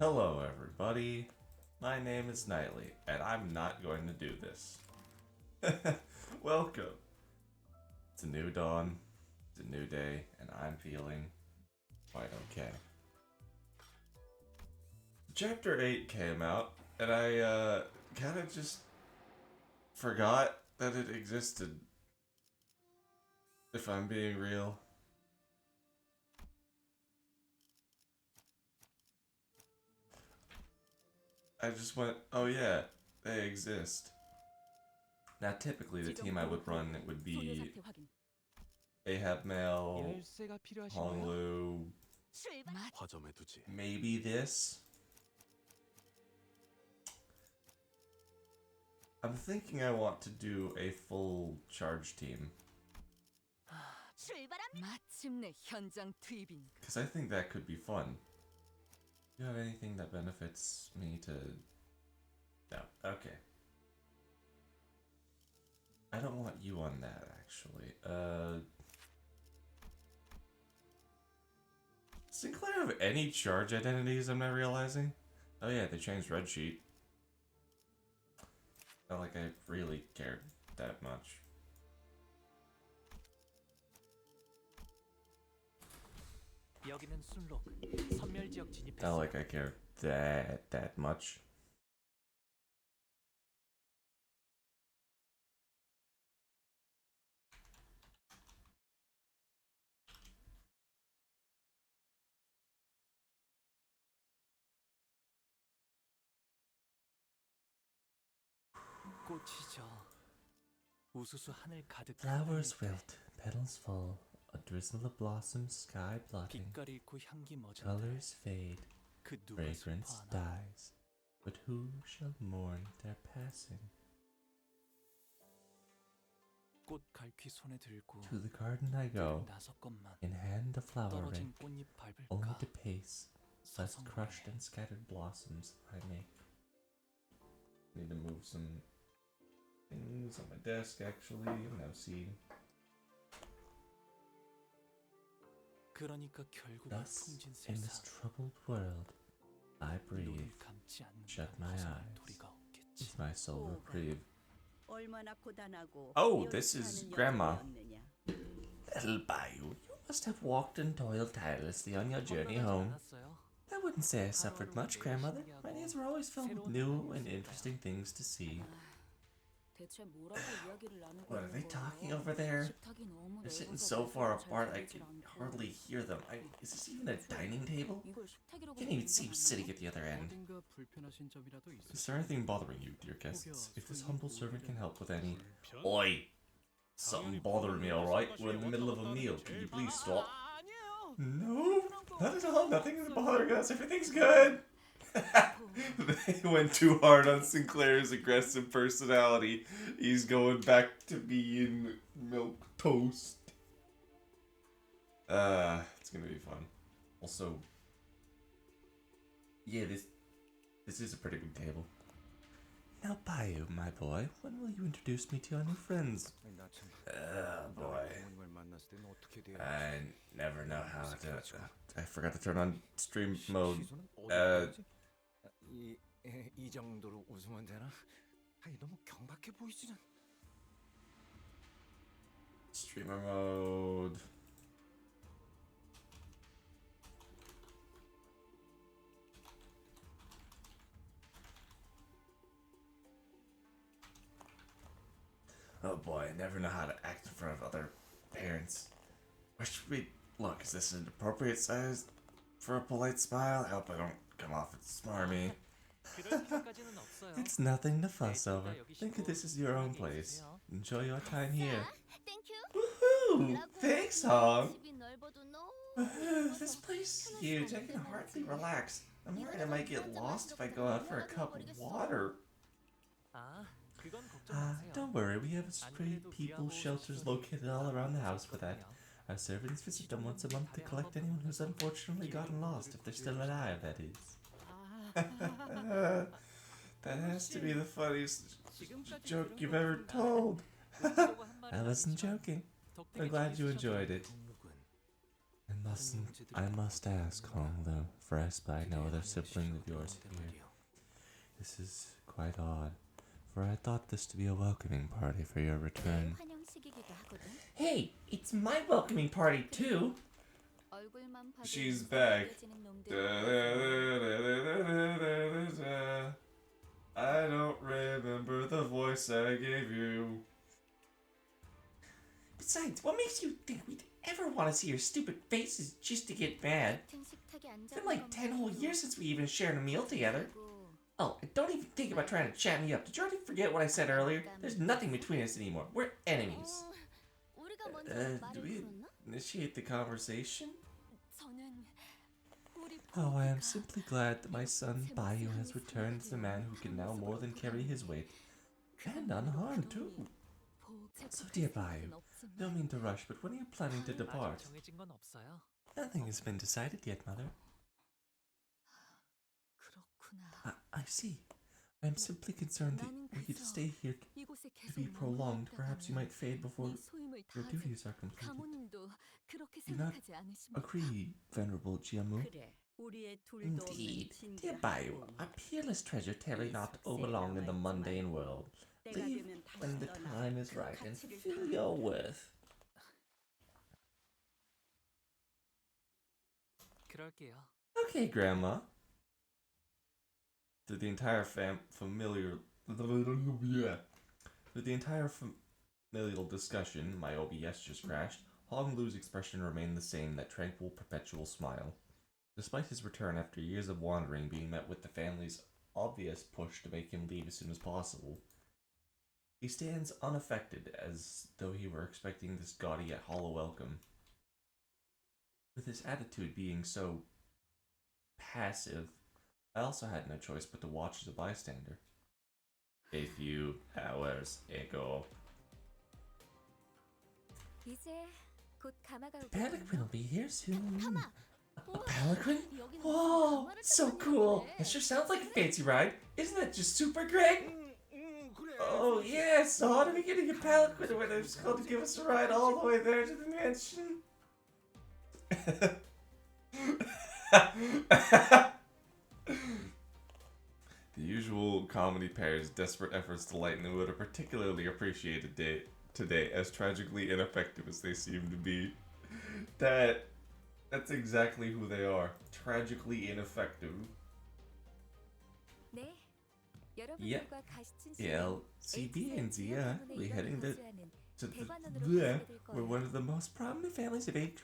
Hello, everybody. My name is Knightley, and I'm not going to do this. Welcome. It's a new dawn, it's a new day, and I'm feeling quite okay. Chapter 8 came out, and I kind of just forgot that it existed. If I'm being real. I just went, oh yeah, they exist. Now, typically, the team I would run, it would be Ahab Mail, Honolulu, maybe this. I'm thinking I want to do a full charge team. Because I think that could be fun. Do you have anything that benefits me to... No, okay. I don't want you on that, actually. Sinclair have any charge identities I'm not realizing? Oh yeah, they changed Red Sheet. Not like I really cared that much. Not like I cared that much. Flowers wilt, petals fall, a drizzle of blossoms sky blotting. Colors fade, fragrance dies, but who shall mourn their passing? To the garden I go, in hand a flower rake, only to pace, lest crushed and scattered blossoms I make. Need to move some things on my desk, actually. I'm now seeing. Thus, in this troubled world, I breathe, shut my eyes, is my sole reprieve. Oh, this is Grandma. Little Bayou, you must have walked and toiled tirelessly on your journey home. I wouldn't say I suffered much, Grandmother. My days were always filled with new and interesting things to see. What are they talking over there? They're sitting so far apart I can hardly hear them. Is this even a dining table? Can't even see who's sitting at the other end. Is there anything bothering you, dear guests? If this humble servant can help with any... Oi! Something bothering me, alright? We're in the middle of a meal. Can you please stop? No, not at all. Nothing is bothering us. Everything's good. They went too hard on Sinclair's aggressive personality. He's going back to being milk toast. It's gonna be fun. Also, yeah, this is a pretty big table. Now, Bayou, my boy, when will you introduce me to your new friends? Boy. I never know how to... I forgot to turn on stream mode. Streamer mode. Oh boy, I never know how to act in front of other parents. Where should we look? Is this an appropriate size for a polite smile? I hope I don't come off as smarmy. It's nothing to fuss over. Think of this as your own place. Enjoy your time here. Woohoo! Thanks, Hong. This place is huge. I can hardly relax. I'm worried I might get lost if I go out for a cup of water. Don't worry, we have stray people shelters located all around the house for that. Our servants visit them once a month to collect anyone who's unfortunately gotten lost, if they're still alive, that is. That has to be the funniest joke you've ever told. I wasn't joking. I'm glad you enjoyed it. I must ask, Honglu, for I spy no other sibling of yours here. This is quite odd, for I thought this to be a welcoming party for your return. Hey, it's my welcoming party too! She's back. I don't remember the voice I gave you. Besides, what makes you think we'd ever want to see your stupid faces just to get mad? It's been like 10 whole years since we even shared a meal together. Oh, and don't even think about trying to chat me up. Did you already forget what I said earlier? There's nothing between us anymore. We're enemies. Do we initiate the conversation? Oh, I am simply glad that my son Bayou has returned as the man who can now more than carry his weight. And unharmed, too. So, dear Bayou, I don't mean to rush, but when are you planning to depart? Nothing has been decided yet, Mother. I see. I am simply concerned that were you to stay here to be prolonged, perhaps you might fade before your duties are completed. Do not agree, Venerable Jiamu? Indeed. Dear Bayou, a peerless treasure tarry not over long in the mundane world. Leave when the time is right and fulfill your worth. Okay, Grandma. Through the entire familial discussion, my OBS just crashed. Honglu's expression remained the same, that tranquil, perpetual smile. Despite his return after years of wandering being met with the family's obvious push to make him leave as soon as possible, he stands unaffected, as though he were expecting this gaudy yet hollow welcome. With his attitude being so passive, I also had no choice but to watch as a bystander. A few hours ago. The palanquin will be here soon. A palanquin? Whoa, so cool! That sure sounds like a fancy ride. Isn't that just super, Greg? Oh yeah, so how do we get a palanquin when they're just called to give us a ride all the way there to the mansion? The usual comedy pair's desperate efforts to lighten the mood are particularly appreciated today, as tragically ineffective as they seem to be. That's exactly who they are. Tragically ineffective. Yep. LCB and Zia are heading to the where one of the most prominent families of H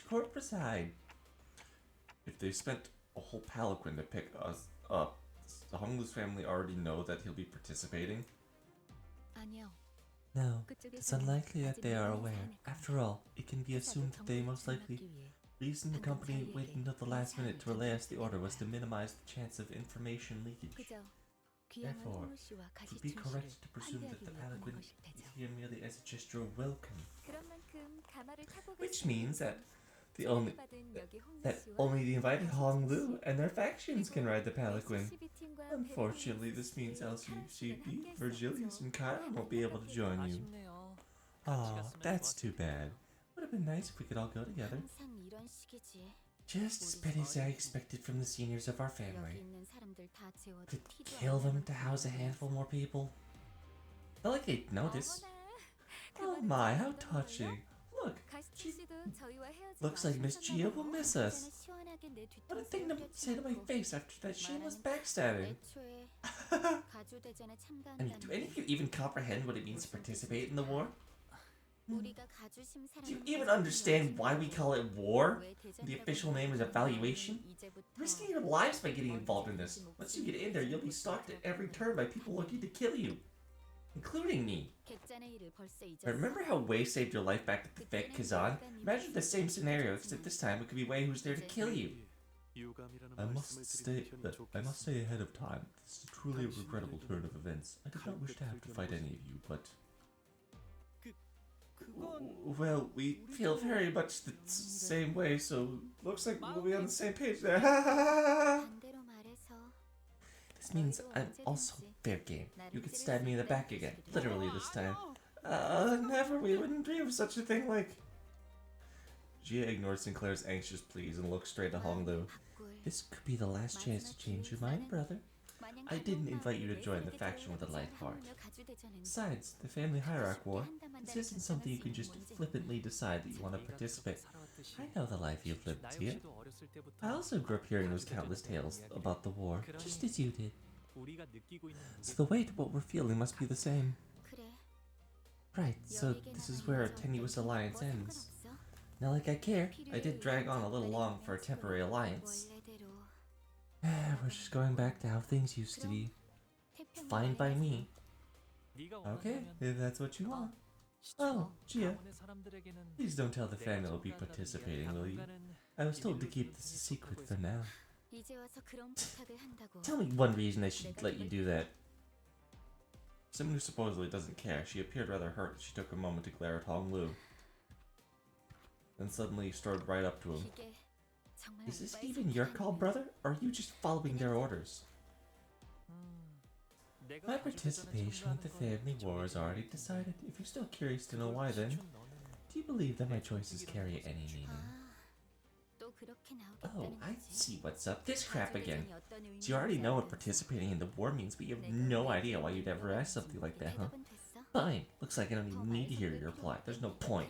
Corp reside. If they spent a whole palanquin to pick us up, does the Honglu's family already know that he'll be participating? No, it's unlikely that they are aware. After all, it can be assumed that they most likely reason the company waited until the last minute to relay us the order was to minimize the chance of information leakage. Therefore, it would be correct to presume that the palanquin is here merely as a gesture of welcome. Which means that only the invited Honglu and their factions can ride the palanquin. Unfortunately, this means LCCB, Virgilius, and Chiron won't be able to join you. Aw, that's too bad. Would have been nice if we could all go together. Just as petty as I expected from the seniors of our family. To kill them to house a handful more people? Not like they'd notice. Oh my, how touching. Look, looks like Miss Gia will miss us. What a thing to say to my face after that shameless backstabbing. And do any of you even comprehend what it means to participate in the war? Do you even understand why we call it war? The official name is evaluation? Risking your lives by getting involved in this. Once you get in there, you'll be stalked at every turn by people looking to kill you. Including me. Remember how Wei saved your life back at the fake Kazan? Imagine the same scenario, except this time it could be Wei who's there to kill you. I must say ahead of time. This is truly a regrettable turn of events. I did not wish to have to fight any of you, but... Well, we feel very much the same way, so looks like we'll be on the same page there. This means I'm also fair game. You could stab me in the back again, literally this time. Never, we wouldn't dream of such a thing like... Gia ignored Sinclair's anxious pleas and looked straight at Honglu. This could be the last chance to change your mind, brother. I didn't invite you to join the faction with a light heart. Besides, the family hierarchy war, this isn't something you can just flippantly decide that you want to participate. I know the life you've lived, Tia. I also grew up hearing those countless tales about the war, just as you did. So the weight of what we're feeling must be the same. Right, so this is where our tenuous alliance ends. Now, like I care, I did drag on a little long for a temporary alliance. We're just going back to how things used to be. Fine by me. Okay, if that's what you want. Oh, Gia. Please don't tell the family I'll be participating, will you? I was told to keep this a secret for now. Tell me one reason I should let you do that. Someone who supposedly doesn't care, she appeared rather hurt as she took a moment to glare at Honglu. Then suddenly strode right up to him. Is this even your call, brother? Or are you just following their orders? My participation with the family war is already decided. If you're still curious to know why, then, do you believe that my choices carry any meaning? Oh, I see what's up. This crap again. So you already know what participating in the war means, but you have no idea why you'd ever ask something like that, huh? Fine. Looks like I don't even need to hear your reply. There's no point.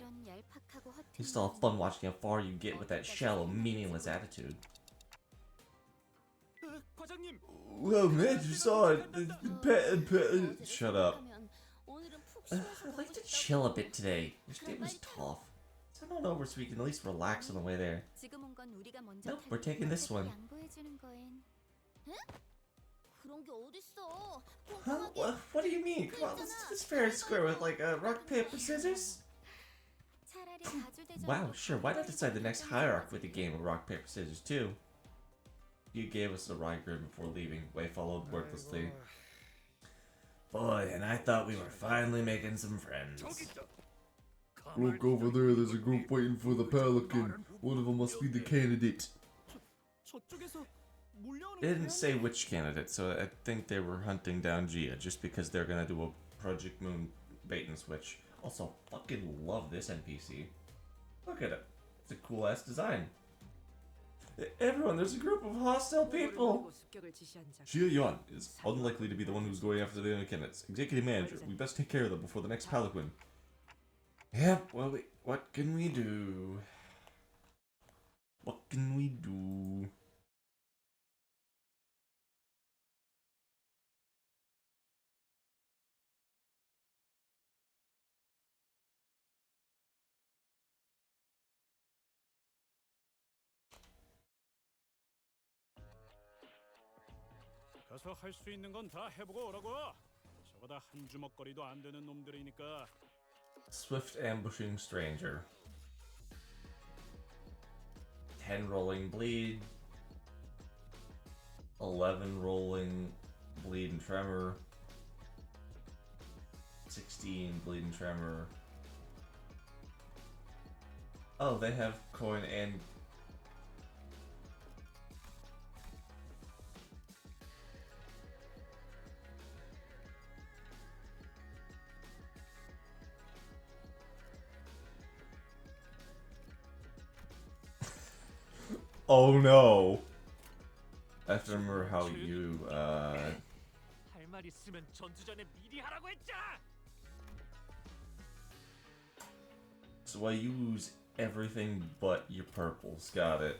You still have fun watching how far you get with that shallow, meaningless attitude. Well, man, you saw it. Shut up. I'd like to chill a bit today. Your day was tough. Send on over so we can at least relax on the way there. Nope, we're taking this one. Huh? What do you mean? Come on, let's do this fair and square with, like, rock, paper, scissors? Wow, sure, why not decide the next hierarchy with a game of rock, paper, scissors, too? You gave us a wry grin before leaving. Wei followed wordlessly. Boy, and I thought we were finally making some friends. Look over there, there's a group waiting for the pelican. One of them must be the candidate. They didn't say which candidate, so I think they were hunting down Gia, just because they're gonna do a Project Moon bait and switch. Also, fucking love this NPC. Look at it. It's a cool-ass design. Everyone, there's a group of hostile people! Xia Yuan is unlikely to be the one who's going after the other candidates. Executive manager, we best take care of them before the next Pelican. Yep, well, what can we do? What can we do? 가서 할 수 있는 건 다 해보고 오라고. 저보다 한 주먹거리도 안 되는 놈들이니까. Swift ambushing stranger. 10 rolling bleed. 11 rolling bleed and tremor. 16 bleed and tremor. Oh, they have coin and oh no. I have to remember how you, 할 말 있으면 전투 전에 미리 하라고 했잖아. So I use everything but your purples. Got it.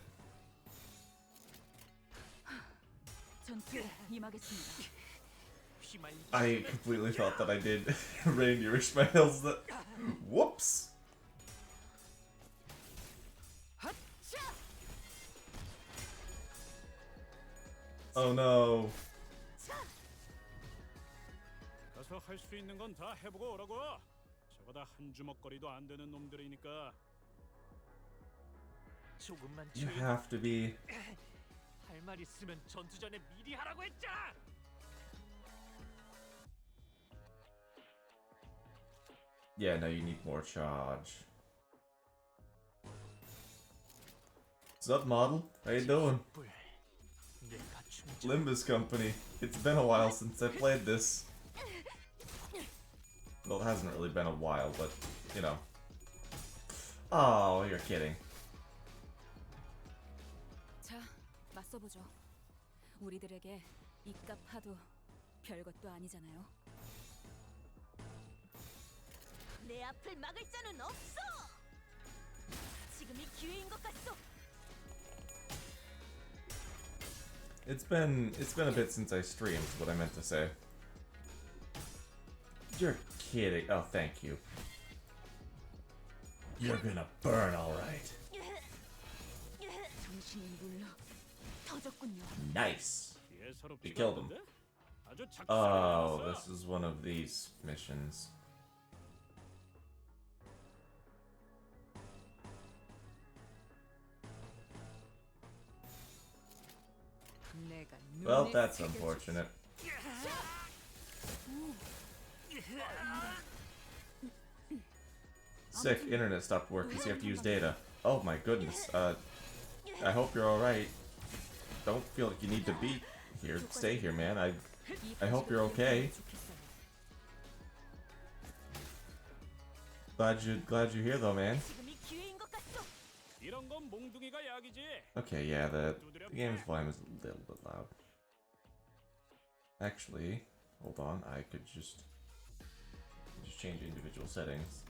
I completely thought that I did reindeer Ishmael's that. Whoops! Oh no. 가서 할 수 있는 건 다 해보고 오라고. 저보다 한 주먹거리도 안 되는 놈들이니까. 조금만 You have to be. 할 말 있으면 전투 전에 미리 하라고 했잖아. Yeah, no, you need more charge. What's up, model? How you doing? Limbus Company. It's been a while since I played this. Well, it hasn't really been a while, but, you know. Oh, you're kidding. 써보죠. 우리들에게 이깟 파도 별것도 아니잖아요. 내 앞을 막을 자는 없어. 지금이 기회인 것 같소. It's been a bit since I streamed, is what I meant to say. You're kidding. Oh, thank you. You're gonna burn, alright. 정신이 물러 터졌군요. Nice. 예사롭지가 You killed him. 않은데? 아주 작살이 Oh, 났어. this is one of these missions. Well, that's unfortunate. Sick, internet stopped working, so you have to use data. Oh my goodness, I hope you're alright. Don't feel like you need to be here. Stay here, man. I hope you're okay. Glad you're here though, man. 지금이 기회인 것 같소. 이런 건 몽둥이가 약이지. Okay, yeah, the game's volume is a little bit loud. Actually, hold on, I could just change individual settings.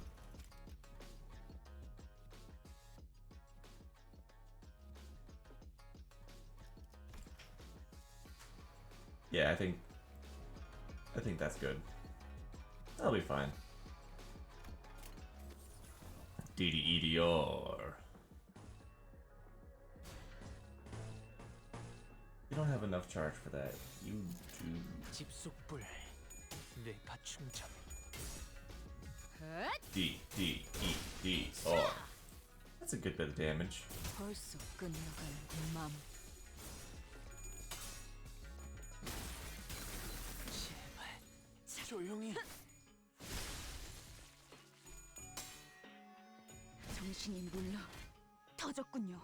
Yeah, I think that's good. That'll be fine. DDEDR. You don't have enough charge for that. You do. 집속불 뇌파 충전. DDEDR. That's a good bit of damage. 벌써 끝나가는 맘. 제발 조용히. 정신이 물러 터졌군요.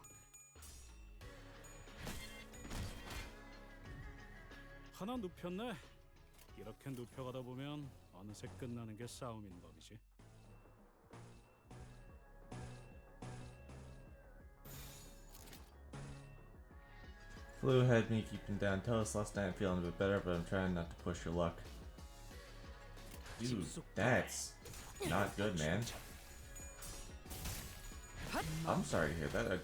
하나 눕혔네. 이렇게 눕혀가다 보면 어느새 끝나는 게 싸움인 법이지. Flu had me keeping down toast last night, feeling a bit better, but I'm trying not to push your luck. Dude, that's not good, man. I'm sorry to hear that.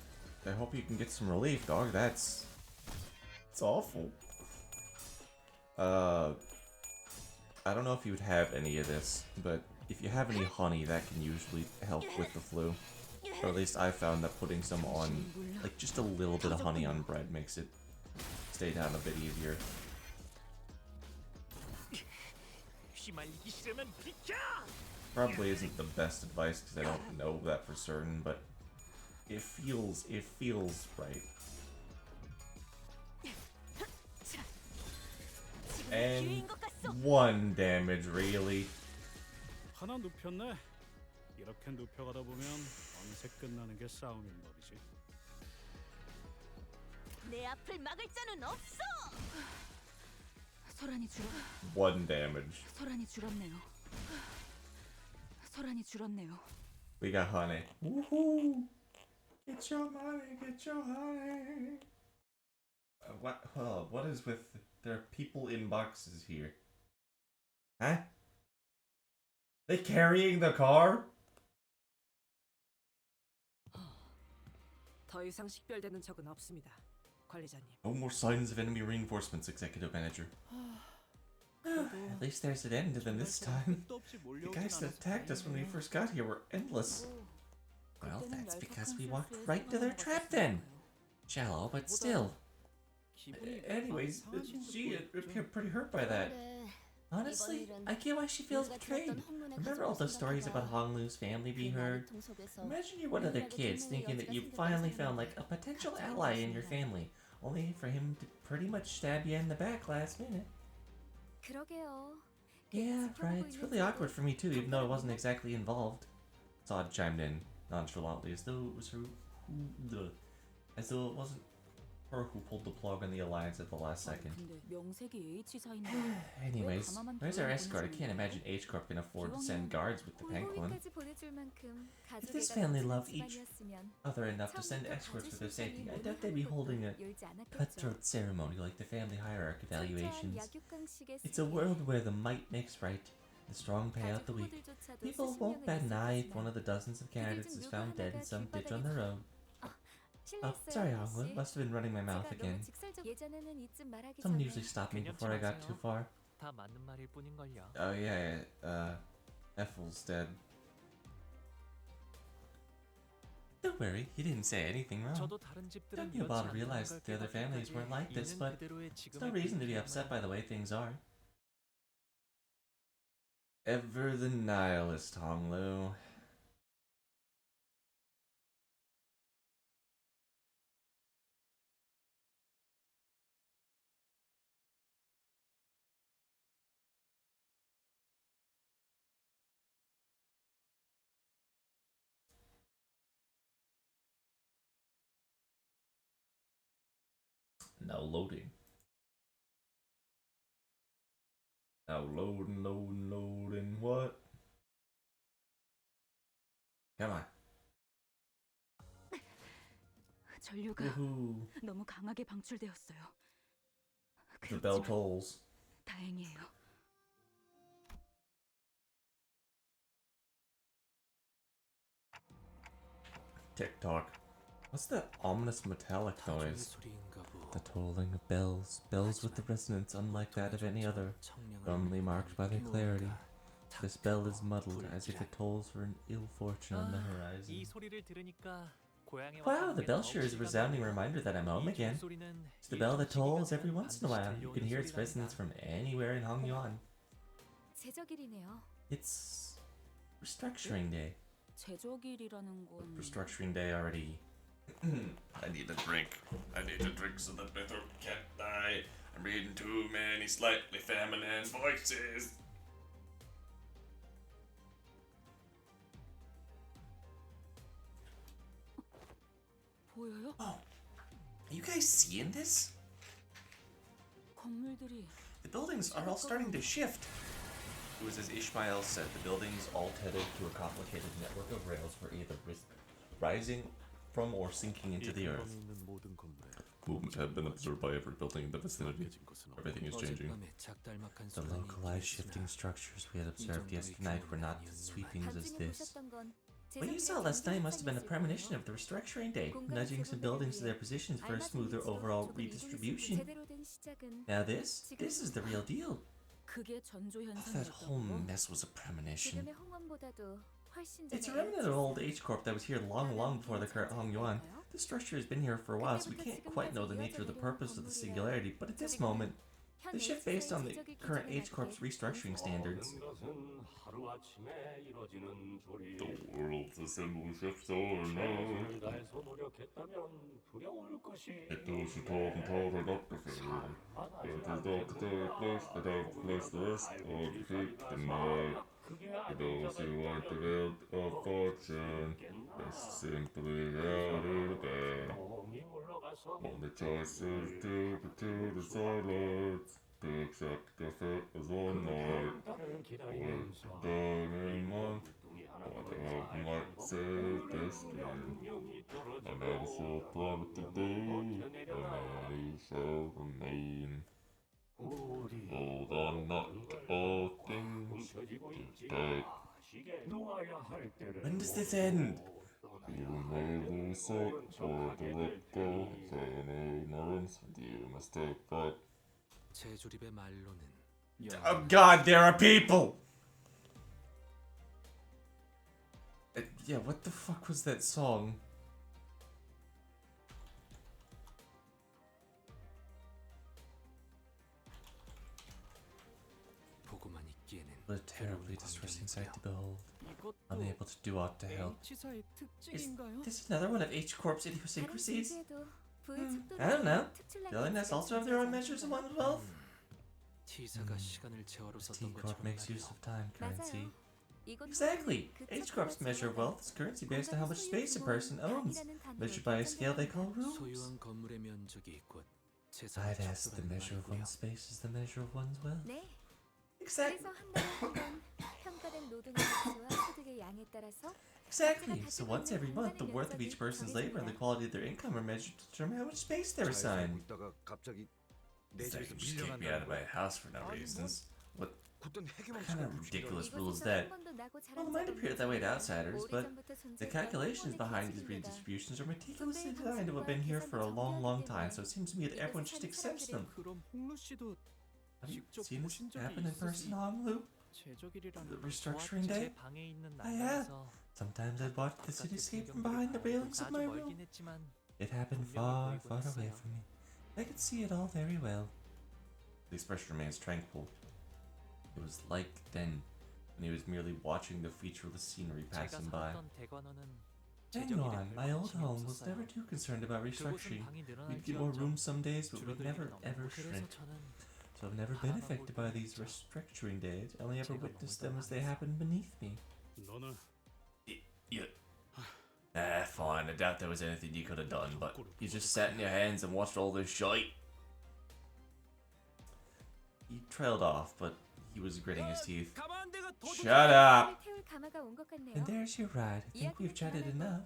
I hope you can get some relief, dog. It's awful. I don't know if you would have any of this, but if you have any honey, that can usually help with the flu. Or at least I found that putting some on, like just a little bit of honey on bread makes it stay down a bit easier. 휘말리기 싫으면 비켜. Probably isn't the best advice because I don't know that for certain, but it feels right. And 1 damage, really? 하나 눕혔네. 이렇게 눕혀가다 보면 어느새 끝나는 게 싸움인 법이지. 내 앞을 막을 자는 없어. 소란이 줄어. 1 damage. 소란이 줄었네요. 소란이 줄었네요. We got honey. Woohoo! Get your money, get your honey. What is with... There are people in boxes here. Huh? They carrying the car? 더 이상 식별되는 적은 없습니다, 관리자님. No more signs of enemy reinforcements, Executive Manager. At least there's an end to them this time. The guys that attacked us when we first got here were endless. Well, that's because we walked right to their trap then. Shallow, but still. Anyways, she appeared pretty hurt by that. Honestly, I get why she feels betrayed. Remember all those stories about Honglu's family being hurt? Imagine you're one of the kids thinking that you finally found like a potential ally in your family, only for him to pretty much stab you in the back last minute. 그러게요. Yeah, right. It's really awkward for me too, even though I wasn't exactly involved. Todd chimed in nonchalantly, as though it was her, as though it wasn't Or who pulled the plug on the alliance at the last second. 근데 명색이 H 사인데 Anyways, where's our escort? I can't imagine H Corp can afford to send guards with the Penguin. If this family loved each other enough to send escorts for their safety, I doubt they'd be holding a cutthroat ceremony like the family hierarchy evaluations. It's a world where the might makes right, the strong pay out the weak. People won't bat an eye if one of the dozens of candidates is found dead in some ditch on the road. Oh, sorry, Honglu. Must have been running my mouth again. Someone usually stopped me before I got too far. 다 맞는 말일 뿐인걸요. Oh yeah, Ethel's dead. Don't worry, he didn't say anything wrong. 저도 다른 집들은 Took me a while to realize that the other families weren't like this, but there's no reason to be upset by the way things are. Ever the nihilist, Honglu. Now loading. Now loading, what? Come on. 전류가 Woohoo. 너무 강하게 방출되었어요. The bell 그렇지만 tolls. 다행이에요. Tick tock. What's that ominous metallic 타종의 noise? 소리인가 보. The tolling of bells. Bells with a resonance unlike that of any other, 청량한 normally marked by their clarity. 뭔가 This bell is muddled, as if it tolls for an ill fortune on the 이 horizon. 소리를 들으니까 고향에 Wow, 와서 the bell sure is a resounding reminder that I'm home again. It's the bell that tolls every once in a while. You can hear its resonance from anywhere in Hongyuan. 제적일이네요. It's restructuring day. 제적일이라는 건 Restructuring day already. I need a drink. I need a drink so that my throat can't die. I'm reading too many slightly feminine voices. 보여요? Oh, are you guys seeing this? 건물들이 The buildings are all starting to shift. It was as Ishmael said, the buildings all tethered to a complicated network of rails were either rising from or sinking into the earth. Movements have been observed by every building in the vicinity. Everything is changing. The localized shifting structures we had observed yesterday night were not as sweeping as this. What you saw last night must have been a premonition of the restructuring day, nudging some buildings to their positions for a smoother overall redistribution. Now this is the real deal. 그게 전조 Oh, that whole 현상이었다고? mess was a premonition. 지금의 홍원보다도 훨씬 It's a 전에 remnant of old H-Corp that was here long before the current Hongyuan. The structure has been here for a while, so we can't quite know the nature of the purpose of the singularity, but at this moment, the shift based on the current H-Corp's restructuring standards. The world's a symbol shifts overnight. It does the top and top of Dr. Phil. It is Dr. Plus the Dr. Plus the rest of the feet tonight. For those who want the world of fortune, best simply out of the bed. Only choice is to be to the silence, to accept the fate as one night. Or done in month, whatever might save this dream. I never saw promise to do, and I shall remain. Hold on not to all things, to take. When does this end? You may lose sight, or to let go, say no ignorance, you must take that. 제조립의 말로는 Oh god, there are people! Yeah, what the fuck was that song? 보고만 있기에는 What a terribly distressing sight to behold. 이것도 Unable to do aught to help. H사의 Is 특징인가요? this another one of H-Corp's idiosyncrasies? I I don't know. Villainess also have their own measures of one's wealth. T사가 시간을 재화로 썼던 T-Corp 것처럼 makes use 말이에요. of time currency. Exactly. H-Corp's measure of wealth is currency based on how much space a person owns, measured by a scale they call rooms. 소유한 건물의 면적이 곧 I'd 재산의 ask the 척도라는 measure of 말고요. one's space is the measure of one's wealth. 네. Exactly. 그래서 한 달에 한 번 평가된 노동의 가치와 소득의 양에 따라서 Exactly. So once every month, the worth of each person's labor and the quality of their income are measured to determine how much space they're assigned. 있다가 갑자기 내 It's like 집에서 you just kick me out of my 밀려난다는 house for no 아니, reasons. What 굳던 kind 해괴망치가 of ridiculous 움직이더라고. rule is that? Well, it might appear that way to outsiders, but the calculations behind these redistributions are meticulously designed to have been here for a long, long time, so it seems to me that everyone just accepts them. 그럼 홍루 씨도 Have you 직접 seen this 보신 적이 happen in person, 있으시- Honglu? 제적이라는 The 걸 restructuring 보았죠. day? 제 방에 있는 I have. 난간에서 Sometimes I'd watch the 바깥의 cityscape from 풍경들을 behind the 보고 railings of 아주 my 멀긴 room. 했지만 It happened 분명히 far, 보이곤 far away 했어요. from me. I could see it all very well. The expression remains tranquil. It was like then, when he was merely watching the featureless scenery 제가 passing by. 살았던 대관원은 Hang 제적일에 on, 별 my old 관심이 home was 없었어요. never too concerned about 그곳은 restructuring. 방이 We'd get more 늘어날지언정 rooms some days, but we'd never 줄어들기는 ever 없고 shrink. 그래서 저는 So I've never been affected by these restructuring days. I only ever witnessed them as they happened beneath me. 너는 Yeah. Fine. I doubt there was anything you could have done, but you just sat in your hands and watched all this shite. He trailed off, but he was gritting his teeth. Shut up! And there's your ride. I think we've chatted enough.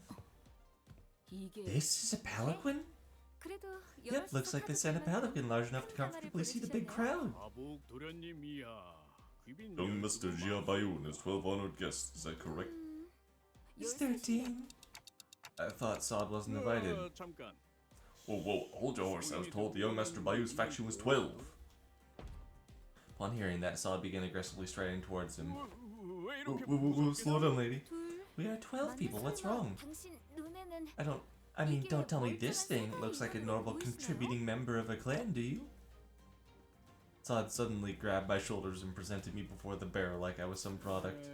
This is a palanquin? Yep, looks like they sent a palanquin large enough to comfortably seat a big crowd. 아복 도련님이야. 귀빈 Young Mr. All Bayou and his 12 honored guests, is that correct? He's 13. I thought Sod wasn't invited. 잠깐. Whoa, hold your horse. I was told the young Master Bayou's faction was 12. Upon hearing that, Sod began aggressively striding towards him. 왜 이렇게 Whoa, slow down, lady. We are 12 people, what's wrong? Don't tell me this thing looks like a normal contributing member of a clan, do you? Sod suddenly grabbed my shoulders and presented me before the bear like I was some product. I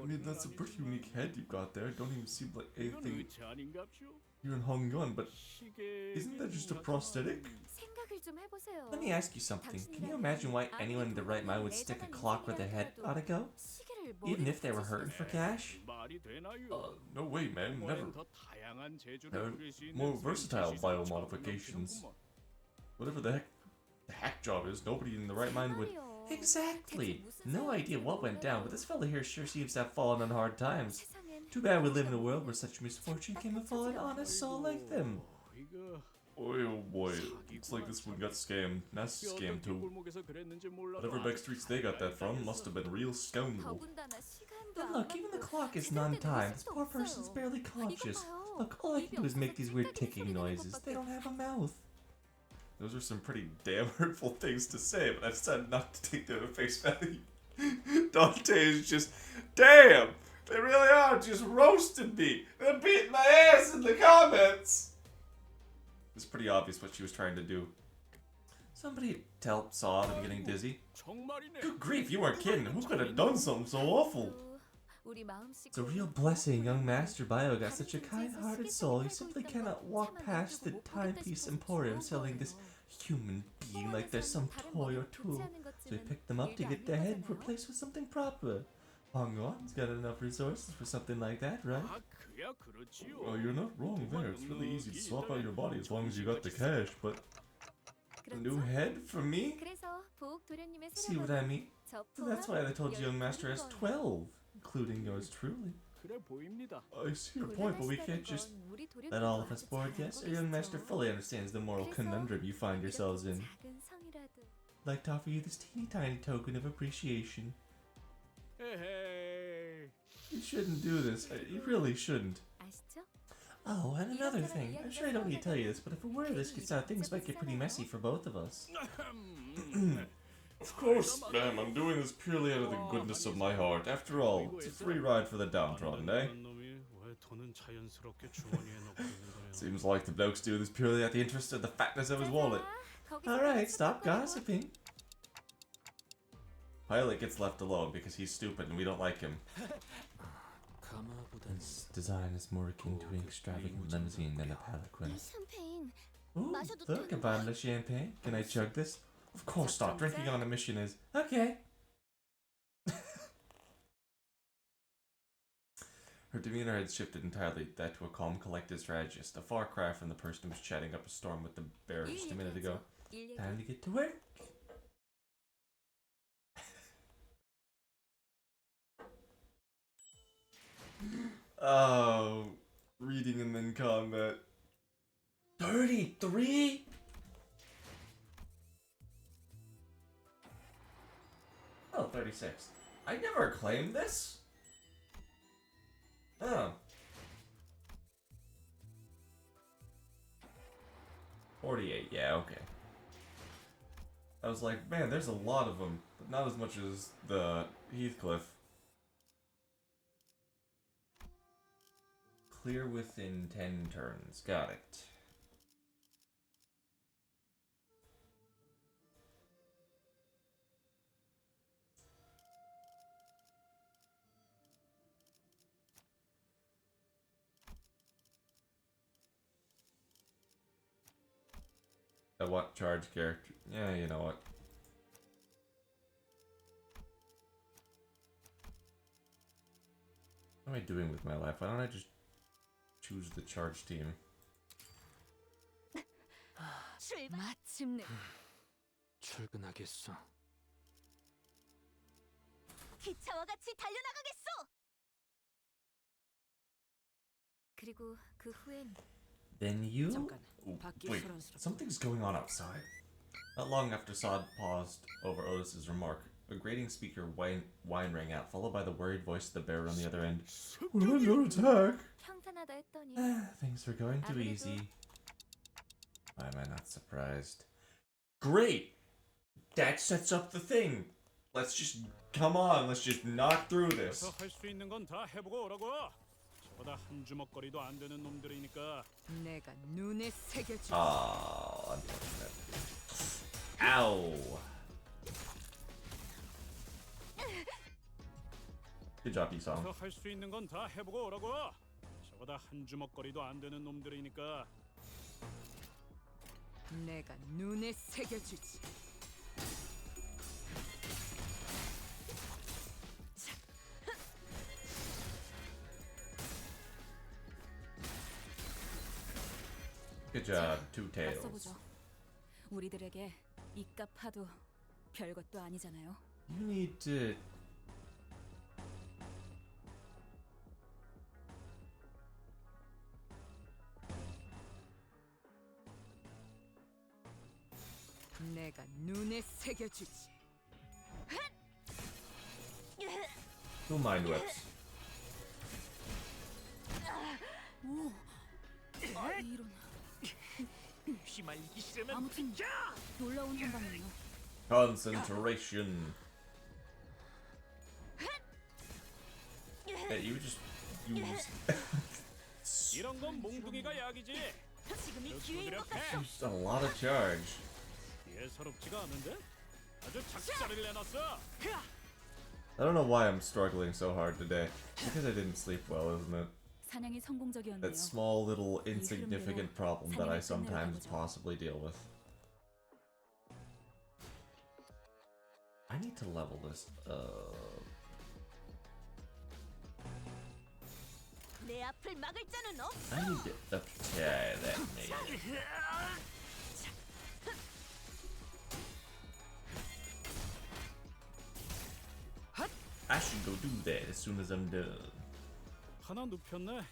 mean, that's a pretty unique head you've got there. Don't even seem like anything you're in Hong Kong, but isn't that just a prosthetic? Let me ask you something. Can you imagine why anyone in their right mind would stick a clock where their head ought to go? Even if they were hurting for cash? No way, man, never. There are more versatile biomodifications. Whatever the hack job is, nobody in the right mind would... Exactly! No idea what went down, but this fella here sure seems to have fallen on hard times. Too bad we live in a world where such misfortune can befall an honest soul like them. Oh boy, looks like this one got scammed. Nasty scam too. Whatever back streets they got that from must have been a real scoundrel. And look, even the clock is non-timed. This poor person's barely conscious. Look, all I can do is make these weird ticking noises. They don't have a mouth. Those are some pretty damn hurtful things to say, but I've decided not to take them at face value. Dante is just, damn! They really are just roasting me! They're beating my ass in the comments! It's pretty obvious what she was trying to do. Somebody tell Sod I'm getting dizzy. Good grief, you weren't kidding. Who could have done something so awful? It's a real blessing young Master Bio got such a kind-hearted soul. He simply cannot walk past the timepiece emporium selling this human being like they're some toy or tool. So he picked them up to get their head replaced with something proper. Hong Kong's got enough resources for something like that, right? Well, you're not wrong there. It's really easy to swap out your body as long as you got the cash, but... A new head for me? See what I mean? That's why they told you young Master has 12, including yours truly. I see your point, but we can't just... Let all of us board, yes? Our young Master fully understands the moral conundrum you find yourselves in. I'd like to offer you this teeny tiny token of appreciation. You shouldn't do this. You really shouldn't. Oh, and another thing. I'm sure I don't need to tell you this, but if a word of this gets out, things might get pretty messy for both of us. Of course, ma'am. I'm doing this purely out of the goodness of my heart. After all, it's a free ride for the downtrodden, eh? Seems like the bloke's doing this purely out the interest of the fatness of his wallet. Alright, stop gossiping. Pilot gets left alone because he's stupid and we don't like him. This design is more akin to an extravagant limousine than a palanquin. Ooh, look, a bottle of champagne. Can I chug this? Of course not. Drinking on a mission is... Okay. Her demeanor had shifted entirely, that to a calm, collected strategist, a far cry from the person who was chatting up a storm with the bear just a minute ago. Time to get to work. Oh, reading and then combat. 33? Oh, 36. I never claimed this. Oh. 48, yeah, okay. I was like, man, there's a lot of them, but not as much as the Heathcliff. Clear within 10 turns. Got it. What charge character? Yeah, you know what? What am I doing with my life? Why don't I just choose the charge team? 출발. 마침내 출근하겠어. 기차와 같이 달려나가겠어. 그리고 그 후엔 Then you? 잠깐, Oh, 밖이 wait, 소란스럽다. something's going on outside. Not long after Sod paused over Otis's remark, a grating speaker whine rang out, followed by the worried voice of the bearer on the other end. We're under attack! 평탄하다 했더니 Things are going too easy. Why am I not surprised? Great! That sets up the thing! Let's just, come on, let's just knock through this. 그래서 할 수 있는 건 다 해보고 오라고. 저보다 한 주먹거리도 안 되는 놈들이니까. 내가 눈에 새겨줄. Ah, unfortunate. Ow! Good job, Esau. 그래서 할 수 있는 건 다 해보고 오라고. 저보다 한 주먹거리도 안 되는 놈들이니까. 내가 눈에 새겨주지. Good job, Two Tails. 맞서보죠. 우리들에게 이깟 파도 별것도 아니잖아요. You need to... 내가 눈에 새겨주지. Two Mind Whips. 이런. 아무튼 놀라운 한방이네요. Concentration. Hey, you just use 이런 건 몽둥이가 약이지. 지금이 기회인 것 같아. used a lot of charge. 예사롭지가 않은데? 아주 작사를 내놨어. I don't know why I'm struggling so hard today. Because I didn't sleep well, isn't it? 사냥이 성공적이었네요. That small little insignificant problem that I sometimes possibly deal with. I need to level this up. 내 앞을 막을 자는 없어. I need to okay, that made it. I should go do that as soon as I'm done. 하나 눕혔네.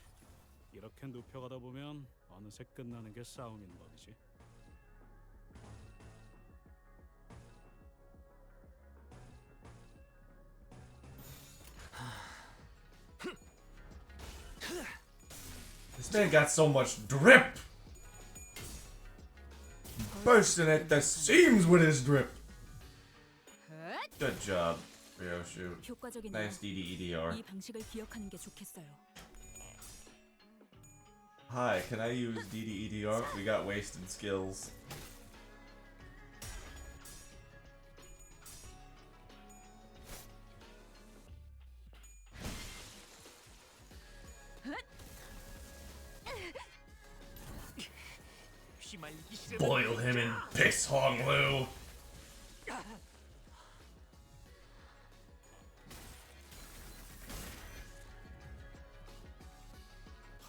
이렇게 눕혀가다 보면 어느새 끝나는 게 싸움인 법이지. This man got so much drip! Bursting at the seams with his drip! Good job, Ryoshu. 효과적이네요. Nice DDEDR. 이 방식을 기억하는 게 좋겠어요. Hi, can I use DDEDR? We got wasted skills. Boil him in piss, Hong Lu!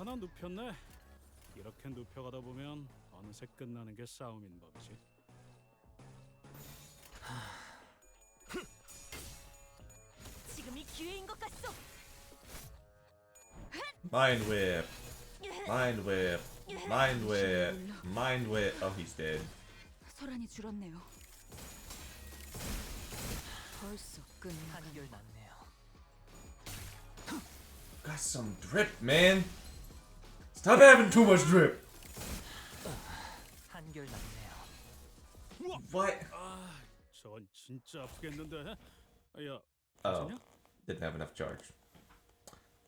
하나 눕혔네. 이렇게 눕혀가다 보면 어느새 끝나는 게 싸움인 법이지. 지금이 기회인 것 같소. Mind whip. Mind whip. Mind whip. Mind whip. Oh, he's dead. 소란이 줄었네요. 벌써 끝나갔네요. Got some drip, man. Stop having too much drip. What? 저건 진짜 아프겠는데? 야, Oh, 괜찮냐? didn't have enough charge.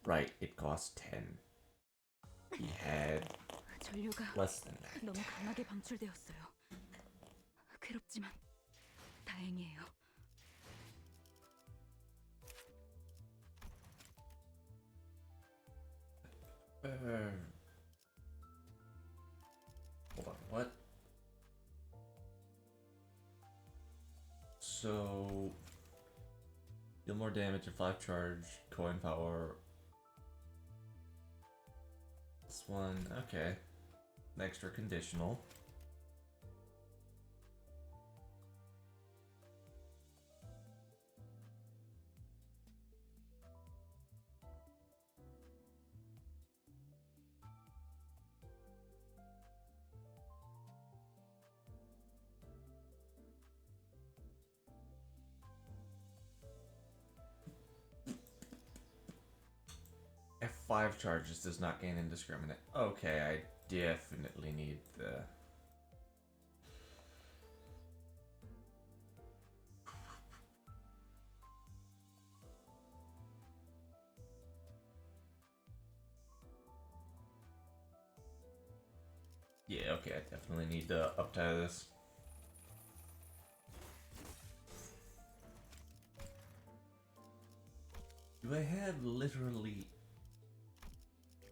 Right, it cost 10. He had 전류가 less than that. 너무 강하게 방출되었어요. 괴롭지만 다행이에요. Hold on, what? So, deal more damage and 5 charge, coin power. This one, okay. An extra conditional. F5 charges does not gain indiscriminate. Okay, I definitely need the... Yeah, okay, I definitely need to uptie this. Do I have literally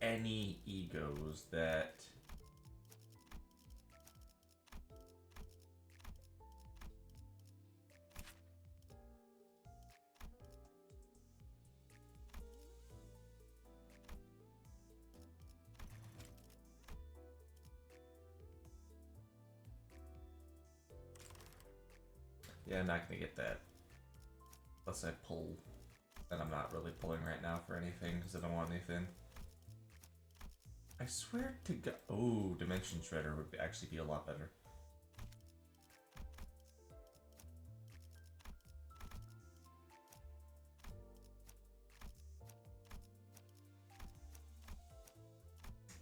any egos that yeah, I'm not gonna get that unless I pull, and I'm not really pulling right now for anything because I don't want anything. I swear to God. Oh, Dimension Shredder would actually be a lot better.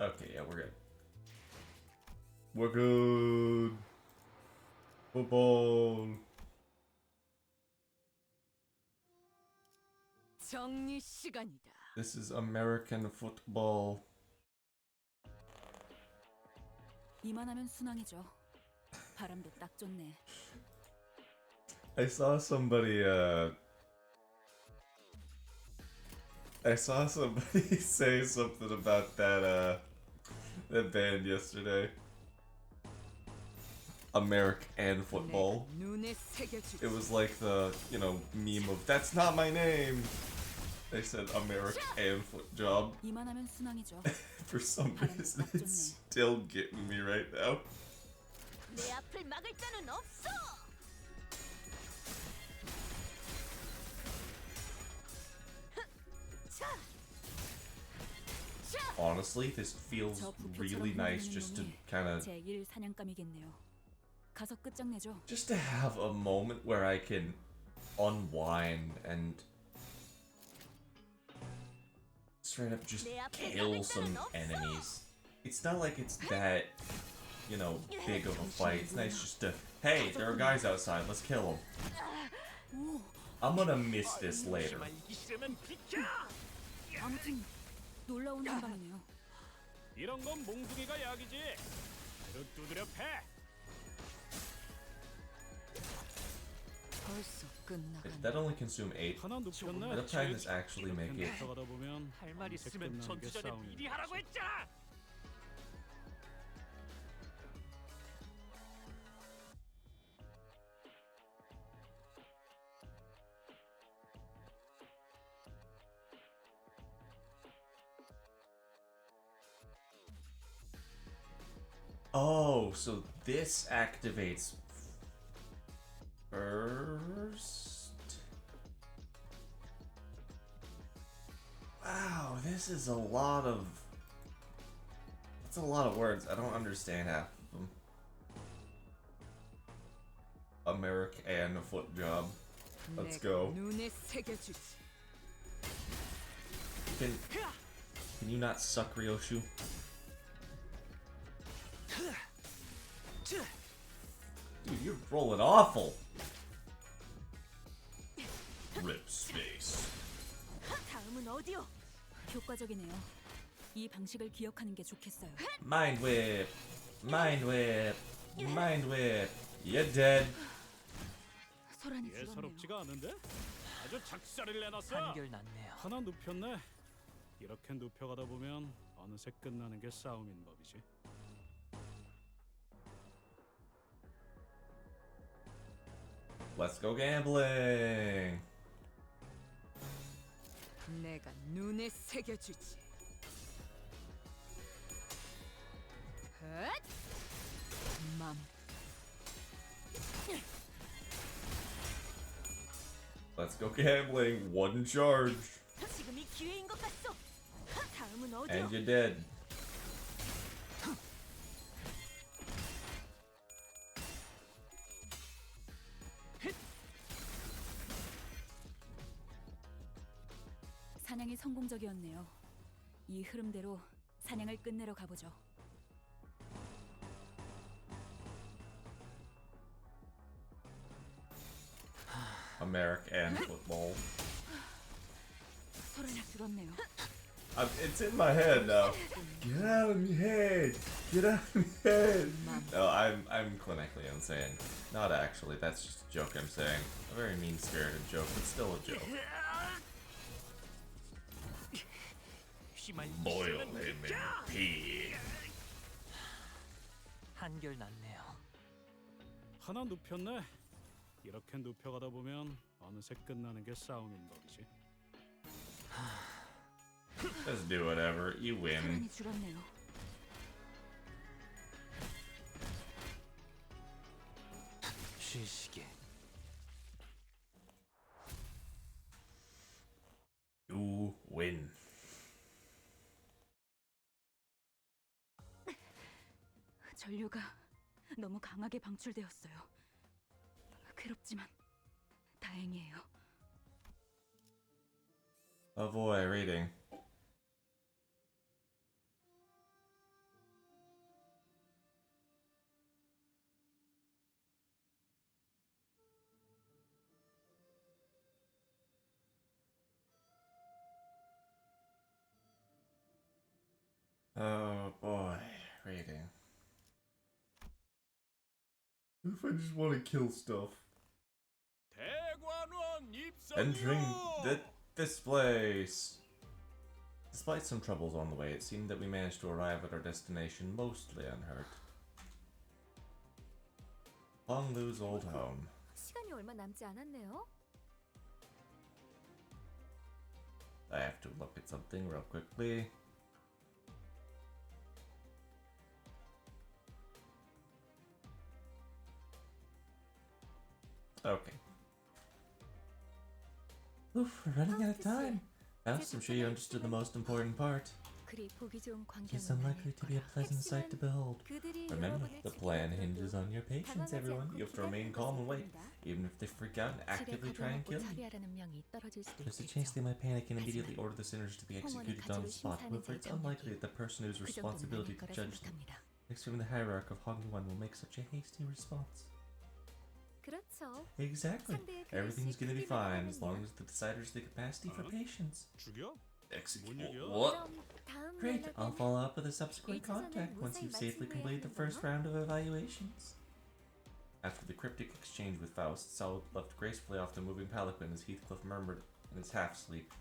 Okay, yeah, we're good. We're good. Football. 정리 시간이다. This is American football. 이만하면 순항이죠. 바람도 딱 좋네. I saw somebody say something about that that band yesterday. American and football. 눈에 새겨주지. It was like the, you know, meme of that's not my name. They said American and foot job. 이만하면 순항이죠. For some reason it's still getting me right now. 내 앞을 막을 자는 없어. Honestly, this feels really nice just to kind of 제1 사냥감이겠네요. 가서 끝장내죠. just to have a moment where I can unwind and straight up just kill some enemies. It's not like it's that, you know, big of a fight. It's nice just to, hey, there are guys outside, let's kill them. I'm gonna miss this later. 아무튼 놀라운 한방이네요. 이런 건 몽둥이가 약이지. 두드려 패. 벌써 끝나간. That only consume 8. 하나 눕혔네. By the time this actually make it, 눕혀가다 보면 할 말 어느새 있으면 끝나는 게 전투 전에 싸움인 미리 하라고 법이지. 했잖아. Oh, so this activates first. Wow, this is a lot of. That's a lot of words. I don't understand half of them. American foot job. Let's go. Can you not suck, Ryoshu? Dude, you're rolling awful. Rip space. 다음은 어디요? 효과적이네요. 이 방식을 기억하는 게 좋겠어요. Mind whip. Mind whip. Mind whip. You're dead. 소란이 줄었네요. 예사롭지가 않은데? 아주 작살을 내놨어. 한결났네요. 하나 눕혔네. 이렇게 눕혀가다 보면 어느새 끝나는 게 싸움인 법이지. Let's go gambling. 내가 눈에 새겨주지. 헛! 맘. Let's go gambling. One charge. 지금이 기회인 것 같소. 다음은 어디요? And you're dead. 사냥이 성공적이었네요. 이 흐름대로 사냥을 끝내러 가보죠. American football. 소란이 줄었네요. It's in my head now. Get out of my head. Get out of my head. No, I'm clinically insane. Not actually. That's just a joke I'm saying. A very mean-spirited joke, but still a joke. Boil him in pig. 한결났네요. 하나 눕혔네. 이렇게 눕혀가다 보면 어느새 끝나는 게 싸움인 법이지. Just do whatever. You win. 소란이 줄었네요. 쉬시게. You win. 전류가 너무 강하게 방출되었어요. 괴롭지만 다행이에요. Avoid reading. Oh boy, reading. What if I just want to kill stuff? 대관원 Entering 입성이요. this place. Despite some troubles on the way, it seemed that we managed to arrive at our destination mostly unhurt. Honglu's old home. 시간이 얼마 남지 않았네요. I have to look at something real quickly. Okay. Oof, we're running out of time. Faust, I'm sure you understood the most important part. 그리 보기 좋은 It is unlikely to be a pleasant sight to behold. Remember, the plan hinges on your patience, everyone. You have to remain calm and wait, even if they freak out and actively try and kill you. There's a chance they might panic and immediately order the sinners to be executed on the spot. However, it's unlikely that the person whose responsibility to judge them next to him in the hierarchy of Hongluan will make such a hasty response. 그렇죠. Exactly. Everything's gonna be fine as long as the deciders have the capacity for patience. 죽여? Execute. 문이요? What? 그럼 다음 Great, I'll 연락은 follow up with a subsequent contact once you've safely completed the first round of evaluations. After the cryptic exchange with Faust, Saul left gracefully off the moving palanquin as Heathcliff murmured in his half-sleep.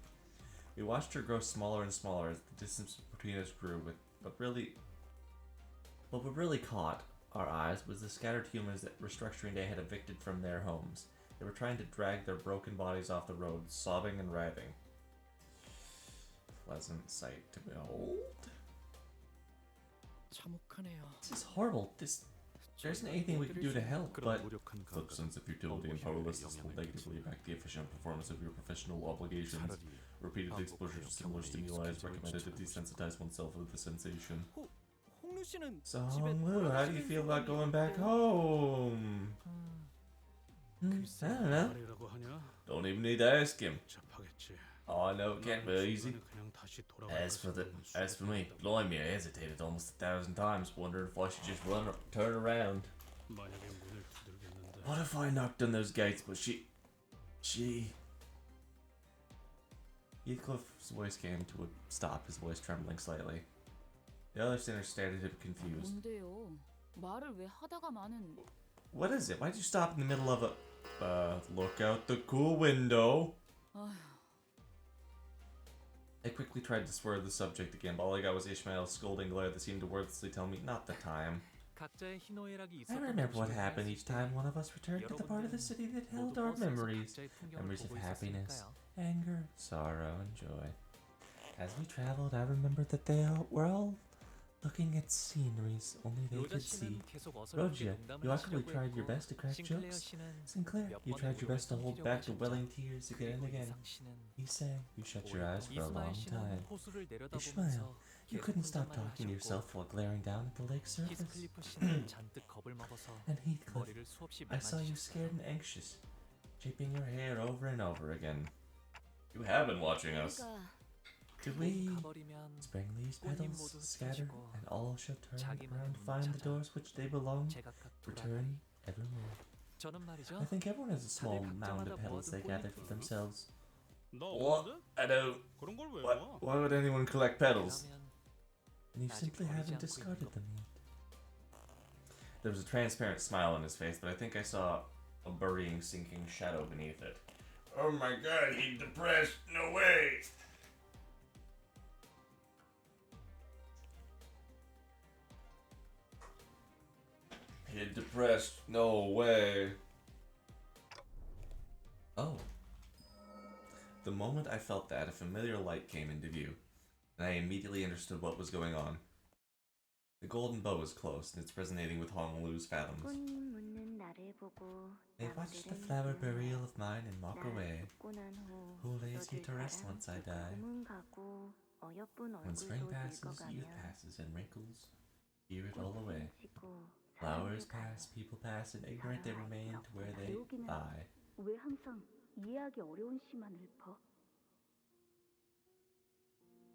We watched her grow smaller and smaller as the distance between us grew, what really caught our eyes was the scattered humans that Restructuring Day had evicted from their homes. They were trying to drag their broken bodies off the road, sobbing and writhing. Pleasant sight to behold. This is horrible. There isn't anything we can do to help, but Such sense of futility and powerlessness will negatively impact the efficient performance of your professional obligations. Repeated exposure to similar stimuli is recommended to desensitize oneself with the sensation. So Hong-Lu, how do you feel about going back home? I don't know. 말이라고 하냐? Don't even need to ask him. 복잡하겠지. Oh, I know it can't be easy. 그냥 다시 돌아갈 As for me, blimey, I hesitated almost 1,000 times, wondering if I should just turn around. 만약에 문을 두들겼는데 What if I knocked on those gates, but she... Heathcliff's voice came to a stop, his voice trembling slightly. The other sinners stared at him confused. 뭔데요? 말을 왜 하다가 마는? What is it? Why'd you stop in the middle of a... look out the cool window. I quickly tried to swerve the subject again, but all I got was Ishmael's scolding glare that seemed to wordlessly tell me not the time. I remember what happened each time one of us returned to the part of the city that held our memories. Memories of happiness, anger, sorrow, and joy. As we traveled, I remembered that were all looking at sceneries only they could see. Rogia, you actually tried your best to crack jokes. Sinclair, you tried your best to hold back the welling tears again and again. He sang, you shut your eyes for a long time. Ishmael, you couldn't stop talking to yourself while glaring down at the lake's surface. And Heathcliff, I saw you scared and anxious, shaping your hair over and over again. You have been watching us. Do we spring these petals, scatter, and all shall turn around to find the doors which they belong, return evermore? I think everyone has a small mound of petals they gather for themselves. 너 What? 없는데? I don't... 그런 걸왜 What? 와? Why would anyone collect petals? And you simply haven't discarded them yet. There was a transparent smile on his face, but I think I saw a burying, sinking shadow beneath it. Oh my god, he's depressed. No way! He's depressed. No way. Oh. The moment I felt that, a familiar light came into view, and I immediately understood what was going on. The golden bow is close, and it's resonating with Honolulu's fathoms. They watch the flower burial of mine and walk away. Who lays you to rest once I die? When spring passes, youth passes, and wrinkles hear it all away. Flowers pass, people pass, and ignorant they remain to where they lie. 왜 항상 이해하기 어려운 시만 읊어?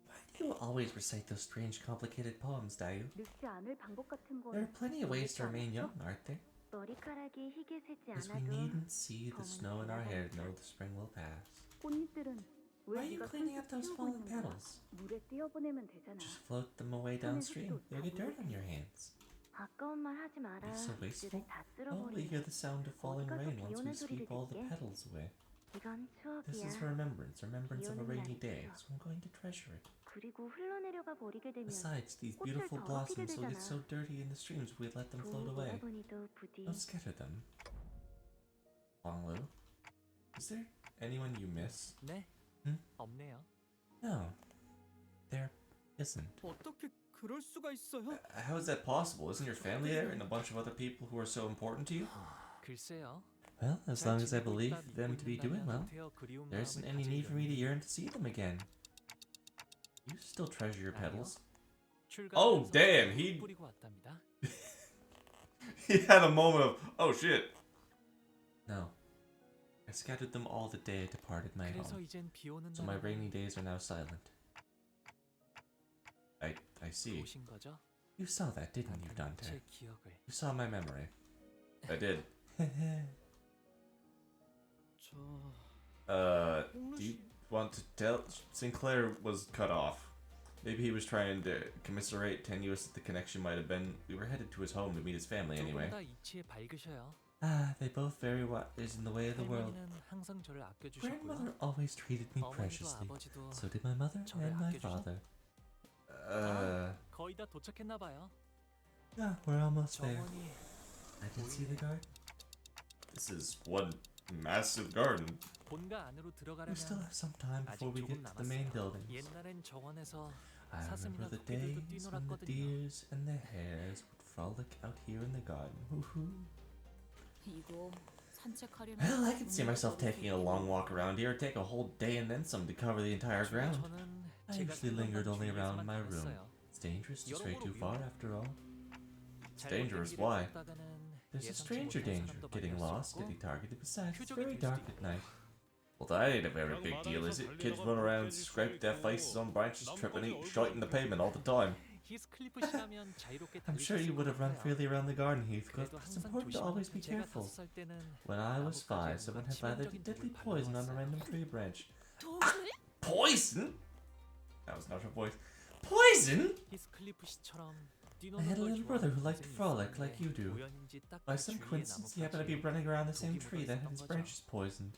Why do you always recite those strange, complicated poems, Dayu? 늙지 않을 방법 같은 거. There are plenty of ways to remain young, aren't there? 머리카락이 희게 새지 Because we 않아도 needn't see the snow in our hair to know the spring will pass. 꽃잎들은 Why 왜 are you 네가 cleaning up those 손수 fallen 키우고 있는 거야? petals? 물에 띄어보내면 되잖아. Just float them away downstream. You'll get dirt on your hands. 아까운 말 하지 마라. You're so wasteful. 잎들을 다 Oh, we hear 쓸어버리네. the sound of falling rain once we sweep all the petals away. 이건 This 추억이야. is remembrance of a rainy day, so I'm going to treasure it. 그리고 흘러내려가 버리게 되면 Besides, these 꽃을 beautiful 더럽히게 blossoms will get 되잖아. so dirty in the streams if we let them float away. 돌아보니도 부디 Don't scatter them. Honglu, is there anyone you miss? 네, 응? 없네요. No, there isn't. 어떻게 그럴 수가 있어요? How is that possible? Isn't your family there and a bunch of other people who are so important to you? 글쎄요. Well, as long as I believe them to be doing well, there isn't any need for me to yearn to see them again. You still treasure your petals. Oh, damn, he- 뿌리고 왔답니다. He had a moment of, oh shit. No. I scattered them all the day I departed my 그래서 home, 이젠 비 오는 so my 날은 rainy days are now silent. I see. 보신 거죠? You saw that, didn't you, Dante? 제 기억을. You saw my memory. I did. 저 Do you want to tell? Sinclair was cut off. Maybe he was trying to commiserate, tenuous that the connection might have been. We were headed to his home to meet his family anyway. 조금 다 이치에 밝으셔요. Ah, they both very wise in the way of the world. 할머니는 항상 저를 아껴주셨고요. Grandmother always treated me 어머니도 preciously. 아버지도 So did my mother 저를 and my 아껴주셔? father. 거의 다 도착했나 봐요. Yeah, we're almost there. 정원이 I can see the garden. This is one massive garden. 본가 안으로 We still 들어가려면 have some time before 아직 we 조금 get to the main 남았어요. buildings. 옛날엔 정원에서 I remember 사슴이나 the 토끼들도 days when the 뛰놀았거든요. deers and the hares would frolic out here in the garden. Woohoo. 이거 산책하려면 Well, I can see myself 걸을 수 taking a long 있겠네. walk around here, take a whole day and then some to cover the entire ground. 저는 I 제가 usually 살던 lingered 방 only around 주위에서만 my room. 다녔어요. It's dangerous to stray 여러모로 too far 위험해요. after all. It's 잘못된 dangerous, 길을 why? 걷다가는 There's a 예상치 stranger 못한 danger, 사람도 getting 만날 수 lost, 있고, getting targeted. Besides, it's 표적이 very 될 dark 수도 at 있고요. night. Well, that ain't a very big deal, is it? Kids run around, scrape their faces on branches, trip and eat shite in the pavement all the time. 히스클리프시라면 자유롭게 I'm 달릴 sure 수 you 있을 would have run 거예요. freely around the garden, Heathcliff, 그래도 but it's 항상 important to always be 조심하세요. 제가 careful. 5살 때는 When I was 5, 나뭇가지 someone 온갖 had violated 치명적인 deadly 독을 poison on a 발라왔어요. random tree branch. 독을? Poison? That was not her voice. Poison? 히스클리프시처럼 I had a little brother who liked to frolic like you do. By some coincidence, he happened to be running around the same tree that had his branches poisoned.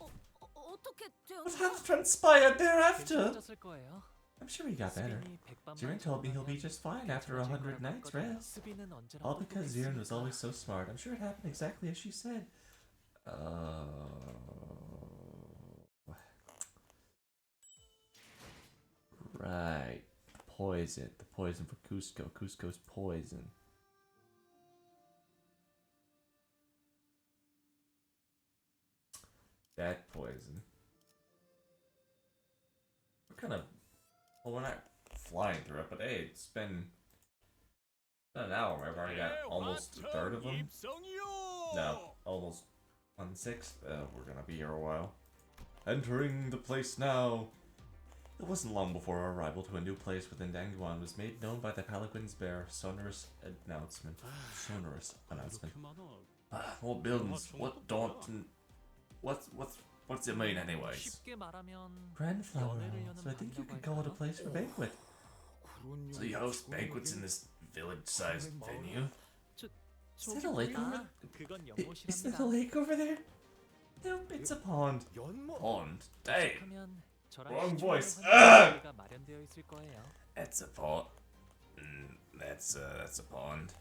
어떻게 What 되었어? had transpired thereafter? 괜찮아졌을 거예요. I'm sure he got better. 스빈이 Zirin told me he'll be just fine after 100 nights rest. 스빈은 언제나 All because Zirin was 똑똑했으니까. always so smart. I'm sure it happened exactly as she said. Right. Poison. The poison for Cusco. Cusco's poison. That poison. We're kind of... Well, we're not flying through it, but hey, it's been an hour. I've already got almost a third of them. 입성이요. No, almost 1/6. We're gonna be here a while. Entering the place now. It wasn't long before our arrival to a new place within Dangguan was made known by the Palanquin's Bear sonorous announcement. Sonorous announcement. 이렇게 많아. More buildings. What daunting? What's it mean, anyways? 쉽게 말하면 Grand flower 연애를 owl, 여는 so I think you 방이라고 could call it a 할까요? place for banquet. So you host banquets in this village-sized venue? Is that a lake over 아, 그건 Is that a 연못이랍니다. lake over there? Nope, it's a pond. 연못? Pond? Dang, 하면 저랑 Wrong 시청자를 voice. 환영하는 자리가 마련되어 있을 거예요. that's a pond. That's a pond.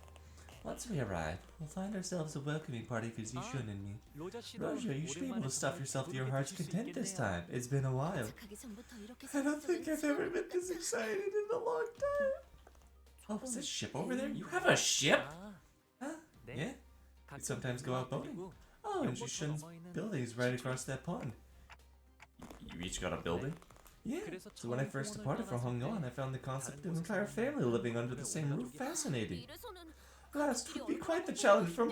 Once we arrive, we'll find ourselves a welcoming party for Zishun and me. 로저 씨도 Roger, you should be able 오랜만에 to stuff 정말 yourself to your 배부르게 heart's 드실 수 content this 있겠네요. time. It's been a while. 도착하기 전부터 이렇게 I don't think I've ever been this 생각했었는데. excited in a long time. Oh, is this ship over there? You have a ship? 아, Huh? 네. Yeah? 가끔 sometimes go out boating. 그리고 Oh, and 연못 Jishun's 너머에는 building's right across that pond. You each got a building? Yeah. 그래서 So when I 처음 first 공원을 departed for 떠났을 Hongkong, 때 I found the concept 다른 of an entire 곳에서 family living under the 공원에 same roof 올라가기 fascinating. 이래서는 Alas, it would be quite the challenge for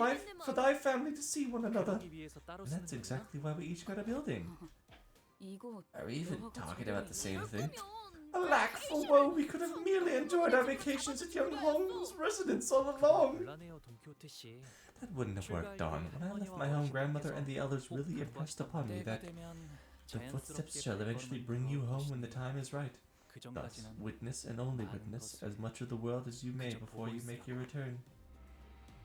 thy family to see one another. 그러기 위해서 따로 And 쓰는 that's 거예요. exactly why we each got a building. 이거 Are we even 여가가 talking 제대로 about the same 이럴 thing? 거면 Alack, for woe, we could have merely enjoyed our vacations at young Hong's residence all along. 곤란해요, 돈키호테 씨. That wouldn't have worked, Don. When I left my home, grandmother and the elders really impressed upon me that the footsteps shall eventually bring you home when the time is right. 그 Thus, 전까지는 witness and only witness as much of the world as you may before you make your return.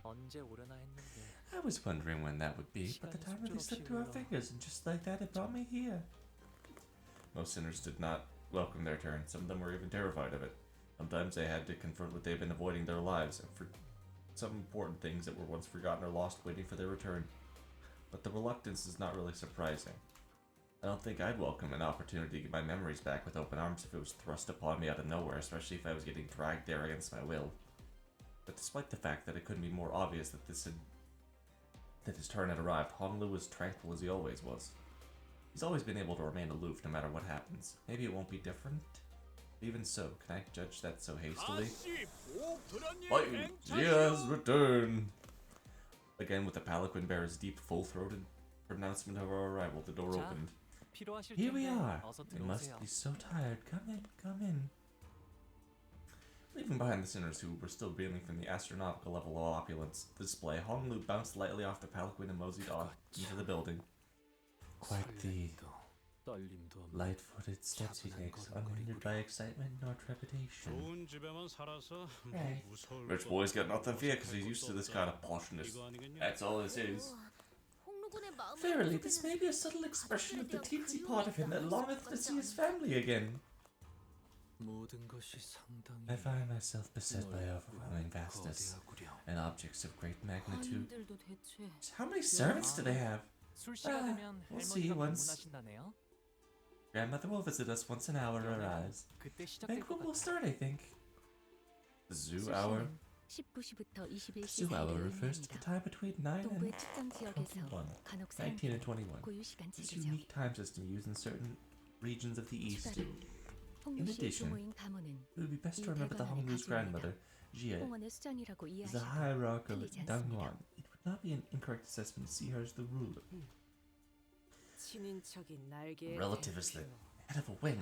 언제 오려나 했는데 I was wondering when that would be, but the time really slipped through our fingers, and just like that, it brought me here. Most sinners did not welcome their turn. Some of them were even terrified of it. Sometimes they had to confront what they've been avoiding their lives, and for some important things that were once forgotten or lost waiting for their return. But the reluctance is not really surprising. I don't think I'd welcome an opportunity to get my memories back with open arms if it was thrust upon me out of nowhere, especially if I was getting dragged there against my will. But despite the fact that it couldn't be more obvious that his turn had arrived, Honglu was tranquil as he always was. He's always been able to remain aloof no matter what happens. Maybe it won't be different? Even so, can I judge that so hastily? 아씨, 보호 불안님 Fighting Diaz return! Again, with the Palanquin Bear's deep, full-throated pronouncement of our arrival, the door 자, opened. 필요하실 Here we 텐데 are! 어서 You must 들어오세요. be so tired. Come in, come in. Leaving behind the sinners who were still reeling from the astronomical level of opulence display, Honglu bounced lightly off the palanquin and moseyed off into the building. Quite the 떨림도 없는 light-footed steps he takes, unhindered by excitement nor trepidation. 좋은 집에만 살아서 뭐 Right. 무서울 Rich 거 boy's got nothing to fear because he's 생각할 used to 것도 this 없다. kind of poshness. 이거 아니겠냐? That's all this is. 홍루군의 마음을 Verily, this may 속에는 be a subtle expression of the teensy part of him that longeth to see his family again. 모든 것이 상당히 I find myself beset by overwhelming vastness 거대하구려. and objects of great magnitude. 하인들도 대체 How many servants do they have? 술 시간 되면 we'll see 할머니가 once. 방문하신다네요. Grandmother will visit us once an hour arrives. 그때 The 시작될 것 banquet will 같아. start, I think. The zoo hour? 19시부터 The 21시 zoo hour refers to the time between 9 동부의 and 특정 지역에서 21. 간혹 19 and 사람들이 21. 고유 시간 This 체계죠. unique time system used in certain regions of the East. 추가로 In 홍루시의 addition, 부모인 가문은 it would be best to 이 remember the 대관원의 Honglu's 가주입니다. grandmother, Jie, 홍원의 수장이라고 is the 이해하셔도 hierarch of 틀리지 Dangwon. 않습니다. It would not be an incorrect assessment to see her as the ruler. 친인척인 날개의 Relative is the 대표. head of a wing.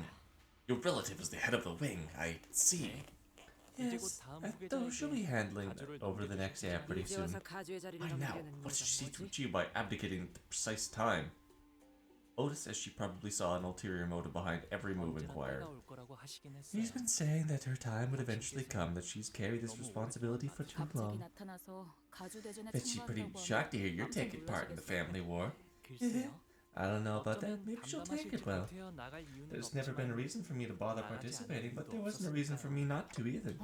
Your relative is the head of the wing, I see. 이제 곧 Yes, 다음 I thought she'll be handling 가주를 over the next heir pretty 이제 soon. 와서 가주의 자리를 By now, 넘기려는 what did she see 네가 to 뭐지? achieve by abdicating at the precise time? Otis says she probably saw an ulterior motive behind every move 언제나 inquired. 때가 올 거라고 하시긴 했어요. He's been saying that her time would eventually come, that she's carried this responsibility for too 갑자기 long. 나타나서 가주 대전에 Bet she's pretty 참가한다고 shocked to hear you're 깜짝 taking part in the family war. 글쎄요. I don't know about that. 어쩌면 Maybe she'll take 담담하실지 it well. 못해요. 나갈 이유는 There's never been a 없지만 reason for me to bother participating, but there wasn't a reason for me not to either.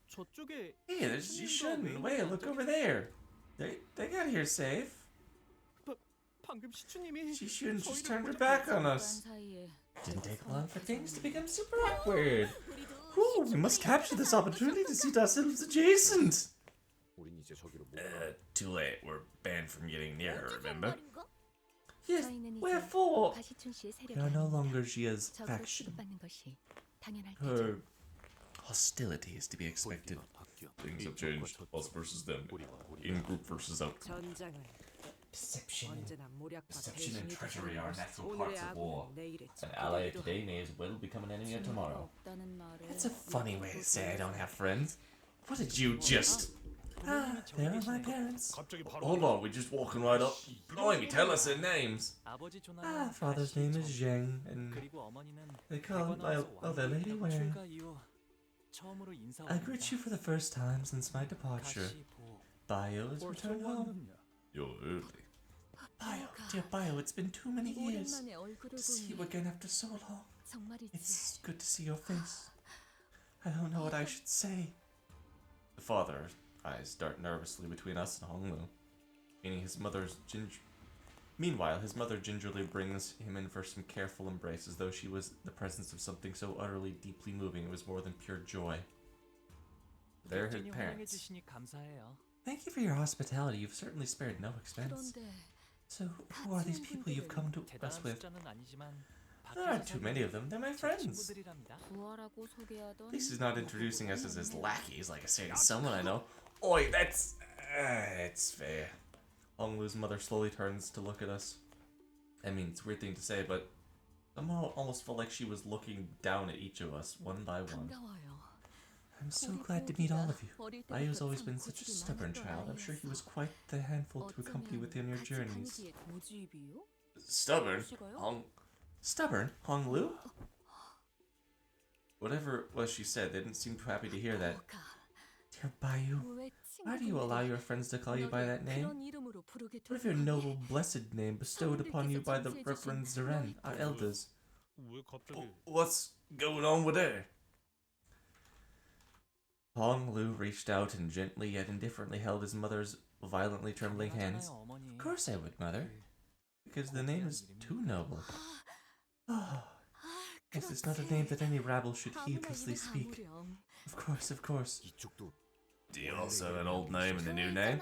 저쪽에 Hey, you shouldn't. Wait, look over there. They got here safe. 방금 시추님이 She shouldn't just turned her back on us. 사이에 Didn't take long for things to become super awkward. Whew, we must capture this opportunity to see ourselves adjacent. 우린 이제 저기로 못 Too late. We're banned from getting near her, 언제 산 remember? 말인가? Yes, 저희는 이제 wherefore? 가시춘 씨의 세력이 We are no 아닙니다. longer Jia's 적으로 faction. 취급받는 것이 당연할 테죠. Her hostility is to be expected. Things have changed. Us versus them. In-group versus out. 전장은 Deception. 언제나 모략과 Deception and 배신이 treachery are natural 오늘의 parts of war. 악은 내일의 An ally of 적이기도 today may as well become an enemy of tomorrow. 없다는 말을 That's a funny way to say I don't have friends. What did you just... Ah, there are my parents. 갑자기 바로 Hold on, we're just walking right up. Blimey, tell us their names. 아버지 조나는 Ah, father's name is Zheng, and 그리고 어머니는 they call my other lady Wang. 출가 이후 처음으로 인사 I greet you for the first time since my departure. 가시보 Bio has returned home. You're early. Bio, dear Bio, it's been too many years. 오랜만에 얼굴을 To see you 보니 again after so long. 정말이지. It's good to see your face. I don't know what I should say. The father's eyes dart nervously between us and Honglu. Meanwhile, his mother gingerly brings him in for some careful embrace, as though she was the presence of something so utterly deeply moving it was more than pure joy. They're her 덕진이 환영해 parents. 주시니 감사해요. Thank you for your hospitality. You've certainly spared no expense. 그런데 So, who are these people you've come to us 대단한 with? 숫자는 아니지만 There aren't too many of them. They're my friends. 친구들이랍니다. 부하라고 소개하던 At least he's not introducing us as his lackeys like a certain someone I know. Oi, that's... it's fair. Honglu's mother slowly turns to look at us. I mean, it's a weird thing to say, but somehow it almost felt like she was looking down at each of us, one by one. 반가워요. I'm so glad to meet all of you. Bayou's always been such a stubborn child. I'm sure he was quite the handful to accompany with you on your journeys. Stubborn? Stubborn? Honglu? Whatever it was she said, they didn't seem too happy to hear that. Dear Bayou, why do you allow your friends to call you by that name? What of your noble, blessed name bestowed upon you by the Reverend Zeren, our elders? 왜 갑자기 What's going on with her? Honglu reached out and gently yet indifferently held his mother's violently trembling hands. 당연하잖아요, 어머니. Of course I would, Mother. Because the name is too noble. Oh, yes, it's not a name that any rabble should heedlessly speak. Of course, of course. 이쪽도 Do you also have an old name and a new name?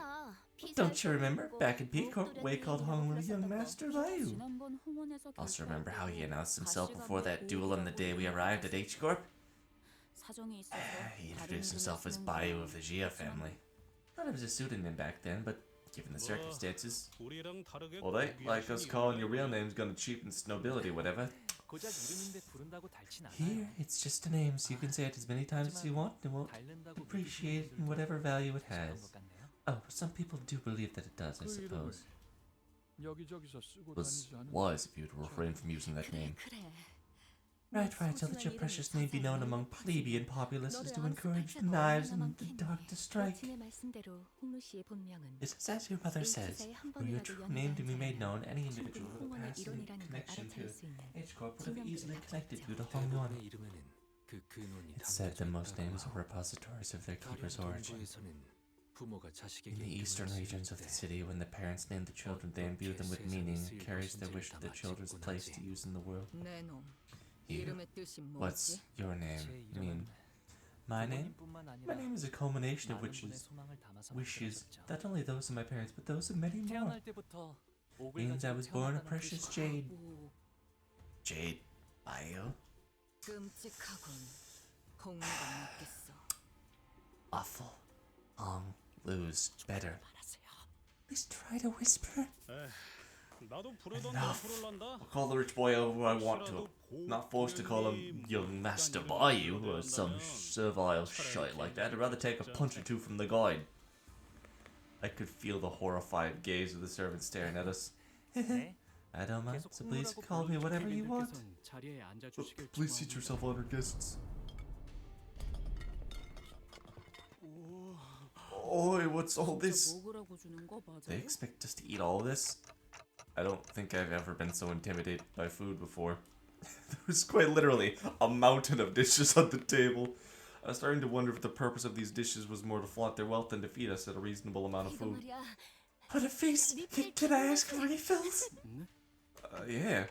Don't you remember? Back in Peacock, Wei called Honglu Young Master Bayou. Also remember how he announced himself before that duel on the day we arrived at H-Corp? He introduced himself as Bayou of the Jia family. Thought it was a pseudonym back then, but given the circumstances... 우리랑 다르게 Well, they like us calling your real name's gonna cheapen its nobility, whatever. 고작 이름인데 부른다고 닳진 않아요. Here, it's just a name, so you can say it as many times as you want, and we'll 닳는다고 appreciate it in whatever value it has. Oh, some people do believe that it does, I suppose. 여기저기서 쓰고 다니지 않은 Was if you'd refrain from using that name. 그래. Right, so that your precious name be known among plebeian populaces to encourage the knives and the dark to strike. 여친의 말씀대로 홍루 씨의 본명은 It is as your mother says, were your true name to be made known, any individual with a 홍원의 passing 일원이라는 걸 connection to 알아차릴 수 있는 H-Corp would have easily 기념들을 connected you to 가졌죠. Hongyuan. 이름에는 그 근원이 It's said that most names are repositories of their keeper's origin. 부모가 In 자식에게 the eastern regions of the city, when the parents name the children, they imbue them with meaning and carries their wish of the children's place to use in the world. 내 놈. You, 이름의 뜻이 what's 뭐지? your name? 제 I mean, 이름은 my name? 부모님뿐만 My 아니라 name is a culmination of 많은 분의 wishes. 소망을 담아서 Wishes, 만들어졌죠. not only those of my parents, but those of many more. 태어날 때부터 옥을 Means I 가지고 was born a 태어났다는 precious 뜻이죠. jade. Jade Bayou? 끔찍하군. 홍루가 묻겠어. Awful. Lose. Better. Please try to whisper. 나도 부르던 Enough. 부를란다. I'll call the rich boy who I want to. Not forced to call him young Master Bayou or some servile shite like that. I'd rather take a punch or two from the guide. I could feel the horrified gaze of the servant staring at us. 네? I don't mind, 계속 so please 홍루라고 call me whatever you want. 고객님들께선 자리에 앉아주시길 Please seat yourself on our guests. Oi, what's all this? 먹으라고 주는 거 맞아요? They expect us to eat all this? I don't think I've ever been so intimidated by food before. There was quite literally a mountain of dishes on the table. I was starting to wonder if the purpose of these dishes was more to flaunt their wealth than to feed us at a reasonable amount of 이거 food. 말이야. What a feast! Can I ask for refills? Yeah.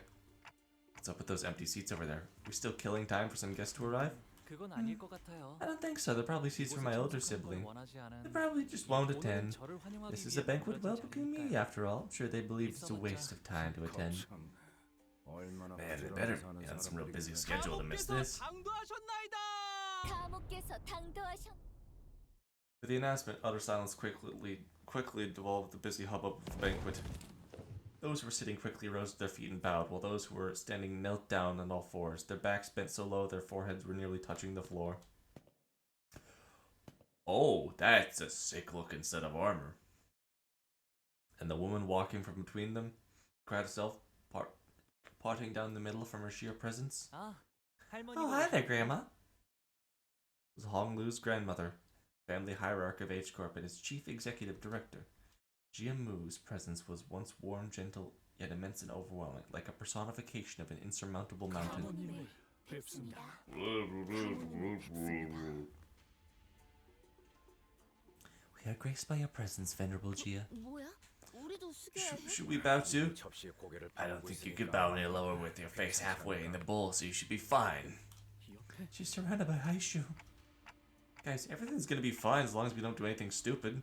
What's up with those empty seats over there? We still killing time for some guests to arrive? 그건 아닐 것 같아요. I don't think so. They're probably seats for my older sibling. 원하지 않은 They probably just won't attend. 저를 환영하기 This is a 위해 banquet 만들어진 welcoming me, 자리니까요. after all. I'm sure they believe it's a waste of time to attend. Man, they better be on some real busy schedule to miss this. 감옥께서 당도하셨. With the announcement, utter silence quickly devolved the busy hubbub of the banquet. Those who were sitting quickly rose to their feet and bowed, while those who were standing knelt down on all fours, their backs bent so low their foreheads were nearly touching the floor. Oh, that's a sick-looking set of armor. And the woman walking from between them cried herself, parting down the middle from her sheer presence. 아, 할머니. Oh, hi there, Grandma. It was Hong Lu's grandmother, family hierarch of H Corp, and its chief executive director. Jia Mu's presence was once warm, gentle, yet immense and overwhelming, like a personification of an insurmountable mountain. 사모님을 뵙습니다. We are graced by your presence, Venerable Jia. 뭐야? 우리도 숙여야 해? Should we bow too? 접시에 고개를 I don't 바라보고 think you 있으니까 could bow any lower with your face halfway in the bowl, so you should be fine. She's surrounded by Haishu. Guys, everything's gonna be fine as long as we don't do anything stupid.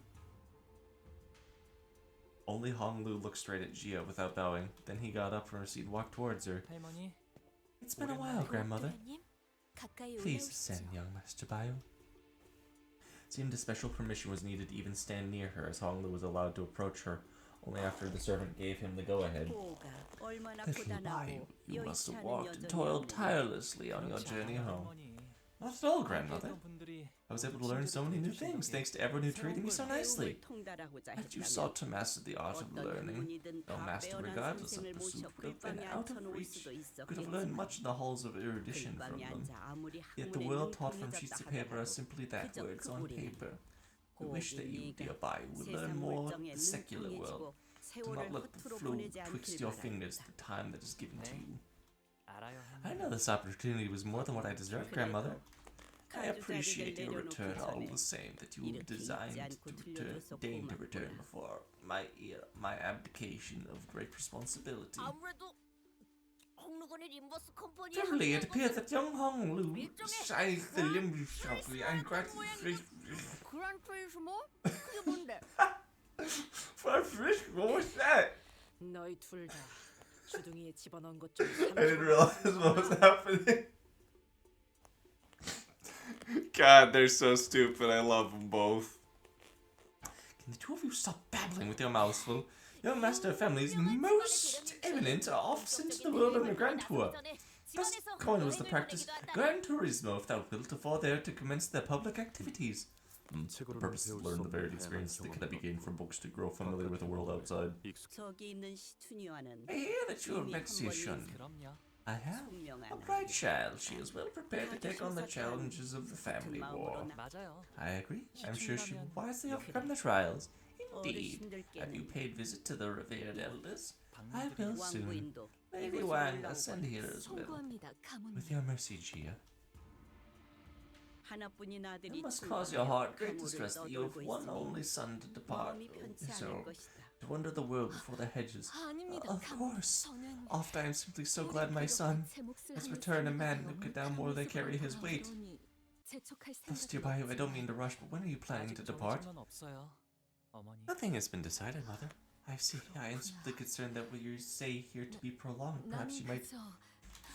Only Hong Lu looked straight at Jia without bowing. Then he got up from her seat and walked towards her. 할머니. It's been a while, grandmother. 도련님, 가까이 Please 올라오시죠. ascend, young Master Bayou. It seemed a special permission was needed to even stand near her, as Hong Lu was allowed to approach her only after the servant gave him the go-ahead. Little Bayou, you must have walked and toiled tirelessly on your journey home. 할머니. Not at all, grandmother. 했던 분들이 I was able to learn so many new things thanks to everyone who treated me so nicely. Had you sought to master the art of learning, no master regardless of pursuit would have been out of reach. You could have learned much in the halls of erudition from them. Yet the world taught from sheets of paper are simply that, words on paper. We wish that you, dear Bayou, would learn more of the secular world. Do not let the flu twixt your fingers the time that is given to you. 알아요. I know this opportunity was more than what I deserved, grandmother. I appreciate your return all the same, that you designed to deign to return before my abdication of great responsibility. 아무래도 홍루건의 림버스 컴퍼니 Truly, it appears that young Hong Lu sized the Limbus Company and gratitude 그란 프리즈모? 그게 뭔데? for fish. What was that? 너희 둘 다 주둥이에 집어넣은 것좀 I didn't realize what was happening. God, they're so stupid. I love them both. Can the two of you stop babbling with your mouths full? Young Master Family's most eminent are off into the world on a grand tour. Thus coin was the practice Gran Turismo, if thou wilt, for there to commence their public activities. The purpose is to learn the varied experiences that cannot be gained from books to grow familiar with the world outside. 저기 있는 시투니와는 I hear that you have met Shun. 그럼요. I have. A bright child, she is well prepared to take on the challenges of the family war. 맞아요. I agree. I'm sure she will wisely overcome the trials. Indeed. Have you paid visit to the revered elders? I will soon. 왕부인도 Lady Wang, I'll send here as well. 송구합니다, 가문님. With your mercy, Jia. 하나뿐인 아들이 It must cause your heart great distress that you have one 있으니 only son to depart. 마음이 편치 So, 않을 것이다. to wander the world before the hedges. 아닙니다. Of course. 저는 Oft I am simply so glad my son has returned a man who could now more than carry his weight. Thus, dear Bayou, I don't mean to rush, but when are you planning to 아직 depart? 정해진 건 없어요, 어머니. Nothing has been decided, Mother. I see. I am simply concerned that with your stay here to be prolonged, perhaps you might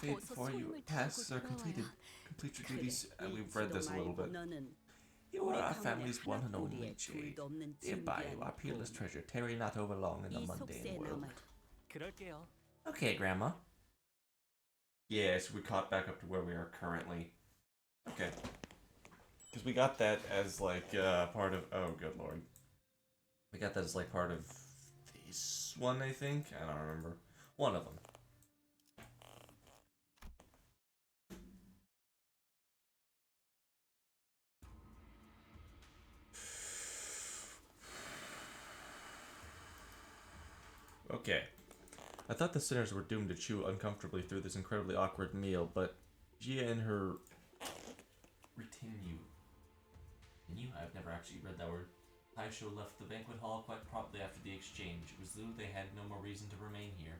fade before your tasks are completed. Complete your duties. We've read this a little bit. 너는 You 우리 are our 가문의 family's one and only 하나뿐이의 jade. 둘도 없는 Dear Bayou, our 진귀한 peerless 공. treasure, tarry not over long in the 이 mundane 속세에 world. 남아 그럴게요. Okay, Grandma. Yes, we caught back up to where we are currently. Okay. Because we got that as like part of. Oh, good lord. We got that as like part of this one, I think. I don't remember. One of them. Okay. I thought the sinners were doomed to chew uncomfortably through this incredibly awkward meal, but Gia and her retinue. I've never actually read that word. Taisho left the banquet hall quite promptly after the exchange. It was though they had no more reason to remain here.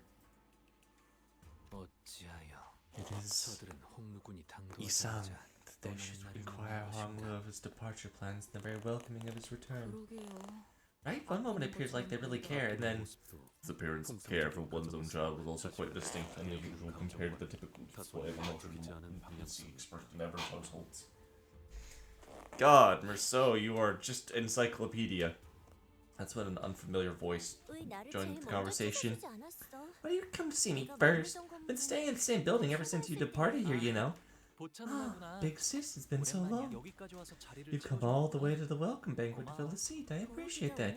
어찌하여 It is 저들은 홍루군이 Isang 당도하자마자 that they should inquire Honglu of his departure plans and the very welcoming of his return. Right? One moment it appears like they really care, and then his appearance of care for one's own child was also quite distinct and unusual compared to the typical display of emotional intimacy expressed in average households. God, Merceau, you are just encyclopedia. That's when an unfamiliar voice joined the conversation. Why do you come to see me first? Been staying in the same building ever since you departed here, you know. Ah, big sis, it's been so long. You've come all the way to the welcome banquet to fill a seat. I appreciate that.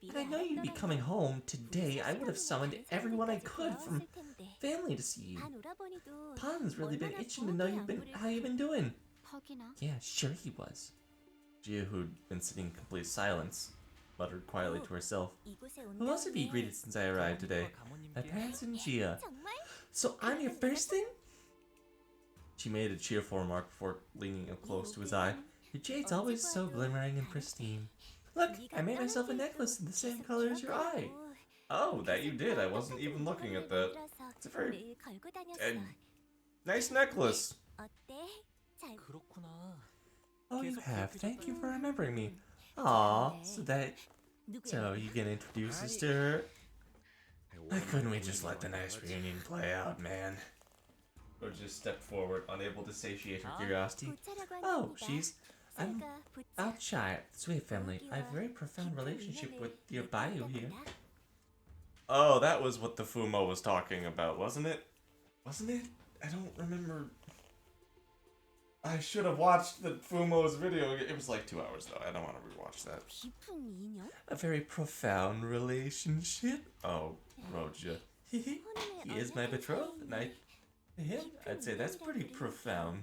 And I know you'd be coming home today. I would have summoned everyone I could from family to see you. Pan's really been itching to know how you've been doing. Yeah, sure he was. Gia, who'd been sitting in complete silence, muttered quietly to herself. Who else have you greeted since I arrived today? My parents and Gia. So I'm your first thing? She made a cheerful remark before leaning up close to his eye. Your jade's always so glimmering and pristine. Look, I made myself a necklace in the same color as your eye. Oh, that you did. I wasn't even looking at that. It's a very nice necklace. 그렇구나. Oh, you have. Thank you for remembering me. Aw, so you can introduce us to her? Why couldn't we just let the nice reunion play out, man? Or just step forward, unable to satiate her curiosity. Oh, I'm outside at the Sweet family. I have a very profound relationship with your Bayou here. Oh, that was what the Fumo was talking about, wasn't it? Wasn't it? I don't remember. I should have watched the Fumo's video. It was like 2 hours though. I don't want to rewatch that. A very profound relationship? Oh, Roja. He is my betrothed, and I'd say that's pretty profound.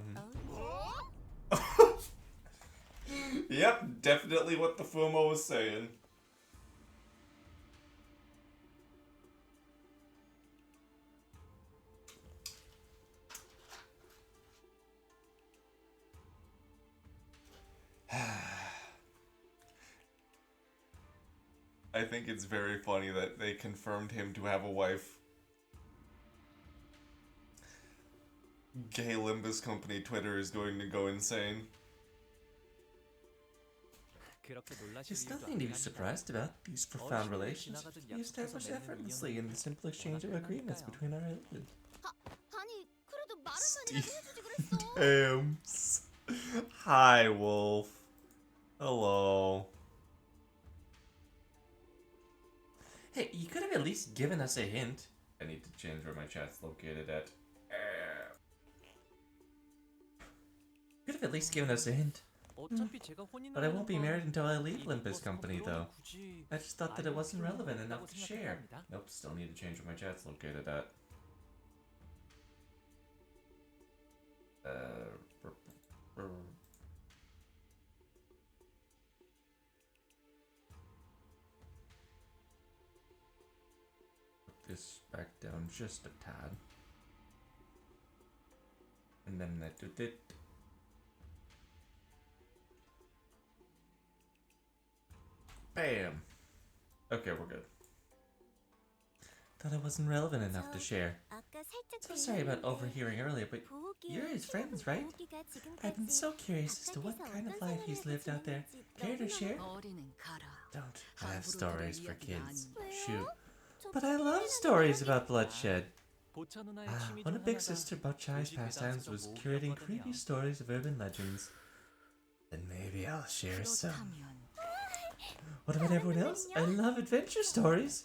Yep, definitely what the Fumo was saying. I think it's very funny that they confirmed him to have a wife. Gay Limbus Company Twitter is going to go insane. There's nothing to be surprised about. These profound relations we established effortlessly in the simple exchange of agreements between our islands. Damn. Hi, Wolf. Hello. Hey, you could have at least given us a hint. I need to change where my chat's located at. You could have at least given us a hint. But I won't be married until I leave Limbus Company, though. I just thought that it wasn't relevant enough to share. Nope, still need to change where my chat's located at. Put this back down just a tad. And then I did it. Bam. Okay, we're good. Thought I wasn't relevant enough to share. So sorry about overhearing earlier, but you're his friends, right? I've been so curious as to what kind of life he's lived out there. Care to share? Don't. I have stories for kids. Shoot. But I love stories about bloodshed. One of Big Sister Butchai's pastimes was curating creepy stories of urban legends. Then maybe I'll share some. What about everyone else? I love adventure stories.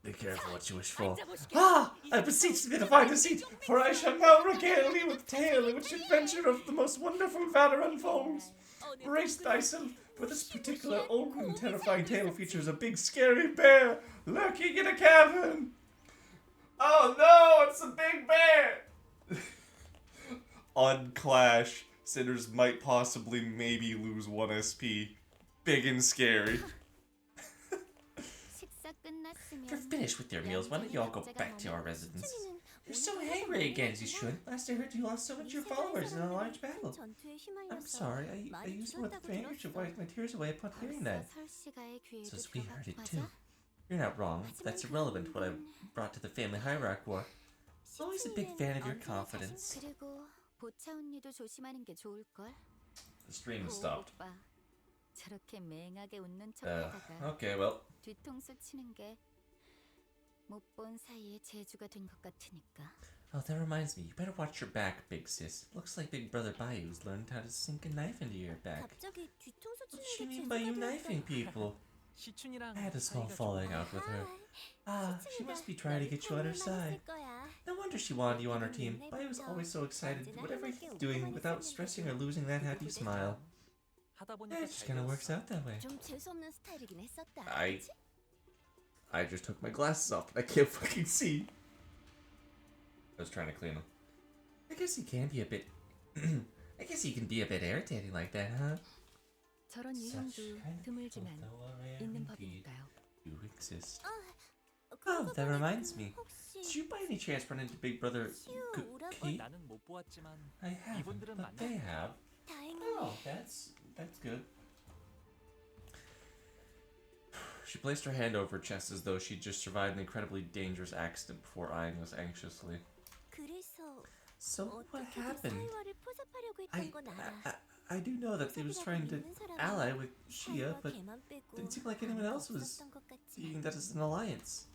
Be careful what you wish for. Ah! I beseech thee to find a seat, for I shall now regale thee with tale in which adventure of the most wonderful valor unfolds. Brace thyself, for this particular old and terrifying tale features a big scary bear lurking in a cavern. Oh no, it's a big bear! On Clash, sinners might possibly maybe lose 1 SP. Big and scary. If you're finished with your meals, why don't you all go back to your residence? You're so angry again, Zishun. Last I heard you lost so much of your followers in a large battle. I'm sorry, I used one of the anger to wipe my tears away upon hearing that. So we heard it too. You're not wrong. That's irrelevant what I brought to the family hierarchy war. Always a big fan of your confidence. The stream stopped. Okay, well. Oh, that reminds me. You better watch your back, big sis. Looks like Big Brother Bayou's learned how to sink a knife into your back. What do you mean by you knifing people? I had a small falling out with her. Ah, she must be trying to get you on her side. No wonder she wanted you on her team. Bayou's always so excited, whatever he's doing, without stressing or losing that happy smile. Yeah, it just kind of works out that way. I just took my glasses off. I can't fucking see. I was trying to clean them. I guess he can be a bit... I guess he can be a bit irritating like that, huh? Such kind of indeed you exist. Oh, that reminds me. Did you by any chance run into Big Brother Kate? I haven't, but they have. Oh, that's good. She placed her hand over her chest as though she'd just survived an incredibly dangerous accident before eyeing us anxiously. So what happened? I do know that they was trying to ally with Shia, but didn't seem like anyone else was seeing that as an alliance.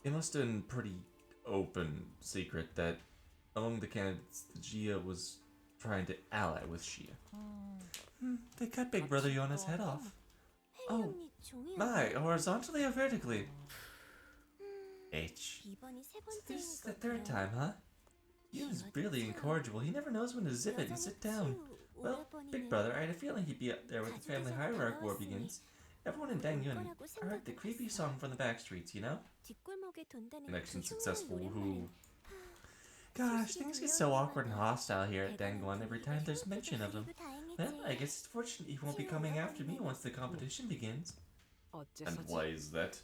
It must have been pretty open secret that among the candidates, Gia was trying to ally with Shia. They cut Big Brother Yona's head off. Oh, my, horizontally or vertically? H. This is the 3rd time, huh? He was really incorrigible. He never knows when to zip it and sit down. Well, Big Brother, I had a feeling he'd be up there when the family hierarchy war begins. Everyone in Dangyun heard the creepy song from the back streets, you know? Connection successful, woohoo. Gosh, things get so awkward and hostile here at Dangyun every time there's mention of him. Well, I guess it's fortunate he won't be coming after me once the competition begins. And why is that?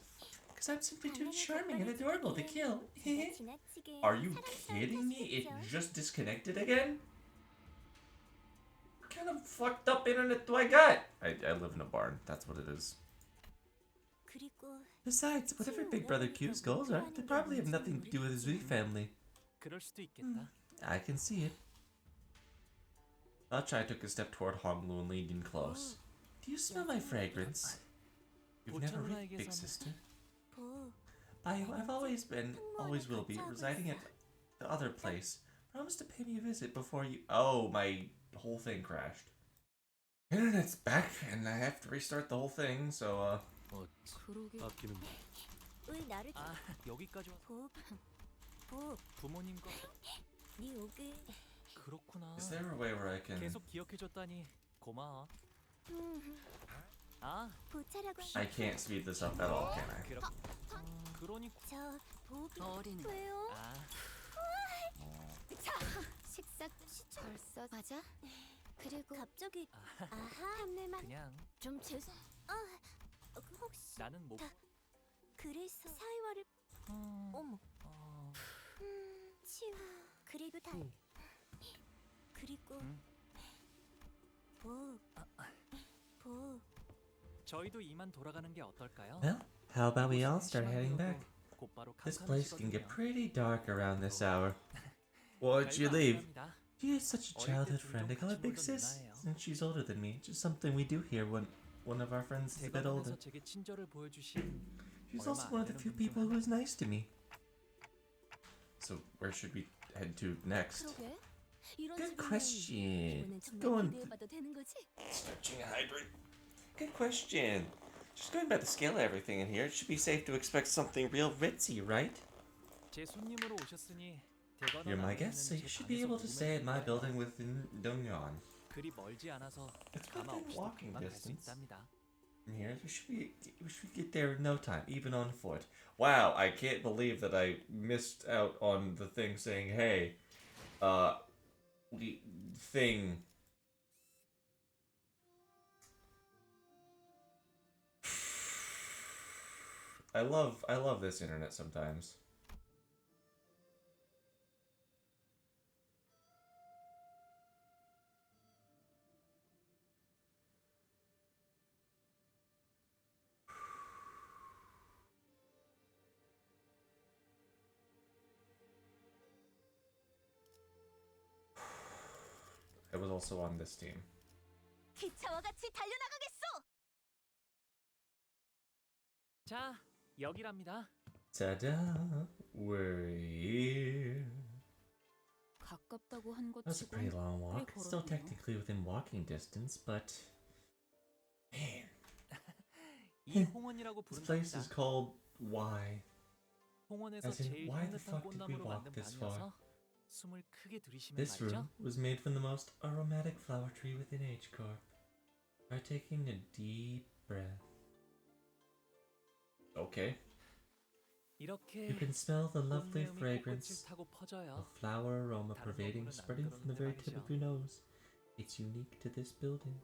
Because I'm simply too charming and adorable to kill. Are you kidding me? It just disconnected again? What kind of fucked up internet do I got? I live in a barn. That's what it is. Besides, whatever Big Brother Q's goals are, they probably have nothing to do with his Zui family. I can see it. Achai took a step toward Honglu and leaned in close. Do you smell my fragrance? You've never read Big Sister. I've always been, always will be, residing at the other place. Promise to pay me a visit before you... Oh, my whole thing crashed. Internet's back, and I have to restart the whole thing, so, 여기까지 부모님과 그렇구나. Is there a way where I can... 계속 기억해줬다니 고마워. I can't speed this up at all, can I? 그러니까 왜요? 식사 벌써 맞아? 그리고 갑자기 한내만 그냥 좀 죄송. 혹시 나는 뭐 그래서 사이와를 어머. 치우. 그리고 그리고 저희도 이만 돌아가는 게 어떨까요? Well, how about we all start 시간 heading 되어도 back? 곧바로 This 캄캄해지거든요. place can get pretty dark around this hour. Why'd you 별거 leave? 아니랍니다. She is such a 어릴 때 childhood 종종 friend. I call her 같이 Big 놀던 Sis, 누나예요. since she's older than me. Just something we do here when one of our friends is a bit older. 대관원에서 제게 친절을 보여주신 She's 얼마 also 안 one of the 되는 few 분 중 people who 하나. is nice to me. So where should we head to next? 그러게. 이런 Good 집이면 question. 이번엔 정말 Going 기대해봐도 되는 거지? stretching a hydrant. Good question. Just going by the scale of everything in here, it should be safe to expect something real ritzy, right? 제 손님으로 오셨으니 대관원 You're my 안에 guest, so 있는 you 제 should be 방에서 able to stay at my 묵으면 building 되니까요. within Dongyeon. 그리 멀지 않아서 It's 가마 within 없이도 walking 금방 갈 수 distance. 있답니다. From here, we should get there in no time, even on foot. Wow, I can't believe that I missed out on the thing saying, hey, thing. I love this internet sometimes. I was also on this team. 기차와 같이 달려나가겠어. 자, 여기랍니다. Ta-da! We're here. 가깝다고 한 것 That was a pretty 치곤 long walk. 꽤 Still 걸었네요. technically within walking distance, but man, 이 홍원이라고 this place is 부른답니다. called Why. 홍원에서 as in, 제일 why the 향긋한 fuck did we 꽃나무로 walk 만든 this far? 방이어서 숨을 크게 들이쉬면 This 말이죠. room was made from the most aromatic flower tree within H-Corp. Try taking a deep breath. Okay. 이렇게 You can smell the lovely 꽃내음이 fragrance 꽃을 타고 of 퍼져요. flower aroma 다른 pervading, 건물은 안 spreading from the very tip of 그러는데 your nose. It's unique to this building.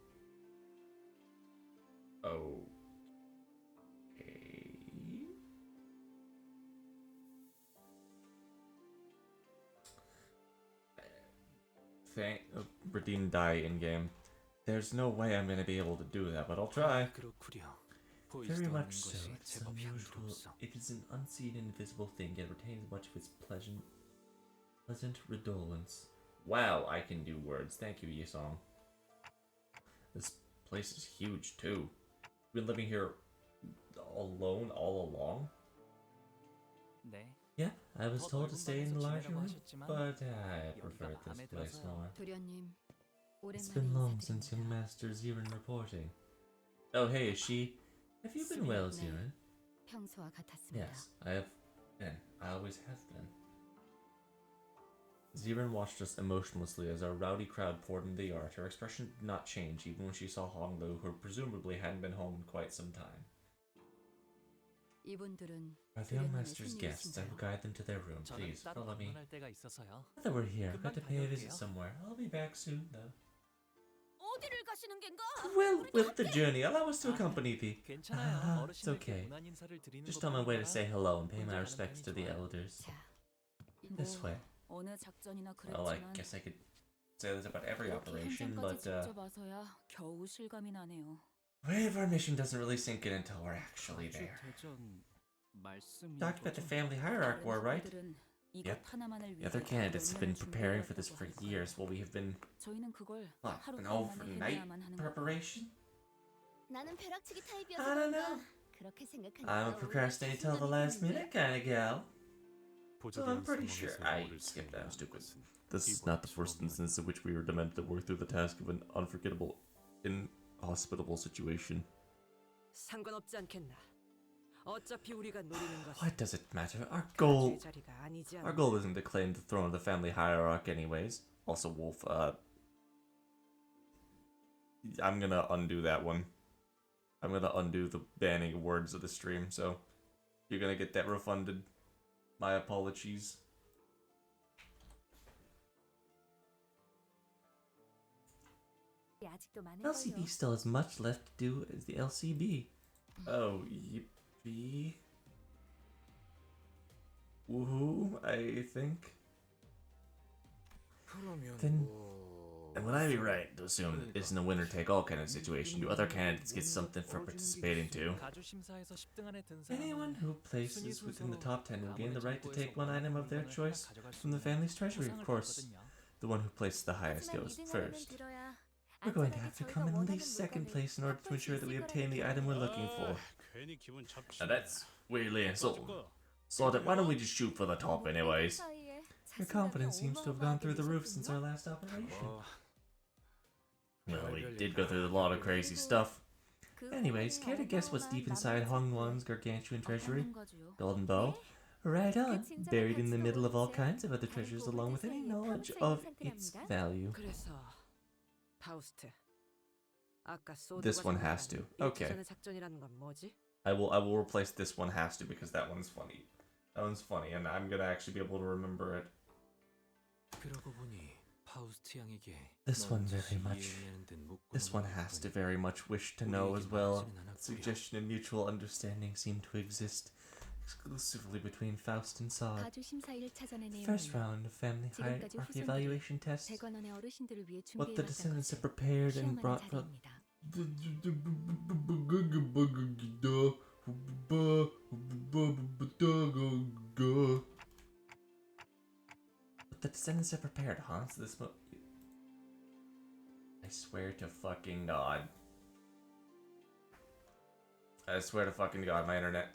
Okay. Redeem die in game. There's no way I'm gonna be able to do that, but I'll try. 그렇구려. Very much so. It's unusual. It is an unseen, invisible thing, yet retains much of its pleasant redolence. Wow, I can do words. Thank you, Yisong. This place is huge too. Been living here alone all along? 네. Yeah, I was 더 told to 넓은 stay in the 방에서 larger 지내라고 room, 하셨지만 but I 여기가 prefer 마음에 this place 들어서요. more. 도련님, It's 오랜만에 been long since young 인사드립니다. Master Ziren reporting. Oh, hey, is she? Have you been well, 네. Ziren? 평소와 같았습니다. Yes, I have been. I always have been. Ziren watched us emotionlessly as our rowdy crowd poured into the yard. Her expression did not change even when she saw Honglu, who presumably hadn't been home in quite some time. 이분들은 Are the young 도련님의 master's guests? I will 손님이신가요? guide them to their room. 저는 Please, 따로 follow me. 방문할 때가 있어서요. Now that we're here, I've got to 금방 pay a visit 다녀올게요. somewhere. I'll be back soon, though. 어디를 가시는 겐가? Well, with the journey, allow us to accompany thee. 괜찮아요. It's okay. 어르신들께 문안 인사를 드리는 Just on my way to 것뿐이라 say hello and pay my 혼자 가는 respects to 편이 the 좋아요. elders. 자, This way. 어느 작전이나 Well, I 그랬지만 guess I could say this about every 이렇게 operation, 현장까지 but 직접 와서야 겨우 실감이 나네요. wave our mission doesn't really sink in until we're actually there. Talked about the family hierarchy war, right? 사람들은 이것 Yep. 하나만을 The other 위해 candidates have 몇 been 년을 preparing for this 준비해왔다고 for 할 거예요. years, while we have been, 저희는 그걸 what, 하루 an 동안에 overnight 해내야만 하는 거고. preparation? 나는 벼락치기 타입이어서 I don't 그런가? know. 그렇게 생각하니까 I'm a 오히려 procrastinate till the 자신감이 last 드는데? minute kind of gal. So I'm 보조된 pretty sure I 상황에서 skipped that. I'm stupid. This is not the first instance in which we were demanded to work through the task of an unforgettable, inhospitable situation. 상관없지 않겠나. 어차피 우리가 노리는 것은 What does it matter? Our goal, 자리가 아니지 our 않나. goal isn't to claim the throne of the family hierarchy, anyways. Also, Wolf. I'm gonna undo that one. I'm gonna undo the banning words of the stream. So you're gonna get that refunded. My apologies. 아직도 많은 LCB 걸요. still has much left to do as the LCB. Oh, yippee. Woohoo, I think. 그러면 Then- 뭐 And would I be right to assume it isn't a winner-take-all kind of situation? Do other candidates get something for participating too? 가주 심사에서 10등 안에 든 Anyone 사람은 who places within the top 10 will gain the right to 가문의 take one 최고에서 item of their 원하는 choice 물건을 가져갈 수 from the 있는 family's treasury, of 보상을 course. 받거든요. The one who places the highest 하지만 goes 2등 first. 안에는 들어야 We're going to have to 안전하게 come in 저희가 at least 원하는 second 물건을 place in order to 확보할 수 ensure that we 있을 obtain the 거라는 item we're looking for. 괜히 기분 잡치. Now that's weirdly insulting. So why don't we just shoot for the top anyways? Your confidence seems to have gone through the roof since our last operation. Well, we did go through a lot of crazy stuff. Anyways, care to guess what's deep inside Hong Wang's gargantuan treasury? Golden bow? Right on. Buried in the middle of all kinds of other treasures along with any knowledge of its value. 그래서 파우스트. 아까 This one has to. Okay. 작전이라는 건 뭐지? I will replace this one has to because that one's funny. That one's funny and I'm gonna actually be able to remember it. 그러고 보니 파우스트 양에게 This one very much. This one has to very much wish to know as well. Suggestion and mutual understanding seem to exist exclusively between Faust and Sod. 가주 심사위를 찾아낸 First 내용은 round of family 지금까지 hierarchy 후손들이 evaluation tests. 100원의 어르신들을 위해 What the 준비해왔던 descendants have 것을 prepared and 시험하는 brought from. 자리입니다. What the descendants have prepared, huh? So this I swear to fucking God. I swear to fucking God, my internet.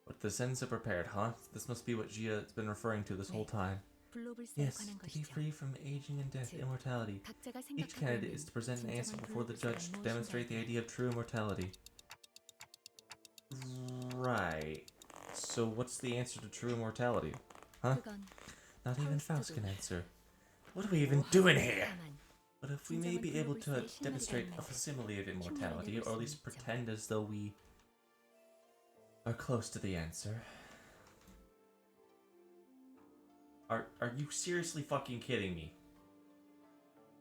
What the descendants have prepared, huh? This must be what Gia has been referring to this whole time. 불로불사에 Yes, 관한 to be 것이죠. free from aging and death, 즉, immortality. 각자가 Each 생각하고 candidate 있는 is to present an answer 진정한 before the judge to 불로불사는 demonstrate the 무엇인가에 idea of true immortality. Right. So what's the answer to true immortality? Huh? 그건 Not even Faust Faust도 can answer. What are we even doing here? 다만 But if we may be able to demonstrate a facsimile of immortality, or at least pretend as though we are close to the answer. Are you seriously fucking kidding me?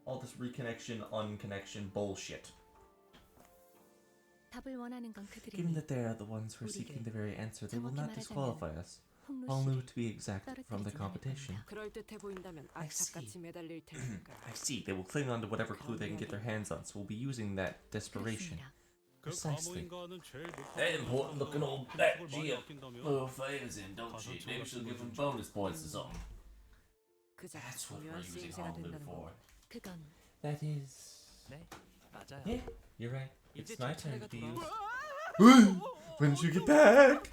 All this reconnection, unconnection bullshit. 답을 원하는 건 Given 그들이니 that they are the ones who are seeking the very answer, they will not disqualify us. 홍루 Honglu, 씨를 to be exact, from the 떨어뜨리진 않을 competition. 겁니다. 그럴듯해 보인다면 I see. 악착같이 매달릴 테니까. I see. They will cling on to whatever clue they can get their hands on, so we'll be using that desperation. 그렇습니다. 그 Precisely. 감옥인가는 제일 높은 That important looking old 백 bat Gia Gia little favors in, don't she? Maybe she'll give him bonus points or something. 그저 That's what we're 중요한 using 쓰임새가 Honglu 된다는 for. 거. 그건 That is. 네, 맞아요. Yeah, you're right. 이제 It's my 제 turn 차례가 to be used. 돌아왔- When did you get back?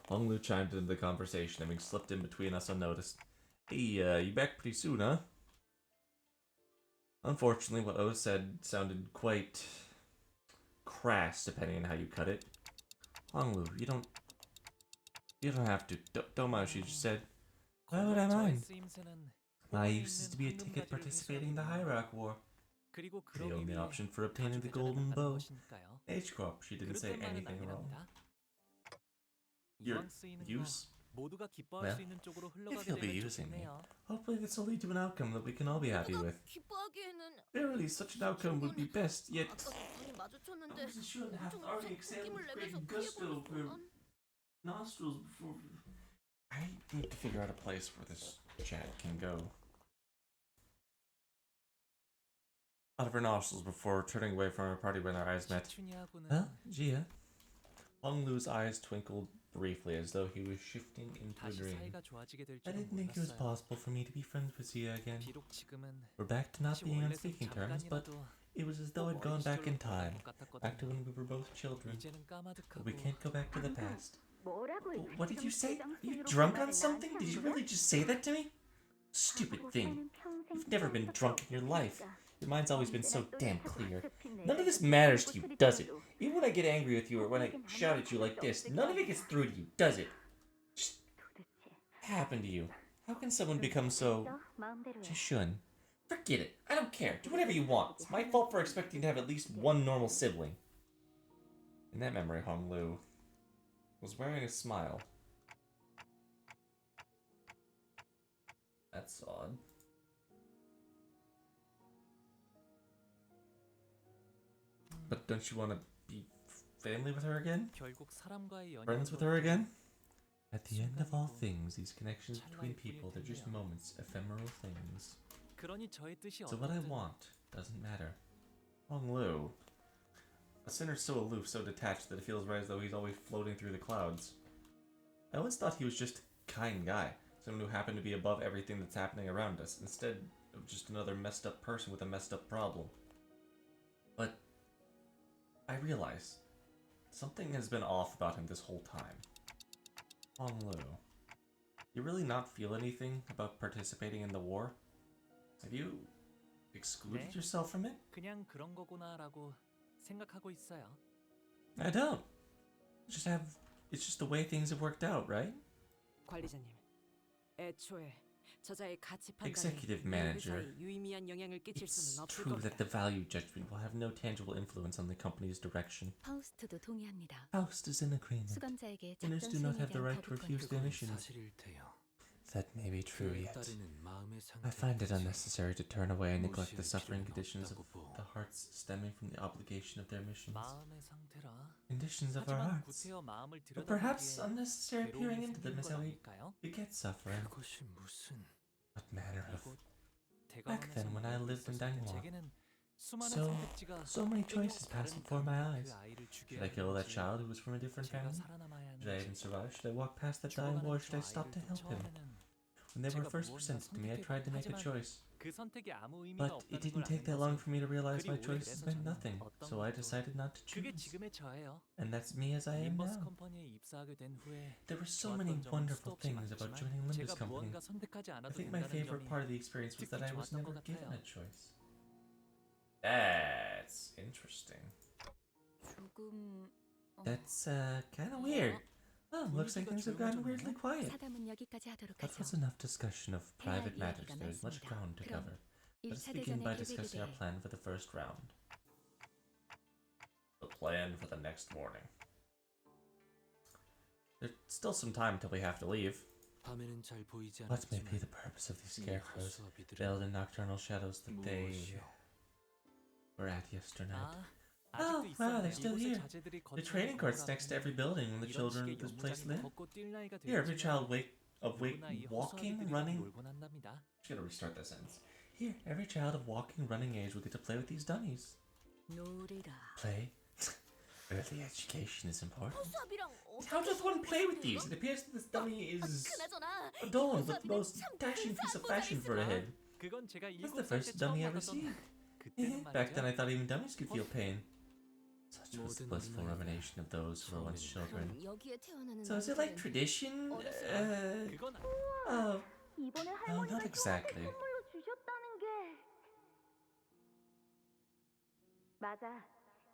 Honglu chimed into the conversation, having slipped in between us unnoticed. Hey, you back pretty soon, huh? Unfortunately, what O said sounded quite crass, depending on how you cut it. Honglu, you don't have to. Don't mind what she just said. Why would I 저의 mind? 쓰임새는 My 흥미 use is 있는 to be a 황금 ticket 가지를 participating in the 회수하는 Hierarch War. 그리고 The 그러기 only 위해 option for obtaining the 가죽 golden 회전을 bow. 나가는 것이니까요. H-Corp, she didn't say 그릇된 말은 anything wrong. 아니랍니다. Your 이왕 쓰이는 거 use? 모두가 기뻐할 Well, 수 있는 쪽으로 if 흘러가게 you'll be 되면 using me, 좋겠네요. hopefully this will lead to an outcome that we can all be happy 누가 with. 기뻐하기에는 Verily, such an outcome would be best, yet 아까 눈이 마주쳤는데 I wasn't sure to have 좀 already 웃어 exhaled 느낌을 with 내면서 great gusto for 피해버렸구만. nostrils before. I need to figure out a place where this chat can go. Out of her nostrils before turning away from her party when our eyes met. 시춘이하고는 Huh? Gia? Honglu's eyes twinkled briefly as though he was shifting into a 다시 dream. 사이가 좋아지게 될 I 줄은 didn't think it was 몰랐어요. possible for me to be friends with Gia again. 비록 지금은 We're back to not 다시 being on 원래서 speaking terms, but 잠깐이라도 it was as though I'd 꼭 gone 어린 back in 시절로 돌아갈 time. 것 Back to 같았거든요. when we were both children. 이제는 But 까마득하고 we can't go back to the past. 뭐라고 What did you say? Are you drunk on something? Did you really just say that to me? Stupid thing. You've never been drunk in your life. Your mind's always been so damn clear. None of this matters to you, does it? Even when I get angry with you or when I shout at you like this, none of it gets through to you, does it? Just happened to you? How can someone become so... Shishun? Forget it. I don't care. Do whatever you want. It's my fault for expecting to have at least one normal sibling. In that memory, Honglu was wearing a smile. That's odd. But don't you want to be family with her again? 결국 사람과의 Friends with 연인으로 her again? At the end of all things, these connections between people, they're just moments, ephemeral things. 그러니 저의 뜻이 So what I 어떻든 want doesn't matter. Hong Lu. A sinner so aloof, so detached that it feels right as though he's always floating through the clouds. I always thought he was just a kind guy, someone who happened to be above everything that's happening around us, instead of just another messed up person with a messed up problem. But I realize something has been off about him this whole time. Hong Lu, you really not feel anything about participating in the war? Have you excluded 네. yourself from it? 그냥 그런 거구나라고 생각하고 있어요. I don't. It's just the way things have worked out, right? 관리자님, 애초에 저자의 가치 판단이 Executive 이 manager. 회사에 유의미한 영향을 끼칠 It's 수는 없을 true that 겁니다. the value judgment will have no tangible influence on the company's direction. 파우스트도 동의합니다. Faust is in agreement. 수감자에게 Sinners 작전 do not 수행에 have the 대한 right to refuse their 그건 missions. 사실일 테요. That may be true 그에 yet. 따르는 마음의 I find it 상태까지 unnecessary to turn away and neglect the 무시할 suffering 필요는 conditions of 없다고 보. the hearts stemming from the obligation of their missions. 마음의 상태라. Conditions of our 하지만 hearts. 구태여 마음을 But perhaps 들여다보기에 unnecessary peering 괴로움이 into them 생기는 is how we 거라니까요. beget suffering. 그것이 무슨 What manner of... 이곳 Back then, when I 대감원에서 lived in 있었을 때 Danghua, 제게는 수많은 so- 선택지가 so many 끊임없이 choices passed 다른 before my 가문의 eyes. 그 아이를 죽여야 Should I kill that 하는지, child who was from a different 제가 family? 살아남아야 Should I even 하는지, survive? Should I walk past that dying boy? 죽어가는 Should I 저 stop to 아이를 또 help him? 처음에는 When they were 제가 first 무언가 presented to me, I tried to make a 하지만 choice. 그 선택이 아무 의미가 But it 없다는 걸 didn't take 아는 that long 것은 for me to realize my 그리 오래 choices 그래서 meant 저는 nothing. 어떤 So I 것도 decided not to 그게 choose. 지금의 저예요. And that's me as I am 림버스 now. 컴퍼니에 입사하게 된 후에 There were so many 좋았던 점은 wonderful 수도 없이 things about 많지만 joining Limbus 제가 Company. 무언가 선택하지 I 않아도 think my 된다는 favorite 점이 part of the experience was that I was 특히 never 좋았던 것 given 같아요. a choice. That's interesting. 조금 That's kind of weird. Oh, looks like things have gotten weirdly quiet. 사담은 여기까지 하도록 That 하죠. was enough discussion of private 대화 matters. 이야기가 There is much 많습니다. ground to 그럼 cover. Let us 1차 begin 대전의 by 계획에 discussing our 대해 plan for the first round. The plan for the next morning. There's still some time till we have to leave. 밤에는 잘 보이지 What may be 않았지만 the purpose of these 이 scarecrows, 허수아비들은 veiled in nocturnal shadows that they 무엇이오? were at yesternight? 아, Oh, 아직도 wow, 있었네. they're still 이곳의 here. 자제들이 The 걷는 training court's 거라고 next to every building when the 이런 children 식의 of this place 연문장이 live. 걷고 뛸 나이가 Here, every 되었지만 child 누구나 이 walking, 허수아비들이랑 running. 놀곤 한답니다. Just gotta restart that sentence. Here, every child of walking, running age will get to play with these dummies. 놀이라. Play? Early education is important. 허수아비랑 How does one play with these? It appears that this dummy is 그나저나 adorned with the most dashing piece of fashion for a head. 그건 제가 That's the 7살 때 first 처음 dummy I ever 받았던 seen. 그때는 Back then I 말이죠. thought even dummies could feel pain. Such was the 모든 blissful 어린아이가 revelation of those who were once children. 그럼 여기에 태어나는 So is it like 아이들은 tradition? 그건 이번에 No, not exactly. 선물로 주셨다는 게 맞아.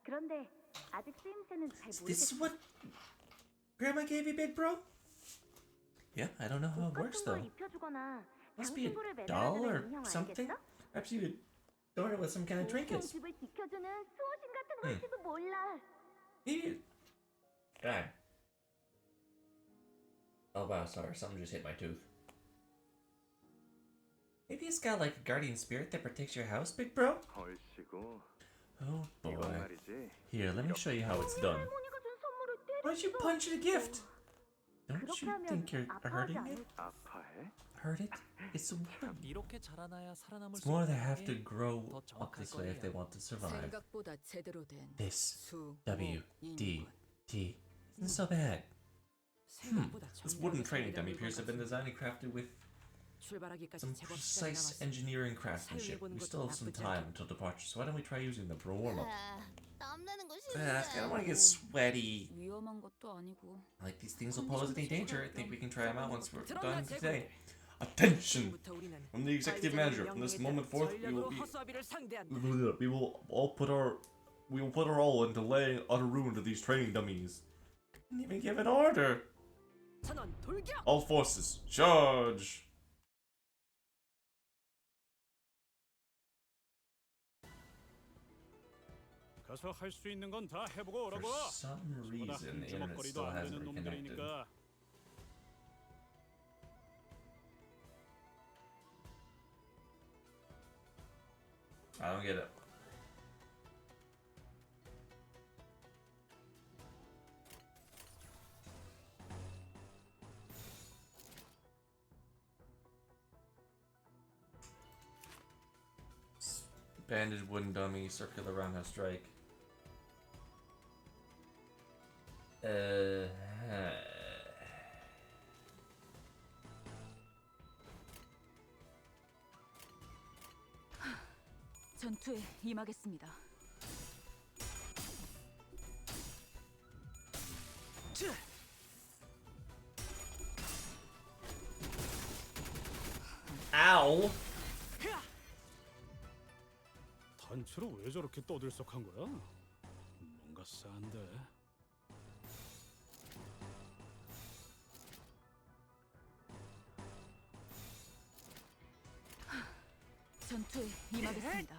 그런데 아직 쓰임새는 잘 Is this what Grandma gave you, big bro? Yeah, I don't know how it works though. 입혀주거나 Must be a 장신구를 doll 매달아주는 or 인형 something? 알겠어? Perhaps you could adorn it with some kind of 보통 trinkets. 집을 지켜주는 수호신 같은 걸지도 몰라. Maybe. God. Oh wow, sorry, something just hit my tooth. Maybe it's got like a guardian spirit that protects your house, big bro? 얼씨구 Oh boy. 이건 말이지. Here, let me show you how it's done. 할머니가 준 선물을 Why'd you punch the gift? Don't 그렇게 you 하면 think you're 아파하지 hurting 않을 it? 아파해? Hurt it? It's a wood. 이렇게 자라나야 살아남을 It's 수 more 있는 they have to 게 grow 더 up 정확할 this way if they 거예요. want to survive. 생각보다 제대로 된 This 수, W 모, D 인권. T isn't so bad. 생각보다 This 정밀하게 wooden training 설계된 dummy 물건 appears to have been 같습니다. designed and crafted with 출발하기까지 some 제법 시간이 precise 남았습니다. engineering craftsmanship. 사용해보는 We 것도 still have some 나쁘지 time 않겠- until departure, so why don't we try using them for a warm up? 땀나는 거 I don't want to get sweaty. 위험한 것도 아니고. Like these things will pose any danger. I think we can try them out once we're 드러나 done today. 제국들. Attention! 지금부터 우리는 From the executive manager, from this moment forth, we will 전략으로 be 허수아비를 상대한다. we will put our all into laying utter ruin to these training dummies. Didn't even give an order. 선언 돌격! All forces, charge! 가서 할 수 있는 건 다 해보고 For 오라고. some 저보다 reason, 한 the internet 주먹거리도 still 안 hasn't 되는 reconnected. 놈들이니까. I don't get it. Bandaged wooden dummy, circular roundhouse strike. 전투에 임하겠습니다. Ow! 단체로 왜 저렇게 떠들썩한 거야? 뭔가 싸한데. 전투에 임하겠습니다.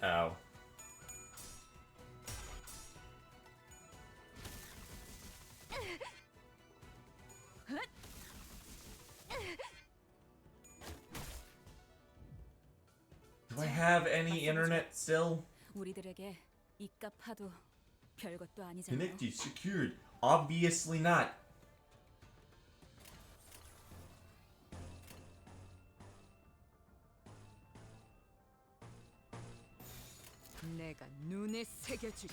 Ow. Do I have any internet still? 우리들에게 이깟 파도 별것도 아니잖아요. Connected, secured. Obviously not. 내가 눈에 새겨주지.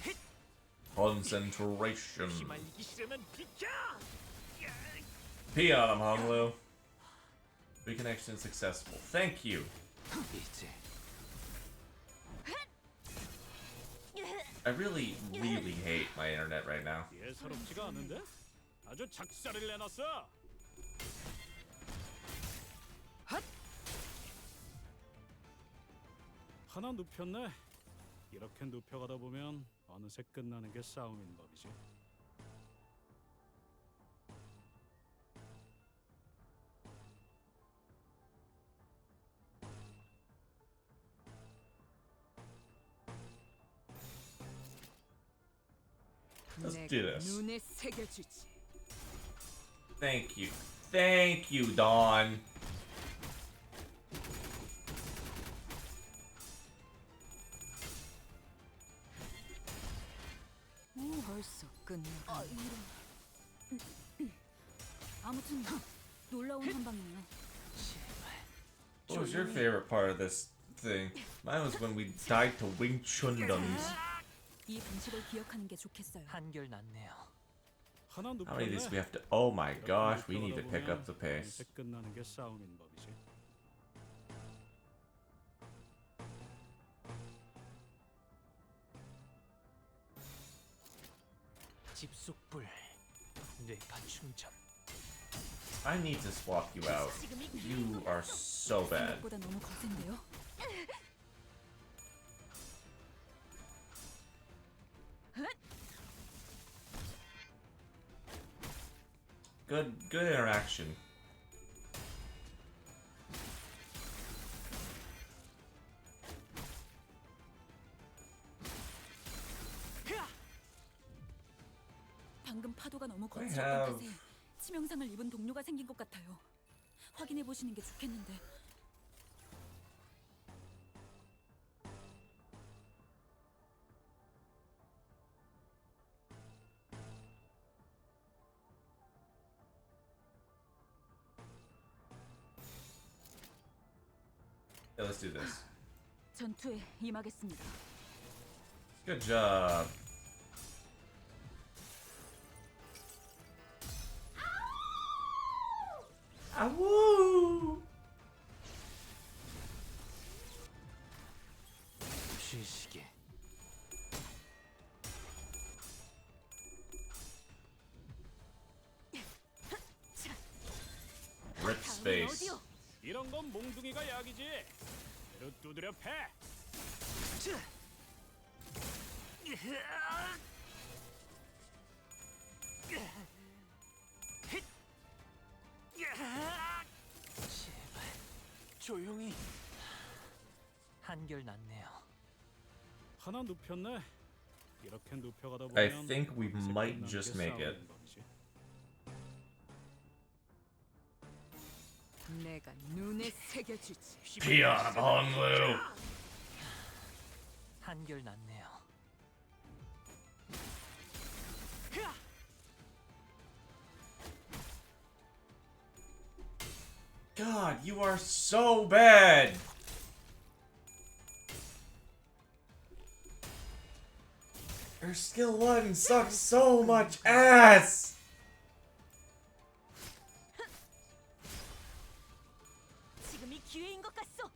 Concentration. 말리기 싫으면 비켜! Pee on him, Honglu. Reconnection successful. Thank you. 이제 I really hate my internet right now. 예사롭지가 않은데? 아주 작살을 내놨어. 하나 눕혔네. 이렇게 눕혀가다 보면 어느새 끝나는 게 싸움인 법이지. Let's do this. 눈에 새겨주지. Thank you. Thank you, Dawn. 벌써 끝나. 아무튼 놀라운 한방이네요. What was your favorite part of this thing? Mine was when we died to Wing Chun dummies. 이 방식을 기억하는 게 좋겠어요. 한결 낫네요. 하나 How many of these 눕혔네. we have to? Oh my gosh, we need to pick up the pace. 어느새 끝나는 게 싸움인 법이지. 집속불 뇌파 충전. I need to swap you out. You are so bad. 생각보다 너무 거센데요. Good interaction. 방금 파도가 너무 I 거칠었던 have- 탓에 치명상을 입은 동료가 생긴 것 같아요. 확인해 보시는 게 좋겠는데. Yeah, let's do this. 전투에 임하겠습니다. Good job. Awoo! 쉬시게. Rip space. 이런 건 몽둥이가 약이지. 배로 두드려 패. 제발 조용히. 한결 낫네요. 하나 눕혔네. 이렇게 눕혀가다 보면 I think we 어느새 might 끝나는 just 게 make it. 싸움인 법이지. 내가 눈에 새겨주지. Pee on him, Honglu. 한결 낫네요. God, you are so bad! Your skill 1 sucks so much ass! 지금이 기회인 것 같소.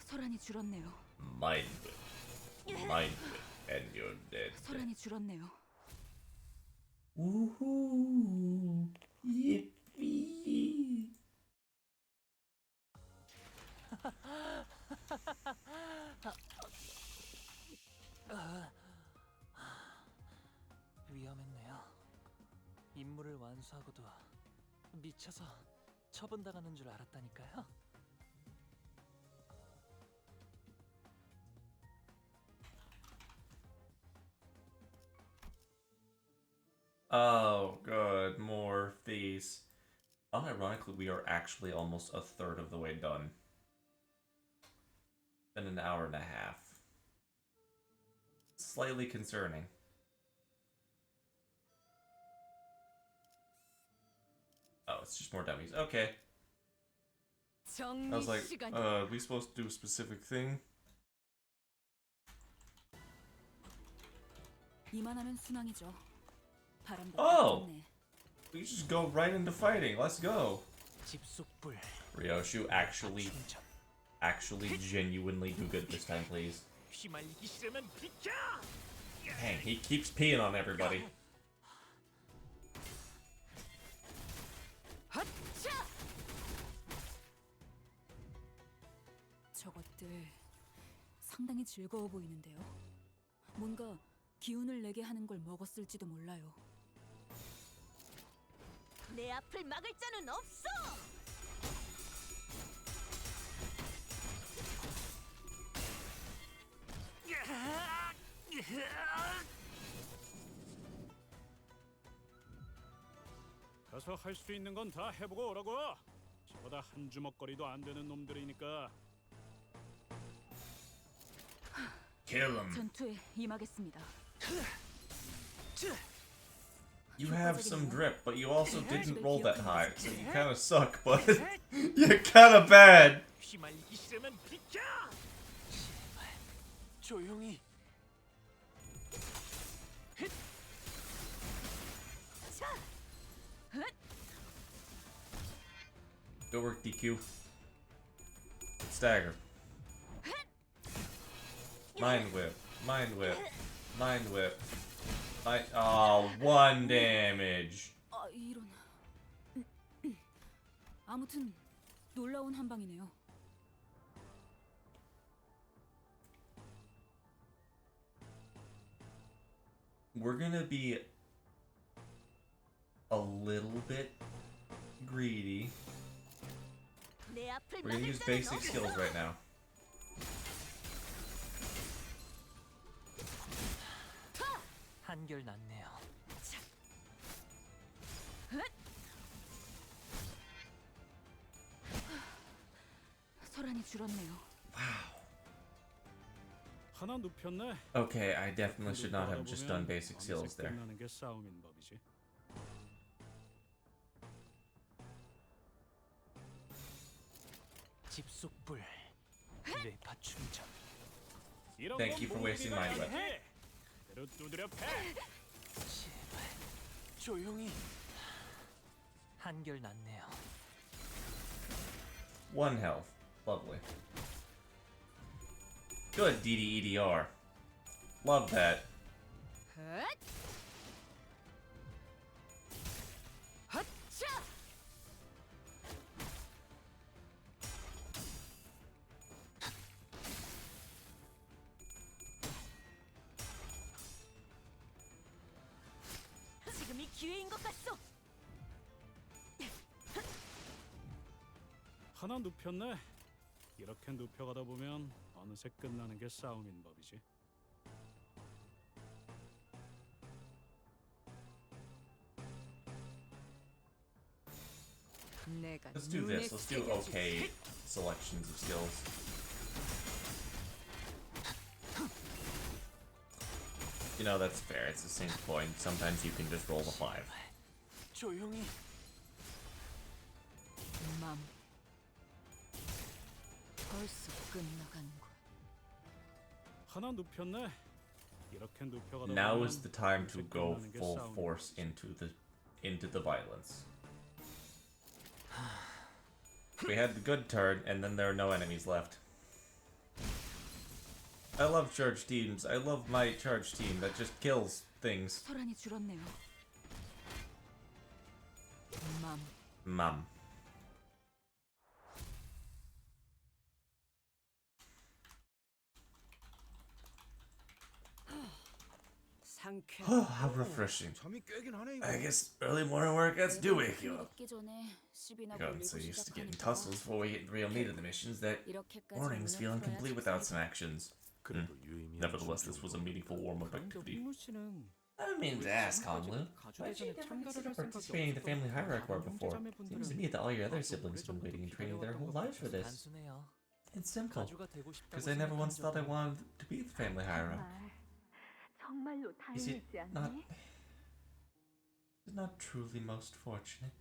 소란이 줄었네요. Mind whip, and you're dead. 소란이 줄었네요. Woohoo! Yippee! 위험했네요. 임무를 완수하고도 미쳐서 처분당하는 줄 알았다니까요. Oh, good. More fees. Unironically, we are actually almost a third of the way done. In an hour and a half. Slightly concerning. Oh, it's just more dummies. Okay. I was like, are we supposed to do a specific thing? 이만하면 순항이죠. 바람도 Oh! 좋네. We just go right into fighting. Let's go. 집속불. Ryoshu, actually genuinely do good this time, please. 휘말리기 싫으면 비켜! Dang, he keeps peeing on everybody. 저것들 상당히 즐거워 보이는데요. 뭔가 기운을 내게 하는 걸 먹었을지도 몰라요. 내 앞을 막을 자는 없어. 가서 할 수 있는 건 다 해보고 오라고. 저보다 한 주먹거리도 안 되는 놈들이니까. Kill him. 전투에 임하겠습니다. You have some drip, but you also didn't roll that high, so you kind of suck, but you're kind of bad. 휘말리기 싫으면 비켜! 제발 조용히. Good work, DQ. Stagger. Mind whip. Mind whip. Mind whip. Oh, 1 damage. 아, 이런. 아무튼 놀라운 한 방이네요. We're gonna be a little bit greedy. 내 앞을 We're gonna 막을 use 자는 basic 없어. skills right now. 한결 낫네요. 소란이 줄었네요. 하나 눕혔네. Okay, I definitely should not have just done basic skills there. 끝나는 게 싸움인 법이지. 집속불. 뇌파 충전. 이런 Thank 건 you for wasting my 모기가 breath. 해. 그대로 두드려 패. 제발 조용히. 한결 낫네요. 1 health. Lovely. Good DDEDR. Love that. 지금이 기회인 것 같소. 하나 눕혔네. 이렇게 눕혀가다 보면 어느새 끝나는 게 싸움인 법이지. 내가 Let's do this. Let's do okay selections of skills. You know, that's fair. It's the same point. Sometimes you can just roll the 5. 조용히. 맘. 벌써 끝나가는군. 하나 눕혔네. 이렇게 눕혀가다 Now 보면 is the time to 이제 go 끝나는 게 full 싸우는 force 거지. into the violence. We had the good turn, and then there are no enemies left. I love charge teams. I love my charge team that just kills things. 소란이 줄었네요. 맘. Mum. Oh, how refreshing. I guess early morning workouts do wake you up. 늦기 전에 시비나 Gotten 걸리고 so used to getting 시작하니까 tussles before we get the real meat of the missions that 이렇게까지 mornings feel 웅장해야 incomplete without some 칭찬이 actions. 그래도 유의미한 Nevertheless, this was a 준비운동. meaningful warm-up activity. 홍무 씨는 I don't mean to ask, Conlu. 가주 Why did you 대전에 never 참가를 consider 할 생각이 participating in the family 없었던 hierarchy war 다른 before? 형제자매분들은 Seems to me that all your other 나도 siblings have been waiting and training their whole lives for this. 단순해요. It's simple. 가주가 되고 싶다고 Because I never once thought I 생각한 wanted to be the family hierarch. 정말로 Is it 다행이지 not... 않니? Is it not truly most fortunate?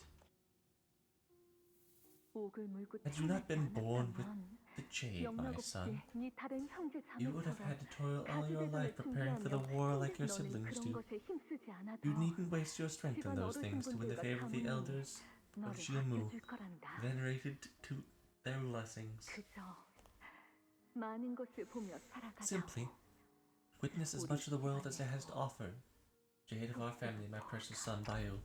옥을 물고 Had you not been 태어나지 born with 않았다면 the jade, my 영락 son, 없이 네 다른 형제 you would have 자매처럼 had to toil all your 가주대전을 life preparing for the 준비하며 war like your 너는 siblings 그런 do. 것에 힘쓰지 않아도 You needn't waste your strength in 집안 those things to win the 어르신분들과 favor of the 가문이 elders of 너를 Jiamu, 아껴줄 거란다. venerated to their blessings. 그저 많은 것을 보며 살아가자. Simply, witness as much of the world as it has to offer. Jade of our family, my precious son, Bayou.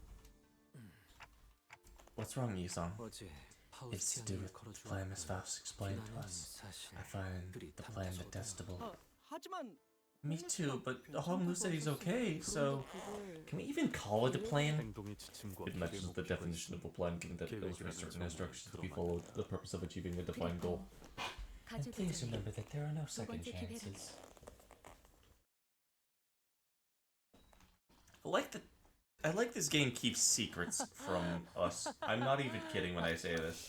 What's wrong, Yisong? 어제 It's to do 파우스티안을 with the 걸어주었고 plan Miss Faust explained to 비난은 us. 사실 I find 그리 the plan 탐스러워요. detestable. 하지만 Me too, but Honglu said he's okay, so can we even call it a plan? 행동의 지침과 It matches the definition of a plan given that it illustrates certain instructions to be followed for the purpose of achieving a defined goal. And 가주 please 대전에 remember that there are no 두 second 번째 기회를 chances. I like this game keeps secrets from us. I'm not even kidding when I say this.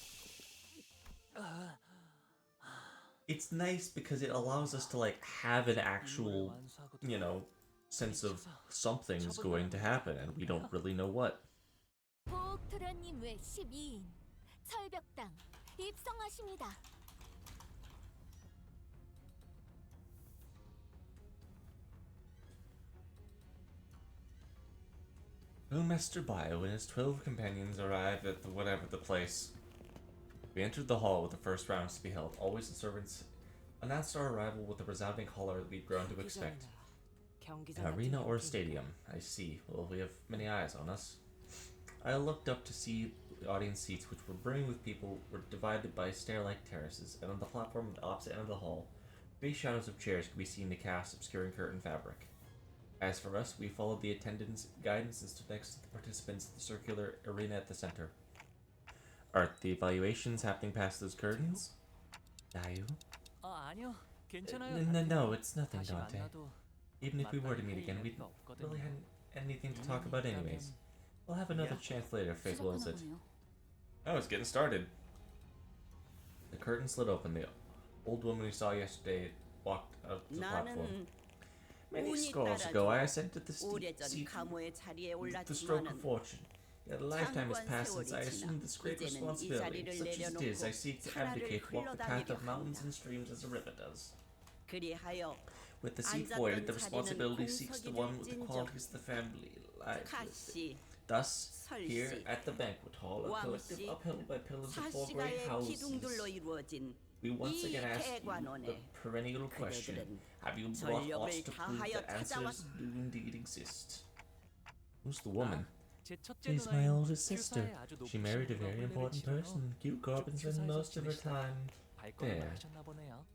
It's nice because it allows us to like have an actual, you know, sense of something's going to happen and we don't really know what. 보호트라님 외 12인 철벽당 입성하십니다. Master Bio and his 12 companions arrived at the place. We entered the hall with the first rounds to be held. Always the servants announced our arrival with a resounding holler that we'd grown to expect. An arena or a stadium, I see. Well, we have many eyes on us. I looked up to see the audience seats, which were brimming with people, were divided by stair-like terraces, and on the platform at the opposite end of the hall, 3 shadows of chairs could be seen to cast obscuring curtain fabric. As for us, we followed the attendants' guidance and stood next to the participants in the circular arena at the center. Are the evaluations happening past those curtains? Dayu? 아니요. 괜찮아요. No, it's nothing, 다시 Dante. 만나도 Even if we were to meet 만날 again, we 이유가 없거든요. really hadn't anything to talk about anyways. We'll have another chance later if fate wills 시작하나 it. 보네요. Oh, it's getting started. The curtain slid open. The old woman we saw yesterday walked up to the platform. 나는 Many 운이 scrolls ago, I 따라서 ascended the 오래전 seat 가모의 자리에 the stroke of 올랐지만은 fortune. Yet a lifetime has 장관 passed since I 세월이 지나 assumed this great 이제는 이 responsibility. 자리를 Such as it is, I seek to 차라를 abdicate, walk the path 흘러다니려 of mountains 합니다. and streams as a river does. 그리하여 With the seat 앉았던 voided, the 자리는 responsibility seeks the one with the 공석이 qualities of the family. lies with it. 카씨, Thus, here 설씨, at the banquet hall, a collective 왕씨, upheld by pillars of 4 great 사시가의 houses, 기둥들로 이루어진 we once 이 again ask you the 개관원에 perennial question: 그대들은 have you brought 전력을 odds to prove 다하여 that answers 찾아왔- do indeed exist? Who's the woman? 제 첫째 She's my 누나인 oldest sister. 큐사의 아주 She 높으신 married a 분과 very 혼례를 important 치르러 person. Cute Corbin spends 큐사에서 most of her 지내시다가 time. 발걸음을 there. 하셨나 보네요.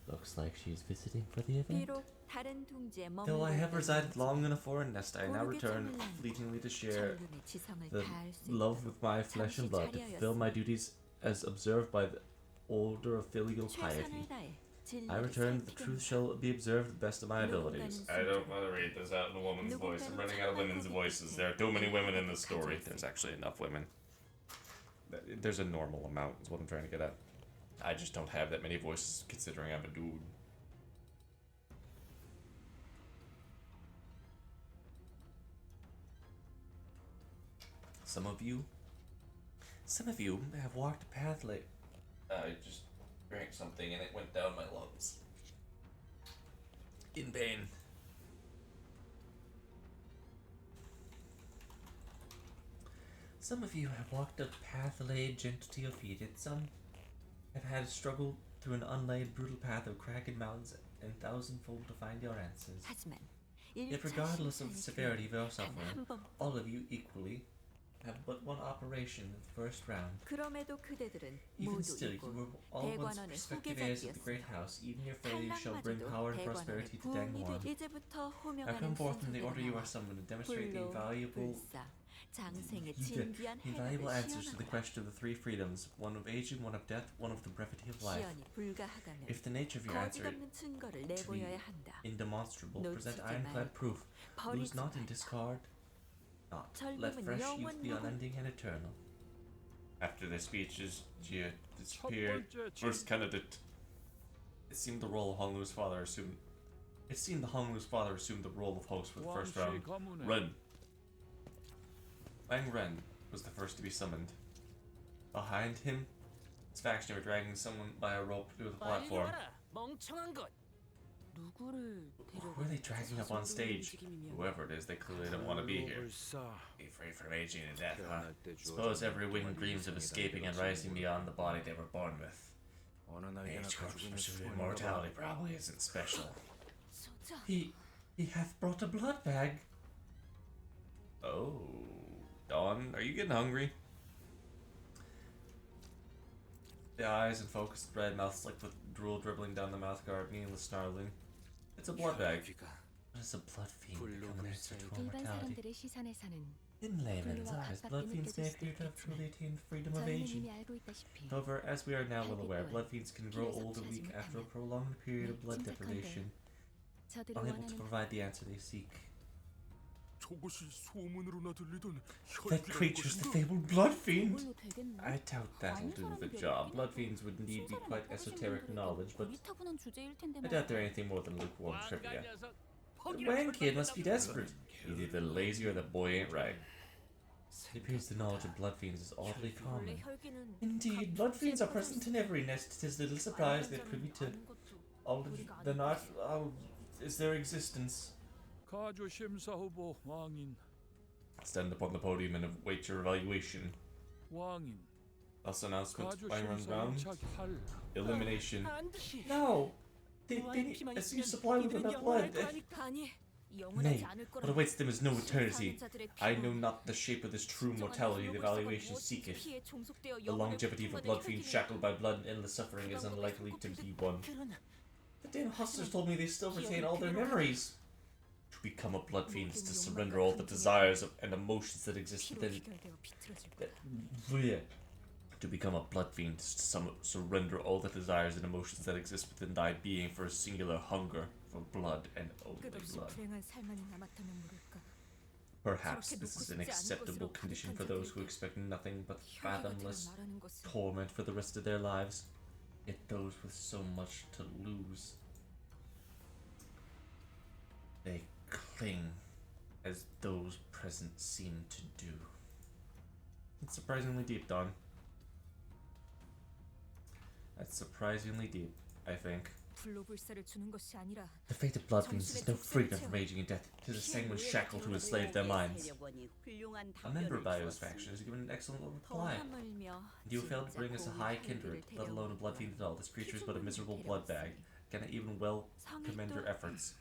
Looks like she's visiting for the event. 비록 다른 둥지에 Though I have 머물고 resided 있다는 long in a foreign nest, I now 고르게 return 점을 남고 fleetingly to share 전륜의 지성을 the 다할 수 love 있도록 with my flesh and blood, to fulfill my duties as observed by the order of filial piety. 최선을 다해 I 진리를 return, the 살피게 truth shall be observed to the best of my abilities. I don't want to read this out in a woman's voice. I'm running out of women's voices. There are too many women in the story. There's actually enough women. There's a normal amount, is what I'm trying to get at. I just don't have that many voices considering I'm a dude. Some of you have walked a path like... I just drank something and it went down my lungs. In vain. Some of you have walked a path laid gentle to your feet, and some have had to struggle through an unlaid, brutal path of craggy mountains and thousandfold to find your answers. 하지만 Yet 1차 regardless of the 심사의 severity of your 단 suffering, 한 번. all of you equally have but one operation in the first round. 그럼에도 그대들은 Even 모두 still, you 이고 were all once 대관원의 prospective heirs of the great 후계자였으며 house. Even your failure shall bring power and 대관원의 prosperity to 부흥이 Dangwon. 이제부터 Now come 호명하는 forth from the order you 순서대로 are summoned and demonstrate the 불로 invaluable 불사 장생의 the 진귀한 invaluable 해답을 answers to the 시연하라. question of the three freedoms, one of aging, one of death, one of the brevity of life. 시연이 불가하다면 If the nature of your answer 거짓없는 증거를 to be 내보여야 한다. indemonstrable, present 놓치지 ironclad 말고 proof. Lose 버리지 not and 말고 discard not. Let 젊음은 fresh youth be 영원무궁. unending and eternal. After their speeches, Jia 첫 disappeared. 번째 First candidate. It seemed the role of Honglu's father assumed. It seemed the Honglu's father assumed the role of host for the first round. 가문의 Ren. Wang Ren was the first to be summoned. Behind him, his faction were dragging someone by a rope to the platform. 멍청한 것. 누구를 Who are they dragging up on stage? Whoever it is, they clearly don't want to be here. Be free from aging and death, huh? Suppose every wing dreams of escaping and rising beyond the body they were born with. Age corpse pursuit of immortality probably isn't special. 소자. He hath brought a blood bag. Oh, Dawn, are you getting hungry? The eyes and focused red mouth slick with drool dribbling down the mouth guard, meaningless snarling. It's a blood bag. What is a blood fiend become an answer to 일반 immortality? 사람들의 시선에서는 In layman's 불로와 eyes, 가깝게 blood fiends may 느껴질 appear to have 수도 truly attained freedom of 저희는 aging. 이미 알고 있다시피 However, as we are now well aware, 혈기도는 blood fiends can grow 피를 old and weak 섭취하지 after a 못하면 prolonged period of blood 침착한데 deprivation, 저들이 unable to 원하는 provide the answer they seek. 저것이 소문으로나 들리던 That creature's the fabled blood fiend! 그걸로 되겠나? I doubt that'll do the job. Blood fiends would indeed be quite esoteric knowledge, but 고리타분한 주제일 텐데 I doubt they're anything more than lukewarm trivia. The Wang kid must be desperate. He's either lazy or the boy ain't right. It appears the knowledge of blood fiends is oddly 원래 common. 혈기는 Indeed, blood fiends are present in every nest. 'Tis little surprise they're privy to all the not is their existence. 가주 심사 후보 왕인 Stand upon the podium and await your evaluation. 왕인 Thus announcement 가주 by run 심사 round. 시작할 Elimination. 반드시. No! They need as you supply with enough blood. 아니 Nay, 영원하지 않을 what 거라고. awaits them is no eternity. 사자들의 I 피로 know not the shape of this true mortality the evaluation seeketh. 피에 종속되어 The 영혼을 longevity of a 품어낸 blood fiend 혈기는 shackled by blood and endless suffering is unlikely to be one. 그러나 The damn hustlers told me they still retain all their memories. To become a blood fiend is to surrender all the desires and emotions that exist 피로 within. 귀결되어 비틀어질 거야. That, bleh. To become a blood fiend is to surrender all the desires and emotions that exist within thy being for a singular hunger for blood and only 끝없이 blood. 불행한 삶만이 남았다면 모를까. Perhaps this is an acceptable condition for those who expect nothing but fathomless 혈기가 말하는 것은 torment for the rest of their lives. Yet those with so much to lose, they cling as those present seem to do. It's surprisingly deep, Don. That's surprisingly deep, I think. 불로불사를 주는 것이 아니라 The fate of blood fiends is no freedom from aging and death. It is a sanguine shackle to enslave their minds. A member of Bayou's faction has given an excellent reply. 하물며 You failed to bring us a high kindred, let alone a blood fiend at all. This creature is but a miserable blood bag. Cannot even well commend your efforts.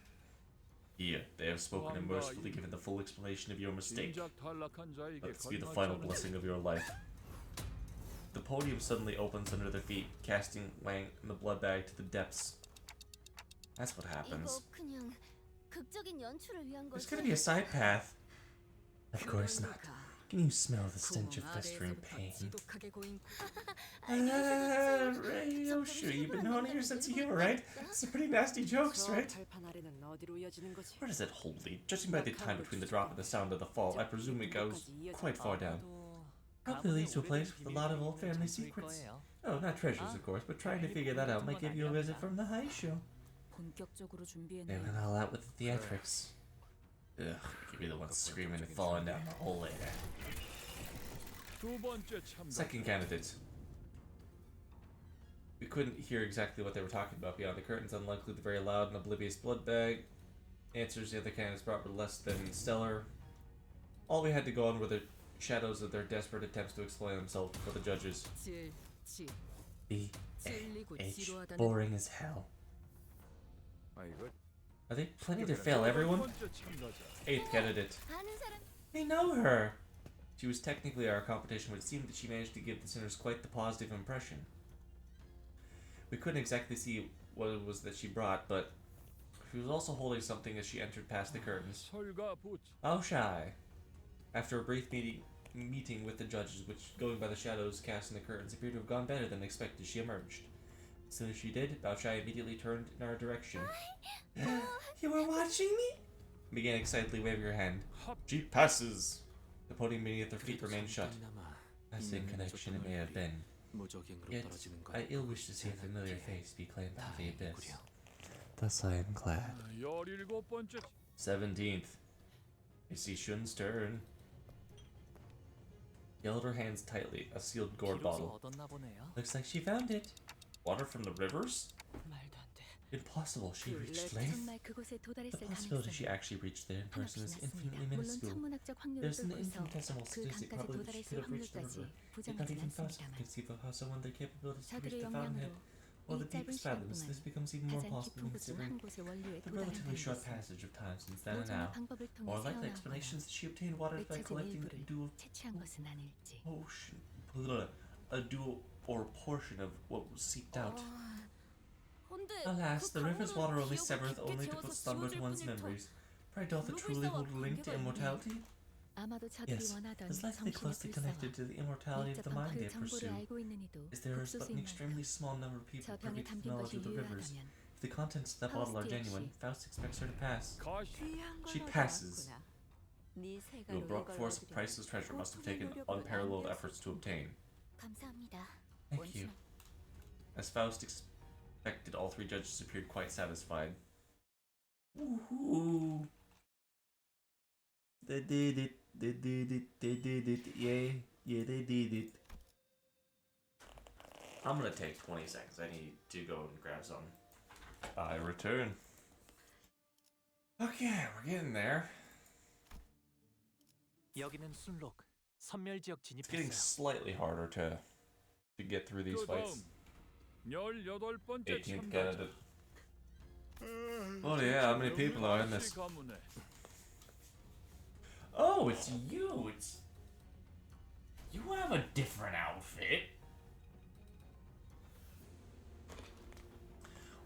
Here, they have spoken and mercifully given the full explanation of your mistake. 진작 탈락한 자에게 Let this be the final 거듭나지 blessing of your life. The podium suddenly opens under their feet, casting Wang and the blood bag to the depths. That's what happens. 이거 그냥 극적인 연출을 위한 There's 거지. gonna be a side path. Of course not. Can you smell the stench of festering pain? 지독하게 고인 Oh, sure, you've been honing your sense of humor, right? Some pretty nasty jokes, 저 right? 발판 아래는 어디로 이어지는 거지? Where does it hold lead? Judging by the time between the drop and the sound of the fall, I presume it goes quite far down. Probably leads to a place with a lot of old family secrets. Oh, not treasures, of course, but trying to figure that out might give you a visit from the high show. 본격적으로 They 준비했네. went all out with the theatrics. Ugh, you could be the one screaming and falling down the hole later. Second candidate. We couldn't hear exactly what they were talking about beyond the curtains, unlikely the very loud and oblivious blood bag. Answers the other candidates brought were less than stellar. All we had to go on were the shadows of their desperate attempts to explain themselves before the judges. B-A-H. Boring as hell. Are they planning to fail everyone? Eighth candidate. They know her! She was technically our competition, but it seemed that she managed to give the sinners quite the positive impression. We couldn't exactly see what it was that she brought, but she was also holding something as she entered past the curtains. How shy. After a brief meeting with the judges, which, going by the shadows cast in the curtains, appeared to have gone better than expected, she emerged. As soon as she did, Bao Shai immediately turned in our direction. You were watching me? Began excitedly waving her hand. She passes! The podium beneath their feet remained shut. As in connection it may have been. Yet, I ill wish to see a familiar face be claimed to the abyss. Thus I am glad. 17th. I see Shun's turn. He held her hands tightly, a sealed gourd bottle. Looks like she found it. Water from the rivers? Impossible, she reached Leith. The possibility she actually reached there in person is infinitely minuscule. There's an infinitesimal statistic probably that she could have reached the river. Yet not even Faust can conceive of how someone with their capabilities could reach the fountainhead. Or the deepest fathoms, this becomes even more possible considering the relatively short passage of time since then and now. More likely explanations that she obtained water by collecting a dual or portion of what was seeped out. Alas, the river's water only serveth only to put slumber to one's memories. For doth it truly hold a link to immortality? Yes, is likely closely connected to the immortality of the mind they pursue. As there is but an extremely small number of people privy to the knowledge of the rivers, if the contents of that bottle are genuine, Faust expects her to pass. She passes. The abrupt force of priceless treasure must have taken unparalleled efforts to obtain. Thank you. As Faust expected, all three judges appeared quite satisfied. Woohoo! They did it. They did it. They did it. Yeah, they did it. I'm gonna take 20 seconds. I need to go and grab some. I return. Okay, we're getting there. It's getting slightly harder to get through these fights. 18th candidate. Oh yeah, how many people are in this? Oh, it's you! You have a different outfit.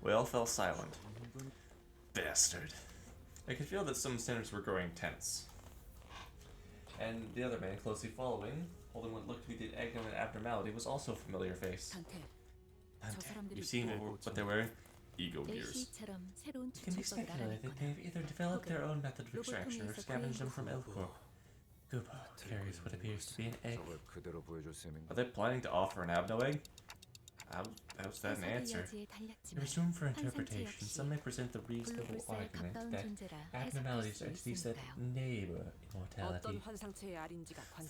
We all fell silent. Bastard. I could feel that some sinners were growing tense. And the other man, closely following, holding what looked to be the egg of an abnormality, was also a familiar face. You've seen what they're wearing? Ego gears. It can be speculated that they've either developed their own method of extraction or scavenged them from Elcor. Gubo carries what appears to be an egg. Are they planning to offer an abno egg? How's that an answer? There is room for interpretation. Some may present the reasonable argument that abnormalities are entities that neighbor immortality.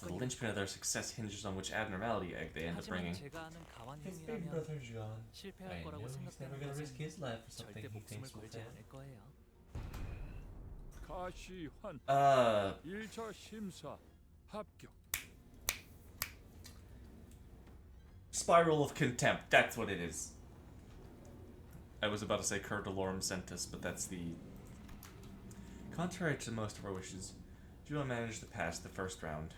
The linchpin of their success hinges on which abnormality egg they end up bringing. His big brother Jean. I know he's never gonna risk his life for something he thinks will fail. 1차 심사 합격. Spiral of Contempt, that's what it is. I was about to say Cur Dolorum Sentus, but that's the... Contrary to most of our wishes, Julia managed to pass the first round.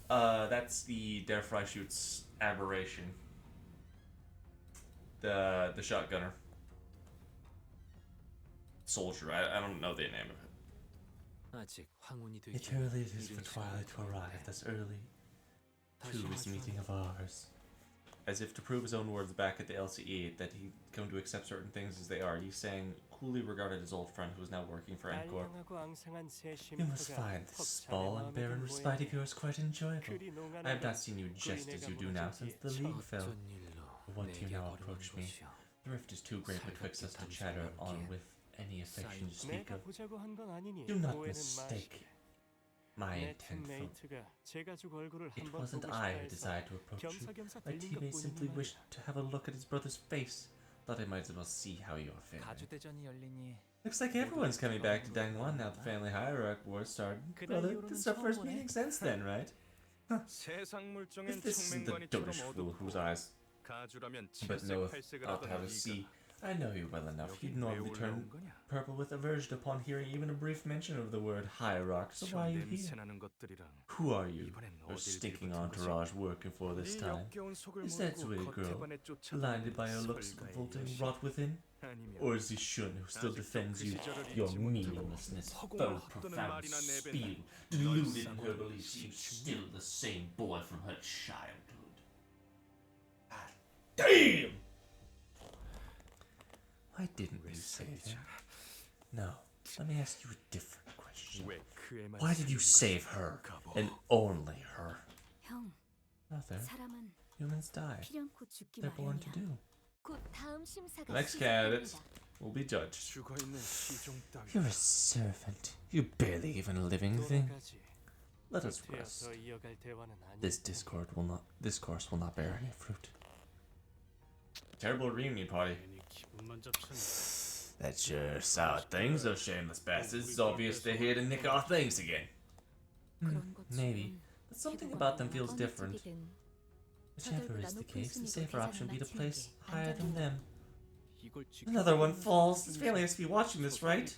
That's the Der Freischütz aberration. The shotgunner. Soldier, I don't know the name of it. It early it is for twilight to arrive, thus early too is meeting of ours. As if to prove his own words back at the LCE that he'd come to accept certain things as they are, he sang, coolly regarded his old friend who was now working for Encore. You must find this small and barren respite of yours quite enjoyable. I have not seen you jest as you do now since the League fell. What do you now approach me? The rift is too great betwixt us to chatter on with any affection to speak 내가 of. 보자고 한 건 아니니 Do not 오해는 mistake 마시게. my 내 intent from. 팀메이트가 제 가족 얼굴을 It 한번 wasn't 보고 I 싶다 who 해서 desired to approach you. 겸사겸사 My 들린 teammate simply 것뿐이니 wished to have a look at his brother's face. Thought I might as well see how you are faring. 가주대전이 열리니 Looks like everyone's coming back to Dangwon now the family hierarch war started. Brother, this is our first meeting since then, right? 세상 물정엔 If this isn't the dotish fool whose eyes 가주라면 but knoweth 칠색팔색을 not how 하던 to see, I know you well enough. You'd normally turn 거냐? purple with aversion upon hearing even a brief mention of the word hierarch, so why are you here? 냄새나는 것들이랑 Who are you? 이번엔 Your 어딜 stinking 빌붙은 거지? entourage working for this 네 time? 역겨운 속을 Is that 모르고 way, girl? 겉에만에 쫓아다니는 Blinded by your looks, 설가의 revolting 여신. rot within? 아니면 Or is he Shun who still 아직도 defends 그 you? 시절을 Your 잊지 못하고 meaninglessness, 허공을 faux 헛도는 profound 말이나 내뱉는 spiel, deluded in her beliefs, you still the same boy from her childhood. Ah, damn! Why didn't you save him? No, let me ask you a different question. 왜 그애만 Why did you save her, and only her? 형, Mother, 사람은 humans die. 필요 않고 죽기 They're born to 마련이야. do. 곧 다음 심사가 The next 시작됩니다. candidate will be judged. 죽어있는 시종 따위 You're a servant. You're barely even a living thing. 돌아가지. Let us rest. 되어서 이어갈 대화는 아니. This discourse will not bear any fruit. Terrible reunion party. 괜히 기분만 잡쳤네. That sure soured things, those shameless bastards. It's obvious they're here to nick our things again. 그런 것처럼 Maybe, but something 태도가 about them 어느 feels different. 쪽이든 Whichever is the case, the safer option would be to place 계산을 higher than them. 이걸 Another one falls. This family has to be watching this, right?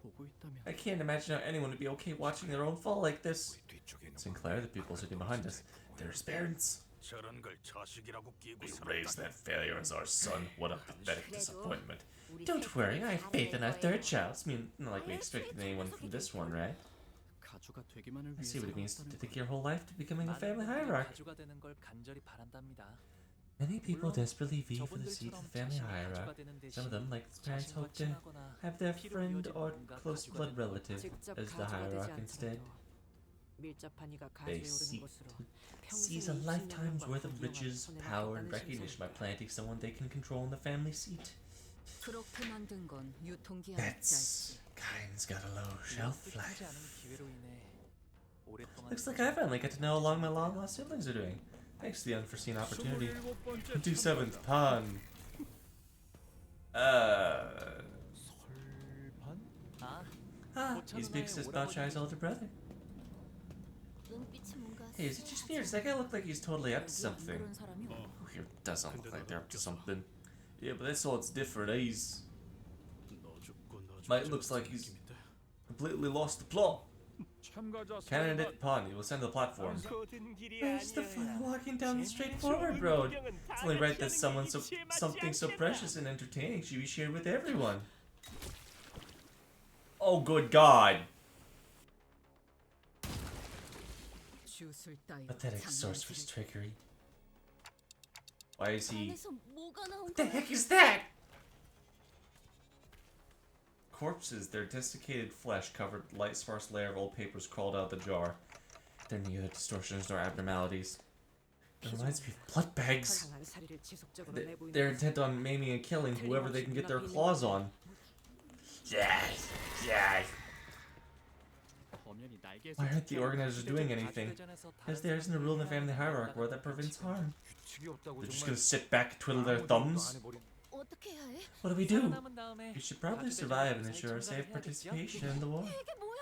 보고 있다면 I can't imagine how anyone would be okay watching their own fall like this. 뒤쪽에 있는 Sinclair, the people sitting behind us, they're his parents. 저런 걸 자식이라고 끼고 We 살았다니. raised that failure as our son. What a pathetic disappointment. 우리 Don't worry, I have faith in our 거예요. third child. I mean, not like we expected anyone from this one, right? 가주가 되기만을 I see 위해서 what it means to 살았다는 dedicate your whole life to becoming a 많은 family 분들이 hierarch. 가주가 되는 걸 간절히 바란답니다. Many people 물론 desperately vie for the seat of 저분들처럼 the family 자신이 hierarch. 가주가 되는 대신 Some of them, like his parents, 자신과 hope to 친하거나 have their 피로 friend 이어진 or 누군가 close 가주가 blood 되는 relative 직접 as the 가주가 되지 hierarch instead. 않더라도 밀접한 이가 They 가지에 오르는 seek 것으로 to seize a lifetime's worth of riches, power, and recognition by planting someone they can control in the family seat. 그렇게 만든 건 유통기한이 That's 짧지. kind's got a low shelf 뜻하지 life. 않은 기회로 인해 오랫동안 Looks like I finally get to know how long my long lost siblings are doing. Thanks to the unforeseen opportunity. 27th Pan. 아, He speaks as Bowchai's older brother. 눈빛이 뭔가 Hey, is it just me or does that guy look like he's totally up to 여기 안 something? 그런 사람이 Who here doesn't look like they're up to something? Yeah, but this sword's different. He's 너 죽고 너 죽고 Mike looks like he's completely lost the plot. 참가자 Candidate Pawn, he will send to the platform. 모든 길이 Where's the fun 아니야. walking down the straightforward road? It's only right that something so precious and entertaining should be shared with everyone. Oh, good God! 주술 따위 Pathetic sorceress trickery. Why is he? 안에서 뭐가 나온 What the 거야? heck is that? Corpses, their desiccated flesh covered light sparse layer of old papers crawled out of the jar. They're neither distortions nor abnormalities. It reminds me of blood bags. 털 사리를 지속적으로 내보이는 They're intent on maiming and killing whoever they can get their claws on. Yes, yes. 범연이 날개에서 Why aren't the organizers doing anything? 가주대전에서 Because 다른 there isn't a rule in the family 사람들이 hierarchy where that 나가는 prevents 규칙이 harm. 규칙이 없다고 They're just 정말 gonna sit back and twiddle their 아무것도 thumbs? 안 해버린 어떻게 해야 해? What do we do? 살아남은 다음에 We should probably 가주대전에 survive and 무사히 ensure safe 참가를 해야겠죠? participation in the war. 이게 뭐야?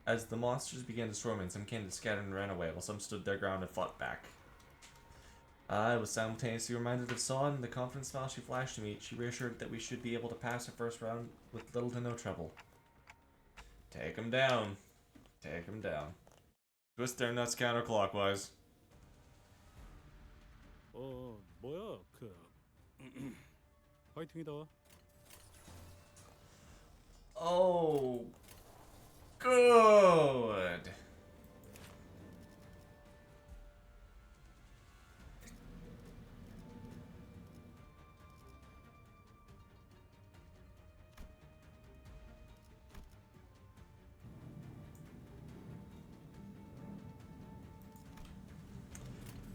As the monsters began to swarm in, some candidates scattered and ran away, while some stood their ground and fought back. I was simultaneously reminded of Saw, and the confident smile she flashed to me, she reassured that we should be able to pass the first round with little to no trouble. Take him down. Take him down. Twist their nuts counterclockwise. 뭐야 그 화이팅이다. Oh, good.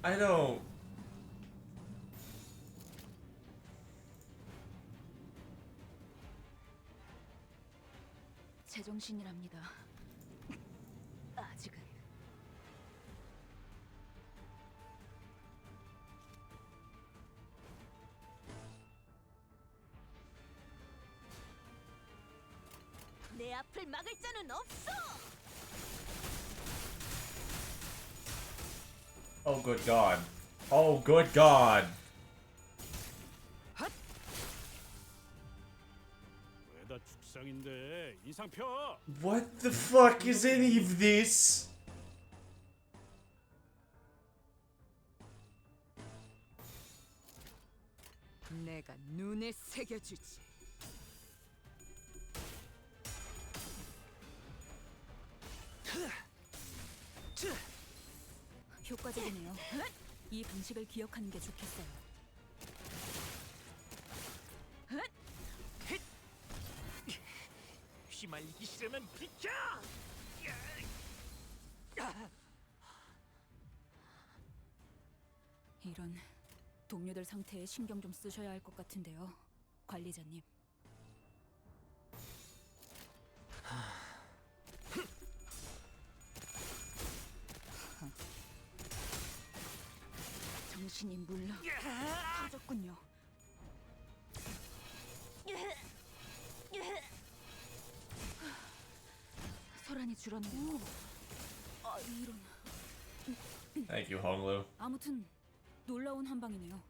I don't 제정신이랍니다. 아직은. 내 앞을 막을 자는 없어. Oh, good God. Oh, good God. 왜다 죽상인데 인상 펴. What the fuck is any of this? 내가 눈에 새겨주지. 효과적이네요. 이 방식을 기억하는 게 좋겠어요. 휘말리기 싫으면 비켜. 이런 동료들 상태에 신경 좀 쓰셔야 할 것 같은데요, 관리자님. 정신이 물러 터졌군요. 소란이 줄었네요. 아, 이런. Thank you, Honglu. 아무튼 놀라운 한방이네요.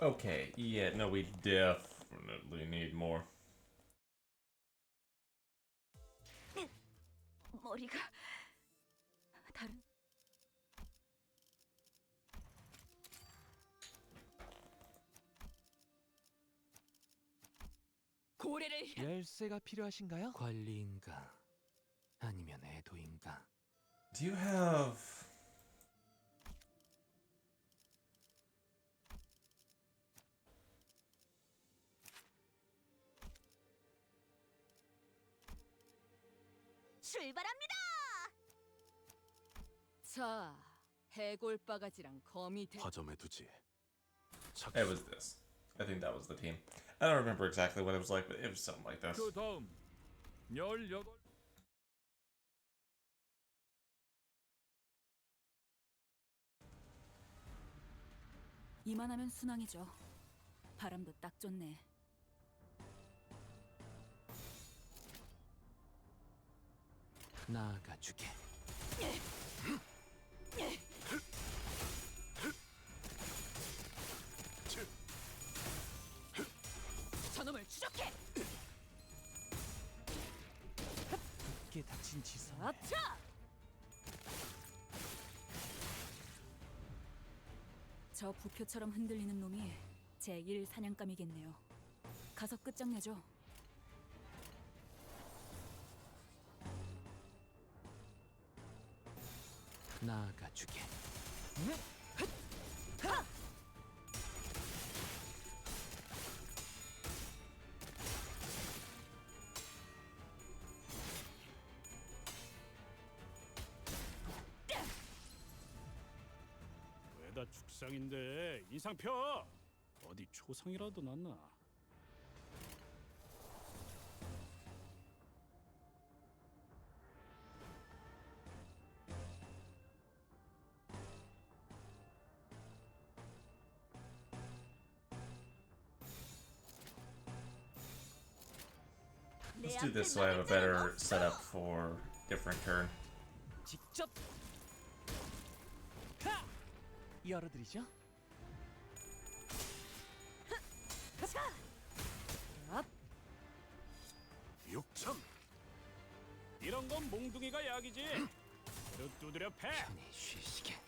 Okay, yeah, no, we definitely need more. 머리가 다른. 고래를 열쇠가 필요하신가요? 관리인가 아니면 애도인가? Do you have... 출발합니다. 자, 해골 바가지랑 거미 대. 화점에 두지. It was this. I think that was the team. I don't remember exactly what it was like, but it was something like this. 그 다음 18. 이만하면 순항이죠. 바람도 딱 좋네. 나아가주게. 저놈을 추적해. 깊게 다친 지성. 아차! 저 부표처럼 흔들리는 놈이 제1 사냥감이겠네요. 가서 끝장내죠. 나아가주게. 왜다 죽상인데 인상 펴. 어디 초상이라도 났나? Let's do this so I have a better setup for different turn. 직접 하! 열어드리죠. 육참. 이런 건 몽둥이가 약이지. 두드려 패. 편히 쉬시게.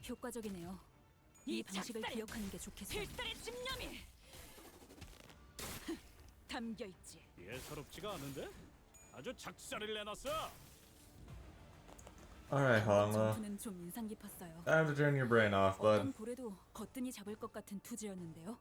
효과적이네요. 이 방식을 작살! 기억하는 게 좋겠어요. 필살의 집념이 담겨 있지. 예사롭지가 않은데? 아주 작살을 내놨어. Alright, Honglu. 전투는 좀 인상 깊었어요. Time to turn your brain off, bud. 어떤 고래도 거뜬히 잡을 것 같은 투지였는데요.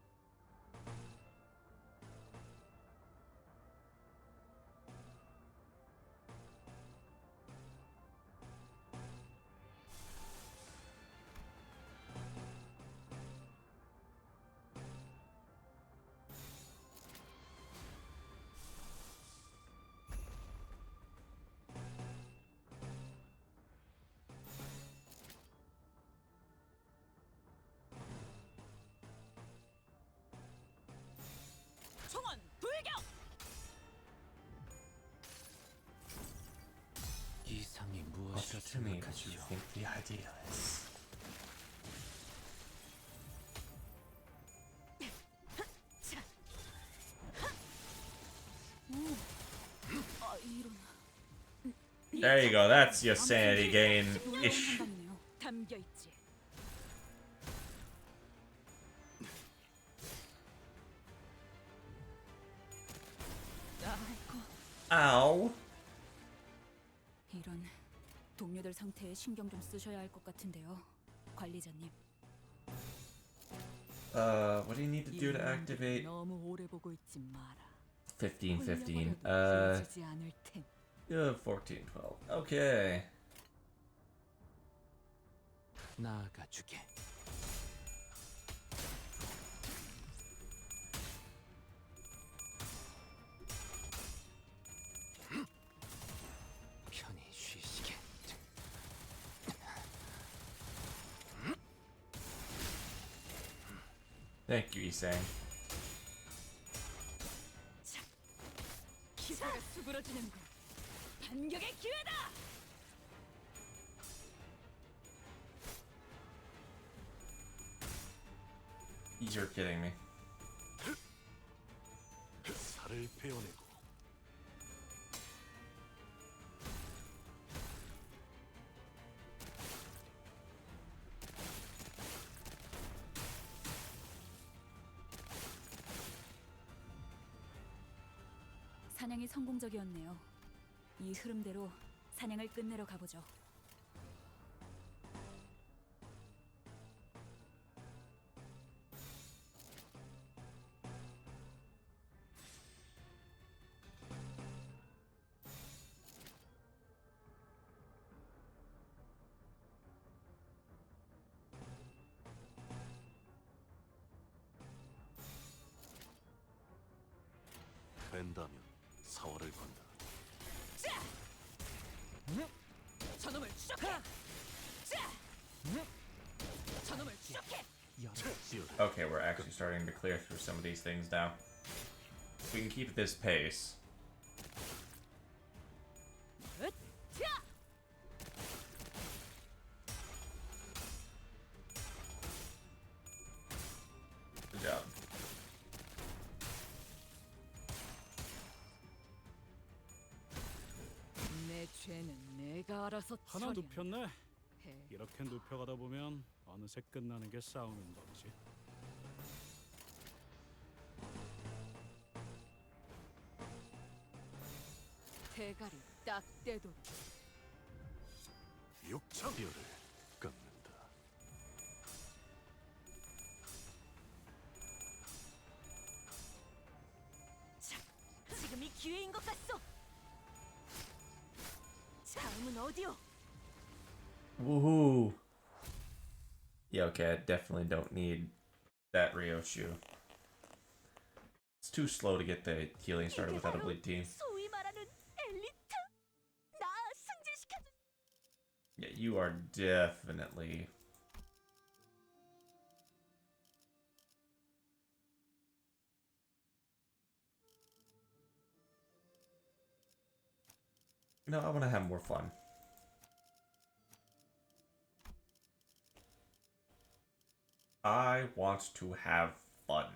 to me what you think the idea is. 아, 이런. There you go. That's your sanity gain ish. 한방이네요. 담겨 있지. Ow. 이런 동료들 상태에 신경 좀 쓰셔야 할 것 같은데요, 관리자님. What do you need to do to activate? 너무 오래 보고 있지 마라. 15, 15. 보여주지 않을 텐. 14, 12. Okay. 나아가 주게. 편히 쉬시게. Thank you, Isang. 기세가 수그러지는 군. 반격의 기회다. You're kidding me. 살을 베어내고 사냥이 성공적이었네요. 이 흐름대로 사냥을 끝내러 가보죠. 된다면 사활을 건다. 저놈을 추적해. 저놈을 추적해. Okay, we're actually starting to clear through some of these things now. If we can keep this pace. Good job. 내 죄는 내가 알아서 하나 눕혔네. 해. 이렇게 눕혀가다 보면 어느새 끝나는 게 싸우는 법이지. 대가리 딱 떼도 육차별을 깎는다. 지금이 기회인 것 같소. 다음은 어디요? Woohoo! Yeah, okay, I definitely don't need that Ryoshu. It's too slow to get the healing started without a bleed team. 소위 말하는 엘리트? 나 승진시켜줘. Yeah, you are definitely... No, I want to have more fun. I want to have fun.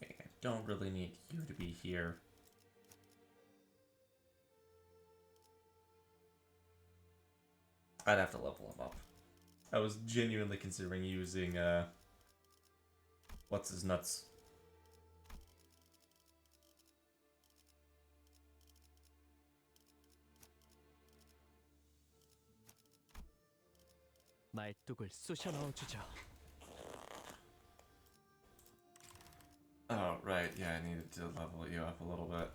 Okay, I don't really need you to be here. I'd have to level him up. I was genuinely considering using, what's his nuts? 말뚝을 쑤셔 넣어주죠. Oh, right, yeah, I needed to level you up a little bit.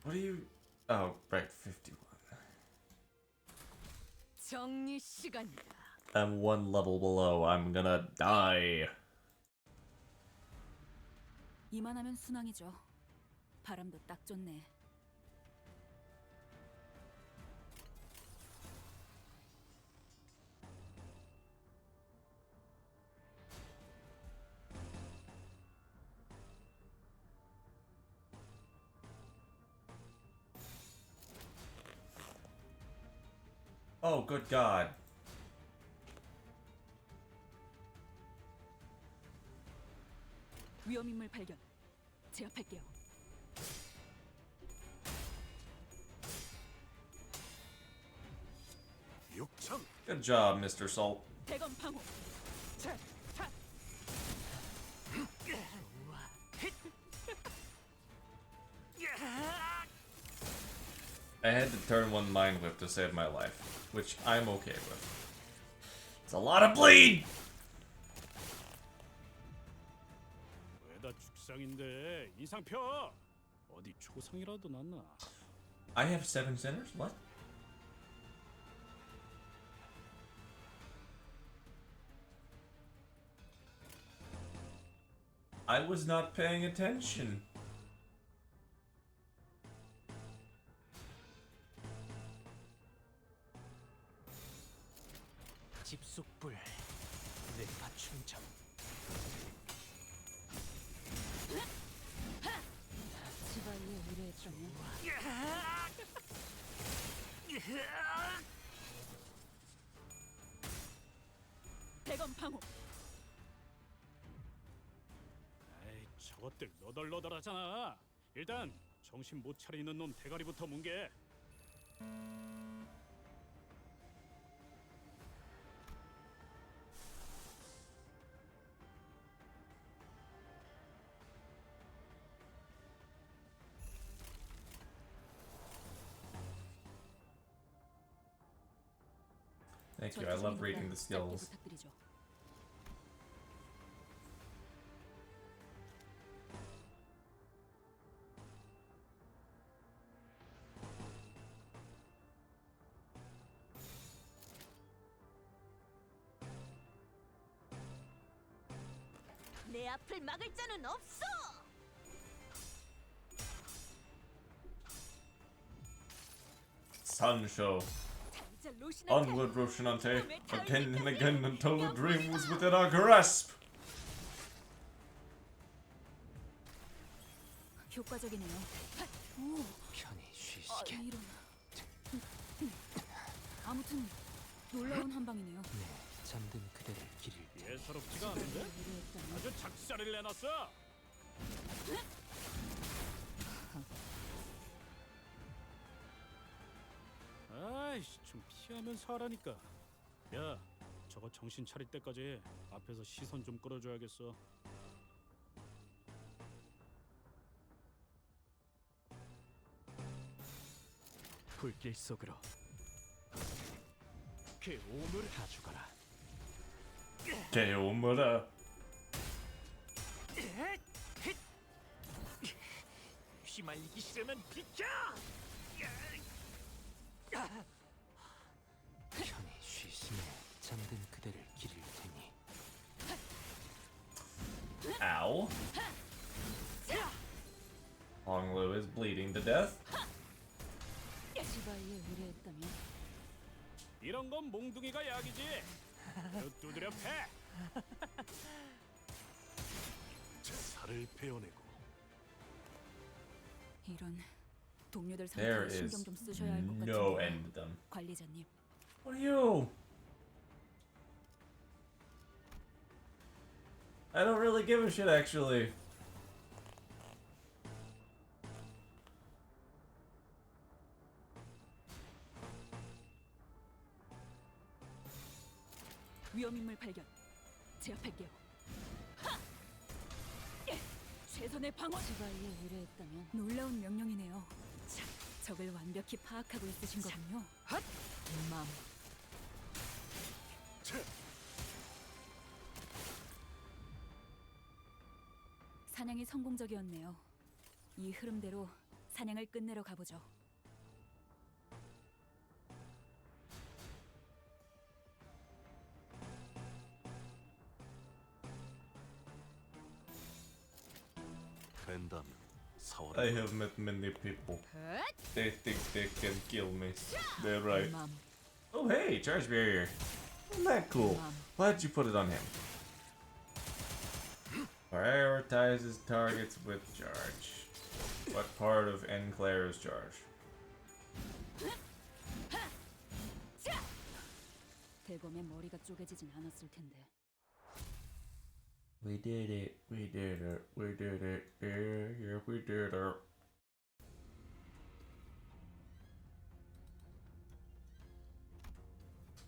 What are you... Oh, right, 51. 정리 시간이다. I'm one level below. I'm gonna die. 이만하면 순항이죠. 바람도 딱 좋네. Oh, good God. 위험인물 발견. 제압할게요. 육청 Good job, Mr. Salt. 대검 방호. I had to turn one mind whip to save my life, which I'm okay with. It's a lot of bleed! 왜다 죽상인데 인상 펴. 어디 초상이라도 났나? I have 7 centers? What? I was not paying attention. 집속불 뇌파 충전. 지바이에 의뢰했다면 대검 방호. 에이, 저것들 너덜너덜하잖아. 일단 정신 못 차리는 놈 대가리부터 뭉개. Thank you, I love reading the skills. 부탁드리죠. 내 앞을 막을 자는 없어. Sunshow. 자, 로신한테 Onward, Roshinante. Again and again until the dream was within our grasp. 효과적이네요. 오, 편히 아, 쉬시게. 이런. 아무튼 놀라운 한 방이네요. 네, 잠든 그대를 기릴 테. 예사롭지가 않은데? 의뢰했다면 아주 작살을 내놨어. 아이씨, 좀 피하면서 하라니까. 야, 저거 정신 차릴 때까지 앞에서 시선 좀 끌어줘야겠어. 불길 속으로 그 오물 다 죽어라. 개오무라. 휘말리기 싫으면 비켜. 편히 쉬시게. 잠든 그대를 기릴 테니. Ow. Honglu is bleeding to death. 지바이에 의뢰했다면 이런 건 몽둥이가 약이지. 두드려 패. 제 살을 베어내고 이런 동료들 There 상태에 is 신경 좀 쓰셔야 할 것 no 같은데. end to them. 관리자님, What are you? I don't really give a shit, actually. 위험인물 발견. 제압할게요. 최선의 방어. 지바이에 의뢰했다면 놀라운 명령이네요. 자, 적을 완벽히 파악하고 있으신 거군요. 맘. 사냥이 성공적이었네요. 이 흐름대로 사냥을 끝내러 가보죠. 벤다면 I 사월을 have met many people. They think they can kill me. They're right. 맘. Oh, hey, charge barrier. Isn't that cool? Why'd you put it on him? Prioritizes targets with charge. What part of Enclair's charge? 대검에 머리가 쪼개지진 않았을 텐데. We did it. We did it. We did it. Yeah, yeah, we did it.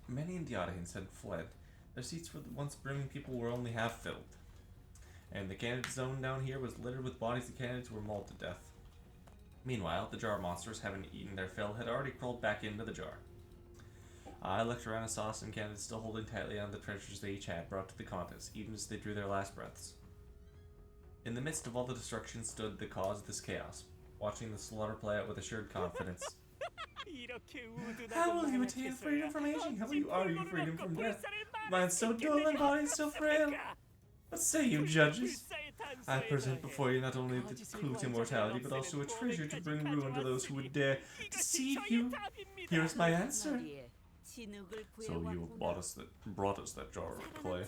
Many in the audience had fled. Their seats for the once brimming people were only half filled. And the candidate zone down here was littered with bodies of candidates who were mauled to death. Meanwhile, the jar monsters, having eaten their fill, had already crawled back into the jar. I looked around and saw some candidates still holding tightly on the treasures they each had brought to the contest, even as they drew their last breaths. In the midst of all the destruction stood the cause of this chaos, watching the slaughter play out with assured confidence. How will you attain freedom from aging? How will you argue freedom from death? Mind so dull and body so frail. What say you, judges? I present before you not only the clue to immortality, but also a treasure to bring ruin to those who would dare deceive you. Here is my answer. So you have brought us that jar of clay.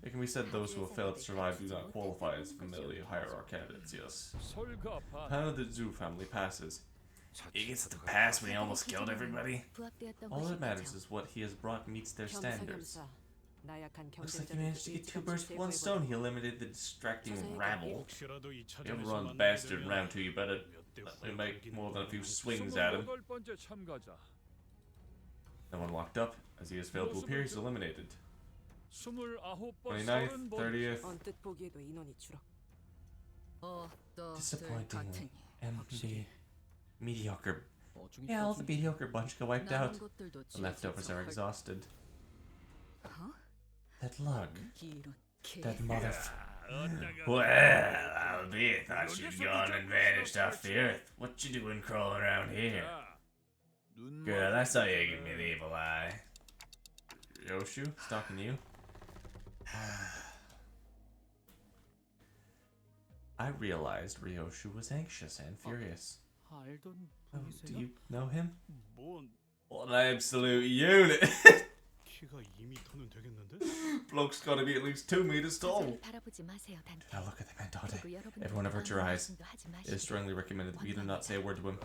It can be said those who have failed to survive do not qualify as familiar hierarch candidates, yes. How the Zhu family passes. He gets to pass when he almost killed everybody. All that matters is what he has brought meets their standards. Looks like he managed to get 2 birds with 1 stone. He eliminated the distracting rabble. If you ever run the bastard around to you, better make more than a few swings at him. No one walked up. As he has failed to appear, he's eliminated. 29th, 30th. Disappointing. Empty. Mediocre. Yeah, all the mediocre bunch got wiped out. The leftovers are exhausted. That lug. That Well, albeit thought you'd gone and vanished off the earth. What you doing crawling around here? Girl, I saw you give me the evil eye. Ryoshu, stalking you? I realized Ryoshu was anxious and furious. Oh, do you know him? What an absolute unit! Bloke's gotta be at least 2 meters tall. Now look at the man, Dante. Everyone avert your eyes. It is strongly recommended that we do not say a word to him.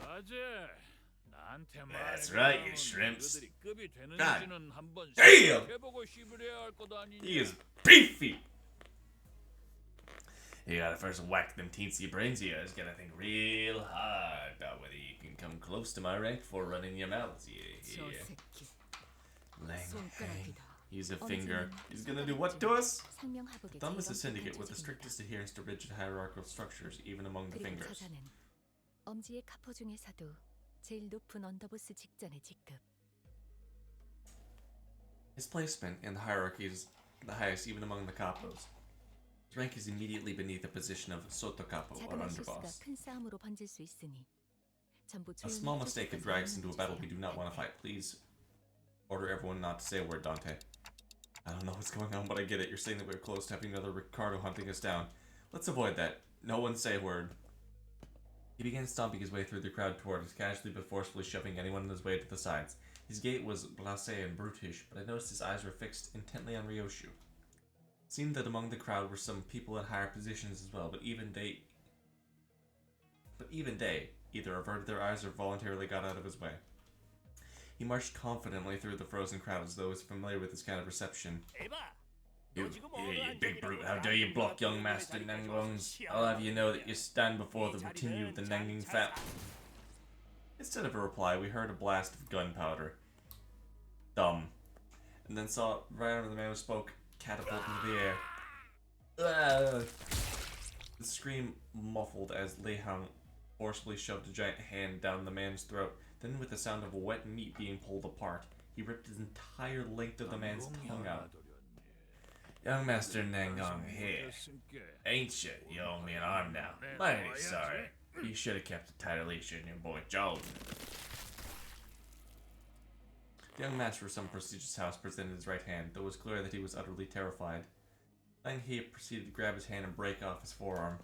That's right, you shrimps. God damn! He is beefy! You gotta first whack them teensy brains of yours. Gotta think real hard about whether you can come close to my rank for running your mouths. Yeah. Lang Hang. Use a finger. He's gonna do what to us? The thumb is a syndicate with the strictest adherence to rigid hierarchical structures, even among the fingers. 엄지의 카포 중에서도 제일 높은 언더보스 직전의 직급. His placement in the hierarchy is the highest even among the capos. His rank is immediately beneath the position of soto capo or underboss. 큰 싸움으로 번질 수 있으니 전부 A small mistake could drag us into a battle we do not want to fight. Please order everyone not to say a word, Dante. I don't know what's going on, but I get it. You're saying that we're close to having another Ricardo hunting us down. Let's avoid that. No one say a word. He began stomping his way through the crowd toward us, casually but forcefully shoving anyone in his way to the sides. His gait was blasé and brutish, but I noticed his eyes were fixed intently on Ryoshu. It seemed that among the crowd were some people in higher positions as well, but even they either averted their eyes or voluntarily got out of his way. He marched confidently through the frozen crowd as though he was familiar with this kind of reception. You big brute, how dare you block young Master Nangong's? I'll have you know that you stand before the retinue of the Nanging Fat. Instead of a reply, we heard a blast of gunpowder. Dumb. And then saw right under the man who spoke catapult into the air. The scream muffled as Lei Hang forcefully shoved a giant hand down the man's throat. Then, with the sound of wet meat being pulled apart, he ripped his entire length of the man's tongue out. Young Master Nangong here. Ain't you? You owe me an arm now. Mighty sorry. You should have kept a tighter leash on your boy Joe. The young master of some prestigious house presented his right hand, though it was clear that he was utterly terrified. Lang He proceeded to grab his hand and break off his forearm.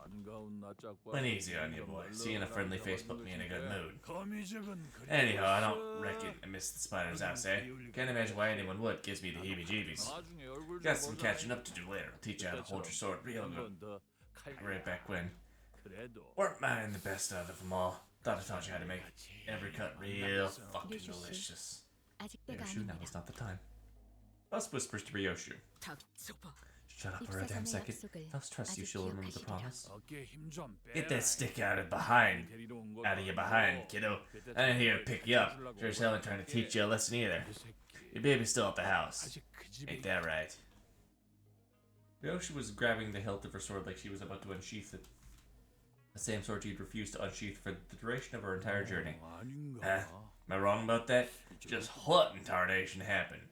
Went easy on you, boy. Seeing a friendly face put me in a good mood. Anyhow, I don't reckon I missed the spider's house, eh? Can't imagine why anyone would. Gives me the heebie-jeebies. Got some catching up to do later. I'll teach you how to hold your sword real good. Right back when. Weren't mine the best out of them all. Thought I taught you how to make every cut real fucking delicious. Ryoshu, now is not the time. Bus whispers to Ryoshu. 닥쳐봐. Shut up for a damn second. Faust trusts you she'll remember the promise. 어깨에 힘좀 빼. Get that stick out of behind. Out of your behind, kiddo. I ain't here to pick you up. Sure as hell ain't trying to teach you a lesson either. Your baby's still at the house. 아직 그 집에 Ain't that right? Ryoshu was grabbing the hilt of her sword like she was about to unsheath it. The same sword she'd refused to unsheath for the duration of her entire journey. 아닌가? Huh? Am I wrong about that? Just what in tarnation happened?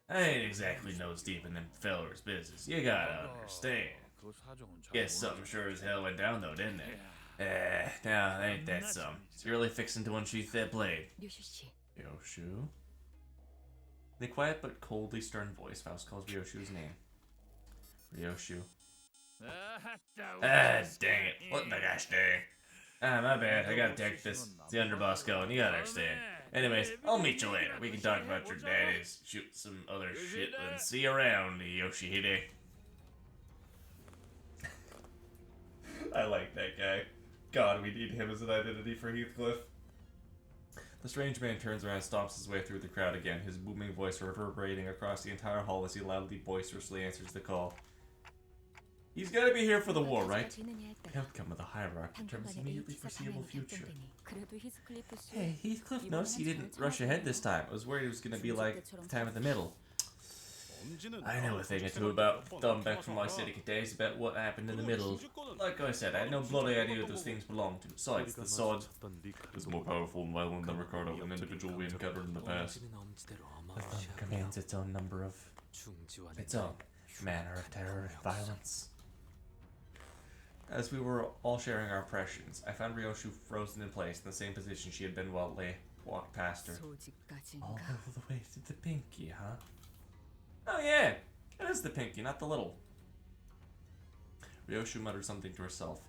I ain't exactly nose deep in them fellers' business. You gotta understand. 그 사정은 잘 Guess something sure as hell went down though, didn't it? Now ain't that some? So you're really fixing to unsheath that blade. 류슈 씨, Ryoshu? In a quiet but coldly stern voice, Faust calls Ryoshu's name. Ryoshu. Dang it. What the gosh dang. My bad. I gotta take this. It's the underboss going. You gotta understand. Anyways, I'll meet you later. We can talk about your daddies, shoot some other shit, and see you around, Yoshihide. I like that guy. God, we need him as an identity for Heathcliff. The strange man turns around and stomps his way through the crowd again, his booming voice reverberating across the entire hall as he loudly, boisterously answers the call. He's gotta be here for the war, right? The outcome of the hierarchy determines the immediately foreseeable future. Hey, Heathcliff noticed he didn't rush ahead this time. I was worried it was gonna be like the time in the middle. I know a thing or two about dumb back from my syndicate days about what happened in the middle. Like I said, I had no bloody idea what those things belonged to. Besides, the sword was more powerful and violent than Ricardo, an individual we encountered in the past. The thumb commands its own number of... its own manner of terror and violence. As we were all sharing our impressions, I found Ryoshu frozen in place in the same position she had been while Lei walked past her. All the way to the pinky, huh? Oh yeah, it is the pinky, not the little. Ryoshu muttered something to herself,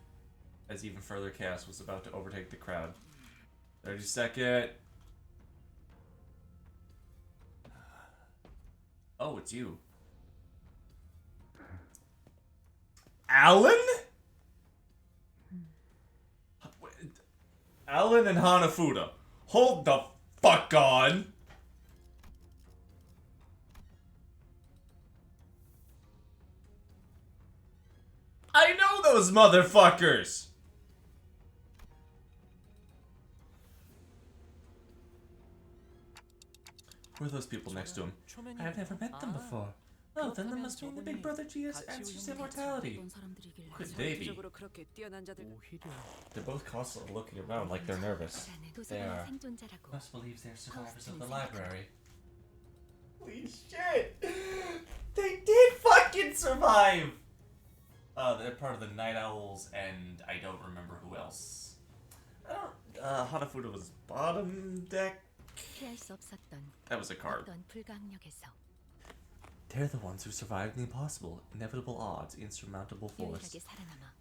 as even further chaos was about to overtake the crowd. 30-second. Oh, it's you. Alan? Alan and Hanafuda. Hold the fuck on. I know those motherfuckers! Who are those people next to him? I've never met them before. Oh, then they must mean the Big Brother GS answers immortality. Who could they be? They're both constantly looking around like they're nervous. They are. Must believe they're survivors of the library. Holy shit! They did fucking survive! They're part of the Night Owls, and I don't remember who else. Hanafuda was bottom deck? That was a card. They're the ones who survived the impossible, inevitable odds, insurmountable force.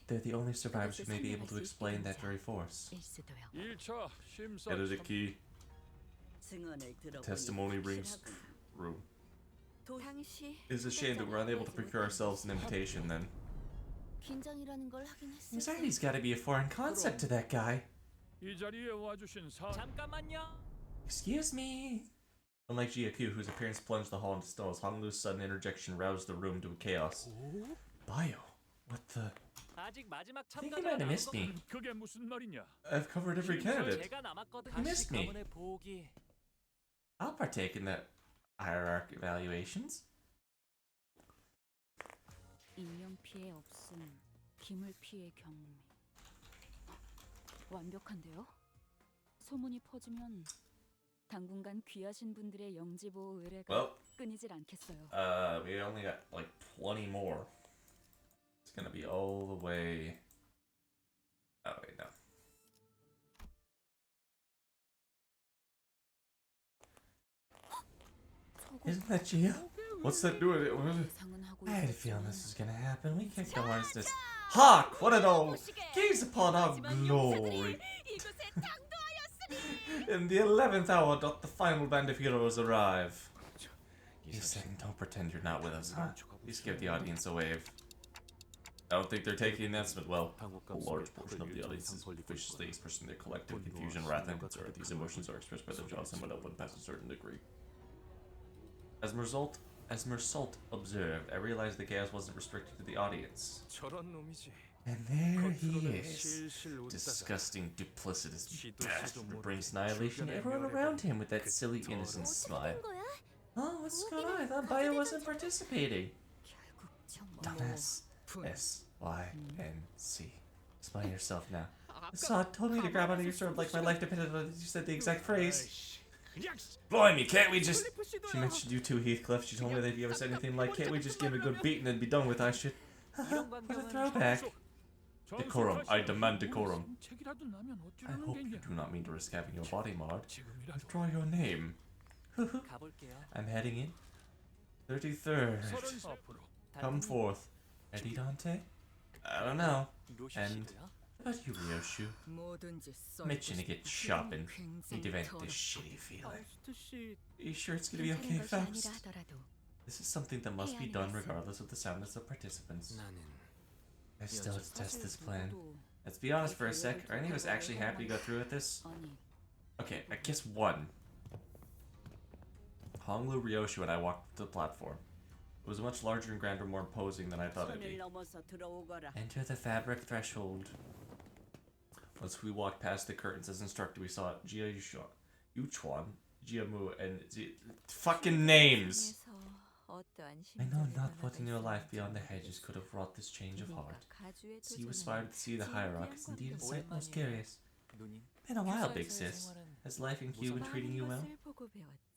They're the only survivors who may be able to explain that very force. 1차 심사 Edit key. Testimony rings true. It's a shame that we're unable to procure ourselves an invitation then. Anxiety's gotta be a foreign concept to that guy. 이 자리에 와주신 잠깐만요. Excuse me. Unlike Jiaku, whose appearance plunged the hall into stills, Honolu's sudden interjection roused the room to chaos. Bayou? What the? I think you might have missed me. 그게 무슨 말이냐? I've covered every candidate. You missed me. I'll partake in the hierarchy evaluations. 인명 피해 없음, 기물 피해 경미. 완벽한데요? 소문이 퍼지면 당분간 귀하신 분들의 영지 보호 의뢰가 끊이질 않겠어요. We only got like 20 more. It's gonna be all the way. Oh wait, no. Isn't that Gia? What's that doing? I had a feeling this was gonna happen. We can't go on this. Hark! What an old gaze upon our glory. In the 11th hour doth the final band of heroes arrive. You said, don't pretend you're not with us, huh? Please give the audience a wave. I don't think they're taking the announcement well. A large portion of the audience is viciously expressing their collective confusion, wrath, and concern. These emotions are expressed by themselves and when up passes a certain degree. As a result, As Mersault observed, I realized the chaos wasn't restricted to the audience. 저런 놈이지. And there he 겉으로는 is. 실실 웃다가 Disgusting, duplicitous 지도 bastard who 모르게 brings annihilation to 주변을 everyone around him with that 그 silly, 저런 innocent smile. 거야? Oh, what's going on? I thought Bio wasn't participating. 결국 정말 Dumbass. S-Y-N-C. Explain yourself now. Saw told me to grab onto your sword like my life depended on it. You said the exact phrase. Blimey, can't we just... She mentioned you too, Heathcliff. She told me that if you ever said anything like, can't we just give him a good beating and be done with our shit? What a throwback. Decorum. I demand decorum. 책이라도 나면 I 어쩌려는 hope you 게냐? do not mean to risk having your body marred. 지금이라도 Withdraw your name. 가볼게요. I'm heading in. 33rd. 34%. Come forth. Ready, Dante? I don't know. 로시 And 씨도요? how about you, Ryoshu? 뭐든지 Mention to get shopping. Need to vent this shitty feeling. Are you sure it's gonna be okay, Faust? This is something that must be done regardless of the soundness of participants. 나는 I still detest this plan. Let's be honest for a sec. Are any of us actually happy to go through with this? Okay, I guess one. Honglu, Ryoshu, and I walked to the platform. It was much larger and grander, more imposing than I thought it'd 선을 be. 넘어서 들어오거라. Enter the fabric threshold. Once we walked past the curtains as instructed, we saw Jia Yuchuan, Jiamu, and fucking names! I know not what in your life beyond the hedges could have wrought this change of heart. So you aspired to see the hierarch is indeed a sight most curious. 누님. Been a while, big sis. Has life in Q been treating you well?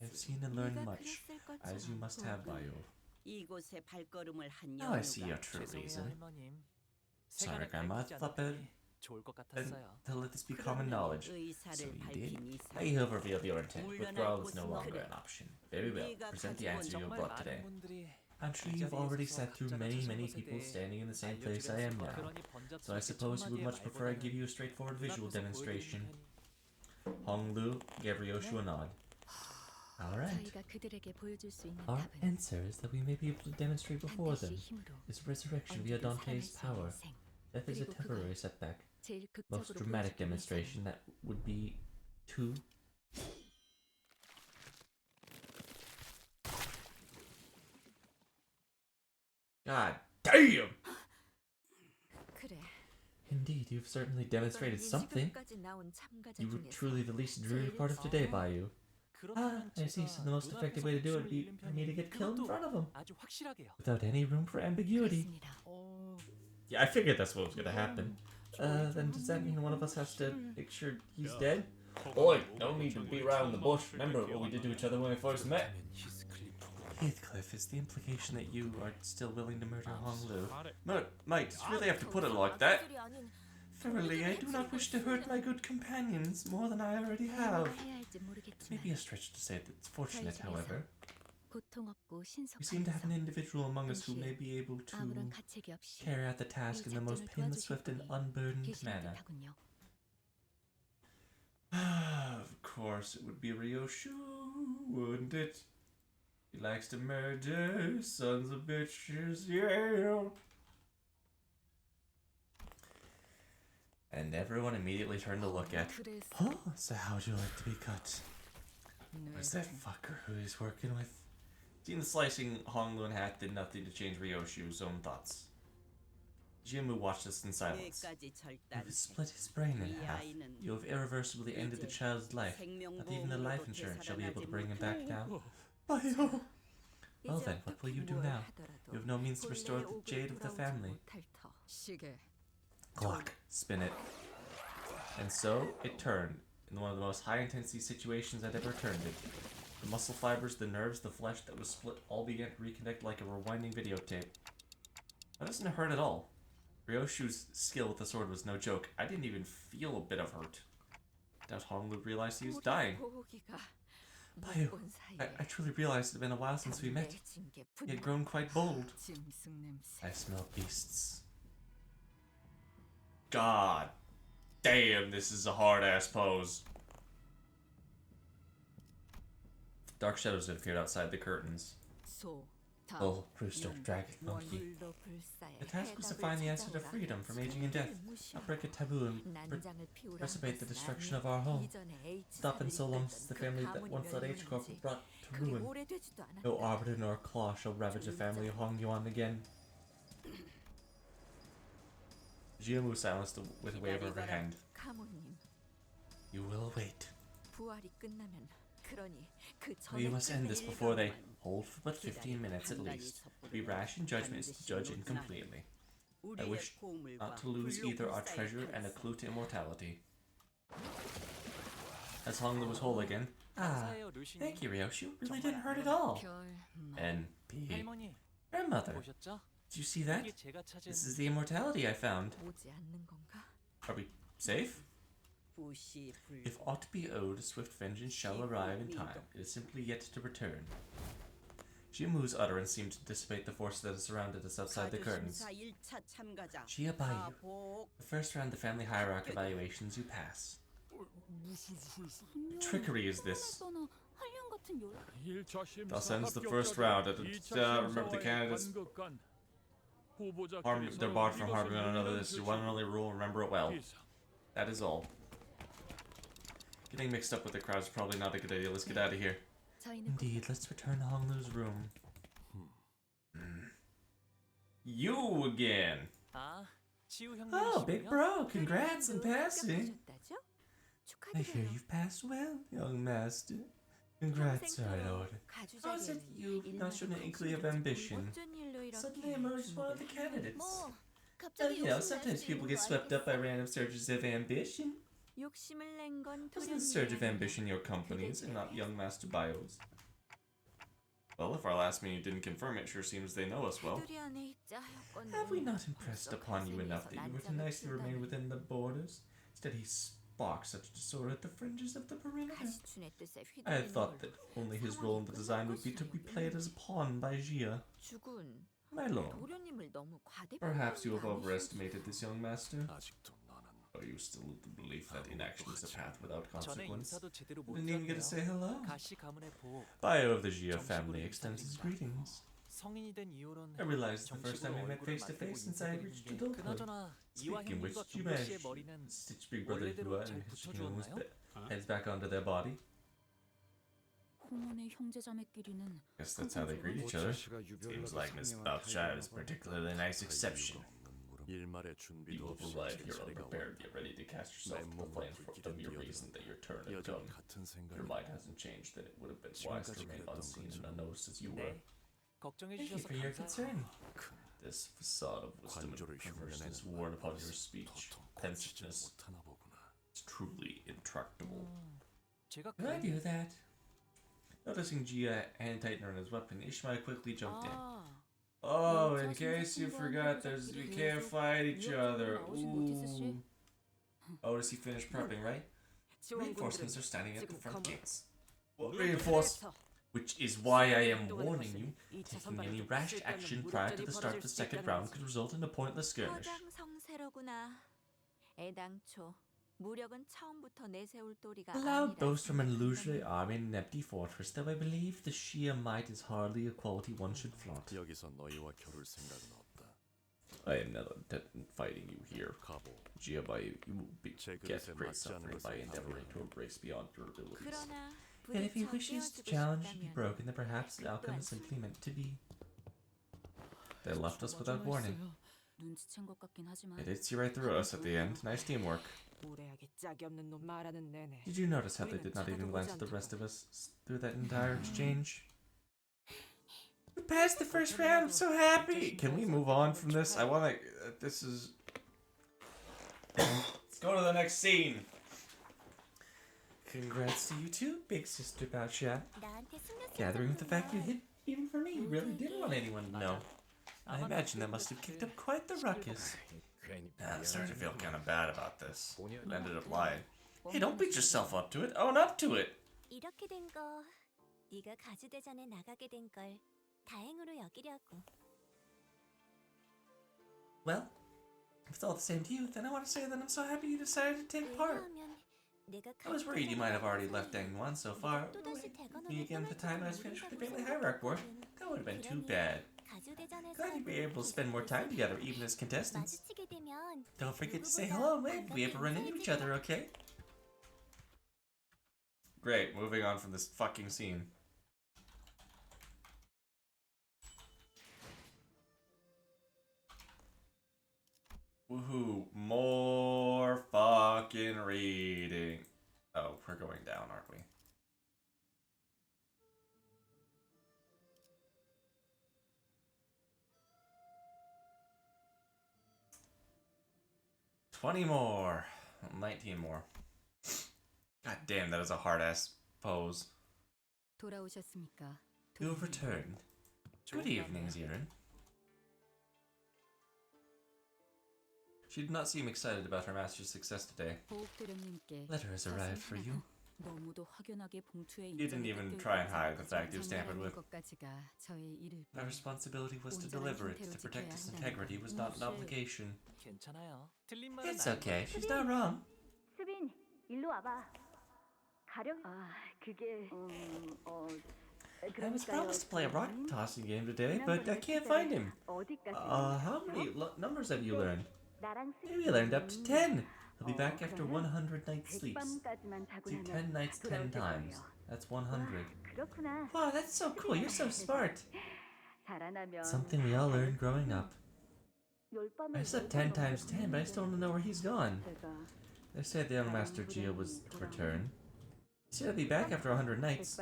I've seen and learned much, as you must have, Bayo. 이곳에 발걸음을 한 Now I see your 여우가 true 죄송해요, reason. 할머님. Sorry, 세간을 Grandma. I 밝히지 thought that 않았더니 좋을 것 and 같았어요. to let this be common knowledge. So 의사를 you 밝힌 did? 이상 Now you have revealed your intent. Withdrawal is no longer an option. Very well. Present the answer you 정말 brought 많은 today. 분들이 I'm sure you've already sat through many people standing in the same place I am now. So I suppose you would much prefer I give you a straightforward visual demonstration. Honglu gave Ryoshu a nod. Alright. Our answer is that we may be able to demonstrate before them is resurrection via Dante's power. Death is a temporary setback. Most dramatic demonstration that would be to... God damn! Indeed, you've certainly demonstrated something. You were truly the least dreary part of today, Bayou. Ah, I see. So the most effective way to do it would be for me to get killed in front of him. 아주 확실하게요. Without any room for ambiguity. Yeah, I figured that's what was gonna happen. Then does that mean one of us has to make sure he's dead? Boy, no need to beat around the bush. Remember what we did to each other when we first met? Heathcliff, is the implication that you are still willing to murder Honglu? Mate, did you really have to put it like that? Thoroughly, I do not wish to hurt my good companions more than I already have. It may be a stretch to say that it's fortunate, however. We seem to have an individual among us who may be able to carry out the task in the most painless, swift, and unburdened manner. Of course, it would be Ryoshu, wouldn't it? He likes to murder sons of bitches, yeah. And everyone immediately turned to look at. Huh? So how'd you like to be cut? Where's that fucker who he's working with? Seeing the slicing Honglu in half did nothing to change Ryoshu's own thoughts. Jiamu watched us in silence. 여기까지 절단. You've split his brain in 이 half. 아이는 You have irreversibly ended the child's life. Not even the life insurance shall be able to bring him back now. Bayo! Well then, what will you do now? You have no means to restore the jade of the family. Glock. Spin it. And so, it turned, in one of the most high-intensity situations I'd ever turned it. The muscle fibers, the nerves, the flesh that was split all began to reconnect like a rewinding videotape. That doesn't hurt at all. Ryoshu's skill with the sword was no joke. I didn't even feel a bit of hurt. Doubt Honglu realized he was dying. Bayo, I truly realized it had been a while since we met. He had grown quite bold. I smell beasts. God damn, this is a hard-ass pose. Dark shadows had appeared outside the curtains. Bull, rooster, dragon, monkey. The task was to find the answer to freedom from aging and death, not break a taboo and precipitate the destruction of our home. It's not been so long since the family that once led H-Corp was brought to ruin. No arbiter nor claw shall ravage the family of Hong Yuan again. Jiamu silenced with a wave of her hand. You will wait. We must end this before they hold for but 15 minutes at least. To be rash in judgment is to judge incompletely. I wish not to lose either our treasure and a clue to immortality. As Honglu was whole again. Ah, thank you, Ryoshi. You really didn't hurt at all. N.P. Grandmother, did you see that? This is the immortality I found. Are we safe? If aught to be owed, swift vengeance shall arrive in time. It is simply yet to return. Jiamu's utterance seemed to dissipate the force that had surrounded us outside the curtains. Jia Bayou. The first round of the family hierarchy evaluations you pass. What trickery is this? Thus ends the first round. Remember the candidates they're barred from harboring one another. This is one and only rule. Remember it well. That is all. Getting mixed up with the crowd is probably not a good idea. Let's get out of here. Indeed, let's return to Honglu's room. You again! Oh, big bro, congrats on passing! I hear you've passed well, young master. Congrats, our lord. How is it you've not shown an inkling of ambition? Suddenly emerged as one of the candidates. Oh, you know, sometimes people get swept up by random surges of ambition. Wasn't the surge of ambition your company's and not young Master Bio's? Well, if our last meeting didn't confirm it, sure seems they know us well. Have we not impressed upon you enough that you were to nicely remain within the borders? Instead he sparked such disorder at the fringes of the perimeter. I had thought that only his role in the design would be to be played as a pawn by Jia. My lord, perhaps you have overestimated this young master. Are you still of the belief that inaction is a path without consequence? Didn't even get to say hello. Bio of the Jia family extends his greetings. I realized the first time we met face to face since I had reached adulthood. Speaking which, you managed to stitch Big Brother Hua and his Shikino's heads back onto their body. Guess that's how they greet each other. Seems like Miss Balchai is a particularly nice exception. People who lie if you're unprepared, get ready to cast yourself into the flames for the mere reason that your turn had come. Your mind hasn't changed, then it would have been wise to remain unseen and unnoticed as you were. Thank you for your concern. This facade of wisdom and perverseness worn upon your speech, pensiveness, is truly intractable. Did I do that? Noticing Jia hand tighten on his weapon, Ishmael quickly jumped in. Oh, in case you forgot, we can't fight each other. Ooh. Oh, does he finish prepping, right? Reinforcements are standing at the front gates. What reinforce? Which is why I am warning you, taking any rash action prior to the start of the second round could result in a pointless skirmish. A loud boast from an illusory army in an empty fortress, though I believe the sheer might is hardly a quality one should flaunt. I am not intent on fighting you here. Jia Bayou, you will get great suffering by endeavoring to embrace beyond your abilities. Yet if he wishes to challenge and be broken, then perhaps the outcome is simply meant to be. They left us without warning. It did see right through us at the end. Nice teamwork. Did you notice how they did not even glance at the rest of us through that entire exchange? We passed the first round, I'm so happy! Can we move on from this? I wanna... this is... Let's go to the next scene! Congrats to you too, big sister Baoxia. Gathering with the fact you hid even for me, you really didn't want anyone to know. I imagine that must have kicked up quite the ruckus. I'm starting to feel kind of bad about this. I ended up lying. Hey, don't beat yourself up to it. Own up to it. Well, if it's all the same to you, then I want to say that I'm so happy you decided to take part. I was worried you might have already left Dangwon so far. Me again at the time I was finished with the family hierarch work. That That would have been too bad. Glad you'd be able to spend more time together, even as contestants. Don't forget to say hello if we ever run into each other, okay? Great, moving on from this fucking scene. Woohoo, more fucking reading. Oh, we're going down, aren't we? $20 more. 19 more. God damn, that is a hard-ass pose. 돌아오셨습니까? You have returned. Good evening, Zirin. She did not seem excited about her master's success today. Letter has arrived for you. You didn't even try and hide the fact you was tampered with. My responsibility was to deliver it. To protect its integrity was not an obligation. It's okay. She's not wrong. 수빈, 일로 와봐. 가령 I was promised to play a rock tossing game today, but I can't find him. How many numbers have you learned? Maybe I learned up to 10. He'll be back after 100 nights sleeps. See, 10 nights 10 times. That's 100. Wow, that's so cool. You're so smart. Something we all learned growing up. I said 10 times 10, but I still don't know where he's gone. They said the young Master Gio was to return. He said he'll be back after 100 nights.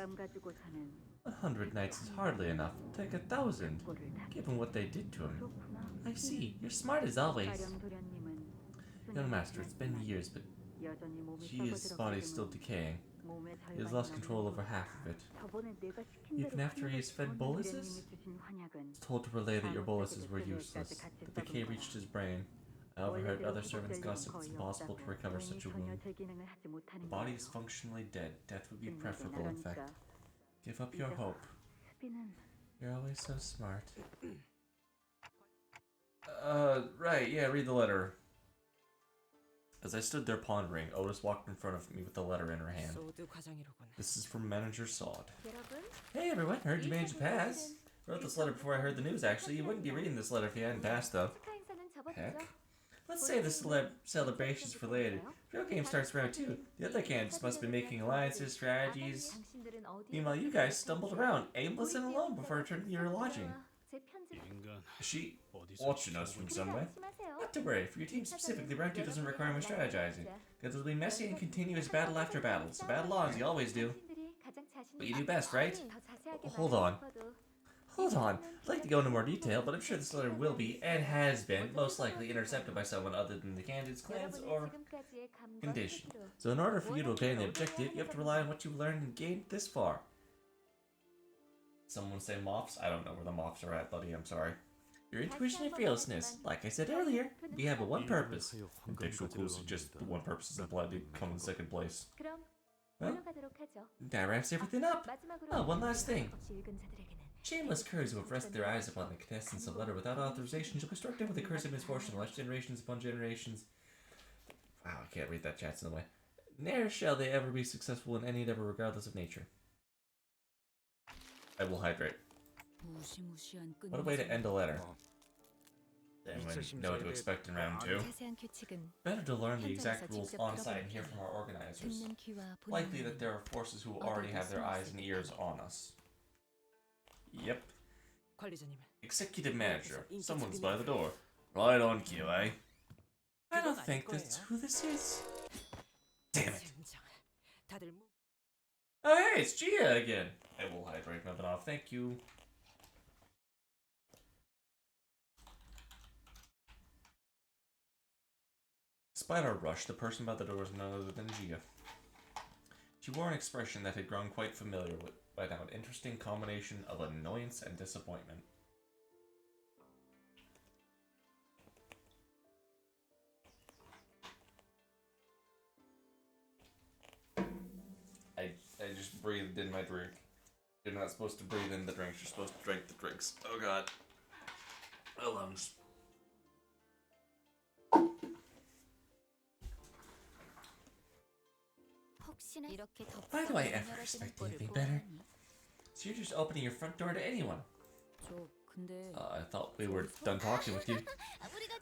100 nights is hardly enough. Take 1,000, given what they did to him. I see. You're smart as always. Young Master, it's been years, but Gia's body's still decaying. He has lost control over half of it. Even after he has fed boluses? I was told to relay that your boluses were useless. The decay reached his brain. I overheard other servants gossip it's impossible to recover such a wound. The body is functionally dead. Death would be preferable, in fact. Give up your hope. You're always so smart. Right, yeah, read the letter. As I stood there pondering, Otis walked in front of me with the letter in her hand. This is from Manager Sod. Hey everyone, heard you managed to pass. Wrote this letter before I heard the news, actually. You wouldn't be reading this letter if you hadn't passed, though. Heck. Let's save the celebrations for later. The real game starts round 2. The other candidates must be making alliances, strategies. Meanwhile, you guys stumbled around, aimless and alone, before returning to your lodging. Is she watching us from somewhere? Not to worry, for your team specifically, round 2 doesn't require much strategizing. Because it'll be messy and continuous battle after battle. So battle on, as you always do. But you do best, right? Hold on. Hold on. I'd like to go into more detail, but I'm sure this letter will be, and has been, most likely intercepted by someone other than the candidates, clans, or condition. So in order for you to obtain the objective, you have to rely on what you've learned and gained this far. Someone say moths? I don't know where the moths are at, buddy, I'm sorry. Your intuition and fearlessness. Like I said earlier, we have a one purpose. Contextual clues suggest the one purpose is implied to come in second place. Well, that wraps everything up. Oh, one last thing. Shameless curs who have rested their eyes upon the contestants of letter without authorization shall be struck down with the curse of misfortune, left generations upon generations. Wow, I can't read that chat in the way. Ne'er shall they ever be successful in any endeavor regardless of nature. I will hydrate. What a way to end a letter. Then we know what to expect in round 2. Better to learn the exact rules on site and hear from our organizers. Likely that there are forces who already have their eyes and ears on us. Yep. Executive manager. Someone's by the door. Right on cue, eh? I don't think that's who this is. Damn it. Oh hey, it's Gia again. I will hydrate nothing off, thank you. Despite our rush, the person by the door was none other than Gia. She wore an expression that had grown quite familiar with by now, an interesting combination of annoyance and disappointment. I just breathed in my drink. You're not supposed to breathe in the drinks, you're supposed to drink the drinks. Oh god. My lungs. Why do I ever expect anything better? So you're just opening your front door to anyone. I thought we were done talking with you.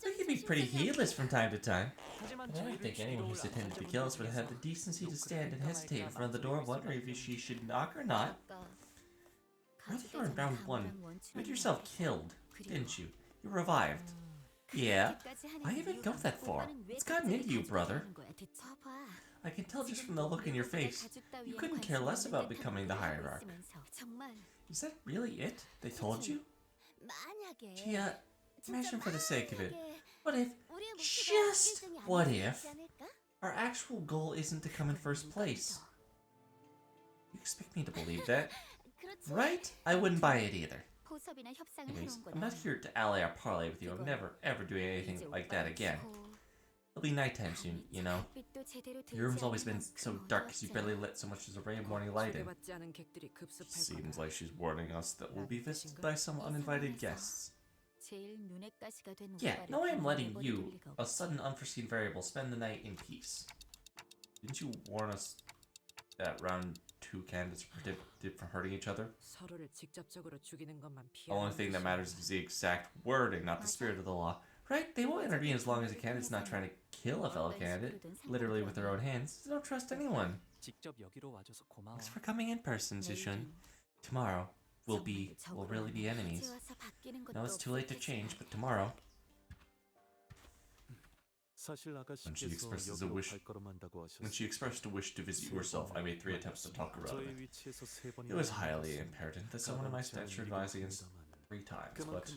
We can be pretty heedless from time to time. I don't think anyone who's intended to kill us would have the decency to stand and hesitate in front of the door, wondering if she should knock or not. Earlier in round 1, you had yourself killed, didn't you? You revived. Yeah, I even go that far. It's gotten into you, brother. I can tell just from the look in your face. You couldn't care less about becoming the hierarch. Is that really it? They told you? Gee, imagine for the sake of it. What if, just what if, our actual goal isn't to come in first place? You expect me to believe that? Right? I wouldn't buy it either. Anyways, I'm not here to ally or parlay with you. I'm never, ever doing anything like that again. It'll be nighttime soon, you know? Your room's always been so dark because you barely let so much as a ray of morning light in. Seems like she's warning us that we'll be visited by some uninvited guests. Yeah, no way I'm letting you, a sudden unforeseen variable, spend the night in peace. Didn't you warn us that round 2 candidates are predicted from hurting each other? The only thing that matters is the exact wording, not the spirit of the law. Right? They won't intervene as long as a candidate's not trying to kill a fellow candidate, literally with their own hands. They don't trust anyone. Thanks for coming in person, Zishun. Tomorrow, we'll really be enemies. No, it's too late to change, but tomorrow. When she expressed a wish to visit you herself, I made 3 attempts to talk her out of it. It was highly imperative that someone of my stature advised against 3 times, but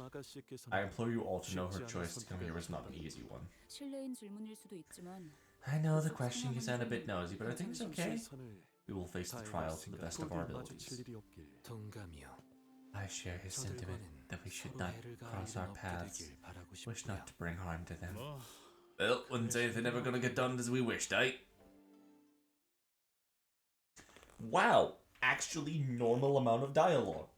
I implore you all to know her choice to come here was not an easy one. I know the question can sound a bit nosy, but are things okay? We will face the trial to the best of our abilities. I share his sentiment that we should not cross our paths. Wish not to bring harm to them. Well, wouldn't say they're never gonna get done as we wished, eh? Wow, actually normal amount of dialogue.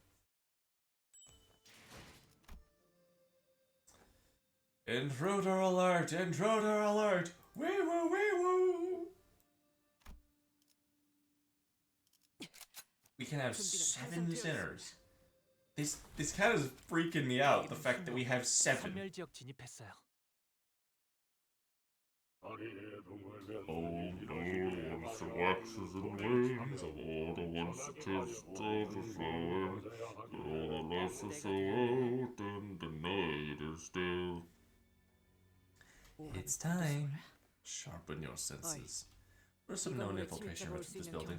Intruder alert! Intruder alert! Wee woo wee woo! We can have 7 sinners. This kind of is freaking me out, the fact that we have 7. Oh no, the waxes and wings of all the ones that taste of the flower. All the lights are so out and the night is still. It's time. Sharpen your senses. What are some known infiltration routes of this building?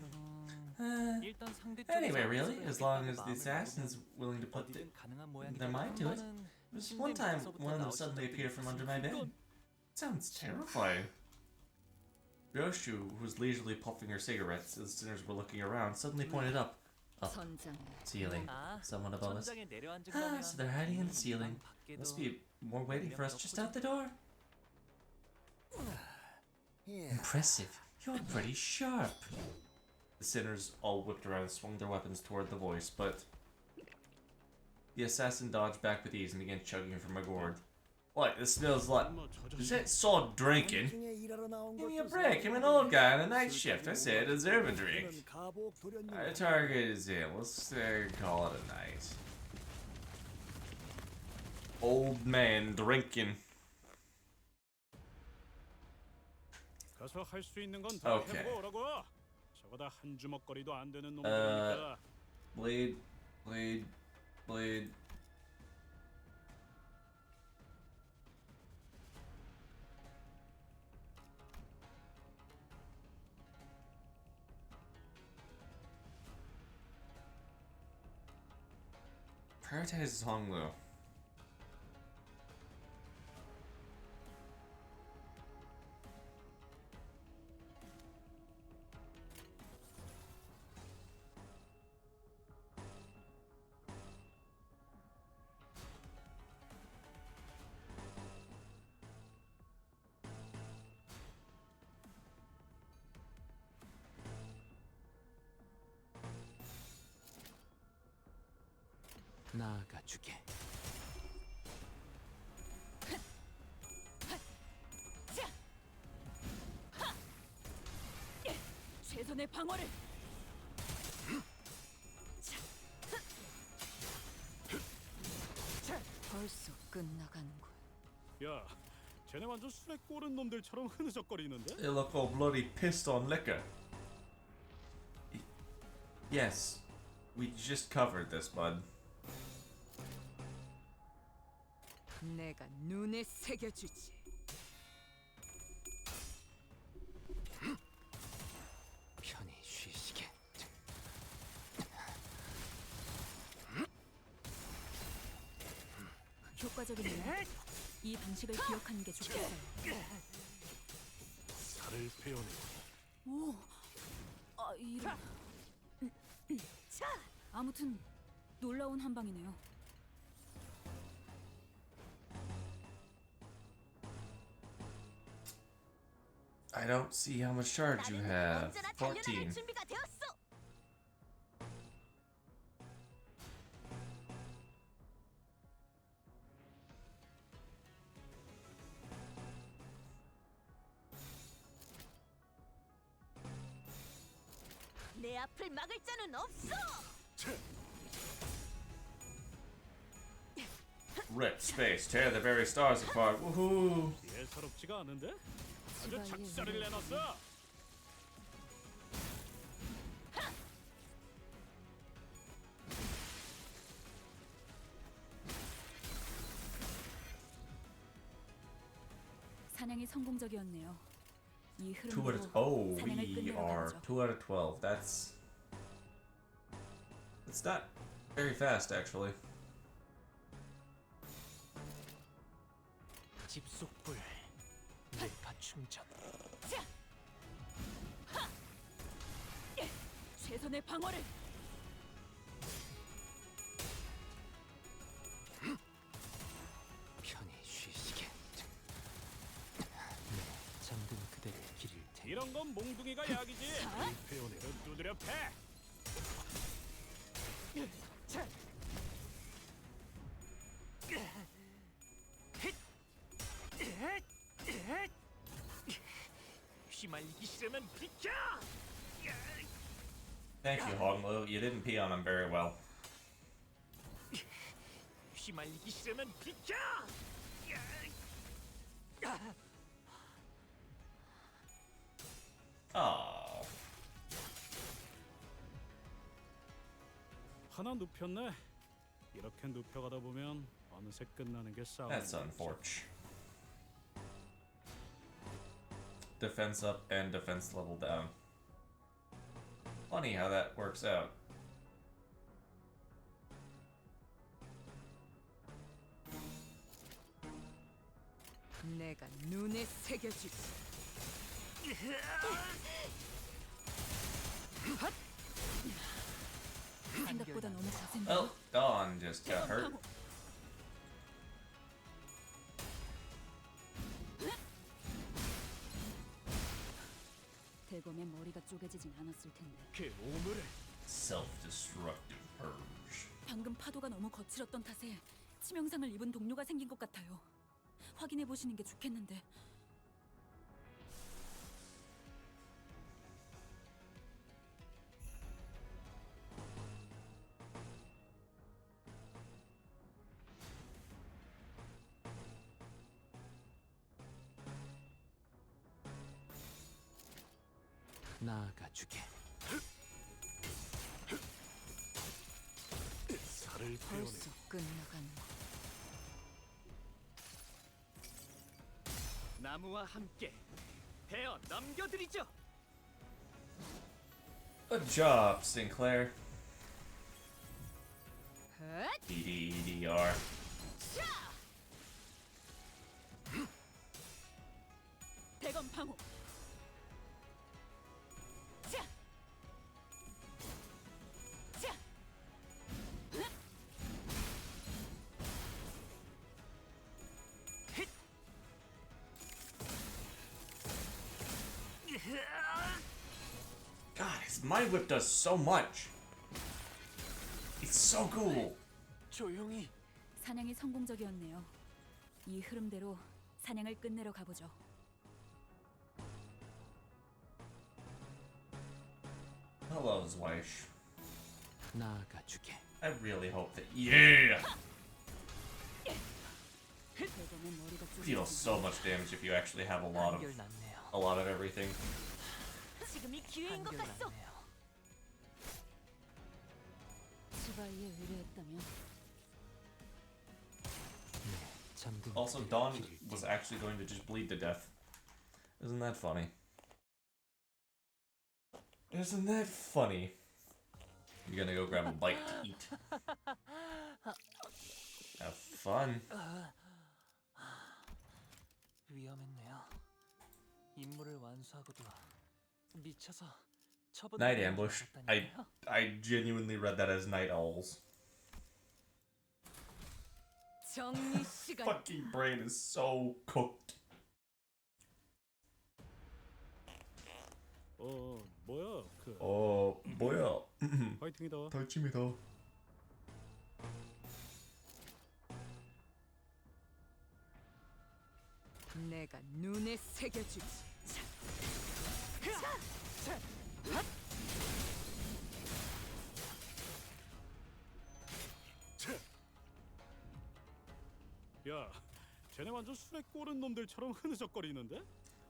Anyway, really, as long as the assassin's willing to put their mind to it. There was one time one of them suddenly appeared from under my bed. Sounds terrifying. Ryoshu, who was leisurely puffing her cigarettes as the sinners were looking around, suddenly pointed up. Ceiling. Someone above us. So they're hiding in the ceiling. Must be more waiting for us just out the door. Impressive. You're pretty sharp. The sinners all whipped around and swung their weapons toward the voice, but the assassin dodged back with ease and began chugging from a gourd. What? This smells like... Is that salt drinking? Give me a break. I'm an old guy on a night shift. I say I deserve a drink. Our target is in. Let's call it a night. Old man drinking. Okay. Blade. Prioritize Honglu. 나아가주게. 최선의 방어를. 끝나가는군. 야, 쟤네 완전 술에 꼬른 놈들처럼 흐느적거리는데? They look all bloody pissed on liquor. Yes, we just covered this, bud. 내가 눈에 새겨주지. 편히 쉬시게. 효과적이네요. 이 방식을 기억하는 게 좋겠어요. 살을 베어내고 오, 아 이런. 자, 아무튼 놀라운 한 방이네요. I don't see how much charge you 나는 have. 언제나 14. 달려나갈 준비가 되었어. 내 앞을 막을 자는 없어. Rip space, tear the very stars apart. Woohoo! 예사롭지가 않은데? 아주 지바이의 작사를 노래를 내놨어. 사냥이 성공적이었네요. 이 2 out of 흐름으로 oh, 사냥을 we 끝내러 are 가보죠. 2 out of 12. That's not very fast, actually. 집속불 뇌파 충전. 최선의 방어를. 편히 쉬시게. 네, 잠든 그대를 기릴 테니. 이런 건 몽둥이가 약이지. 베어내고 두드려 패. 휘말리기 싫으면 비켜. Thank you, Hoglo. You didn't pee on him very well. 휘말리기 싫으면 비켜. Oh. 하나 눕혔네. 이렇게 눕혀가다 보면 어느새 끝나는 게 싸움. That's unfortunate. Defense up and defense level down. Funny how that works out. 내가 눈에 새겨주지. 생각보다 너무 거센데. Well, Dawn just got hurt. 대검의 머리가 쪼개지진 않았을 텐데. 그 오물을 Self-destructive purge. 방금 파도가 너무 거칠었던 탓에 치명상을 입은 동료가 생긴 것 같아요. 확인해 보시는 게 좋겠는데. 나아가주게. 살을 베어내고 벌써 끝나간. 나무와 함께 베어 넘겨드리죠. Good job, Sinclair. EDR. 대검 방어. 자. 자. God, his mind whip does so much. It's so cool. 조용히. 사냥이 성공적이었네요. 이 흐름대로 사냥을 끝내러 가보죠. Hello, Zweish. 나아가주게. I really hope that. Yeah! deal so much damage if you actually have a lot of everything. 지금이 기회인 것 같소. 지바이에 의뢰했다면 Also, Dawn was actually going to just bleed to death. Isn't that funny? Isn't that funny? You're gonna go grab a bite to eat. Have fun. 위험했네요. 임무를 완수하고도 미쳐서 처분. Night ambush. I genuinely read that as night owls. 정리 시간. Fucking brain is so cooked. 뭐야 뭐야? 파이팅이다. 덜침이다. 내가 눈에 새겨주지. 야, 쟤네 완전 술에 꼬른 놈들처럼 흐느적거리는데?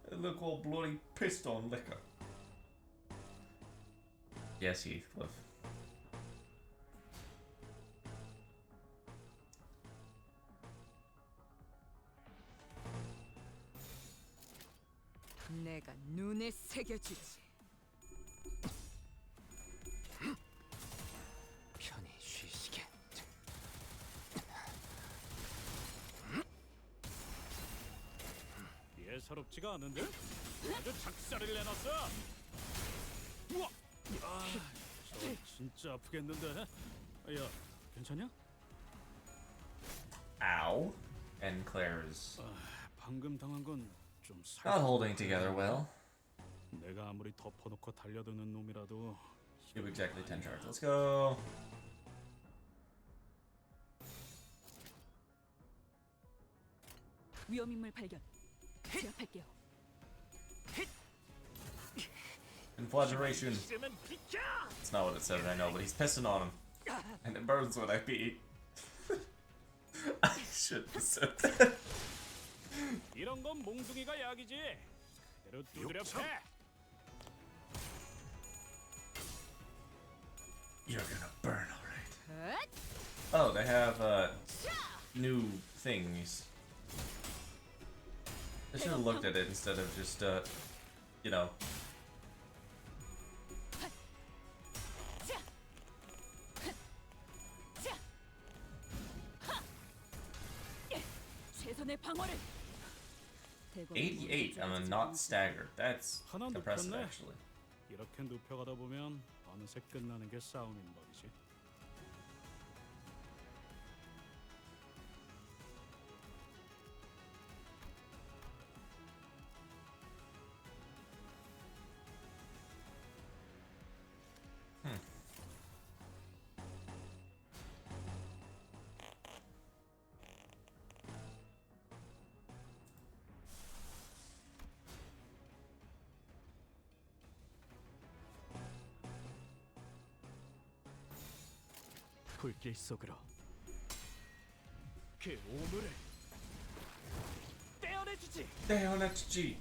They look all bloody pissed on liquor. Yes, Heathcliff. 내가 눈에 새겨주지. 편히 쉬시게. 예사롭지가 않은데? 아주 작살을 내놨어. 우와, 저 진짜 아프겠는데? 야, 괜찮냐? Ow. And Claire's 방금 당한 건 좀 not holding together well. 내가 아무리 덮어놓고 달려드는 놈이라도 Do exactly 10 charge. Let's go. 위험인물 발견. 제압할게요. Inflageration. It's not what it says, I know, but he's pissing on him. And it burns when I pee. I should have said that. 이런 건 몽둥이가 약이지. 그대로 두드려 패. You're gonna burn, alright. Oh, they have new things. I should have looked at it instead of just you know. 최선의 방어를. 88 and a not staggered. That's 하나 impressive, 눕혔네. actually. 이렇게 눕혀가다 보면 어느새 끝나는 게 싸움인 법이지. 불길 속으로 그 오물을 떼어내주지. G.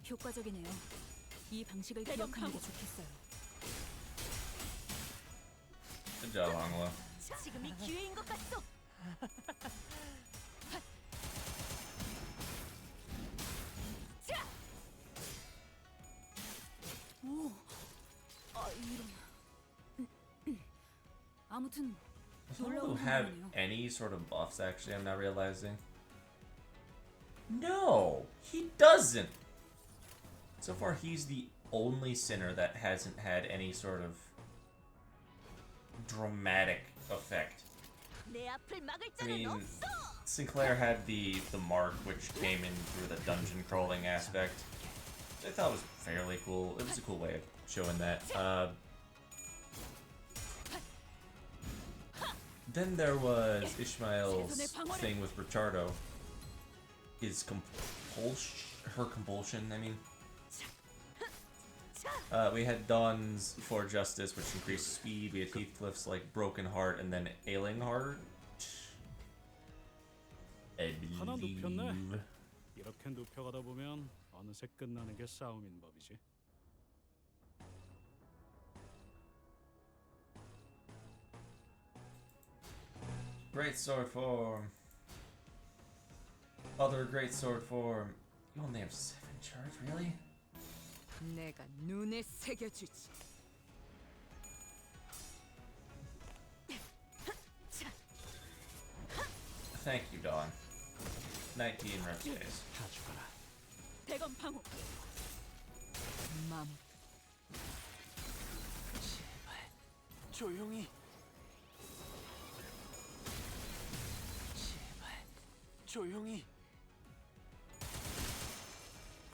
효과적이네요. 이 방식을 기억하는 게 좋겠어요. Good job, Angela. 지금이 기회인 것 같소. 오, 이런. 아무튼 Does Hulu 놀라운 have 상황이네요. any sort of buffs, actually? I'm not realizing. No, he doesn't. So far, he's the only sinner that hasn't had any sort of dramatic effect. 내 앞을 막을 I 자는 mean, 없어. Sinclair had the mark, which came in through the dungeon crawling aspect. I thought was fairly cool. It was a cool way of showing that. Then there was Ishmael's thing with Richardo. His her compulsion, I mean. We had Dawn's For Justice, which increased speed. We had Heathcliff's, like, Broken Heart, and then Ailing Heart. 하나 하나 눕혔네. leave. 이렇게 눕혀가다 보면 어느새 끝나는 게 싸움인 법이지. Great sword form. Other great sword form. You only have 7 charge, really? 내가 눈에 새겨주지. Thank you, Dawn. 19 rest days. 다 죽어라. 대검 방어. 맘 제발 조용히. 제발 조용히.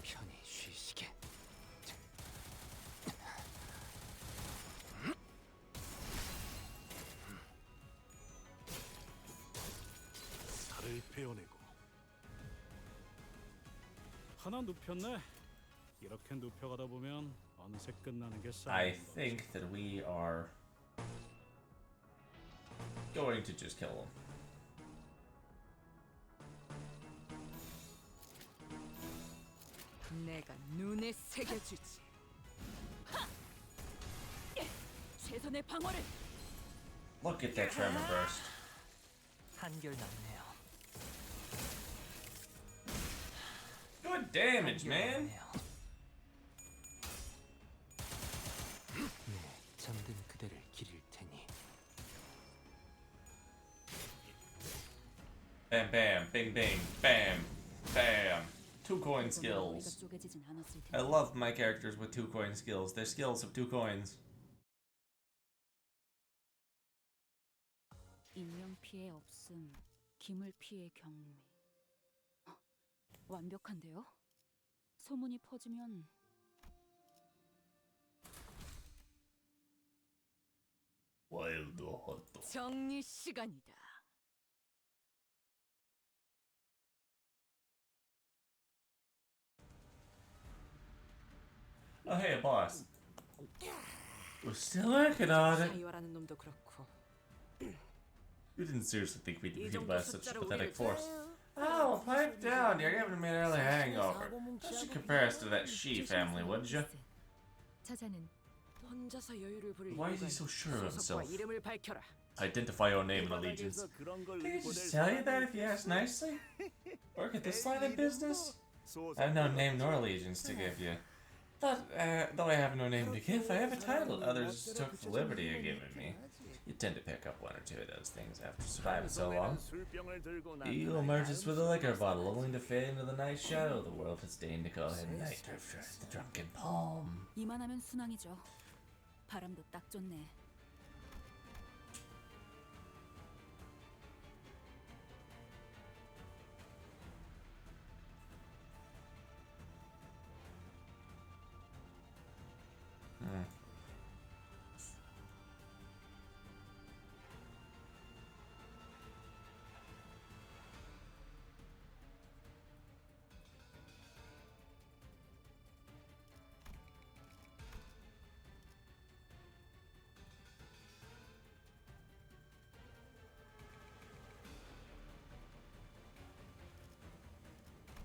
편히 쉬시게. 살을 베어내고 하나 눕혔네. 이렇게 눕혀가다 보면 어느새 끝나는 게 I 싸움인 법이지. think that we are going to just kill him. 내가 눈에 새겨주지. 최선의 방어를. Look at that tremor burst. 한결 낫네요. Good damage, man. 네, 잠든 그대를 기릴 테니. Bam, bam, bing, bing, bam, bam. 2 coin 머리가 skills. 쪼개지진 않았을 I 텐데. love my characters with 2 coin skills. They're skills of 2 coins. 인명 피해 없음. 기물 피해 경미. 완벽한데요? 소문이 퍼지면 Wild hot. 정리 시간이다. Oh, hey, boss. We're still working on it. 사이와라는 놈도 그렇고. You didn't seriously think we'd 이 defeated 정도 by such 숫자로 pathetic 우리를 force. Oh, pipe down. You're giving me an early hangover. Just should compare us to that she family, wouldn't you? 찾아는 혼자서 여유를 부릴 Why is he 이유가 so sure of 소속과 himself? 이름을 밝혀라. Identify your name and allegiance. Can I just tell you that if you ask nicely? Work at this line of business? I have no name nor allegiance to give you. Though I have no name to give, I have a title others took the liberty of giving me. You tend to pick up 1 or 2 of those things after surviving so long. He emerges with a liquor bottle, only to fade into the night shadow the world has deigned to call him Night Drifter, the drunken palm. 이만하면 순항이죠. 바람도 딱 좋네.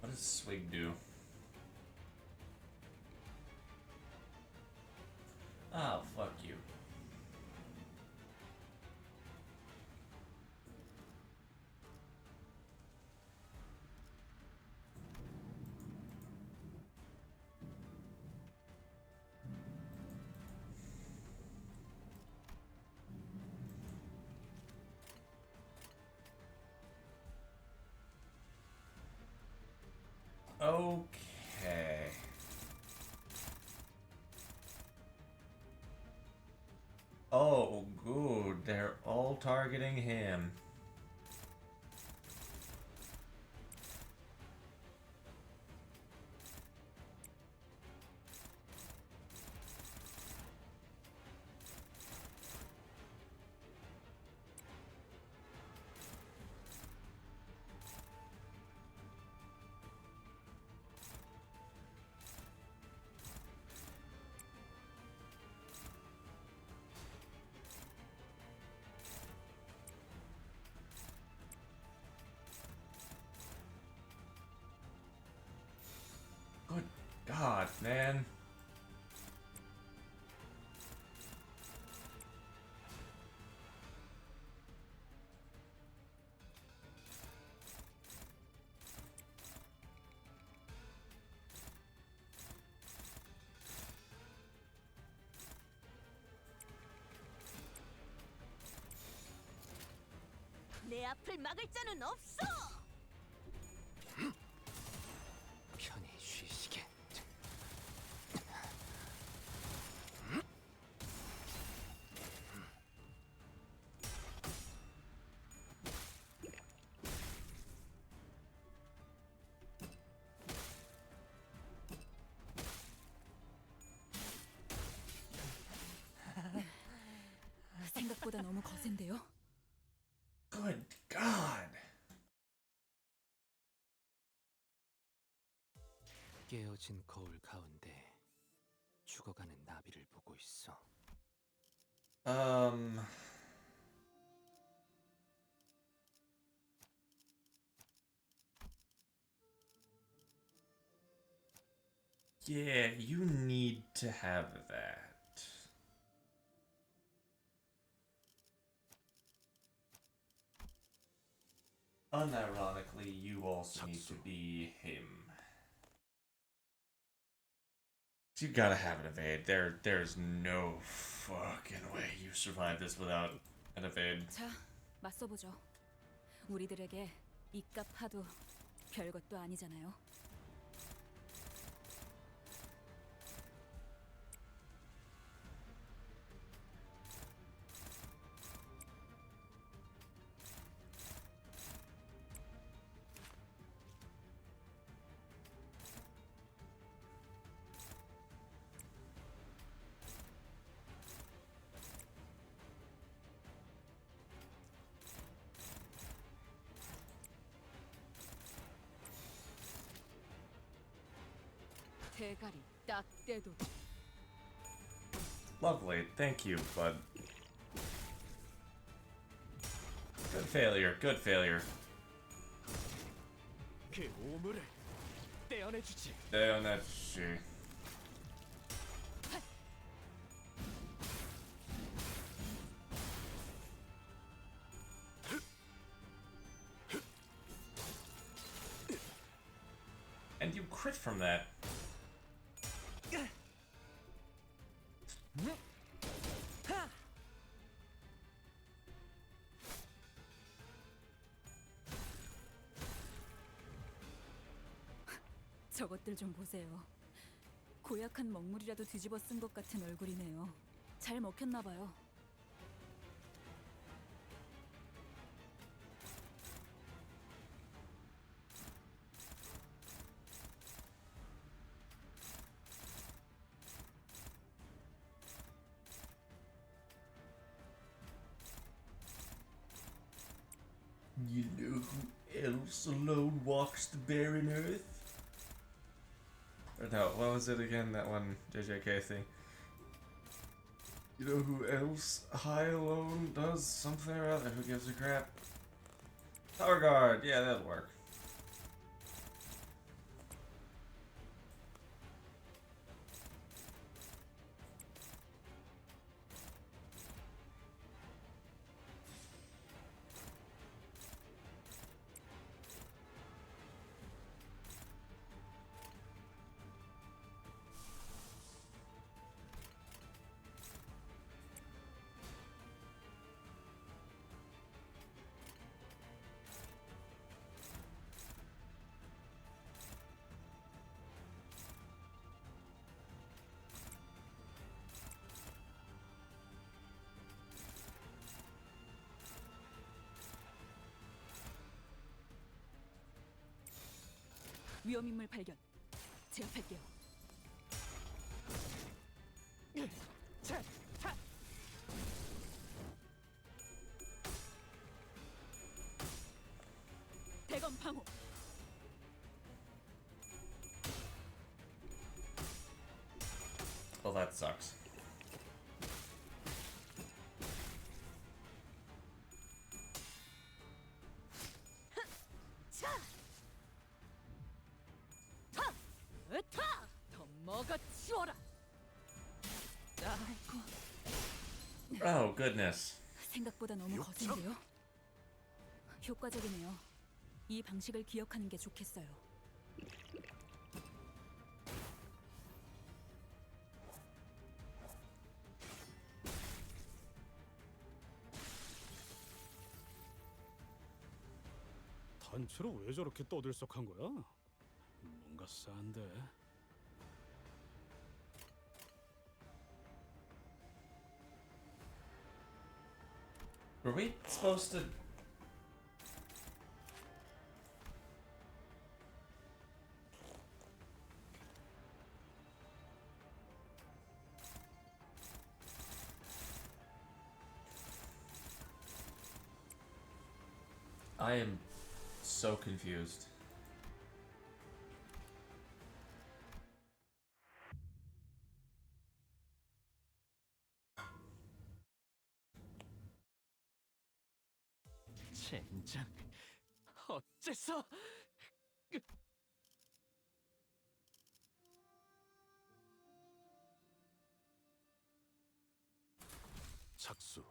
What does Swig do? Oh, fuck you. Okay. Oh, good. They're all targeting him. God, man. 내 앞을 막을 자는 없어. 편히 쉬시게. 생각보다 너무 거센데요? Good God. 깨어진 거울 가운데 죽어가는 나비를 보고 있어. Yeah, you need to have that. Unironically, you also need to be him. You gotta have an evade. There's no fucking way you survive this without an evade. 자, 맞서보죠. 우리들에게 이깟 파도 별것도 아니잖아요. 대가리 딱 떼도 Lovely, thank you, bud. Good failure, good failure. 그 오물을 떼어내주지. Leonetti. And you crit from that. 저것들 좀 보세요. 고약한 먹물이라도 뒤집어 쓴 것 같은 얼굴이네요. 잘 먹혔나 봐요. You know who else alone walks the barren earth? Or no, what was it again, that one JJK thing? You know who else high alone does something or other? Who gives a crap? Tower guard, yeah, that'll work. 위험인물 발견. 제압할게요. 대검 방호. Well, that sucks. 차! 타! 으타! 덤 goodness. 생각보다 너무 거센데요. 효과적이네요. 이 방식을 기억하는 게 좋겠어요. 단체로 왜 저렇게 떠들썩한 거야? 뭔가 싸한데. Were we supposed to? I am so confused. 젠장. 어째서? 착수.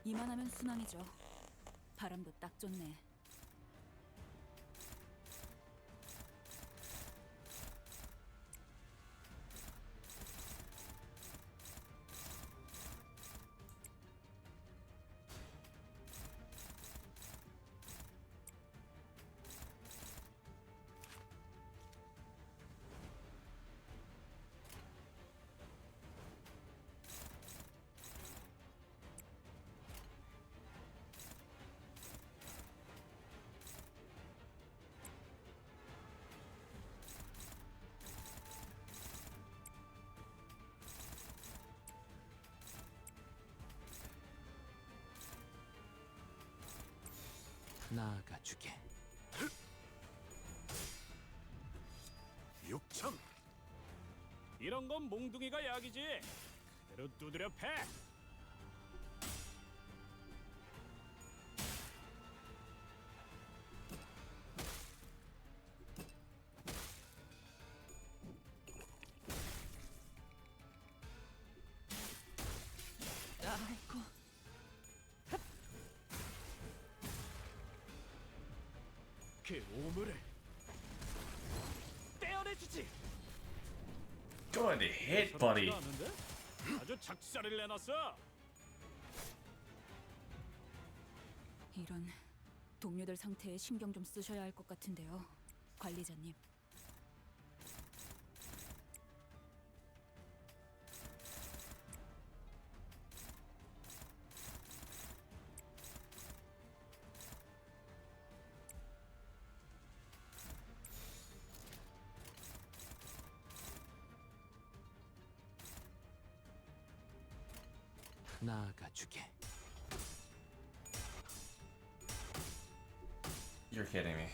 이만하면 순항이죠. 바람도 딱 좋네. 나아가주게. 육참. 이런 건 몽둥이가 약이지. 그대로 두드려 패. 아이고. 그 오물을 떼어내주지. Go into hit, buddy. 않은데? 아주 작살을 내놨어. 이런 동료들 상태에 신경 좀 쓰셔야 할 것 같은데요, 관리자님. 나아가주게. You're kidding me.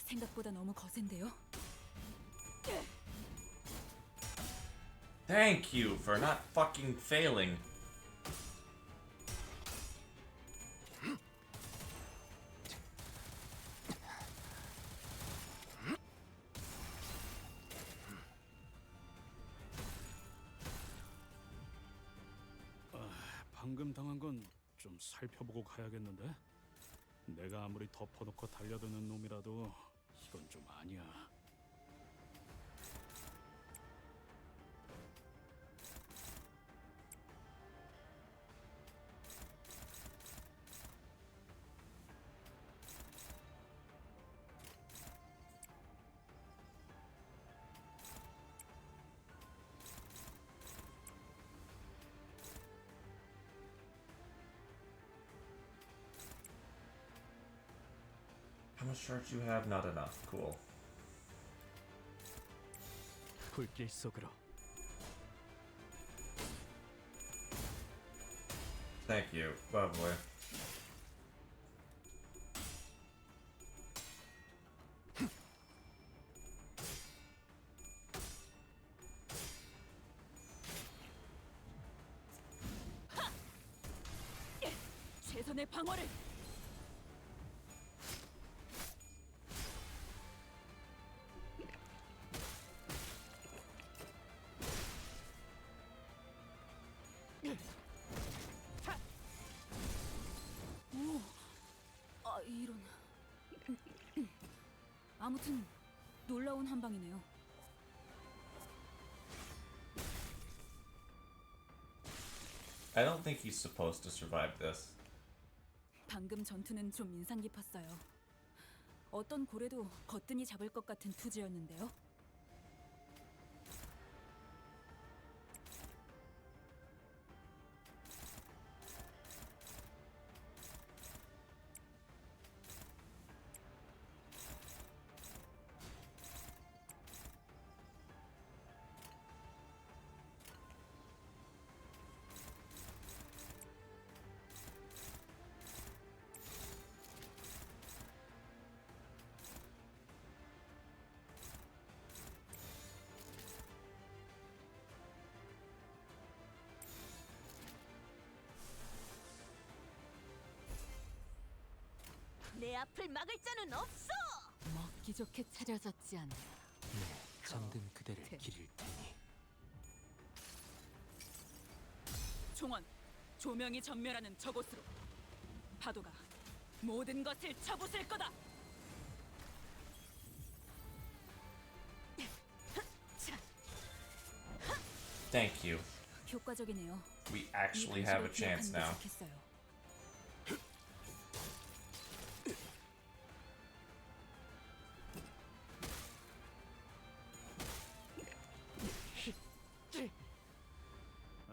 생각보다 너무 거센데요. Thank you for not fucking failing. 방금 당한 건 좀 살펴보고 가야겠는데? 내가 아무리 덮어놓고 달려드는 놈이라도 이건 좀 아니야. How much charge you have? Not enough. Cool. 불길 속으로. Thank you. Lovely. 최선의 방어를. 오, 아 이런. 아무튼 놀라운 한 방이네요. I don't think he's supposed to survive this. 방금 전투는 좀 인상 깊었어요. 어떤 고래도 거뜬히 잡을 것 같은 투지였는데요. 내 앞을 막을 자는 없어. 먹기 좋게 차려졌지 않나. 네, 잠든 그대를 기릴 테니. 총원, 조명이 전멸하는 저곳으로. 파도가 모든 것을 쳐부술 거다. Thank you. 효과적이네요. We actually have a chance now. 좋겠어요.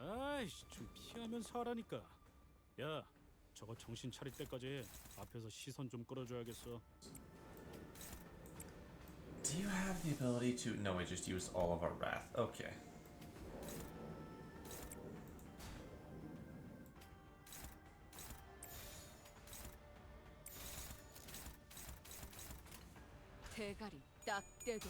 아이씨, 좀 피하면서 하라니까. 야, 저거 정신 차릴 때까지 앞에서 시선 좀 끌어줘야겠어. Do you have the ability to... No, we just used all of our wrath. Okay. 대가리 딱 떼도.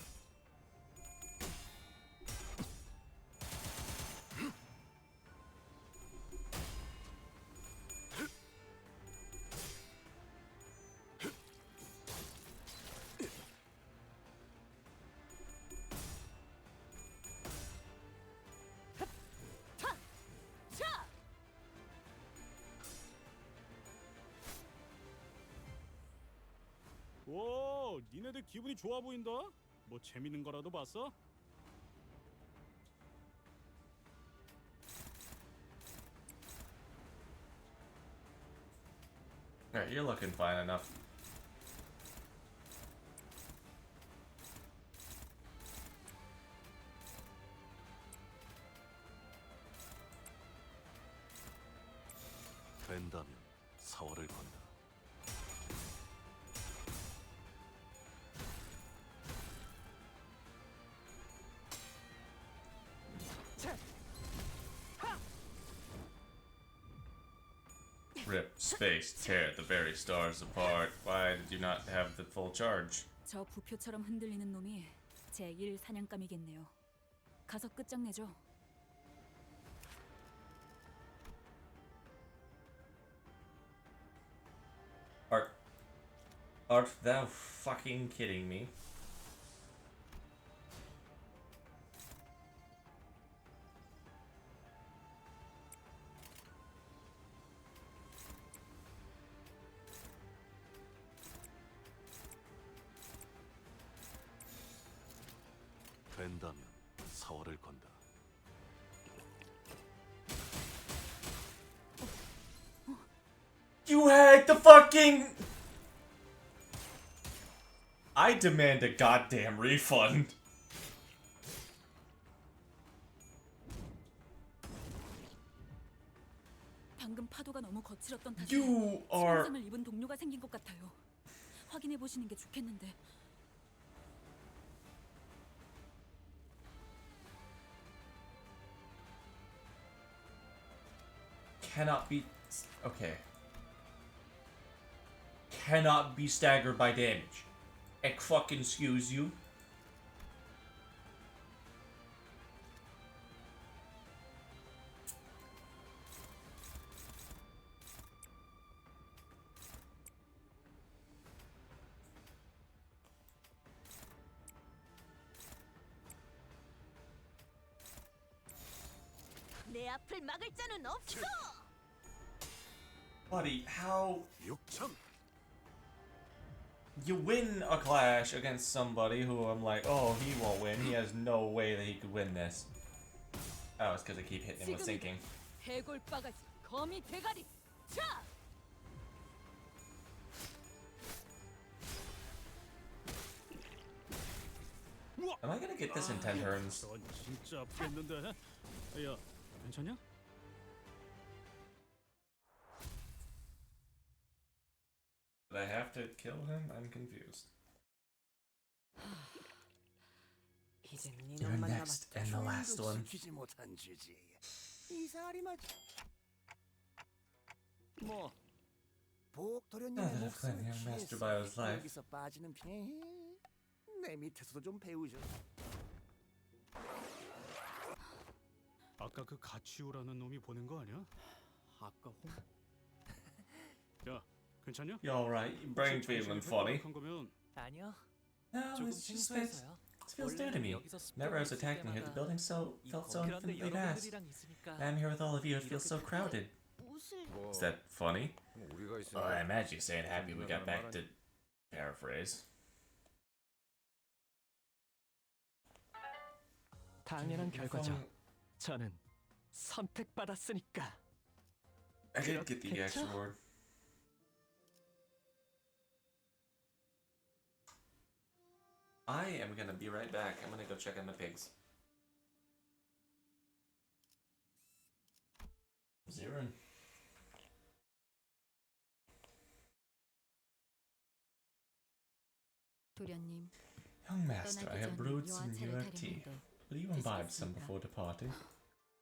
오, 니네들 기분이 좋아 보인다. 뭐 재밌는 거라도 봤어? Alright, you're looking fine enough. 된다면 사활을 건다. Rip, space, tear the very stars apart. Why did you not have the full charge? 저 부표처럼 흔들리는 놈이 제1 사냥감이겠네요. 가서 끝장내죠. Art thou fucking kidding me? 된다면 사활을 건다. You had the fucking... I demand a goddamn refund. 방금 파도가 너무 거칠었던 탓에 You are... 손상을 입은 동료가 생긴 것 같아요. 확인해 보시는 게 좋겠는데. Cannot be... Okay. Cannot be staggered by damage. Fucking excuse you. 내 앞을 막을 자는 없어. Buddy, how 6천. you win a clash against somebody who I'm like, oh, he won't win. He has no way that he could win this. Oh, it's because I keep hitting him with sinking. 해골 바가지, 거미 대가리, 차! Am I gonna get this in 10 turns? 넌 진짜 아프겠는데? 야, 괜찮냐? Did I have to kill him? I'm confused. 이젠 네 You're 놈만 next 남았다. and the last one. 지키지 못한 주제. 이사리 맞. 뭐 복 Now 도련님의 that I've 목숨을 claimed young Master 피해서 Bio's life, 여기서 빠지는 편이 내 밑에서도 좀 배우죠. 아까 그 가치우라는 놈이 보낸 거 아니야? 아까 홍 야, 괜찮냐? You alright? Your brain feeling funny? 한 거면 아니요. No, 조금 it's just that 생소해서요. it feels new to me. Whenever I was attacking here, the building felt so infinitely vast. 여러분들이랑 있으니까 I'm here with all of you, it feels so crowded. 무슨 Is that funny? 우리가 I imagine you saying happy we got back to paraphrase. 당연한 결과죠. 저는 선택받았으니까. I did get the extra word. I am gonna be right back. I'm gonna go check on the pigs. Zirin. 도련님, Young master, I have brewed some 요한차를 New York tea. 타려는데 Will you imbibe some 드시겠습니까? before departing?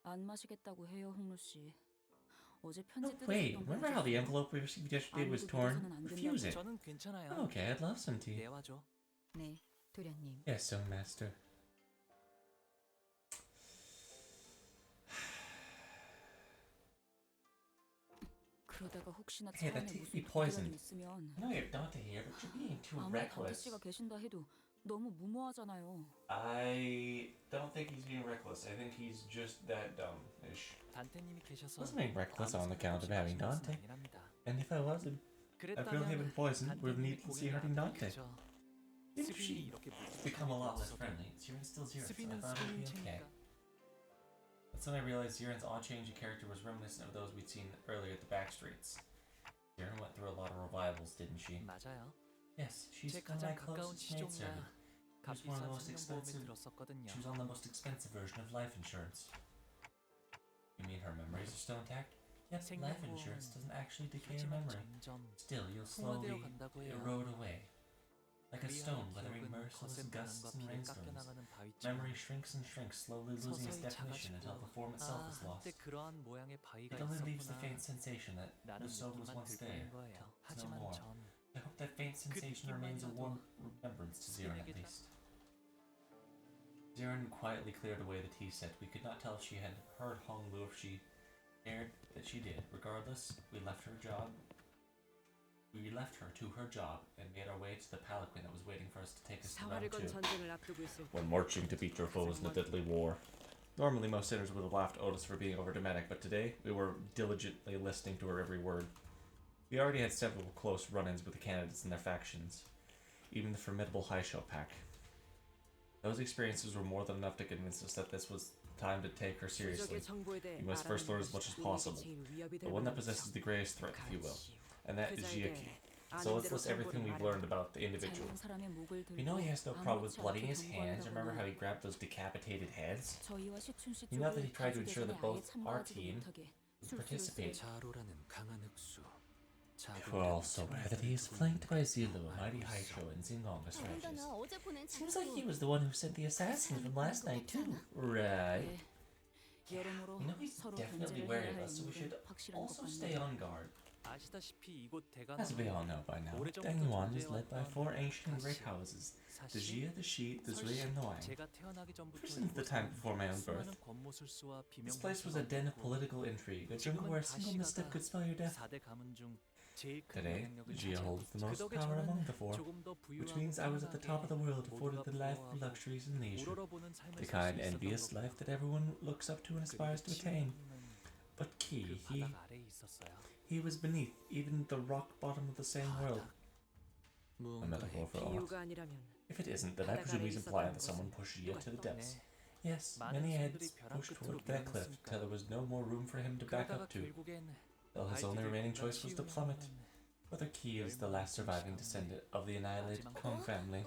안 마시겠다고 해요, 홍루 씨. 어제 No, 편지 wait. 뜯으셨던 거 Remember how the 아셨어요? envelope we received yesterday was 아무도 torn? 믿어서는 안 Refuse it. 저는 괜찮아요. Okay, I'd love some tea. 내와줘. 네, 도련님. Yes, young master. 그러다가 혹시나 Hey, 차 that 안에 tea could 무슨 be 독이라도 poisoned. 있으면 I know you're Dante here, but you're being too 아무리 단테 reckless. 씨가 계신다 해도 너무 무모하잖아요. I don't think he's being reckless. I think he's just that dumb-ish. 단테님이 계셔서 I wasn't being reckless on account of having Dante. 아니랍니다. And if I was, I'd really have been poisoned. Would have needed to see hurting Dante. If she become a lot less friendly, Zirin still Zirin, so I thought it'd be okay. That's when I realized Zirin's odd change in character was reminiscent of those we'd seen earlier at the back streets. Zirin went through a lot of revivals, didn't she? 맞아요. Yes, she's 제 one of my 가장 가까운 closest maidservant. 시종이라 She was one of the most 값비싼 생명보험에 expensive. 들었었거든요. She was on the most expensive version of life insurance. You mean her memories are still intact? Yep, life insurance doesn't actually decay a 하지만 memory. 점점 Still, you'll 풍화되어 slowly 간다고 해요. erode away. Like a stone weathering 기억은 merciless 거센 gusts 바람과 and 비에 rainstorms. 깎여나가는 바위처럼 Memory shrinks and shrinks, slowly losing its 서서히 definition until the form itself is lost. 한때 그러한 모양의 바위가 It only leaves the 있었구나. faint sensation that 나는 the stone was 느낌만 once 들 there. 뿐인 거예요. No 하지만 more. 전 I hope that faint sensation remains a warm remembrance to Zirin at 스피에게 least. Zirin quietly cleared away the tea set. We could not tell if she had heard Hong Lu, if she cared that she did. Regardless, we left her to her job and made our way to the palanquin that was waiting for us to take us to 사활을 round 건 2. 전쟁을 앞두고 있을 때 When marching to beat your foes in a deadly war. Normally, most sinners would have laughed at us for being overdramatic, but today we were diligently listening to her every word. We already had several close run-ins with the candidates and their factions, even the formidable High Show pack. Those experiences were more than enough to convince us that this was time to take her seriously. 부적의 정보에 대해 You must first learn as 알아내는 much as 것이 possible. 제일 위협이 The 될 one that 만한 possesses the greatest threat, if you will, 가치요. and that is Jiaki. So let's list everything we've learned about the individual. 잘난 사람의 목을 You know 들고 he has no problem with 아무렇지 blooding 않게 his hands. Remember how 경고한다거나 he grabbed those decapitated heads? 저희와 시춘 씨 You know that 쪽이 he tried to 가수 ensure that 대전에 아예 both our 참가하지도 team 못하게 would 술수를 participate. 자로라는 강한 흑수. We're also aware that he is flanked by Zilu, a mighty Haisho, and Zingong as strategists. 더군다나 어제 보낸 Seems like he was the one who sent the assassins from last night too. Right. 네. 여러모로 You know he's 서로 definitely 견제를 wary 해야 of 할 us, so we should 인물은 확실한 것 also stay 같네요. on guard. As we all know by now, Dangyuan is led by 4 ancient and great houses, the Jia, the Shi, the Zui, and the Wang. Ever since the time before my own birth, this place was a den of political intrigue, a jungle where a single misstep could spell your death. Today, Jia holds the most power among the 4, which means I was at the top of the world, afforded the life, luxuries, and leisure. The kind, envious life that everyone looks up to and aspires to attain. But Ki, he was beneath, even the rock bottom of the same world. A metaphor for art. If it isn't, then I presume he's implying that someone pushed Jia to the depths. Yes, many heads pushed toward that cliff till there was no more room for him to back up to. Till his only remaining choice was to plummet. Whether Ki is the last surviving descendant of the annihilated Kong family.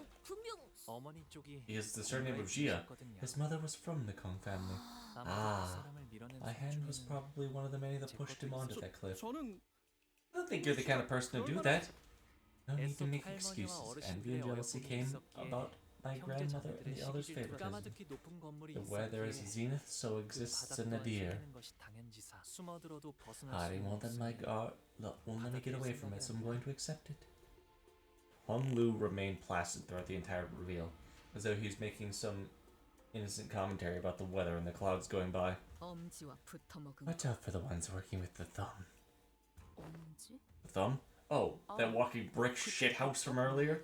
He is the surname of Jia. His mother was from the Kong family. Ah, my hand was probably one of the many that pushed him onto that cliff. I don't think you're the kind of person to do that. No need to make excuses. Envy and jealousy came about my grandmother and the others' favoritism. Where there is a zenith, so exists a nadir. Hiding won't let me get away from it, so I'm going to accept it. Hong Lu remained placid throughout the entire reveal, as though he was making some innocent commentary about the weather and the clouds going by. Watch out for the ones working with the thumb. The thumb? Oh, that walking brick shithouse from earlier?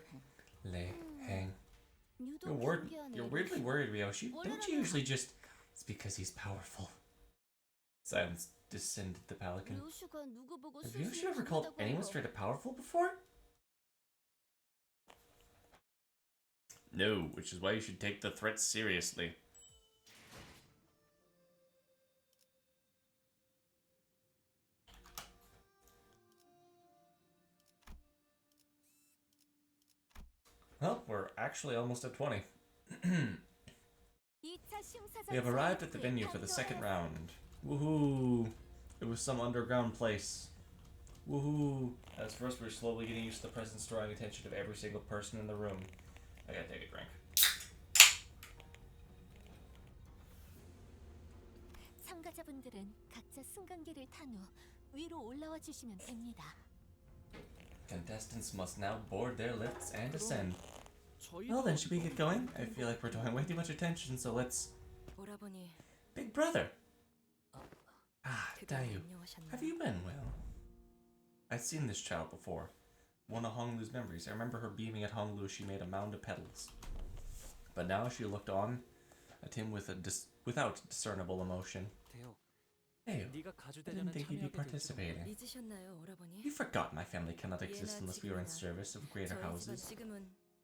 Lei Hang. You're weirdly worried, Ryoshi. Don't you usually just... It's because he's powerful. Silence descended the pelican. Have you ever called anyone straight up powerful before? No, which is why you should take the threat seriously. Well, we're actually almost at 20. We have arrived at the venue for the second round. Woohoo! It was some underground place. Woohoo! As first, we're slowly getting used to the presence drawing attention of every single person in the room. I gotta take a drink. 참가자분들은 각자 승강기를 탄 후 위로 올라와 주시면 됩니다. Contestants must now board their lifts and ascend. Well then, should we get going? I feel like we're drawing way too much attention, so let's... Big brother! Ah, Dayu. Have you been well? I've seen this child before. One of Honglu's memories. I remember her beaming at Honglu as she made a mound of petals. But now she looked on at him with without discernible emotion. Hey, I didn't think you'd be participating. You forgot my family cannot exist unless we are in service of greater houses.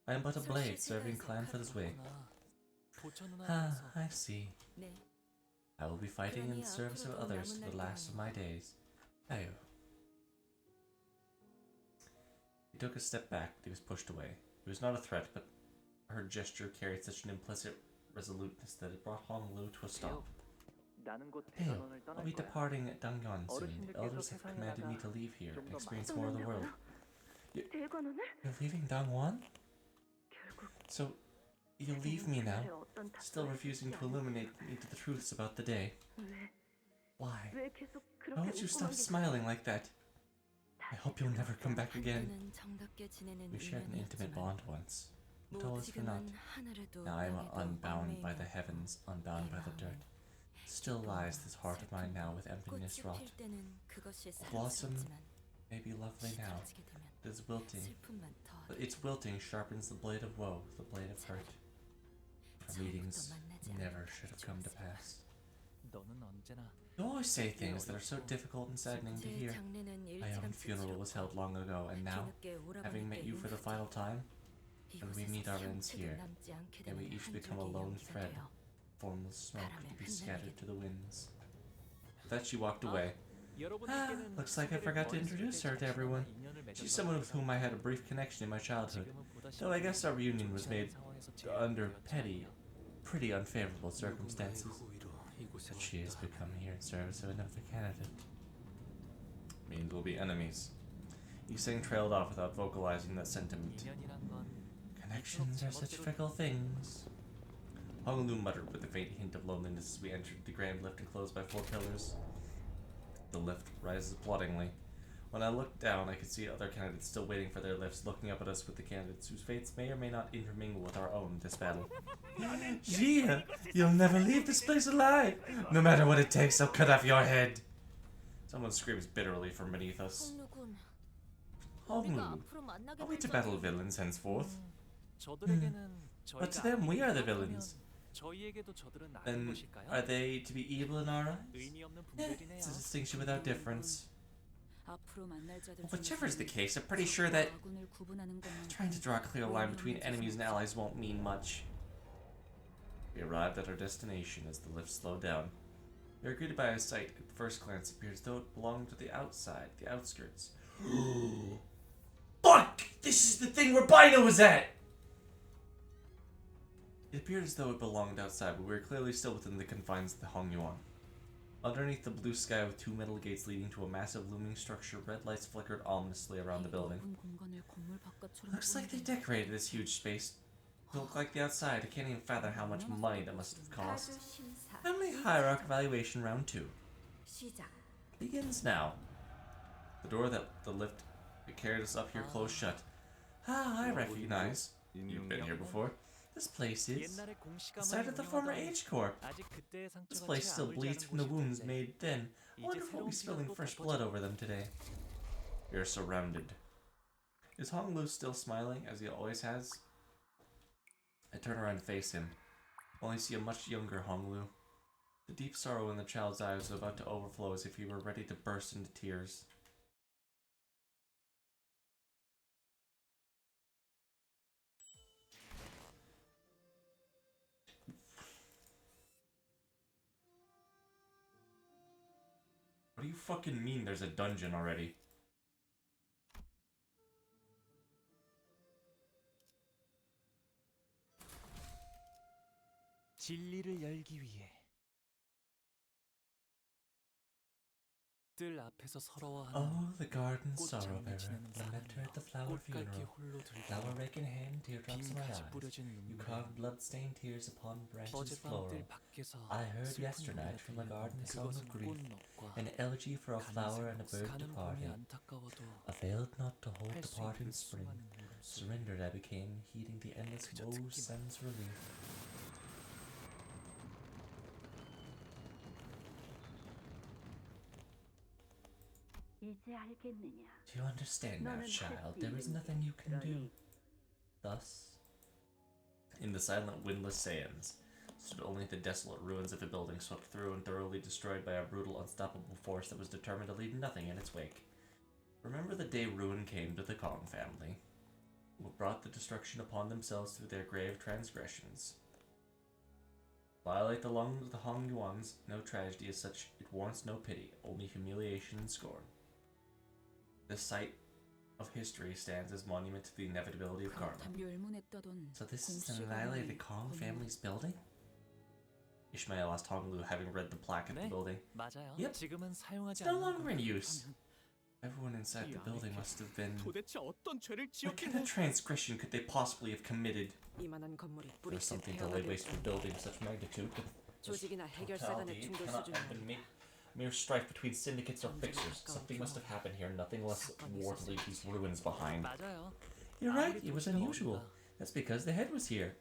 I am but a blade serving clan for this way. Ah, I see. I will be fighting in service of others to the last of my days. Ayo. He took a step back, but he was pushed away. It was not a threat, but her gesture carried such an implicit resoluteness that it brought Honglu to a stop. Hey, I'll be departing at Dangyuan soon. The elders have commanded me to leave here and experience more of the world. You're leaving Dangwon? So, you'll leave me now, still refusing to illuminate me to the truths about the day. Why? Why won't you stop smiling like that? I hope you'll never come back again. We shared an intimate bond once, but all is for naught. Now I am unbound by the heavens, unbound by the dirt. Still lies this heart of mine now with emptiness wrought. A blossom may be lovely now, but its wilting sharpens the blade of woe, the blade of hurt. Our meetings never should have come to pass. You always say things that are so difficult and saddening to hear. My own funeral was held long ago, and now, having met you for the final time, when we meet our ends here, may we each become a lone thread, formless smoke to be scattered to the winds. With that, she walked away. Ah, looks like I forgot to introduce her to everyone. She's someone with whom I had a brief connection in my childhood, though I guess our reunion was made under pretty unfavorable circumstances. But she has become here in service of another candidate. Means we'll be enemies. Yiseng trailed off without vocalizing that sentiment. Connections are such fickle things. Honglu muttered with a faint hint of loneliness as we entered the grand lift enclosed by 4 pillars. The lift rises ploddingly. When I looked down, I could see other candidates still waiting for their lifts, looking up at us with the candidates whose fates may or may not intermingle with our own this battle. Gia, you'll never leave this place alive! No matter what it takes, I'll cut off your head! Someone screams bitterly from beneath us. Honglu, are we to battle villains henceforth? But to them, we are the villains. Then, are they to be evil in our eyes? It's a distinction without difference. Well, whichever's the case, I'm pretty sure that trying to draw a clear line between enemies and allies won't mean much. We arrived at our destination as the lift slowed down. We were greeted by a sight at first glance appeared as though it belonged to the outside, the outskirts. Fuck! This is the thing where Bino was at! It appeared as though it belonged outside, but we were clearly still within the confines of the Hongyuan. Underneath the blue sky with two metal gates leading to a massive looming structure, red lights flickered ominously around the building. Looks like they decorated this huge space to look like the outside. I can't even fathom how much money that must have cost. Family Hierarch Evaluation Round 2 begins now. The door that the lift that carried us up here closed shut. Ah, I recognize. You've been here before. This place is the site of the former Age Corp. This place still bleeds from the wounds made then. I wonder if we'll be spilling fresh blood over them today. We are surrounded. Is Honglu still smiling, as he always has? I turn around and face him. Only see a much younger Honglu. The deep sorrow in the child's eyes was about to overflow as if he were ready to burst into tears. What do you fucking mean there's a dungeon already? 진리를 열기 위해 뜰 앞에서 서러워하는 Oh, the garden sorrow 꽃장미 bearer, 지내는 the mentor at the flower 꽃갈기 funeral. 홀로 들고 Flower rake in hand, teardrops in my 빈 가지 eyes. 뿌려진 You 눈물에 carved blood-stained tears upon branches 어젯밤 floral. 뜰 밖에서 I heard 슬픈 yesternight 노래가 from the garden 들렸는데 song of 그것은 grief, 꽃넛과 an elegy for a flower and a bird 가는 봄이 departed. 안타까워도 Availed not to hold 할 the 수 parting 있는 spring. 수많은 울음소리. Surrendered I became, heeding the endless 그저 woe 듣기만 sends relief. 이제 알겠느냐? Do you understand now, child? There is nothing you can do. Thus, in the silent, windless sands, stood only the desolate ruins of a building swept through and thoroughly destroyed by a brutal, unstoppable force that was determined to leave nothing in its wake. Remember the day ruin came to the Kong family, who brought the destruction upon themselves through their grave transgressions. Violate the lungs of the Hongyuans, no tragedy as such, it warrants no pity, only humiliation and scorn. This site of history stands as monument to the inevitability of karma. So this is an annihilated Kong family's building? Ishmael asked Honglu, having read the plaque at the building. 맞아요. Yep. 지금은 It's 사용하지 no 않는 longer in 걸 use. Everyone inside the building must have been... 도대체 어떤 죄를 What kind of transgression could they possibly have committed? 이만한 건물이 There was 뿌리째 something to 폐허가 lay 될 waste to a building of such magnitude. 조직이나 해결사 간의 It 충돌 cannot have been 수준은 mere strife between syndicates or fixers. Something must have happened here, nothing less war to leave these ruins behind. 맞아요. You're right, it was unusual. That's because the head was here.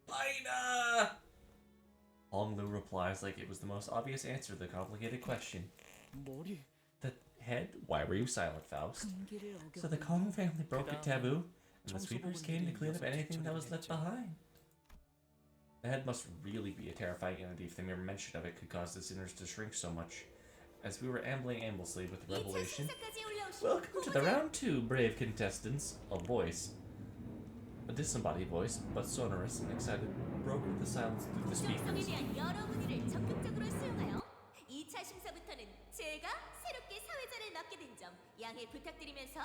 Bina! Honglu replies like it was the most obvious answer to the complicated question. 머리 The head? Why were you silent, Faust? So the Kong family broke a taboo, and the sweepers came to clean up anything that was left behind. The head must really be a terrifying entity if the mere mention of it could cause the sinners to shrink so much. As we were ambling aimlessly with the revelation, welcome to the round 2, brave contestants. A voice, a disembodied voice, but sonorous and excited, broke the silence through the speakers. 여러 문의를 적극적으로 수용하여 2차 심사부터는 제가 새롭게 사회자를 맡게 된 점 양해 부탁드리면서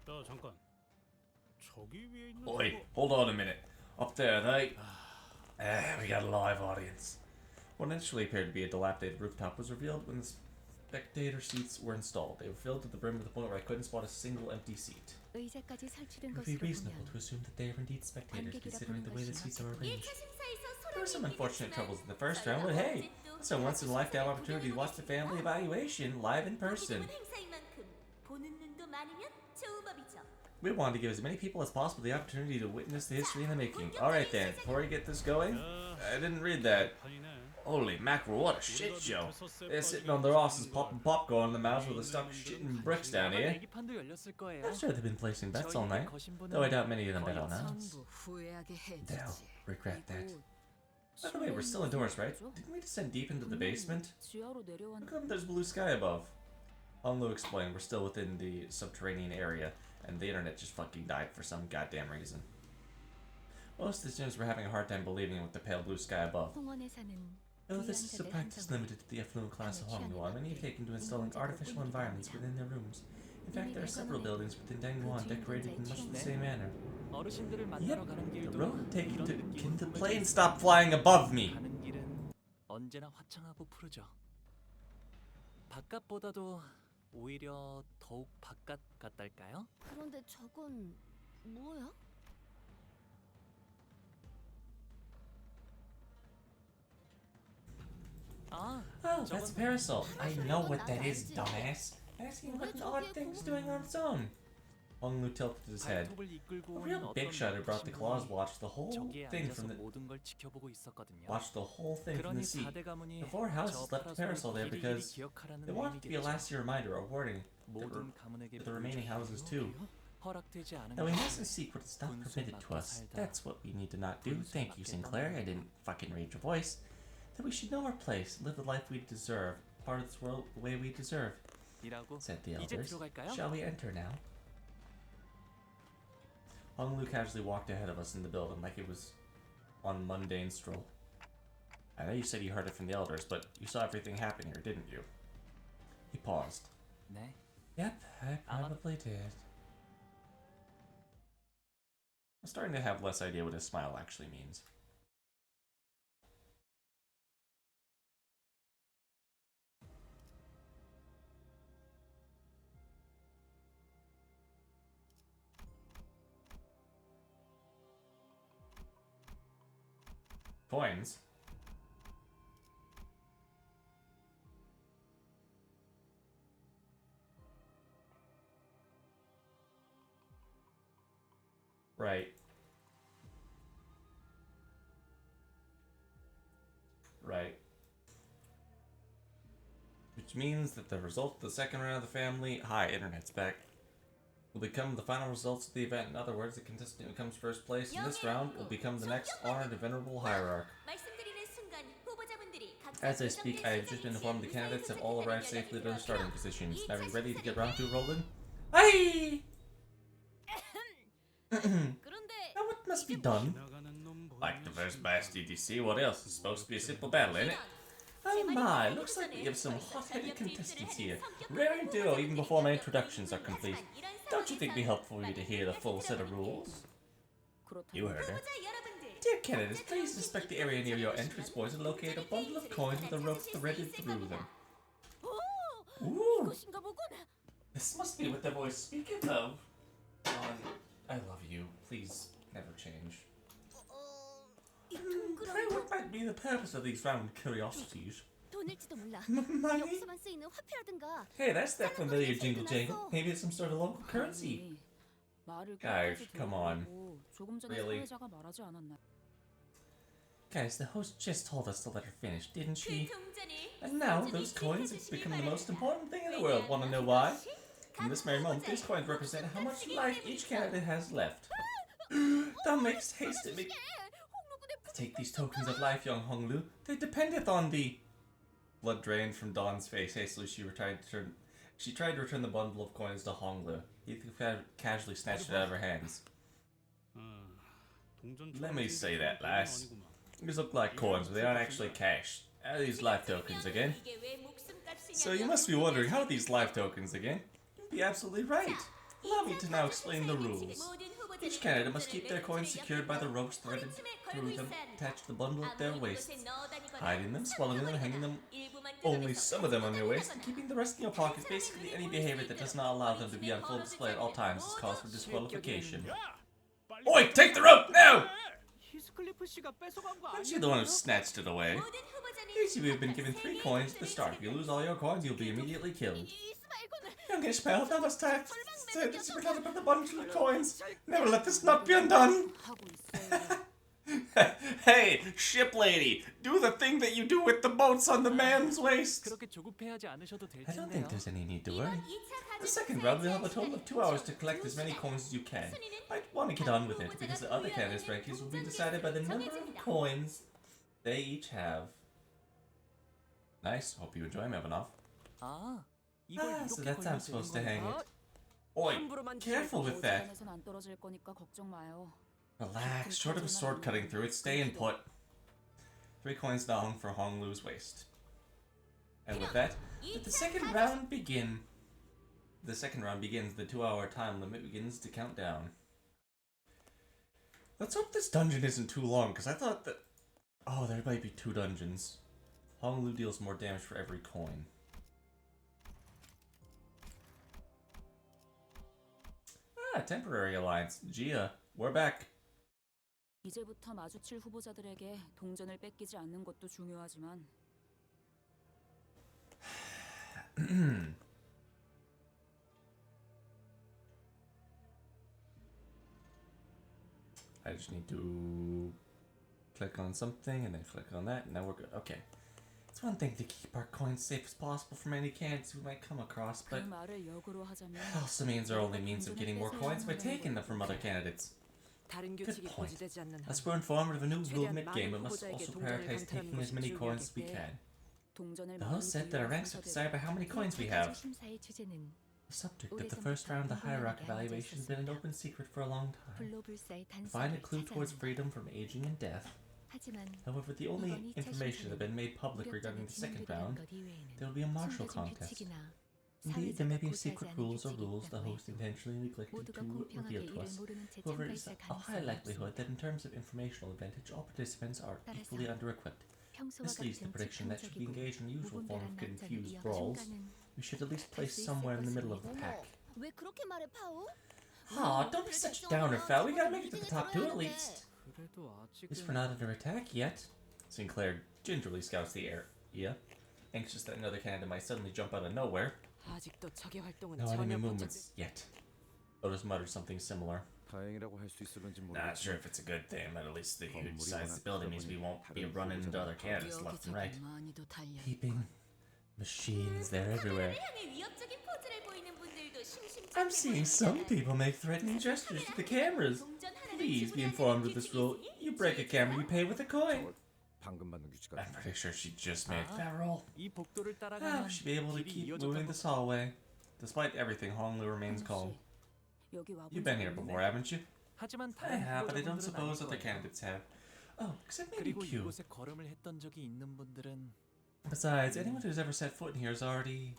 야 잠깐 저기 위에 있는 Oi, hold on a minute. Up there, we got a live audience. What initially appeared to be a dilapidated rooftop was revealed when spectator seats were installed. They were filled to the brim to the point where I couldn't spot a single empty seat. 의자까지 설치된 It would be 것으로 reasonable 보면 to assume that they are indeed spectators, 관객이라 considering the 보는 way the 것이 seats are 맞겠군요. arranged. 1차 심사에서 There were some 소란이 unfortunate 있겠지만 troubles in the first round, but hey, it's a once in a lifetime opportunity to watch the family evaluation live in person. 보기 드문 행사인 만큼 보는 눈도 많으면 좋은 법이죠. We wanted to give as many people as possible the opportunity to witness the history in the making. Alright then, before we get this going, I didn't read that. Holy mackerel, what a shit show. They're sitting on their asses popping popcorn in the mouths while they're stuck shitting bricks down here. I'm sure they've been placing bets all night, though I doubt many of them bet on us. 전부 후회하게 They'll 해주지. regret that. By the way, we're still indoors, right? Didn't we descend deep into the basement? 지하로 내려왔. How come there's blue sky above? Honglu explained we're still within the subterranean area, and the internet just fucking died for some goddamn reason. Most of the students were having a hard time believing in with the pale blue sky above. 홍원에 사는 Though this is a practice limited to the affluent class of Hongluan, many have taken to installing artificial environments within their rooms. In fact, there are several buildings within Dangwon decorated in much the same manner. Yep, the road taking to can the plane stop flying above me? 가는 길은 언제나 화창하고 푸르죠. 바깥보다도 오히려 더욱 바깥 같달까요? 그런데 저건 뭐야? 아, Oh, that's a parasol. I know what that is, dumbass. Asking what an odd thing's doing on its own. Honglu tilted his head. 발톱을 이끌고 A 오는 real big 어떤 shot who brought the claws watched the whole 저기에 thing 앉아서 from the 모든 걸 지켜보고 있었거든요. watched the whole thing from 그러니 the seat. 4대 가문이 The four houses 저 left the parasol there 길이길이 because 기억하라는 they wanted to be a 의미겠죠. last-year reminder, a warning 모든 가문에게 to the remaining houses too. 허락되지 않은 Now we 것은 mustn't seek what is not 분수 permitted to 맞고 us. 살다. That's what we need to not do. 분수 Thank you, 맞게 Sinclair. I 떠나는 didn't fucking read your voice. That we should know our place, live the life we deserve, part of this world the way we deserve, 이라고 said the 이제 elders. 들어갈까요? Shall we enter now? Honglu casually walked ahead of us in the building like it was on mundane stroll. I know you said you heard it from the elders, but you saw everything happen here, didn't you? He paused. 네. Yep, I probably did. I'm starting to have less idea what his smile actually means. Coins? Right. Right. Which means that the result of the second round of the family... Hi, internet's back. Will become the final results of the event. In other words, the contestant who comes first place in this round will become the next honored and venerable hierarch. 말씀드리는 순간 후보자분들이 각자 As I speak, I have just been informed the candidates have all arrived safely to their starting positions. Now are you ready to get round two rolling? Aye! Now what must be done? Like the first by SDDC, what else? It's supposed to be a simple battle, ain't it? Oh my, looks like we have some hot-headed contestants here. Rare and duo even before my introductions are complete. Don't you think it'd be helpful for you to hear the full set of rules? You heard her. Dear candidates, please inspect the area near your entrance points and locate a bundle of coins with a rope threaded through them. Ooh! This must be what the voice speaking of. John, I love you. Please, never change. Pray what might be the purpose of these round curiosities? 돈일지도 몰라. Money? 여기서만 쓰이는 화폐라든가. Hey, that's that familiar jingle jangle. Maybe it's some sort of local currency. Guys, come on. Really? Guys, the host just told us to let her finish, didn't she? And now, those coins have become the most important thing in the world. Wanna know why? In this very moment, these coins represent how much life each candidate has left. That makes haste at me. Take these tokens of life, young Honglu. They dependeth on the... Blood drained from Dawn's face. Hastily, she tried to return the bundle of coins to Honglu. He casually snatched it out of her hands. Let me say that, lass. These look like coins, but they aren't actually cash. How are these life tokens again? So you must be wondering, how are these life tokens again? You'd be absolutely right. Allow me to now explain the rules. Each candidate must keep their coins secured by the ropes threaded through them, attached to the bundle at their waists. Hiding them, swallowing them, hanging them, only some of them on your waist, and keeping the rest in your pockets. Basically, any behavior that does not allow them to be on full display at all times is cause for disqualification. Oi, take the rope now! 히스클리프 씨가 뺏어간 거 Aren't you the one who snatched it away? Easy, we've been given 3 coins at the start. If you lose all your coins, you'll be immediately killed. Youngish pal, now it's time to forget about the bundle of coins. Never let this nut be undone. Hey, ship lady, do the thing that you do with the boats on the man's waist. 그렇게 조급해하지 않으셔도 될 I don't 텐데요. think there's any need to worry. The second round, we'll have a total of 2 hours to collect as many coins as you can. Might want to get on with it, because the other candidates' rankings will be decided by the number of coins they each have. Nice. Hope you enjoy, Mevanov. 아, 이걸 이렇게 So that's how I'm 걸면 supposed to 되는 hang 거예요? it. Oi, careful with that. 안 떨어질 거니까 걱정 마요. Relax. Short of a sword cutting through it, stay in put. 3 coins down for Honglu's waist. And with that, let the second round begin. The second round begins. The 2-hour time limit begins to count down. Let's hope this dungeon isn't too long, because I thought that... Oh, there might be 2 dungeons. Honglu deals more damage for every coin. Ah, temporary alliance. Gia, we're back. 이제부터 마주칠 후보자들에게 동전을 뺏기지 않는 것도 중요하지만 I just need to click on something and then click on that, and now we're good. Okay. It's one thing to keep our coins safe as possible from any candidates we might come across, but 그 말을 역으로 하자면 it also means our only means of getting more coins by taking them from other candidates. 다른 Good 규칙이 point. 고지되지 않는 한 As we're informed of a new rule 최대한 mid-game, we 많은 must 후보자에게 also 동전을 prioritize 강탈하는 taking as 것이 many coins as we 중요하기에 can. 동전을 The host said that our ranks are decided by how many coins we have. 심사의 주제는 The subject of the first round of the hierarchy evaluation has been an open secret for a long time. 불로불사의 To find a 단서를 clue towards 찾아낸다. freedom from aging and death. 하지만 However, the only information that has been made public regarding the second round, there will be a martial contest. Indeed, there may be secret rules or rules the host intentionally neglected to reveal to us. However, it is a high likelihood that in terms of informational advantage, all participants are equally under-equipped. This leads to the prediction that should we engage in the usual form of confused brawls, we should at least place somewhere in the middle of the pack. 왜 그렇게 말해, 파오? Aw, don't be such a downer, Fal. We gotta make it to the top 2 at least. 그래도 At least we're not under attack yet. Sinclair gingerly scouts the area, anxious that another candidate might suddenly jump out of nowhere. 아직도 적의 활동은 No enemy 전혀 movements yet. Otis mutters something similar. 다행이라고 할 수 있을는지 Not sure if it's a good thing, but at least the huge size of the building means we won't be running into other candidates left and right. 많이도 달려. Keeping machines, they're everywhere. 향해 위협적인 포즈를 보이는 분들도 심심찮게 I'm seeing some people make threatening gestures to the cameras. 동전 하나를 Please be 지불하는 informed of this 규칙이 rule. 있으니 You break a camera, you pay with a coin. 방금 받는 규칙 I'm pretty sure she just made that rule. 이 복도를 How 따라가면 should be able to 길이 keep 이어졌다고. moving this hallway. Despite everything, Honglu remains calm. 여기 와본 You've been 적 here 있는데? before, haven't you? 하지만 I 다른 have, but I don't 후보자분들은 suppose 아닐 other 거예요. candidates have. Oh, except maybe 그리고 Q. 이곳에 걸음을 했던 적이 있는 분들은 Besides, anyone who's ever set foot in here is already...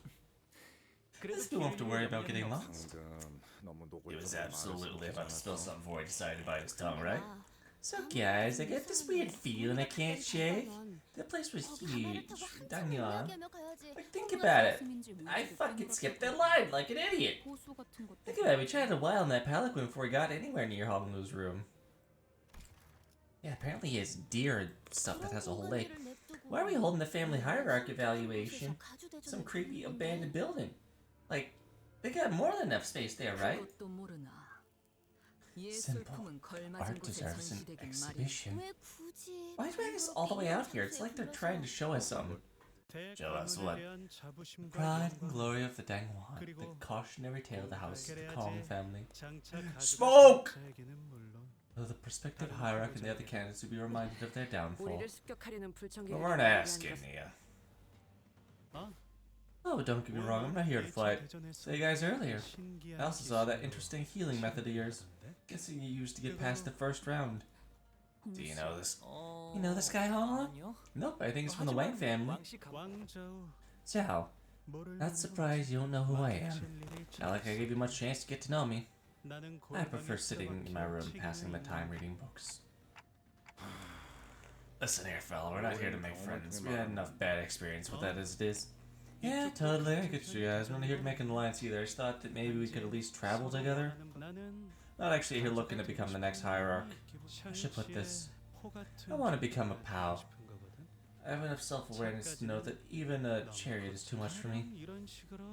Let's don't have to worry about getting lost. He was absolutely about to spill something before he decided to bite his tongue, right? So guys, I get this weird feeling I can't shake. That place was huge. Daniel, like think about it. I fucking skipped that line like an idiot. 호수 같은 것도 Think about it, we tried to wild that palanquin before we got anywhere near Honglu's room. Yeah, apparently he has deer and stuff that has a whole lake. Why are we holding the family hierarchy evaluation? Some creepy abandoned building. Like, they got more than enough space there, right? 그것도 모르나. Simple. 예술품은 걸맞은 Art 곳에 deserves an 전시되긴 말이야. exhibition. 왜 굳이 Why drag us all the way out here? It's like they're trying to show us something. Show us what? The pride and glory of the Dangwon, the cautionary tale of the house of the Kong family. Smoke! Though the prospective hierarchy and the other candidates would be reminded of their downfall. 우리를 습격하려는 We 불청객을 weren't asking you. Oh, don't get me wrong, I'm not here to fight. Saw you guys earlier. I also saw that interesting healing method of yours. Guessing you used to get past the first round. Do you know this? You know this guy, Hong? 아니요. Nope, I think it's from the Wang family. 왕씨 가방. Zhao, not surprised you don't know who I am. Not like I gave you much chance to get to know me. I prefer sitting in my room passing the time reading books. Listen here, fella, we're not here to make friends. We had enough bad experience with that as it is. Yeah, totally, I get you guys. We're not here to make an alliance either. I just thought that maybe we could at least travel together. Not actually here looking to become the next hierarch. I should put this. I want to become a pal. I have enough self-awareness to know that even a chariot is too much for me.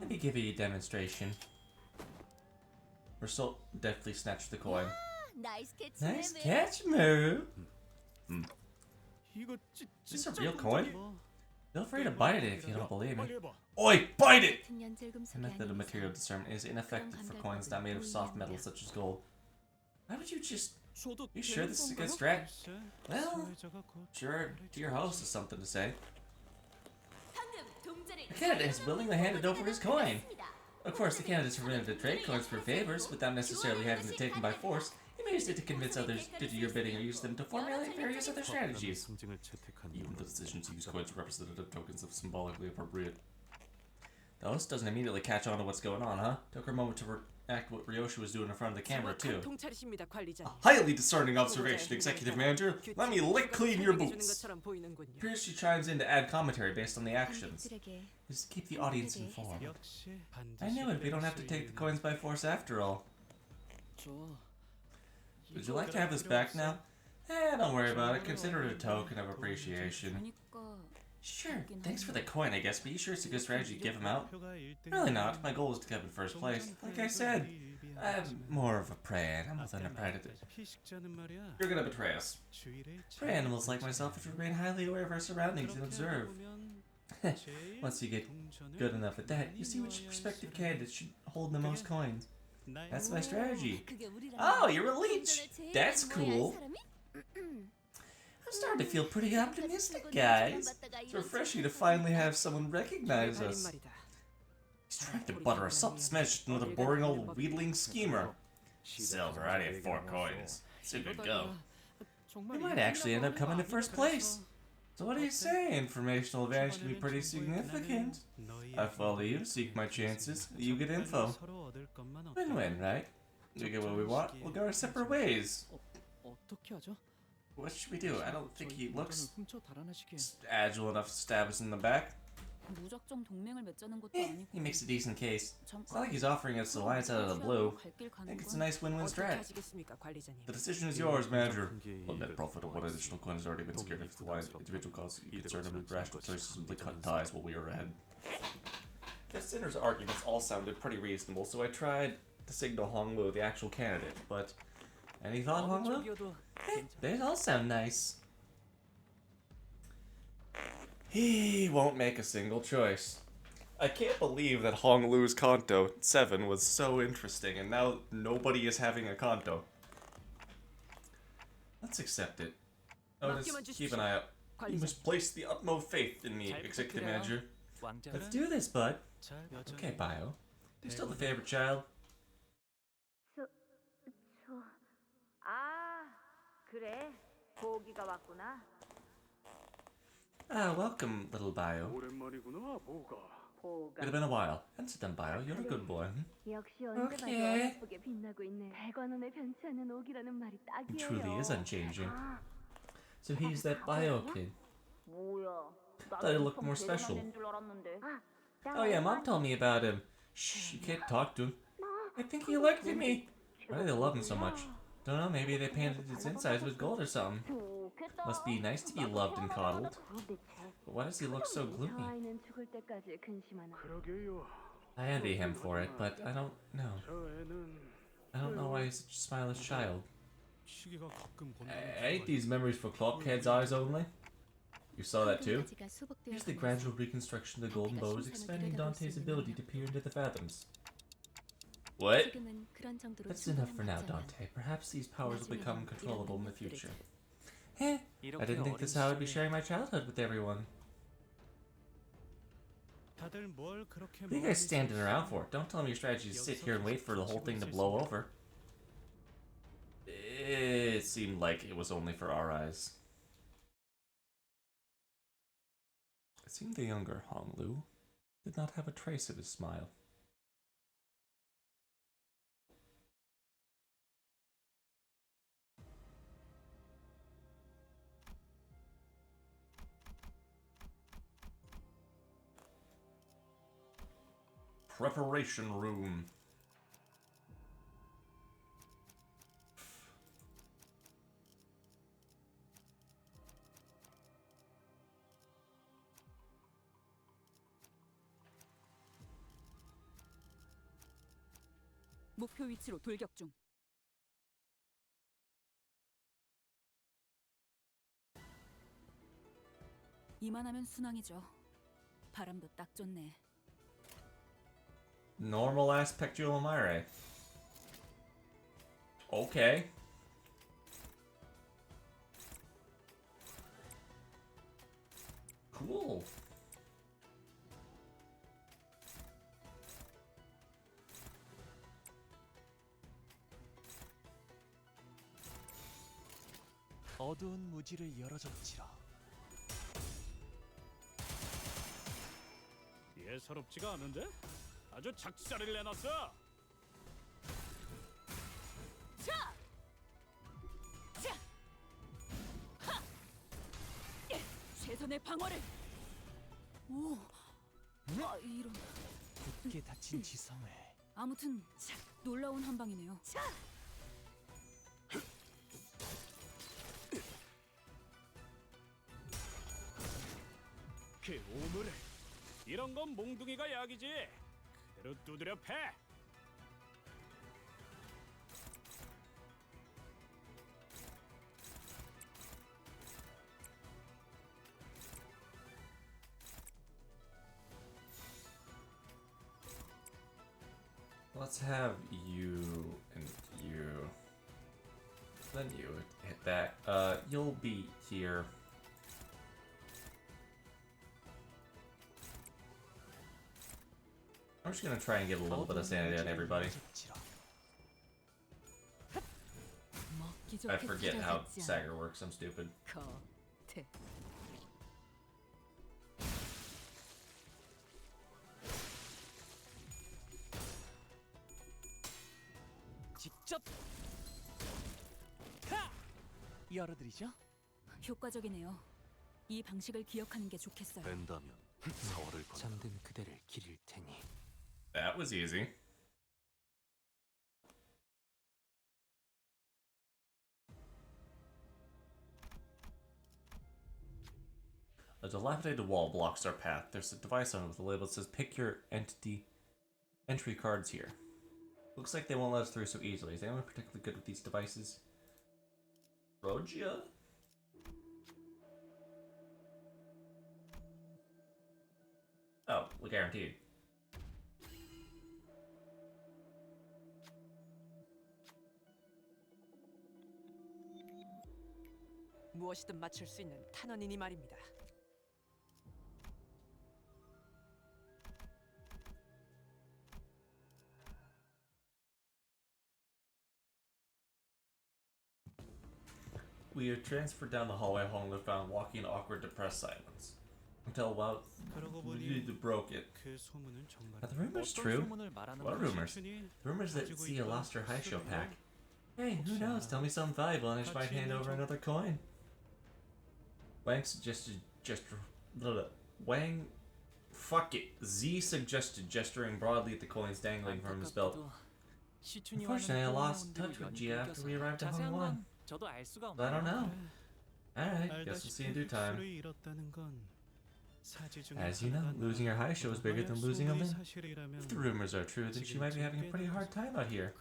Let me give you a demonstration. Result deftly snatched the coin. 나이스 캐치. Nice catch, Moo! Is this a real coin? Feel free to bite it if you don't believe me. Oi, bite it! The method of material discernment is ineffective for coins not made of soft metals such as gold. Why would you just... You sure this is a good strat? Well, sure, to your host is something to say. The candidate is willingly handed over his coin. Of course, the candidates are permitted to trade coins for favors without necessarily having to take them by force. You may use it to convince others to do your bidding or use them to formulate various other strategies. Even the decision to use coins representative tokens of symbolically appropriate. The host doesn't immediately catch on to what's going on, huh? Took her a moment to react what Ryoshi was doing in front of the camera, too. A highly discerning observation, Executive Manager. Let me lick clean your boots. Appears she chimes in to add commentary based on the actions. Just to keep the audience informed. I knew it, we don't have to take the coins by force after all. Would you like to have this back now? Don't worry about it. Consider it a token of appreciation. Sure, thanks for the coin, I guess, but you sure it's a good strategy to give him out? Really not. My goal is to come in first place. Like I said, I'm more of a prey animal than a predator. You're gonna betray us. Prey animals like myself have to remain highly aware of our surroundings and observe. Once you get good enough at that, you see which prospective candidate should hold the most coins. That's my strategy. Oh, you're a leech! That's cool. I'm starting to feel pretty optimistic, guys. It's refreshing to finally have someone recognize us. He's trying to butter us up, smashed another boring old wheedling schemer. Silver, I need 4 coins. It's a good go. We might actually end up coming in first place. So what do you say? Informational advantage can be pretty significant. I follow you, seek my chances, you get info. Win-win, right? We get what we want, we'll go our separate ways. What should we do? I don't think he looks agile enough to stab us in the back. He makes a decent case. It's not like he's offering us alliance out of the blue. I think it's a nice win-win strat. The decision is yours, Manager. The net profit of one additional coin has already been secured. If the alliance individual cause concerned with rational choices simply cut ties while we are ahead. The Sinner's arguments all sounded pretty reasonable, so I tried to signal Honglu the actual candidate, but... Any thought, Honglu? They all sound nice. He won't make a single choice. I can't believe that Honglu's Kanto 7 was so interesting, and now nobody is having a Kanto. Let's accept it. Otis, keep an eye out. You must place the utmost faith in me, Executive Manager. Let's do this, bud. Okay, Bayou. You're still the favorite child. Welcome, little Bayou. It's been a while. Answer them, Bayou. You're a good boy. Okay. He truly is unchanging. So he's that Bayou kid. Thought he looked more special. Oh yeah, Mom told me about him. Shh, you can't talk to him. I think he elected me. Why do they love him so much? Don't know, maybe they painted his insides with gold or something. Must be nice to be loved and coddled. But why does he look so gloomy? I envy him for it, but I don't know. I don't know why he's such a smileless child. Ain't these memories for Clockhead's eyes only? You saw that too? Here's the gradual reconstruction of the golden bow is expanding Dante's ability to peer into the fathoms. What? That's enough for now, Dante. Perhaps these powers will become controllable in the future. I didn't think this is how I'd be sharing my childhood with everyone. What are you guys standing around for? Don't tell me your strategy is to sit here and wait for the whole thing to blow over. It seemed like it was only for our eyes. It seemed the younger Honglu did not have a trace of his smile. preparation room. 목표 위치로 돌격 중. 이만하면 순항이죠. 바람도 딱 좋네. Normal aspect Mire. Okay. Cool. 어두운 무지를 열어줬지라. 예사롭지가 않은데? 아주 작살을 내놨어. 자! 자! 하! 예! 최선의 방어를! 오! 아, 이런... 굳게 닫힌 지성을 아무튼 자, 놀라운 한방이네요. 자! 그 오물을. 이런 건 몽둥이가 약이지. 그대로 두드려 패. Let's have you and you. Then you hit that. You'll be here. I'm just gonna try and get a little bit of sanity on everybody. I forget how Sager works, I'm stupid. 겉에. 직접 하! 열어드리죠. 효과적이네요. 이 방식을 기억하는 게 좋겠어요. 된다면 사월을 잠든 그대를 기릴 테니. That was easy. A dilapidated wall blocks our path. There's a device on it with a label that says pick your entry cards here. Looks like they won't let us through so easily. Is anyone particularly good with these devices? Rogia? Oh, well, guaranteed. 무엇이든 맞출 수 있는 탄원이니 말입니다. We are transferred down the hallway home and found walking in awkward, depressed silence. Until well, we broke it. Are the rumors true? What rumors? Rumors that Sia lost her high show pack. Hey, who knows? Tell me something valuable and I might hand over another coin. Wang suggested Fuck it. Z suggested gesturing broadly at the coins dangling from his belt. Unfortunately, I lost touch with Gia after we arrived at Hong Wan. But I don't know. Alright, guess we'll see in due time. As you know, losing your high show is bigger than losing a limb. If the rumors are true, then she might be having a pretty hard time out here.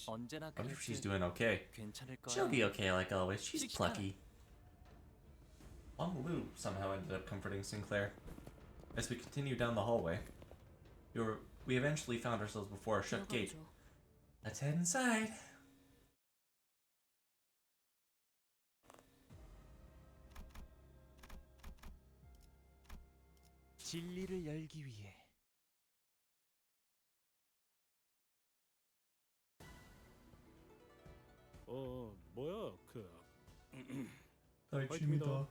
I wonder if she's doing okay. She'll be okay like always, she's plucky. Wang Lu somehow ended up comforting Sinclair. As we continue down the hallway, we eventually found ourselves before a shut gate. Let's head inside. 진리를 열기 위해 뭐야 그 화이팅입니다.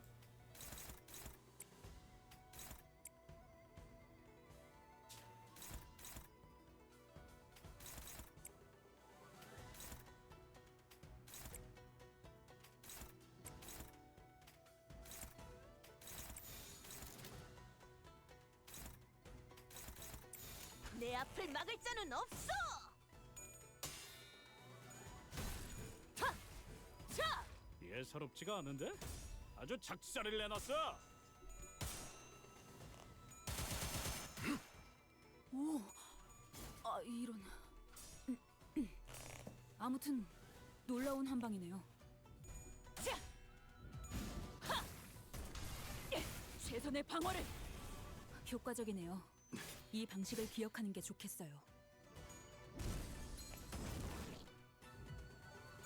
네, 내 앞을 막을 자는 없어. 자, 자. 예사롭지가 않은데? 아주 작살을 내놨어. 오, 아 이런. 아무튼 놀라운 한 방이네요. 자, 하. 최선의 방어를. 효과적이네요. 이 방식을 기억하는 게 좋겠어요.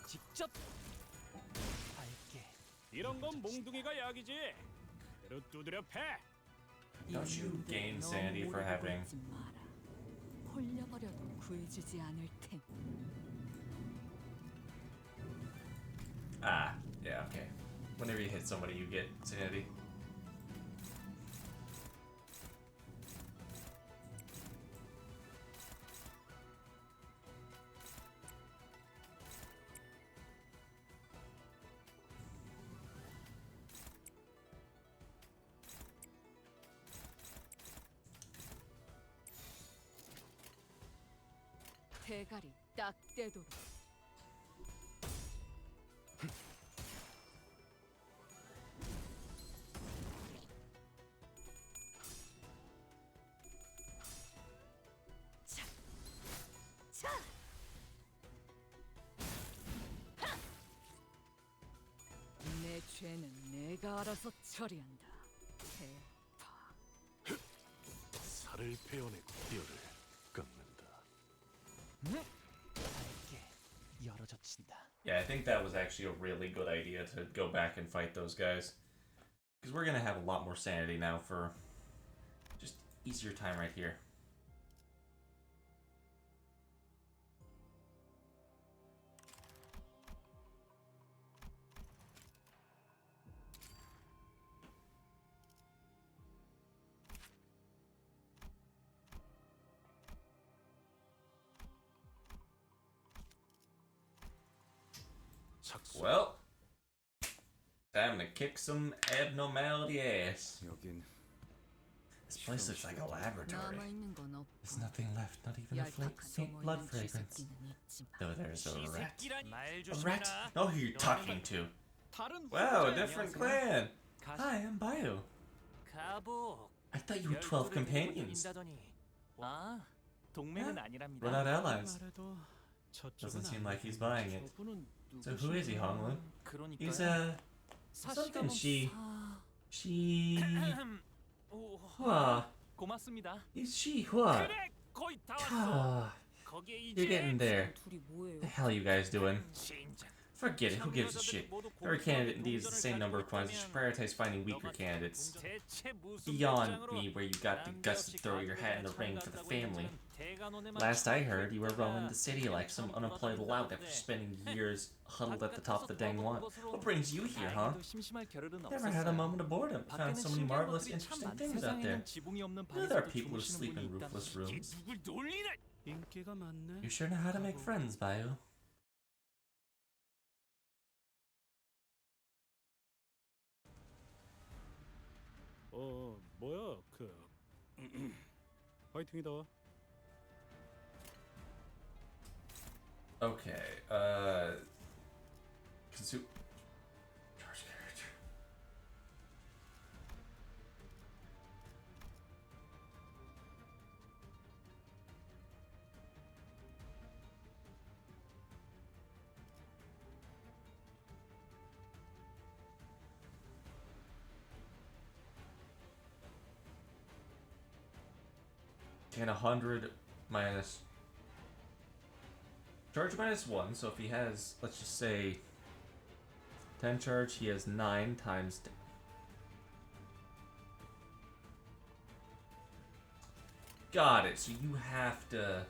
직접 밝게. 이런 건 몽둥이가 약이지. 그대로 두드려 패. Don't you gain sanity for having? 홀려버려도 구해주지 않을 텐. Ah, yeah, okay. Whenever you hit somebody, you get sanity. 대가리 딱 떼도록. 자, 자. 내 죄는 내가 알아서 처리한다. 대파. 살을 베어내고 뼈를 깎는다. 밝게 열어젖힌다. Yeah, I think that was actually a really good idea to go back and fight those guys. Because we're gonna have a lot more sanity now for just easier time right here. Well, time to kick some abnormality ass. 여긴 This place looks like a laboratory. 남아있는 건 없고. There's nothing left, not even a faint blood fragrance. Though there's a rat. A rat? Oh, who you're talking to? Wow, a different clan. Hi, I'm Bayou. I thought you were 12 companions. 아, 동맹은 Huh? 아니랍니다. We're not allies. 말해도 Doesn't seem like he's buying it. So who is he, Honglin? 그러니까 He's something she Hua. 고맙습니다. He's she Hua. 그래, 거의 다 왔어. Ah, 거기에 you're getting there. 둘이 뭐예요? The hell you guys doing? 진짜. Forget it, who gives a shit? Every candidate needs the same number of coins. You should prioritize finding weaker candidates. 대체 무슨 Beyond 배짱으로 me where you got the guts to throw your hat in the ring for the family. 대간원에만 Last I heard, you were roaming the city like some unemployed lout after spending years huddled at the top of the dang one. What brings you here, huh? 아이도 심심할 겨를은 Never had a 없었어요. moment of boredom. Found 밖에는 so many 신기한 marvelous, 것들이 참 interesting 많. things out there. 세상에는 지붕이 없는 You know there are 방에서도 people who 주무시는 sleep in 분이 roofless 있다는 rooms. 누굴 놀리나? 인기가 많네. You sure know how to make friends, Bayou. 뭐야 그 화이팅이다. Okay, Charge character. And 100 minus charge minus 1, so if he has, let's just say 10 charge, he has 9 times 10. Got it, so you have to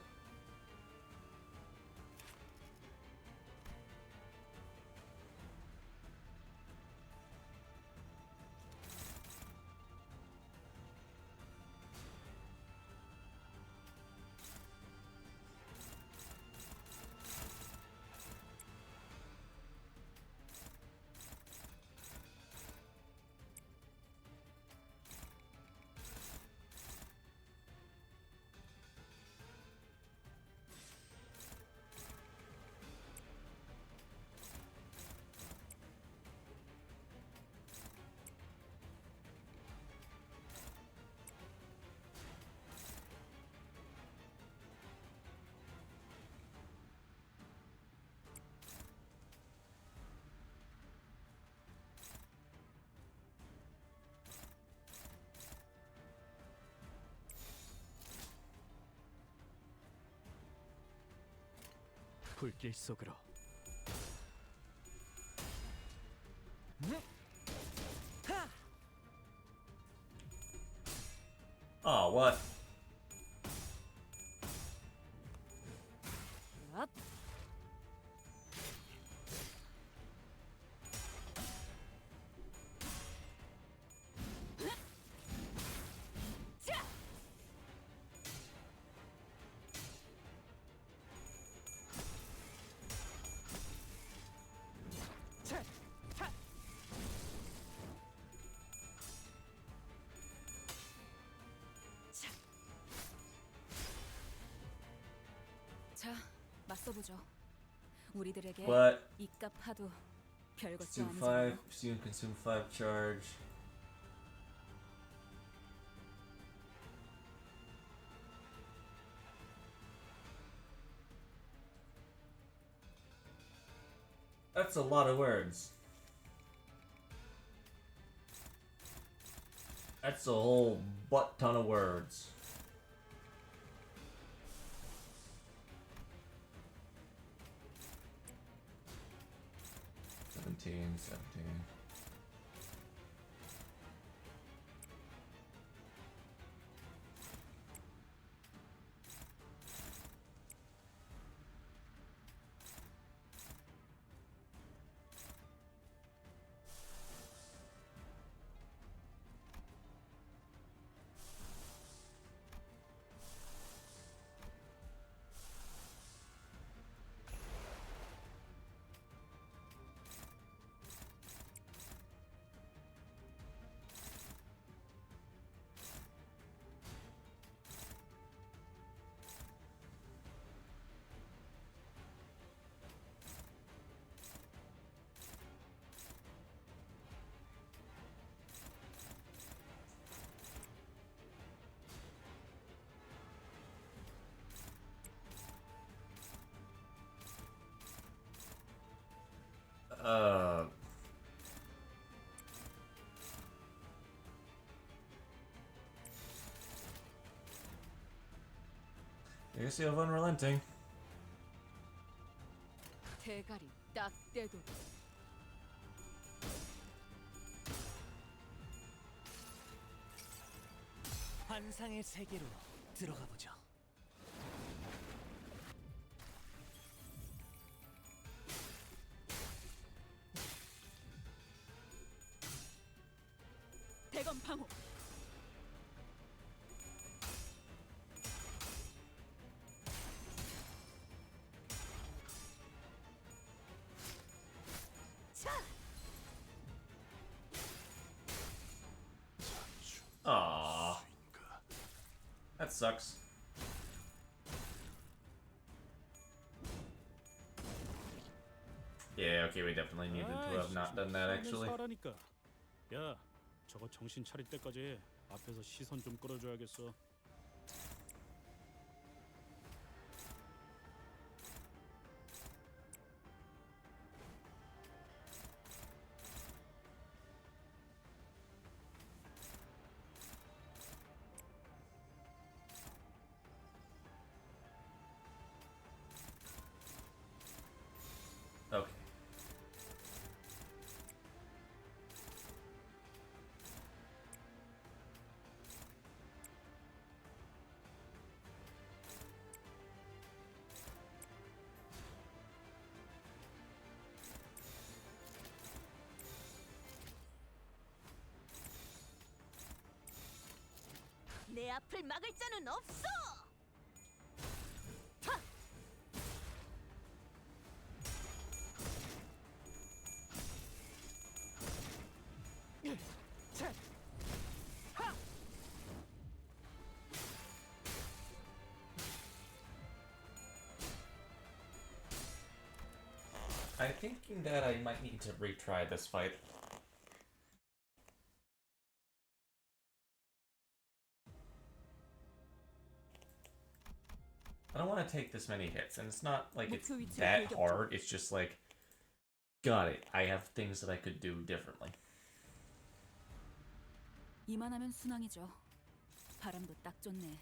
불길 속으로. Oh, what? 앞. 자, 맞서보죠. 우리들에게 What? 이깟 파도 별것도 Consume 아니잖아요. 5, soon consume 5 charge. That's a lot of words. That's a whole butt ton of words. Seventeen. I guess you have unrelenting. 대가리 딱 떼도 환상의 세계로 들어가 보죠. 대검 방호. Aww. That sucks. Yeah, okay, we definitely needed to have not done that actually. 사라니까. 야, 저거 정신 차릴 때까지 앞에서 시선 좀 끌어줘야겠어. Okay. 내 앞을 막을 자는 없어. I'm thinking that I might need to retry this fight. I don't want to take this many hits, and it's not like it's that hard, it's just like, got it, I have things that I could do differently. 이만하면 순항이죠. 바람도 딱 좋네.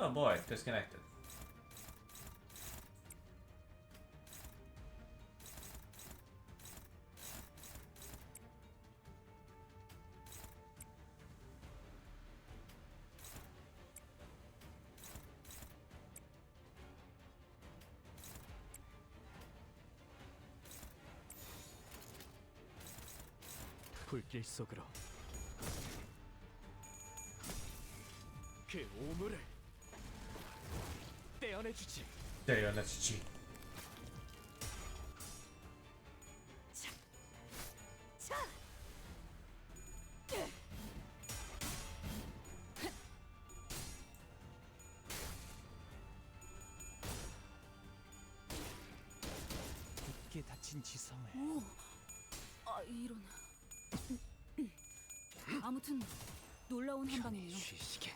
Oh boy, disconnected. 불길 속으로 그 오물을 떼어내주지. 떼어내주지. 깊게 닫힌 지성을 오, 아 이런. 아무튼 놀라운 한방이네요. 쉬시게.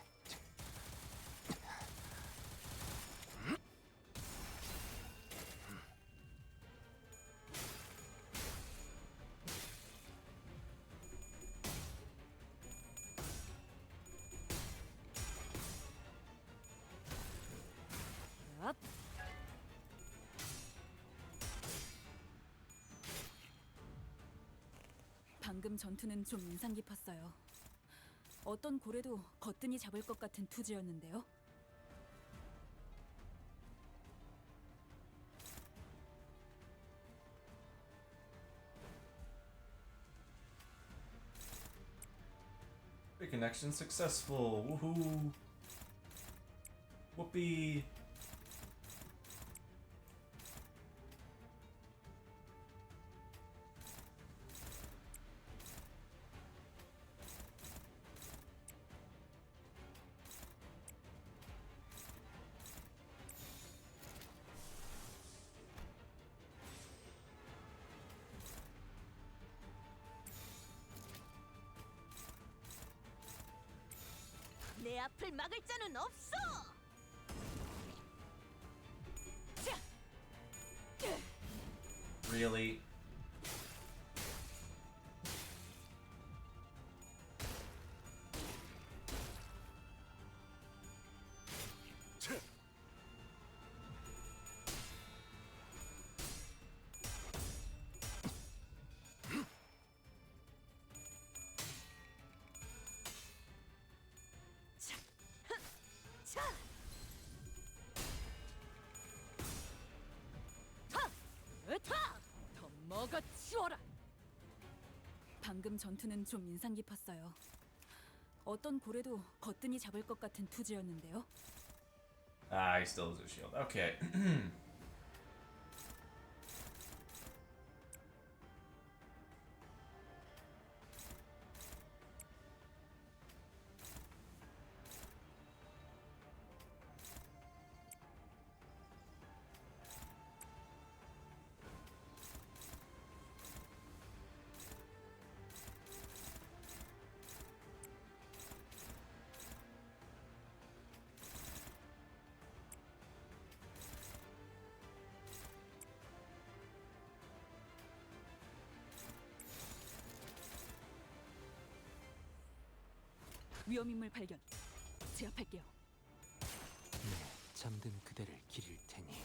얍. 방금 전투는 좀 인상 깊었어요. 어떤 고래도 거뜬히 잡을 것 같은 투지였는데요. Reconnection successful. Woohoo. Whoopee. 내 앞을 막을 자는 없어. Really? 차. 더 먹어 치워라. 방금 전투는 좀 인상 깊었어요. 어떤 고래도 거뜬히 잡을 것 같은 투지였는데요. Ah, he still has a shield. Okay. 위험인물 발견. 제압할게요. 잠든 그대를 기릴 테니.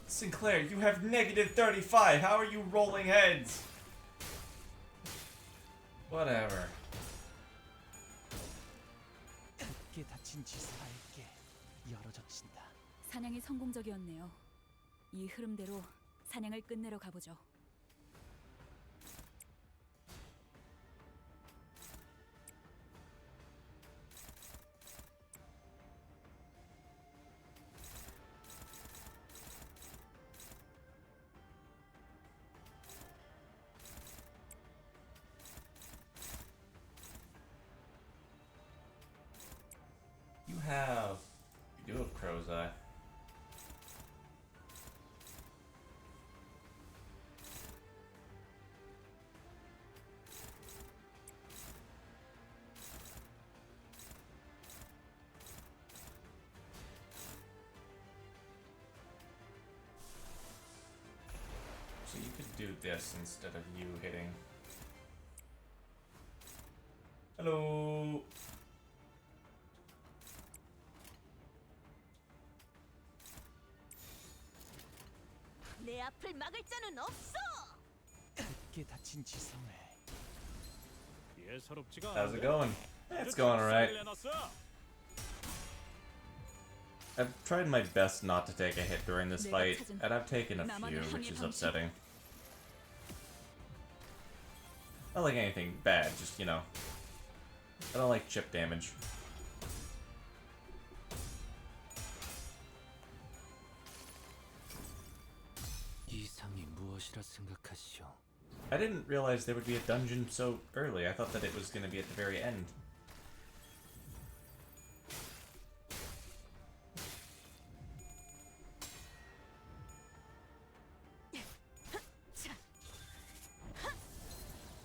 Sinclair, you have negative 35. How are you rolling heads? Whatever. 깊게 닫힌 지성에게 열어젖힌다. 사냥이 성공적이었네요. 이 흐름대로 사냥을 끝내러 가보죠. You do have Crow's Eye. do this instead of you hitting. Hello. 내 앞을 막을 자는 없어. 깊게 닫힌 지성을 예사롭지가 How's it 않은데? going? It's going alright. 내놨어. I've tried my best not to take a hit during this fight, and I've taken a few, which is upsetting. Not like anything bad, just, you know. I don't like chip damage. 이상이 무엇이라 생각하시오? I didn't realize there would be a dungeon so early. I thought that it was going to be at the very end.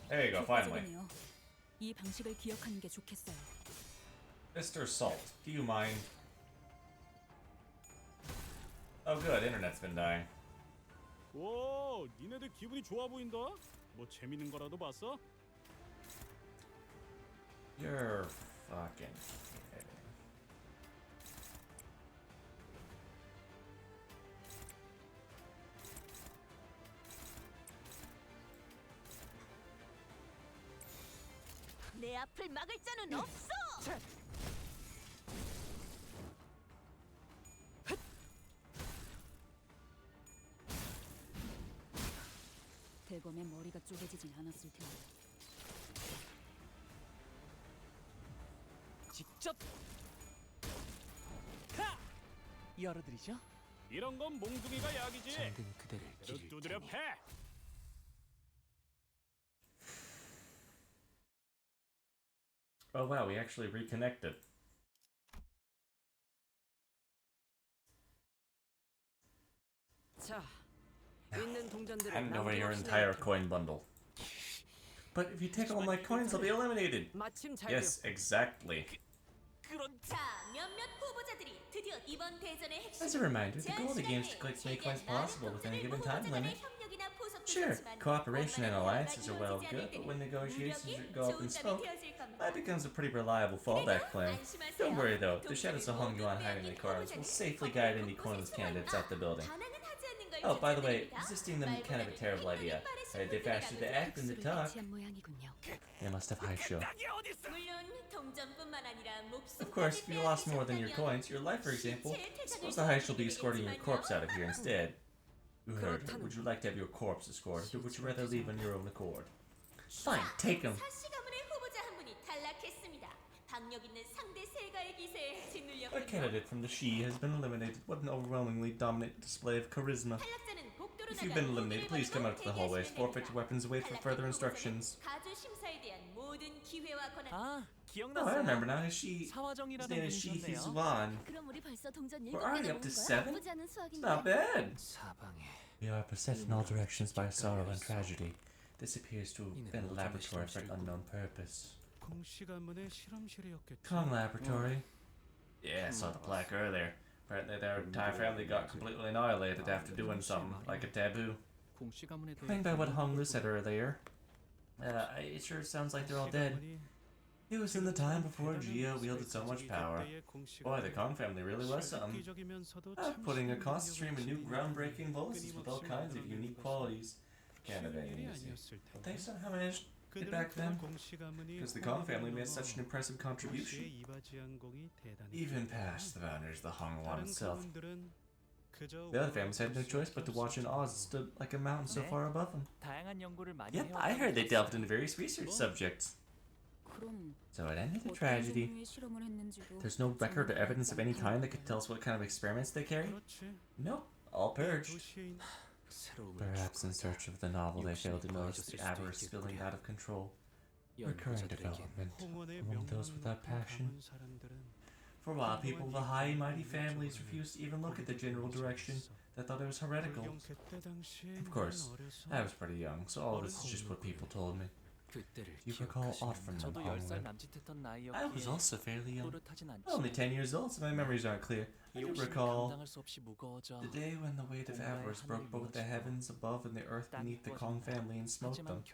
There you go, finally. 효과적이네요. 이 방식을 기억하는 게 좋겠어요. Mr. Salt, do you mind? Oh good, internet's been dying. 오, 니네들 기분이 좋아 보인다. 뭐 재밌는 거라도 봤어? You're fucking kidding. 내 앞을 막을 자는 없어. 대검의 머리가 쪼개지진 않았을 텐데. 직접 하! 열어드리죠. 이런 건 몽둥이가 약이지. 잠든 그대를 기를 두드려 테니. 패. Oh wow, we actually reconnected. 자, 있는 동전들을 Hand over your 남김없이 entire 내놓게. coin bundle. But if you take all my coins, I'll be eliminated. 마침 잘 Yes, exactly. 자, 몇몇 후보자들이 드디어 이번 대전의 핵심. As a reminder, the goal of the game is to collect as many coins possible within a given time limit. Sure, cooperation and alliances are well good, but when negotiations go up in smoke, that becomes a pretty reliable fallback plan. Don't worry though, the shadows of Hong Yuan hiding the cards will safely guide any coinless candidates out the building. Oh, by the way, resisting them kind of a terrible idea. They're faster to act than to talk. They must have high show. Of course, if you lost more than your coins, your life for example, suppose the high shall be escorting your corpse out of here instead. Would you like to have your corpse escorted, or would you rather leave on your own accord? Fine, take him. A candidate from the Shi has been eliminated. What an overwhelmingly dominant display of charisma. If you've been eliminated, please come out to the hallways, forfeit your weapons, and wait for further instructions. 아, Oh, I remember now. His name 사화정이라는 is Shi 분이셨네요. Hizuan. We're already up to 7? It's not bad. 사방에 We are beset in all directions by sorrow and tragedy. This appears to have been a laboratory for an unknown purpose. 공시가문의 실험실이었겠지. Kong Laboratory. Yeah, I saw the plaque earlier. Apparently their entire family got completely annihilated after doing something, like a taboo. 공시가문에 Going by what Hong Lu said earlier, it sure sounds like they're all dead. It was in the time before Gia wielded so much power. Boy, the Kong family really was something. Putting a constant stream of new groundbreaking policies with all kinds of unique qualities. Kind of easy. But they somehow managed to get back then. Because the Kong family made such an impressive contribution. Even past the boundaries of the Hongwan itself. The other families had no choice but to watch in awe as it stood like a mountain so far above them. 다양한 연구를 많이 Yep, I heard they delved into various research subjects. 그럼 So it ended in 어떤 tragedy. 종류의 실험을 했는지도 There's no record or evidence of any kind that could tell us what kind of experiments they carried? Nope, all purged. 새로움을 Perhaps in 추구하자. search of the novel they failed to notice 욕심이 the avarice 빠졌을 spilling 수도 out of control. 있겠구려. Recurring 연구자들에겐 development among those without passion. For a while, people of the high and mighty families refused to even look at the general direction. They thought it was heretical. Of course, I was pretty young, so all this is just what people told me. 그때를 Do you recall aught from them, Honglu? I was also fairly young. Only 10 years old, so my memories aren't clear. I do recall the day when the weight of avarice broke both the heavens above and the earth beneath the Kong family and smote them.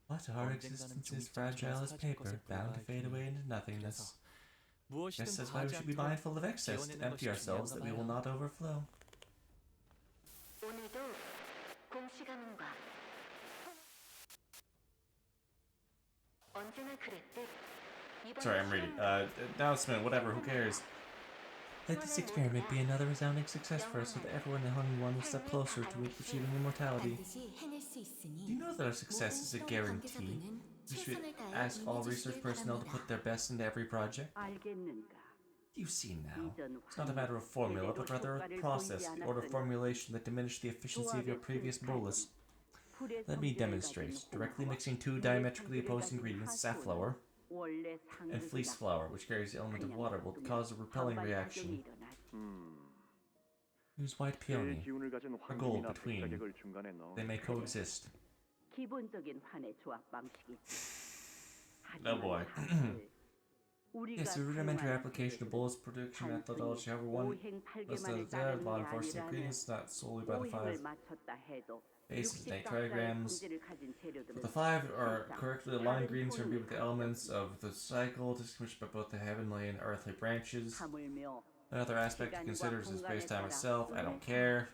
But our existence is fragile as paper, bound to fade away into nothingness. Guess that's why we should be mindful of excess, to empty ourselves that we will not overflow. Sorry, I'm reading. Announcement, whatever, who cares? Let this experiment be another resounding success for us so that everyone in Honglu will step closer to achieving immortality. Do you know that our success is a guarantee? We should ask all research personnel to put their best into every project. You see now, it's not a matter of formula, but rather a process, the order of formulation that diminished the efficiency of your previous bolus. Let me demonstrate. Directly mixing two diametrically opposed ingredients, safflower and fleece flour, which carries the element of water, will cause a repelling reaction. Use white peony, or gold between. They may coexist. Oh boy. Yes, the rudimentary application of bolus production methodology, however, one law enforcement ingredients not solely by the 5 bases and 8 trigrams. But the 5 are correctly aligned ingredients are imbued with the elements of the cycle, distinguished by both the heavenly and earthly branches. Another aspect to consider is the space-time itself. I don't care.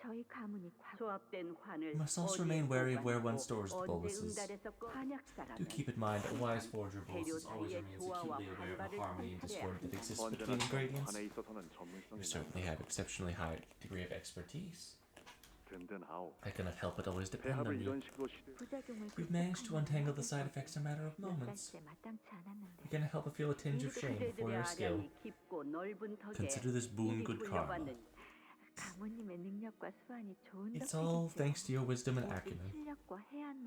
You must also remain wary of where one stores the boluses. Do keep in mind that a wise forger of boluses always remains acutely aware of the harmony and discord that exists between ingredients. You certainly have exceptionally high degree of expertise. I cannot help but always depend on you. We've managed to untangle the side effects in a matter of moments. I cannot help but feel a tinge of shame before your skill. Consider this boon good karma. It's all thanks to your wisdom and acumen.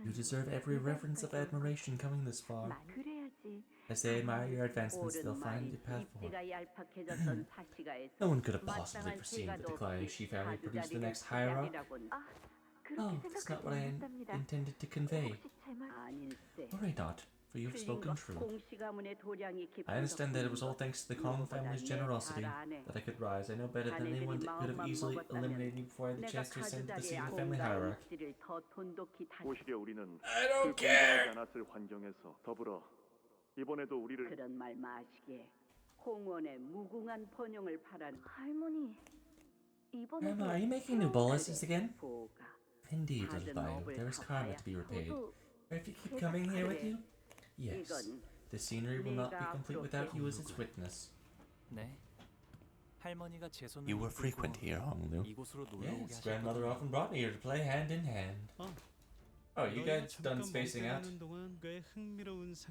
You deserve every reverence of admiration coming this far. As they admire your advancements, they'll find the path forward. No one could have possibly foreseen that the declining Shi family produced the next hierarch. Oh, that's not what I intended to convey. Worry not, for you have spoken true. I understand that it was all thanks to the Kong family's generosity that I could rise. I know better than anyone that could have easily eliminated me before I had the chance to ascend to the seat of the family hierarch. I don't care! Grandma, are you making new boluses again? Indeed, little Bayou, there is karma to be repaid. Or if you keep coming here with you? Yes. The scenery will not be complete without you as its witness. You were frequent here, Honglu. Yes, grandmother often brought me here to play hand in hand. Oh, you guys done spacing out?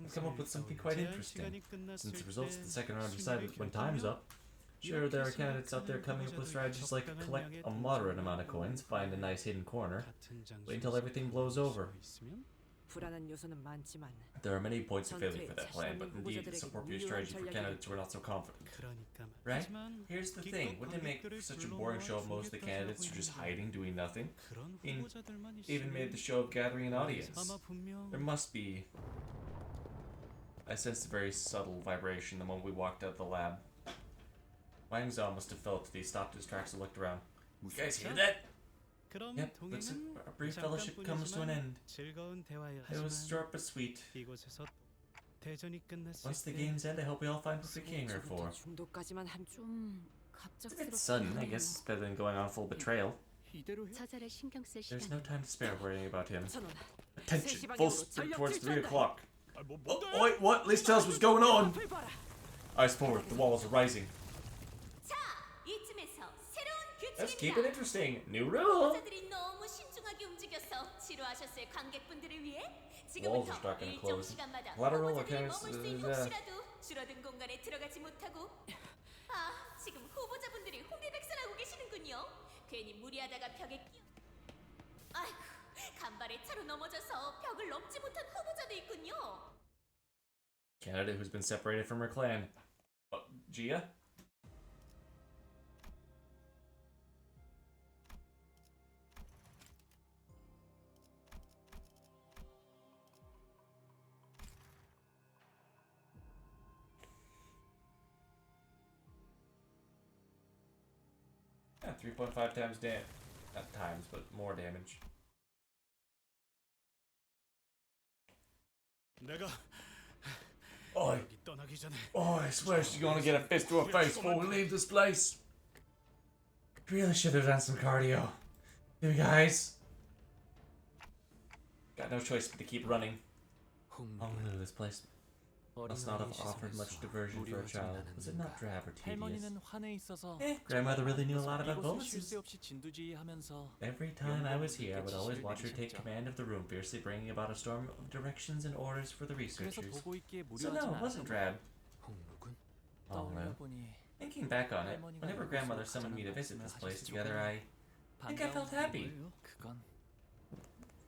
I've come up with something quite interesting. Since the results of the second round decided when time's up, sure, there are candidates out there coming up with strategies like collect a moderate amount of coins, find a nice hidden corner, wait until everything blows over. There are many points of failure for that plan, but indeed it's a appropriate strategy for candidates who are not so confident. Right? Here's the thing, wouldn't it make such a boring show if most of the candidates are just hiding, doing nothing? Even made the show of gathering an audience. There must be... I sensed a very subtle vibration the moment we walked out of the lab. Wang Zhao must have felt that he stopped his tracks and looked around. You guys hear that? Yep, looks like our brief fellowship comes to an end. It was short but sweet. Once the game's end, I hope we all find what we came here for. It's a bit sudden, I guess it's better than going on full betrayal. There's no time to spare worrying about him. Attention, full sprint towards 3 o'clock. Oh, wait, what? At least tell us what's going on. Eyes forward, the walls are rising. Let's keep it interesting. New rule. Walls are starting to close. Lateral accounts. 줄어든 공간에 들어가지 못하고 지금 후보자분들이 혼비백산하고 계시는군요. 괜히 무리하다가 벽에 끼어 아이고 간발의 차로 넘어져서 벽을 넘지 못한 후보자도 있군요. Candidate who's been separated from her clan. Gia? Yeah, 3.5 times damage. Not times, but more damage. 내가 Oi! 여기 떠나기 전에 Oh, I swear she's gonna get a fist to her face before we leave this place. Really should have done some cardio. You guys. Got no choice but to keep running. Oh no, this place must not have offered much diversion for a child. Was it not drab or tedious? Grandmother really knew a lot about bonuses. Every time I was here, I would always watch her take command of the room, fiercely bringing about a storm of directions and orders for the researchers. So no, it wasn't drab. Oh no. Thinking back on it, whenever grandmother summoned me to visit this place together, I think I felt happy.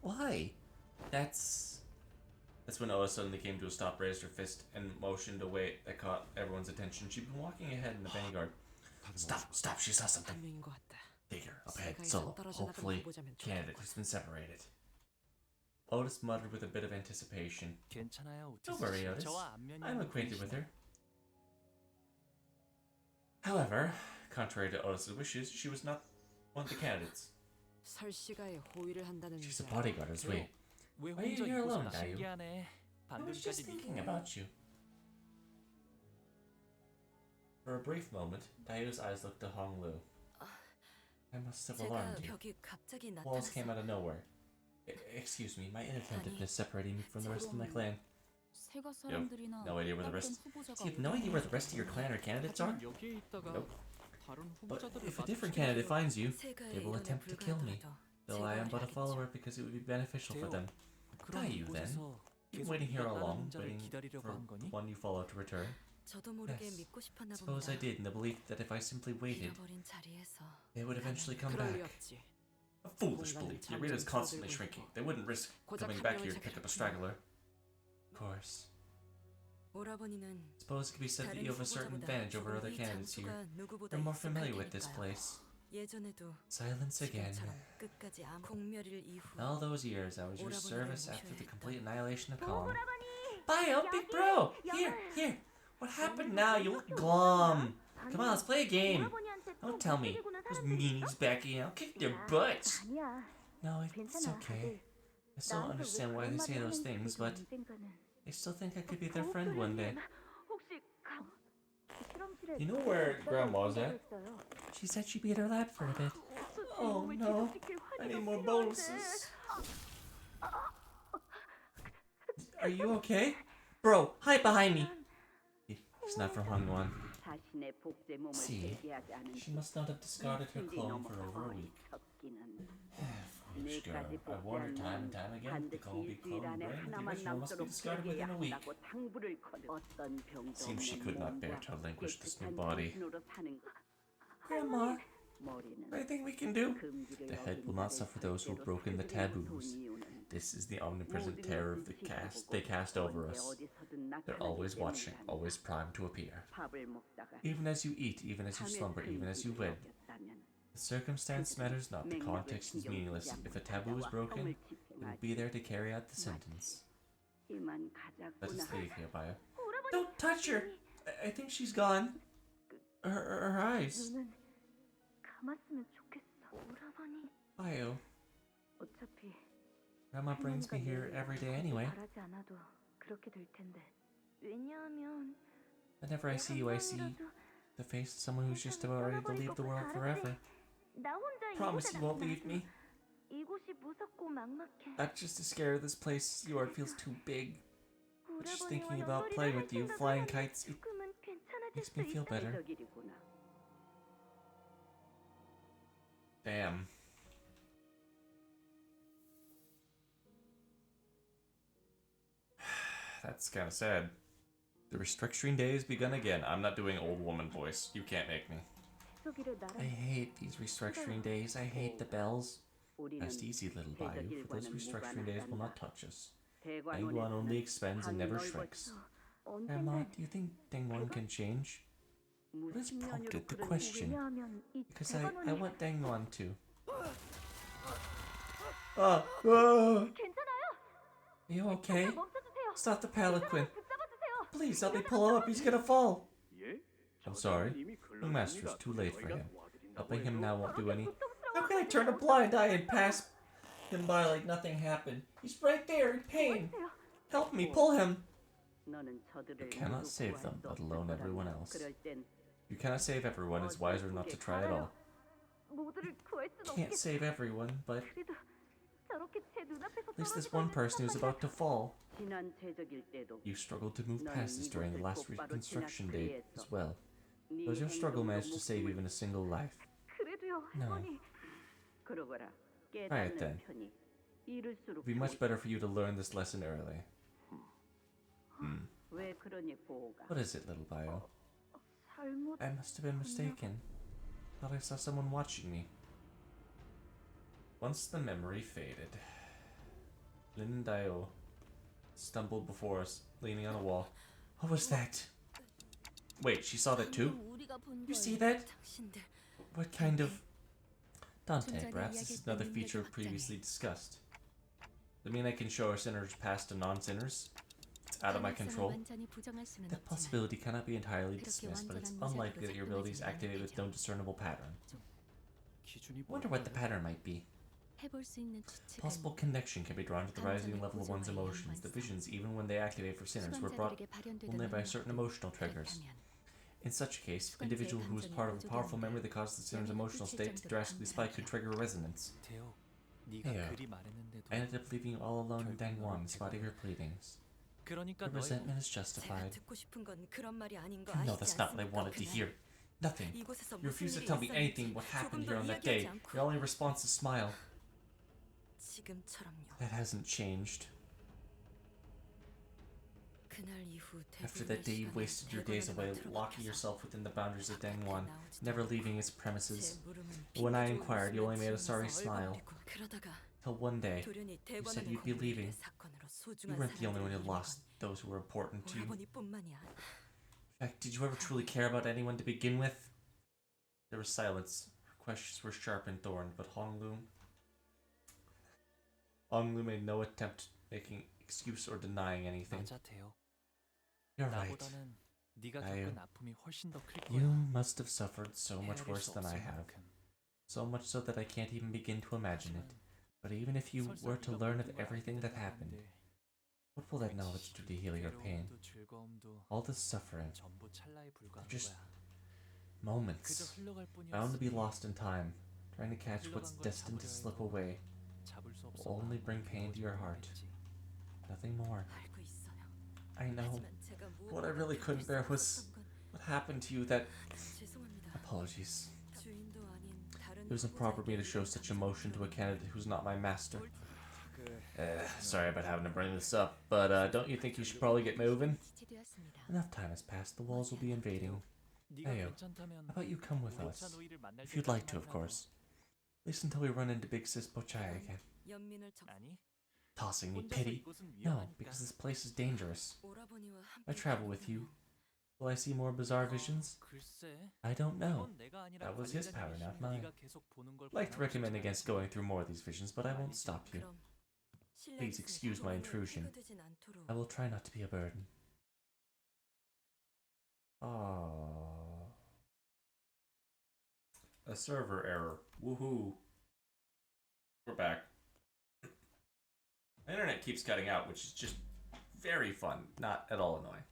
Why? That's when Oa suddenly came to a stop, raised her fist, and motioned away. That caught everyone's attention. She'd been walking ahead in the vanguard. Stop, she saw something. Figure, up ahead, solo. Hopefully, candidate has been separated. Otis muttered with a bit of anticipation. Don't worry, Otis. I'm acquainted with her. However, contrary to Otis's wishes, she was not one of the candidates. She's a bodyguard as we. Why are you here alone, Dayu? I was just thinking about you. For a brief moment, Dayu's eyes looked to Hong Lu. I must have alarmed you. Walls came out of nowhere. Excuse me, my inattentiveness separating me from the rest of my clan. You have no idea where the rest... So you have no idea where the rest of your clan or candidates are? Nope. But if a different candidate finds you, they will attempt to kill me. Though I am but a follower because it would be beneficial for them. Dayu, then. You've been waiting here all along, waiting for the one you follow to return. Yes. Suppose I did, in the belief that if I simply waited, they would eventually come back. A foolish belief. The arena's constantly shrinking. They wouldn't risk coming back here to pick up a straggler. Of course. Suppose it could be said that you have a certain advantage over other candidates here. You're more familiar with this place. Silence again. All those years, I was your service after the complete annihilation of Calm. Bio, big bro! Here! What happened now? You look glum. Come on, let's play a game. Don't tell me. Those meanies back in. I'll kick their butts. No, it's okay. I still don't understand why they say those things, but I still think I could be their friend one day. You know where Grandma's at? She said she'd be at her lab for a bit. Oh no, I need more bonuses. Are you okay? Bro, hide behind me. He's not from Hongwon. See, she must not have discarded her clone for over a week. Foolish girl. I've warned her time and time again. The clone will be cloned, brain with the original must be discarded within a week. Seems she could not bear to relinquish this new body. Grandma, anything we can do? The head will not suffer those who have broken the taboos. This is the omnipresent terror of the cast they cast over us. They're always watching, always primed to appear. Even as you eat, even as you slumber, even as you wed. The circumstance matters not, the context is meaningless. If a taboo is broken, it will be there to carry out the sentence. Let us leave here, Bio. Don't touch her! I think she's gone. Her eyes. Bio. Grandma brings me here every day anyway. Whenever I see you, I see the face of someone who's just about ready to leave the world forever. Promise you won't leave me. I'm just as scared of this place as you are. It feels too big. But just thinking about playing with you, flying kites, it makes me feel better. Damn. That's kind of sad. The restructuring day has begun again. I'm not doing old woman voice. You can't make me. I hate these restructuring days. I hate the bells. Rest easy, little Bayou, for those restructuring days will not touch us. Dangwon only expands and never shrinks. Grandma, do you think Dangwon can change? What has prompted the question? Because I want Dangwon to. Are you okay? Stop the palanquin. Please, help me pull him up. He's gonna fall. I'm sorry. Young master, it's too late for him. Helping him now won't do any. How can I turn a blind eye and pass him by like nothing happened? He's right there in pain. Help me, pull him. You cannot save them, let alone everyone else. You cannot save everyone, it's wiser not to try at all. Can't save everyone, but at least this one person who's about to fall. You struggled to move past this during the last reconstruction day as well. Does your struggle manage to save even a single life? No. Alright then. It'd be much better for you to learn this lesson early. What is it, little Bio? I must have been mistaken. Thought I saw someone watching me. Once the memory faded, Lin Dio stumbled before us, leaning on a wall. What was that? Wait, she saw that too? You see that? What kind of... Dante, perhaps this is another feature previously discussed. Does it mean I can show our sinners past to non-sinners? It's out of my control. That possibility cannot be entirely dismissed, but it's unlikely that your abilities activate with no discernible pattern. Wonder what the pattern might be. Possible connection can be drawn to the rising level of one's emotions. The visions, even when they activate for sinners, were brought only by certain emotional triggers. In such a case, an individual who is part of a powerful memory that causes the sinner's emotional state to drastically spike could trigger a resonance. Hey, I ended up leaving you all alone in Dangwon in spite of your pleadings. Your resentment is justified. No, that's not what I wanted to hear. Nothing. You refuse to tell me anything what happened here on that day. Your only response is smile. That hasn't changed. After that day, you wasted your days away, locking yourself within the boundaries of Dangwon, never leaving its premises. When I inquired, you only made a sorry smile. Till one day, you said you'd be leaving. You weren't the only one who lost those who were important to you. In fact, did you ever truly care about anyone to begin with? There was silence. Her questions were sharp and thorned, but Honglu made no attempt making excuse or denying anything. You're right. You must have suffered so much worse than I have. So much so that I can't even begin to imagine it. But even if you were to learn of everything that happened, what will that knowledge do to heal your pain? All this suffering, they're just moments, bound to be lost in time, trying to catch what's destined to slip away, will only bring pain to your heart. Nothing more. I know. What I really couldn't bear was what happened to you that... Apologies. It was improper of me to show such emotion to a candidate who's not my master. Sorry about having to bring this up, but don't you think you should probably get moving? Enough time has passed, the walls will be invading. Ayo, how about you come with us? If you'd like to, of course. At least until we run into Big Sis Bochai again. Tossing me pity? No, because this place is dangerous. I travel with you. Will I see more bizarre visions? I don't know. That was his power, not mine. I'd like to recommend against going through more of these visions, but I won't stop you. Please excuse my intrusion. I will try not to be a burden. Aww. A server error. Woohoo. We're back. The internet keeps cutting out, which is just very fun. Not at all annoying.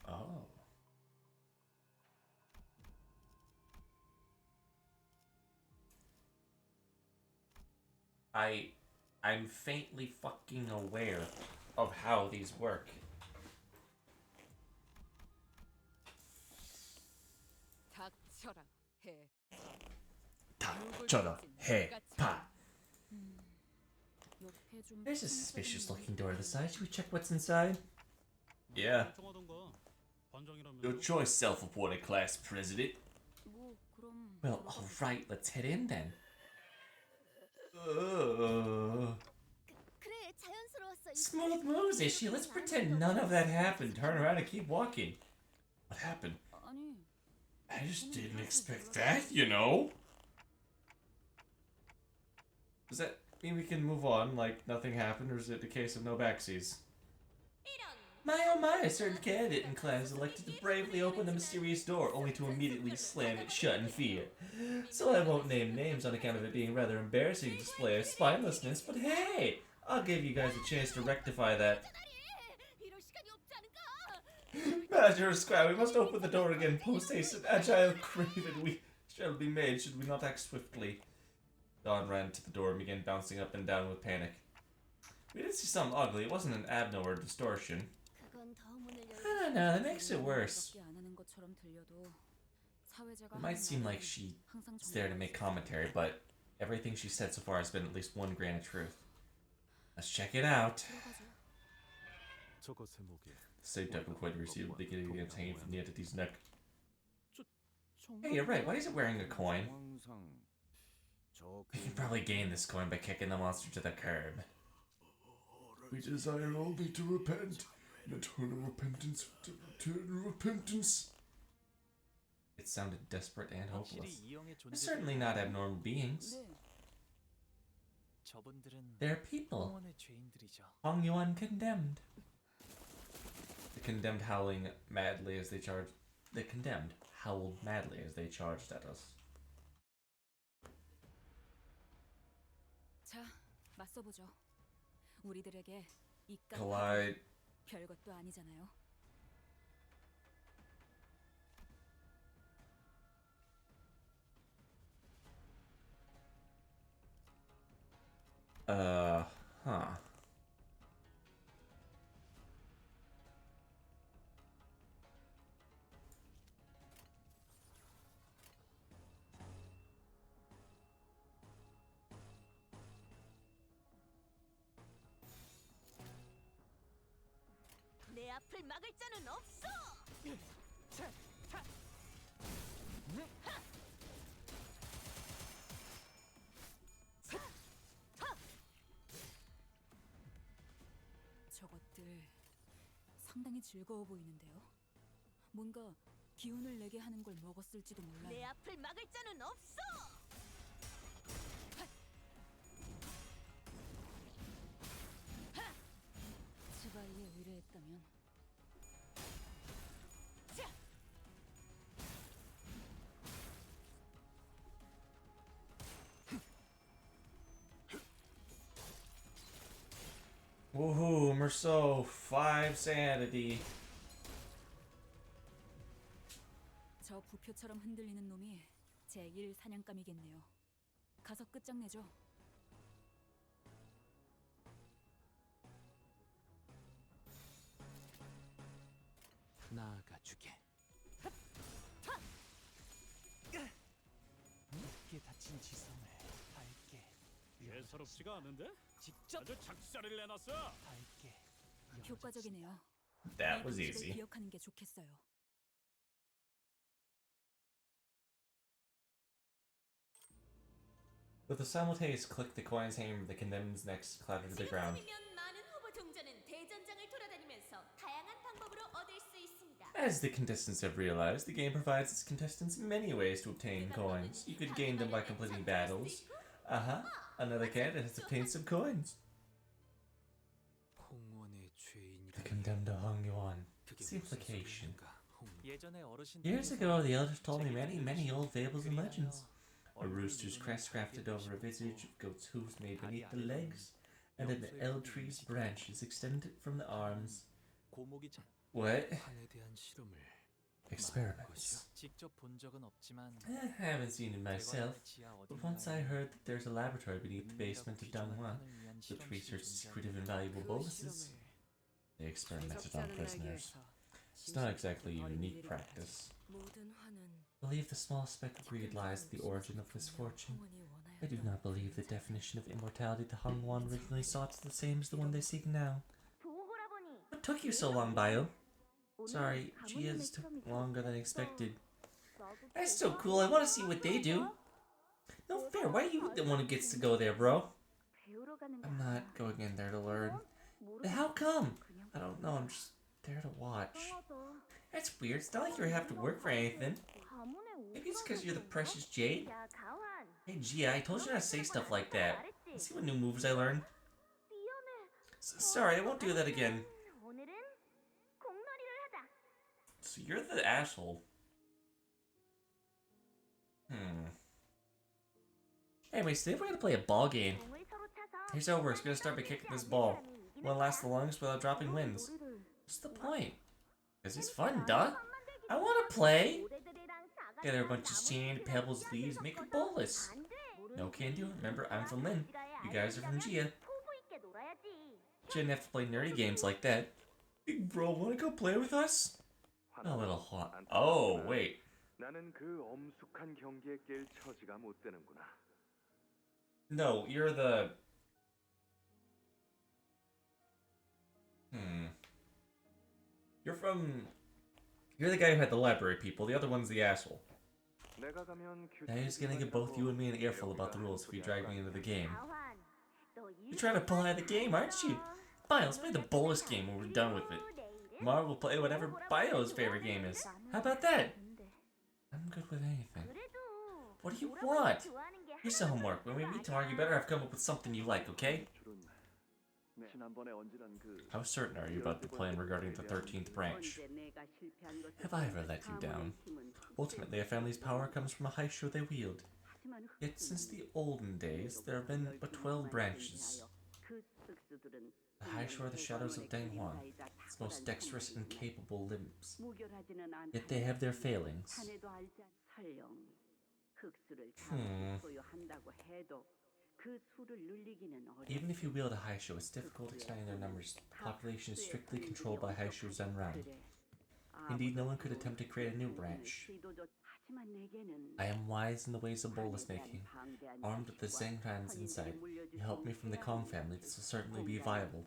Oh. I'm faintly fucking aware of how these work. There's a suspicious looking door to the side. Should we check what's inside? Yeah. Your choice, self-appointed class president. Well, alright, let's head in then. Smooth moves, Ishi. Let's pretend none of that happened. Turn around and keep walking. What happened? I just didn't expect that, you know? Does that mean we can move on like nothing happened, or is it a case of no backsies? My oh my, a certain candidate in class elected to bravely open a mysterious door only to immediately slam it shut in fear. So I won't name names on account of it being a rather embarrassing display of spinelessness, but hey, I'll give you guys a chance to rectify that. Master Squire, we must open the door again post haste and agile craven we shall be made should we not act swiftly. Dawn ran to the door and began bouncing up and down with panic. We did see something ugly. It wasn't an abnormal or distortion. I don't know, that makes it worse. It might seem like she's there to make commentary, but everything she said so far has been at least one grain of truth. Let's check it out. Same type of coin received at the beginning of the game's hanging from the entity's neck. Hey, you're right. Why is it wearing a coin? You can probably gain this coin by kicking the monster to the curb. We desire only to repent, and eternal repentance to return repentance. It sounded desperate and hopeless. They're certainly not abnormal beings. They're people. Hong Yuan condemned. The condemned howling madly as they charged. The condemned howled madly as they charged at us. 자, 맞서보죠. 우리들에게 이깟 Collide. 별것도 아니잖아요. Huh. 내 앞을 막을 자는 없어. 저것들 상당히 즐거워 보이는데요. 뭔가 기운을 내게 하는 걸 먹었을지도 몰라요. 내 앞을 막을 자는 없어. 스바이에 의뢰했다면 Woohoo, Merceau, 5 sanity. 저 부표처럼 흔들리는 놈이 제1 사냥감이겠네요. 가서 끝장내죠. 나아가주게. 늦게 다친 지성을 밝게 예사롭지가 않은데? 직접 아주 작사를 내놨어. 밝게. 효과적이네요. That was 이 easy. 기억하는 게 좋겠어요. With a simultaneous click, the coins hanging from the condemned's necks clattered to the ground. 지금쯤이면 많은 후보 종전은 대전장을 돌아다니면서 다양한 방법으로 얻을 수 있습니다. As the contestants have realized, the game provides its contestants many ways to obtain coins. You could gain them by completing battles. Another candidate has obtained some coins. 홍원의 죄인이라. The condemned to Hong Yuan. 그게 It's 무슨 the implication. 소리인가? 예전에 어르신들이 Years ago, the elders told me many old fables and legends. A rooster's crest crafted over a visage of goat's hooves made beneath the legs, and an elm tree's branches extended from the arms. 고목이 What? 판에 대한 실험을 Experiments. 직접 본 적은 없지만 I haven't seen it myself, but once I heard that there's a laboratory beneath the basement of Danghua that researches secretive and valuable bonuses. They experimented on prisoners. It's not exactly a unique practice. I believe the small speck of greed lies at the origin of misfortune. I do not believe the definition of immortality the Hongwan originally sought is the same as the one they seek now. What took you so long, Bayou? Sorry, Gia's took longer than expected. That's so cool, I want to see what they do. No fair, why are you the one who gets to go there, bro? I'm not going in there to learn. How come? I don't know, I'm just there to watch. That's weird, it's not like you have to work for anything. Maybe it's because you're the precious Jade? Hey Gia, I told you not to say stuff like that. Let's see what new moves I learned. Sorry, I won't do that again. So you're the asshole. Anyways, today we're gonna play a ball game. Here's how it works. We're gonna start by kicking this ball. One lasts the longest without dropping wins. What's the point? Because it's fun, duh. I wanna play. Gather a bunch of sand, pebbles, leaves, make a bolus. No can do. Remember, I'm from Lynn. You guys are from Gia. Shouldn't have to play nerdy games like that. Big bro, wanna go play with us? A little hot. Oh, wait. No, you're the... You're the guy who had the library people. The other one's the asshole. Now you're just gonna give both you and me an earful about the rules if you drag me into the game. You're trying to pull out of the game, aren't you? Fine, let's play the bolus game when we're done with it. Tomorrow we'll play whatever Bio's favorite game is. How about that? I'm good with anything. What do you want? Here's the homework. When we meet tomorrow, you better have come up with something you like, okay? How certain are you about the plan regarding the 13th branch? Have I ever let you down? Ultimately, a family's power comes from a high show they wield. Yet since the olden days, there have been but 12 branches. The high shore are the shadows of Deng Huan, its most dexterous and capable limbs. Yet they have their failings. Even if you wield a high show, it's difficult expanding their numbers. The population is strictly controlled by high show Zenran. Indeed, no one could attempt to create a new branch. I am wise in the ways of bolus making. Armed with the Zenran's insight, you help me from the Kong family. This will certainly be viable.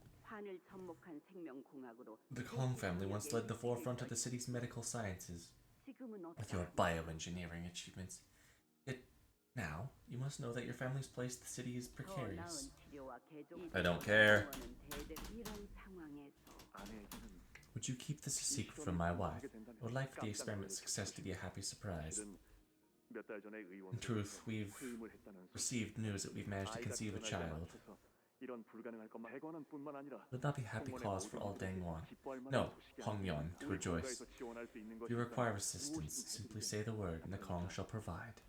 The Kong family once led the forefront of the city's medical sciences. With your bioengineering achievements. Yet now, you must know that your family's place in the city is precarious. I don't care. Would you keep this a secret from my wife? I would like for the experiment's success to be a happy surprise. In truth, we've received news that we've managed to conceive a child. Would that be happy cause for all Denghuan? No, Hongyon, to rejoice. If you require assistance, simply say the word and the Kong shall provide.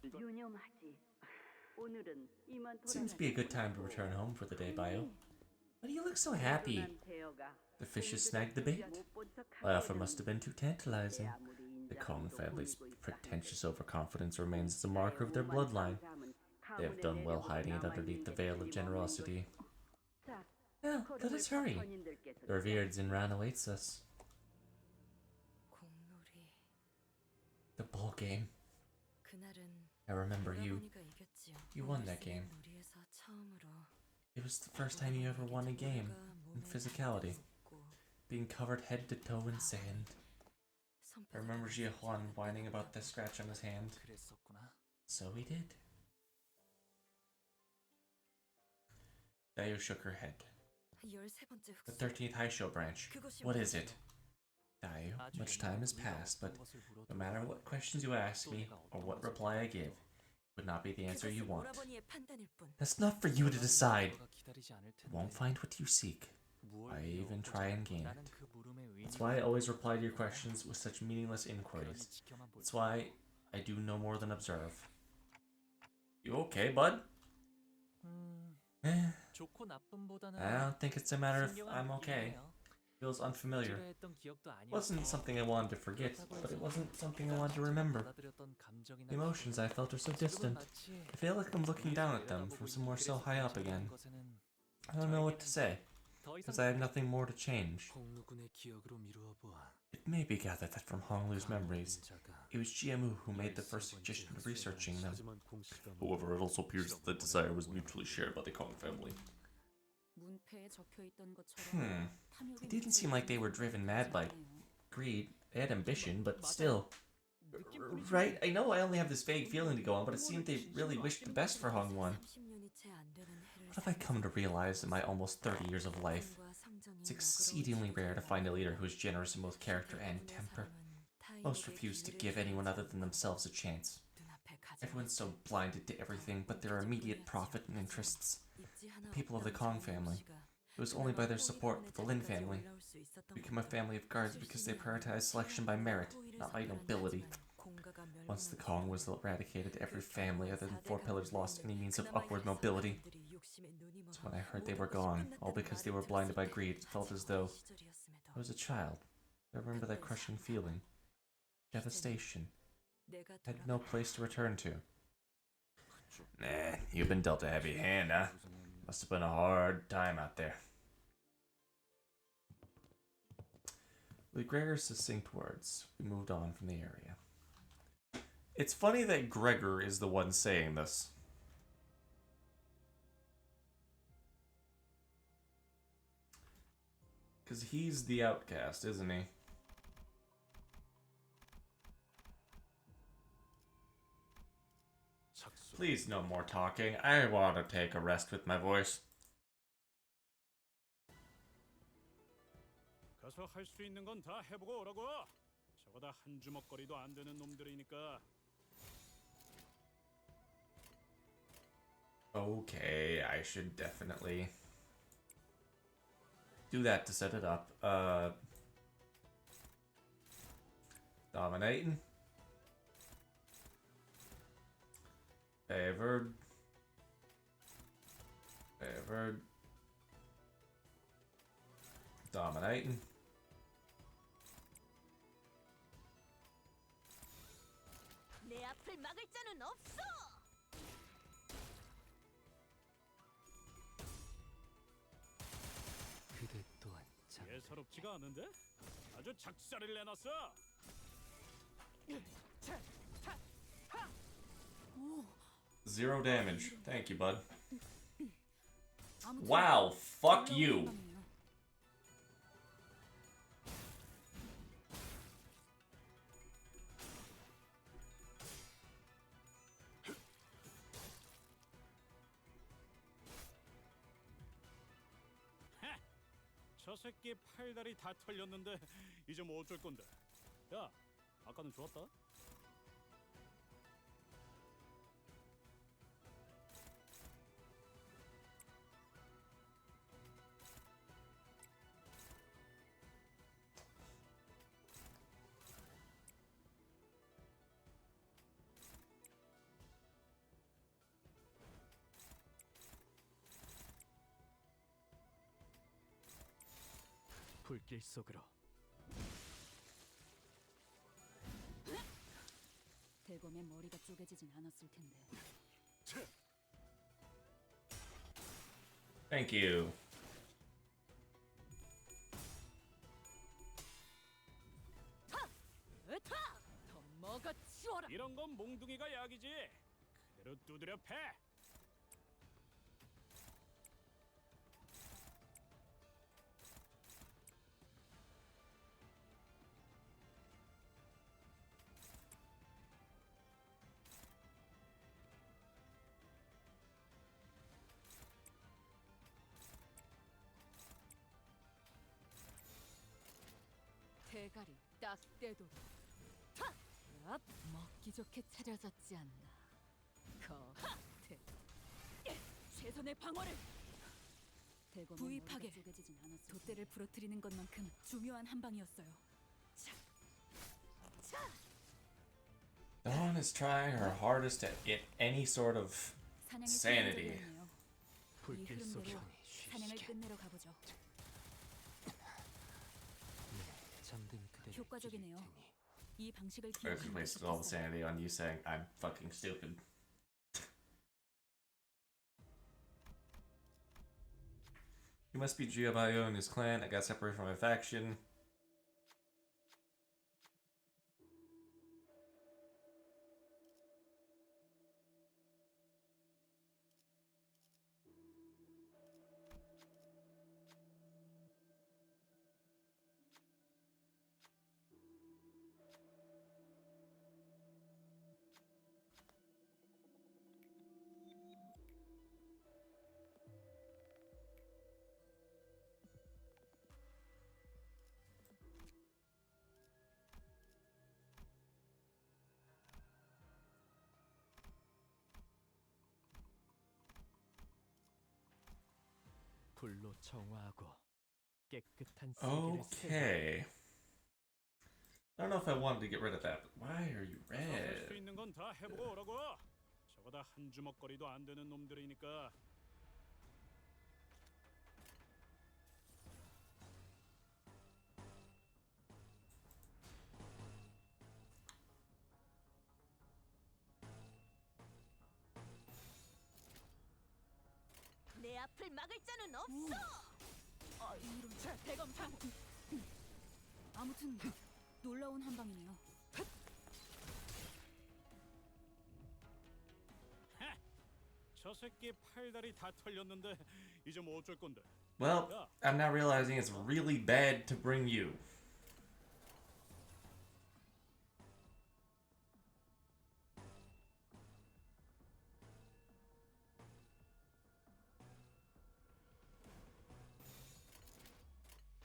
Seems to be a good time to return home for the day, Bio. Why do you look so happy? The fishes snagged the bait? My offer must have been too tantalizing. The Kong family's pretentious overconfidence remains as a marker of their bloodline. They have done well hiding it underneath the veil of generosity. Now, let us hurry. The revered Zinran awaits us. The ball game. I remember you. You won that game. It was the first time you ever won a game in physicality. Being covered head to toe in sand. I remember Jia Huan whining about the scratch on his hand. So he did. Dayu shook her head. The 13th High Show branch. What is it? Dayu, much time has passed, but no matter what questions you ask me, or what reply I give, it would not be the answer you want. That's not for you to decide. You won't find what you seek. I even try and gain it. That's why I always reply to your questions with such meaningless inquiries. That's why I do no more than observe. You okay, bud? I don't think it's a matter of I'm okay. Feels unfamiliar. Wasn't something I wanted to forget, but it wasn't something I wanted to remember. The emotions I felt are so distant. I feel like I'm looking down at them from somewhere so high up again. I don't know what to say, because I have nothing more to change. It may be gathered that from Honglu's memories, it was GMU who made the first suggestion of researching them. However, it also appears that the desire was mutually shared by the Kong family. It didn't seem like they were driven mad by greed. They had ambition, but still. Right? I know I only have this vague feeling to go on, but it seemed they really wished the best for Hongwon. What have I come to realize in my almost 30 years of life? It's exceedingly rare to find a leader who is generous in both character and temper. Most refuse to give anyone other than themselves a chance. Everyone's so blinded to everything but their immediate profit and interests. The people of the Kong family. It was only by their support that the Lin family became a family of guards because they prioritized selection by merit, not by nobility. Once the Kong was eradicated, every family other than Four Pillars lost any means of upward mobility. So when I heard they were gone, all because they were blinded by greed, it felt as though I was a child. I remember that crushing feeling. Devastation. I had no place to return to. Nah, you've been dealt a heavy hand, huh? Must have been a hard time out there. With Gregor's succinct words, we moved on from the area. It's funny that Gregor is the one saying this. Because he's the outcast, isn't he? Please, no more talking. I want to take a rest with my voice. 가서 할 수 있는 건 다 해보고 오라고. 저거 다 한 주먹거리도 안 되는 놈들이니까. Okay, I should definitely do that to set it up. Dominating. Favored. Favored. Dominating. 내 앞을 막을 자는 없어. 그대 또한 참 예사롭지가 않은데? 아주 작살을 내놨어. Zero damage. Thank you, bud. Wow, fuck you. 저 새끼 팔다리 다 털렸는데 이제 뭐 어쩔 건데? 야, 아까는 좋았다. 불길 속으로. 대검의 머리가 쪼개지진 않았을 텐데. Thank you. 더 먹어 치워라. 이런 건 몽둥이가 약이지. 그대로 두드려 패. 대가리 딱 떼도. 앞 먹기 좋게 차려졌지 않나. 거태. 최선의 방어를. 부위 파괴. 돛대를 부러뜨리는 것만큼 중요한 한 방이었어요. Dawn is trying her hardest to get any sort of sanity. 불길 속으로 사냥을 쉬시게. 끝내러 가보죠. 잠든 그대를 효과적이네요. 기릴 테니. 이 방식을 I just wasted all the sanity on you saying I'm fucking stupid. You must be Giovanni and his clan. I got separated from my faction. 불로 정화하고 깨끗한 Okay. I don't know if I wanted to get rid of that, but why are you 할수 red? 있는 건 다 해보고 오라고. 저거 다 한 주먹거리도 안 되는 놈들이니까. 내 앞을 막을 자는 없어. 아, 이런 대검장. 아무튼 놀라운 한방이네요. 저 새끼 팔다리 다 털렸는데 이제 뭐 어쩔 건데? Well, I'm now realizing it's really bad to bring you.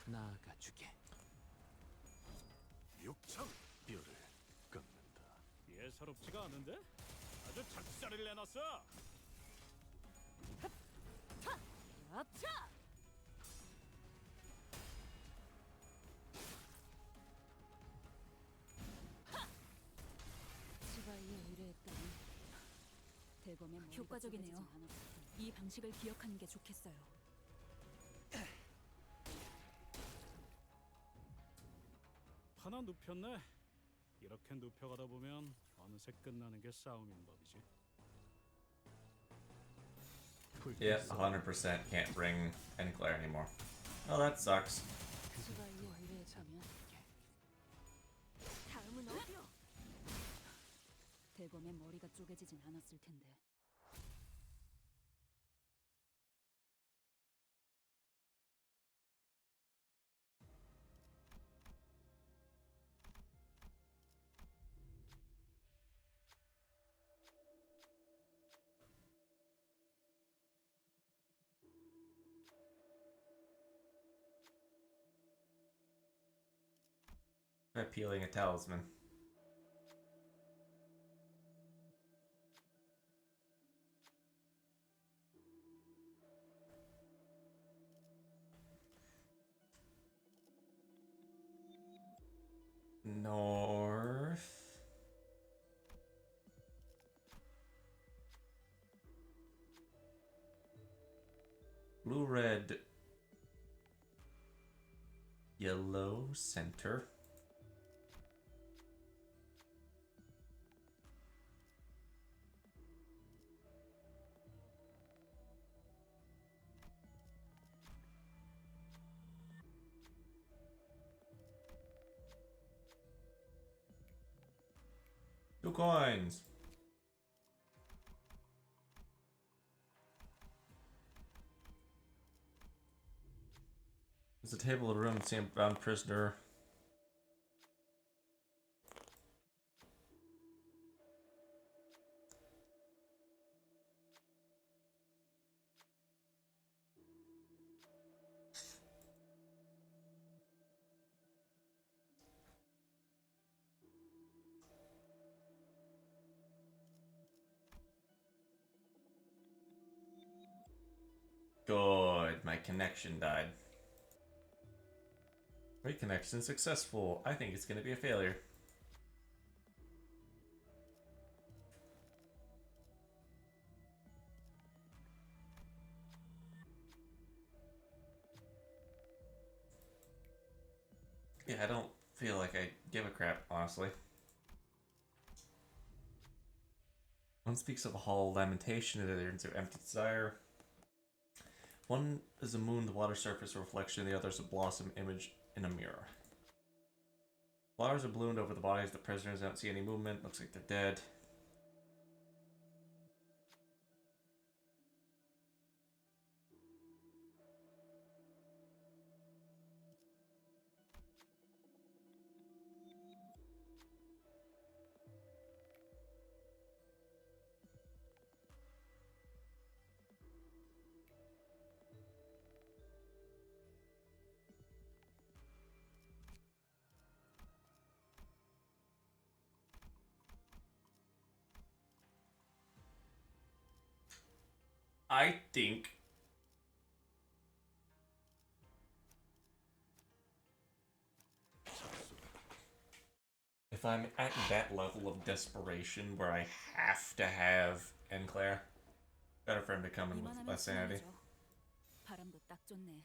나아가주게. 육창 뼈를 깎는다. 예사롭지가 않은데? 아주 작살을 내놨어. 아차! 지바이에 의뢰했더니 대검의 효과적이네요. 이 방식을 기억하는 게 좋겠어요. 하나 눕혔네. 이렇게 눕혀가다 보면 어느새 끝나는 게 싸움인 법이지. Yeah, 100% can't bring Enclair anymore. Oh, that sucks. 지바이에 의뢰했다면 다음은 어디요? 대검의 머리가 쪼개지진 않았을 텐데. Try peeling a talisman. North. Blue, red, yellow, center. Two coins. There's a table of room, see a bound prisoner. Good, my connection died. Reconnection successful. I think it's gonna be a failure. Yeah, I don't feel like I give a crap, honestly. One speaks of a hollow lamentation, the other is an empty desire. One is a moon, the water surface, a reflection, the other is a blossom image in a mirror. Flowers are bloomed over the bodies of the prisoners. I don't see any movement. Looks like they're dead. I think if I'm at that level of desperation where I have to have Enclair, better for him to come in with less sanity. 수월하죠. 바람도 딱 좋네.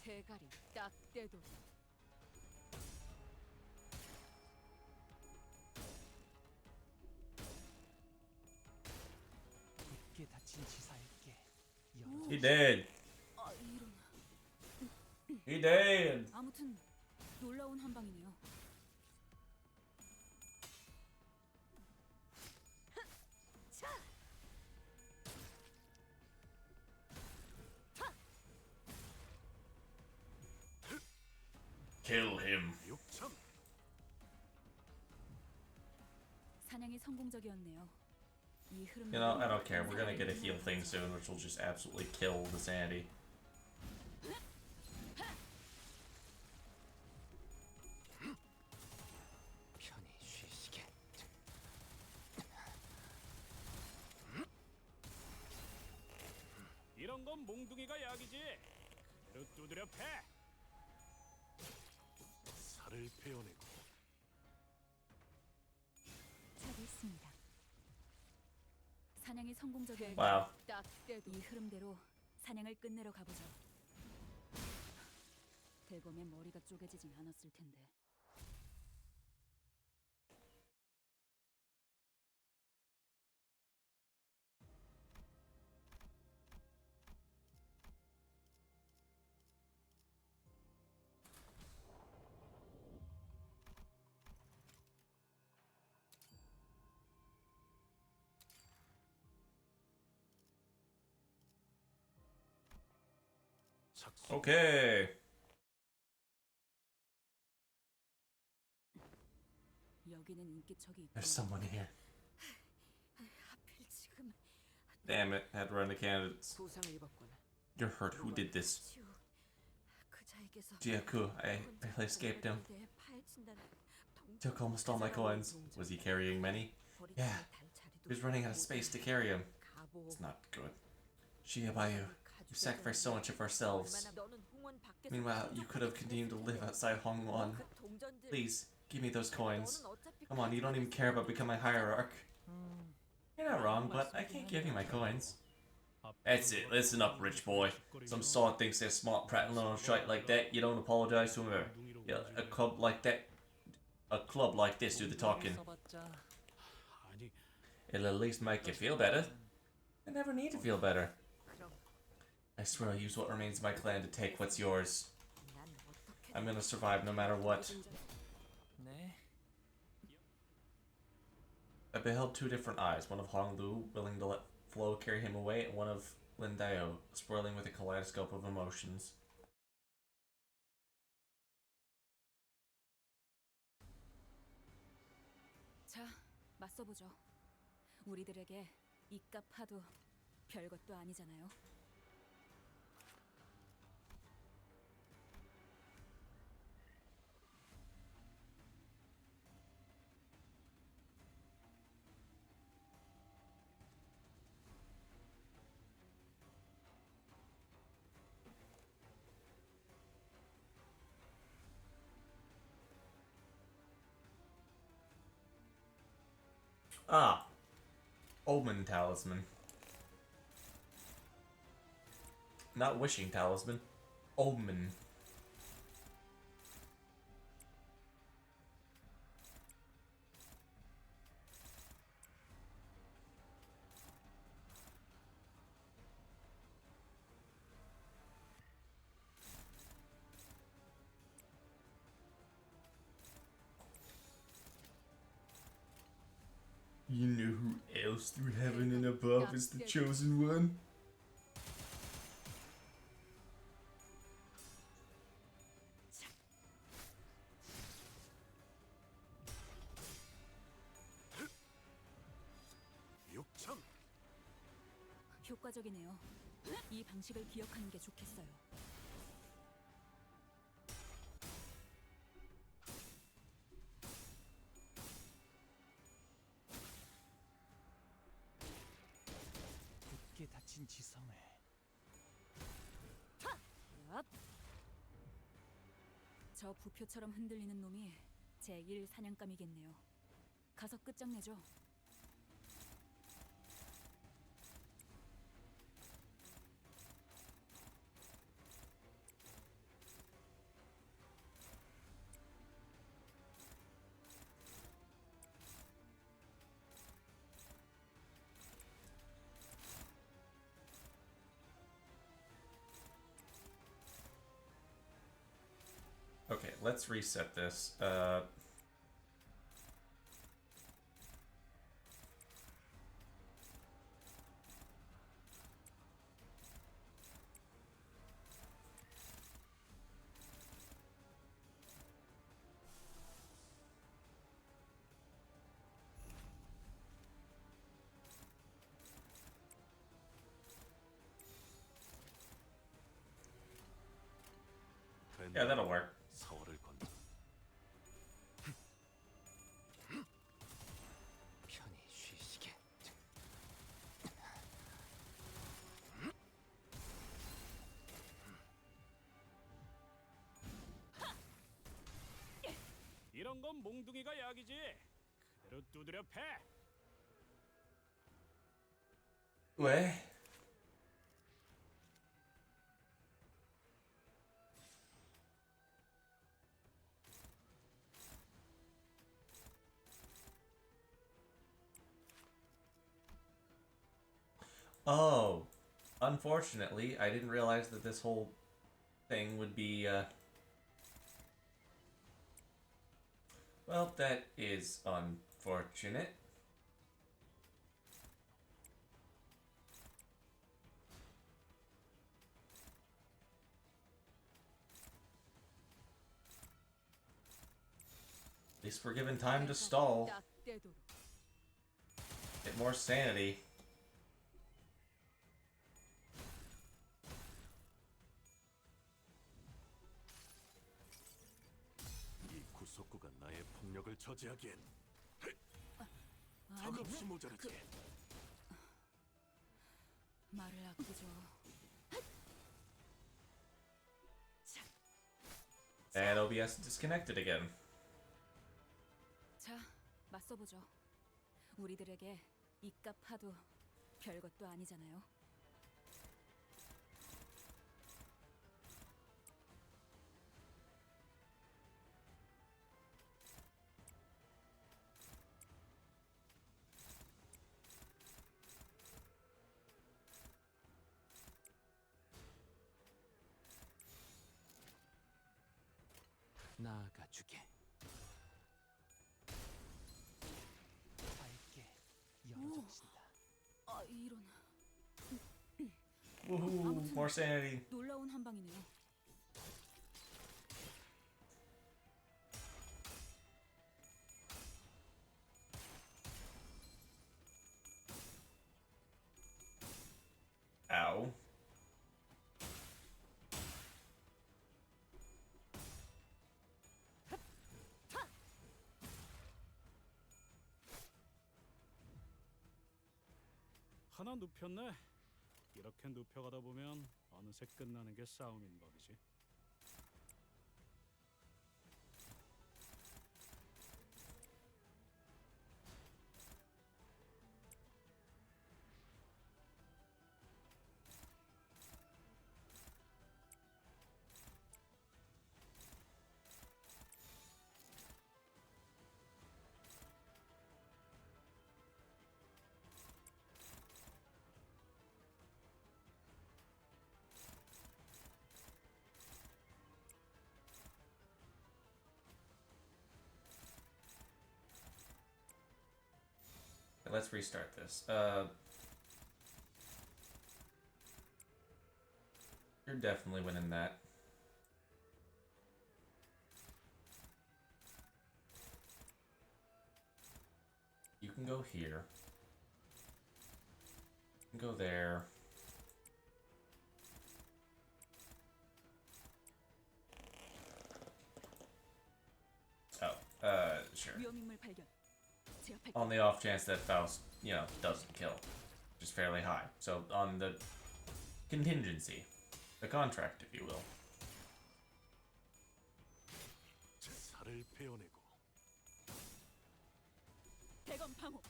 대가리 딱 떼도. 굳게 닫힌 지사에게 He dead. 아, 이런. He dead. 아무튼 놀라운 한 방이네요. Kill him. 사냥이 성공적이었네요. 이 흐름. You know, I don't care. We're gonna get a heal thing soon, which will just absolutely kill the sanity. 편히 쉬시게. 이런 건 몽둥이가 약이지. 그대로 두드려 패. 살을 베어내고. 잘했습니다. 사냥이 성공적이었네요. Wow. 딱 떼도. 이 흐름대로 사냥을 끝내러 가보죠. 대검의 머리가 쪼개지진 않았을 텐데. Okay. 여기는 인기척이 있고. There's someone here. 하필 지금 Damn it. Had to run the candidates. 부상을 입었군. You're hurt. Who did this? 치우, 그자에게서 Jiaku. I barely escaped him. Took almost all my coins. Was he carrying many? Yeah. He was running out of space to carry him. It's not good. Jia Bayou, we sacrificed so much of ourselves. Meanwhile, you could have continued to live outside Hongwon. Please, give me those coins. Come on, you don't even care about becoming hierarch. You're not wrong, but I can't give you my coins. That's it, listen up, rich boy. Some sod thinks they're smart prattling on shite like that, you don't apologize to him ever. Yeah, a club like this do the talking. 아니, It'll at least make you feel better. I never need to feel better. I swear I'll use what remains of my clan to take what's yours. I'm gonna survive no matter what. 네. I beheld two different eyes, one of Hong Lu, willing to let flow carry him away, and one of Lin Dao, swirling with a kaleidoscope of emotions. 자, 맞서보죠. 우리들에게 이깟 파도 별것도 아니잖아요. Ah, Omen Talisman. Not Wishing Talisman. Omen. You know who else through heaven and above is the chosen one? 육참. 효과적이네요. 이 방식을 기억하는 게 좋겠어요. 무진지성을. 저 부표처럼 흔들리는 놈이 제1 사냥감이겠네요. 가서 끝장내죠. Okay, let's reset this. Yeah, that'll work. 서울을 건너. 편히 쉬시게. 이런 건 몽둥이가 약이지. 그대로 두드려 패. 왜? Oh, unfortunately, I didn't realize that this whole thing would be, well, that is unfortunate. At least we're given time to stall. Get more sanity. 이 구속구가 나의 폭력을 저지하기엔 턱없이 모자르지. 말을 아끼죠. And OBS disconnected again. 자, 맞서보죠. 우리들에게 이깟 파도 별것도 아니잖아요. 나아가 주게. 밝게 열어주신다. 아, 이런. Woohoo, 아무튼 more sanity. 놀라운 한 방이네요. Ow. 하나 눕혔네. 이렇게 눕혀가다 보면 어느새 끝나는 게 싸움인 법이지. Let's restart this. You're definitely winning that. You can go here. You can go there. Oh, sure. 위험인물 발견. 제 앞에 On the off chance that Faust, you know, doesn't kill. which is fairly high. So on the contingency, the contract, if you will. 살을 베어내고 대검 방어.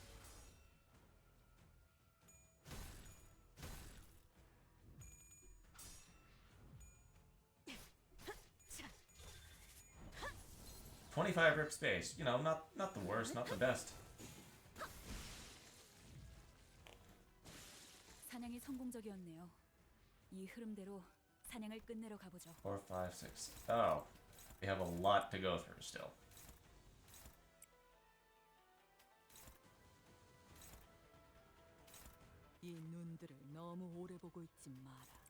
25 rip space. You know, not the worst, not the best. 사냥이 성공적이었네요. 이 흐름대로 사냥을 끝내러 가보죠. 4, 5, 6. Oh, we have a lot to go through still. 이 눈들을 너무 오래 보고 있지 마라.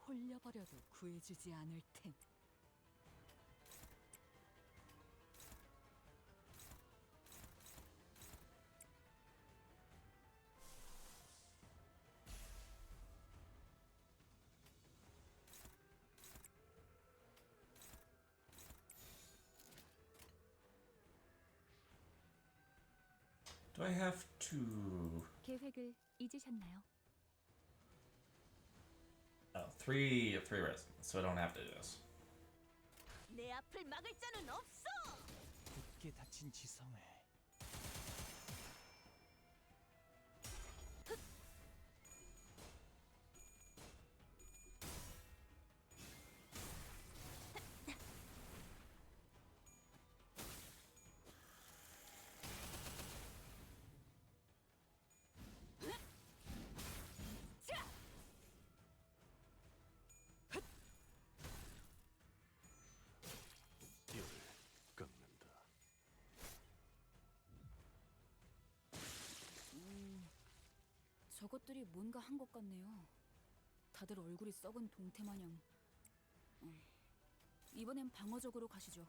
홀려버려도 구해주지 않을 테니. Do I have to... 계획을 잊으셨나요? Oh, three residents, so I don't have to do this. 내 앞을 막을 자는 없어. 굳게 닫힌 지성을 뼈를 깎는다. 저것들이 뭔가 한 것 같네요. 다들 얼굴이 썩은 동태 마냥. 이번엔 방어적으로 가시죠.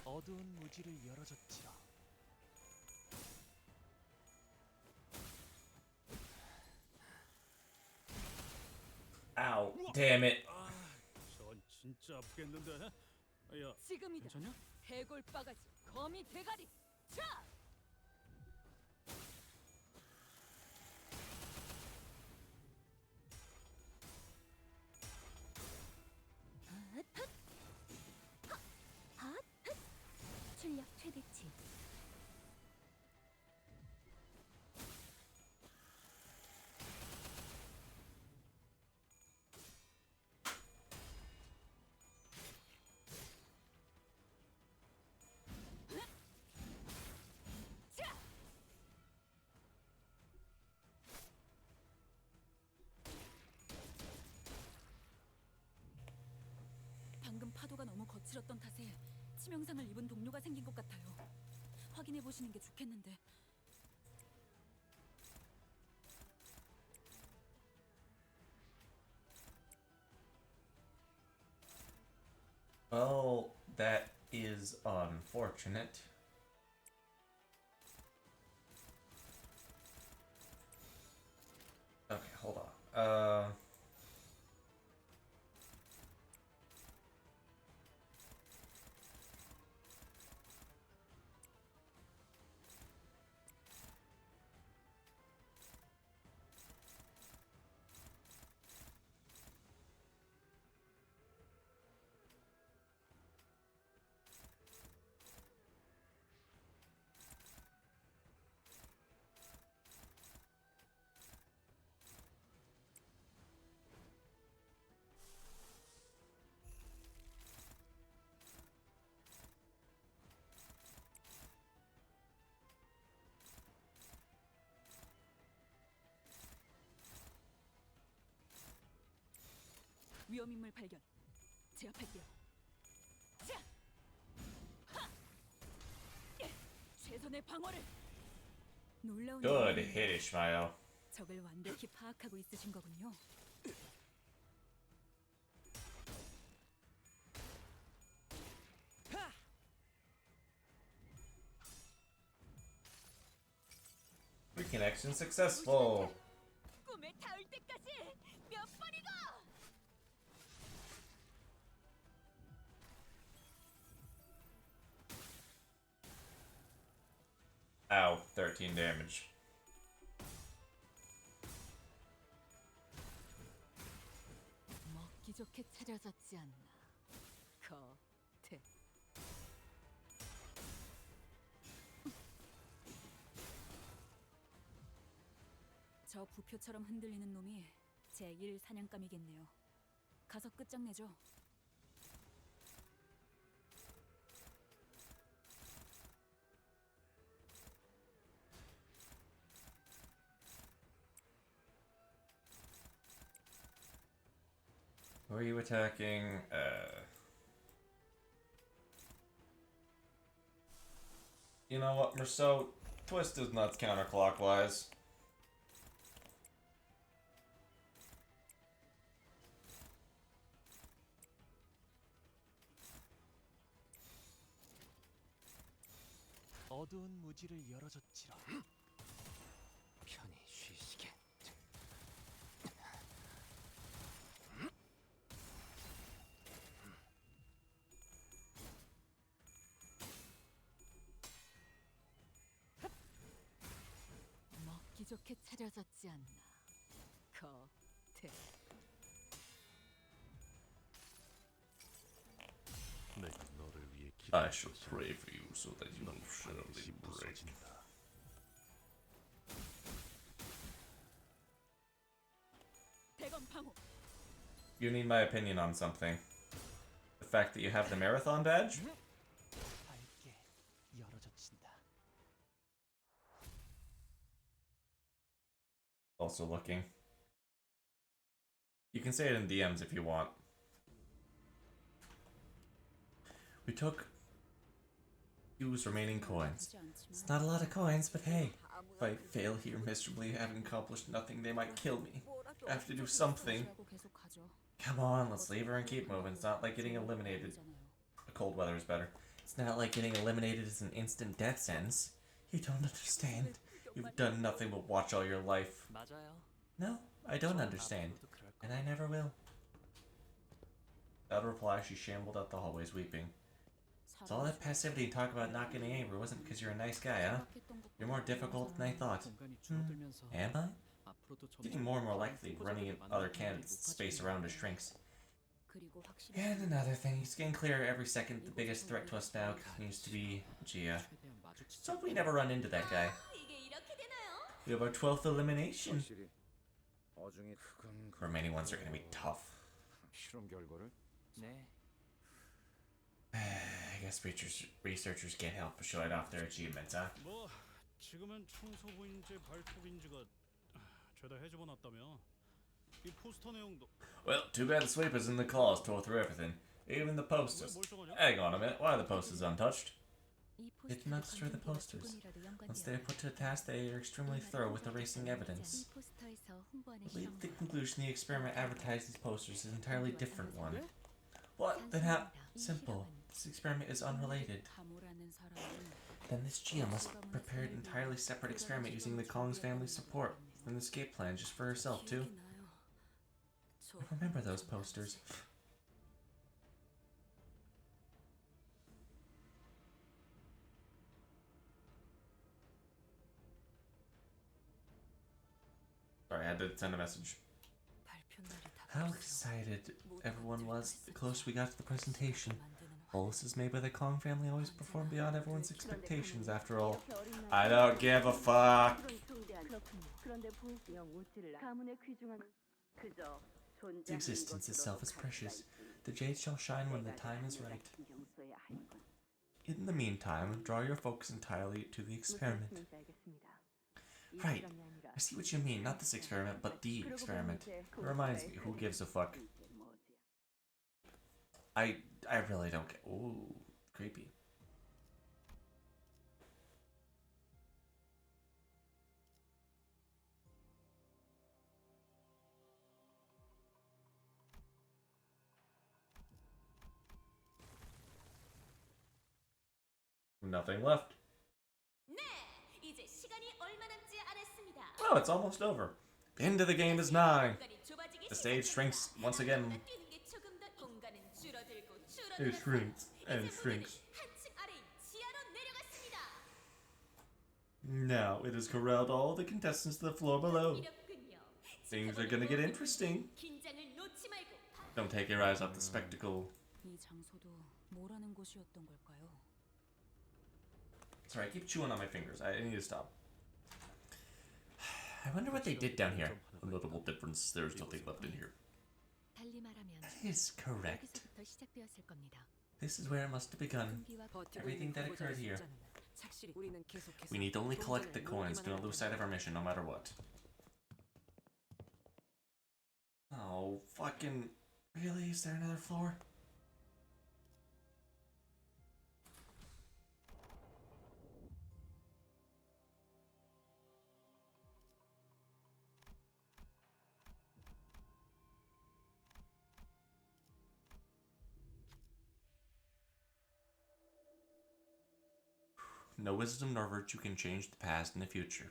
어두운 무지를 열어줬지라. Ow, damn it. 전 진짜 아프겠는데. 야, 지금이다. 괜찮냐? 해골 바가지, 거미 대가리. 자! 출력 최대치. 방금 파도가 너무 거칠었던 탓에 치명상을 입은 동료가 생긴 것 같아요. 확인해 보시는 게 좋겠는데. Well, that is unfortunate. Okay, hold on. 위험인물 발견. 제압할게요. 자! 하! 예! 최선의 방어를. 놀라운 Good 영역이네요. hit, Ishmael. 적을 완벽히 파악하고 있으신 거군요. connection successful. 꿈에 닿을 때까지 몇 번이고. Ow, 13 damage. 먹기 좋게 차려졌지 않나. 겉에. 저 부표처럼 흔들리는 놈이 제1 사냥감이겠네요. 가서 끝장내죠. Who are you attacking? You know what, Merceau? Twist his nuts counterclockwise. 어두운 무지를 열어줬지라. 편히 쉬시게. 먹기 좋게 차려졌지 않나. 겉에. 내가 너를 위해 I shall pray for you so that you will surely break. 대검 방어. You need my opinion on something. The fact that you have the marathon badge? 밝게 열어젖힌다. Also looking. You can say it in DMs if you want. We took Q's remaining coins. It's not a lot of coins, but hey, if I fail here miserably, having accomplished nothing, they might kill me. I have to do something. Come on, let's leave her and keep moving. It's not like getting eliminated. Cold weather is better. It's not like getting eliminated is an instant death sentence. You don't understand. You've done nothing but watch all your life. 맞아요. No, I don't understand. And I never will. Without a reply, she shambled out the hallways weeping. So all that passivity and talk about not getting angry wasn't because you're a nice guy, huh? You're more difficult than I thought. Am I? Getting more and more likely, running in other candidates, space around us shrinks. And another thing, it's getting clearer every second the biggest threat to us now continues to be Gia. So we never run into that guy. 이게 이렇게 되나요? We have our 12th elimination. 확실히 어중이 그건 Remaining ones are gonna be tough. 실험 결과를 네. I guess researchers can't help but show it off their achievements, huh? 뭐 지금은 청소부인지 발톱인지가 죄다 해집어 놨다며. 이 포스터 내용도. Well, too bad the sweepers in the claws tore through everything. Even the posters. Hang on a minute, why are the posters untouched? It did not destroy the posters. Once they are put to the task, they are extremely thorough with erasing evidence. I believe the conclusion the experiment advertised these posters is an entirely different one. What? Then how? Simple. This experiment is unrelated. Then this Gia must have prepared an entirely separate experiment using the Kong's family support from the escape plan just for herself, too. I remember those posters. Sorry, I had to send a message. How excited everyone was the closer we got to the presentation. Boluses made by the Kong family always perform beyond everyone's expectations, after all. I don't give a fuck. The existence itself is precious. The jade shall shine when the time is right. In the meantime, draw your focus entirely to the experiment. Right. I see what you mean. Not this experiment, but the experiment. It reminds me, who gives a fuck? I really don't get. Ooh, creepy. Nothing left. 네, 이제 시간이 얼마 남지 않았습니다. Oh, it's almost over. The end of the game is nigh. The stage shrinks once again. 뛰는 게 조금 더 공간은 줄어들고 It shrinks and shrinks. 한층 아래인 지하로 내려갔습니다. Now it has corralled all the contestants to the floor below. 이렇군요. Things are gonna get interesting. 긴장을 놓지 말고 Don't take your eyes off the spectacle. 이 장소도 뭐라는 곳이었던 걸까요? Sorry, I keep chewing on my fingers. I need to stop. I wonder what they did down here. A notable difference. There's nothing left in here. 달리 말하면 That is correct. 여기서부터 시작되었을 겁니다. This is where it must have begun. Everything that occurred here. We need to only collect the coins. Do not lose sight of our mission, no matter what. Oh, fucking... Really? Is there another floor? No wisdom nor virtue can change the past and the future.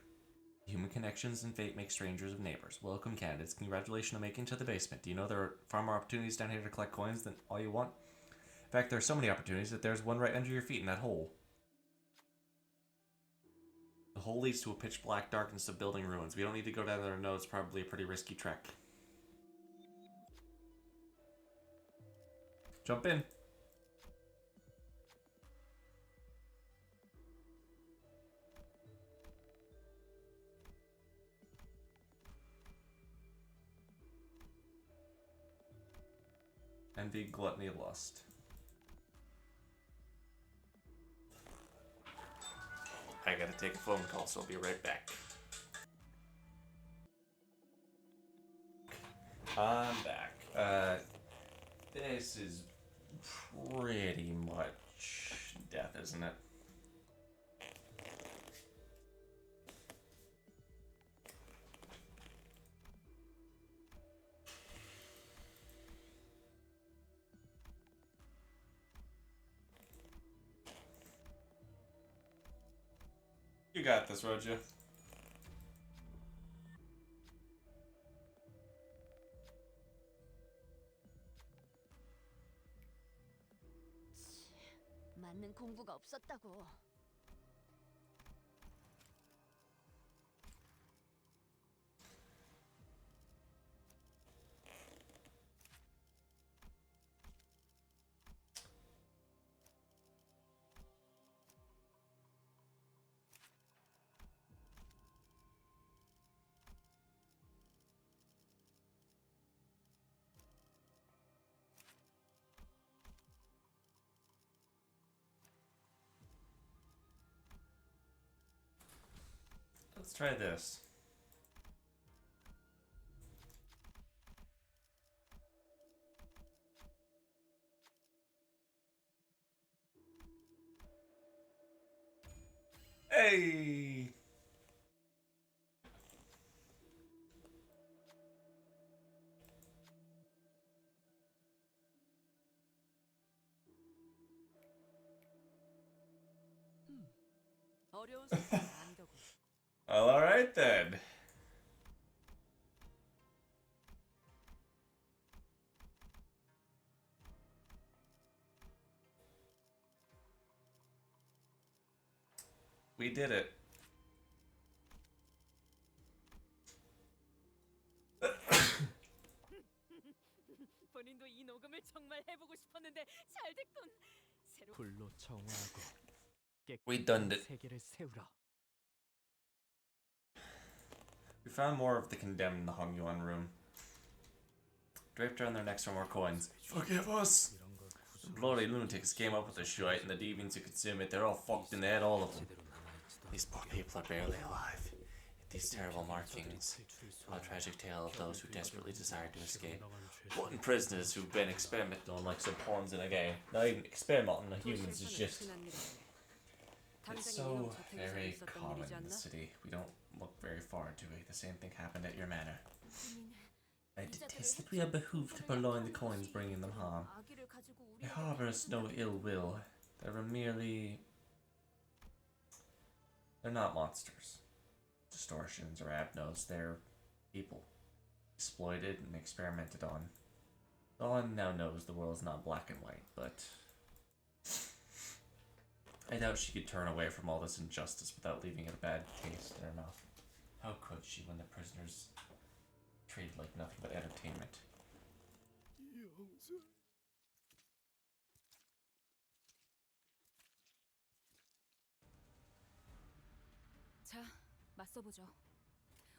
Human connections and fate make strangers of neighbors. Welcome, candidates. Congratulations on making it to the basement. Do you know there are far more opportunities down here to collect coins than all you want? In fact, there are so many opportunities that there's one right under your feet in that hole. The hole leads to a pitch black darkness of building ruins. We don't need to go down there and know it's probably a pretty risky trek. Jump in. Envy, gluttony, lust. I gotta take a phone call, so I'll be right back. I'm back. This is pretty much death, isn't it? You got this, Roja. 맞는 공부가 없었다고. Let's try this. Hey! Well, alright then. We did it. 본인도 이 녹음을 정말 해보고 싶었는데 잘 됐군. 불로 정화하고 We done it. 세계를 세우라. We found more of the condemned in the Hongyuan room. Draped around their necks for more coins. Forgive us! The bloody lunatics came up with the shite, and the deviants who consume it, they're all fucked in the head, all of them. These poor people are barely alive. Yet these terrible markings. A tragic tale of those who desperately desire to escape. Putting prisoners who've been experimented on like some pawns in a game. Not even experimenting on humans is just... It's so very common in the city. We don't look very far into it. The same thing happened at your manor. I detest that we are behooved to purloin the coins, bringing them harm. They harbor us no ill will. They're merely... They're not monsters. distortions or abnos. They're people exploited and experimented on. Dawn now knows the world is not black and white, but I doubt she could turn away from all this injustice without leaving a bad taste in her mouth. How could she when the prisoners treated like nothing but entertainment? 자, 맞서보죠.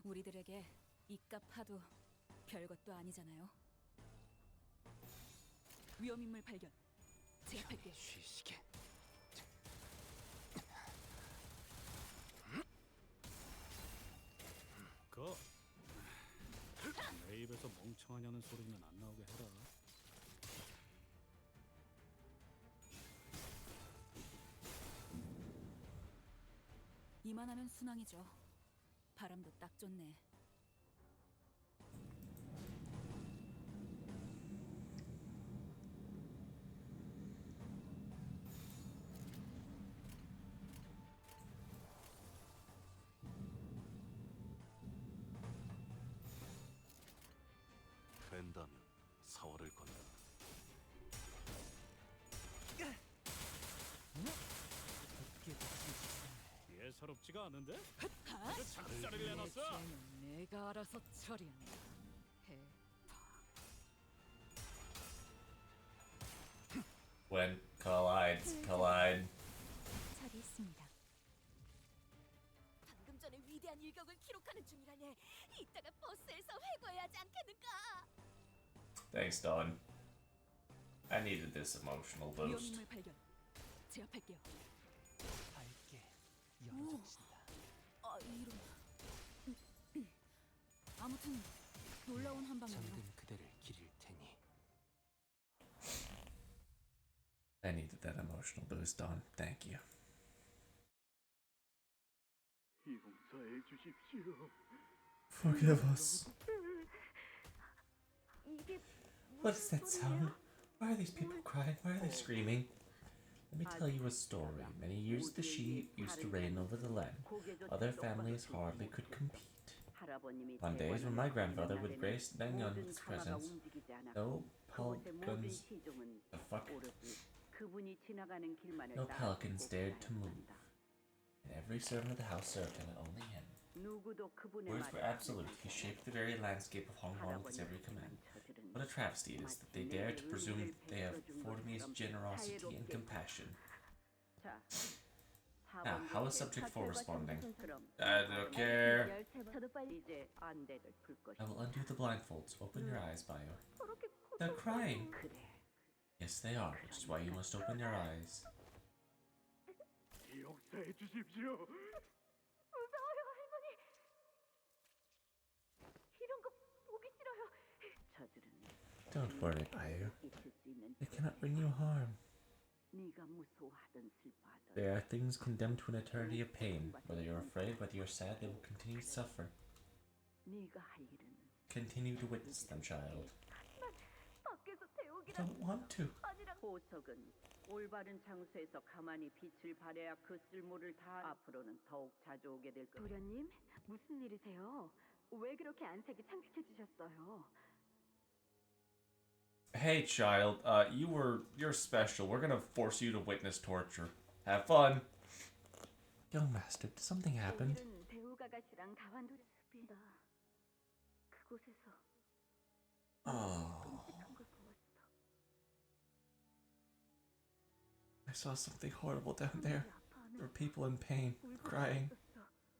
우리들에게 이깟 파도 별것도 아니잖아요. 위험인물 발견. 제압할게요. 쉬시게. 내 입에서 멍청하냐는 소리는 안 나오게 해라. 이만하면 순항이죠. 바람도 딱 좋네. 된다면 사활을 건다. 예사롭지가 않은데? 그 작살을 내놨어. 내가 알아서 처리한다. When collides, collide. 처리했습니다. 방금 전에 위대한 일격을 기록하는 중이라네. 이따가 버스에서 회고해야 하지 않겠는가? Thanks, Dawn. I needed this emotional boost. 위험인물 발견. 제압할게요. 밝게 열어주신다. 아, 이런. 아무튼 놀라운 한방이네요. 잠든 그대를 기릴 테니. I needed that emotional boost, Dawn. Thank you. Forgive us. What is that sound? Why are these people crying? Why are they screaming? Let me tell you a story. Many years the sheep used to reign over the land. Other families hardly could compete. On days when my grandfather would grace Nangon with his presence, no pelicans... The fuck? No pelicans dared to move. And every servant of the house served him, and only him. Words were absolute. He shaped the very landscape of Hong Kong with his every command. What a travesty it is that they dare to presume they have Fortami's generosity and compassion. Now, how is Subject 4 responding? I don't care. I will undo the blindfolds. Open your eyes, Bio. They're crying. Yes, they are, which is why you must open your eyes. Don't worry, Bayou. They cannot bring you harm. They are things condemned to an eternity of pain. Whether you're afraid, whether you're sad, they will continue to suffer. Continue to witness them, child. I don't want to. 올바른 장소에서 가만히 빛을 발해야 그 쓸모를 다 앞으로는 더욱 자주 오게 될 거예요. 도련님, 무슨 일이세요? 왜 그렇게 안색이 창백해지셨어요? Hey, child. You're special. We're gonna force you to witness torture. Have fun. Young master, did something happen? 오늘은 배우가가씨랑 가완도리 습이다. 그곳에서 Oh. 끔찍한 걸 보았어. I saw something horrible down there. There were people in pain, crying.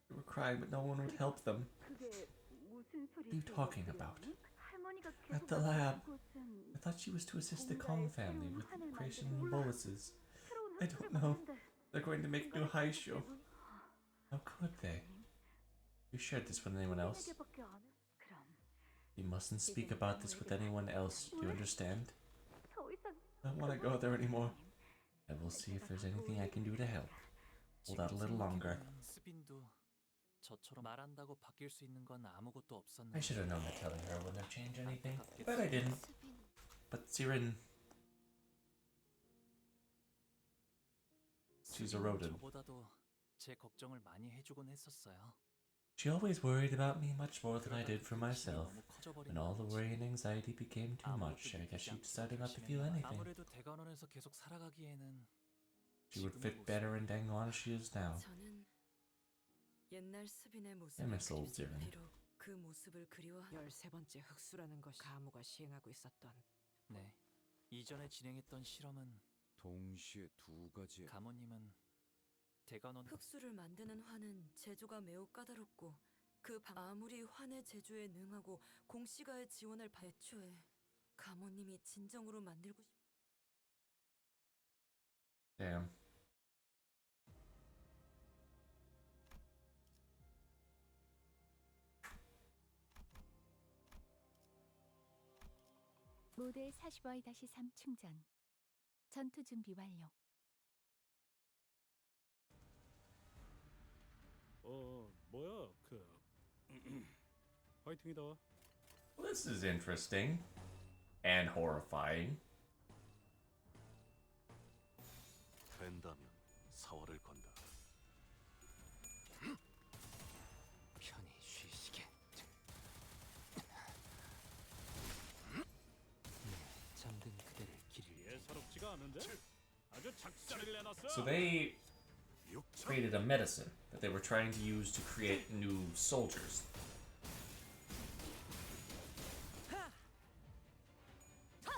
They were crying, but no one would help them. 그게 무슨 What are you 소리세요, talking about? 할머니가 At 계속 the lab. 그곳은 I thought she was to assist the Kong family with the creation of boluses. I don't know. They're going to make a new high show. How could they? You shared this with anyone else? 그럼 You mustn't speak about this with anyone else. Do you understand? 더 이상 I don't want to go there anymore. I will see if there's anything I can do to help. Hold out a little longer. 스빈도 저처럼 말한다고 바뀔 수 있는 건 아무것도 없었는데. I should have known that telling her wouldn't have changed anything, but I didn't. But Siren, she's a rodent. 저보다도 제 걱정을 많이 해주곤 했었어요. She always worried about me much more than I did for myself. When all the worry and anxiety became too much, I guess she decided not to feel anything. 아무래도 대관원에서 계속 살아가기에는 She would fit better in Dangwon as she is now. 저는 옛날 수빈의 I 모습을 miss old Jiren. 비록 그 모습을 그리워 13번째 흑수라는 것이 가무가 시행하고 있었던 네. 이전에 진행했던 실험은 동시에 두 가지 가모님은 대관원 흑수를 만드는 환은 제조가 매우 까다롭고 아무리 환의 제조에 능하고 공시가에 지원할 애초에 가모님이 진정으로 만들고 싶 Damn. 모델 40Y-3 충전. 전투 준비 완료. 뭐야 화이팅이다. Well, this is interesting and horrifying. 된다면 사활을 건다. 편히 쉬시게. 잠든 그대를 길을 예사롭지가 않은데? 아주 작살을 내놨어. So they created a medicine that they were trying to use to create new soldiers.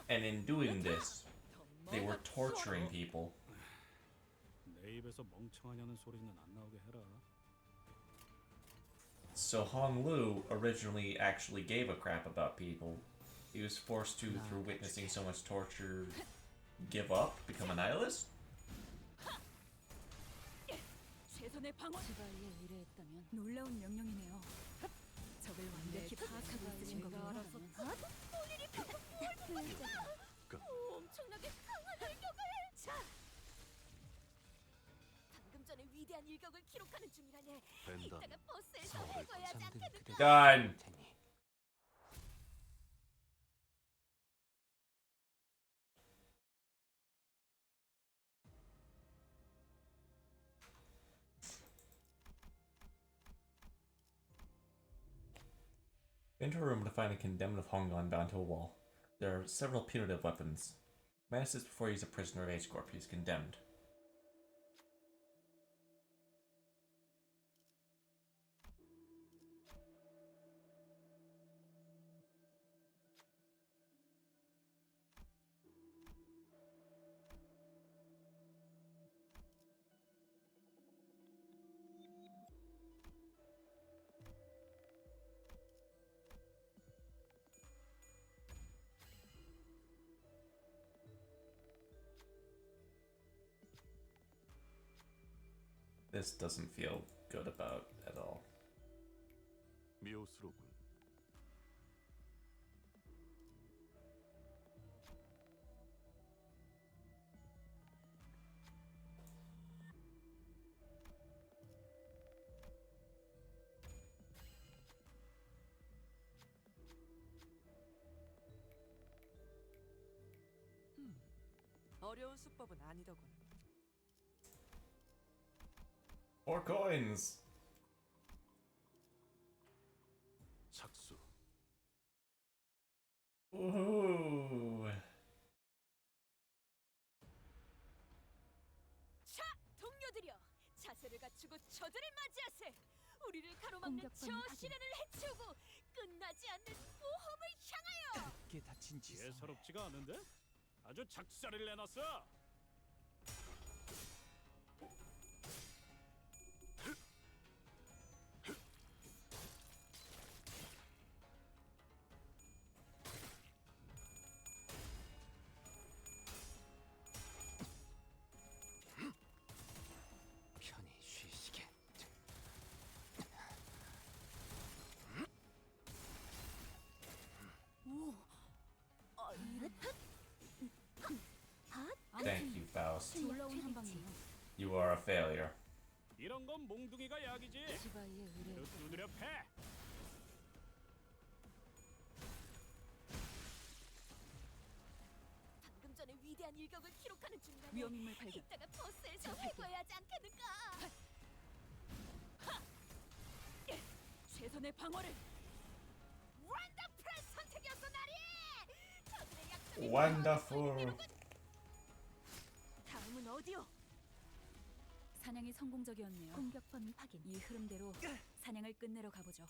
And in doing this, they were torturing people. 내 입에서 멍청하냐는 소리는 안 나오게 해라. So Hong Lu originally actually gave a crap about people. He was forced to, through witnessing so much torture, give up, become a nihilist? 최선의 방어. 지바이에 의뢰했다면 놀라운 명령이네요. 적을 완벽히 파악하고 있으신 거군요. 엄청나게 강한 일격을! 자! 방금 전에 위대한 일격을 기록하는 중이라니 이따가 버스에서 해줘야 하지 않겠는가? Done! Enter a room to find a condemned of Honggon bound to a wall. There are several punitive weapons. Man assists before he's a prisoner of H-Corp. He's condemned. This doesn't feel good about at all. 미오스로군. 어려운 수법은 아니더군. 4 coins! 착수. Woohoo! 자, 동료들이여! 자세를 갖추고 저들을 맞이하세! 우리를 가로막는 저 시련을 해치우고 끝나지 않는 모험을 향하여! 게 다친 지성. 예사롭지가 않은데? 아주 작살을 내놨어. 편히 쉬시게. Thank you, Faust. 놀라운 한 방이에요. You are a failure. 이런 건 몽둥이가 약이지. 지바이에 의뢰. 두드려 패. 방금 전에 위대한 일격을 기록하는 중이라니 위험인물 발견. 이따가 버스에서 해줘야 하지 않겠는가? 최선의 방어를. 원더풀한 선택이었어, 나리! 저들의 약점이 Wonderful. 다음은 어디요? 사냥이 성공적이었네요. 공격 범위 확인. 이 흐름대로 사냥을 끝내러 가보죠.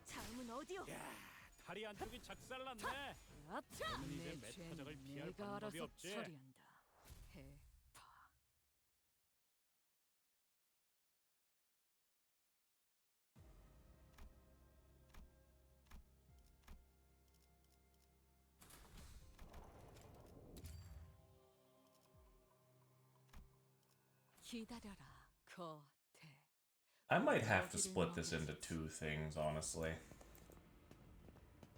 다음은 어디요? 다리 안쪽이 작살났네. 너는 이제 메타적을 피할 내가 방법이 알아서 없지. 처리한다. 해파. 기다려라, 거대. I might have to split this into two things, honestly.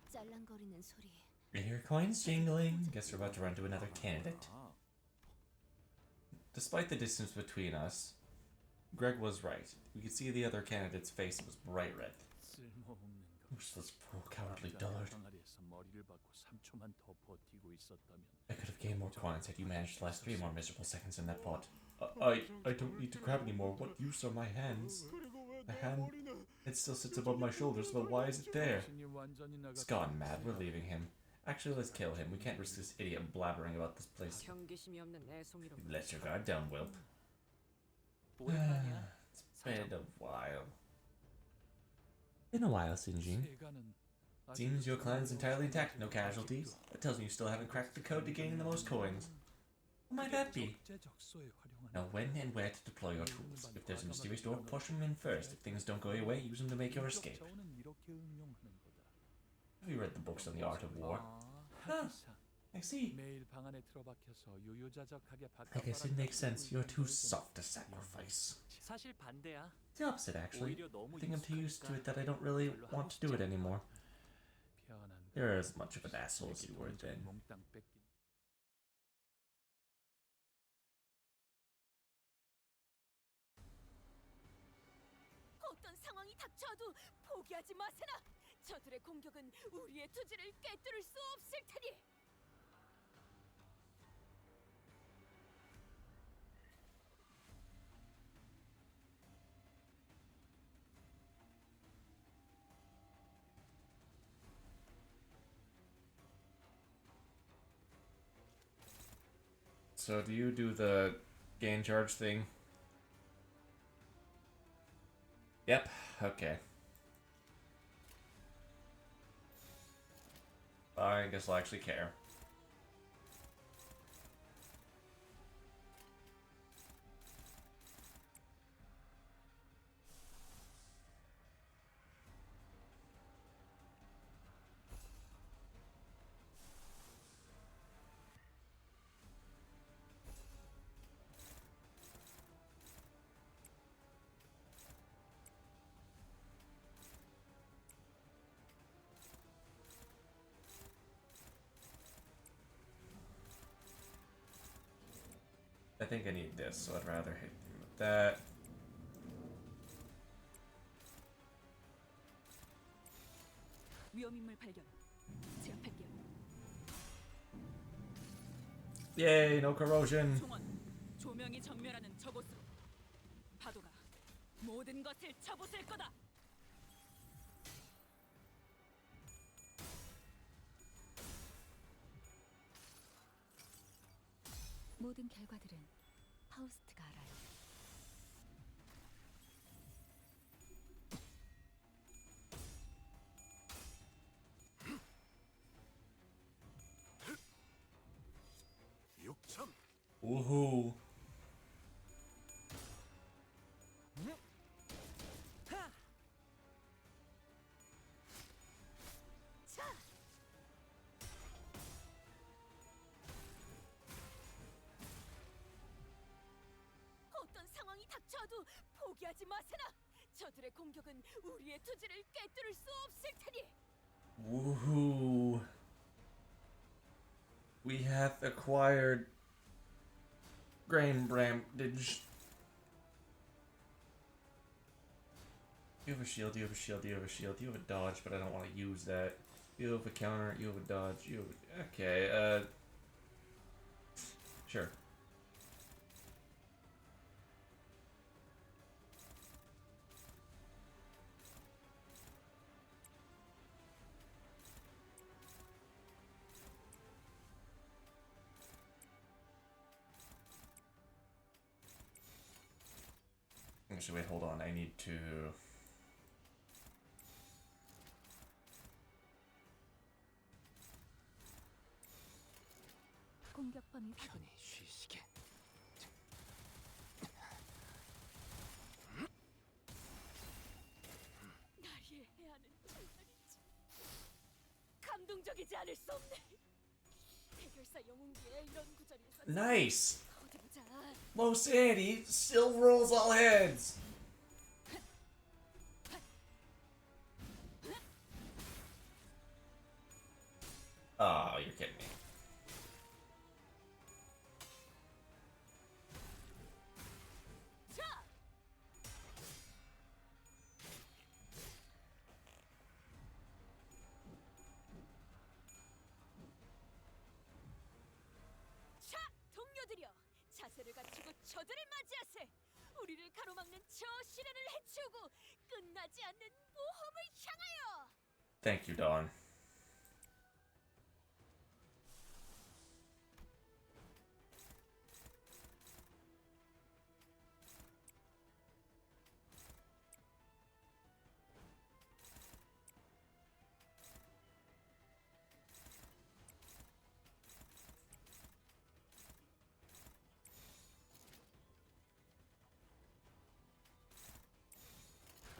짤랑거리는 소리. You hear coins jingling? Guess we're about to run to another candidate. Despite the distance between us, Greg was right. We could see the other candidate's face was bright red. 쓸모없는 Who's this poor cowardly dullard? 항아리에서 머리를 박고 3초만 더 버티고 있었다면 I could have gained more coins had you managed to last 3 more miserable seconds in that pot. I don't need to grab anymore. What use are my hands? The hand, it still sits above my shoulders, but why is it there? It's gone mad. We're leaving him. Actually, let's kill him. We can't risk this idiot blabbering about this place. Let your guard down, Wilp. 오랜만이야. It's been a while. Been a while, Sinjin. Seems your clan is entirely intact, no casualties. That tells me you still haven't cracked the code to gaining the most coins. What might that be? Know when and where to deploy your tools. If there's a mysterious door, push them in first. If things don't go your way, use them to make your escape. Have you read the books on the art of war? Huh, I see. I guess it makes sense. You're too soft to sacrifice. 사실 반대야. The opposite, actually. I think I'm too used to it that I don't really want to do it anymore. You're as much of an asshole as you were then. 어떤 상황이 닥쳐도 포기하지 마세나. 저들의 공격은 우리의 투지를 꿰뚫을 수 없을 테니. So do you do the gain charge thing? Yep, okay. I guess I'll actually care. I think I need this, so I'd rather hit him with that. 위험인물 발견. 제압할게요. Yay, no corrosion. 총원, 조명이 정멸하는 저곳으로. 파도가 모든 것을 쳐부술 거다. 모든 결과들은 파우스트가 알아요. Woohoo. 어떤 상황이 닥쳐도 포기하지 마세나. 저들의 공격은 우리의 투지를 꿰뚫을 수 없을 테니. Woohoo. We have acquired grain bramage. You have a shield, you have a shield, you have a shield, you have a dodge, but I don't want to use that. You have a counter, you have a dodge, you have a... Okay, sure. Actually, wait, hold on. I need to... 공격범이 편히 쉬시게. 날 이해하는 장난이지. 감동적이지 않을 수 없네. 해결사 영웅기에 이런 구절이 있었지. Nice! 어디 보자. Low Sandy still rolls all heads! Oh, you're kidding me. 자, 자, 동료들이여, 자세를 갖추고 저들을 맞이하세. 우리를 가로막는 저 시련을 해치우고 끝나지 않는 모험을 향하여. Thank you, Dawn.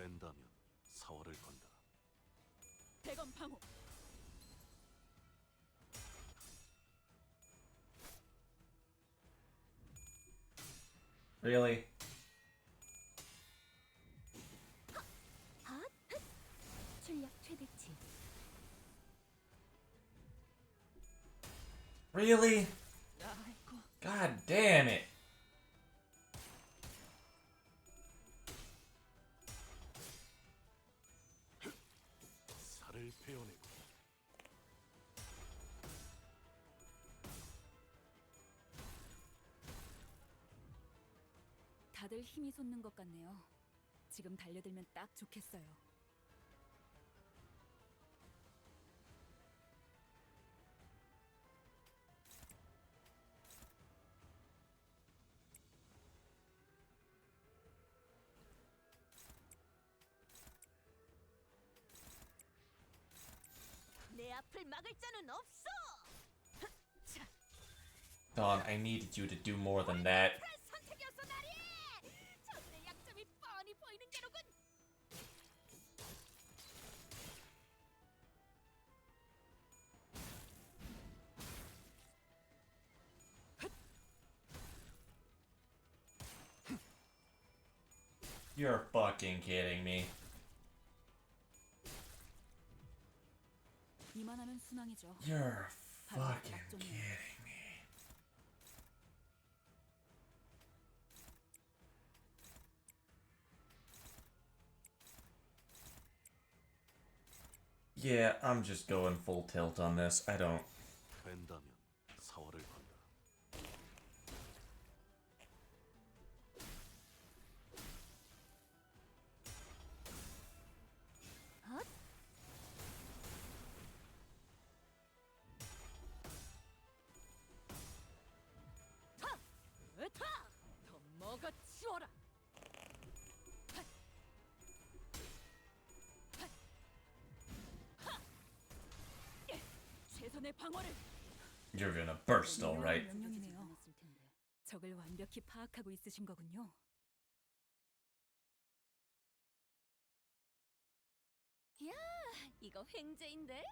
된다면 사활을 건다. 대검 방어. Really? 출력 최대치. Really? 아이고. God damn it. 살을 베어내고 다들 힘이 솟는 것 같네요. 지금 달려들면 딱 좋겠어요. 내 앞을 막을 자는 없어. Dawn, I needed you to do more than that. 선택이었어, 나리. 저들의 약점이 뻔히 보이는 게로군. You're fucking kidding me. 이만하면 순항이죠. You're 바로 fucking 약점이에요. kidding me. Yeah, I'm just going full tilt on this. I don't... 된다면 사활을 건다. 으타! 더 먹어 치워라. 최선의 방어를. You're gonna burst, alright? 명령이네요. 적을 완벽히 파악하고 있으신 거군요. 야, 이거 횡재인데?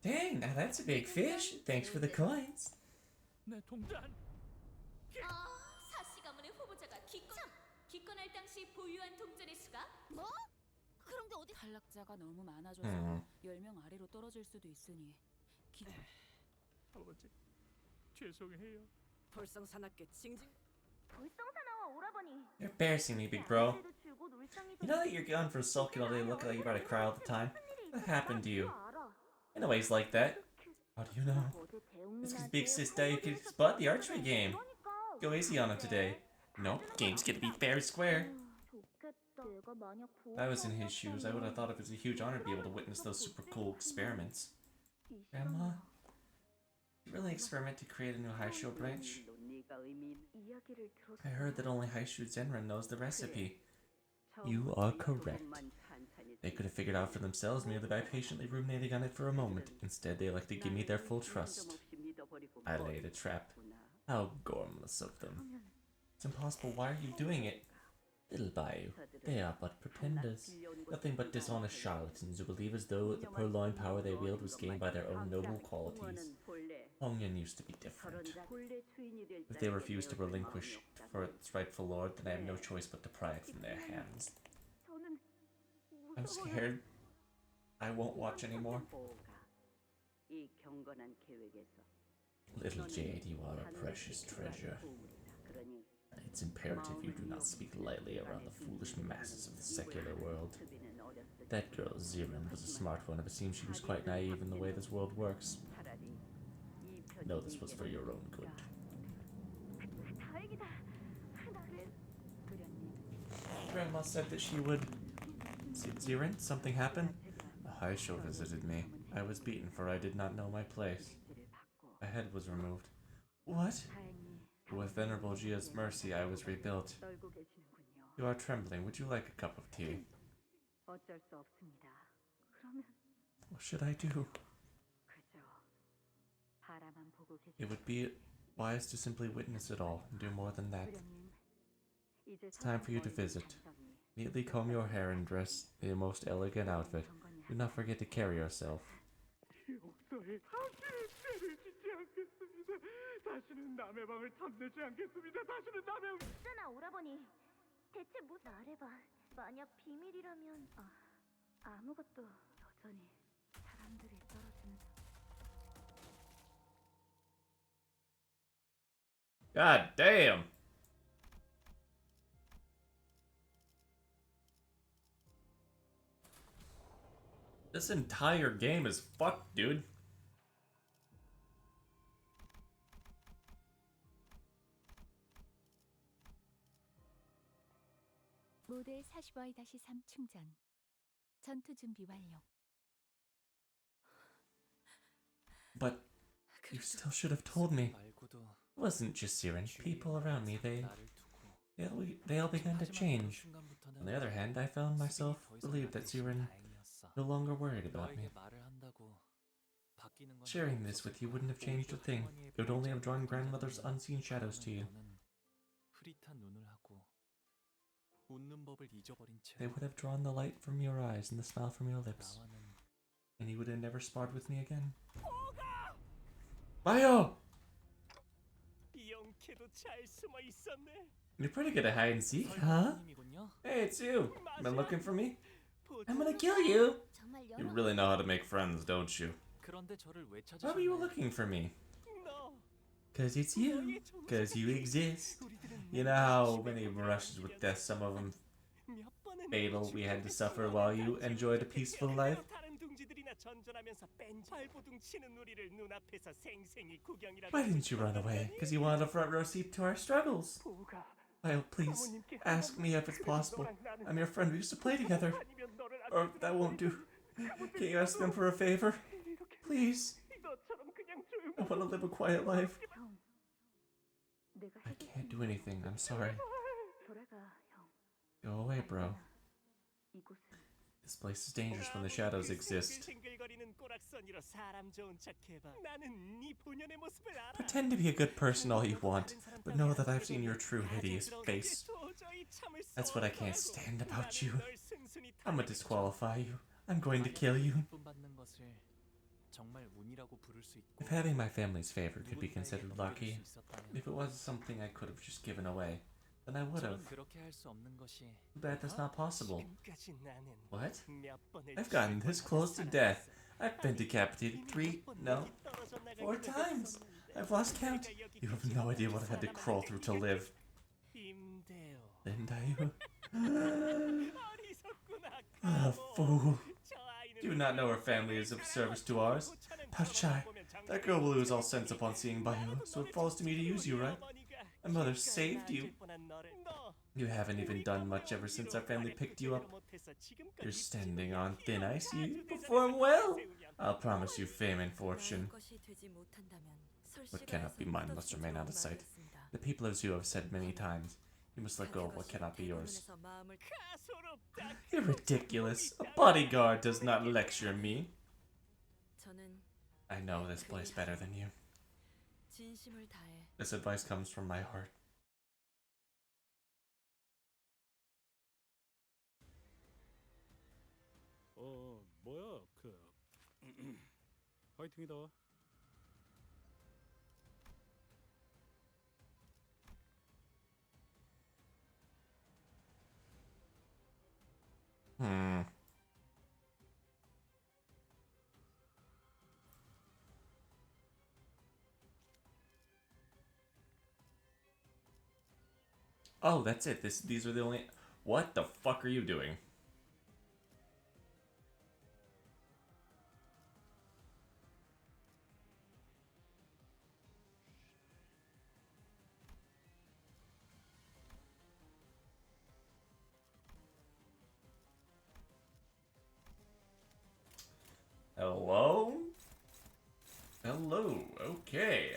Dang, now that's a big fish. Thanks for the coins. 내 동단. 사씨 가문의 후보자가 기권할 당시 보유한 동전의 수가 뭐? 그런 게 어디? 탈락자가 너무 많아져서 10명 아래로 떨어질 수도 있으니 아버지, 죄송해요. 불성사납게 징징. 불성사나와 오라버니. You're embarrassing me, big bro. 아무데도 줄곧 울상이 You know that you're gone for sulking all day looking like you're about to cry all the time? What happened to you? In a way, he's like that. How do you know? It's because Big Sis kicked his butt at the archery game. Go easy on him today. Nope, game's gonna be fair and square. If I was in his shoes, I would have thought it was a huge honor to be able to witness those super cool experiments. Grandma? You really experiment to create a new Haisho branch? I heard that only Haishu Zenran knows the recipe. You are correct. They could have figured out for themselves merely by patiently ruminating on it for a moment. Instead, they elect to give me their full trust. I laid a trap. How gormless of them. It's impossible. Why are you doing it? Little Bayou, they are but pretenders. Nothing but dishonest charlatans who believe as though the purloined power they wield was gained by their own noble qualities. Hongyan used to be different. If they refuse to relinquish for its rightful lord, then I have no choice but to pry it from their hands. I'm scared. I won't watch anymore. Little Jade, you are a precious treasure. It's imperative you do not speak lightly around the foolish masses of the secular world. That girl, Zirin, was a smart one, but it seems she was quite naive in the way this world works. No, this was for your own good. Grandma said that she would... Zirin, something happened? A Haisho visited me. I was beaten for I did not know my place. My head was removed. What? With Venerable Gia's mercy, I was rebuilt. You are trembling. Would you like a cup of tea? What should I do? It would be wise to simply witness it all and do more than that. It's time for you to visit. Neatly comb your hair and dress in a most elegant outfit. Do not forget to carry yourself. 다시는 남의 방을 탐내지 않겠습니다. 다시는 남의... 있잖아, 오라버니. 대체 무슨... 말해봐. 만약 비밀이라면... 아무것도 여전히 사람들이 떨어지는... God damn! This entire game is fucked, dude. 모델 45-3 충전. 전투 준비 완료. But you still should have told me. It wasn't just Siren. People around me, they all began to change. On the other hand, I found myself relieved that Siren no longer worried about me. Sharing this with you wouldn't have changed a thing. It would only have drawn grandmother's unseen shadows to you. They would have drawn the light from your eyes and the smile from your lips. And you would have never sparred with me again. Bayou! You're pretty good at hide and seek, huh? Hey, it's you. Been looking for me? I'm gonna kill you! You really know how to make friends, don't you? Why were you looking for me? 'Cause it's you. 'Cause you exist. You know how many rushes with death, some of them fatal, we had to suffer while you enjoyed a peaceful life? Why didn't you run away? 'Cause you wanted a front row seat to our struggles. Well, please, ask me if it's possible. I'm your friend, we used to play together. Or that won't do. Can you ask them for a favor? Please. I want to live a quiet life. I can't do anything, I'm sorry. Go away, bro. This place is dangerous when the shadows exist. Pretend to be a good person all you want, but know that I've seen your true hideous face. That's what I can't stand about you. I'm gonna disqualify you. I'm going to kill you. If having my family's favor could be considered lucky, if it was something I could have just given away, then I would have. Too bad that's not possible. What? I've gotten this close to death. I've been decapitated 4 times. I've lost count. You have no idea what I've had to crawl through to live. Linda, you... The fool. Do you not know her family is of service to ours? Pachai, that girl will lose all sense upon seeing Bayou, so it falls to me to use you, right? My mother saved you. You haven't even done much ever since our family picked you up. You're standing on thin ice. You perform well. I'll promise you fame and fortune. What cannot be mine must remain out of sight. The people as you have said many times, you must let go of what cannot be yours. You're ridiculous. A bodyguard does not lecture me. I know this place better than you. This advice comes from my heart. 뭐야 화이팅이다. Oh, that's it. These are the only... What the fuck are you doing? Hello? Hello. Okay.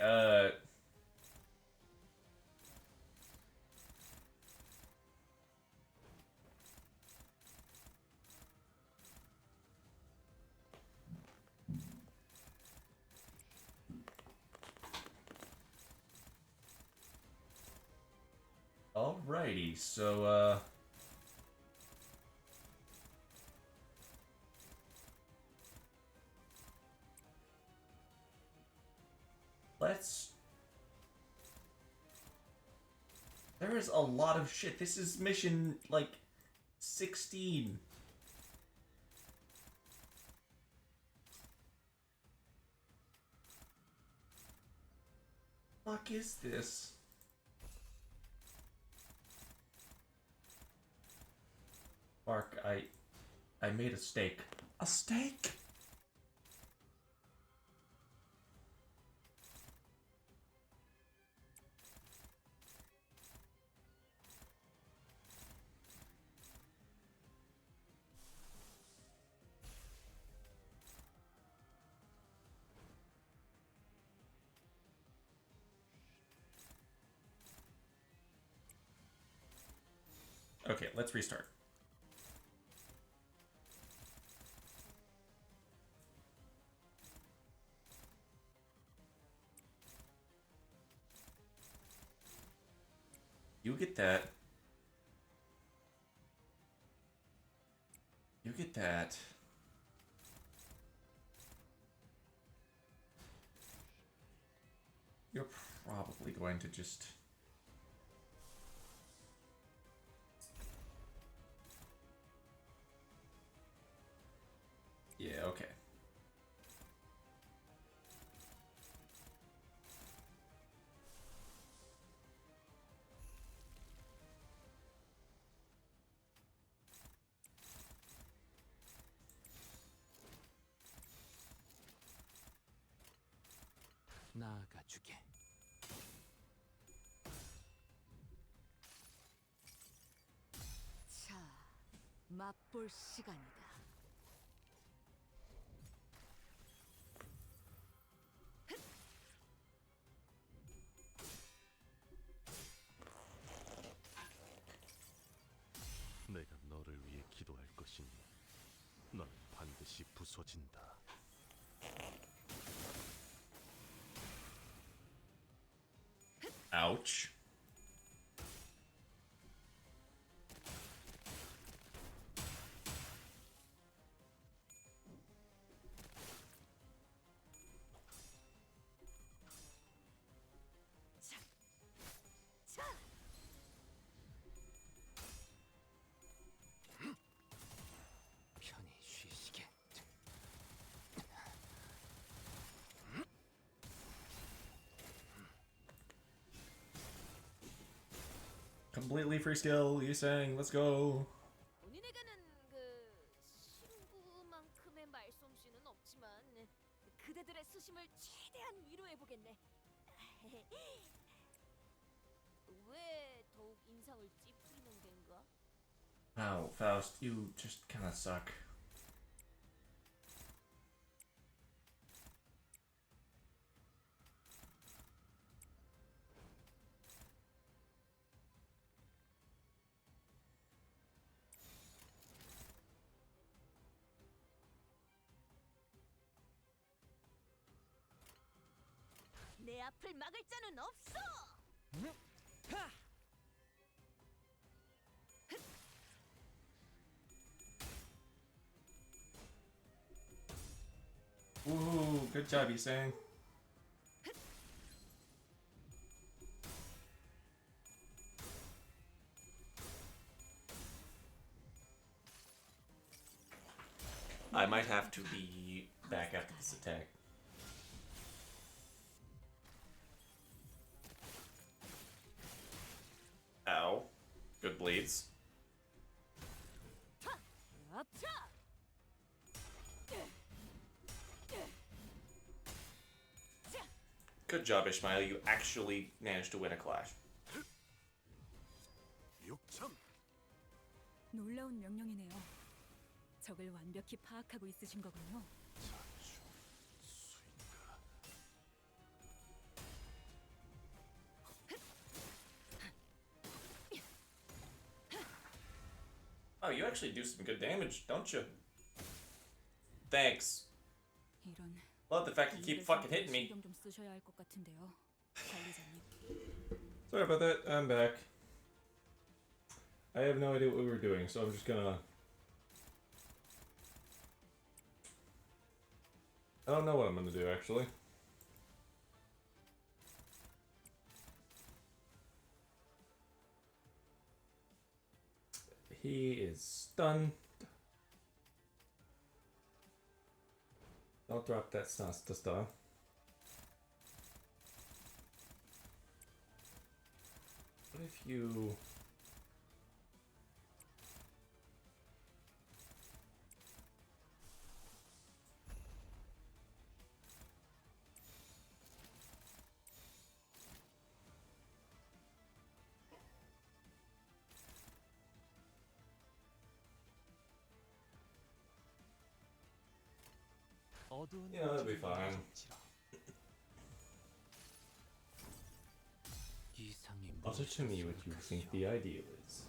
Alrighty, so, let's... There is a lot of shit. This is mission, like, 16. Fuck is this? Mark, I made a steak. A steak? Okay, let's restart. You get that. You get that. You're probably going to just... Yeah, okay. 나가주게. 자, 맛볼 시간이다. 내가 너를 위해 기도할 것이니 넌 반드시 부서진다. Ouch. 편히 쉬시게. Completely free skill, you saying, let's go. 본인에게는 그 그대들의 수심을 최대한 위로해 보겠네. 왜 더욱 인상을 찌푸리는 겐가? Wow, Faust, you just kind of suck. 내 앞을 막을 자는 없어. Ooh, good job, you saying. I might have to be back after this attack. Ow. Good bleeds. Good job, Ishmael. You actually managed to win a clash. 놀라운 명령이네요. 적을 완벽히 파악하고 있으신 거군요. Oh, you actually do some good damage, don't you? Thanks. 이런. Love the fact you keep fucking hitting me. 신경 좀 쓰셔야 할 것 같은데요. 관리자님. Sorry about that. I'm back. I have no idea what we were doing, so I'm just gonna... I don't know what I'm gonna do, actually. He is stunned. Don't drop that Snasta stuff. What if you... Yeah, that'll be fine. Also to me what you think the ideal is.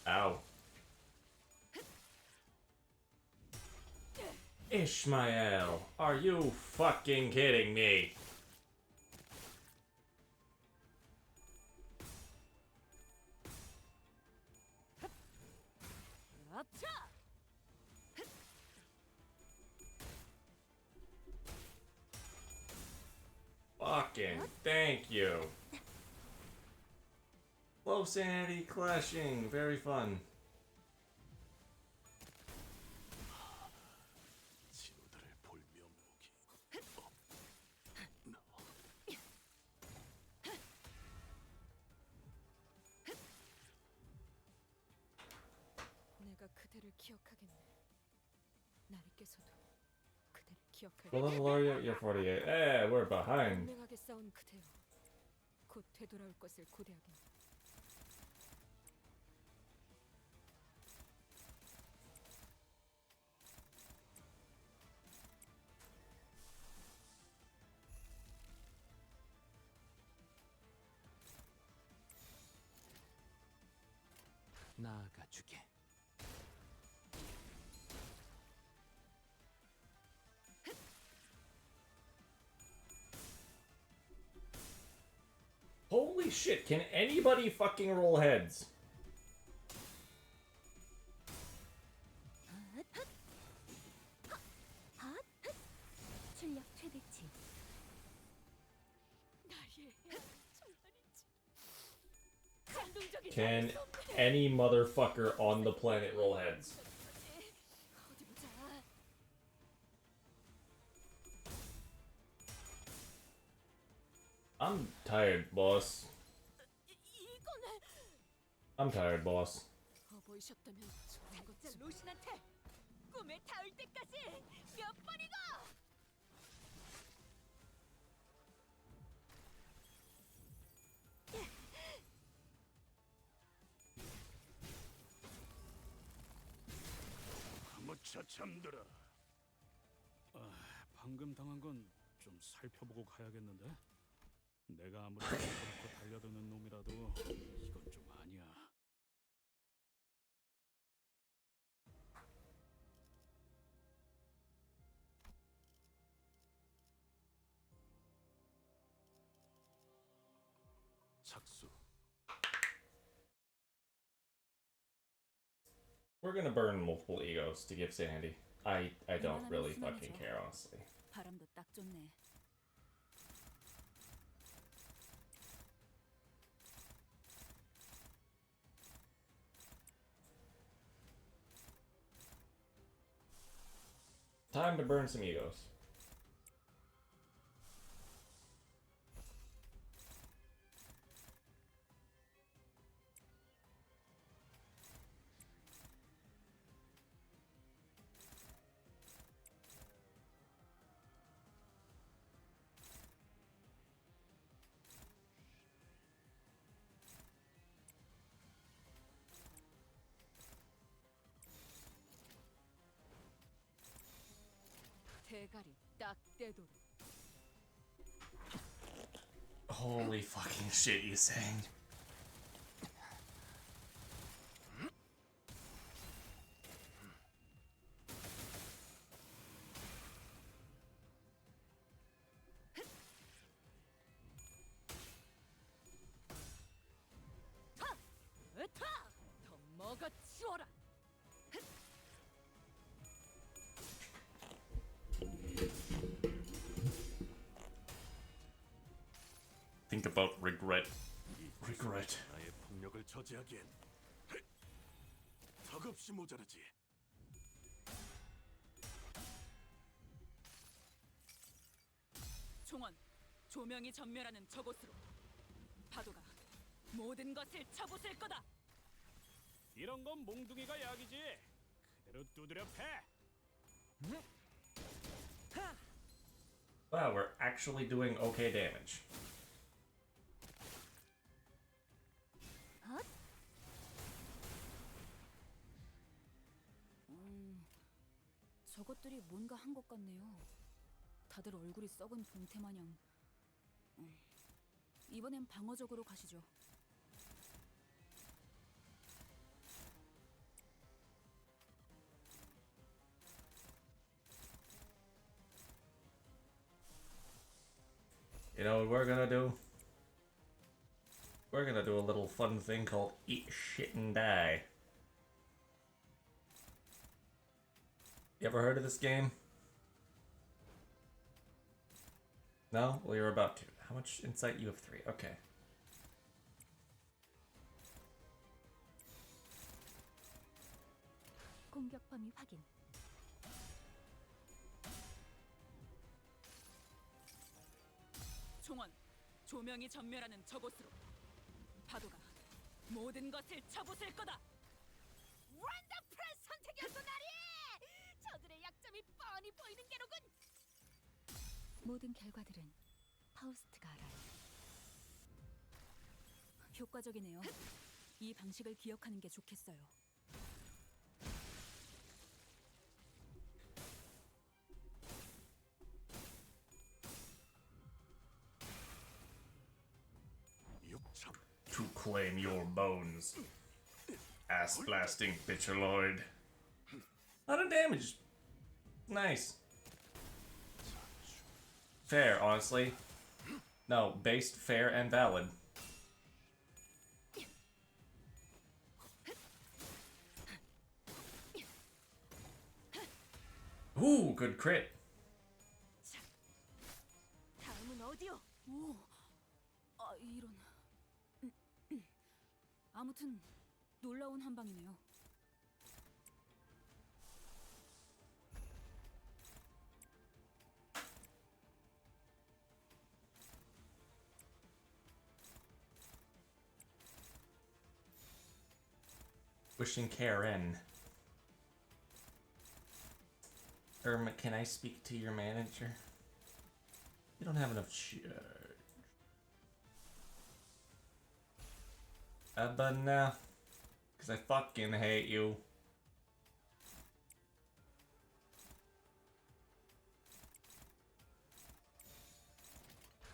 Ow. Ishmael, are you fucking kidding me? Fucking thank you. Low sanity clashing, very fun. 내가 그대를 기억하겠네. 나리께서도 그대를 기억할. What level are you? You're 48. Eh, we're behind. 분명하게 싸운 그대여. 곧 되돌아올 것을 고대하겠네. 나아가주게. Holy shit, can anybody fucking roll heads? 출력 최대치. Can any motherfucker on the planet roll heads? I'm tired, boss. 이거는 I'm tired, boss. 보이셨다면 진짜 로신한테 꿈에 닿을 때까지 몇 번이고! 아무차 잠들어. 방금 당한 건 좀 살펴보고 가야겠는데. 내가 아무리 그렇게 달려드는 놈이라도 이건 좀 아니야. 착수. We're gonna burn multiple egos to give Sandy. I don't really fucking care, honestly. 바람도 딱 좋네. Time to burn some egos. 대가리 딱 떼도록. Holy fucking shit, you saying? 더 먹어치워라. Think about regret. Regret. 나의 폭력을 저지하기엔 턱없이 모자르지. 총원, 조명이 전멸하는 저곳으로. 파도가 모든 것을 쳐부술 거다. 이런 건 몽둥이가 약이지. 그대로 두드려 패. Wow, we're actually doing okay damage. 저것들이 뭔가 한 것 같네요. 다들 얼굴이 썩은 동태 마냥. 이번엔 방어적으로 가시죠. You know what we're gonna do? We're gonna do a little fun thing called eat shit and die. You ever heard of this game? No? Well, you're about to. How much insight? You have 3. Okay. 공격 범위 확인. 총원, 조명이 전멸하는 저곳으로. 파도가 모든 것을 쳐부술 거다. 원더풀한 선택이었어, 나리! 저들의 약점이 뻔히 보이는 게로군! 모든 결과들은 파우스트가 알아요. 효과적이네요. 이 방식을 기억하는 게 좋겠어요. To claim your bones. Ass blasting bitchaloid. A lot of damage. Nice. Fair, honestly. No, based, fair, and valid. Ooh, good crit. 다음은 어디요? 오, 이런. 아무튼 놀라운 한 방이네요. Wishing Karen. Can I speak to your manager? You don't have enough but no. Because I fucking hate you.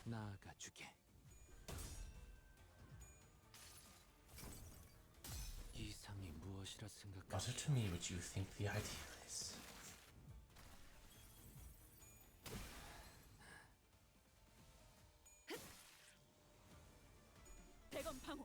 나아가주게. 이상이 무엇이라 생각하시오? Utter to me what you think the ideal is. 대검 방어.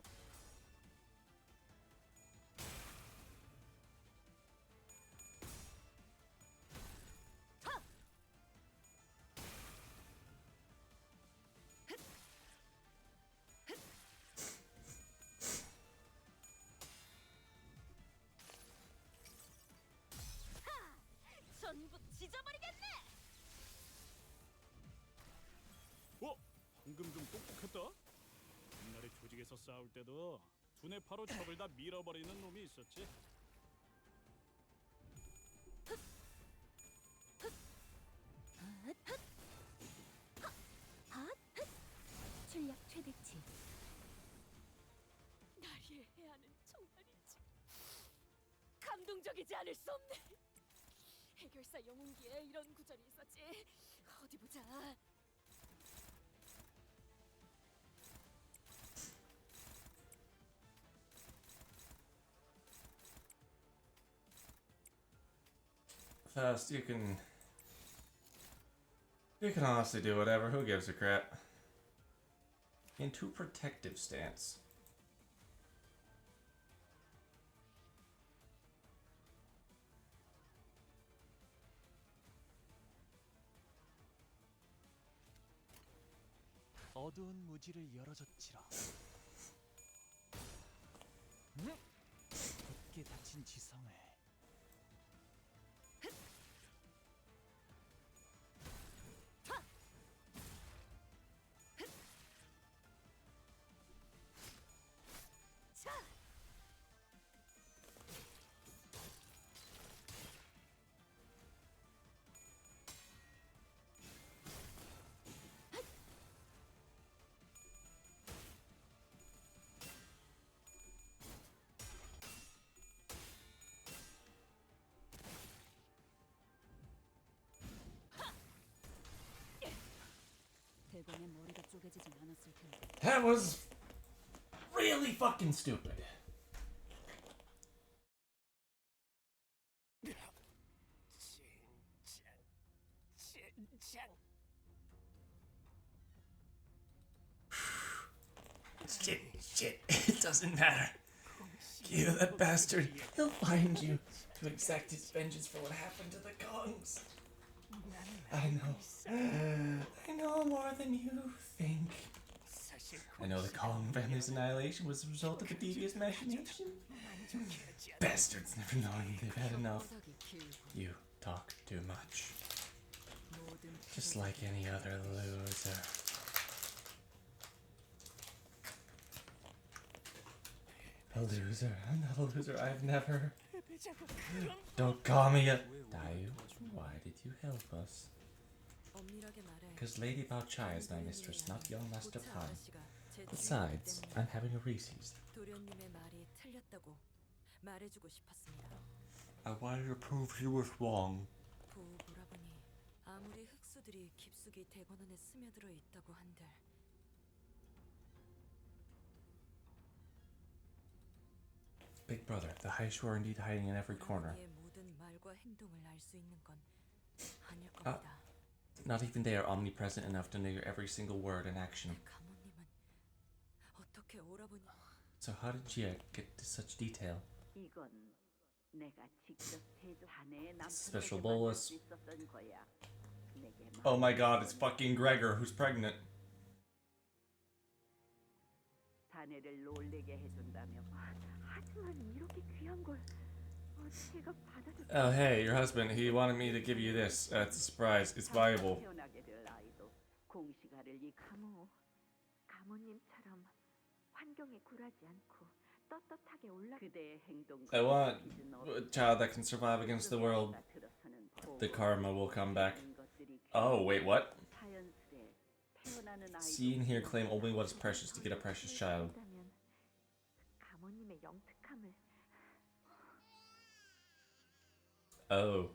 전부 찢어버리겠네. 방금 좀 똑똑했다. 옛날에 조직에서 싸울 때도 두뇌 파로 적을 다 밀어버리는 놈이 있었지. 출력 최대치. 날 이해하는 정말이지. 감동적이지 않을 수 없네. 해결사 영웅기에 이런 구절이 있었지. 어디 보자. Fast, you can honestly do whatever. Who gives a crap? Into protective stance. 어두운 무지를 열어줬지라. 굳게 닫힌 지성을 대검의 머리가 쪼개지진 않았을 텐데. That was really fucking stupid. Shit, it doesn't matter. You, that bastard, he'll find you to exact his vengeance for what happened to the Kongs. I know more than you think. I know the Kong family's annihilation was the result of a devious machination. Bastards never knowing they've had enough. You talk too much. Just like any other loser. A loser? I'm not a loser. I've never... Don't call me a... Dayu, why did you help us? Because Lady Bao Chai is my mistress, not young Master Pan. Besides, I'm having a Reese's. I wanted to prove he was wrong. 아무리 흑수들이 깊숙이 대관원에 스며들어 있다고 한들 Big brother, the Haishu are indeed hiding in every corner. Not even they are omnipresent enough to know your every single word and action. So how did you get to such detail? Special bolus. Oh my god, it's fucking Gregor who's pregnant. 자네를 놀래게 해준다며. 하지만 이렇게 귀한 걸 제가 받아줄. Oh hey, your husband, he wanted me to give you this. It's a surprise. It's valuable. 태어나게 될 아이도 공시가를 이 가모님처럼 환경에 굴하지 않고 떳떳하게 올라. 그대의 행동. I want a child that can survive against the world. The karma will come back. Oh, wait, what? See and hear claim only what is precious to get a precious child. 가모님의 영특함을. Oh.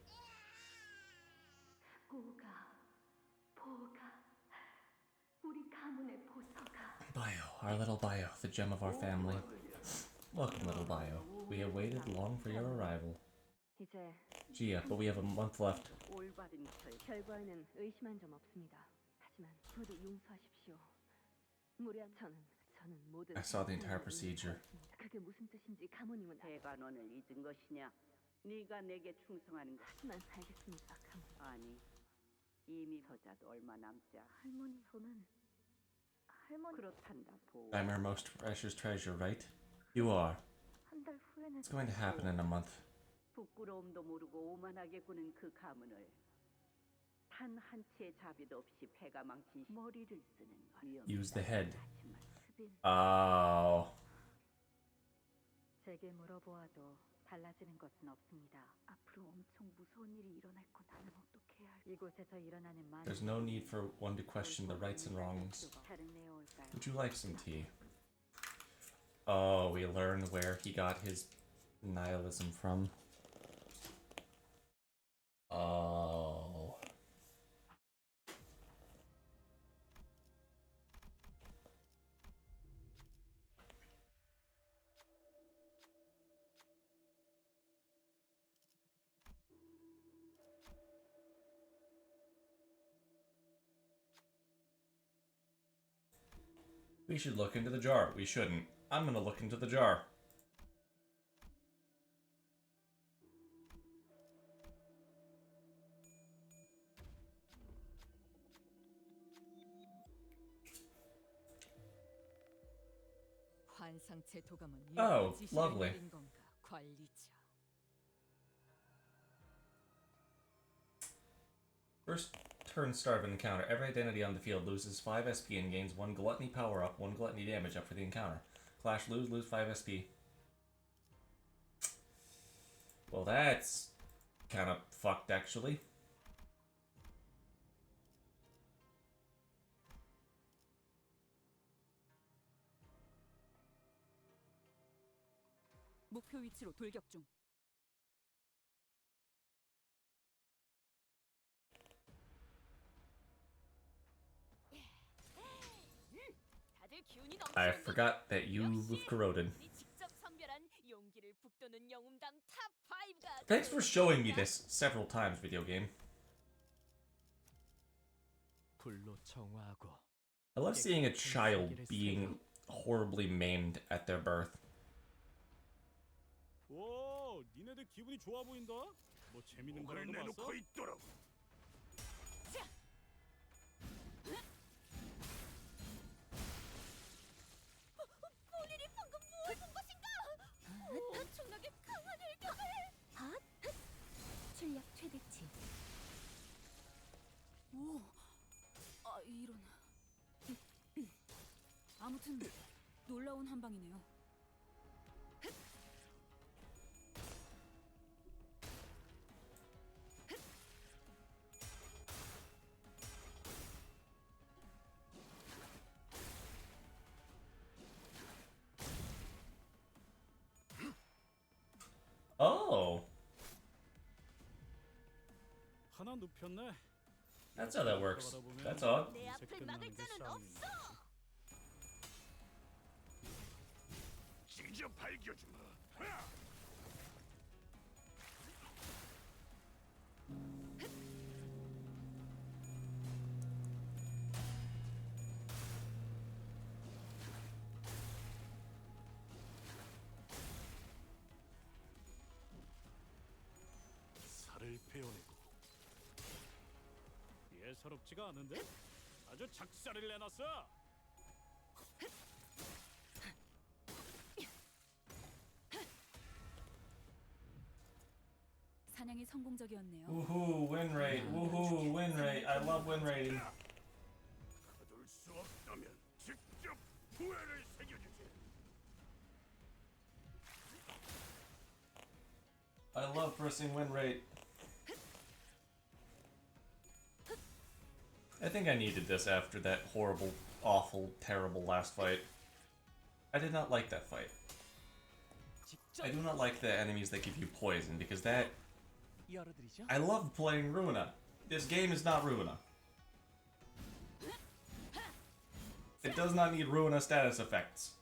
우리 가문의 보서가. Bayou, our little Bayou, the gem of our family. Welcome, little Bayou. We have waited long for your arrival. 이제 Gia, but we have a month left. 결과에는 의심한 점 없습니다. 하지만 모두 용서하십시오. 저는 모든. I saw the entire procedure. 그게 무슨 뜻인지 가모님은. 대관원을 잊은 것이냐? 네가 내게 충성하는 것. 하지만 알겠습니다, 가모님. 아니, 이미 서자도 얼마 남지 않. 할머니 저는 그렇단다 보. I'm our most precious treasure, right? You are. 한 달 후에는. It's going to happen in a month. 부끄러움도 모르고 오만하게 구는 그 가문을 단 한 치의 자비도 없이 패가 망친 머리를 쓰는 것. Use the head. Oh. 제게 물어보아도 달라지는 것은 없습니다. 앞으로 엄청 무서운 일이 일어날 건 나는 어떻게 해야 할? 이곳에서 일어나는 많은. There's no need for one to question the rights and wrongs. Would you like some tea? Oh, we learn where he got his nihilism from. Oh. We should look into the jar. We shouldn't. I'm gonna look into the jar. Oh, lovely. First turn start of an encounter. Every identity on the field loses 5 SP and gains 1 gluttony power up, 1 gluttony damage up for the encounter. Clash, lose 5 SP. Well, that's kind of fucked, actually. 목표 위치로 돌격 중. 다들 기운이 넘치는. I forgot that you've corroded. 직접 선별한 용기를 북돋는 영웅담 탑 5가. Thanks for showing me this several times, video game. I love seeing a child being horribly maimed at their birth. 오, 니네들 기분이 좋아 보인다. 뭐 재밌는 거라도 봤어? 본인이 방금 무엇을 본 것인가? 엄청나게 강한 일격을. 출력 최대치. 오, 아 이런. 아무튼 놀라운 한 방이네요. Oh, 하나 눕혔네. that's how that works. That's odd. 내 앞을 막을 자는 없어. 찢어 발겨주마. 살을 베어내고 예사롭지가 않은데? 아주 작살을 내놨어. 사냥이 성공적이었네요. Woohoo, win rate. Woohoo, win rate. I love win rating. 거둘 수 없다면 직접 후회를 새겨주지. I love pressing win rate. I think I needed this after that horrible, awful, terrible last fight. I did not like that fight. I do not like the enemies that give you poison, because that... I love playing Ruina. This game is not Ruina. It does not need Ruina status effects.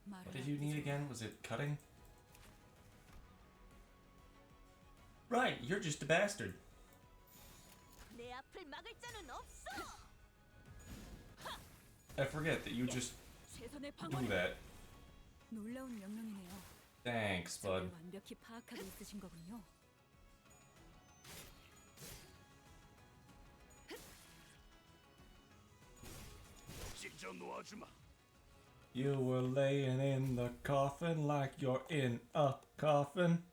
What did you need again? Was it cutting? Right, you're just a bastard. I forget that you just do that. Thanks, bud. You were laying in the coffin like you're in a coffin.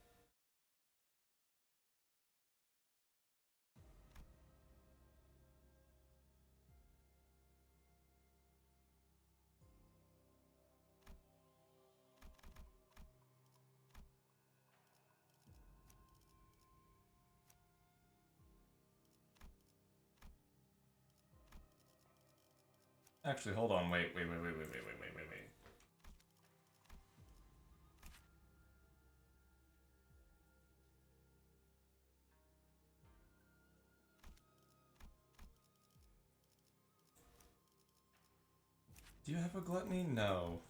Actually, hold on, wait. Do you have a gluttony? No.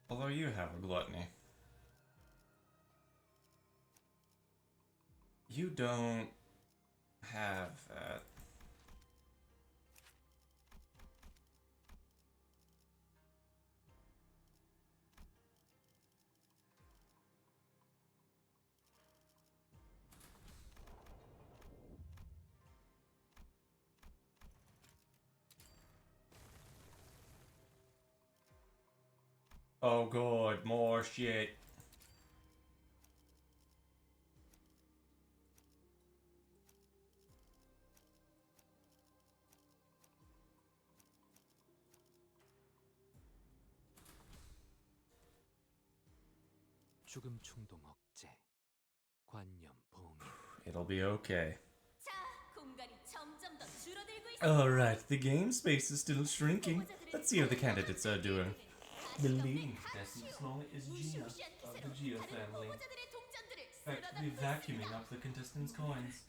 Although you have a gluttony. You don't have that. Oh god, more shit. It'll be okay. Alright, the game space is still shrinking. Let's see how the candidates are doing. The leading contestant is Gina of the Gia family, effectively vacuuming up the contestants' coins.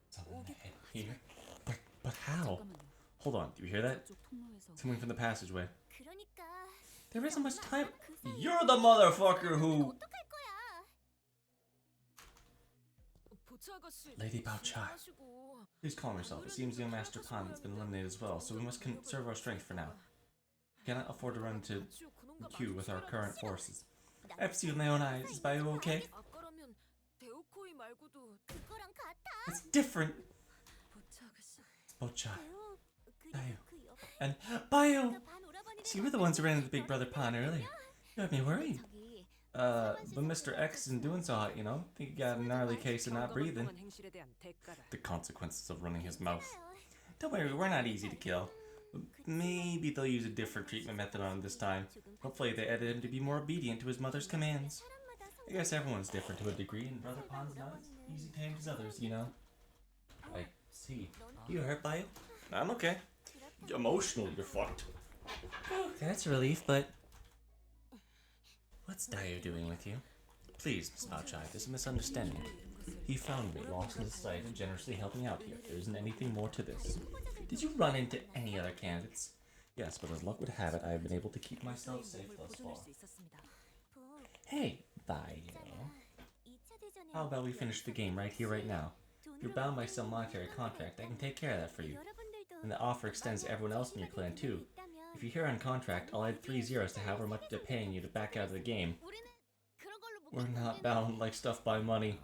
Someone ahead here? But how? Hold on, do you hear that? It's coming from the passageway. There isn't much time. You're the motherfucker who... Lady Bao Chai. Please calm yourself. It seems young Master Pan has been eliminated as well, so we must conserve our strength for now. We cannot afford to run to queue with our current forces. I've seen with my own eyes. Is Bayou okay? It's different. It's Bao Chai. Bayou. And Bayou! So you were the ones who ran into Big Brother Pan earlier. You had me worried. But Mr. X isn't doing so hot, you know? I think he got a gnarly case of not breathing. The consequences of running his mouth. Don't worry, we're not easy to kill. Maybe they'll use a different treatment method on him this time. Hopefully they edit him to be more obedient to his mother's commands. I guess everyone's different to a degree, and Brother Pan's not as easy tamed as others, you know? I see. You hurt by it? I'm okay. Emotionally, you're fucked. Oh, that's a relief, but... What's Dyer doing with you? Please, Miss Bao Chai, there's a misunderstanding. He found me, lost in his sight, and generously helped me out here. There isn't anything more to this. Did you run into any other candidates? Yes, but as luck would have it, I have been able to keep myself safe thus far. Hey, Bayou. How about we finish the game right here, right now? You're bound by some monetary contract. I can take care of that for you. And the offer extends to everyone else in your clan, too. If you're here on contract, I'll add 3 zeros to however much they're paying you to back out of the game. We're not bound like stuff by money.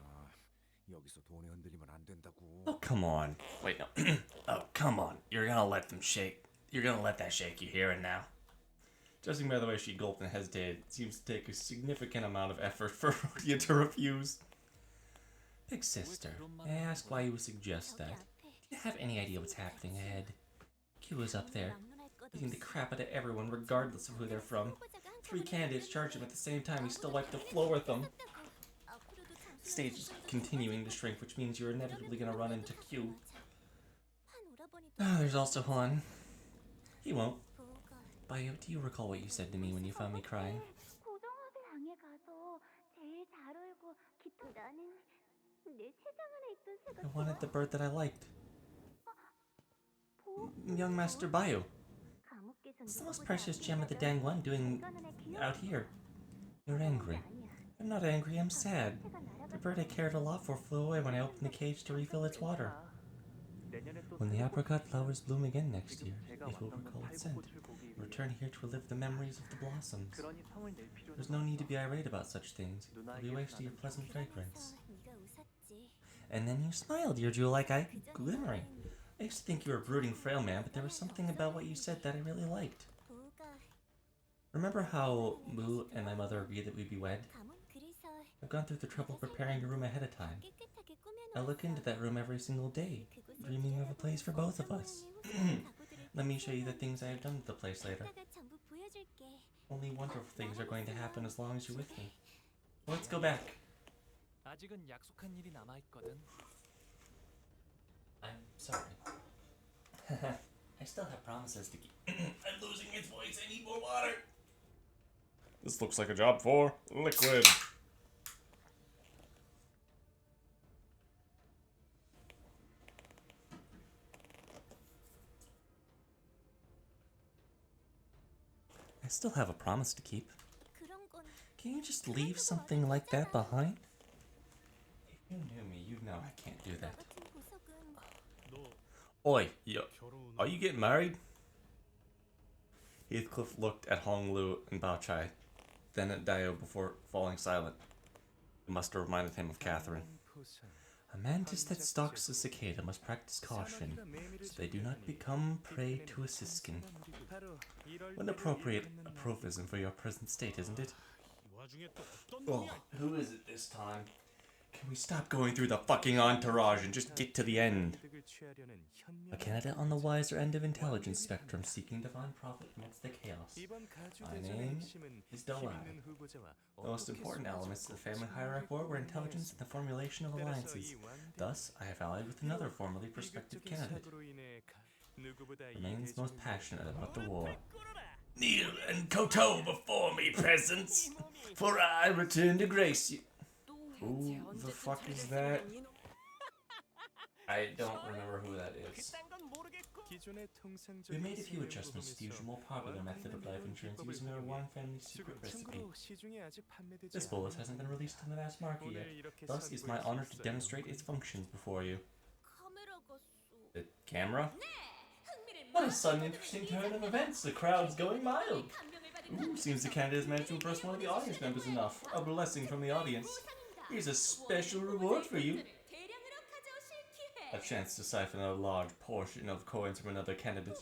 Oh, come on. Wait, no. Oh, come on. You're gonna let them shake. You're gonna let that shake you here and now. Judging by the way she gulped and hesitated, it seems to take a significant amount of effort for Rhodia to refuse. Big sister, may I ask why you would suggest that? Do you have any idea what's happening ahead? Q was up there, beating the crap out of everyone regardless of who they're from. 3 candidates charged him at the same time, he still wiped the floor with them. The stage is continuing to shrink, which means you're inevitably gonna run into Q. There's also Juan. He won't. Bayou, do you recall what you said to me when you found me crying? 방에 가서 제일 잘 울고 나는 내 세상 안에 있던 새가 I wanted the bird that I liked. Young Master Bayou. It's the most precious gem of the Dangwon doing out here. You're angry. I'm not angry, I'm sad. The bird I cared a lot for flew away when I opened the cage to refill its water. When the apricot flowers bloom again next year, it will recall its scent. Return here to relive the memories of the blossoms. There's no need to be irate about such things. It'll be wasting your pleasant fragrance. And then you smiled, your jewel-like eye glimmering. I used to think you were a brooding frail man, but there was something about what you said that I really liked. Remember how Moo and my mother agreed that we'd be wed? I've gone through the trouble of preparing a room ahead of time. I look into that room every single day, dreaming of a place for both of us. Let me show you the things I have done to the place later. Only wonderful things are going to happen as long as you're with me. Let's go back. 아직은 약속한 일이 남아 있거든. I'm sorry. I still have promises to keep. I'm losing its voice. I need more water. This looks like a job for Liquid. I still have a promise to keep. Can you just leave something like that behind? If you knew me, you'd know I can't do that. Oi, are you getting married? Heathcliff looked at Hong Lu and Bao Chai, then at Dio before falling silent. It must have reminded him of Catherine. A mantis that stalks a cicada must practice caution, so they do not become prey to a siskin. What an appropriate aprophism for your present state, isn't it? Oh, who is it this time? Can we stop going through the fucking entourage and just get to the end? A candidate on the wiser end of intelligence spectrum seeking to find profit amidst the chaos. My name is Dolai. The most important elements of the family hierarchy were intelligence and the formulation of alliances. Thus, I have allied with another formerly prospective candidate. Remains most passionate about the war. Kneel and kowtow before me, peasants, for I return to grace you. Who the fuck is that? I don't remember who that is. We made a few adjustments to the usual more popular method of life insurance using our one family secret recipe. This bolus hasn't been released in the mass market yet, thus it's my honor to demonstrate its functions before you. The camera? What a sudden interesting turn of events, the crowd's going wild. Ooh, seems the candidate has managed to impress one of the audience members enough. A blessing from the audience. Here's a special reward for you. A chance to siphon a large portion of coins from another candidate.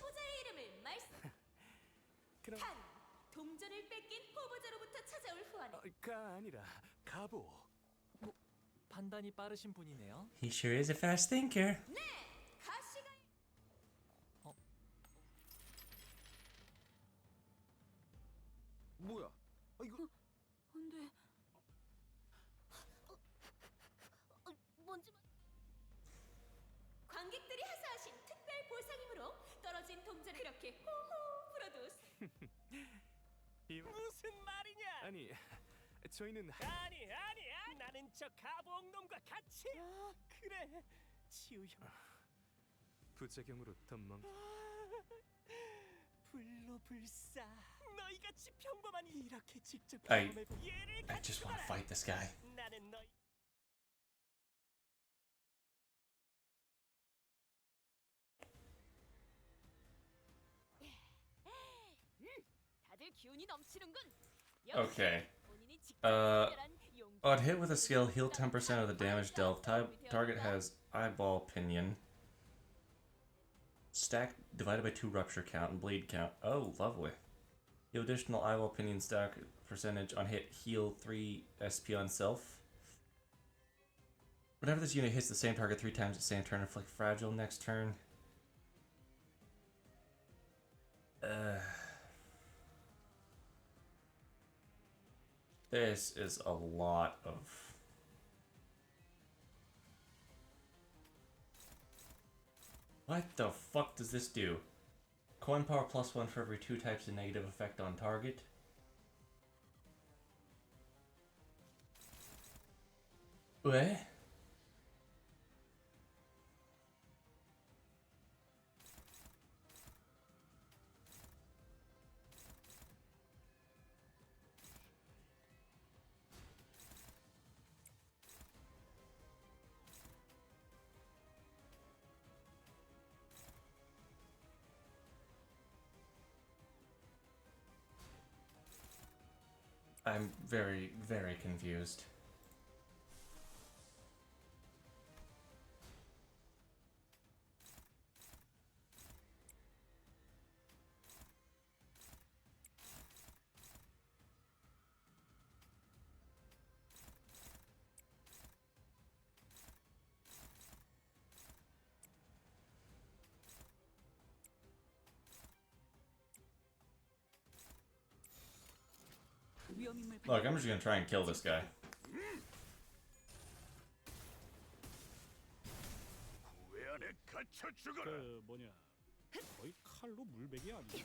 판단이 빠르신 분이네요. He sure is a fast thinker. 뭐야? 이거 안돼. 뭔지 관객들이 하사하신 특별 보상이므로 떨어진 동전 그렇게 호호 불어도 무슨 말이냐? 아니, 저희는 아니 나는 저 가부엉놈과 같이. 그래 지우 형. 부작용으로 덤망. 불로불사. 너희같이 평범한 이렇게 직접 I 경험해본 예를 just want to fight this guy. 나는 너희 다들 기운이 넘치는군. Okay. On hit with a skill, heal 10% of the damage dealt. Target has eyeball pinion. Stack divided by 2 rupture count and bleed count. Oh, lovely. The additional eyeball pinion stack percentage on hit, heal 3 SP on self. Whenever this unit hits the same target 3 times the same turn, inflict fragile next turn. This is a lot of... What the fuck does this do? Coin power +1 for every 2 types of negative effect on target. What? I'm very, very confused. Look, I'm just gonna try and kill this guy. 그 뭐냐 거의 칼로 물베기 아니야?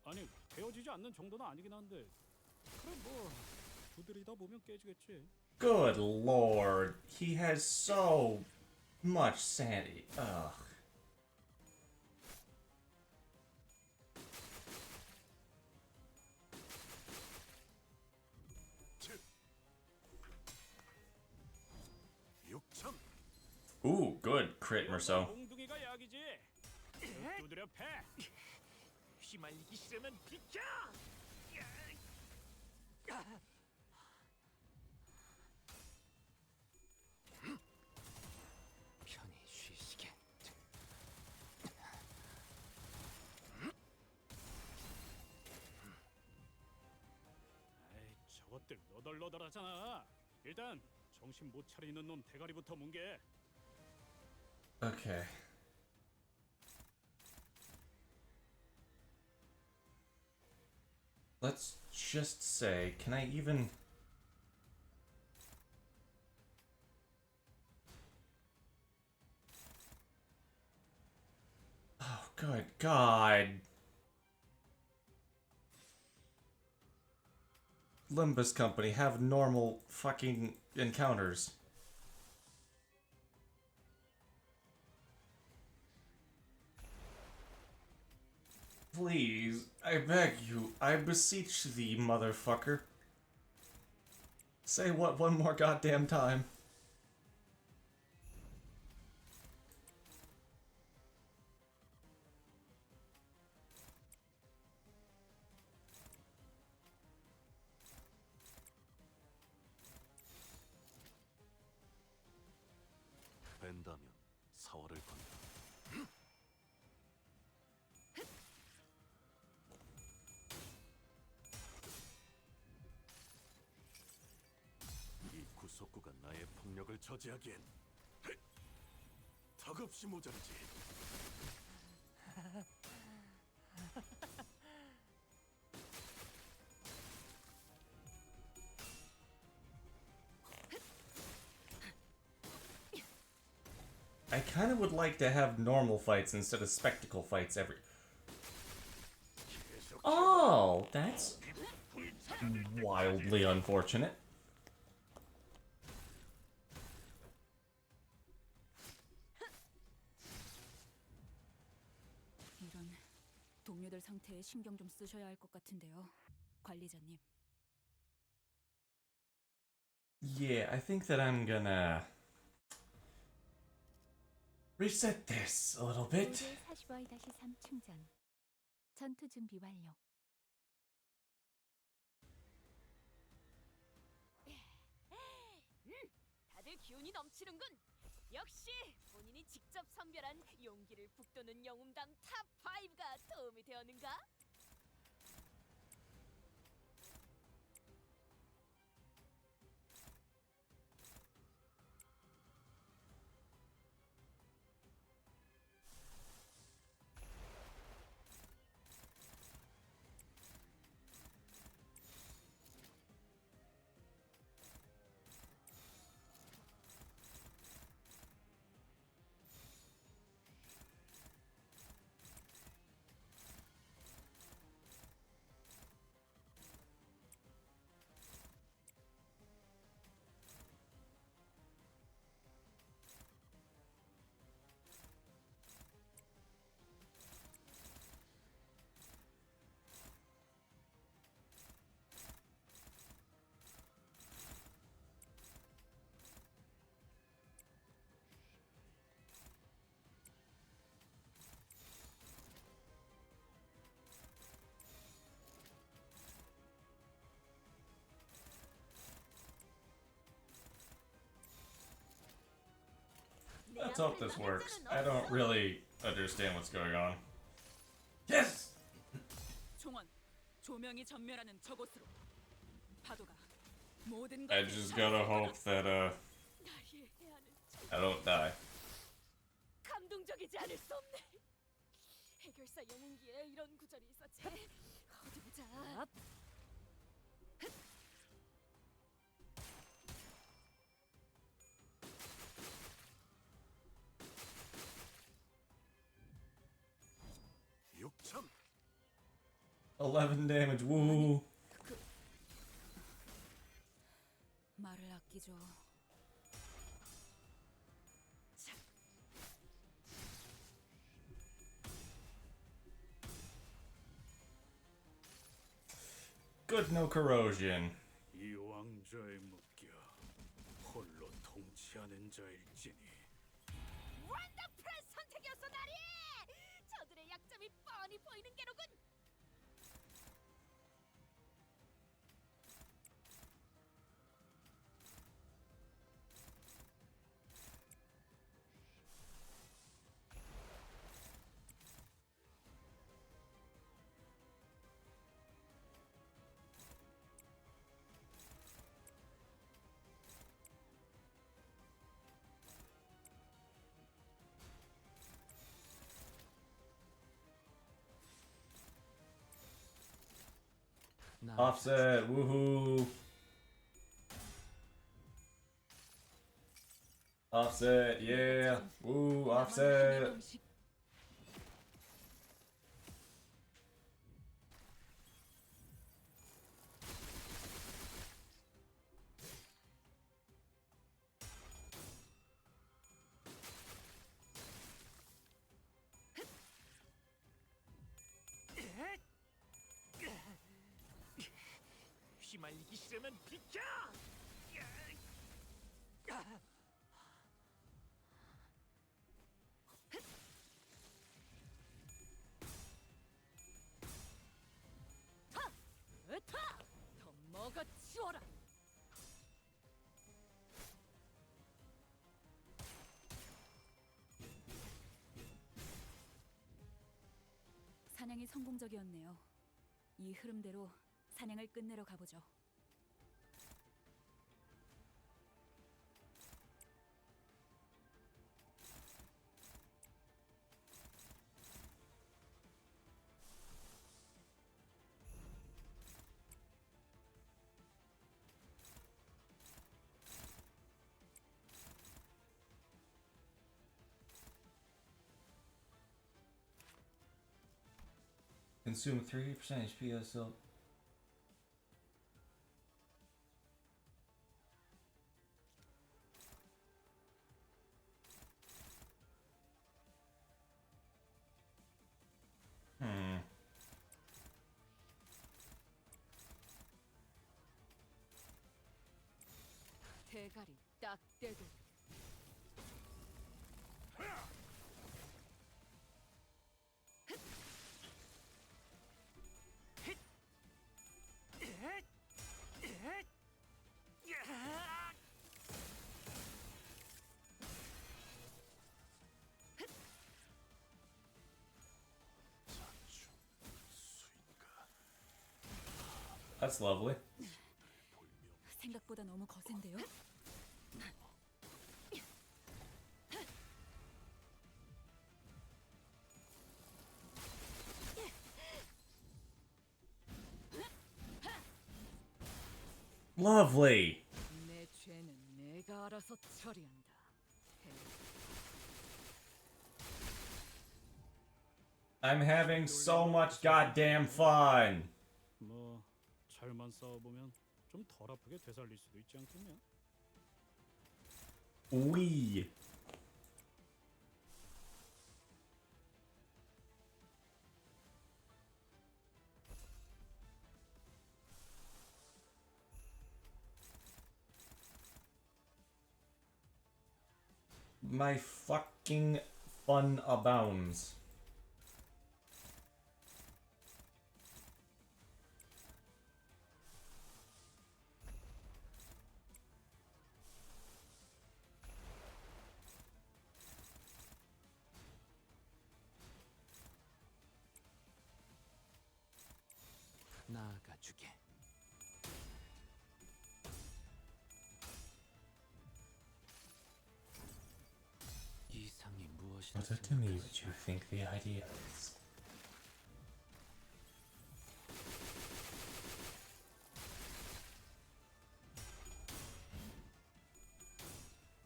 아니 베어지지 않는 정도는 아니긴 한데 그래 뭐 두드리다 보면 깨지겠지. Good lord, he has so much sanity. Ugh. Ooh, good crit, Merceau. 몽둥이가 약이지. 두드려 패. 휘말리기 싫으면 비켜. 편히 쉬시게. 에이, 저것들 너덜너덜하잖아. 일단 정신 못 차리는 놈 대가리부터 뭉개. Okay. Let's just say, can I even... Oh, good God. Limbus Company, have normal fucking encounters. Please, I beg you, I beseech thee, motherfucker. Say what one more goddamn time. 뺀다면 사활을 건다. 이 구속구가 나의 폭력을 저지하기엔 턱없이 모자르지. I kind of would like to have normal fights instead of spectacle fights every... Oh, that's wildly unfortunate. 이런 동료들 상태에 신경 좀 쓰셔야 할 것 같은데요, 관리자님. Yeah, I think that I'm gonna reset this a little bit. 45-3 충전. 전투 준비 완료. 다들 기운이 넘치는군. 역시 본인이 직접 선별한 용기를 북돋는 영웅담 탑 5가 도움이 되었는가? Let's hope this works. I don't really understand what's going on. Yes! 총원, 조명이 전멸하는 저곳으로. 파도가 모든 I 것을 just gotta hope that, I don't die. 감동적이지 않을 수 없네. 해결사 영웅기에 이런 구절이 있었지. 어디 보자. 육참 11 damage, woo! 말을 아끼죠. Good, no corrosion. 이 왕좌에 묶여 홀로 통치하는 자일지니. 원더풀한 선택이었어, 나리! 저들의 약점이 뻔히 보이는 게로군. Offset, woohoo! Offset, yeah! Woo, offset! 휘말리기 싫으면 비켜! 으타! 더 먹어 치워라. 사냥이 성공적이었네요. 이 흐름대로 사냥을 끝내러 가보죠. Consume 3% HP assault. 대가리 딱 떼도. That's lovely. 생각보다 너무 거센데요? Lovely! 내 죄는 내가 알아서 처리한다. I'm having so much goddamn fun! 뭐 잘만 싸워보면 좀 덜 아프게 되살릴 수도 있지 않겠냐? Wee! My fucking fun abounds. 주게. 이상이 무엇인지. Brother, tell me what you think the idea is.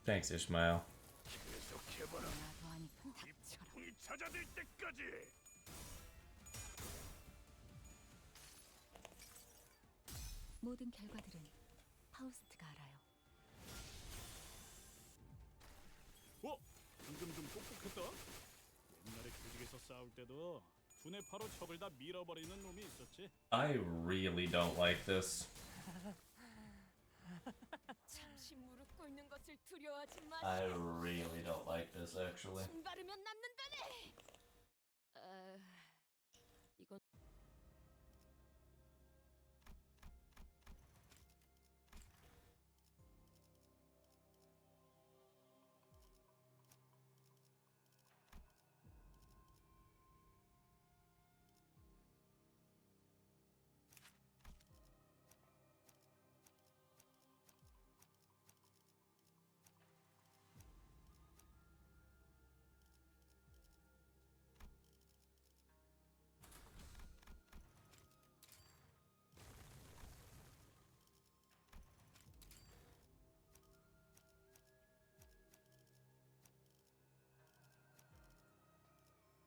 Thanks, Ishmael. 계속해봐라. 폭풍이 찾아들 때까지. 모든 결과들은 파우스트가 알아요. 방금 좀 똑똑했다. 옛날에 조직에서 싸울 때도 두뇌 파로 척을 다 밀어버리는 놈이 있었지. I really don't like this. 잠시 무릎 꿇는 것을 두려워하지 마. I really don't like this, actually. 침 바르면 남는다네. 이건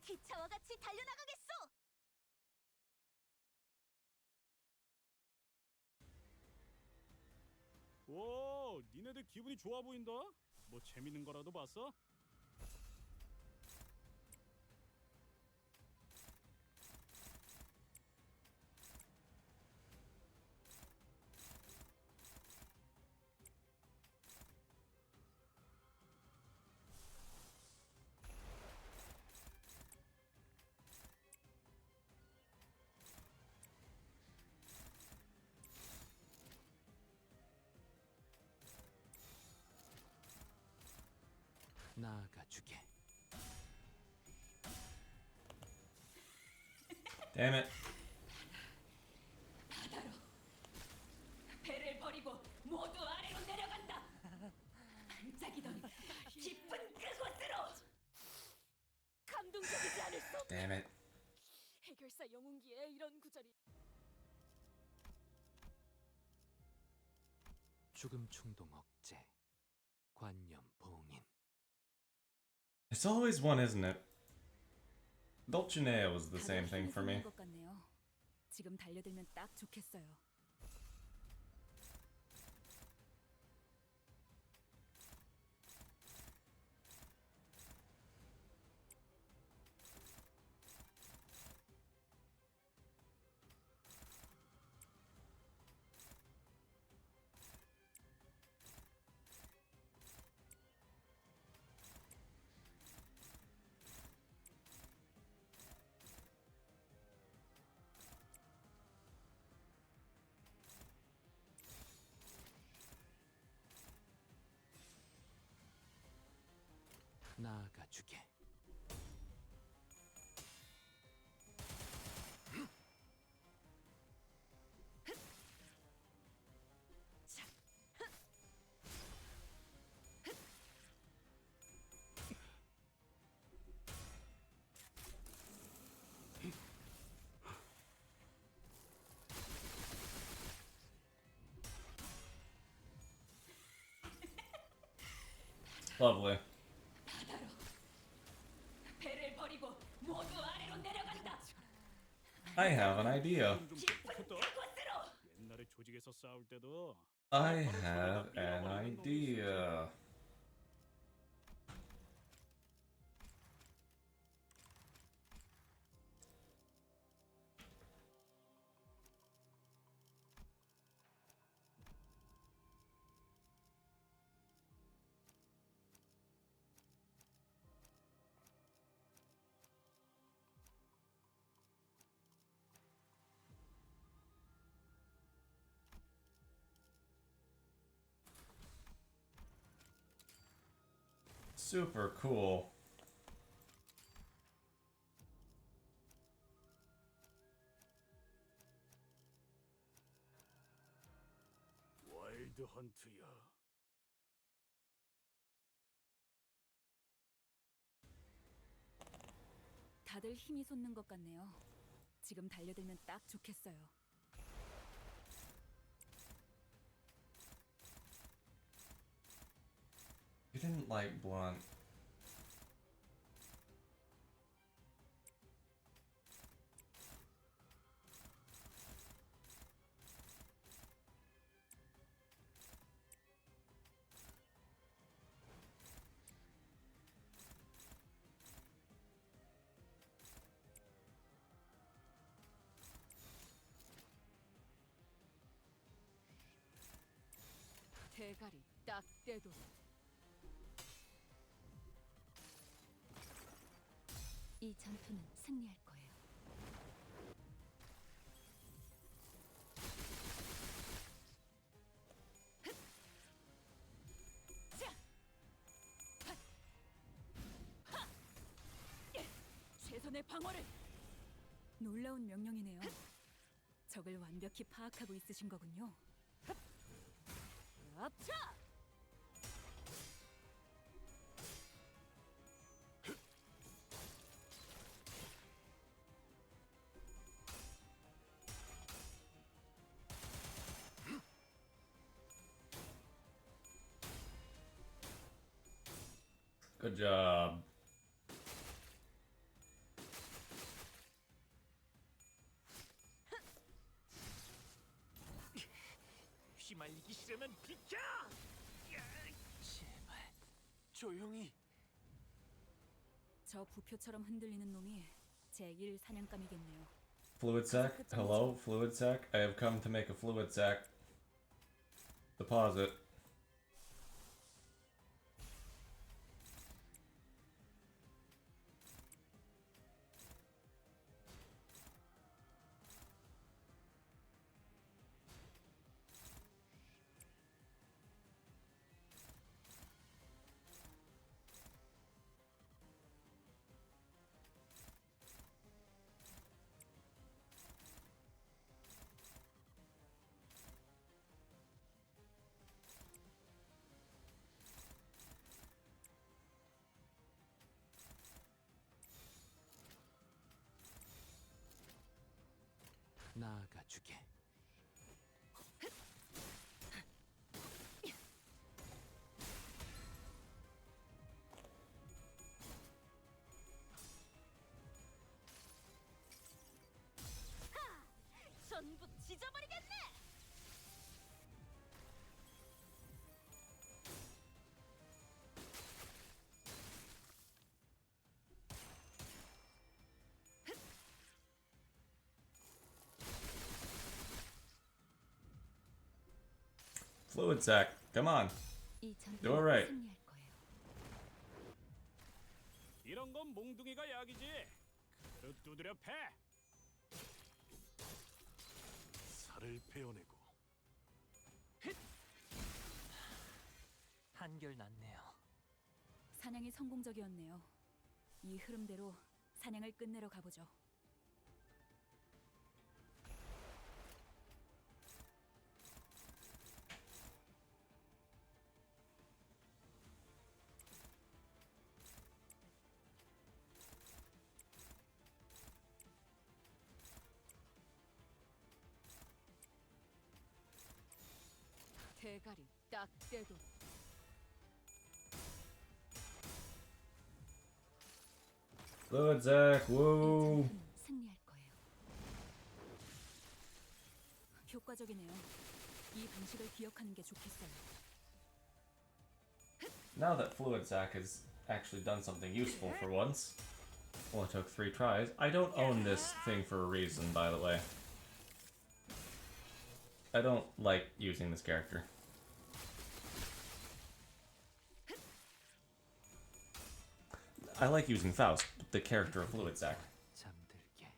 기차와 같이 달려나가겠소. 오, 니네들 기분이 좋아 보인다. 뭐 재밌는 거라도 봤어? 나아가 주게. Damn it. 바다로 배를 버리고 모두 아래로 내려간다. 반짝이던 깊은 그곳으로. 감동적이지 않을 수 없다. Damn it. 해결사 영웅기에 이런 구절이. 죽음 충동 억제. 관념 봉인. It's always one, isn't it? Dulcinea was the same thing for me. 것 같네요. 지금 달려들면 딱 좋겠어요. 나아가 주게. Lovely. 바다로 배를 버리고 모두 아래로 내려간다. I have an idea. 좀 똑똑했다. 옛날에 조직에서 싸울 때도 I have an idea. Super cool. 헤드헌트야. 다들 힘이 솟는 것 같네요. 지금 달려들면 딱 좋겠어요. You didn't like blunt. 대가리 딱 떼도. 이 전투는 승리할 거예요. 최선의 방어를. 놀라운 명령이네요. 적을 완벽히 파악하고 있으신 거군요. 앞차! Good job. 휘말리기 싫으면 비켜! 제발 조용히. 저 부표처럼 흔들리는 놈이 제1 사냥감이겠네요. Fluid sac. Hello, fluid sac. I have come to make a fluid sac. Deposit. 나아가주게. 전부 지져버리겠네. Fluid sac. Come on. 이 Do it right. 승리할 거예요. 이런 건 몽둥이가 약이지. 그릇 두드려 패. 살을 베어내고 한결 낫네요. 사냥이 성공적이었네요. 이 흐름대로 사냥을 끝내러 가보죠. 대가리 딱 떼도. Fluid sac. Woo. 승리할 거예요. 효과적이네요. 이 방식을 기억하는 게 좋겠어요. Now that fluid sac has actually done something useful for once. Only took 3 tries. I don't own this thing for a reason, by the way. I don't like using this character. I like using Faust, the character of Fluid Sac. 잠들게.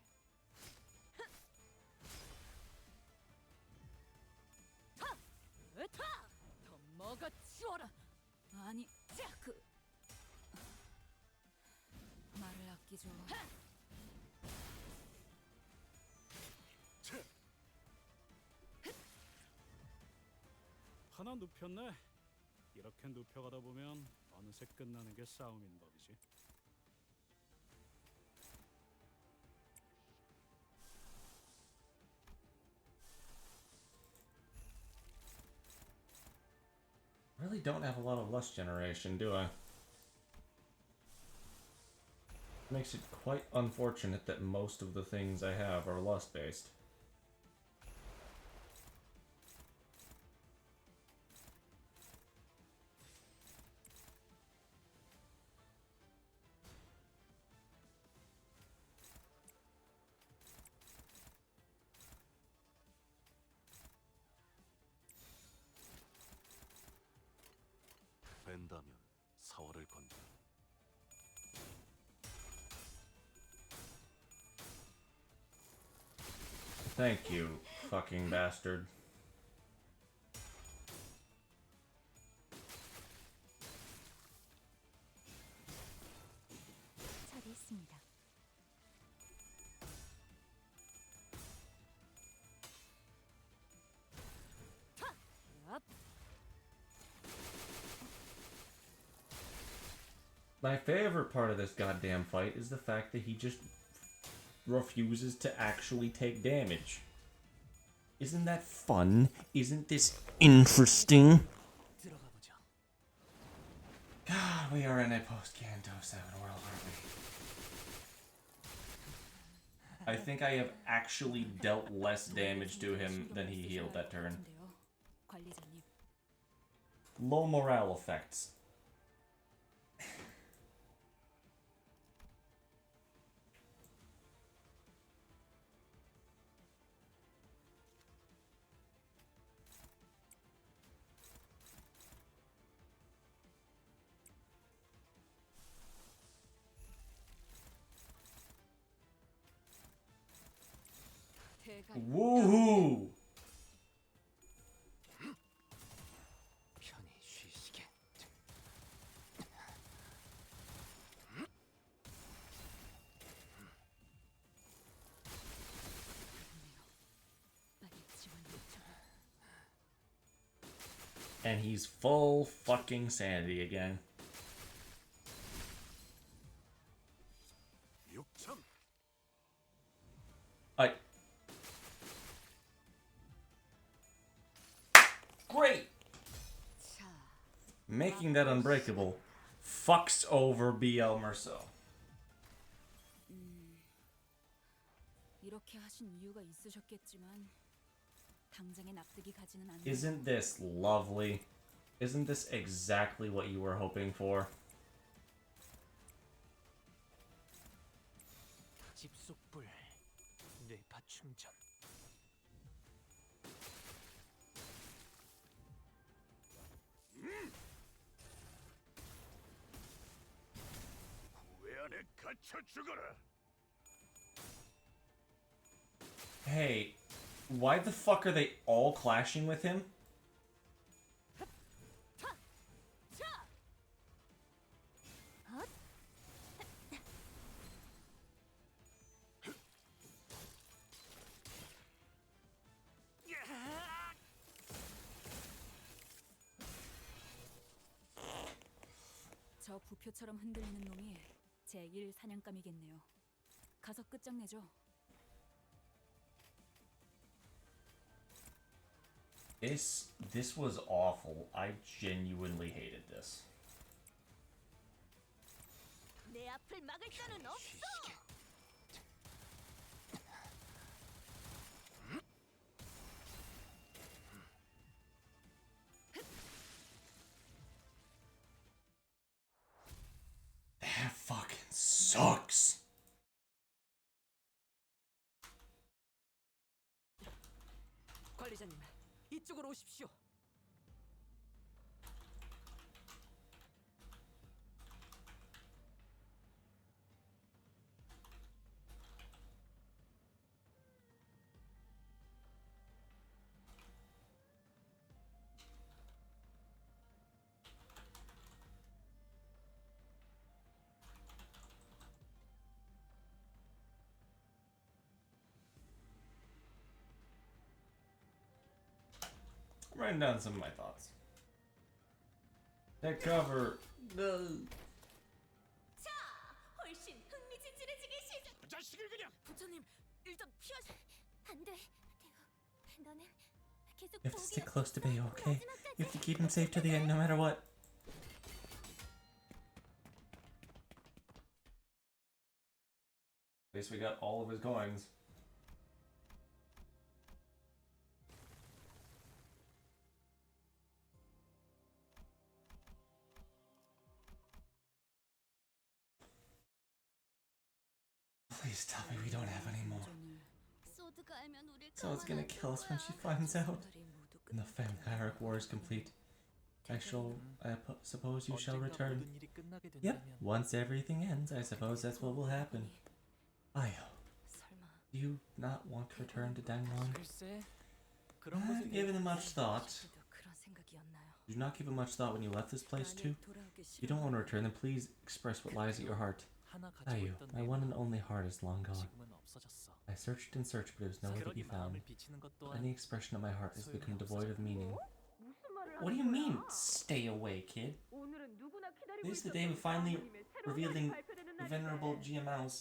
더 먹어 치워라. 아니, 그 말을 아끼죠. 하나 눕혔네. 이렇게 눕혀가다 보면 어느새 끝나는 게 싸움인 법이지. Really don't have a lot of lust generation, do I? Makes it quite unfortunate that most of the things I have are lust-based. 뺀다면 사활을 건다. Thank you, fucking bastard. 차고 있습니다. My favorite part of this goddamn fight is the fact that he just refuses to actually take damage. Isn't that fun? Isn't this interesting? God, we are in a post-Canto 7 world, aren't we? I think I have actually dealt less damage to him than he healed that turn. 관리자님. Low morale effects. Woohoo! 편히 쉬시게. And he's full fucking sanity again. Great! Making that unbreakable fucks over BL Merceau. 이렇게 하신 이유가 있으셨겠지만 당장에 납득이 가지는 않네요. Isn't this lovely? Isn't this exactly what you were hoping for? 집속불, 뇌파 충전. 왜 안에 갇혀 죽어라. Hey, why the fuck are they all clashing with him? 저 부표처럼 흔들리는 놈이 제1 사냥감이겠네요. 가서 끝장내죠. This was awful. I genuinely hated this. 내 앞을 막을 자는 없어. That fucking sucks. 관리자님, 이쪽으로 오십시오. I'm writing down some of my thoughts. Take cover. No. 자, 훨씬 흥미진진해지기 시작. 그 자식을 그냥. 부처님, 일단 피하시. 안 돼. 대호, 너는 계속 You have to stick 포기하지 close to 마. Bayou, okay? 마지막까지. You have to keep him safe to the end, no matter what. At least we got all of his coins. Please tell me we don't have any more. 소드가 알면 우릴 So it's gonna 가만안 둘 kill us when 거야. she finds out. 다리 모두 When the vampiric war is complete, I suppose you shall 언젠가 return. 모든 일이 끝나게 Yep, 된다면 once everything ends, I suppose that's what will happen. Bayou, 설마 do you not want to return to Dangwon? 글쎄 그런 Have 것에 you given it much thought? 그도 그런 생각이었나요? Did you not give it much thought when you left this place too? 나는 돌아오기 If you don't want to 싫어요. return, then please express what lies at your heart. 하나 가지고 Bayou, 있던 my 내 one and 마음, only heart is long gone. 지금은 없어졌어. I searched and searched, but it was nowhere to be 그러니 마음을 found. 비치는 것 Any 또한 expression of my heart has become 소용이 devoid of meaning. 무슨 말을 What do 하는 you mean, 거야? stay away, kid? 오늘은 누구나 기다리고 This is the 있었던 day we finally 가모님의 새로운 revealing 말이 발표되는 the 날인데. venerable GMO's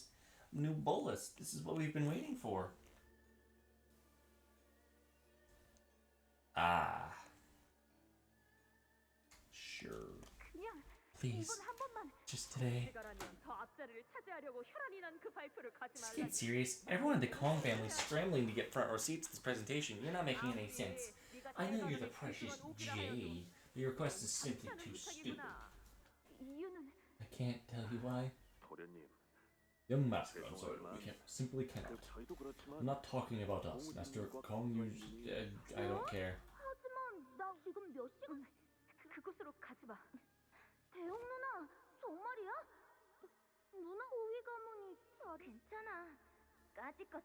new bolus. This is what we've been waiting for. Ah. Sure. 그냥 Please, 이번 한 번만 just today. 시가라면 더 앞자리를 차지하려고 혈안이 난 그 발표를 가지 Just 말라. get serious. Everyone in the Kong family is scrambling to get front row seats to this presentation. You're not making any sense. I know you're the precious Jade, but your request is simply too stupid. 이유는 I can't tell you why. 도련님, Young master, I'm sorry, we can't, simply cannot. 저희도 I'm 그렇지만 not talking about us, Master Kong. I don't care. 하지만 나 지금 몇 시간 그곳으로 가지 마. 대형 누나 정말이야? 누나 오이 가문이 괜찮아. 까짓것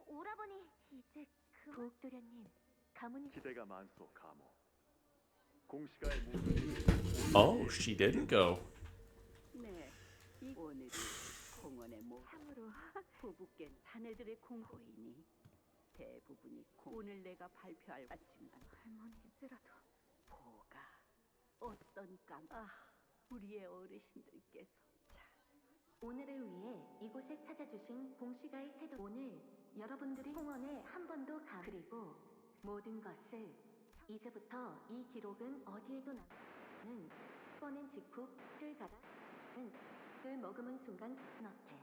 오라버니 이제 그 부엌도련님 가문이 기대가 많소, 가모. 공시가의 모든 Oh, she didn't go. 네, 오늘이 공원의 참으로 부부께 자네들의 공고이니 대부분이 오늘 내가 발표할 같지만 할머니 이제라도 보가 어떤 우리의 어르신들께서 오늘을 위해 이곳에 찾아주신 봉시가의 태도 오늘 여러분들이 공원에 한 번도 그리고 모든 것을 이제부터 이 기록은 어디에도 남는 뻔한 직후를 갖는 을 머금은 순간 너태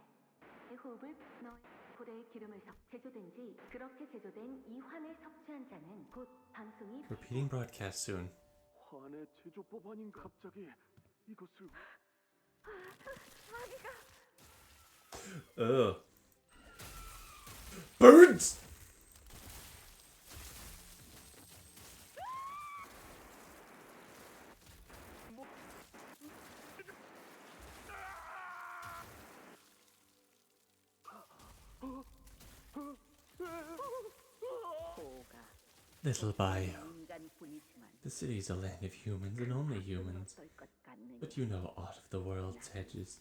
내 호흡을 너의 고래의 기름을 제조된 지 그렇게 제조된 이 환을 섭취한 자는 곧 방송이 Repeating broadcast soon. 화내 제조법 아닌 갑자기 이것을 Ugh. Birds! 보가 Little Bayou. 인간뿐이지만 The city is a land of humans and only humans. 어떨 것 같느냐. But you know aught of the world's hedges.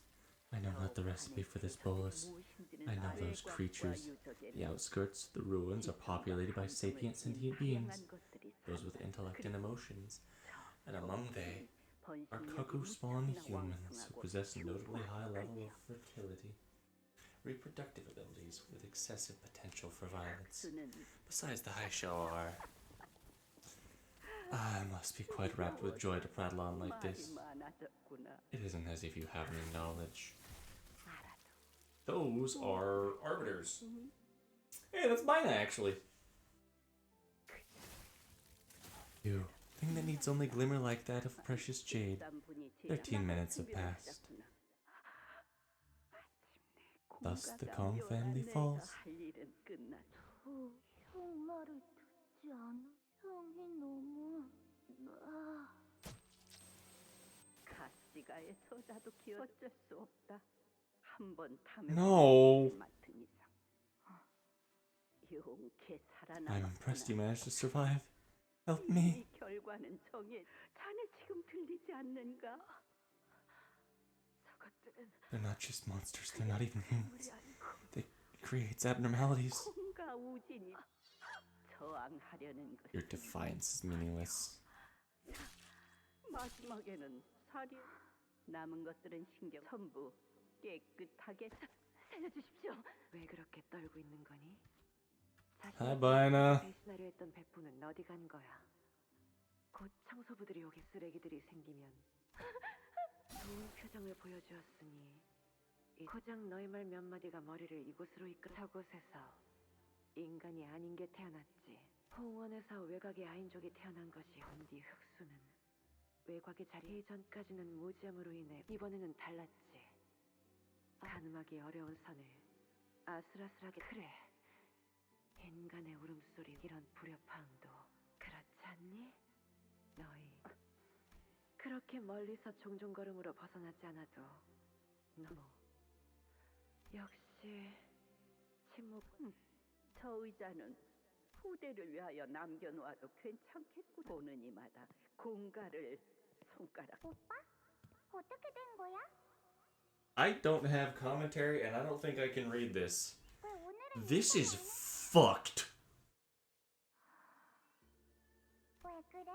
I know not the recipe for this bolus. I know those creatures. The outskirts, the ruins, are populated by sapient sentient beings, those with intellect and emotions. And among they are cuckoo-spawn humans who possess a notably high level of fertility, reproductive abilities with excessive potential for violence. Besides, the high show are... I must be quite wrapped with joy to prattle on like this. It isn't as if you have any knowledge. Those are arbiters. Hey, that's mine actually. You, thing that needs only glimmer like that of precious jade. 13 minutes have passed. Thus the Kong family falls. 형 말을 듣지 않아. 형이 너무 가시가의 저자도 기어 어쩔 수 없다. 한번 탐해 No. 맡은 이상 용케 I'm impressed you 살아남았구나. managed to survive. Help me. 이 결과는 정해. 자네 지금 들리지 않는가? 저것들은 They're not just monsters, they're not even humans. They create abnormalities. 공과 우진이 저항하려는 것. Your defiance is meaningless. 마지막에는 살이 남은 것들은 신경 전부 깨끗하게 살려주십시오. 왜 그렇게 떨고 있는 거니? Hi, Bina. 배신하려 했던 배포는 어디 간 거야? 곧 청소부들이 오게 쓰레기들이 생기면 좋은 표정을 보여주었으니 고작 너희 말 몇 마디가 머리를 이곳으로 이끌어 저곳에서 인간이 아닌 게 태어났지. 홍원에서 외곽의 아인족이 태어난 것이 온디 흑수는 외곽의 자리 이전까지는 무지함으로 인해 이번에는 달랐지. 가늠하기 어려운 선을 아슬아슬하게 그래. 인간의 울음소리 이런 불협화음도 그렇지 않니? 너희 그렇게 멀리서 종종 걸음으로 벗어나지 않아도 너무 역시 침묵. 저 의자는 후대를 위하여 남겨놓아도 괜찮겠고 보는 이마다 공갈을 손가락. 오빠? 어떻게 된 거야? I don't have commentary, and I don't think I can read this. 왜 오늘은 This is 인사가 fucked. 왜 그래?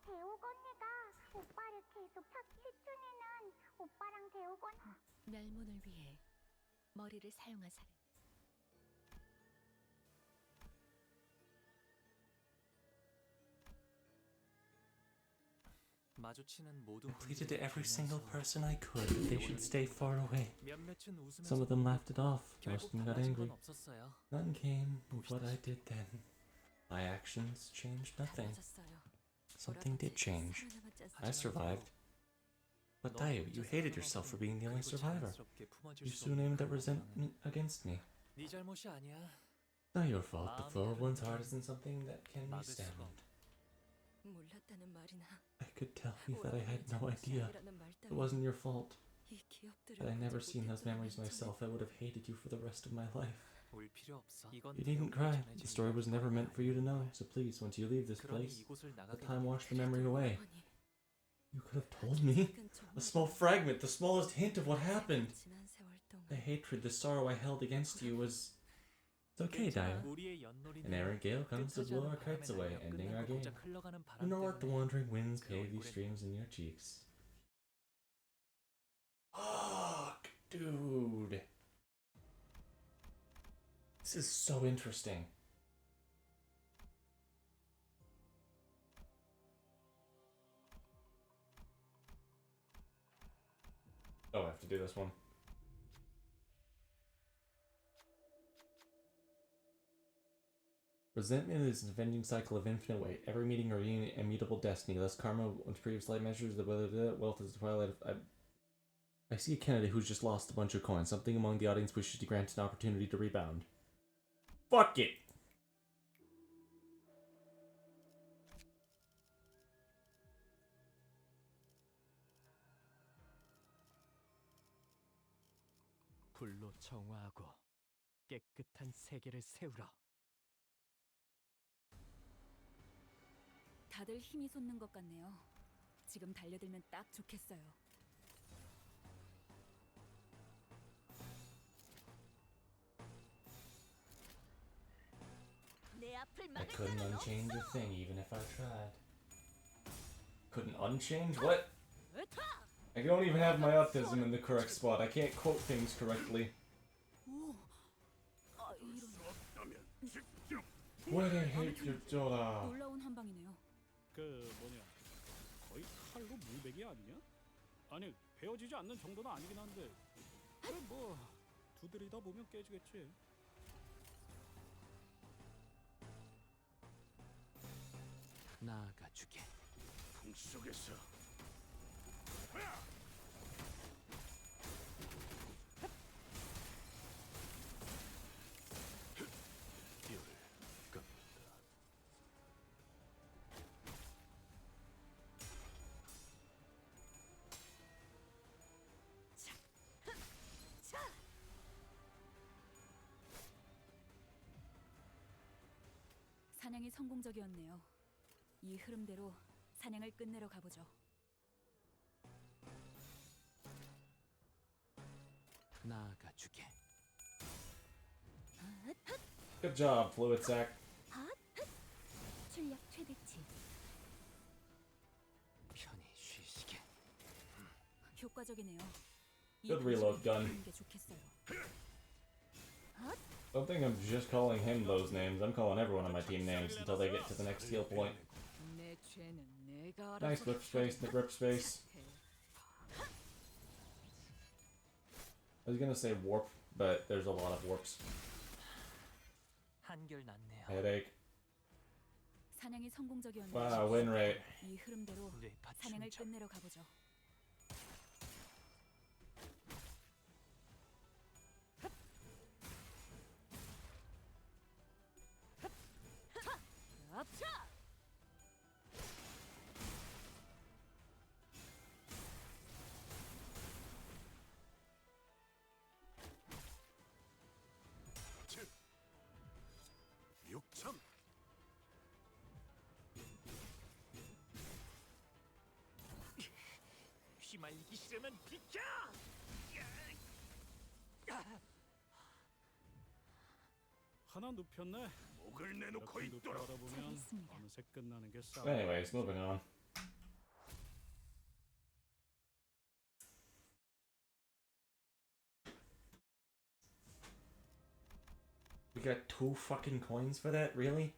대옥 언니가 오빠를 계속 시춘이는 오빠랑 대옥 언니 멸문을 위해 머리를 사용한 사람. 마주치는 모든 I pleaded to every single 분들을 person I could that they should stay far away. 몇몇은 웃으면서 Some of them laughed it off. Most of 결국 them got 달라진 angry. 건 없었어요. None came with what I did then. My actions changed nothing. Something did change. I survived. But Tayo, you hated yourself for being the only survivor. You soon aimed at resentment against me. 네 잘못이 아니야. Not your fault. The flow of one's heart isn't something that can be stemmed. 몰랐다는 말이나 I could tell you that I had no idea. It wasn't your fault. 이 기억들을 Had I never seen those memories myself, I would have hated you for the rest of my life. 울 필요 없어. 이건 You needn't cry. The story was never meant for you to know. So please, once you leave this 그러니 place, 이곳을 let 나가게 time wash the memory away. You could have told me. A small fragment, the smallest hint of what happened. 지난 세월 동안 The hatred, the sorrow I held against you was... It's okay, Dio. 우리의 연놀이는 An errant gale comes to blow our kites away, ending our game. Do not let the wandering winds pave these streams in your cheeks. Fuck, dude. This is so interesting. Oh, I have to do this one. Resentment is an avenging cycle of infinite weight. Every meeting or reunion, immutable destiny. Less karma, once previous life measures, the wealth is the twilight of... I see a candidate who's just lost a bunch of coins. Something among the audience wishes to grant an opportunity to rebound. Fuck it! 불로 정화하고 깨끗한 세계를 세우라. 다들 힘이 솟는 것 같네요. 지금 달려들면 딱 좋겠어요. 내 앞을 I 막을 couldn't 자는 unchange a 없어. thing even if I tried. Couldn't unchange? What? I don't even have my autism in the correct spot. I can't quote things correctly. What I hate your daughter. 놀라운 한 방이네요. 그 뭐냐 거의 칼로 물베기 아니냐? 아니 베어지지 않는 정도는 아니긴 한데 그래 뭐 두드리다 보면 깨지겠지. 나아가 주게. 풍속에서 뼈를 깎는다. 사냥이 성공적이었네요. 이 흐름대로 사냥을 끝내러 가보죠. 나아가 주게. Good job, Fluid Sack. 출력 최대치. 편히 쉬시. 효과적이네요. 이 Good reload gun. 하는 게 좋겠어요. Don't think I'm just calling him those names. I'm calling everyone on my team names until they get to the next skill point. 내 죄는 내가 Nice 알아서 whip space, the grip space. I was gonna say warp, but there's a lot of warps. 한결 낫네요. Headache. 사냥이 성공적이었네요. Wow, win rate. 이 흐름대로 뇌파 사냥을 충전. 끝내러 가보죠. 육참. 휘말리기 싫으면 비켜! 하나 눕혔네. 목을 내놓고 이렇게 있도록. 눕혀하다 보면 잘했습니다. 어느새 끝나는 게 싸움. Anyways, moving on. We got 2 fucking coins for that? Really?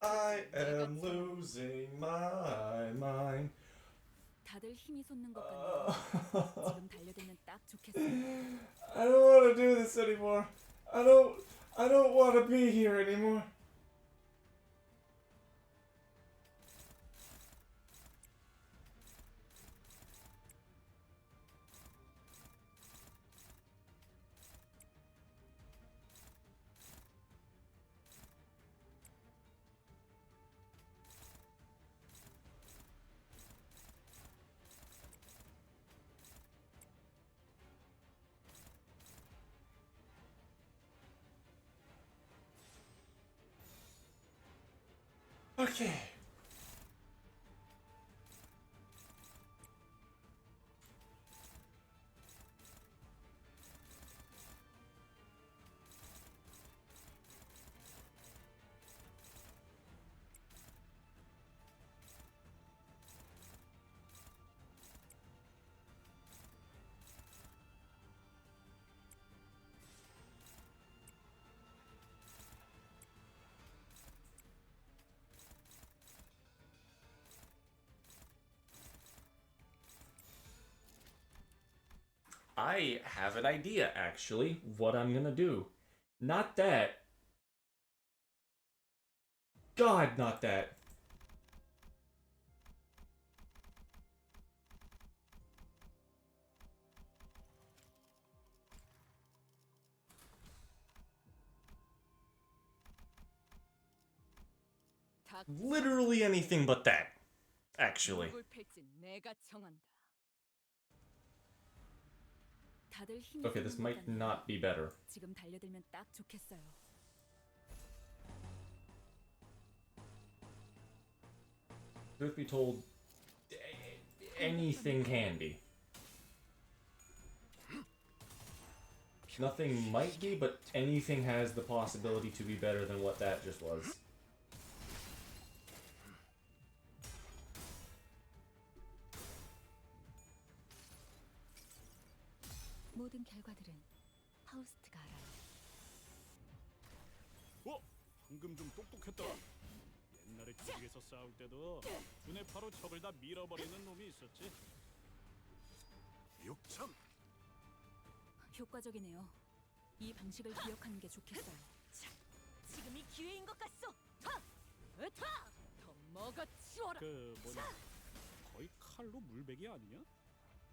I am losing my mind. 다들 힘이 솟는 것 같네요. 지금 달려들면 딱 좋겠어요. I don't want to do this anymore. I don't want to be here anymore. Okay. I have an idea, actually, what I'm gonna do. Not that. God, not that. Literally anything but that, actually. Okay, this might not be better. 지금 달려들면 딱 좋겠어요. Truth be told, anything can be. Nothing might be, but anything has the possibility to be better than what that just was. 모든 결과들은 파우스트가 알아요. 방금 좀 똑똑했다. 옛날에 지역에서 싸울 때도 두뇌파로 적을 다 밀어버리는 놈이 있었지. 육참. 효과적이네요. 이 방식을 기억하는 게 좋겠어요. 지금이 기회인 것 같소. 더 먹어치워라. 그 뭐냐, 거의 칼로 물베기 아니냐?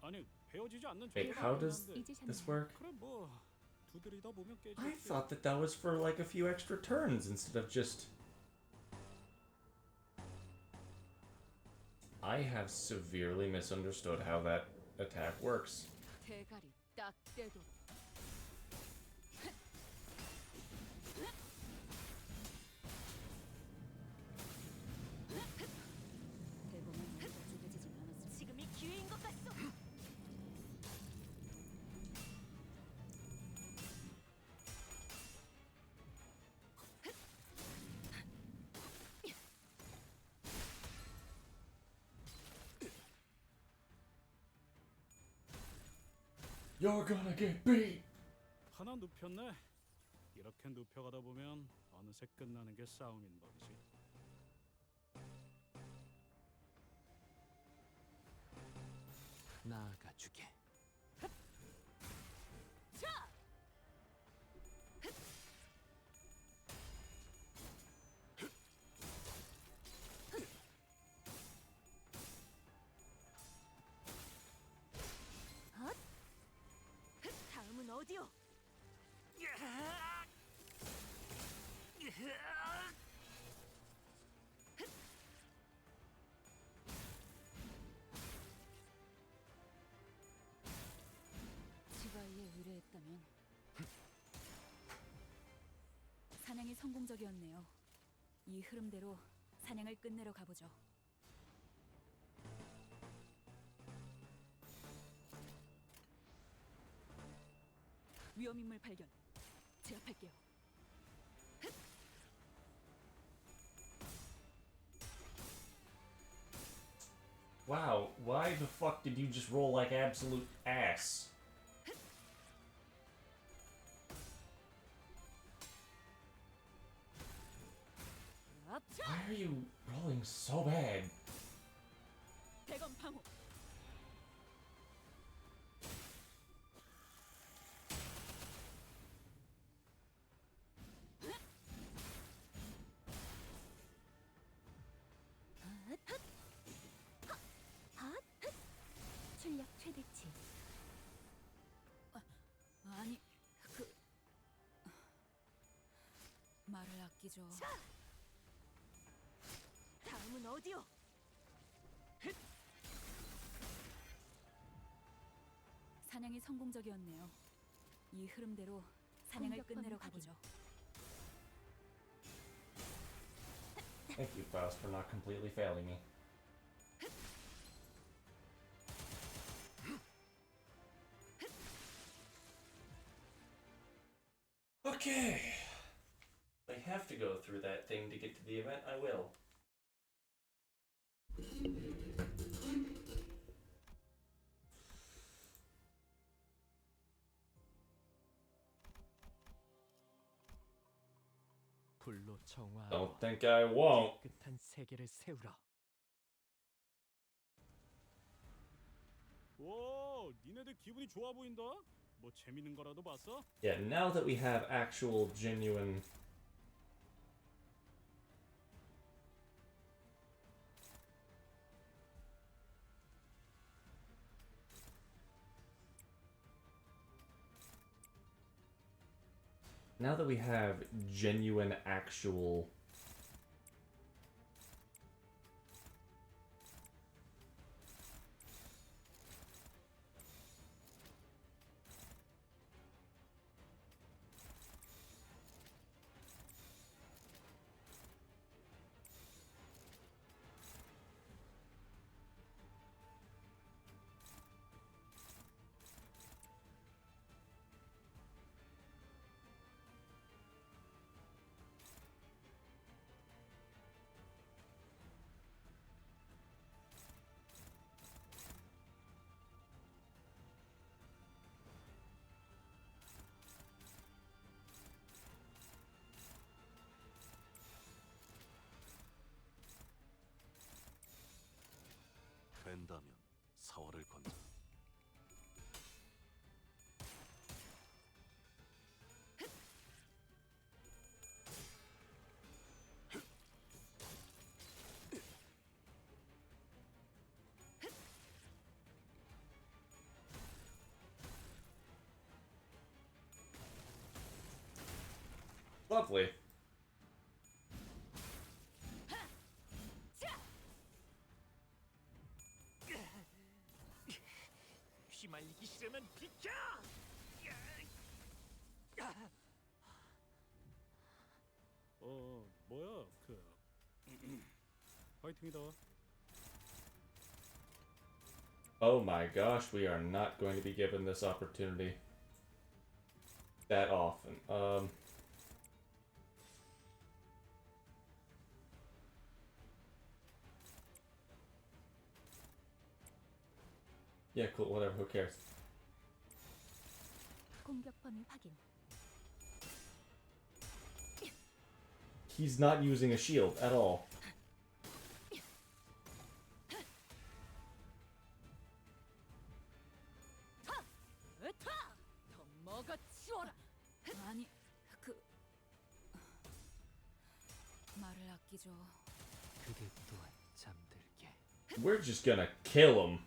아니 베어지지 않는 Wait, 정도가 how does 아니었는데. this work? 그래 뭐 두드리다 보면 깨지겠지. I thought that was for like a few extra turns instead of just... I have severely misunderstood how that attack works. 대가리 딱 떼도. 대범한 머리가 쪼개지진 않았어. 지금이 기회인 것 같소. You're gonna get beat. 하나 눕혔네. 이렇게 눕혀가다 보면 어느새 끝나는 게 싸움인 법이지. 나아가 주게. 다음은 어디요? 지바이에 의뢰했다면 사냥이 성공적이었네요. 이 흐름대로 사냥을 끝내러 가보죠. 위험인물 발견. 제압할게요. Wow, why the fuck did you just roll like absolute ass? Why are you rolling so bad? 대검 방어. 출력 최대치. 아니, 말을 아끼죠. 다음은 어디요? 사냥이 성공적이었네요. 이 흐름대로 사냥을 끝내러 가보죠. Thank you, Faust, for not completely failing me. Okay. I have to go through that thing to get to the event. I will. 불로 정화하고 Don't think I won't. 깨끗한 세계를 세우라. 오, 니네들 기분이 좋아 보인다. 뭐 재밌는 거라도 봤어? Yeah, now that we have actual, genuine... Now that we have genuine, actual... 된다면 사활을 건져. Lovely. 뭐야 그 파이팅이다. Oh my gosh, we are not going to be given this opportunity that often. Yeah, cool, whatever, who cares? 공격 범위 확인. He's not using a shield at all. 더 먹어 치워라. 아니 그 말을 아끼죠. 그대 또한 잠들게. We're just gonna kill him.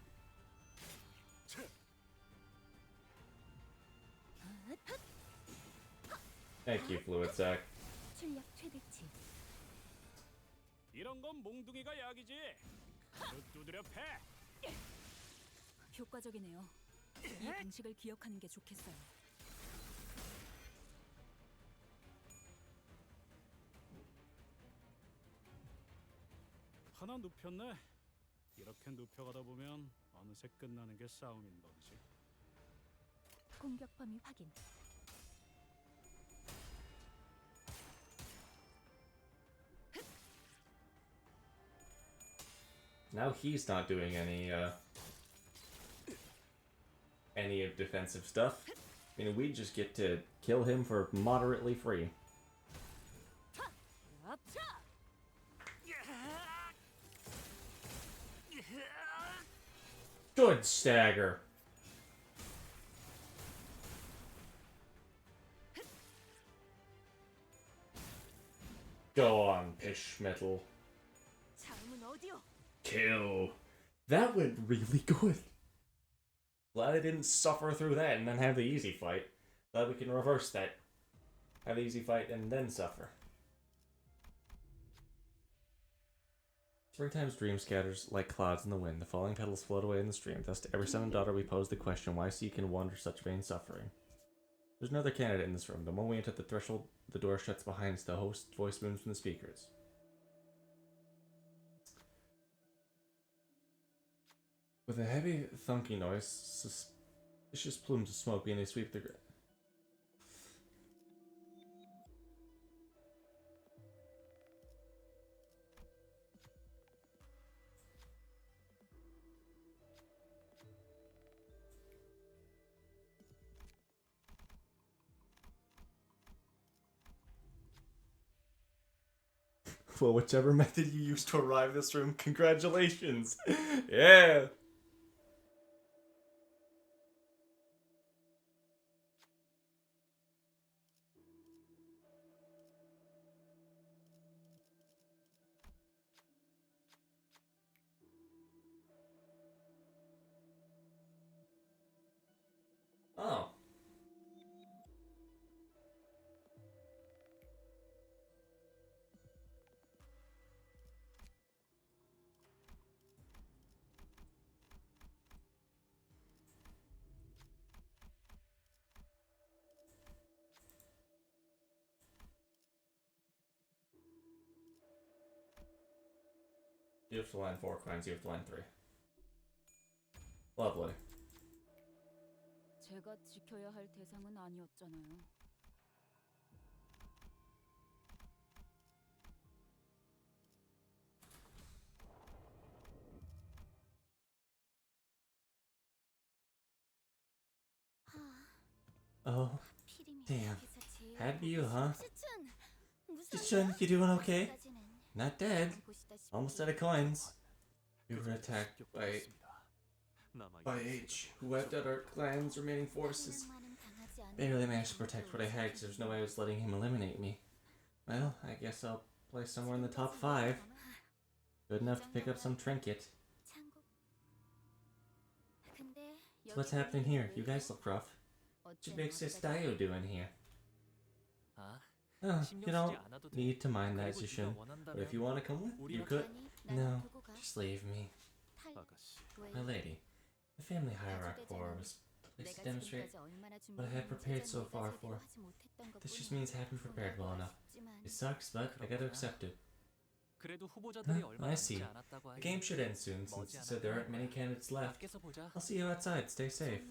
Thank you, Fluid Sack. 출력 최대치. 이런 건 몽둥이가 약이지. 가득 두드려 패. 효과적이네요. 이 방식을 기억하는 게 좋겠어요. 하나 눕혔네. 이렇게 눕혀가다 보면 어느새 끝나는 게 싸움인 법이지. 공격 범위 확인. Now he's not doing any of defensive stuff. I mean, we just get to kill him for moderately free. Good stagger. Go on, Pishmetal. Kill. That went really good. Glad I didn't suffer through that and then have the easy fight. Glad we can reverse that. Have the easy fight and then suffer. Springtime's dream scatters like clouds in the wind. The falling petals float away in the stream. Thus to every son and daughter we pose the question, why seek and wander such vain suffering? There's another candidate in this room. The moment we enter the threshold, the door shuts behind us. The host's voice booms from the speakers. With a heavy, thunky noise, suspicious plumes of smoke beginning to sweep the ground. Well, whichever method you used to arrive this room, congratulations! Yeah! Oh. You have to land 4 coins, you have to land 3. Lovely. 제가 지켜야 할 대상은 아니었잖아요. Oh, damn. Had you, huh? Shichun, you doing okay? Not dead. Almost out of coins. We were attacked by H, who wiped out our clan's remaining forces. Barely managed to protect what I had because there's no way I was letting him eliminate me. Well, I guess I'll play somewhere in the top 5. Good enough to pick up some trinket. So what's happening here? You guys look rough. What makes this Dio doing here? Oh, you don't need to mind that, Zishin. But if you want to come with, you could. No, just leave me. My lady, the family hierarchy war was Place to demonstrate what I have prepared so far for. This just means I haven't prepared well enough. It sucks, but I gotta accept it. 그래도 후보자들이 얼마 I see. 남지 않았다고 The game should end soon, since you said there aren't many candidates left. I'll see you outside. Stay safe.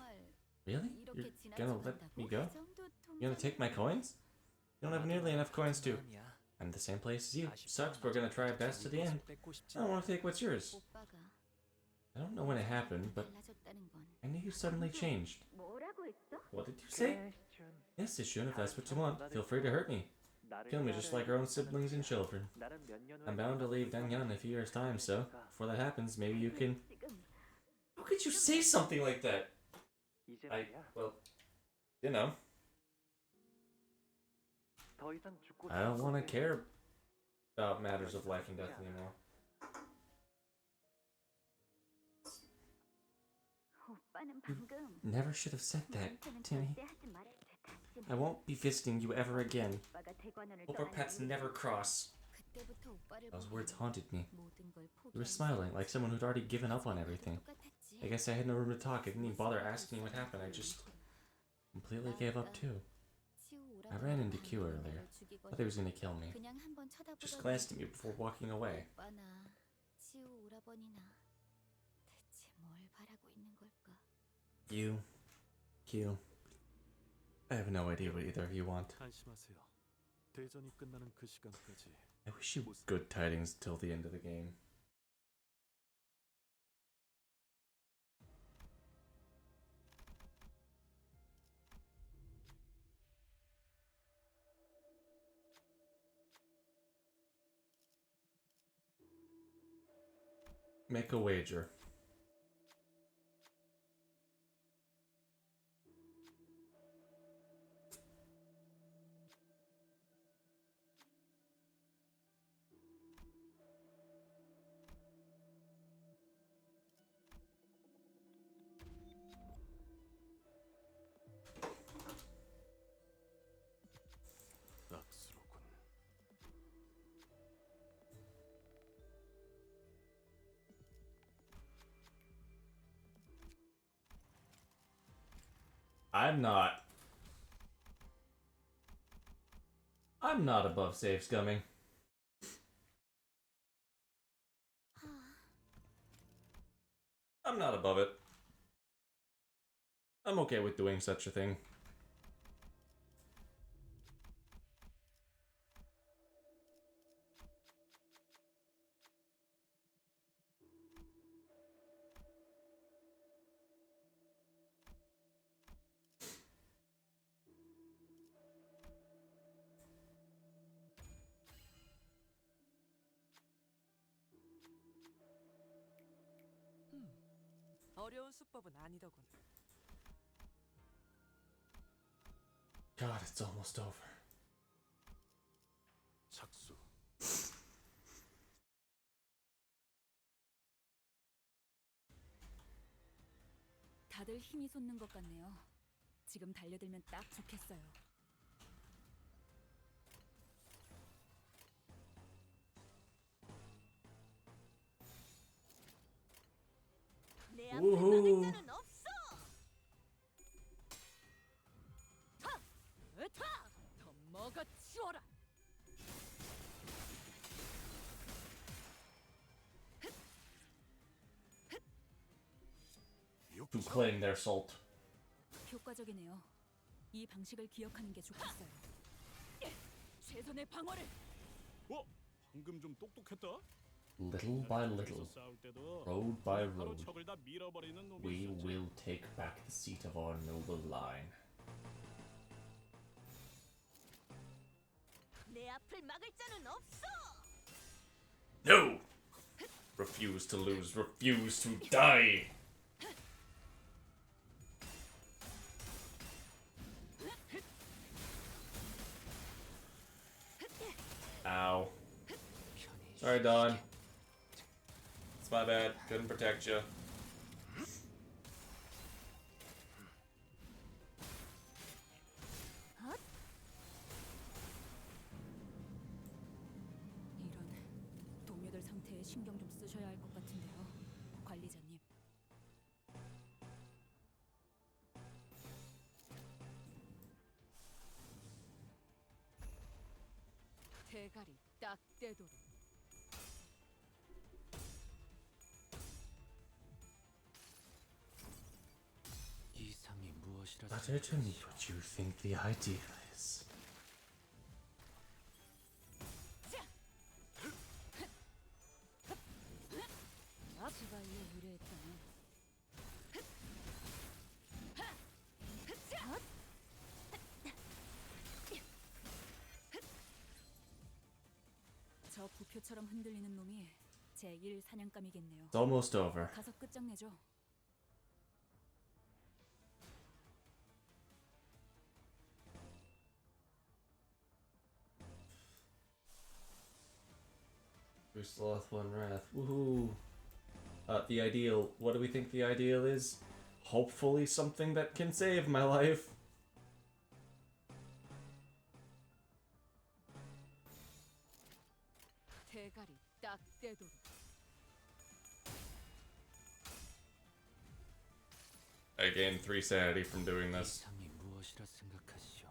Really? You're gonna let me go? You gonna take my coins? You don't have nearly enough coins too. I'm the same place as you. Sucks, but we're gonna try our best to the end. I don't want to take what's yours. I don't know when it happened, but I knew you suddenly changed. What did you say? Yes, Ishun, if that's what you want, feel free to hurt me. Kill me just like our own siblings and children. I'm bound to leave Dangyang in a few years' time, so before that happens, maybe you can... How could you say something like that? Well, you know. I don't want to care about matters of life and death anymore. You never should have said that, Timmy. I won't be visiting you ever again. Hope our paths never cross. Those words haunted me. You were smiling, like someone who'd already given up on everything. I guess I had no room to talk. I didn't even bother asking what happened. I just completely gave up too. I ran into Q earlier. Thought he was gonna kill me. Just glanced at me before walking away. Q. I have no idea what either of you want. 안심하세요. 대전이 끝나는 그 시간까지 I wish you good tidings till the end of the game. Make a wager. 낙수로군. I'm not above safe scumming. I'm not above it. I'm okay with doing such a thing. 어려운 수법은 아니더군. God, it's almost over. 착수. 다들 힘이 솟는 것 같네요. 지금 달려들면 딱 좋겠어요. 내 앞을 막을 자는 없어. 더 먹어치워라. To claim their salt. 효과적이네요. 이 방식을 기억하는 게 좋겠어요. 최선의 방어를. 방금 좀 똑똑했다. Little by little, 싸울 때도 road by 바로 road, 적을 다 밀어버리는 놈이 we 있었지. will take back the seat of our noble line. 내 앞을 막을 자는 없어. No! Refuse to lose, refuse to die! Ow. Sorry, Don. It's my bad. Couldn't protect you. 이런 동료들 상태에 신경 좀 쓰셔야 할 것 같은데요, 관리자님. 대가리 딱 떼도록. 이상이 무엇이라 Better to me what you think the idea is. 지바이에 의뢰했다면 저 부표처럼 흔들리는 놈이 제1 사냥감이겠네요. It's almost over. 가서 끝장내죠. Two sloth, one wrath. Woohoo! The ideal. What do we think the ideal is? Hopefully something that can save my life. 대가리 딱 떼도록. I gained 3 sanity from doing this. 이상이 무엇이라 생각하시오?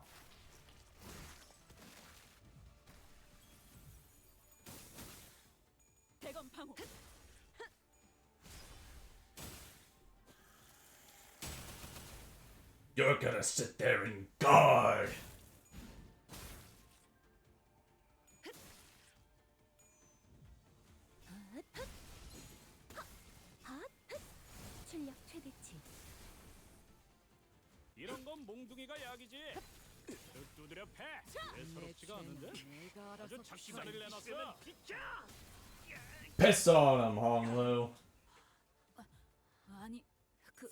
대검 방어. You're gonna sit there and guard! 출력 최대치. 이런 건 몽둥이가 약이지. 두드려 패. 예사롭지가 않은데? 아주 작사를 내놨어. Piss on him, Honglu! 아니,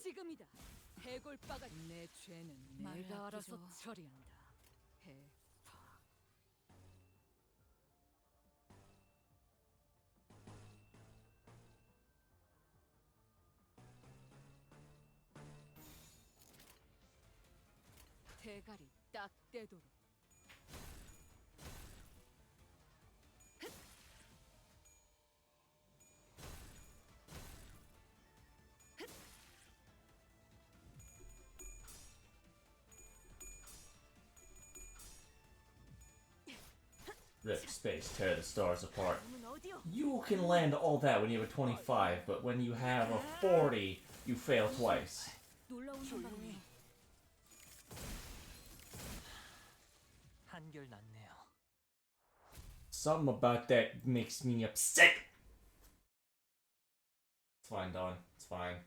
지금이다. 해골바가 내 죄는 내가 알아서 처리한다. 해파. 대가리 딱 떼도록. Rip space, tear the stars apart. You can land all that when you have a 25, but when you have a 40, you fail twice. 놀라운 한방이네. 한결 낫네요. Something about that makes me upset! It's fine, Don. It's fine.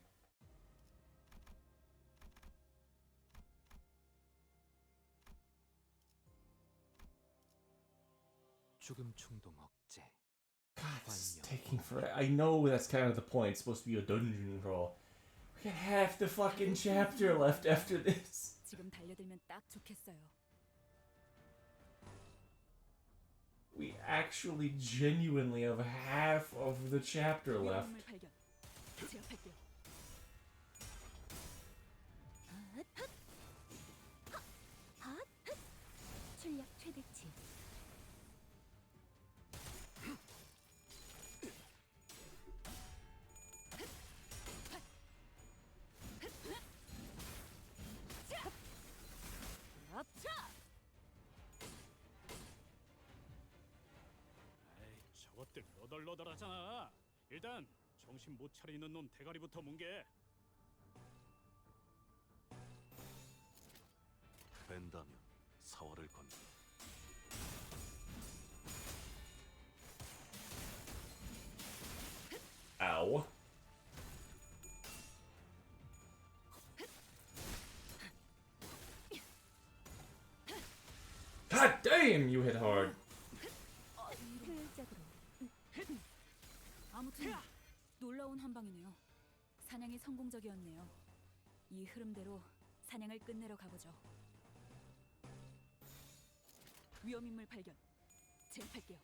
죽음 충동 억제. God, this is taking forever. I know that's kind of the point. It's supposed to be a dungeon crawl. We got half the fucking chapter left after this. 지금 달려들면 딱 좋겠어요. We actually genuinely have half of the chapter left. 위험을 발견. 제압할게요. 출력 최대치. 저것들 너덜너덜하잖아. 일단 정신 못 차리는 놈 대가리부터 뭉개. 된다면 사활을 건다. Ow. God damn, you hit hard. 효율적으로. 아무튼 놀라운 한방이네요. 사냥이 성공적이었네요. 이 흐름대로 사냥을 끝내러 가보죠. 위험인물 발견. 제압할게요.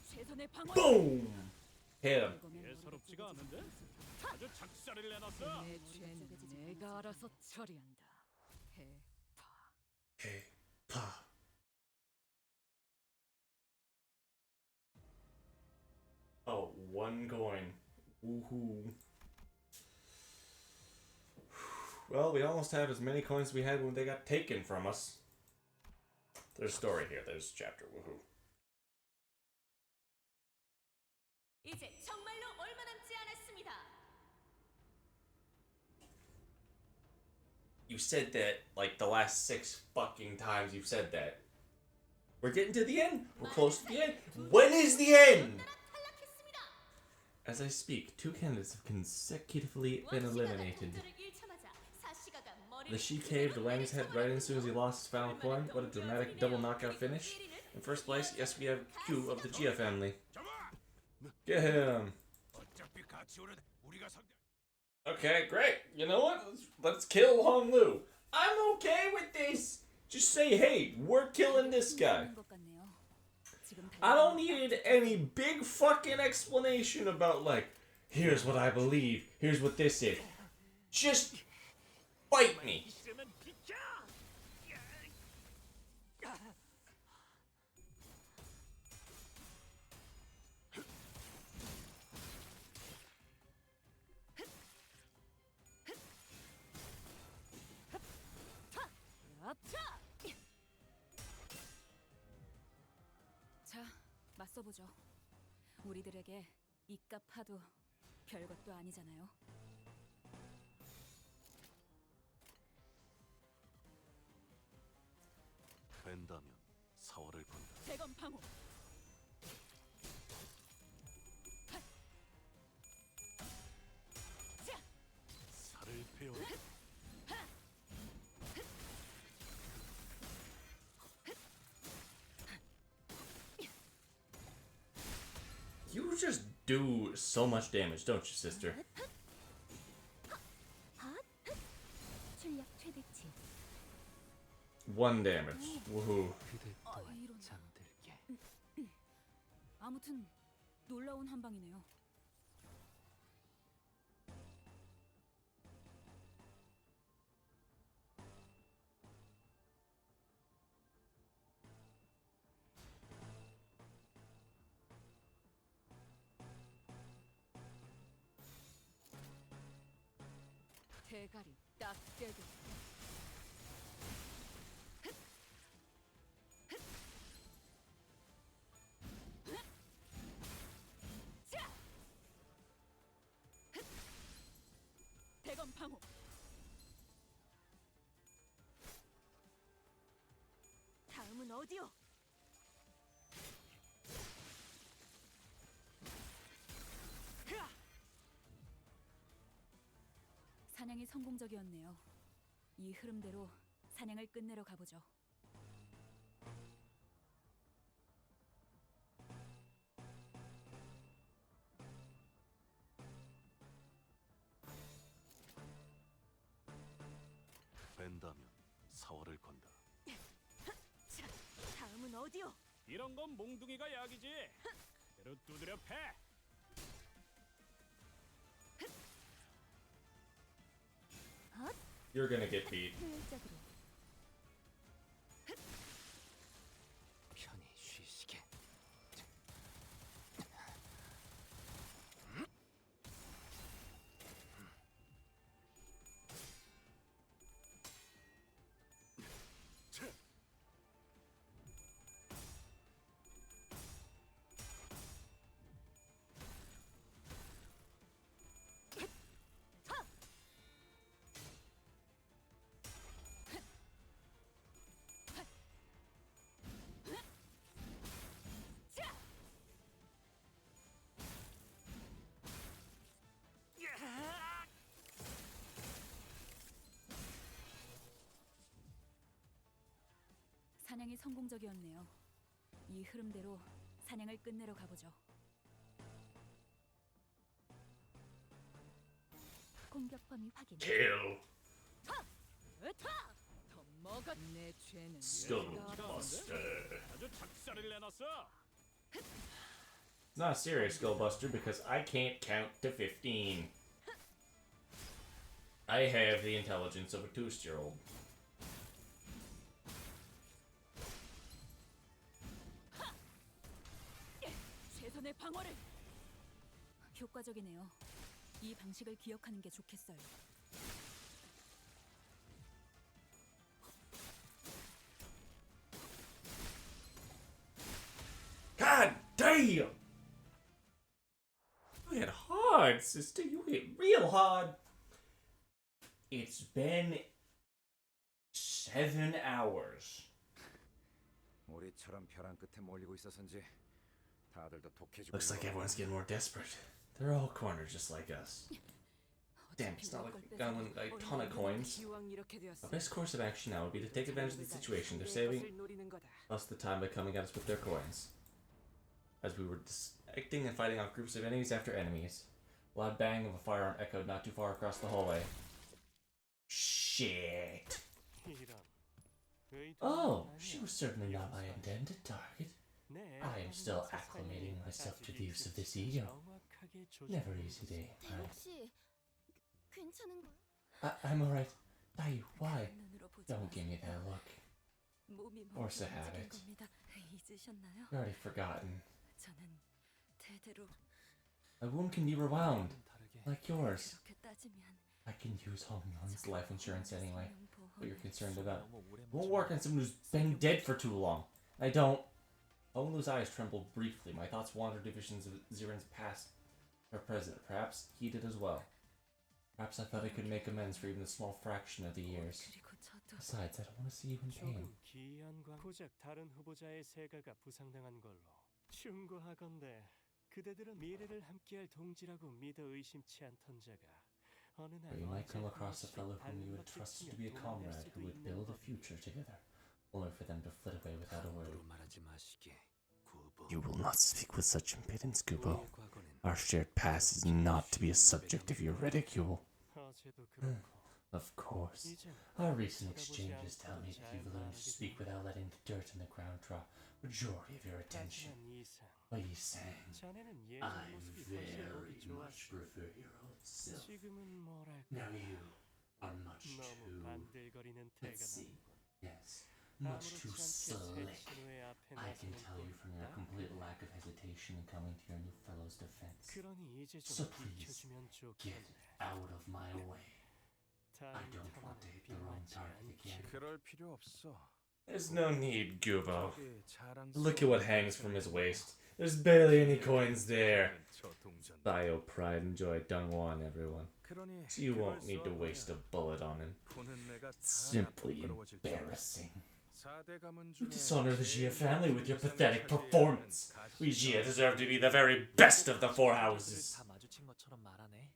최선의 방어. Boom! Hit him. 예사롭지가 않은데? 아주 작사를 내놨어. 내 죄는 내가 알아서 처리한다. 해파. Hey, pa. Oh, 1 coin. Woohoo. Well, we almost have as many coins we had when they got taken from us. There's a story here. There's a chapter. Woohoo. 이제 정말로 얼마 남지 않았습니다. You said that like the last 6 fucking times you've said that. We're getting to the end. We're close to the end. When is the end? As I speak, 2 candidates have consecutively been eliminated. The She caved, the Wang's head right in as soon as he lost his final coin. What a dramatic double knockout finish. In first place, yes, we have Q of the Gia family. Get him. Okay, great. You know what? Let's kill Hong Lu. I'm okay with this. Just say, hey, we're killing this guy. I don't need any big fucking explanation about, like, here's what I believe, here's what this is. Just fight me. 자, 맞서보죠. 우리들에게 이깟 파도 별것도 아니잖아요. 된다면 사활을 건다. 대검 방어. 살을 베어. You just do so much damage, don't you, sister? 출력 최대치. 1 damage. Woohoo. 그대 또한 잠들게. 아무튼 놀라운 한방이네요. 대가리 딱 깨게. 대검 방어. 다음은 어디요? 사냥이 성공적이었네요. 이 흐름대로 사냥을 끝내러 가보죠. 된다면 사활을 건다. 자, 다음은 어디요? 이런 건 몽둥이가 약이지. 그대로 두드려 패. You're gonna get beat. 효율적으로. 편히 쉬시게. 사냥이 성공적이었네요. 이 흐름대로 사냥을 끝내러 가보죠. 공격 범위 확인. Kill. 더 먹어. 내 죄는 Skullbuster. 아주 작살을 내놨어. It's not a serious Skullbuster because I can't count to 15. I have the intelligence of a 2-year-old. 최선의 방어를. 효과적이네요. 이 방식을 기억하는 게 좋겠어요. Alright, sister, you hit real hard. It's been 7 hours. 우리처럼 벼랑 끝에 몰리고 있어서인지 다들 더 독해지고. Looks like everyone's getting more desperate. They're all cornered just like us. Damn, it's not like we got a ton of coins. Our best course of action now would be to take advantage of the situation they're saving us the time by coming at us with their coins. As we were distracting and fighting off groups of enemies after enemies, a loud bang of a firearm echoed not too far across the hallway. Shit. Oh, she was certainly not my intended target. I am still acclimating myself to the use of this ego. Never easy day. I'm alright. Bayou, why? Don't give me that look. Force a habit. You've already forgotten. A wound can be rewound, like yours. I can use home loans life insurance anyway. What you're concerned about won't work on someone who's been dead for too long. I don't. Olu's eyes trembled briefly. My thoughts wandered to visions of Ziren's past or present. Perhaps he did as well. Perhaps I thought I could make amends for even a small fraction of the years. Besides, I don't want to see you in pain. 고작 다른 후보자의 세가가 부상당한 걸로 충고하건대 그대들은 미래를 함께할 동지라고 믿어 의심치 않던 자가 어느 날 Or you might come across a fellow whom you had trusted to be a comrade who would build a future together, only for them to flit away without a word. You will not speak with such impudence, Kubo. Our shared past is not to be a subject of your ridicule. Of course. Our recent exchanges tell me that you've learned to speak without letting the dirt in the ground draw majority of your attention. But you sang, I very much prefer your old self. Now you are much too, let's see, yes, much too slick. I can tell you from your complete lack of hesitation in coming to your new fellow's defense. So please, get out of my way. I don't want to hit the wrong target again. 그럴 필요 없어. There's no need, Gubo. Look at what hangs from his waist. There's barely any coins there. Bio pride and joy Dongwon, everyone. So you won't need to waste a bullet on him. It's simply embarrassing. You dishonor the Jia family with your pathetic performance. We Jia deserve to be the very best of the four houses.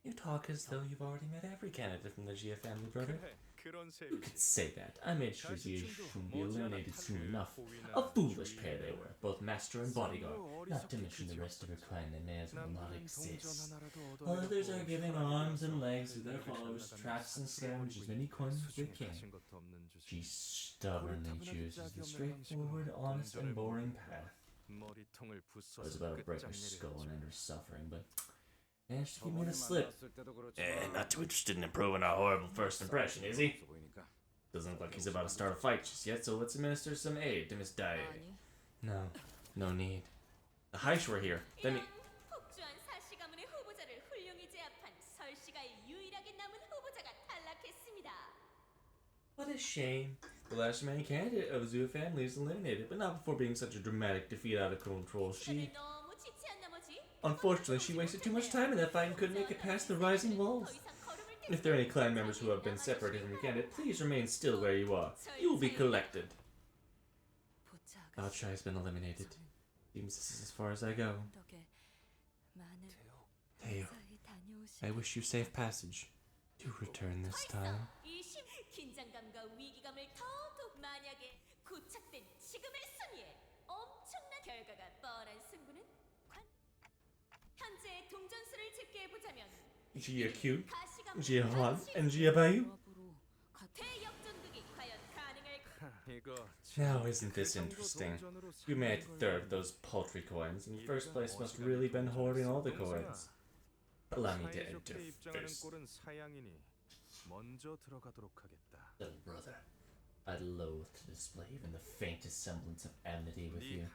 You talk as though you've already met every candidate from the Jia family, brother. You could say that. I made sure Jia shouldn't be eliminated soon enough. A foolish pair they were, both master and bodyguard, not to mention the rest of her clan that may as well not exist. While others are giving arms and legs to their followers, traps and scavenge as many coins as they can, she stubbornly chooses the straightforward, honest, and boring path. I was about to break her skull and end her suffering, but managed to give me the slip. Not too interested in improving our horrible first impression, is he? Doesn't look like he's about to start a fight just yet, so let's administer some aid to Miss Dai. No, no need. The Heish were here. Then 폭주한 사씨 가문의 후보자를 훌륭히 제압한 설씨가 유일하게 남은 후보자가 탈락했습니다. what a shame. The last remaining candidate of the Zhu family is eliminated, but not before being such a dramatic defeat out of control. Unfortunately, she wasted too much time in that fight and couldn't make it past the rising walls. If there are any clan members who have been separated from your candidate, please remain still where you are. You will be collected. Baochai has been eliminated. Seems this is as far as I go. Teo, I wish you safe passage. Do return this time. 긴장감과 위기감을 더더욱 만약에 고착된 지금의 순위에 엄청난 결과가 뻔한 승부는 현재 동전수를 집계해보자면 Jia Q, Jia Huan, and Jia Bayou. 대역전극이 과연 가능할까? Now isn't this interesting? You made a third of those paltry coins, and first place must really been hoarding all the coins. Allow me to enter first. Little brother, I'd loathe to display even the faintest semblance of enmity with you.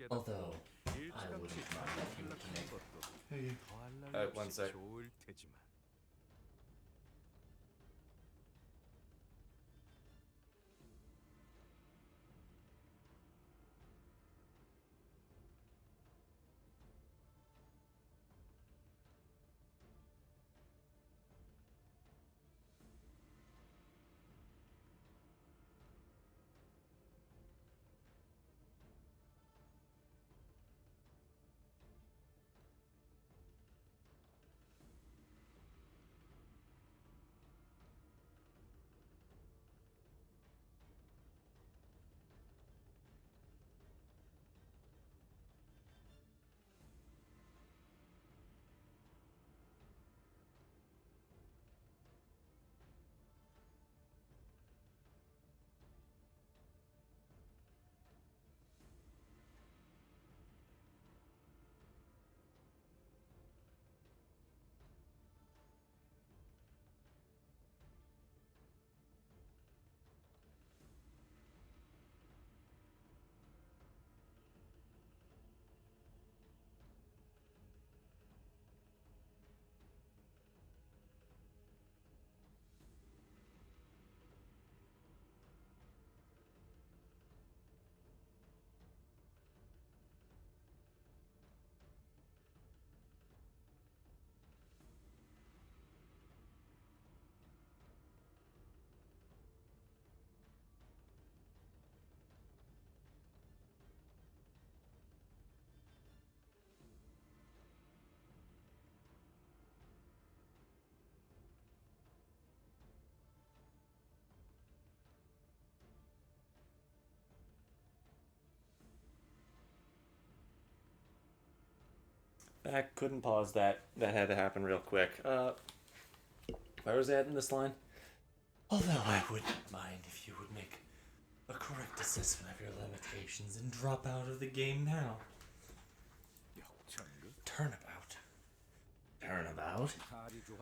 Although, I wouldn't mind if you were to make... Hey, one sec. Back, couldn't pause that. That had to happen real quick. Where was that in this line? Although I wouldn't mind if you would make a correct assessment of your limitations and drop out of the game now. Turnabout. Turnabout?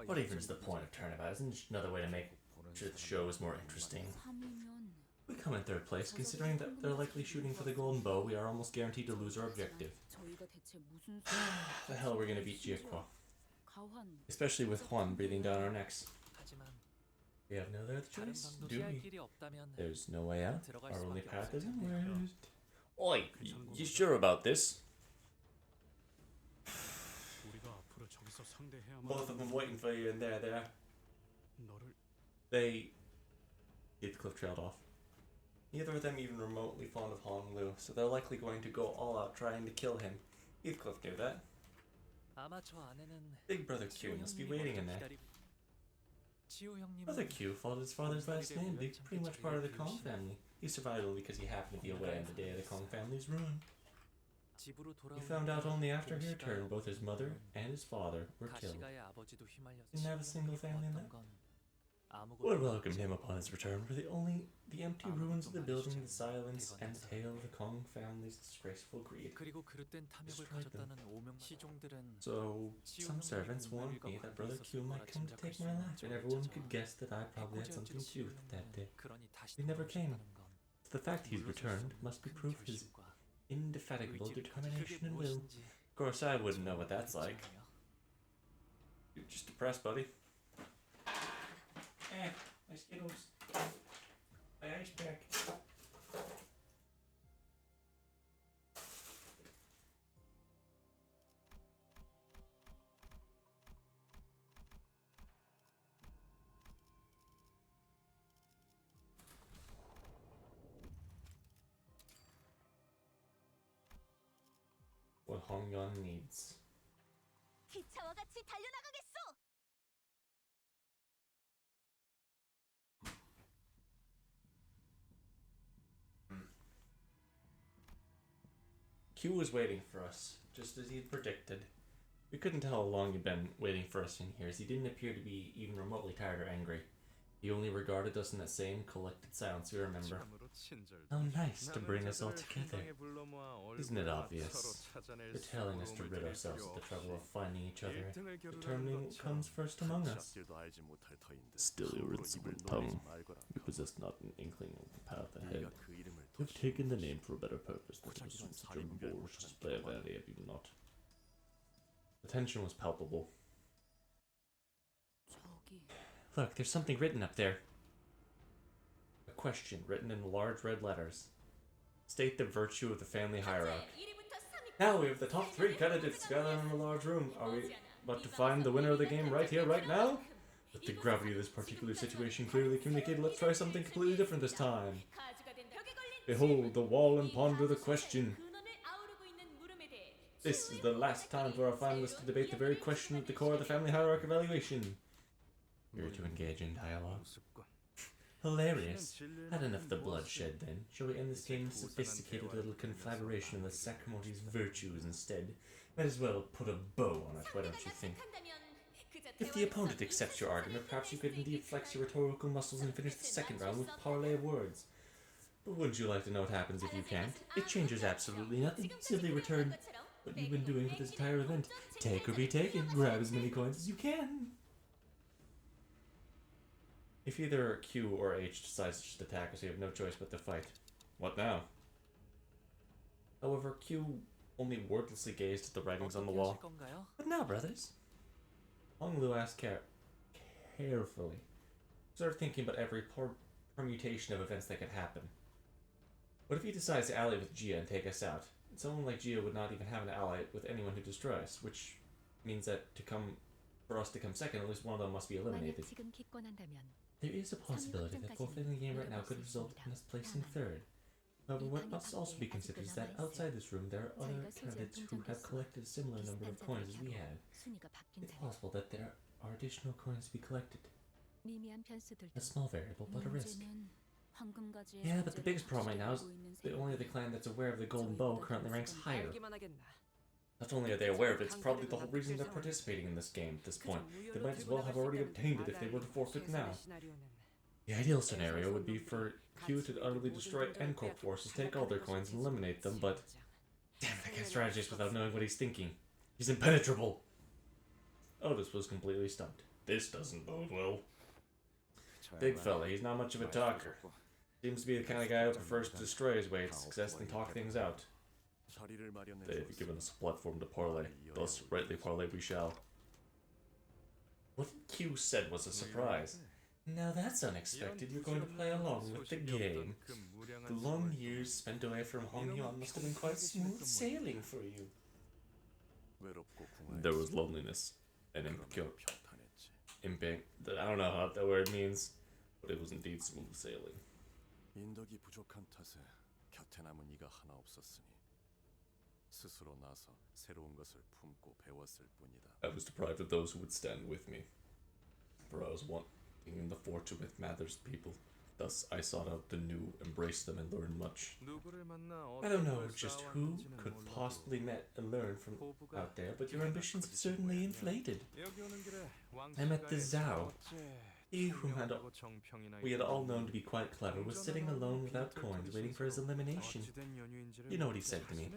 What even is the point of turnabout? Isn't it just another way to make sure the show is more interesting? We come in third place, considering that they're likely shooting for the golden bow. We are almost guaranteed to lose our objective. The hell are we gonna beat Jiekwa? Especially with Juan breathing down our necks. We have no other choice, do we? There's no way out. Our only path is inward. Oi, you sure about this? Both of them waiting for you in there. They... Heathcliff trailed off. Neither of them even remotely fond of Hong Lu, so they're likely going to go all out trying to kill him. Heathcliff knew that. Big Brother Q must be waiting in there. Brother Q followed his father's last name. He's pretty much part of the Kong family. He survived only because he happened to be away on the day of the Kong family's ruin. He found out only after he returned both his mother and his father were killed. Didn't have a single family left. What welcomed him upon his return were the empty ruins of the building, the silence, and the tale of the Kong family's disgraceful greed. Destroyed them. So, some servants warned me that Brother Q might come to take my life, and everyone could guess that I probably had something to do with it that day. He never came. So the fact he's returned must be proof of his indefatigable determination and will. Of course, I wouldn't know what that's like. You're just depressed, buddy. My Skittles. My ice pack. What Hong Yun needs. 기차와 같이 달려나가겠소. Q was waiting for us, just as he had predicted. We couldn't tell how long he'd been waiting for us in here, as he didn't appear to be even remotely tired or angry. He only regarded us in that same collected silence we remember. How nice to bring us all together. Isn't it obvious? They're telling us to rid ourselves of the trouble of finding each other, determining what comes first among us. Still your insolent tongue. You possess not an inkling of the path ahead. You've taken the name for a better purpose than to assume such a boorish display of vanity, have you not? The tension was palpable. Look, there's something written up there. A question written in large red letters. State the virtue of the family hierarchy. Now we have the top 3 candidates together in a large room. Are we about to find the winner of the game right here, right now? With the gravity of this particular situation clearly communicated, let's try something completely different this time. Behold the wall and ponder the question. This is the last time for our finalists to debate the very question at the core of the family hierarchy evaluation. Here to engage in dialogue. Hilarious. Had enough of the bloodshed then. Shall we end this game in a sophisticated little conflagration of the sacrimony's virtues instead? Might as well put a bow on it, why don't you think? If the opponent accepts your argument, perhaps you could indeed flex your rhetorical muscles and finish the second round with parley of words. But wouldn't you like to know what happens if you can't? It changes absolutely nothing. Simply return what you've been doing for this entire event. Take or be taken. Grab as many coins as you can. If either Q or H decides to just attack us, we have no choice but to fight. What now? However, Q only wordlessly gazed at the writings on the wall. What now, brothers? Hong Lu asked carefully. Started thinking about every permutation of events that could happen. What if he decides to ally with Gia and take us out? Someone like Gia would not even have an ally with anyone who destroys us, which means that for us to come second, at least one of them must be eliminated. There is a possibility that forfeiting the game right now could result in us placing third. However, what must also be considered is that outside this room there are other candidates who have collected a similar number of coins as we have. It's possible that there are additional coins to be collected. A small variable, but a risk. Yeah, but the biggest problem right now is that only the clan that's aware of the golden bow currently ranks higher. Not only are they aware of it, it's probably the whole reason they're participating in this game at this point. They might as well have already obtained it if they were to forfeit now. The ideal scenario would be for Q to utterly destroy N-Corp forces, take all their coins, and eliminate them, but... Damn, I can't strategize without knowing what he's thinking. He's impenetrable! Otis was completely stumped. This doesn't bode well. Big fella, he's not much of a talker. Seems to be the kind of guy who prefers to destroy his way to success than talk things out. They've given us a platform to parlay, thus rightly parlay we shall. What Q said was a surprise. Now that's unexpected. You're going to play along with the game. The long years spent away from Honghyun must have been quite smooth sailing for you. There was loneliness and I don't know what that word means, but it was indeed smooth sailing. 인덕이 부족한 탓에 곁에 남은 이가 하나 없었으니 스스로 나서 새로운 것을 품고 배웠을 뿐이다. I was deprived of those who would stand with me, for I was wanting in the fortune with Mather's people. Thus I sought out the new, embraced them, and learned much. I don't know just who could possibly met and learn from out there, but your ambitions have certainly inflated. I met the Zhao. He whom we had all known to be quite clever was sitting alone without coins, waiting for his elimination. You know what he said to me?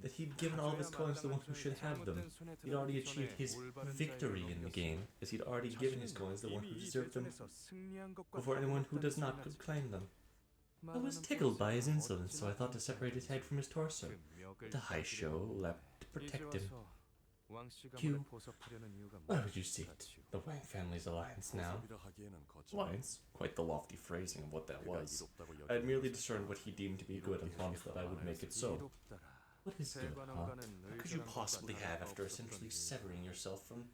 That he'd given all of his coins to the one who should have them. He'd already achieved his victory in the game, as he'd already given his coins to the one who deserved them before anyone who does not could claim them. I was tickled by his insolence, so I thought to separate his head from his torso. The high show leapt to protect him. Q, why would you seek the Wang family's alliance now? Alliance? Quite the lofty phrasing of what that was. I had merely discerned what he deemed to be good and promised that I would make it so. What is good, huh? What could you possibly have after essentially severing yourself from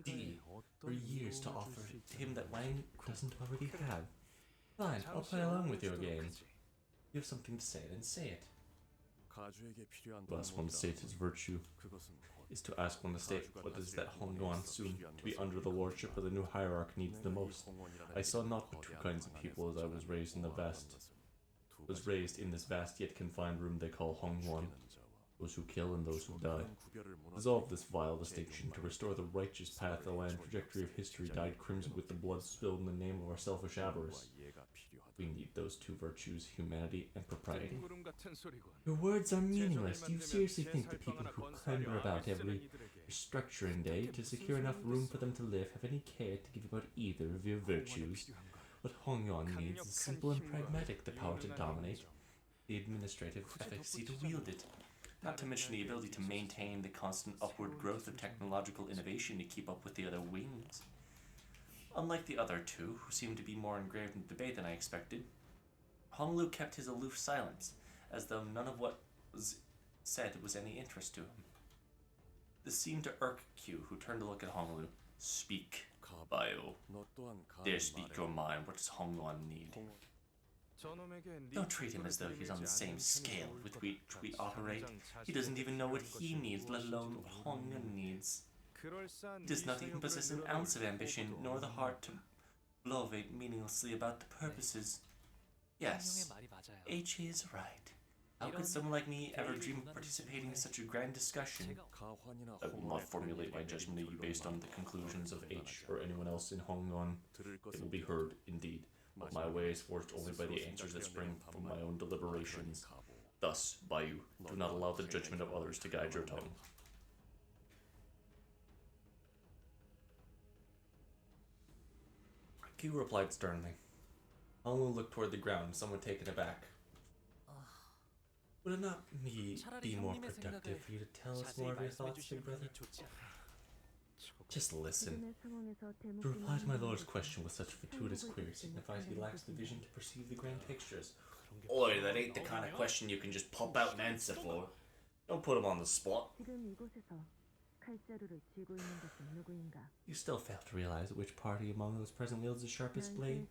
D for years to offer to him that Wang doesn't already have? Fine, I'll play along with your game. You have something to say, then say it. To ask one to state his virtue is to ask one to state what is that Hongyuan soon to be under the lordship of the new hierarch needs the most. I saw not but two kinds of people as I was raised in this vast yet confined room they call Hongyuan. Those who kill and those who die. Dissolve this vile distinction. To restore the righteous path the land trajectory of history dyed crimson with the blood spilled in the name of our selfish avarice. We need those two virtues, humanity and propriety. Your words are meaningless. Do you seriously think the people who clamber about every restructuring day to secure enough room for them to live have any care to give about either of your virtues? What Hongyuan needs is simple and pragmatic, the power to dominate, the administrative efficacy to wield it. Not to mention the ability to maintain the constant upward growth of technological innovation to keep up with the other wings. Unlike the other two, who seemed to be more engraved in debate than I expected, Honglu kept his aloof silence, as though none of what was said was any interest to him. This seemed to irk Q, who turned to look at Honglu. Speak, Bayou. Dare speak your mind. What does Hongyuan need? Don't treat him as though he's on the same scale with which we operate. He doesn't even know what he needs, let alone what Hongyuan needs. He does not even possess an ounce of ambition, nor the heart to blavate meaninglessly about the purposes. Yes, H is right. How could someone like me ever dream of participating in such a grand discussion? I will not formulate my judgment of you based on the conclusions of H or anyone else in Hongyuan. It will be heard, indeed, but my way is forged only by the answers that spring from my own deliberations. Thus, Bayou, do not allow the judgment of others to guide your tongue. Q replied sternly. Honglu looked toward the ground, somewhat taken aback. Would it not be more productive for you to tell us more of your thoughts, big brother? Just listen. To reply to my lord's question with such fortuitous query signifies he lacks the vision to perceive the grand pictures. Oi, that ain't the kind of question you can just pop out and answer for. Don't put him on the spot. You still fail to realize which party among those present wields the sharpest blade?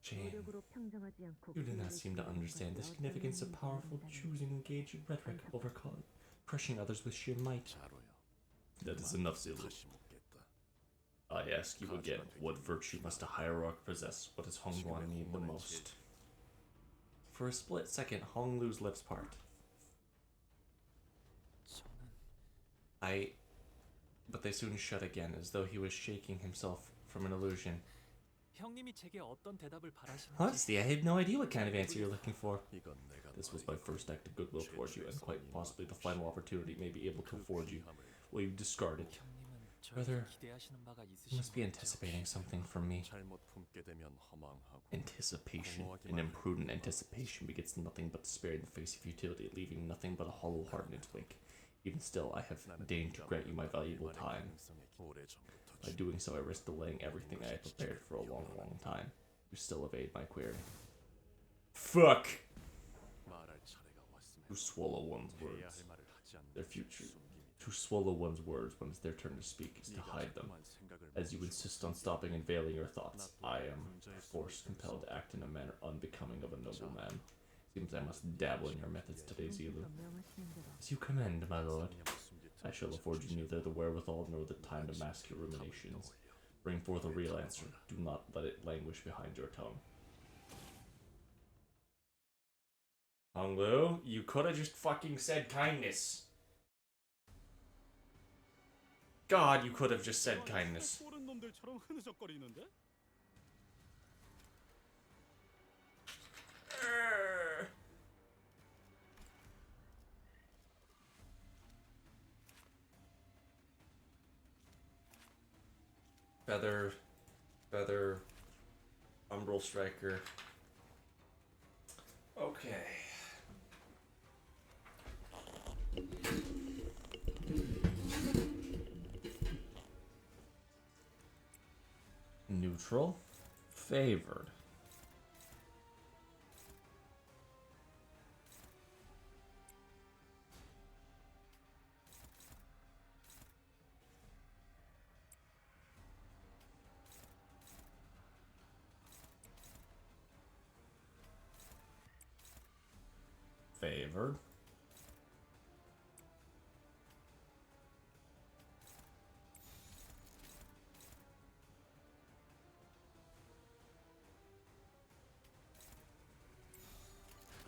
Jane, you do not seem to understand the significance of powerful, choosing, engaging rhetoric over crushing others with sheer might. That is enough, Zulu. I ask you again, what virtue must a hierarch possess? What does Hongyuan need the most? For a split second, Honglu's lips part. But they soon shut again, as though he was shaking himself from an illusion. 형님이 제게 어떤 대답을 바라시는지. Honestly, I had no idea what kind of answer you're looking for. This was my first act of goodwill towards you, and quite possibly the final opportunity may be able to afford you. Will you discard it? Brother, you must be anticipating something from me. Anticipation. An imprudent anticipation begets nothing but despair in the face of futility, leaving nothing but a hollow heart in its wake. Even still, I have deigned to grant you my valuable time. By doing so, I risk delaying everything I had prepared for a long, long time. You still evade my query. Fuck! To swallow one's words. Their future. To swallow one's words when it's their turn to speak is to hide them. As you insist on stopping and veiling your thoughts, I am, of course, compelled to act in a manner unbecoming of a noble man. Seems I must dabble in your methods today, Zilu. As you command, my lord. I shall afford you neither the wherewithal nor the time to mask your ruminations. Bring forth a real answer. Do not let it languish behind your tongue. Honglu, you could have just fucking said kindness. God, you could have just said kindness. Feather, Umbral Striker. Okay. Neutral. Favored. Favored.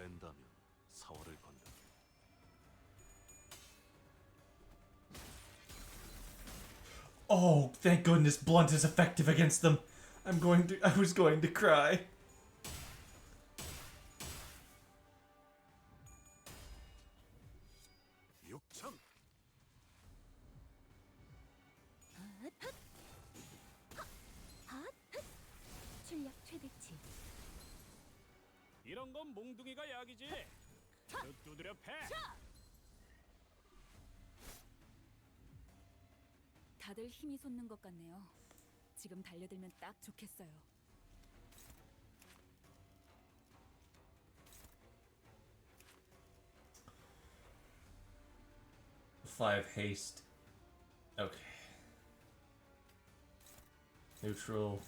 된다면 사활을 건다. Oh, thank goodness Blunt is effective against them. I was going to cry. 출력 최대치. 이런 건 몽둥이가 약이지. 두드려 패. 다들 힘이 솟는 것 같네요. 지금 달려들면 딱 좋겠어요. 5 haste. Okay. Neutral.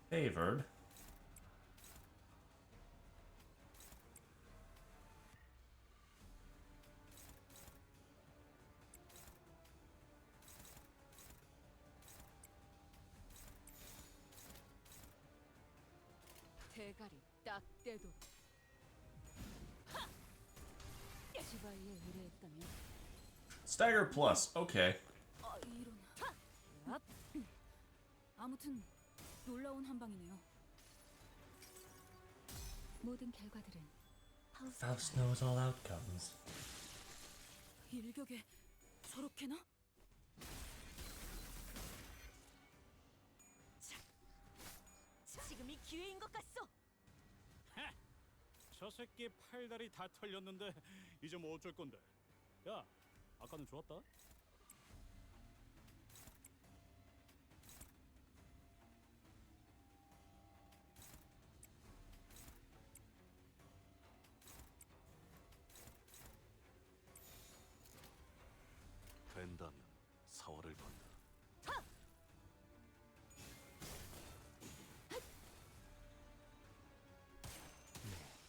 Favored. 대가리 딱 떼도. 지바이에 의뢰했다면. Stagger plus. Okay. 이런. 아무튼 놀라운 한 방이네요. 모든 결과들은 Faust knows all outcomes. 일격에 저렇게나? 지금이 기회인 것 같소. 저 새끼 팔다리 다 털렸는데 이제 뭐 어쩔 건데? 야, 아까는 좋았다. 된다면 사활을 건다.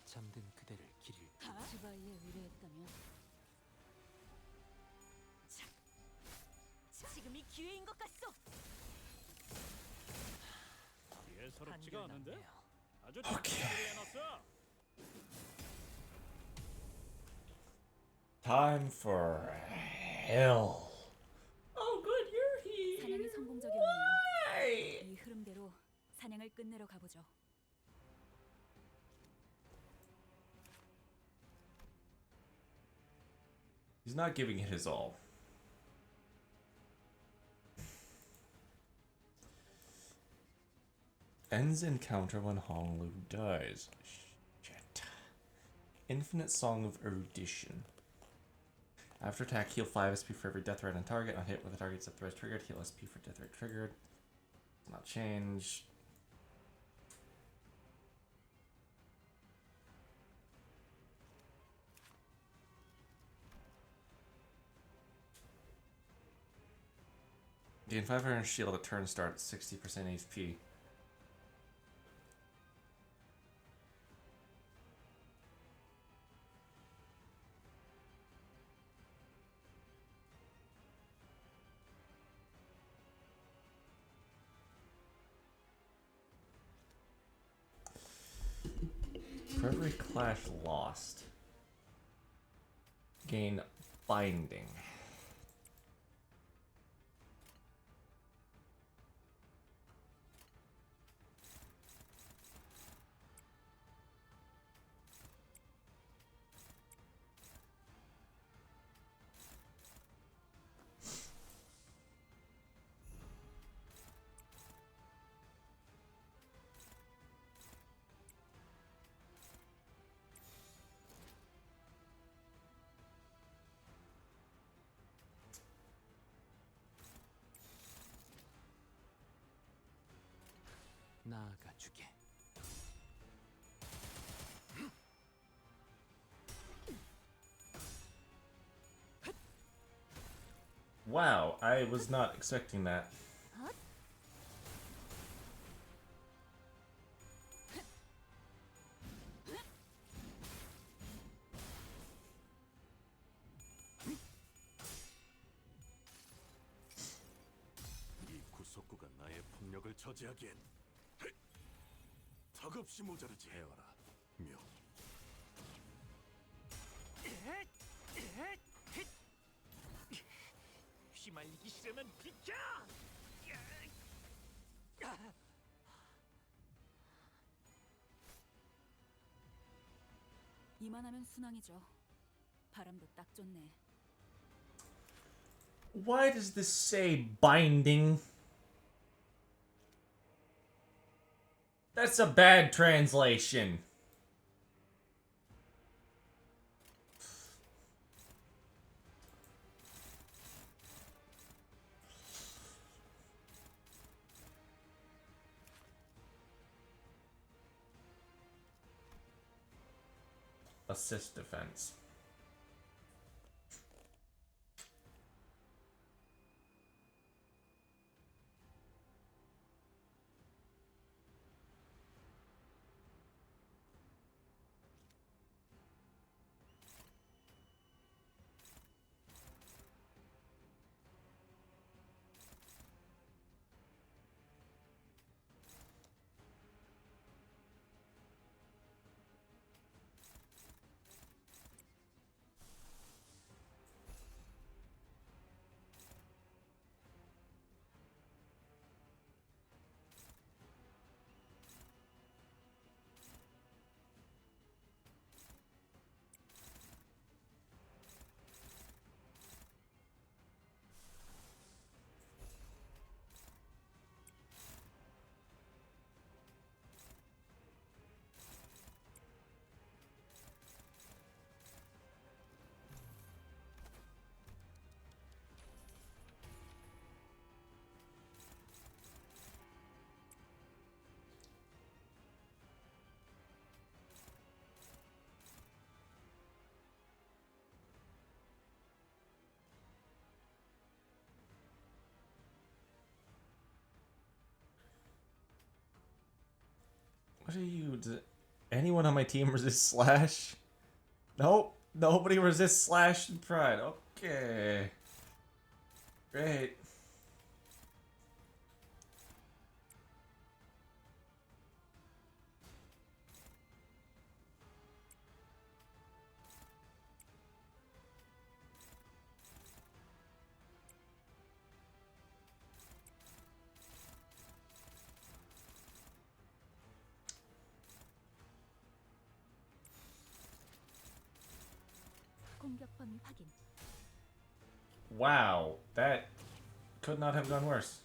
잠든 그대를 기릴 지바이에 의뢰했다면. 지금 기회인 것 같소. 예사롭지가 않은데? 아주 준비를 해놨어. Time for hell. Oh, good, you're here. 사냥이 성공적이었네요. 이 흐름대로 사냥을 끝내러 가보죠. He's not giving it his all. Ends encounter when Honglu dies. Shit. Infinite Song of Erudition. After attack, heal 5 SP for every death rate on target. On hit with the target's death rate triggered, heal SP for death rate triggered. Does not change. Gain 500 shield at turn start, 60% HP. For every clash lost, gain binding. 나아가주게. Wow, I was not expecting that. 이 구속구가 나의 폭력을 저지하기엔 턱없이 모자르지. 해와라, 묘. 휘말리기 싫으면 비켜! 이만하면 순항이죠. 바람도 딱 좋네. Why does this say binding? That's a bad translation. Assist defense. What are you? Does anyone on my team resist slash? Nope. Nobody resists slash and pride. Okay. Great. 공격 범위 확인. Wow, that could not have gone worse.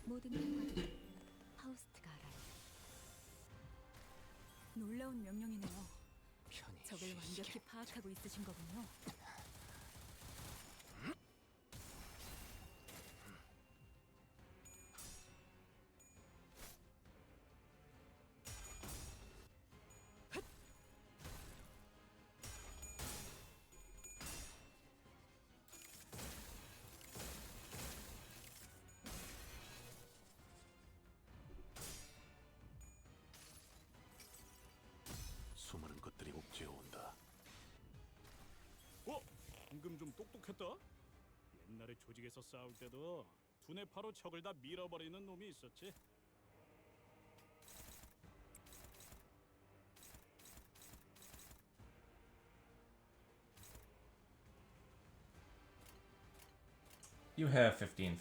모든 결과들 파우스트가 알아요. 놀라운 명령이네요. 적을 완벽히 파악하고 있으신 거군요. 수많은 것들이 옥죄어 온다. 방금 좀 똑똑했다. 옛날에 조직에서 싸울 때도 두뇌 파로 적을 다 밀어버리는 놈이 있었지. You have 15-15.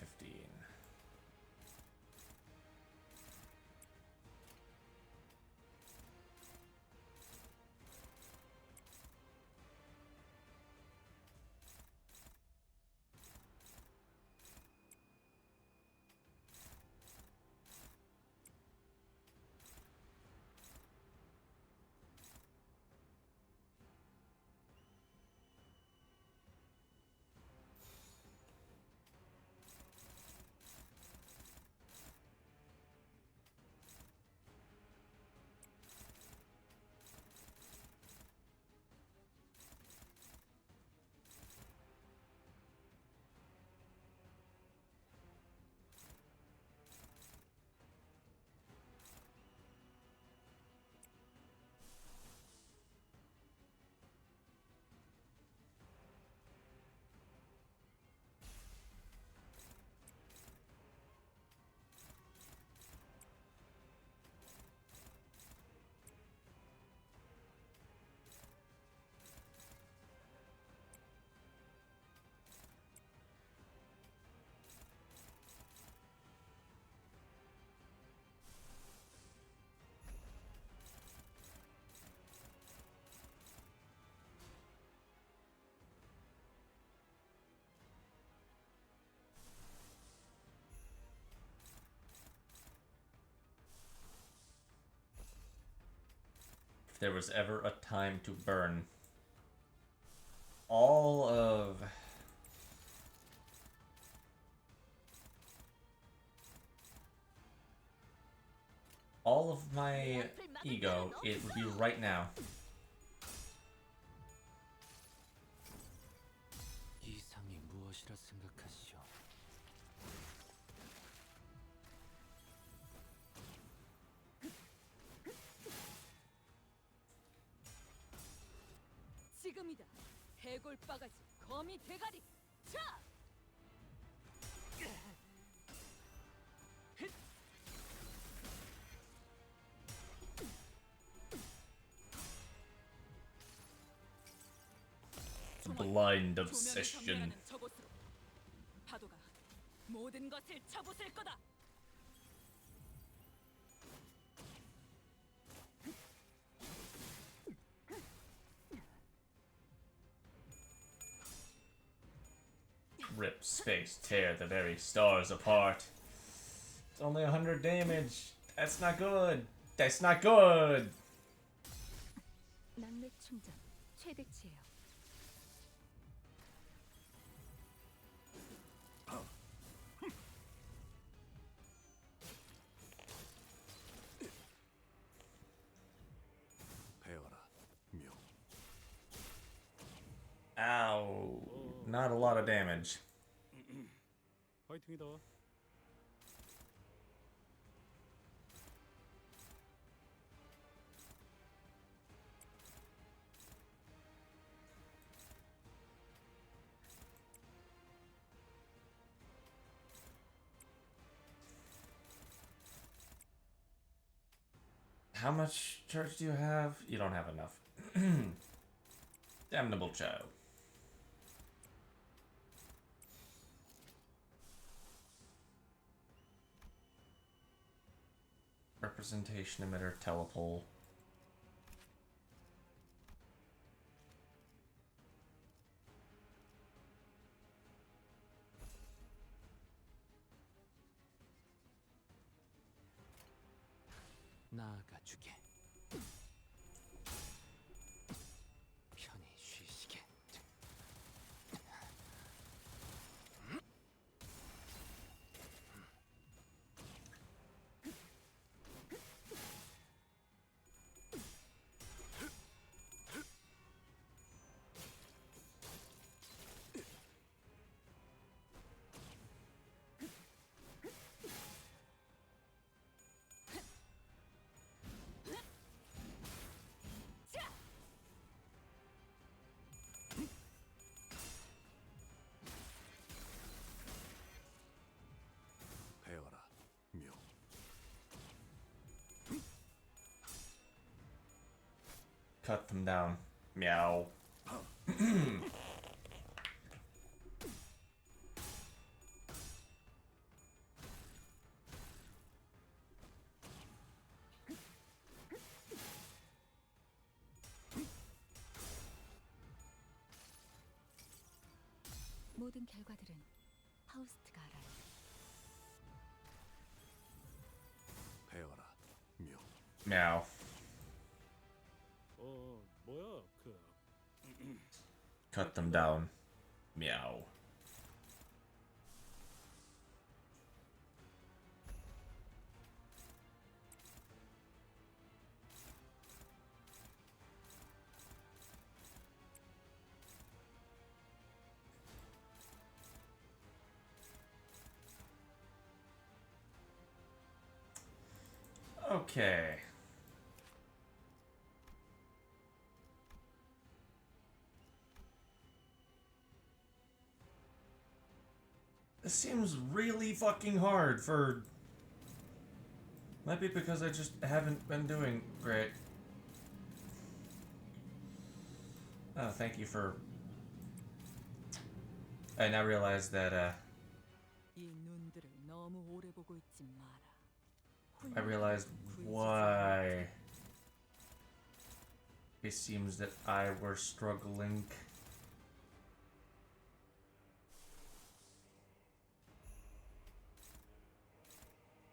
If there was ever a time to burn all of my ego, it would be right now. 이상이 무엇이라 생각하시오? 지금이다. 해골 바가지, 거미 대가리. 자! Blind obsession. 저곳으로. 파도가 모든 것을 쳐부술 거다. Rip space, tear the very stars apart. It's only 100 damage. That's not good. That's not good. 낙맥 충전 최대치예요. 베어라, 묘. Ow. Not a lot of damage. 파이팅이다. How much charge do you have? You don't have enough. Damnable Chow. representation emitter telepole. 나아가주게. 편히 쉬시게. 배워라, 묘. Cut them down. Meow. 모든 결과들은 파우스트가 알아요. 배워라, 묘. Meow. 뭐야 그 Cut them down. Meow. Okay. This seems really fucking hard for... Might be because I just haven't been doing great. Oh, thank you for... I now realize that, I realized why it seems that I were struggling.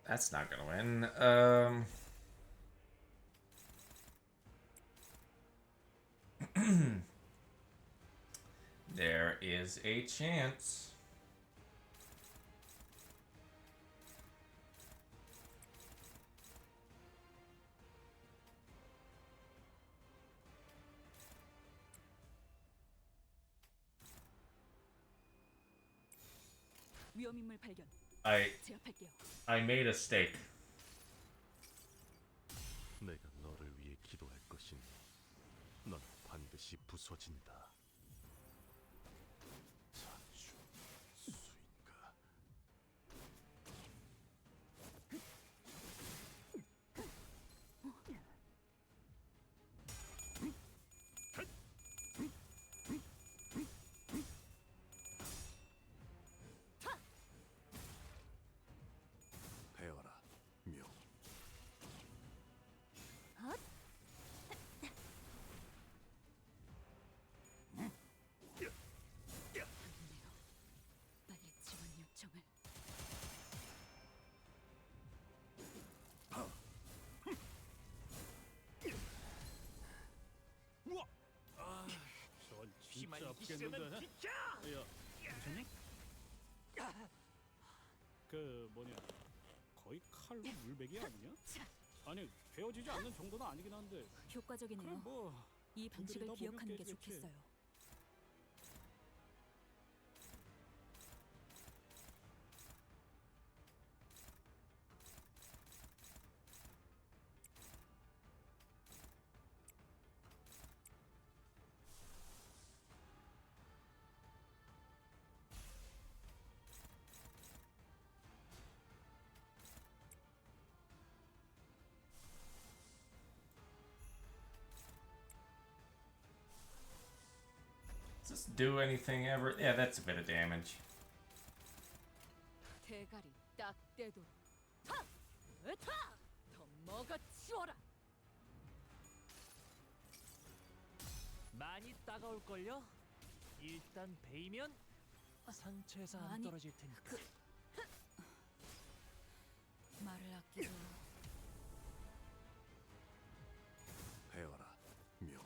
That's not gonna win. There is a chance. 위험인물 발견. 제압할게요. I made a stake. 내가 너를 위해 기도할 것이니 넌 반드시 부서진다. 자주 수인가? 배워라, 묘. 빨리 지원 요청을. 전 진짜 아프겠는데. 야, 괜찮니? 그 뭐냐, 거의 칼로 물베기 아니냐? 아니 베어지지 않는 정도는 아니긴 한데. 효과적이네요. 그럼 뭐 이 방식을 분들이다 보면 기억하는 게 깨지겠지. 좋겠어요. Does this do anything ever? Yeah, that's a bit of damage. 대가리 딱 떼도 타! 으타! 더 먹어치워라. 많이 따가울걸요? 일단 베이면 상처에서 안 아니, 떨어질 테니까. 말을 아끼죠. 배워라, 묘.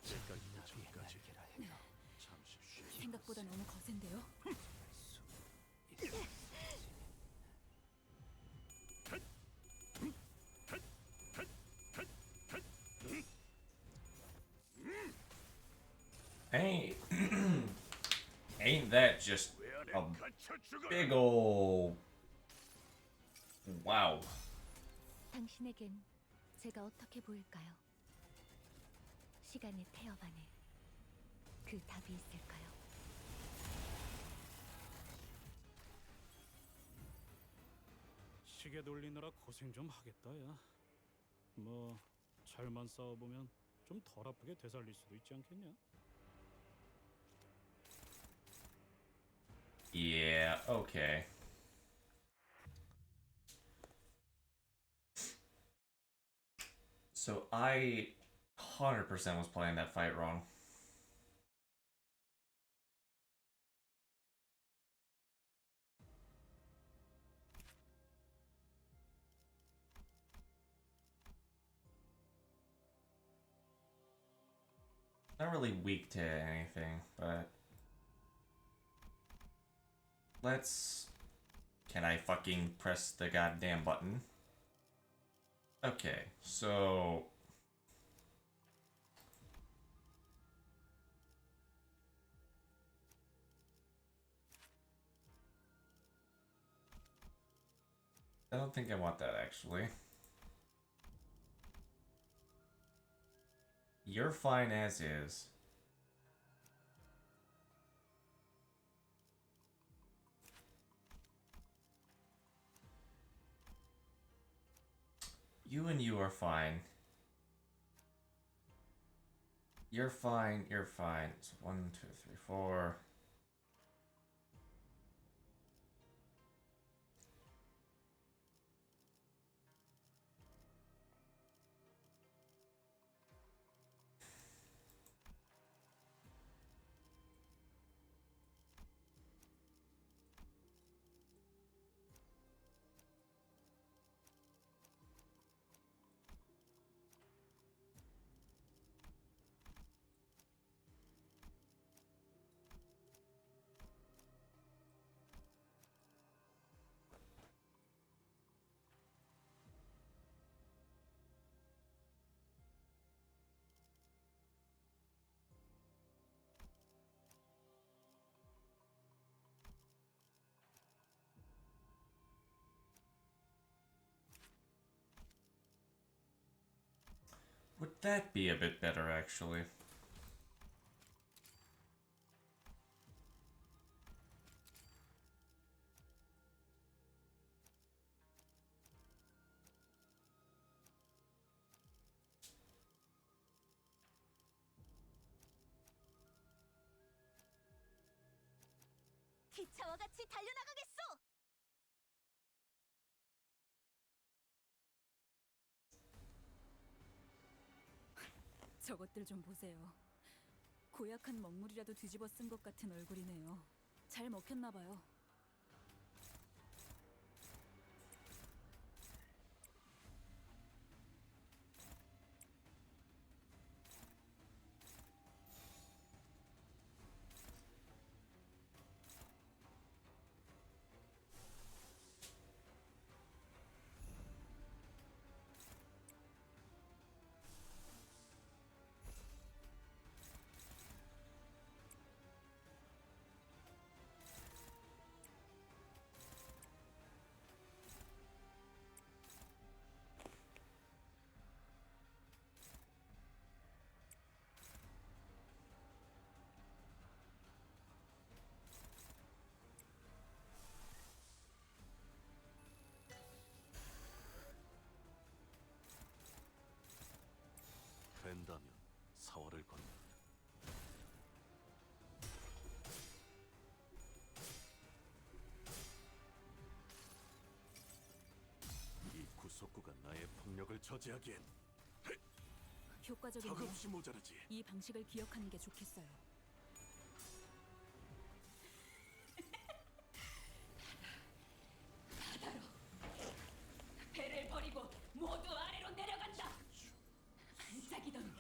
제가 이기 전까지 잠시 쉬. 생각보다 너무 거센데요. Ain't ain't that just a big ol' wow. 당신에겐 제가 어떻게 보일까요? 시간의 태엽 안에 그 답이 있을까요? 시계 돌리느라 고생 좀 하겠다, 야. 뭐 잘만 싸워보면 좀 덜 아프게 되살릴 수도 있지 않겠냐? Yeah, okay. So I 100% was playing that fight wrong. Not really weak to anything, but let's... Can I fucking press the goddamn button? Okay, so... I don't think I want that, actually. You're fine as is. You and you are fine. You're fine, you're fine. So 1, 2, 3, 4. Would that be a bit better, actually? 기차와 같이 달려나가겠소! 저것들 좀 보세요. 고약한 먹물이라도 뒤집어 쓴 것 같은 얼굴이네요. 잘 먹혔나 봐요. 된다면 사활을 건너. 이 구속구가 나의 펑 저지하기엔 효과적이네요. 턱없이 모자라지. 이 방식을 기억하는 게 좋겠어요. 바다로 배를 버리고 모두 아래로 내려간다. 반짝이던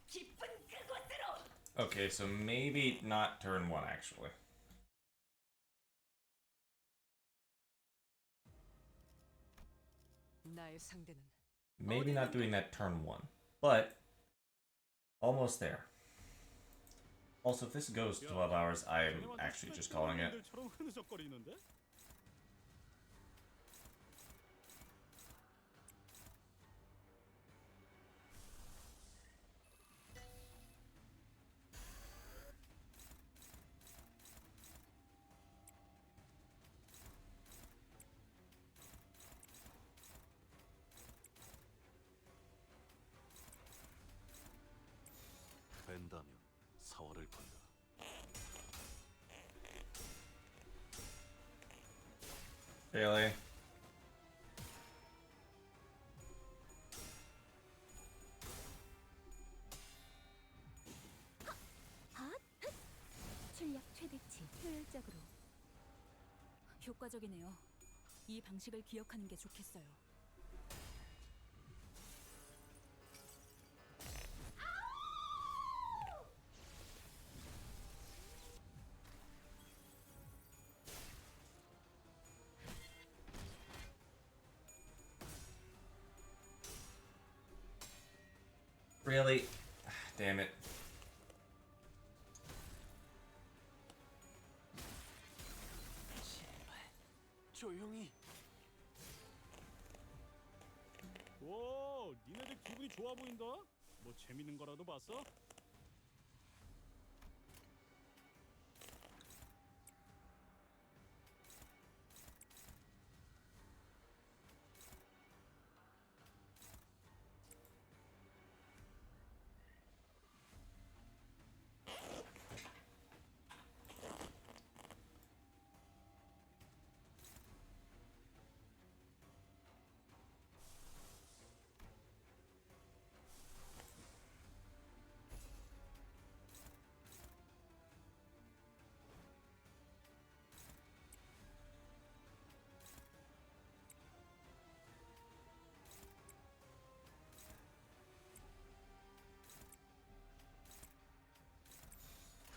깊은 그곳으로. Okay, so maybe not turn 1 actually. 나의 상대는 Maybe not doing that turn 1, but almost there. Also, if this goes 12 hours, I'm actually just calling it. 처럼 흐느적거리는데? 된다면 사활을 건다. Really? 출력 최대치 효율적으로. 효과적이네요. 이 방식을 기억하는 게 좋겠어요. Really? Damn it. 조용히. 오, 니네들 기분이 좋아 보인다. 뭐 재밌는 거라도 봤어?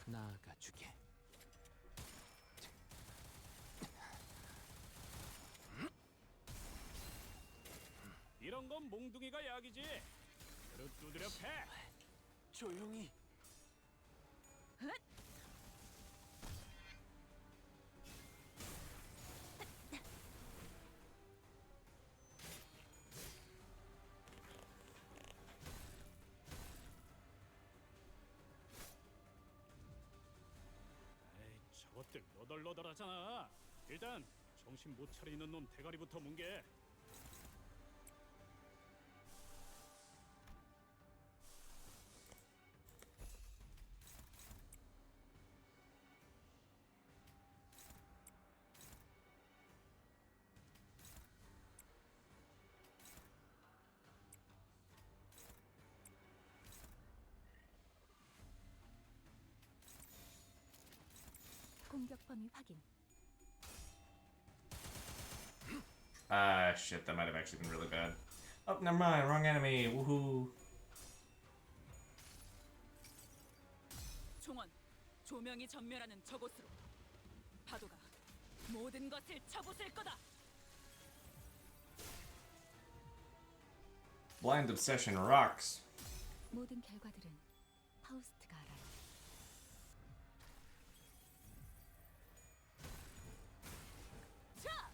나아가 주게. 이런 건 몽둥이가 약이지. 그릇 두드려 패. 조용히. 에이, 저것들 너덜너덜하잖아. 일단 정신 못 차리는 놈 대가리부터 뭉개. 공격 범위 확인. Ah, shit, that might have actually been really bad. Oh, never mind, wrong enemy, woohoo. 총원, 조명이 전멸하는 저곳으로. 파도가 모든 것을 쳐부술 거다. Blind obsession rocks. 모든 결과들은 파우스트가 알아요. 자!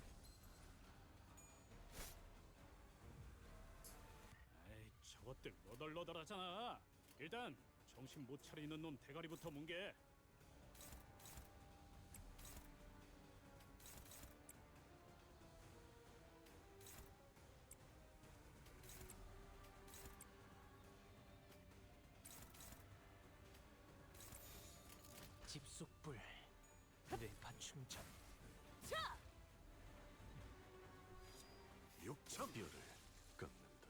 에이, 저것들 너덜너덜하잖아. 일단 정신 못 차리는 놈 대가리부터 뭉개. 집속불. 뇌파 충전. 자! 육천비를 끊는다.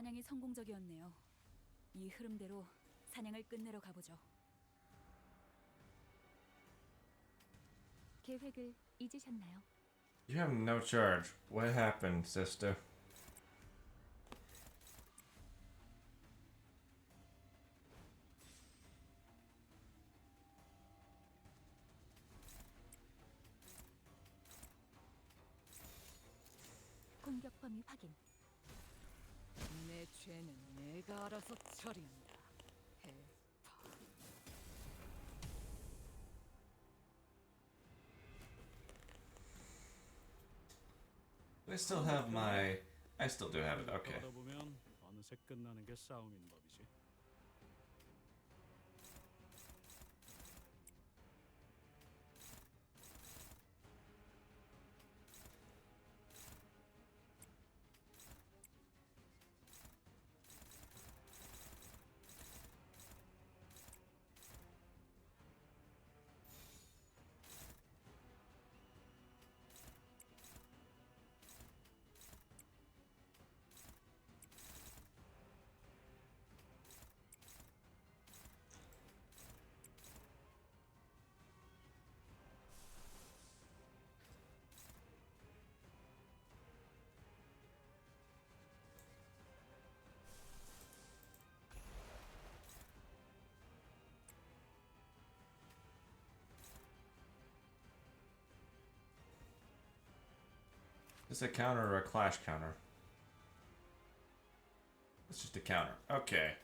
사냥이 성공적이었네요. 이 흐름대로 사냥을 끝내러 가보죠. 계획을 잊으셨나요? You have no charge. What happened, sister? 공격 범위 확인. 내 죄는 내가 알아서 처리한다. I still have my... I still do have it, okay. 그러다 보면 어느새 끝나는 게 싸움인 법이지. Is it a counter or a clash counter? It's just a counter. Okay.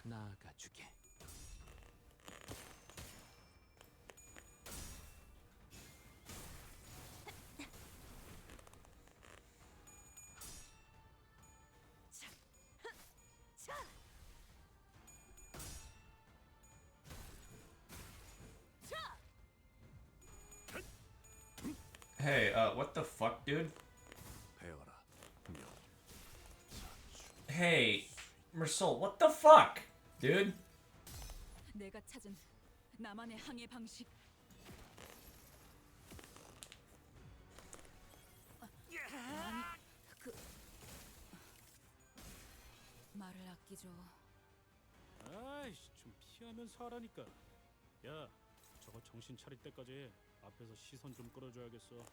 나아가주게. Hey, what the fuck, dude? Hey, Mersol, what the fuck, dude? 내가 찾은 나만의 항해 방식. 아니, 말을 아끼죠. 아이씨, 좀 피하면서 하라니까. 야, 저거 정신 차릴 때까지 앞에서 시선 좀 끌어줘야겠어.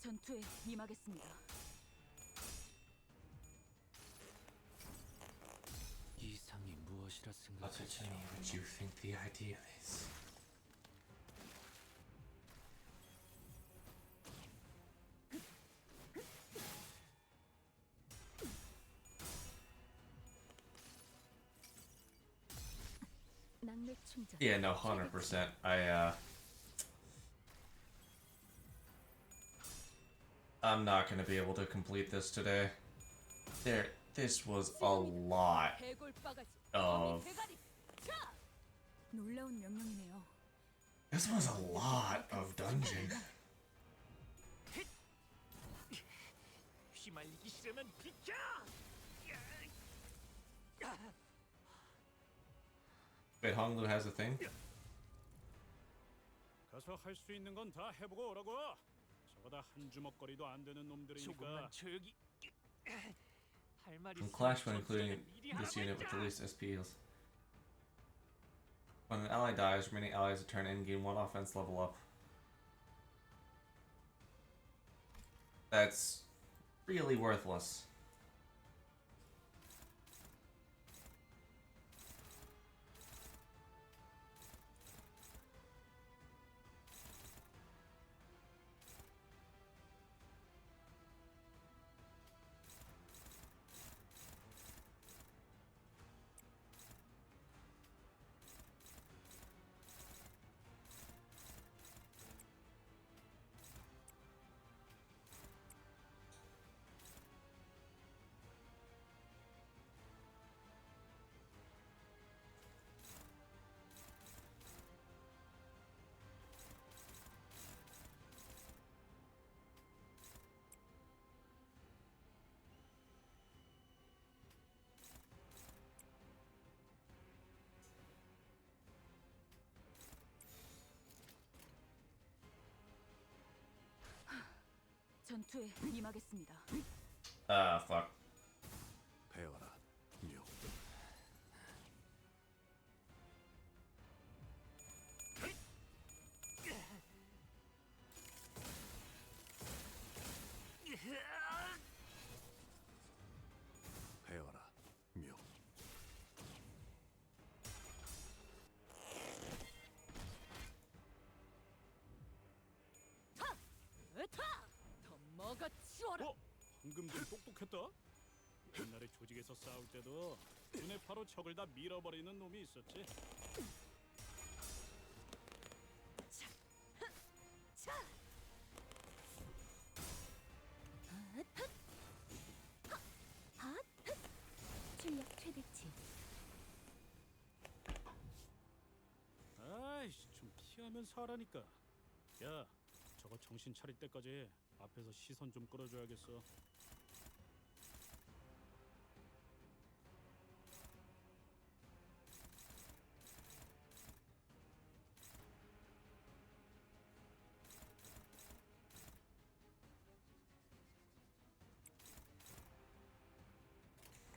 전투에 임하겠습니다. 이상이 무엇이라 What 생각하시오? would you think the idea is? 낙맥 충전. Yeah, no, 100%. I'm not gonna be able to complete this today. This was a lot of... 놀라운 명령이네요. This was a lot of dungeon. 말리기 싫으면 비켜! Wait, Honglu has a thing? 가서 할 수 있는 건 다 해보고 오라고. 저거 다 한 주먹거리도 안 되는 놈들이니까. 조금만 조용히. 할 말이 From 있으면 Clash when 전투 전에 including 미리 this 하라고 unit with 했잖아. the least SPs. When an ally dies, remaining allies return and gain 1 offense level up. That's really worthless. 전투에 임하겠습니다. Ah, fuck. 배워라, 묘. 배워라, 묘. 으타! 더 먹어 치워라. 방금 좀 똑똑했다. 옛날에 조직에서 싸울 때도 눈에 바로 적을 다 밀어버리는 놈이 있었지. 차! 출력 최대치. 아이씨, 좀 피하면서 하라니까. 야, 저거 정신 차릴 때까지 앞에서 시선 좀 끌어줘야겠어.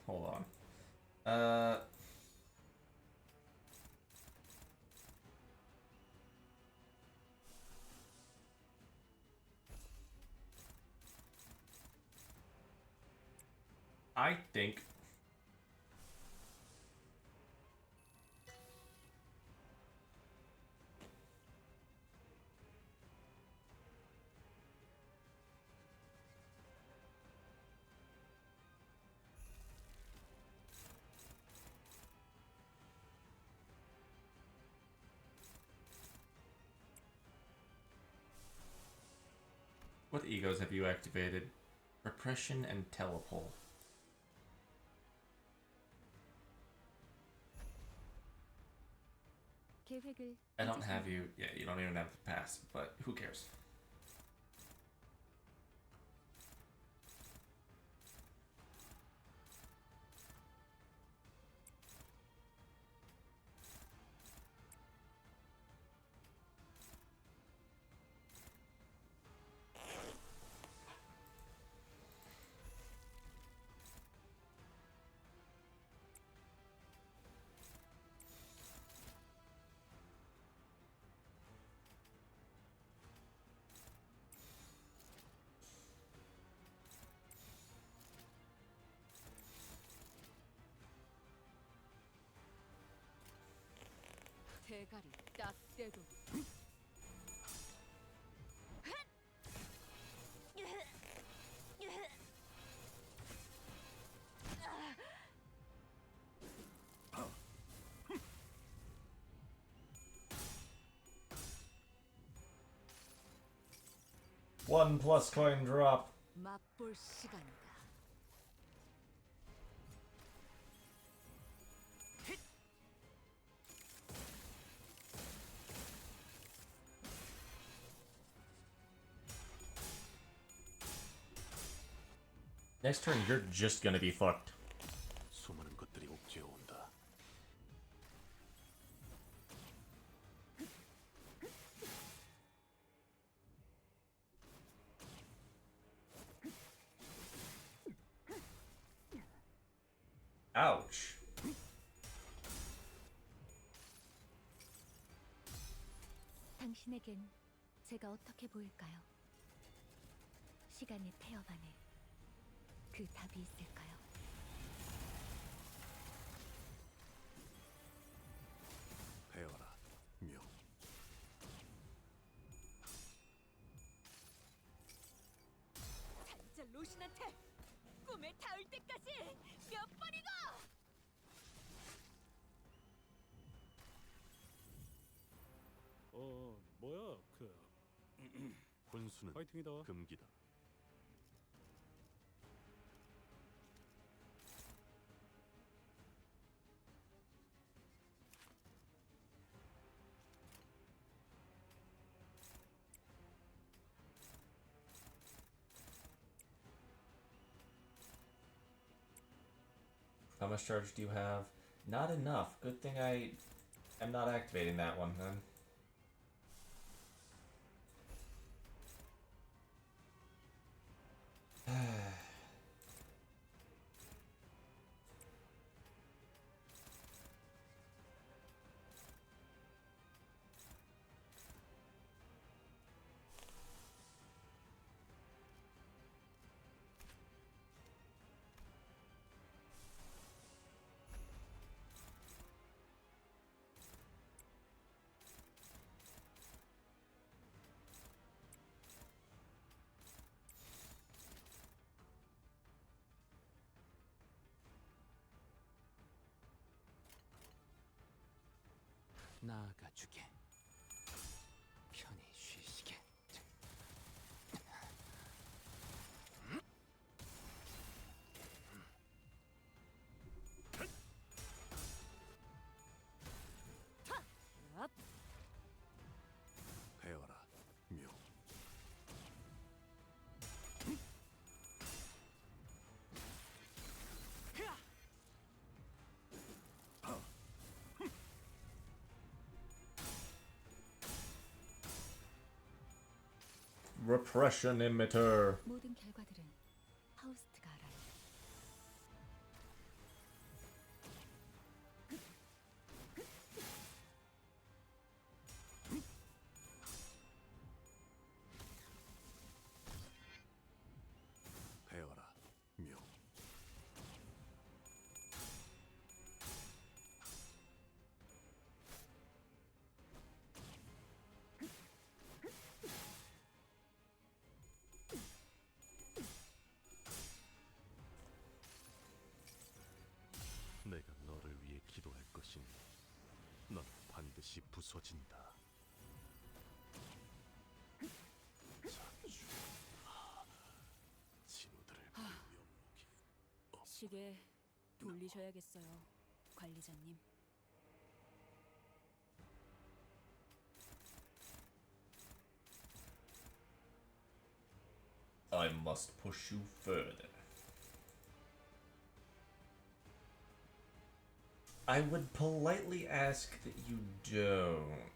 Hold on. I think what egos have you activated? Repression and telepole. 계획을 I don't have you. Yeah, you don't even have the pass, but who cares? 대가리 딱 떼도. One plus coin drop. 맛볼 시간이다. Next turn, you're just gonna be fucked. 수많은 것들이 옥죄어 온다. Ouch. 당신에겐 제가 어떻게 보일까요? 시간의 태엽 안에 그 답이 있을까요? 배워라, 묘. 진짜 로신한테 꿈에 닿을 때까지 몇 번이고! 뭐야 그 혼수는 파이팅이다. 금기다. How much charge do you have? Not enough. Good thing I am not activating that one then. 나아가주게. 편히 쉬시게. 배워라, 묘. Repression emitter. 모든 결과들은 파우스트가 알아요. 배워라, 묘. 내가 너를 위해 기도할 것이니 넌 반드시 부서진다. 자주 진우들을 명목이 시계 돌리셔야겠어요, 관리자님. I must push you further. I would politely ask that you don't.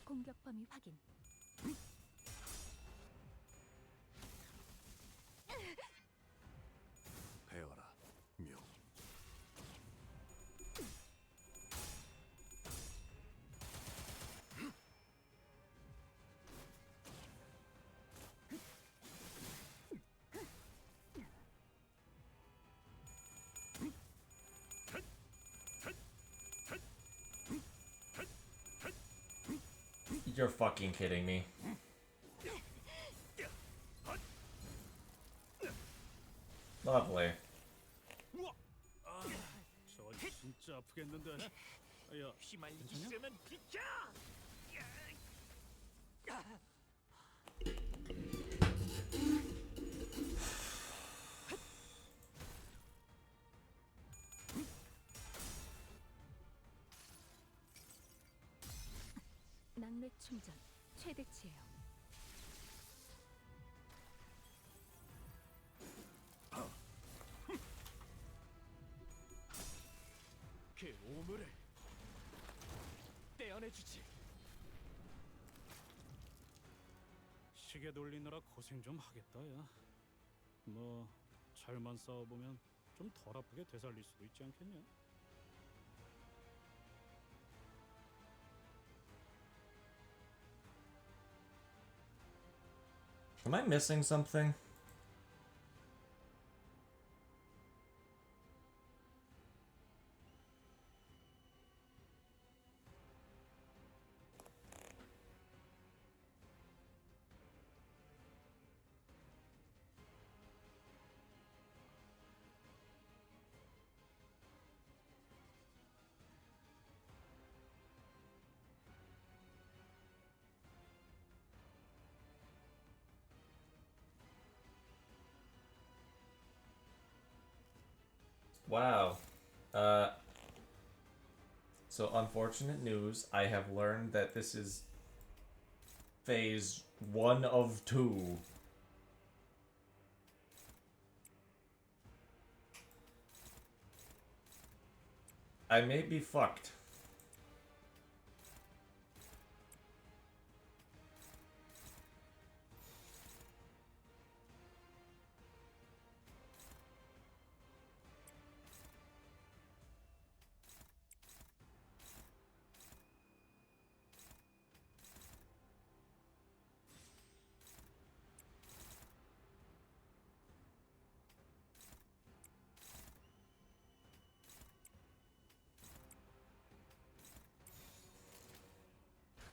공격 범위 확인. 배워라, 묘. You're fucking kidding me. Lovely. 저 진짜 아프겠는데. 야, 괜찮냐? 낙뢰 충전 최대치예요. 그 오물을 떼어내주지. 시계 돌리느라 고생 좀 하겠다, 야. 뭐 잘만 싸워보면 좀 덜 아프게 되살릴 수도 있지 않겠냐? Am I missing something? Wow. So unfortunate news. I have learned that this is phase 1 of 2. I may be fucked.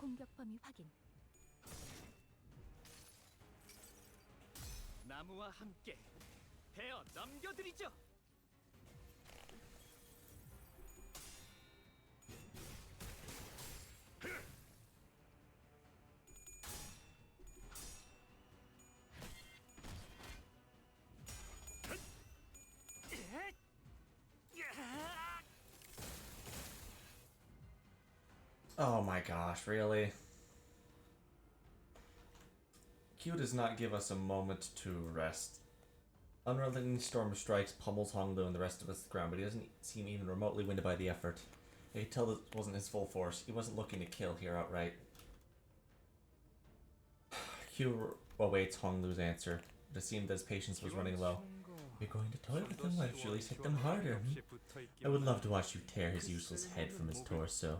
공격 범위 확인. 나무와 함께 베어 넘겨드리죠. Oh my gosh, really? Q does not give us a moment to rest. Unrelenting storm strikes, pummels Honglu and the rest of us to the ground, but he doesn't seem even remotely winded by the effort. You could tell that wasn't his full force. He wasn't looking to kill here outright. Q awaits Honglu's answer, but it seemed that his patience was running low. You're going to toy with them? Why don't you at least hit them harder? I would love to watch you tear his useless head from his torso.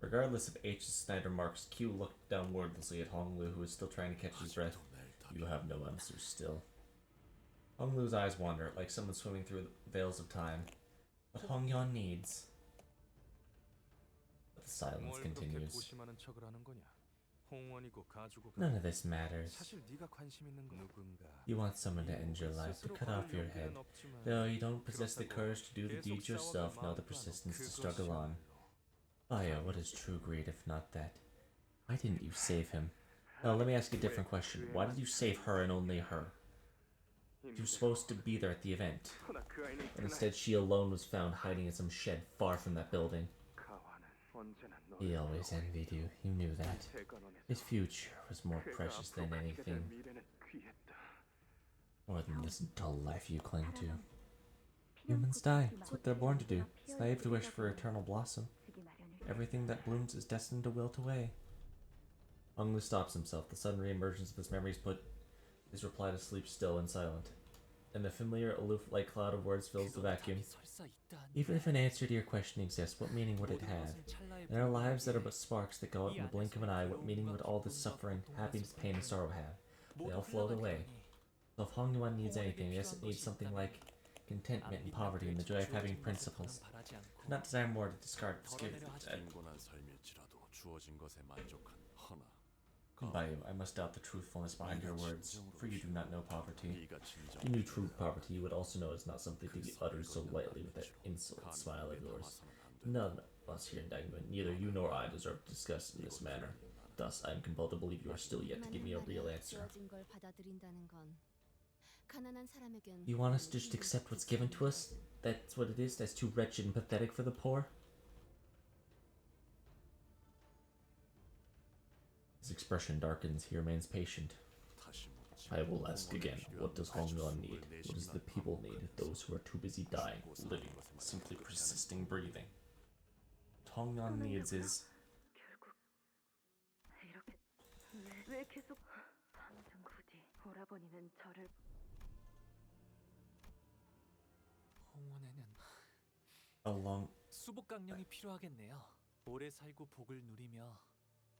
Regardless of H's Snyder marks, Q looked down wordlessly at Honglu, who was still trying to catch his breath. You have no answers still. Honglu's eyes wander, like someone swimming through the veils of time. What Hongyon needs. But the silence continues. None of this matters. You want someone to end your life, to cut off your head. Though you don't possess the courage to do the deed yourself, nor the persistence to struggle on. Bayou, what is true greed if not that? Why didn't you save him? Now let me ask you a different question. Why did you save her and only her? She was supposed to be there at the event. But instead she alone was found hiding in some shed far from that building. He always envied you. You knew that. His future was more precious than anything. More than this dull life you cling to. Humans die. That's what they're born to do. It's naive to wish for eternal blossom. Everything that blooms is destined to wilt away. Honglu stops himself. The sudden re-emergence of his memories put his reply to sleep still and silent. And the familiar, aloof-like cloud of words fills the vacuum. Even if an answer to your question exists, what meaning would it have? In our lives that are but sparks that go out in the blink of an eye, what meaning would all this suffering, happiness, pain, and sorrow have? They all float away. So if Hongnuan needs anything, yes, it needs something like contentment in poverty and the joy of having principles. Could not desire more to discard 주어진 것에 만족한 허나 Bayou, I must doubt the truthfulness behind your words, for you do not know poverty. 네가 If you knew true poverty, you would also know it's not something to be uttered so lightly with that insolent smile of yours. None of us here in Dagman, neither you nor I deserve to discuss in this manner. Thus, I am compelled to believe you are still yet to give me a real answer. You want us to just accept what's given to us? That's what it is? That's too wretched and pathetic for the poor? His expression darkens. He remains patient. I will ask again, what does Hongyon need? What does the people need? Those who are too busy dying, living, simply persisting breathing. What Hongyon needs is... 왜 계속 방금 굳이 오라버니는 저를 홍원에는 along... 수복 강령이 필요하겠네요. 오래 살고 복을 누리며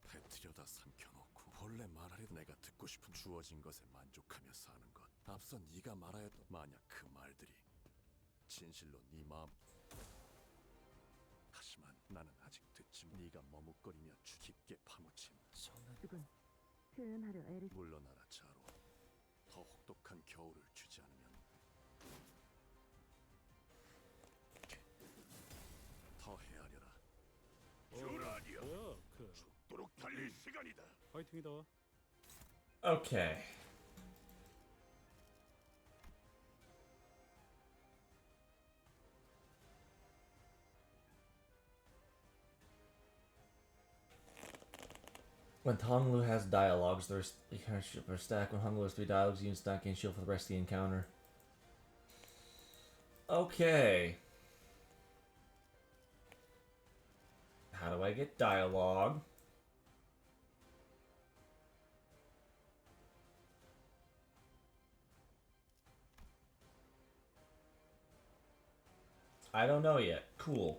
배 들여다 삼켜놓고 본래 말하려 내가 듣고 싶은 주어진 것에 만족하며 사는 것. 앞서 네가 말하였던 만약 그 말들이 진실로 네 마음. 하지만 나는 아직 듣지. 네가 머뭇거리며 깊게 파묻힌 저는 표현하려 애를 물러나라 자로. 더 혹독한 겨울을 주지 않으면 더 헤아려라. 유라니아. 뭐야? 그 죽도록 달릴 시간이다. 파이팅이다. Okay. When Honglu has dialogues, there's a stack. When Honglu has 3 dialogues, you can stack and shield for the rest of the encounter. Okay. How do I get dialogue? I don't know yet. Cool.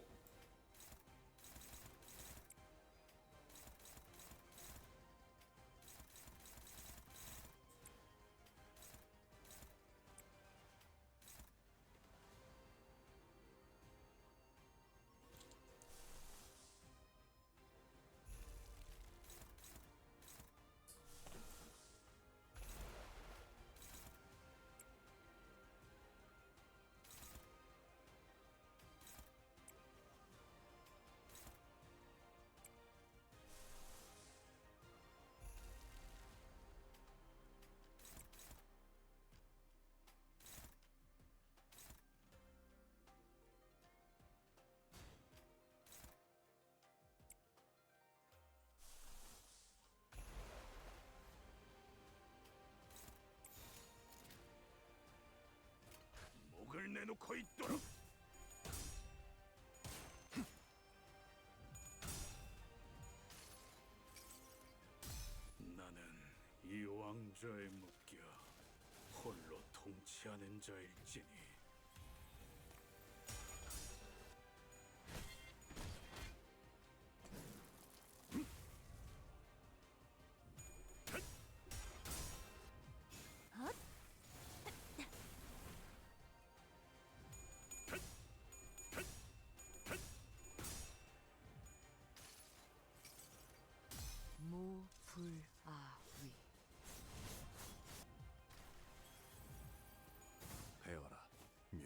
목을 내놓고 있도록. 나는 이 왕좌에 묶여 홀로 통치하는 자일지니. 무불아위. 배워라 묘.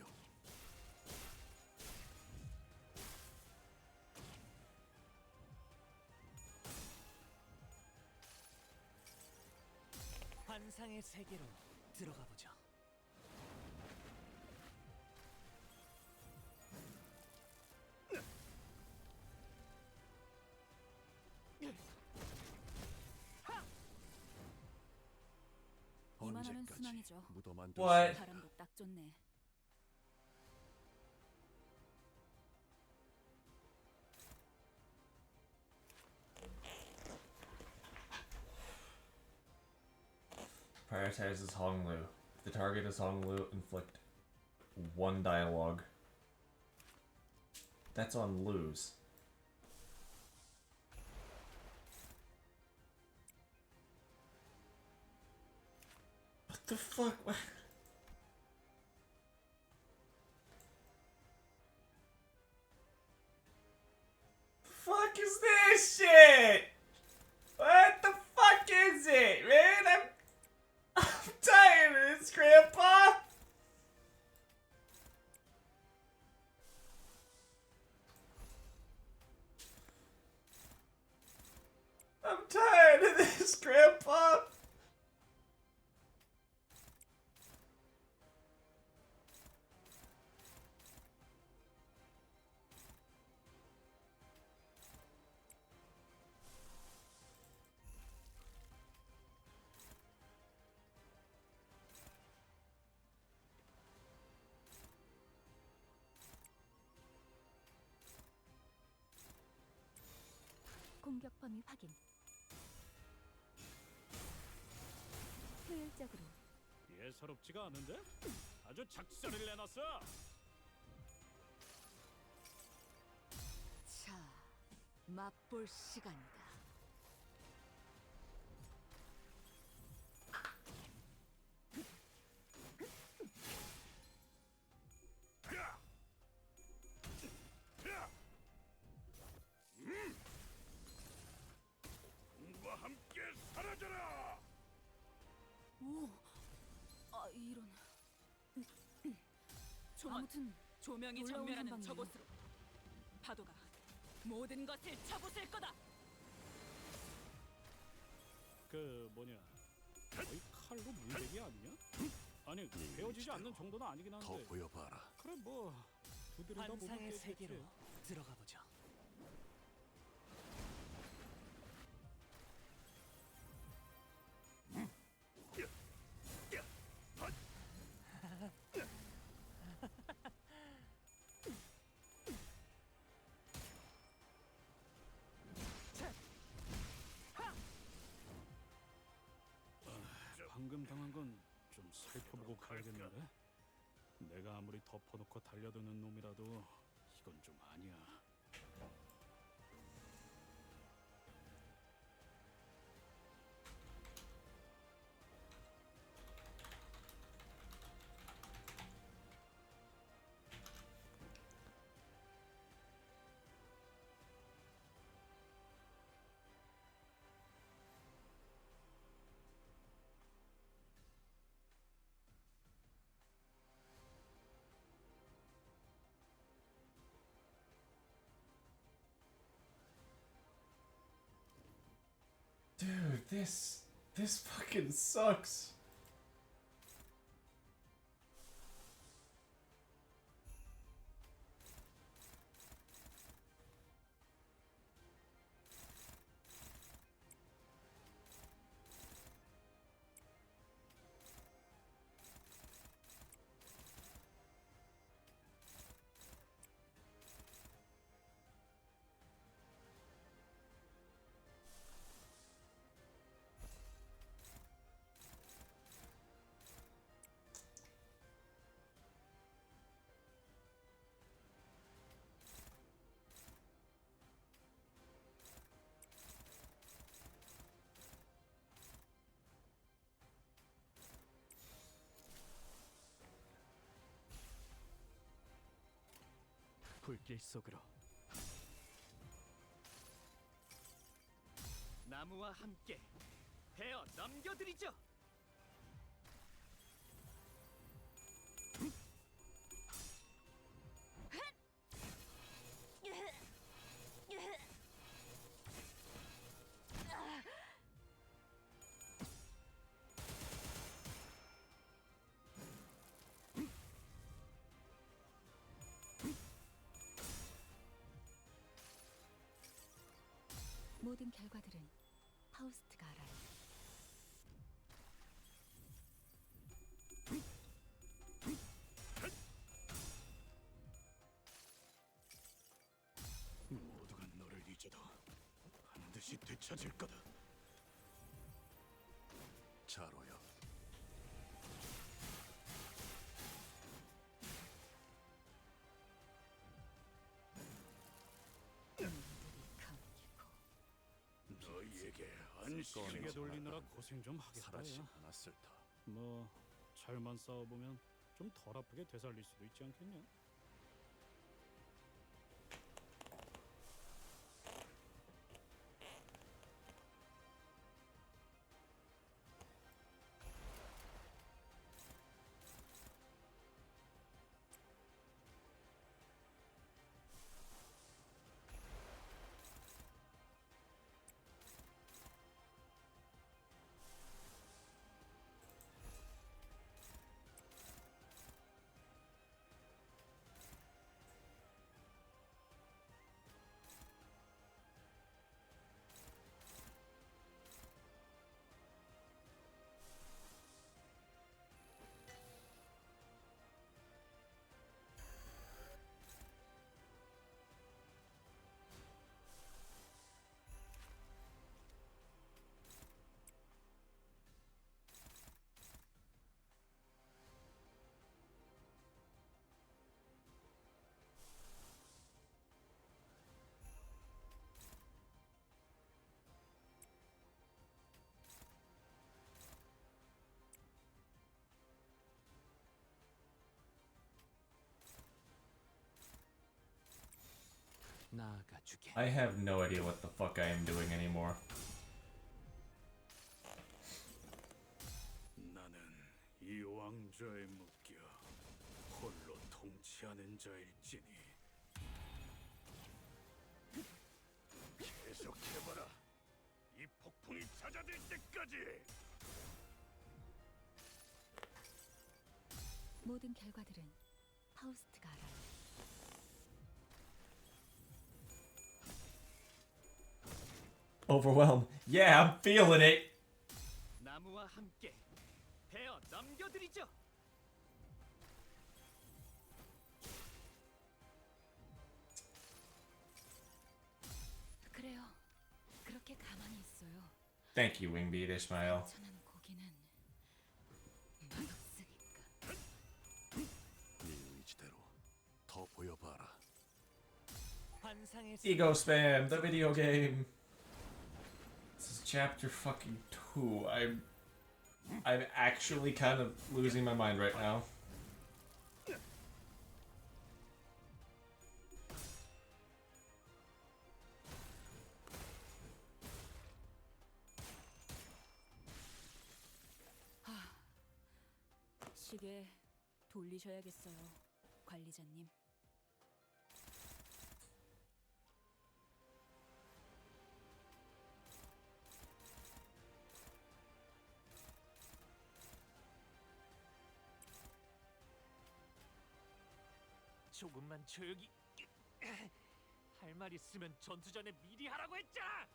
환상의 세계로 들어가 보죠. 이만하면 순항이죠. 무덤만 What? 바람도 딱 좋네. Prioritizes Honglu. If the target is Honglu, inflict 1 dialogue. That's on lose. What the fuck? What? Fuck is this shit? Yes, Grandpa! 공격 범위 확인. 효율적으로. 예사롭지가 않은데? 아주 작전을 내놨어. 자, 맛볼 시간이다. 과 함께 사라져라. 오, 아 이런. 아무튼 조명이 전멸하는 저곳으로 파도가 모든 것을 쳐부술 거다. 그 뭐냐? 거의 칼로 물베기 아니냐? 아니 베어지지 않는 정도는 아니긴 한데. 더 보여봐라. 그래 뭐 두드리다 보면 환상의 깨지겠지. 세계로 들어가 보죠. 방금 당한 건 좀 살펴보고 가야겠는데? 내가 아무리 덮어놓고 달려드는 놈이라도 이건 좀 아니야. Dude, this fucking sucks. 불길 속으로 나무와 함께 베어 넘겨드리죠. 모든 결과들은 파우스트가 알아요. 모두가 너를 잊어도 반드시 되찾을 거다. 자로요. 너희에게 안식에 돌리느라 고생 좀 하겠다. 사라지지 않았을 터. 뭐 잘만 싸워보면 좀 덜 아프게 되살릴 수도 있지 않겠냐? 나아가 주게. I have no idea what the fuck I am doing anymore. 나는 이 왕좌에 묶여 홀로 통치하는 자일지니 계속해봐라. 이 폭풍이 잦아들 때까지. 모든 결과들은 파우스트가 알아요. Overwhelmed. Yeah, I'm feeling it. 나무와 함께 베어 넘겨드리죠. 그래요. 그렇게 가만히 있어요. Thank you, Wingbeat Ishmael. 천한 고기는 맛없으니까. 네 의지대로 더 보여봐라. 환상의 Ego spam, the video game. This is chapter fucking 2. I'm actually kind of losing my mind right now. 시계 돌리셔야겠어요, 관리자님. 조금만 조용히. 할 말 있으면 전투 전에 미리 하라고 했잖아.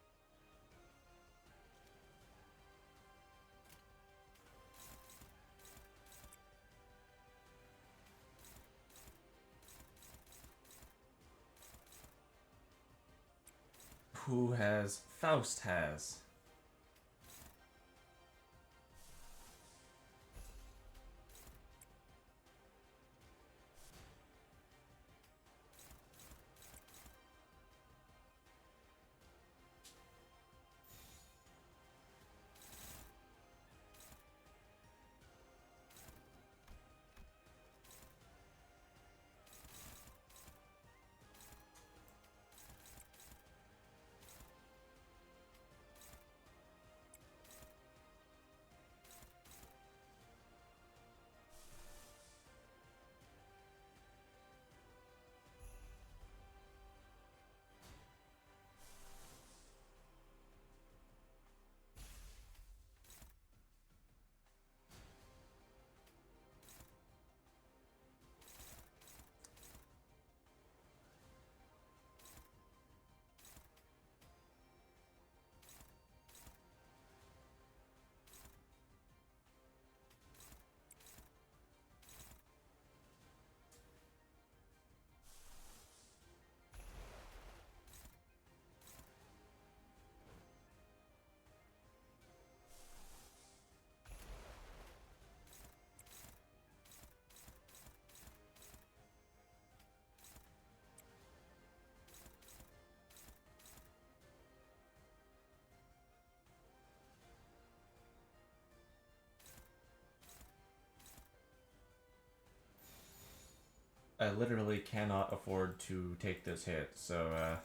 Who has? Faust has. I literally cannot afford to take this hit, so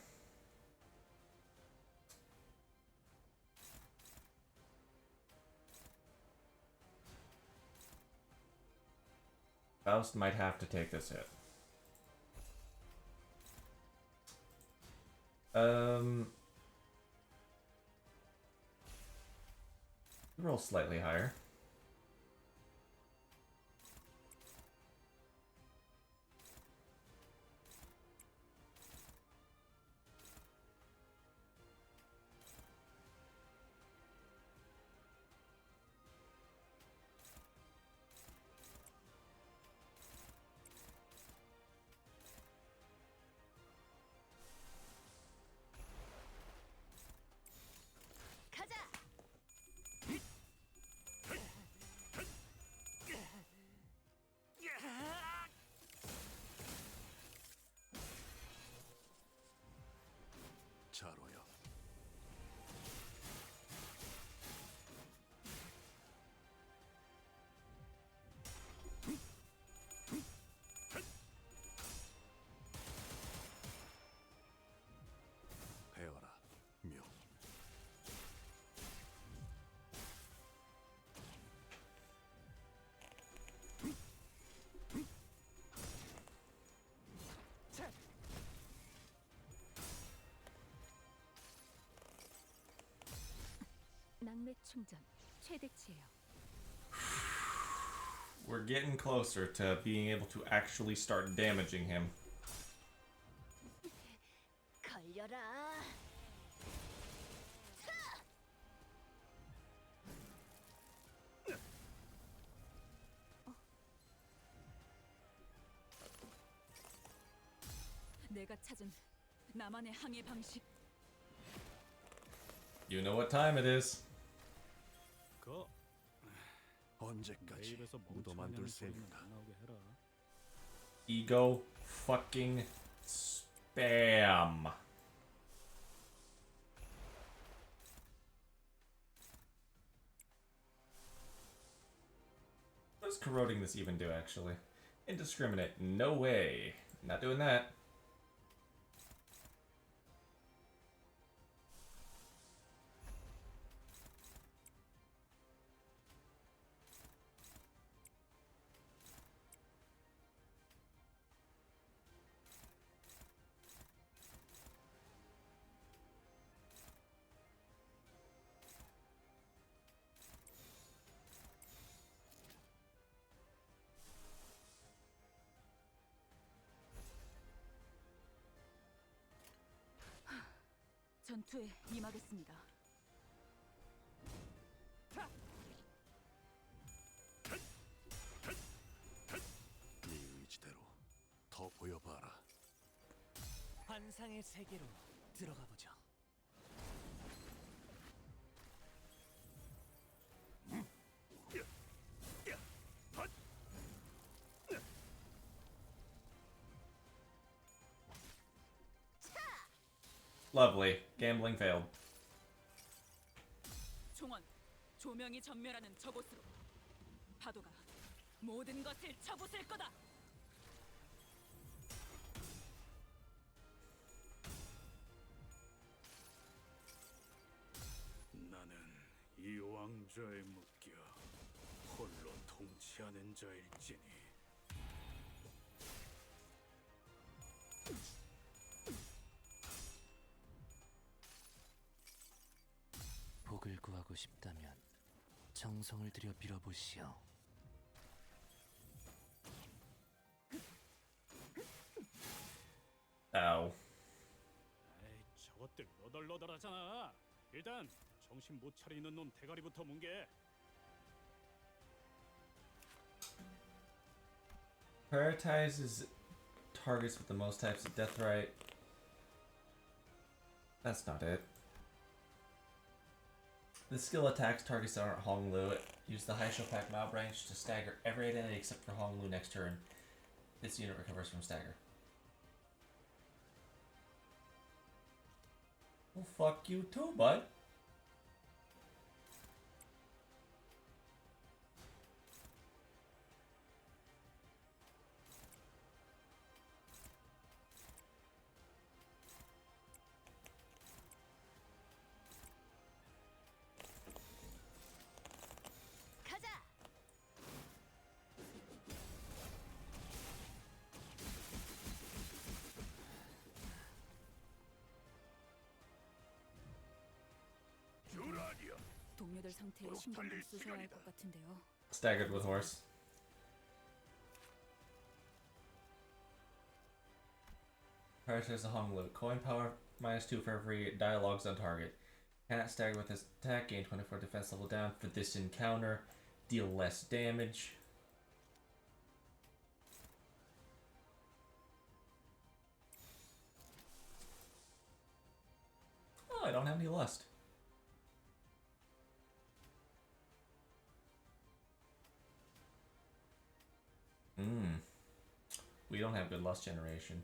Faust might have to take this hit. Roll slightly higher. 가자. 영매 충전 최대치예요. We're getting closer to being able to actually start damaging him. 걸려라. 내가 찾은 나만의 항해 방식. You know what time it is. 그 언제까지 입에서 묻어만 둘 소리는 셈인가? 안 나오게 해라. Ego fucking spam. What does corroding this even do, actually? Indiscriminate. No way. Not doing that. 전투에 임하겠습니다. 네 의지대로 더 보여봐라. 환상의 세계로 들어가 보죠. Lovely. Gambling failed. 총원, 조명이 전멸하는 저곳으로. 파도가 모든 것을 쳐부술 거다. 나는 이 왕좌에 묶여 홀로 통치하는 자일지니. 복을 구하고 싶다면 정성을 들여 빌어보시오. Ow. 에이, 저것들 너덜너덜하잖아. 일단 정신 못 차리는 놈 대가리부터 뭉개. Prioritizes targets with the most types of death right. That's not it. The skill attacks targets that aren't Honglu. Use the High Shopak Mao branch to stagger every identity except for Honglu next turn. This unit recovers from stagger. Well, fuck you too, bud. 가자. 동료들 상태에 신경 좀 쓰셔야 할 것 같은데요. Staggered with horse. Prioritize the Honglu. Coin power -2 for every dialogues on target. Cannot stagger with his attack. Gain 24 defense level down for this encounter. Deal less damage. Oh, I don't have any lust. We don't have good lust generation.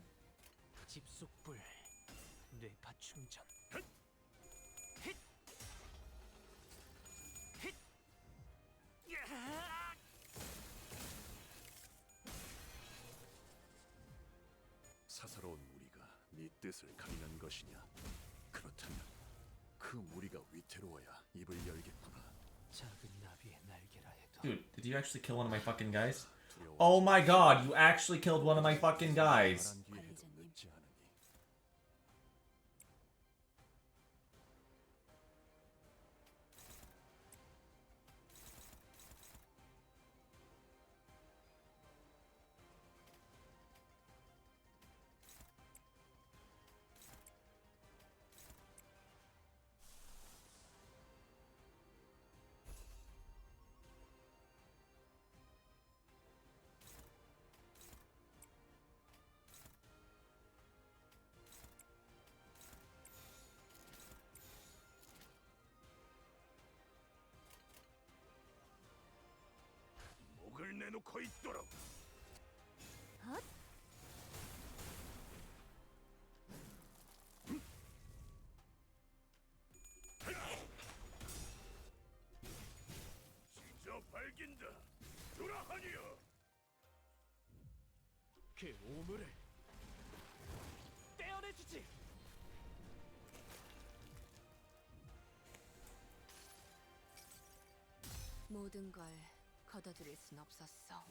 집속불, 뇌파 충전. 사사로운 무리가 네 뜻을 가리는 것이냐? 그렇다면 그 무리가 위태로워야 입을 열겠구나. 작은 나비의 날개라 해도. Dude, did you actually kill one of my fucking guys? Oh my god, you actually killed one of my fucking guys! 내놓고 있도록. 지저 발긴다. 주라하니여. 그 오물을 떼어내주지. 모든 걸 걷어들일 순 없었어.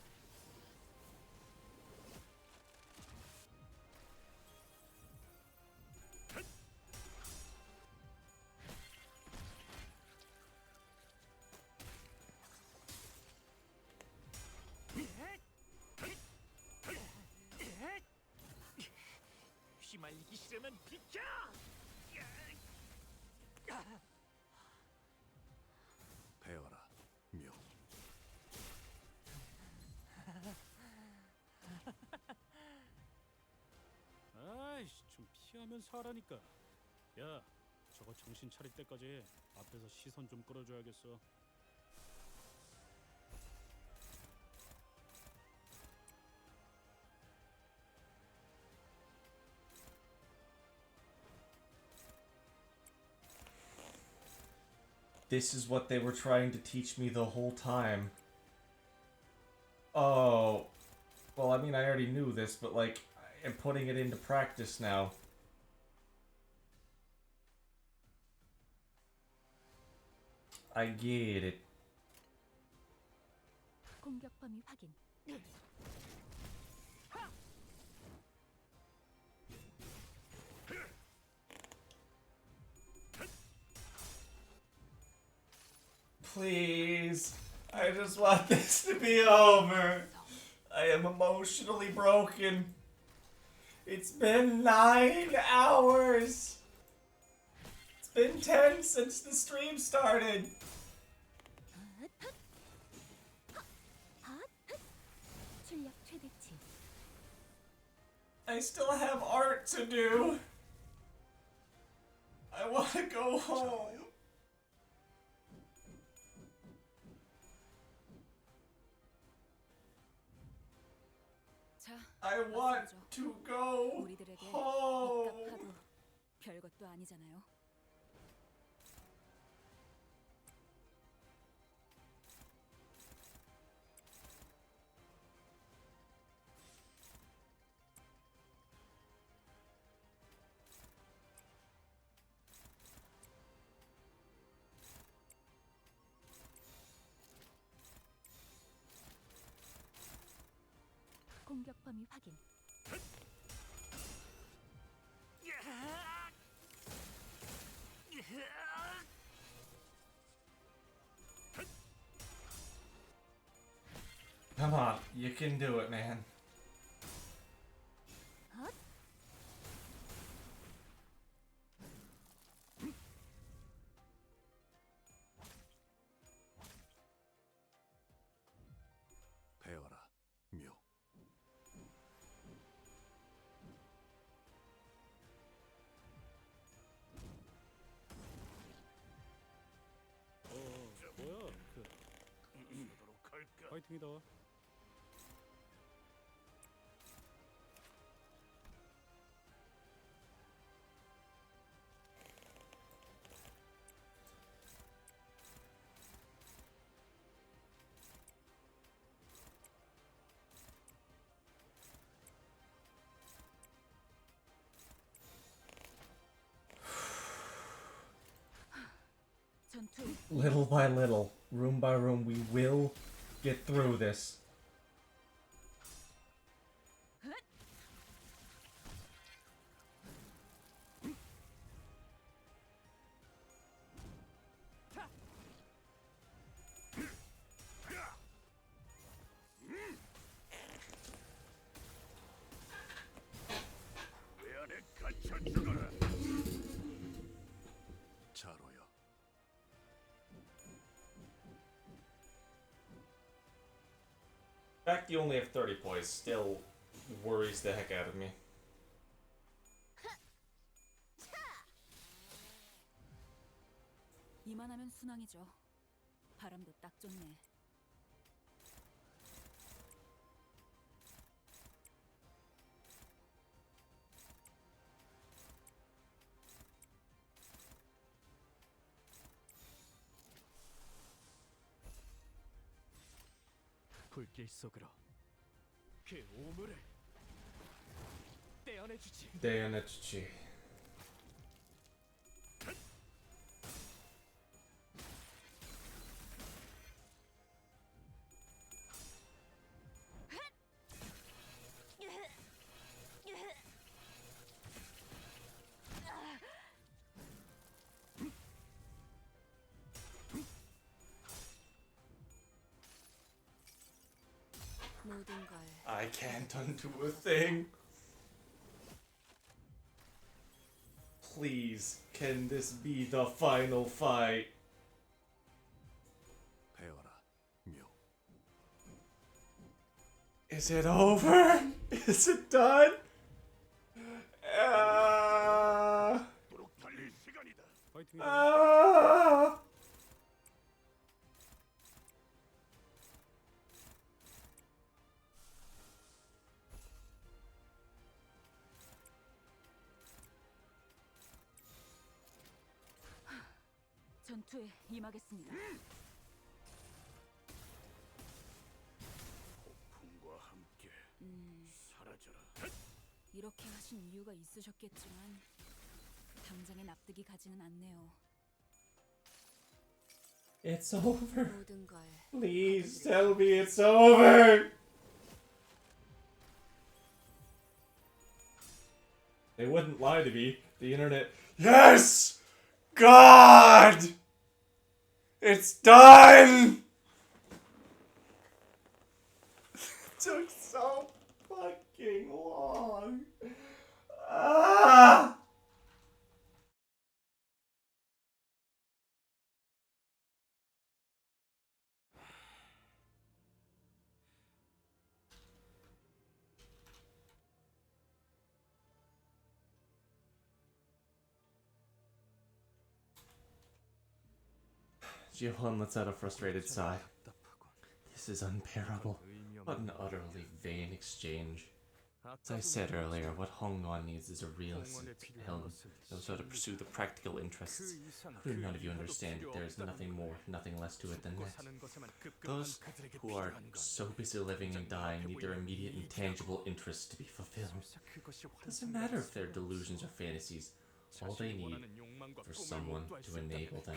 휘말리기 싫으면 비켜! 배워라, 묘. 아이씨, 좀 피하면서 하라니까. 야, 저거 정신 차릴 때까지 앞에서 시선 좀 끌어줘야겠어. This is what they were trying to teach me the whole time. Oh. Well, I mean, I already knew this, but, like, I'm putting it into practice now. I get it. 공격 범위 확인. Please. I just want this to be over. I am emotionally broken. It's been 9 hours. It's been 10 since the stream started. 출력 최대치. I still have art to do. I want to go home. I want to go 우리들에게 home. 입각하도 별것도 아니잖아요. 공격 범위 확인. Come on, you can do it, man. 배워라, 묘. 뭐야? 파이팅이다. Little by little, room by room, we will get through this. 내 안에 갇혀 죽어라. 자로여. The fact you only have 30 points still worries the heck out of me. 이만하면 순항이죠. 바람도 딱 좋네. 불길 속으로 그 오물을 떼어내주지. 떼어내주지. I can't undo a thing. Please, can this be the final fight? 배워라, 묘. Is it over? Is it done? Ah. Ah. 전투에 임하겠습니다. 폭풍과 함께 사라져라. 이렇게 하신 이유가 있으셨겠지만 당장에 납득이 가지는 않네요. It's over. Please tell me it's over. They wouldn't lie to me. The internet. Yes! God! It's done! It took so fucking long. Ah! Jihan lets out a frustrated sigh. This is unbearable. What an utterly vain exchange. As I said earlier, what Hongguan needs is a realist helm knows how to pursue the practical interests. How do none of you understand that there is nothing more, nothing less to it than that? Those who are so busy living and dying need their immediate and tangible interests to be fulfilled. It doesn't matter if they're delusions or fantasies. All they need for someone to enable them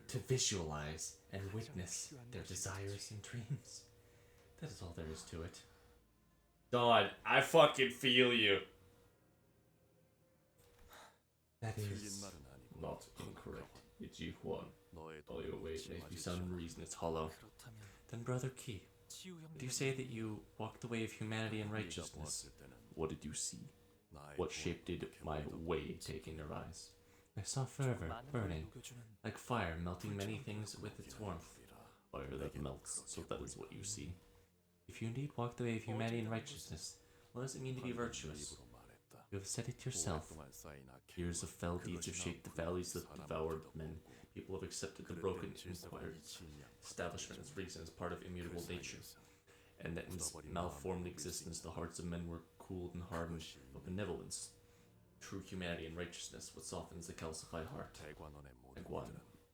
to visualize and witness their desires and dreams. That is all there is to it. Dawn, I fucking feel you. That is not incorrect. It's you, Juan. All your ways may be some reason it's hollow. Then, Brother Key, did you say that you walked the way of humanity and righteousness? What did you see? What shape did my way take in your eyes? I saw fervor, burning, like fire melting many things with its warmth. Fire that melts, so that is what you see. If you indeed walk the way of humanity and righteousness, what does it mean to be virtuous? You have said it yourself. Years of fell deeds have shaped the valleys that devoured men. People have accepted the broken establishment as reason as part of immutable nature, and that in malformed existence the hearts of men were cooled and hardened of benevolence. True humanity and righteousness, what softens the calcified heart. Egwan,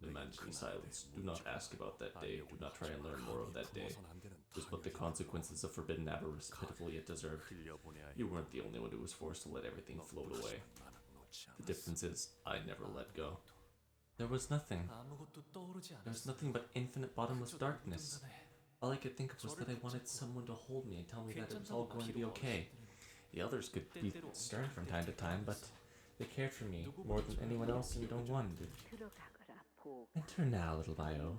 the man in silence. Do not ask about that day. Do not try and learn more of that day. It was but the consequences of forbidden avarice, pitiful yet deserved. You weren't the only one who was forced to let everything float away. The difference is, I never let go. There was nothing. There was nothing but infinite bottomless darkness. All I could think of was that I wanted someone to hold me and tell me that it was all going to be okay. The others could be stern from time to time, but they cared for me more than anyone else in Dongwon did. Enter now, little Bayou.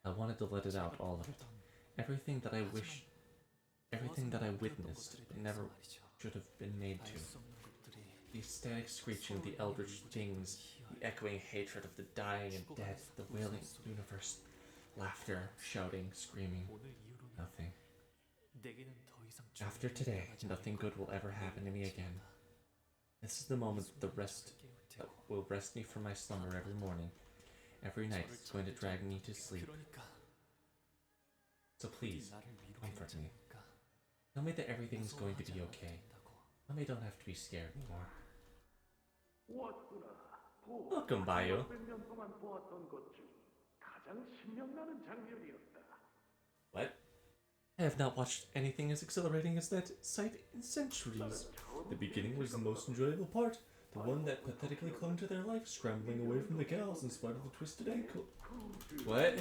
I wanted to let it out, all of it. Everything that I wished, everything that I witnessed, but never should have been made to. The ecstatic screeching, the eldritch stings, the echoing hatred of the dying and dead, the wailing universe, laughter, shouting, screaming, nothing. After today, nothing good will ever happen to me again. This is the moment that will rest me from my slumber every morning. Every night it's going to drag me to sleep. So please, comfort me. Tell me that everything's going to be okay. Tell me I don't have to be scared anymore. Welcome, Bayou. What? I have not watched anything as exhilarating as that sight in centuries. The beginning was the most enjoyable part. The one that pathetically clung to their life, scrambling away from the gals in spite of the twisted ankle. What?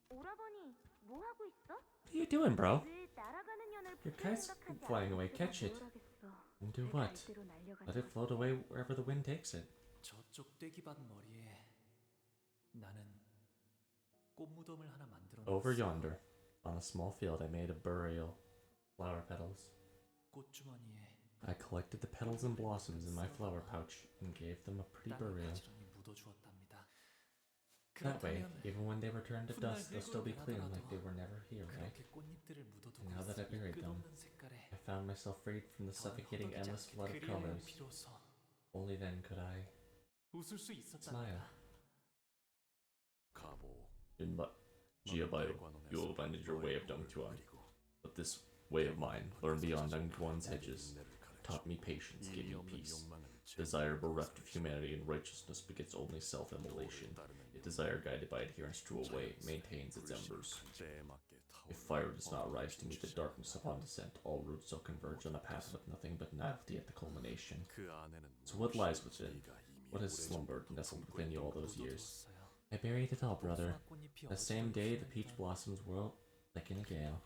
오라버니, 뭐 하고 있어? What are you doing, bro? 늘 날아가는 연을 Your 붙일 kite's 생각하지 flying away. 않았으면 Catch it. 뭘 하겠어. And do 내가 what? 알대로 날려가자. Let it float away wherever the wind takes it. 저쪽 떼기밭 머리에 나는 꽃무덤을 하나 만들어 Over yonder, on a small field, I made a burial. Flower petals. 꽃주머니에 I collected the petals and blossoms in my flower pouch and gave them a pretty burial. 묻어주었답니다. That way, even when they return to dust, they'll still be clean like they were never here, right? 꽃잎들을 묻어두고 And now that I buried them, I found myself freed from the suffocating endless flood of colors. Only then could I smile. In Jiabayo, you will abandon your way of Dongtuan. But this way of mine, learned beyond Dongtuan's hedges, taught me patience, gave me peace. Desire bereft of humanity and righteousness begets only self-immolation. A desire guided by adherence to a way maintains its embers. If fire does not rise to meet the darkness upon descent, all routes shall converge on a path with nothing but novelty at the culmination. So what lies within? What has slumbered, nestled within you all those years? I buried it all, brother. The same day the peach blossoms whirled like in a gale.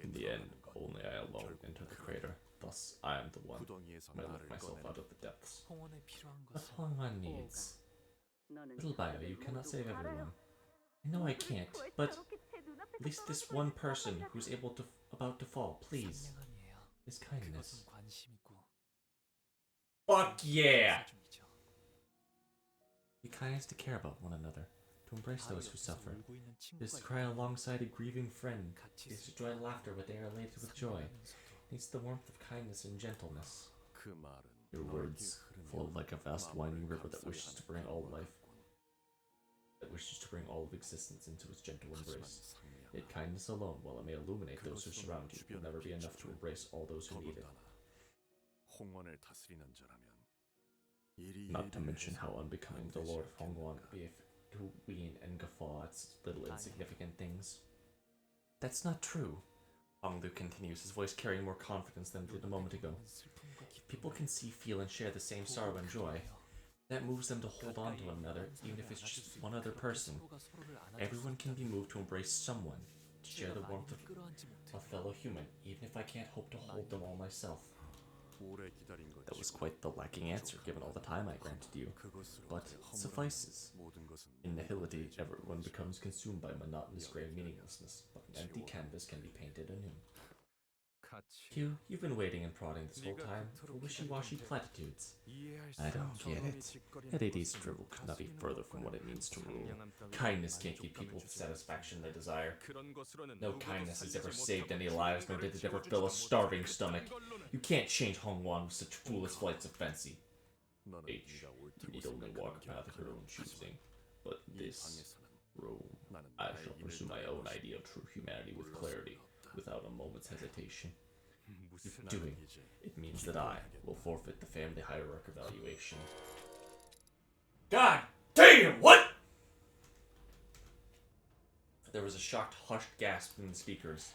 In the end, only I alone enter the crater. Thus, I am the one who may lift myself out of the depths. What Hongwan needs. Little Bio, you cannot save everyone. I know I can't, but at least this one person who's about to fall, please. His kindness. Fuck yeah! Be kind to care about one another, to embrace those who suffer. It is to cry alongside a grieving friend. It is to join laughter when they are elated with joy. It needs the warmth of kindness and gentleness. Your words flow like a vast winding river that wishes to bring all life, that wishes to bring all of existence into its gentle embrace. Yet kindness alone, while it may illuminate those who surround you, will never be enough to embrace all those who need it. Not to mention how unbecoming the Lord of Hongwan would be if to wean and guffaw at little insignificant things. That's not true. Honglu continues, his voice carrying more confidence than it did a moment ago. If people can see, feel, and share the same sorrow and joy, that moves them to hold on to one another, even if it's just one other person. Everyone can be moved to embrace someone, to share the warmth of a fellow human, even if I can't hope to hold them all myself. That was quite the lacking answer, given all the time I granted you. But it suffices. In nihility, everyone becomes consumed by monotonous grey meaninglessness, but an empty canvas can be painted anew. Hugh, you've been waiting and prodding this whole time for wishy-washy platitudes. I don't get it. That idiot's drivel could not be further from what it means to rule. Kindness can't give people the satisfaction they desire. No kindness has ever saved any lives, nor did it ever fill a starving stomach. You can't change Hongwan with such foolish flights of fancy. H, you need only walk a path of your own choosing. But this, Rome, I shall pursue my own idea of true humanity with clarity, without a moment's hesitation. If doing, it means that I will forfeit the family hierarch evaluation. God damn, what? There was a shocked, hushed gasp from the speakers.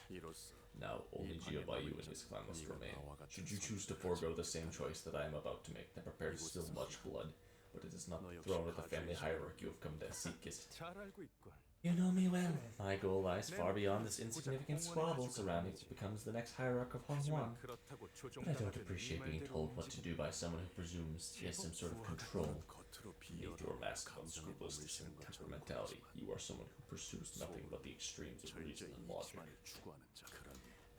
Now, only Bayou and his clan must remain. Should you choose to forego the same choice that I am about to make, that prepares still much blood, but it is not the throne of the family hierarchy you have come to seek, is it? You know me well. My goal lies far beyond this insignificant squabble surrounding what becomes the next hierarch of Hongwan. But I don't appreciate being told what to do by someone who presumes he has some sort of control. Beneath your mask of unscrupulousness and temperamentality, you are someone who pursues nothing but the extremes of reason and logic.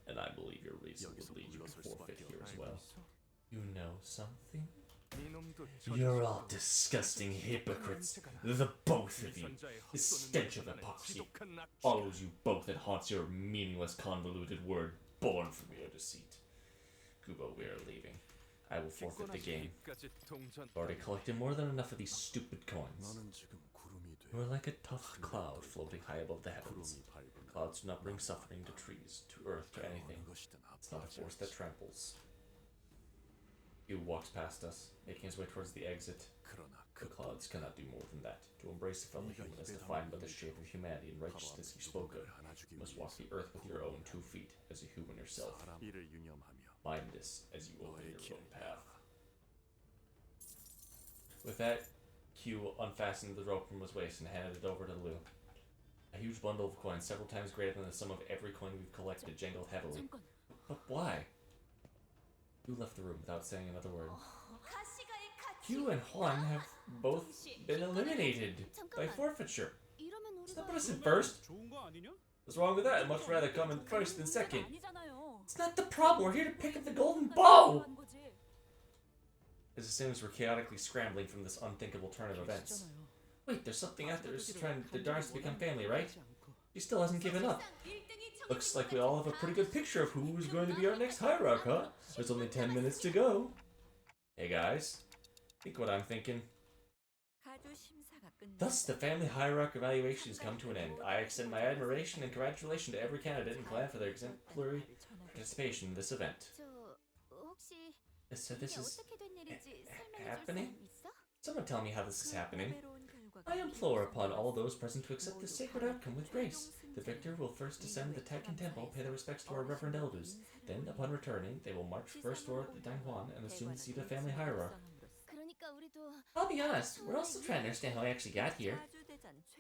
And I believe your reason would lead you to forfeit here as well. You know something? You're all disgusting hypocrites, the both of you. The stench of hypocrisy follows you both and haunts your meaningless, convoluted word born from your deceit. Kubo, we are leaving. I will forfeit the game. I've already collected more than enough of these stupid coins. You are like a tough cloud floating high above the heavens. Clouds do not bring suffering to trees, to earth, to anything. It's not a force that tramples. He walks past us, making his way towards the exit. The clouds cannot do more than that. To embrace a fellow human as defined by the shape of humanity and righteousness you spoke of, you must walk the earth with your own 2 feet, as a human yourself. Mind this as you open your own path. With that, Q unfastened the rope from his waist and handed it over to Lou. A huge bundle of coins, several times greater than the sum of every coin we've collected, jangled heavily. But why? Q left the room without saying another word. Q and Juan have both been eliminated by forfeiture. Does that put us in first? What's wrong with that? I'd much rather come in first than second. It's not the problem. We're here to pick up the golden bow! As it seems we're chaotically scrambling from this unthinkable turn of events. Wait, there's something out there who's trying the Darns to become family, right? He still hasn't given up. Looks like we all have a pretty good picture of who's going to be our next hierarch, huh? There's only 10 minutes to go. Hey guys, think what I'm thinking. Thus, the family hierarch evaluations come to an end. I extend my admiration and congratulations to every candidate and clan for their exemplary participation in this event. So this is happening? Someone tell me how this is happening. I implore upon all those present to accept this sacred outcome with grace. The victor will first descend the Tekken Temple, pay their respects to our reverend elders. Then, upon returning, they will march first toward the Danghuan and assume the seat of family hierarch. I'll be honest, we're all still trying to understand how we actually got here.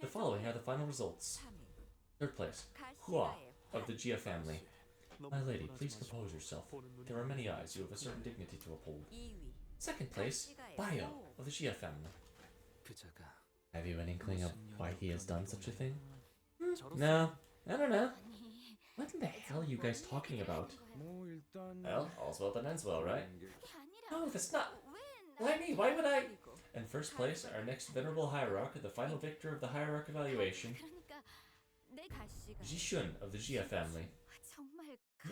The following are the final results. Third place, Hua of the Jia family. My lady, please compose yourself. There are many eyes. You have a certain dignity to uphold. Second place, Bayou of the Jia family. Have you an inkling of why he has done such a thing? No, I don't know. What in the hell are you guys talking about? Well, all's well that ends well, right? No, that's not. Why me? Why would I? In first place, our next venerable hierarch, the final victor of the hierarch evaluation, Jishun of the Jia family.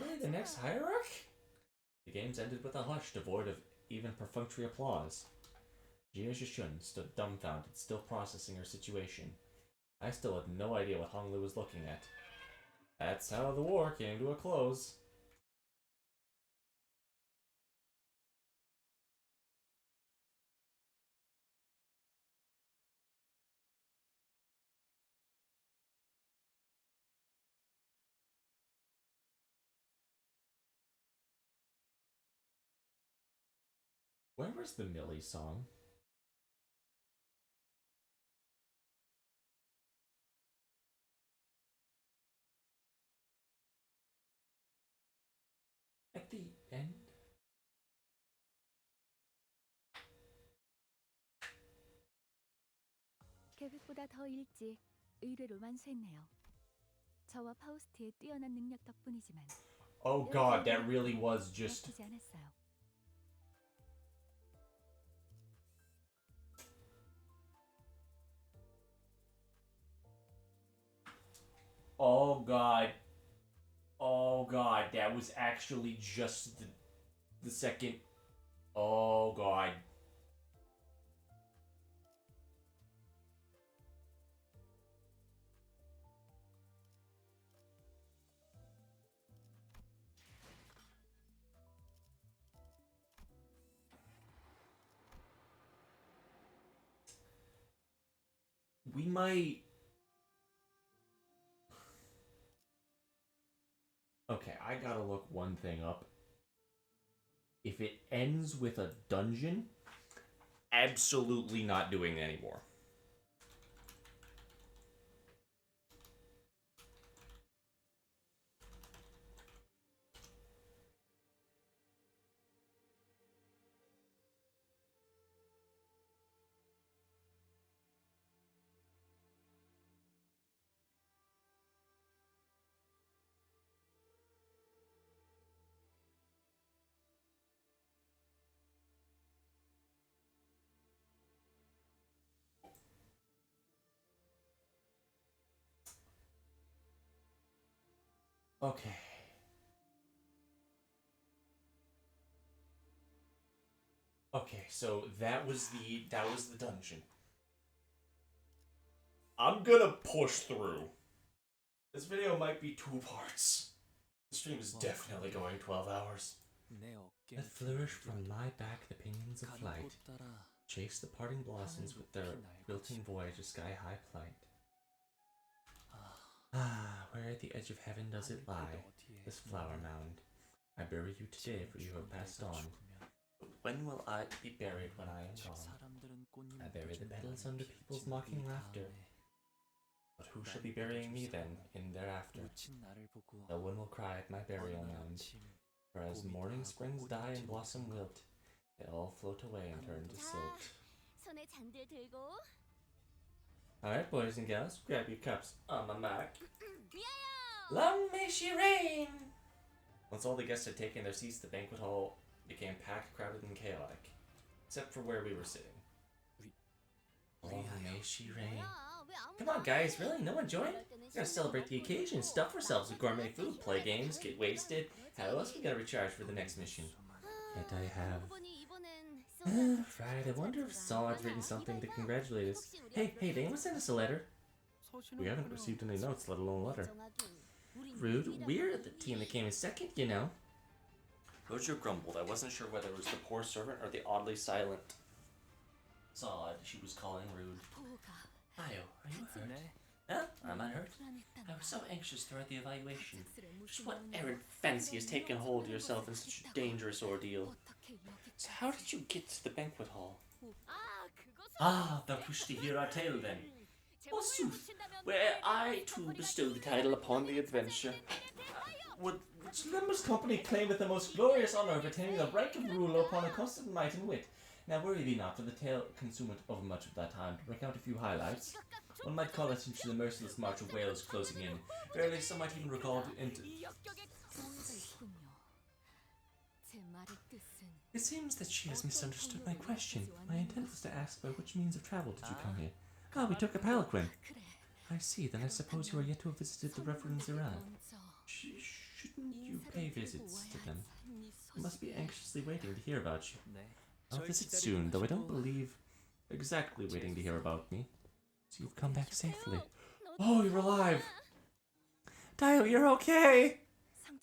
Really, the next hierarch? The games ended with a hush devoid of even perfunctory applause. Jia Jishun stood dumbfounded, still processing her situation. I still had no idea what Honglu was looking at. That's how the war came to a close. Where was the Millie song? At the end? 계획보다 더 일찍 의뢰로 완수했네요. 저와 파우스트의 뛰어난 능력 덕분이지만. Oh god, that really was just. 나쁘지 않았어요. Oh god. Oh god, that was actually just the second. Oh god. We might. Okay, I gotta look one thing up. If it ends with a dungeon, absolutely not doing it anymore. Okay. Okay, so that was the dungeon. I'm gonna push through. This video might be 2 parts. The stream is definitely going 12 hours. That flourish from my back the pinions of flight. Chase the parting blossoms with their wilting voyage of sky-high flight. Ah, where at the edge of heaven does it lie, this flower mound? I bury you today, for you have passed on. But when will I be buried when I am gone? I bury the petals under people's mocking laughter. But who shall be burying me then, in thereafter? No one will cry at my burial mound. For as morning springs die and blossom wilt, they all float away and turn to silt. 손에 잔들 들고. Alright, boys and gals, grab your cups on my mark. 미아요! Long may she reign! Once all the guests had taken their seats, the banquet hall became packed, crowded, and chaotic. Except for where we were sitting. Long may she reign. Come on, guys, really? No one joined? We gotta celebrate the occasion, stuff ourselves with gourmet food, play games, get wasted. How else we gotta recharge for the next mission? Yet I have... right, I wonder if Sod's written something to congratulate us. Hey, did anyone send us a letter? We haven't received any notes, let alone a letter. Rude. We're the team that came in second, you know. Roger grumbled. I wasn't sure whether it was the poor servant or the oddly silent Sod she was calling rude. Ayo, are you hurt? Huh? I'm not hurt. I was so anxious throughout the evaluation. Just what errant fancy has taken hold of yourself in such a dangerous ordeal? So how did you get to the banquet hall? Ah, thou wish to hear our tale then. Forsooth, where I too bestow the title upon the adventure. Which Limbus Company claimeth the most glorious honour of attaining the rank of ruler upon a constant might and wit. Now worry thee not, for the tale consumeth over much of that time. To recount a few highlights, one might call attention to the merciless march of whales closing in. Verily, some might even recall into... It seems that she has misunderstood my question. My intent was to ask by which means of travel did you come here? Ah, we took a palanquin. I see, then I suppose you are yet to have visited the Reverend Ziran. Shouldn't you pay visits to them? I must be anxiously waiting to hear about you. I'll visit soon, though I don't believe exactly waiting to hear about me. So you've come back safely. Oh, you're alive! Dio, you're okay!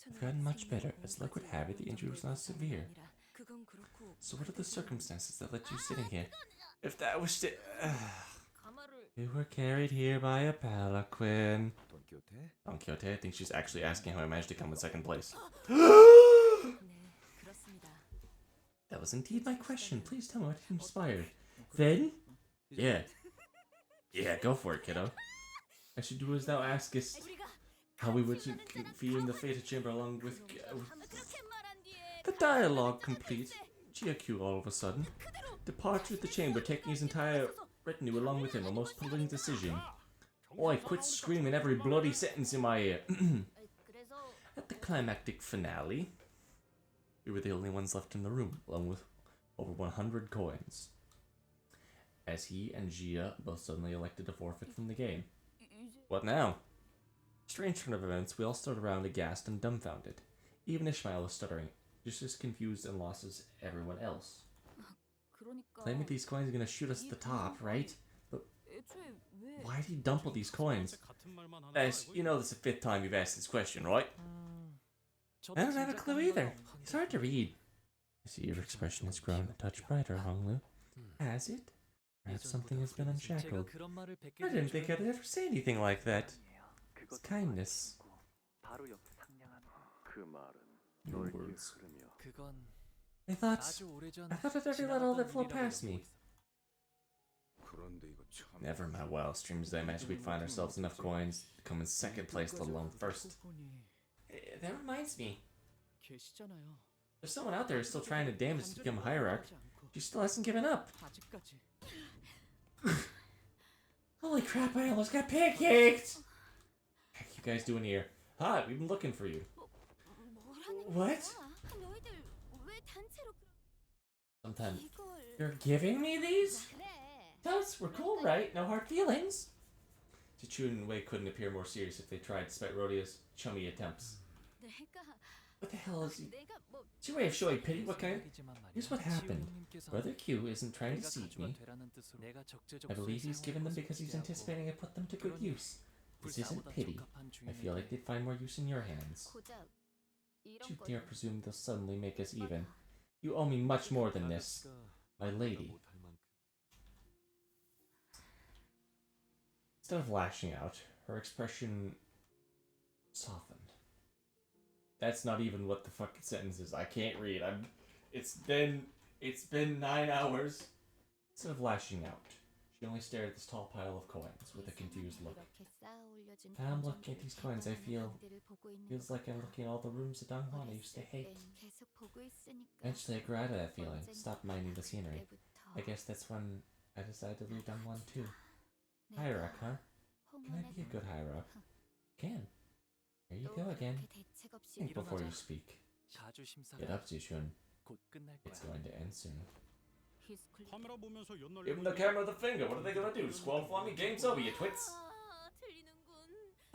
I've gotten much better. As luck would have it, the injury was not severe. So what are the circumstances that led you sitting here? If that was to... You were carried here by a palanquin. Don Quixote? I think she's actually asking how I managed to come in second place. That was indeed my question. Please tell me what inspired. Then? Yeah. Yeah, go for it, kiddo. I should do as thou askest. How we were to convene the fated chamber along with... The dialogue complete. GQ all of a sudden. Departed the chamber, taking his entire retinue along with him. A most puzzling decision. Oi, quit screaming every bloody sentence in my ear. At the climactic finale, we were the only ones left in the room, along with over 100 coins. As he and Gia both suddenly elected to forfeit from the game. What now? Strange turn of events, we all stood around aghast and dumbfounded. Even Ishmael was stuttering, just as confused and lost as everyone else. Claiming these coins are gonna shoot us at the top, right? But why did he dump all these coins? As you know, this is the 5th time you've asked this question, right? I don't have a clue either. It's hard to read. I see your expression has grown a touch brighter, Honglu. Has it? Perhaps something has been unshackled. I didn't think I'd ever say anything like that. It's kindness. Your words. I thought of every little that flew past me. Never mind wild streams. I imagine we'd find ourselves enough coins to come in second place, let alone first. That reminds me. There's someone out there who's still trying to damn us to become hierarch. She still hasn't given up. Holy crap, I almost got pancaked! What are you guys doing here? Hi, we've been looking for you. What? Sometimes. You're giving me these? Totes, we're cool, right? No hard feelings? Chichu and Wei couldn't appear more serious if they tried, despite Rhodia's chummy attempts. What the hell is he? It's your way of showing pity? What kind? Here's what happened. Brother Q isn't trying to deceive me. I believe he's given them because he's anticipating I put them to good use. This isn't pity. I feel like they'd find more use in your hands. You dare presume they'll suddenly make us even. You owe me much more than this, my lady. Instead of lashing out, her expression softened. That's not even what the fucking sentence is. I can't read. It's been 9 hours. Instead of lashing out, she only stared at this tall pile of coins with a confused look. Now I'm looking at these coins, feels like I'm looking at all the rooms of Dongwon I used to hate. Eventually I grew out of that feeling, stopped minding the scenery. I guess that's when I decided to leave Dongwon too. Hierarch, huh? Can I be a good hierarch? Can. There you go again. Think before you speak. Get up, Jishun. It's going to end soon. Give the camera the finger. What are they gonna do? Disqualify me? Game's over, you twits.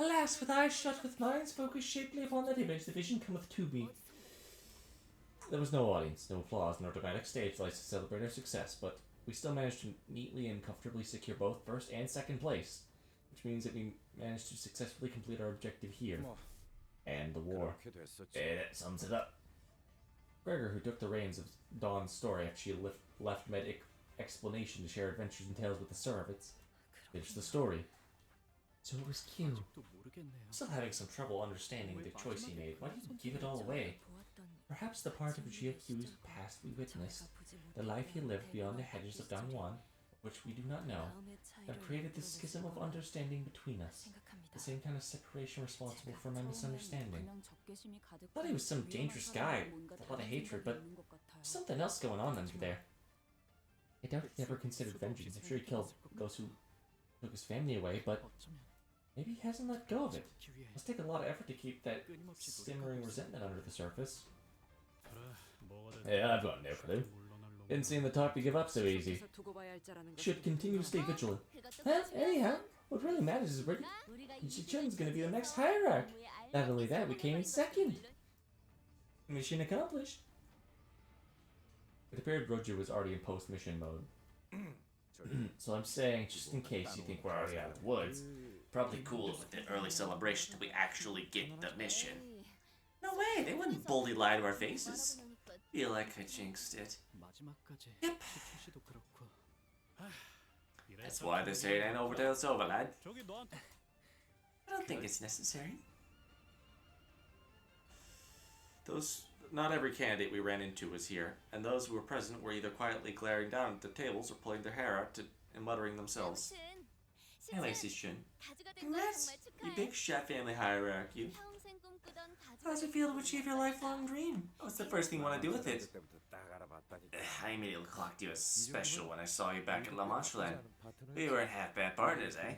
Alas, with eyes shut, with minds focused shapely upon that image, the vision cometh to me. There was no audience, no applause, nor dramatic stage lights to celebrate our success, but we still managed to neatly and comfortably secure both first and second place, which means that we managed to successfully complete our objective here. And the war. That sums it up. Gregor, who took the reins of Dawn's story after she left Med-Explanation to share adventures and tales with the Servants, finished the story. So it was Q. I'm still having some trouble understanding the choice he made. Why did he give it all away? Perhaps the part of GFQ's past we witnessed, the life he lived beyond the hedges of Dongwon, which we do not know, have created this schism of understanding between us, the same kind of separation responsible for my misunderstanding. I thought he was some dangerous guy with a lot of hatred, but there's something else going on under there. I doubt he ever considered vengeance. I'm sure he killed those who took his family away, but maybe he hasn't let go of it. It must take a lot of effort to keep that simmering resentment under the surface. Yeah, I've got no clue. Didn't seem the type to give up so easy. Should continue to stay vigilant. Huh? Anyhow, what really matters is Shichun's gonna be the next hierarch. Not only that, we came in second. Mission accomplished. It appeared Roger was already in post-mission mode. So I'm saying, just in case you think we're already out of the woods, probably cool with the early celebration till we actually get the mission. No way, they wouldn't boldly lie to our faces. Feel like I jinxed it. Yep. That's why they say it ain't over till it's over, lad. I don't think it's necessary. Not every candidate we ran into was here, and those who were present were either quietly glaring down at the tables or pulling their hair out and muttering themselves. Anyway, Sishun, congrats, you big chef family hierarch, you. How does it feel to achieve your lifelong dream? What's the first thing you want to do with it? I immediately clocked you as special when I saw you back at La Mancheland. We weren't half bad partners, eh?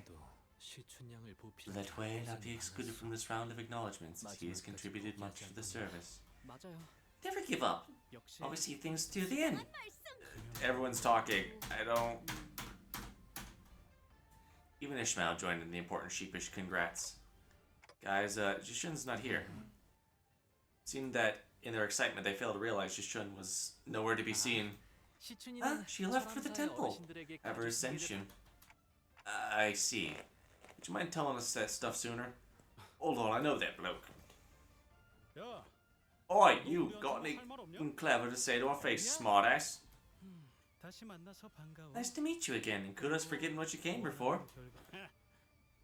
Let Wei not be excluded from this round of acknowledgements, as he has contributed much to the service. Never give up. Always see things to the end. Everyone's talking. I don't... Even Ishmael joined in the important sheepish congrats. Guys, Jishun's not here. It seemed that in their excitement they failed to realize Jishun was nowhere to be seen. Ah, she left for the temple. After ascension. I see. Would you mind telling us that stuff sooner? Hold on, I know that bloke. Oi, you got anything clever to say to our face, smartass? Nice to meet you again, and kudos for getting what you came here for.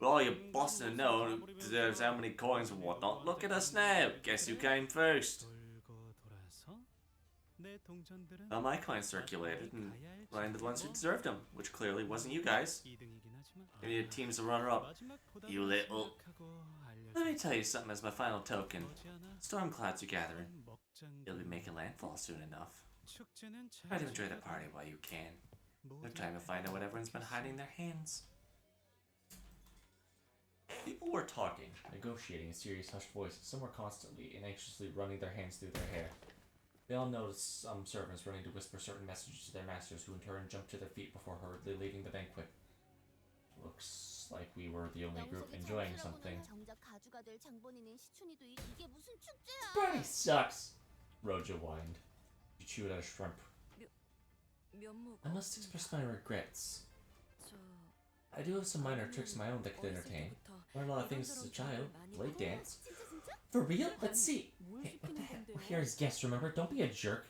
With all your bossing and know who deserves how many coins and whatnot, look at us now. Guess who came first? Well, my coins circulated, and ran to the ones who deserved them, which clearly wasn't you guys. We needed teams to runner up. You little... Let me tell you something as my final token. Storm clouds are gathering. You'll be making landfall soon enough. Try to enjoy the party while you can. No time to find out what everyone's been hiding in their hands. People were talking, negotiating in serious hushed voices. Some were constantly and anxiously running their hands through their hair. They all noticed some servants running to whisper certain messages to their masters, who in turn jumped to their feet before hurriedly leaving the banquet. Looks us like we were the only group enjoying something. 정작 가주가 될 장본인인 시춘이도 이게 무슨 축제야? Party sucks! Roja whined. She chewed at a shrimp. I must express my regrets. I do have some minor tricks of my own that could entertain. Learned a lot of things as a child. Play dance. For real? Let's see. Hey, what the heck? We're here as guests, remember? Don't be a jerk.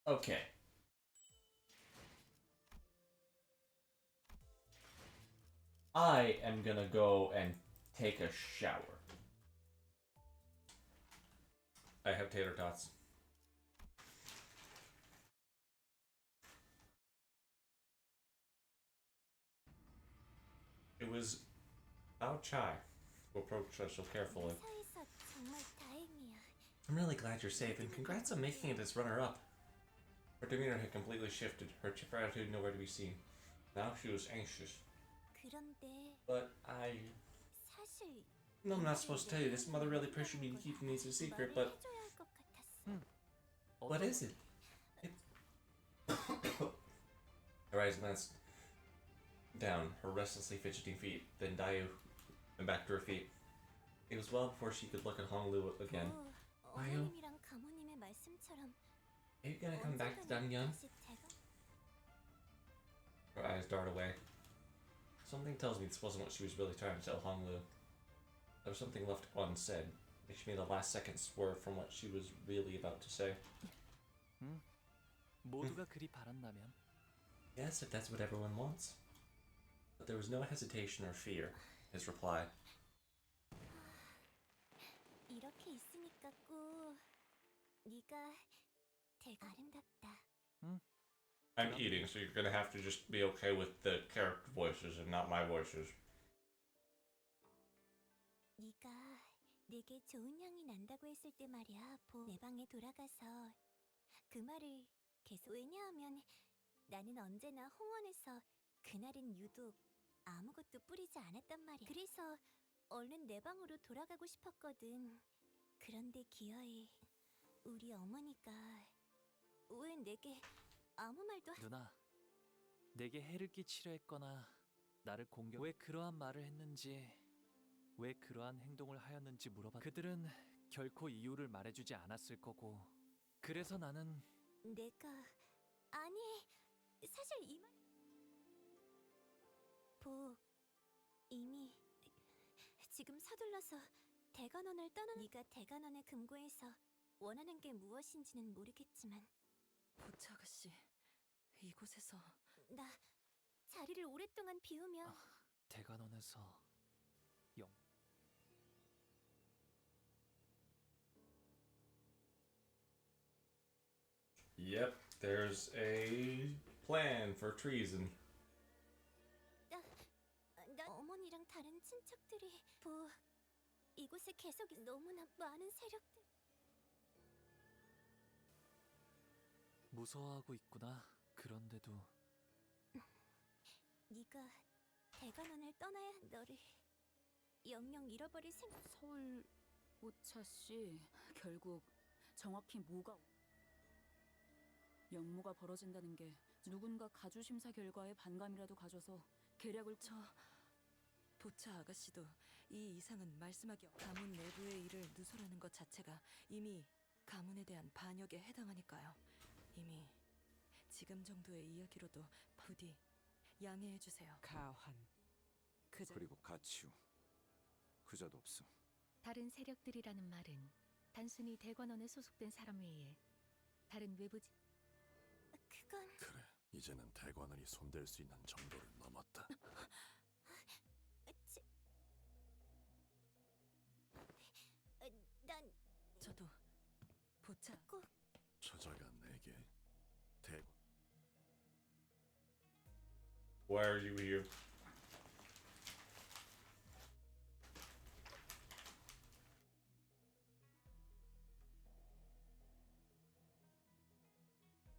Okay. I am gonna go and take a shower. I have tater tots. It was Bao Chai who approached us so carefully. I'm really glad you're safe, and congrats on making it as runner-up. Her demeanor had completely shifted, her chipper attitude nowhere to be seen. Now she was anxious. But No, I'm not supposed to tell you this. Mother really pressured me to keep these a secret, but... What is it? Her eyes glanced down, her restlessly fidgeting feet, then Dayu, and back to her feet. It was well before she could look at Honglu again. Dayu, are you gonna come back to Dangyang? Her eyes dart away. Something tells me this wasn't what she was really trying to tell Honglu. There was something left unsaid, which made a last-second swerve from what she was really about to say. 모두가 그리 바란다면? Yes, if that's what everyone wants. But there was no hesitation or fear, his reply. 이렇게 있으니까 꼭 네가 되게 아름답다. I'm eating, so you're gonna have to just be okay with the character voices and not my voices. 네가 내게 좋은 향이 난다고 했을 때 말이야. 내 방에 돌아가서 그 말을 계속 왜냐하면 나는 언제나 홍원에서 그날은 유독 아무것도 뿌리지 않았단 말이야. 그래서 얼른 내 방으로 돌아가고 싶었거든. 그런데 기어이 우리 어머니가 왜 내게 아무 말도 누나, 내게 해를 끼치려 했거나 나를 공격... 왜 그러한 말을 했는지, 왜 그러한 행동을 하였는지 물어봐. 그들은 결코 이유를 말해주지 않았을 거고, 그래서 나는 내가 아니 사실 이 말 이미 지금 서둘러서 대관원을 떠나. 네가 대관원의 금고에서 원하는 게 무엇인지는 모르겠지만 보차 아가씨, 이곳에서 나 자리를 오랫동안 비우며 대관원에서 Yep, there's a plan for treason. 나 어머니랑 다른 친척들이 이곳에 계속 너무나 많은 세력들. 무서워하고 있구나. 그런데도 네가 대관원을 떠나야 너를 영영 잃어버릴 생각. 서울 보차 씨, 결국 정확히 뭐가 영모가 벌어진다는 게 누군가 가주 심사 결과에 반감이라도 가져서 계략을 보차 아가씨도 이 이상은 말씀하기 가문 내부의 일을 누설하는 것 자체가 이미 가문에 대한 반역에 해당하니까요. 이미 지금 정도의 이야기로도 부디 양해해 주세요. 가환. 그리고 가치우. 그자도 없어. 다른 세력들이라는 말은 단순히 대관원에 소속된 사람 외에 다른 외부 그건 그래, 이제는 대관원이 손댈 수 있는 정도를 넘었다. 난 저도 보차 꼭 저자가 내게 Why are you here?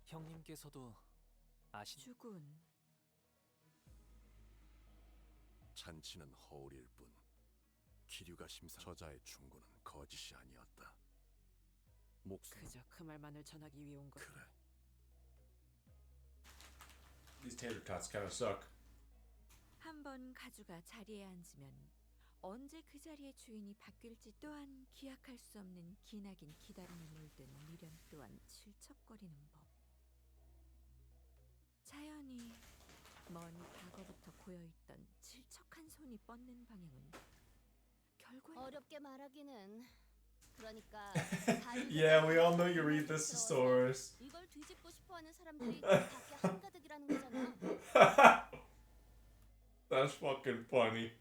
형님께서도 주군. 잔치는 허울일 뿐 기류가 심사. 저자의 충고는 거짓이 아니었다. 목숨. 그저 그 말만을 전하기 위해 온 것. 그래. These tater tots kind of suck. 한 번 가주가 자리에 앉으면 언제 그 자리의 주인이 바뀔지 또한 기약할 수 없는 기나긴 기다림에 물든 미련 또한 질척거리는 법. 자연히 먼 과거부터 고여있던 질척한 손이 뻗는 방향은 결과에 어렵게 말하기는 그러니까 Yeah, we all know you read this to stores. 이걸 뒤집고 싶어하는 사람들이 밖에 한가득이라는 거잖아. That's fucking funny.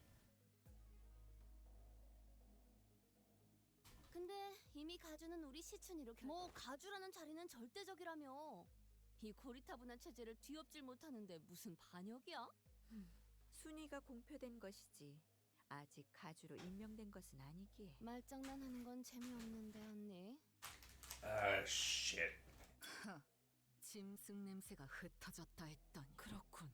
근데 이미 가주는 우리 시춘이로 뭐 가주라는 자리는 절대적이라며. 이 고리타분한 체제를 뒤엎질 못하는데 무슨 반역이야? 순위가 공표된 것이지 아직 가주로 임명된 것은 아니기에. 말장난하는 건 재미없는데 언니. Shit. 짐승 냄새가 흩어졌다 했더니. 그렇군.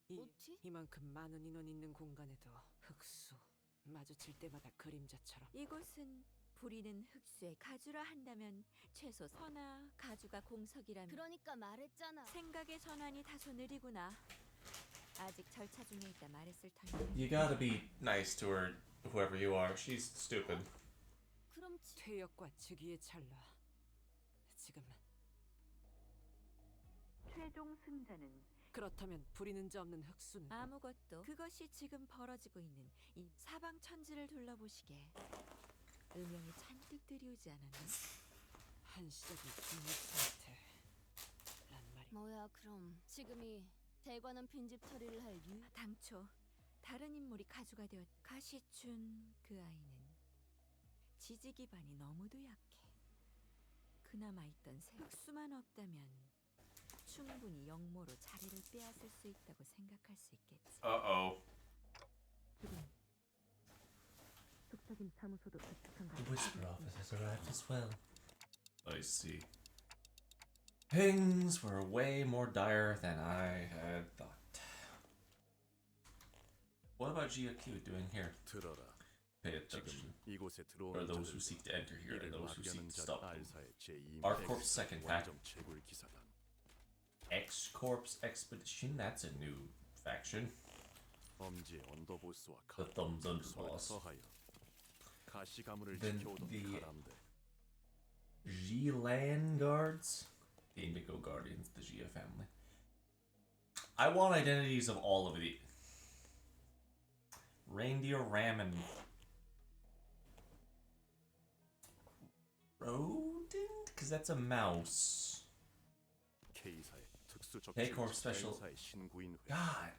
뭐지? 이만큼 많은 인원 있는 공간에도 흑수 마주칠 때마다 그림자처럼. 이곳은 부리는 흑수의 가주라 한다면 최소 선아 가주가 공석이라면. 그러니까 말했잖아. 생각의 전환이 다소 느리구나. 아직 절차 중에 있다 말했을 터니. You gotta be nice to her, whoever you are. She's stupid. 그럼 퇴역과 즉위의 찰나. 지금 최종 승자는 그렇다면 부리는 자 없는 흑수는 아무것도. 그것이 지금 벌어지고 있는 이 사방 천지를 둘러보시게 음영이 잔뜩 들이우지 않았나? 한시적인 중립 상태란 말이. 뭐야 그럼 지금이 대관원 빈집 처리를 할 유. 당초 다른 인물이 가주가 되었. 가시춘 그 아이는 지지 기반이 너무도 약해. 그나마 있던 흑수만 없다면 충분히 영모로 자리를 빼앗을 수 있다고 생각할 수 있겠지. Uh-oh. 속적인 사무소도 도착한 The whisper office has arrived as well. I see. Things were way more dire than I had thought. What about GQ doing here? 들어라. Pay attention. 이곳에 Or 들어오는 those who 자들과 seek to enter here and 이를 those who seek 마비하는 to 자 stop them. 알사의 제2 Our Corp's second pack. 원정 채굴 기사단. X-Corp's Expedition, that's a new faction. 엄지의 언더보스와 The Thumbs Under boss. 서하여 가시 가문을 Then 지켜오던 the 가람대. Gilan Guards? The Indigo Guardians, the Gia family. I want identities of all of the Reindeer Ramen. Rodent? Because that's a mouse. K사의 특수 K-Corp Special. 사의 신구인회. God,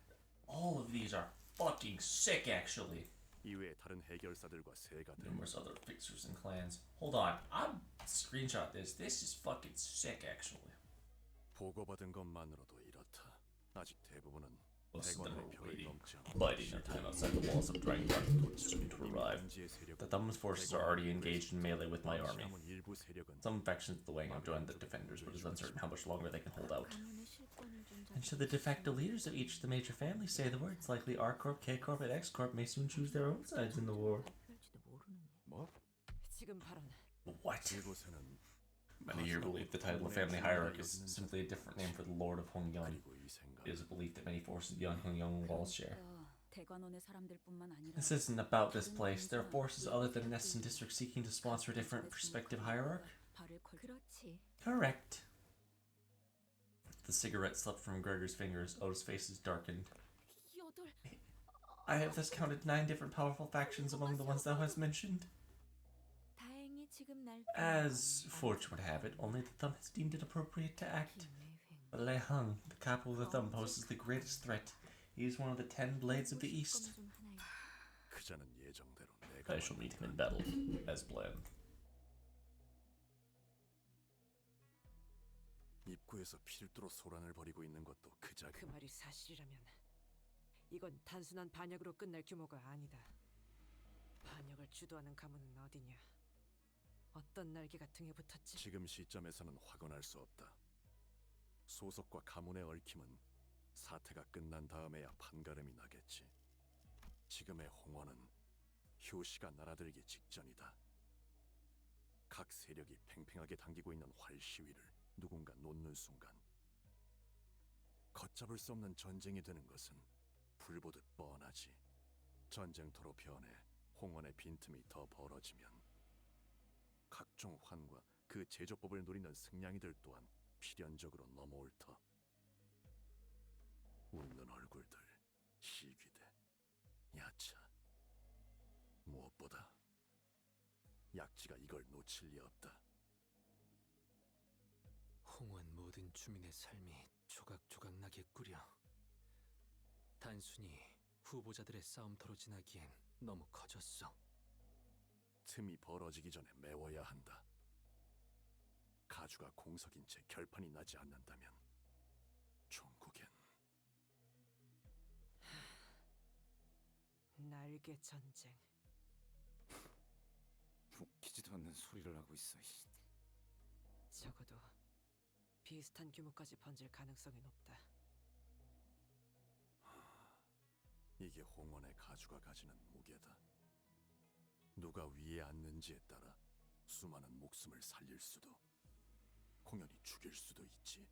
all of these are fucking sick, actually. 이외의 다른 해결사들과 세가들. Numerous other fixers and clans. Hold on, I'm screenshot this. This is fucking sick, actually. 보고받은 것만으로도 이렇다. 아직 대부분은 Most of them 대관의 are 벽을 waiting, 넘지 않고 biding their time outside the walls of Dragon Garden, soon to arrive. The Thumb's forces are already engaged in melee with my army. 일부 세력은 Some factions of the Wang have joined the defenders, but it's uncertain how much longer they can hold out. And should the de facto leaders of each of the major families say the words, likely R Corp, K Corp, and X Corp may soon choose their own sides in the war. 뭐? 지금 발언. What? 이곳에는 Many here believe the title of family hierarch is simply a different name for the Lord of Hongyang. It is a belief that many forces beyond Hongyang walls share. 대관원의 사람들뿐만 아니라 This isn't about this place. There are forces other than Nesson District seeking to sponsor a different perspective hierarch. 그렇지. Correct. The cigarette slipped from Gregor's fingers. Otis' face is darkened. I have thus counted 9 different powerful factions among the ones thou hast mentioned. 다행히 지금 날. As fortune would have it, only the Thumb has deemed it appropriate to act. But Lei Hung, the capital of the Thumb, poses the greatest threat. He is one of the 10 blades of the East. 그자는 예정대로 내가 I shall meet him in battle, as planned. 입구에서 필두로 소란을 벌이고 있는 것도 그자. 그 말이 사실이라면 이건 단순한 반역으로 끝날 규모가 아니다. 반역을 주도하는 가문은 어디냐? 어떤 날개가 등에 붙었지? 지금 시점에서는 확언할 수 없다. 소속과 가문의 얽힘은 사태가 끝난 다음에야 판가름이 나겠지. 지금의 홍원은 효시가 날아들기 직전이다. 각 세력이 팽팽하게 당기고 있는 활 시위를 누군가 놓는 순간 걷잡을 수 없는 전쟁이 되는 것은 불보듯 뻔하지. 전쟁터로 변해 홍원의 빈틈이 더 벌어지면 각종 환과 그 제조법을 노리는 승냥이들 또한 필연적으로 넘어올 터. 웃는 얼굴들, 시귀대, 야차. 무엇보다 약지가 이걸 놓칠 리 없다. 홍원 모든 주민의 삶이 조각조각 나게 꾸려 단순히 후보자들의 싸움터로 지나기엔 너무 커졌어. 틈이 벌어지기 전에 메워야 한다. 가주가 공석인 채 결판이 나지 않는다면 종국엔 날개 전쟁. 웃기지도 않는 소리를 하고 있어. 적어도 비슷한 규모까지 번질 가능성이 높다. 이게 홍원의 가주가 가지는 무게다. 누가 위에 앉는지에 따라 수많은 목숨을 살릴 수도 공연히 죽일 수도 있지.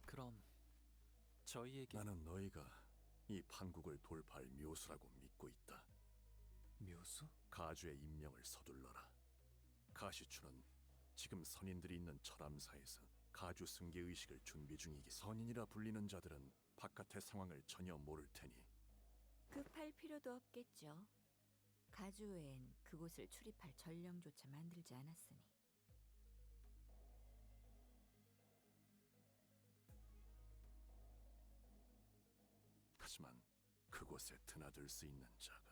그럼 저희에게 나는 너희가 이 판국을 돌파할 묘수라고 믿고 있다. 묘수? 가주의 임명을 서둘러라. 가시추는 지금 선인들이 있는 철암사에서 가주 승계 의식을 준비 중이기. 선인이라 불리는 자들은 바깥의 상황을 전혀 모를 테니 급할 필요도 없겠죠. 가주 외엔 그곳을 출입할 전령조차 만들지 않았으니. 하지만 그곳에 드나들 수 있는 자가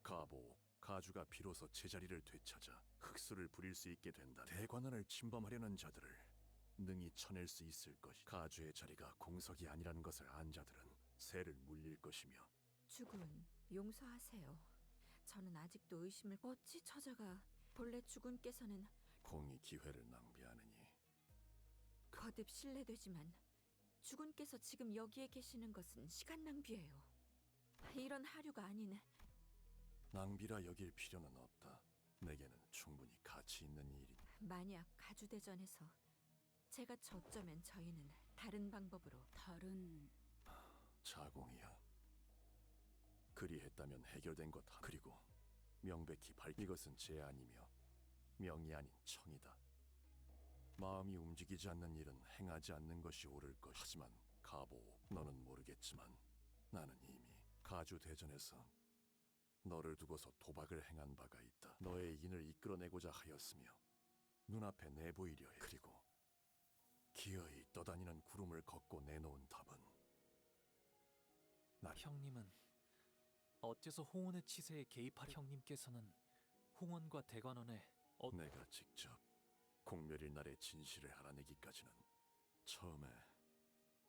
가보옥, 가주가 비로소 제자리를 되찾아 흑수를 부릴 수 있게 된다. 대관원을 침범하려는 자들을 능히 쳐낼 수 있을 것이. 가주의 자리가 공석이 아니라는 것을 안 자들은 새를 물릴 것이며. 주군, 용서하세요. 저는 아직도 의심을. 어찌 처자가 본래 주군께서는 공이 기회를 낭비하느니. 거듭 실례되지만 주군께서 지금 여기에 계시는 것은 시간 낭비예요. 이런 하류가 아닌. 낭비라 여길 필요는 없다. 내게는 충분히 가치 있는 일이. 만약 가주대전에서 제가 졌자면 저희는 다른 방법으로. 다른... 자공이야. 그리했다면 해결된 것. 그리고 명백히 이것은 제안이며 명이 아닌 청이다. 마음이 움직이지 않는 일은 행하지 않는 것이 옳을 것. 하지만 가보, 너는 모르겠지만 나는 이미 가주 대전에서 너를 두고서 도박을 행한 바가 있다. 너의 인을 이끌어내고자 하였으며 눈앞에 내보이려 해. 그리고 기어이 떠다니는 구름을 걷고 내놓은 답은 형님은 어째서 홍원의 치세에 개입할. 형님께서는 홍원과 대관원에 내가 직접 공멸일 날의 진실을 알아내기까지는 처음에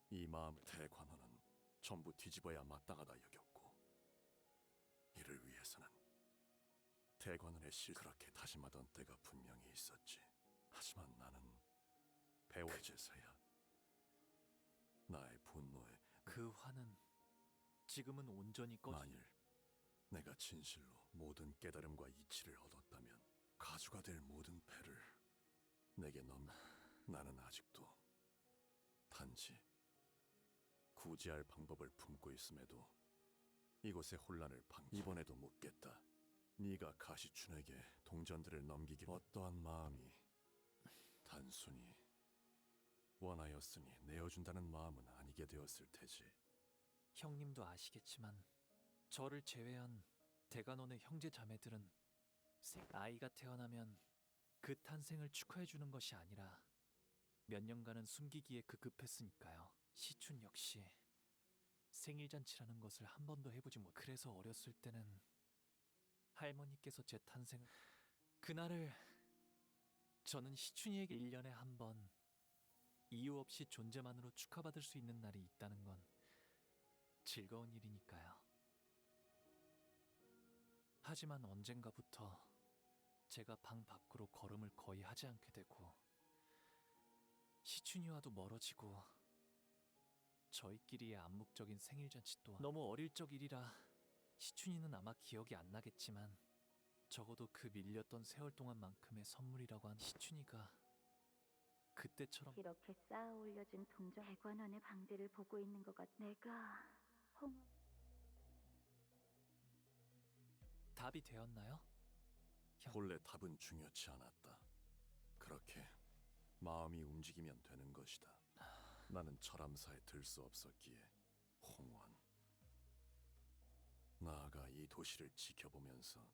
이 마음을. 대관원은 전부 뒤집어야 마땅하다 여겼고 이를 위해서는 대관원의 그렇게 다짐하던 때가 분명히 있었지. 하지만 나는 그제서야 나의 분노에 그 화는 지금은 온전히 꺼. 만일 내가 진실로 모든 깨달음과 이치를 얻었다면 가주가 될 모든 패를 내게 나는 아직도 단지 구제할 방법을 품고 있음에도 이곳의 혼란을 이번에도 묻겠다. 네가 가시춘에게 동전들을 넘기길 어떠한 마음이 단순히 원하였으니 내어준다는 마음은 아니게 되었을 테지. 형님도 아시겠지만 저를 제외한 대관원의 형제 자매들은 아이가 태어나면 그 탄생을 축하해주는 것이 아니라 몇 년간은 숨기기에 급급했으니까요. 시춘 역시 생일잔치라는 것을 한 번도 해보지 못. 그래서 어렸을 때는 할머니께서 제 탄생을 그날을 저는 시춘이에게 1년에 한 번 이유 없이 존재만으로 축하받을 수 있는 날이 있다는 건 즐거운 일이니까요. 하지만 언젠가부터 제가 방 밖으로 걸음을 거의 하지 않게 되고 시춘이와도 멀어지고 저희끼리의 암묵적인 생일잔치 또한 너무 어릴 적 일이라 시춘이는 아마 기억이 안 나겠지만 적어도 그 밀렸던 세월 동안만큼의 선물이라고 한 시춘이가 그때처럼 이렇게 쌓아 올려진 동전 대관원의 방들을 보고 있는 것 같. 내가 답이 되었나요? 본래 답은 중요치 않았다. 그렇게 마음이 움직이면 되는 것이다. 나는 철암사에 들 수 없었기에 홍원. 나아가 이 도시를 지켜보면서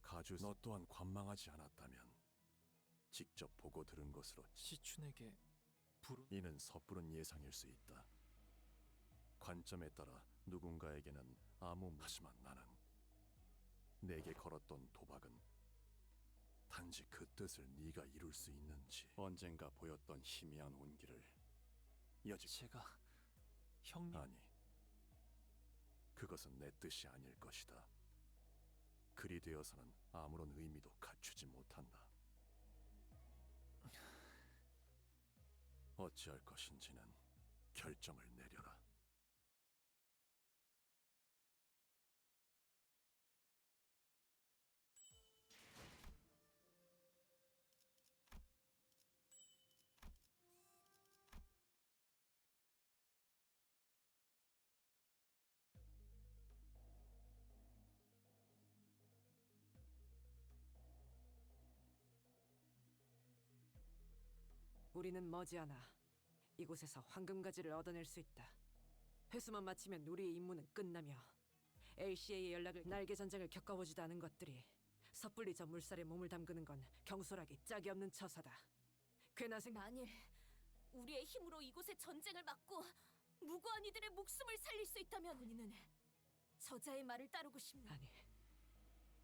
가주 너 또한 관망하지 않았다면 직접 보고 들은 것으로 시춘에게 이는 섣부른 예상일 수 있다. 관점에 따라 누군가에게는 하지만 나는 내게 걸었던 도박은 단지 그 뜻을 네가 이룰 수 있는지 언젠가 보였던 희미한 온기를 여지 제가 형님 아니 그것은 내 뜻이 아닐 것이다. 그리 되어서는 아무런 의미도 갖추지 못한다. 어찌할 것인지는 결정을 내려라. 우리는 머지않아 이곳에서 황금가지를 얻어낼 수 있다. 회수만 마치면 우리의 임무는 끝나며 LCA의 연락을 날개 전쟁을 겪어보지도 않은 것들이 섣불리 저 물살에 몸을 담그는 건 경솔하기 짝이 없는 처사다. 괜한 만일 우리의 힘으로 이곳의 전쟁을 막고 무고한 이들의 목숨을 살릴 수 있다면 우리는 저자의 말을 따르고 싶네. 아니,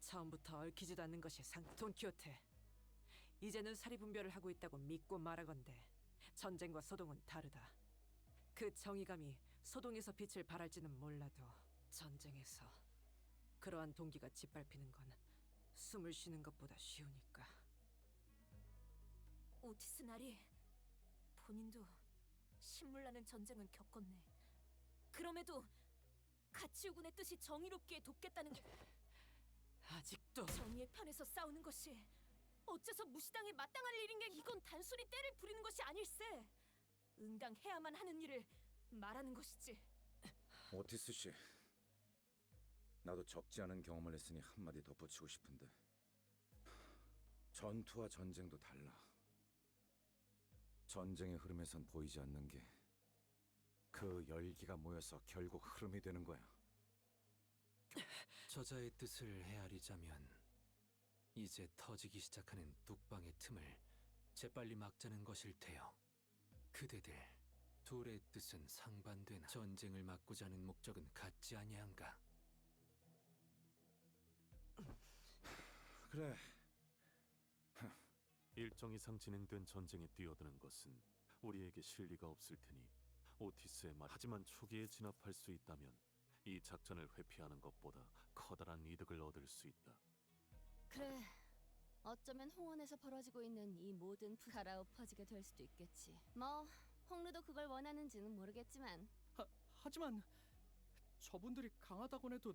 처음부터 얽히지도 않는 것이 돈키호테. 이제는 사리분별을 하고 있다고 믿고 말하건대 전쟁과 소동은 다르다. 그 정의감이 소동에서 빛을 발할지는 몰라도 전쟁에서 그러한 동기가 짓밟히는 건 숨을 쉬는 것보다 쉬우니까. 오티스 나리, 본인도 신물나는 전쟁은 겪었네. 그럼에도 가치우군의 뜻이 정의롭게 돕겠다는 아직도 정의의 편에서 싸우는 것이 어째서 무시당에 마땅할 일인 게 이건 단순히 때를 부리는 것이 아닐세. 응당해야만 하는 일을 말하는 것이지. 오티스 씨, 나도 적지 않은 경험을 했으니 한마디 덧붙이고 싶은데 전투와 전쟁도 달라. 전쟁의 흐름에선 보이지 않는 게 그 열기가 모여서 결국 흐름이 되는 거야. 저자의 뜻을 헤아리자면 이제 터지기 시작하는 뚝방의 틈을 재빨리 막자는 것일 테요. 그대들 둘의 뜻은 상반되나 전쟁을 막고자 하는 목적은 같지 아니한가? 그래. 일정 이상 진행된 전쟁에 뛰어드는 것은 우리에게 실리가 없을 테니 오티스의 말. 하지만 초기에 진압할 수 있다면 이 작전을 회피하는 것보다 커다란 이득을 얻을 수 있다. 그래. 어쩌면 홍원에서 벌어지고 있는 이 모든 가라 엎어지게 될 수도 있겠지. 뭐 홍루도 그걸 원하는지는 모르겠지만. 하지만 저분들이 강하다곤 해도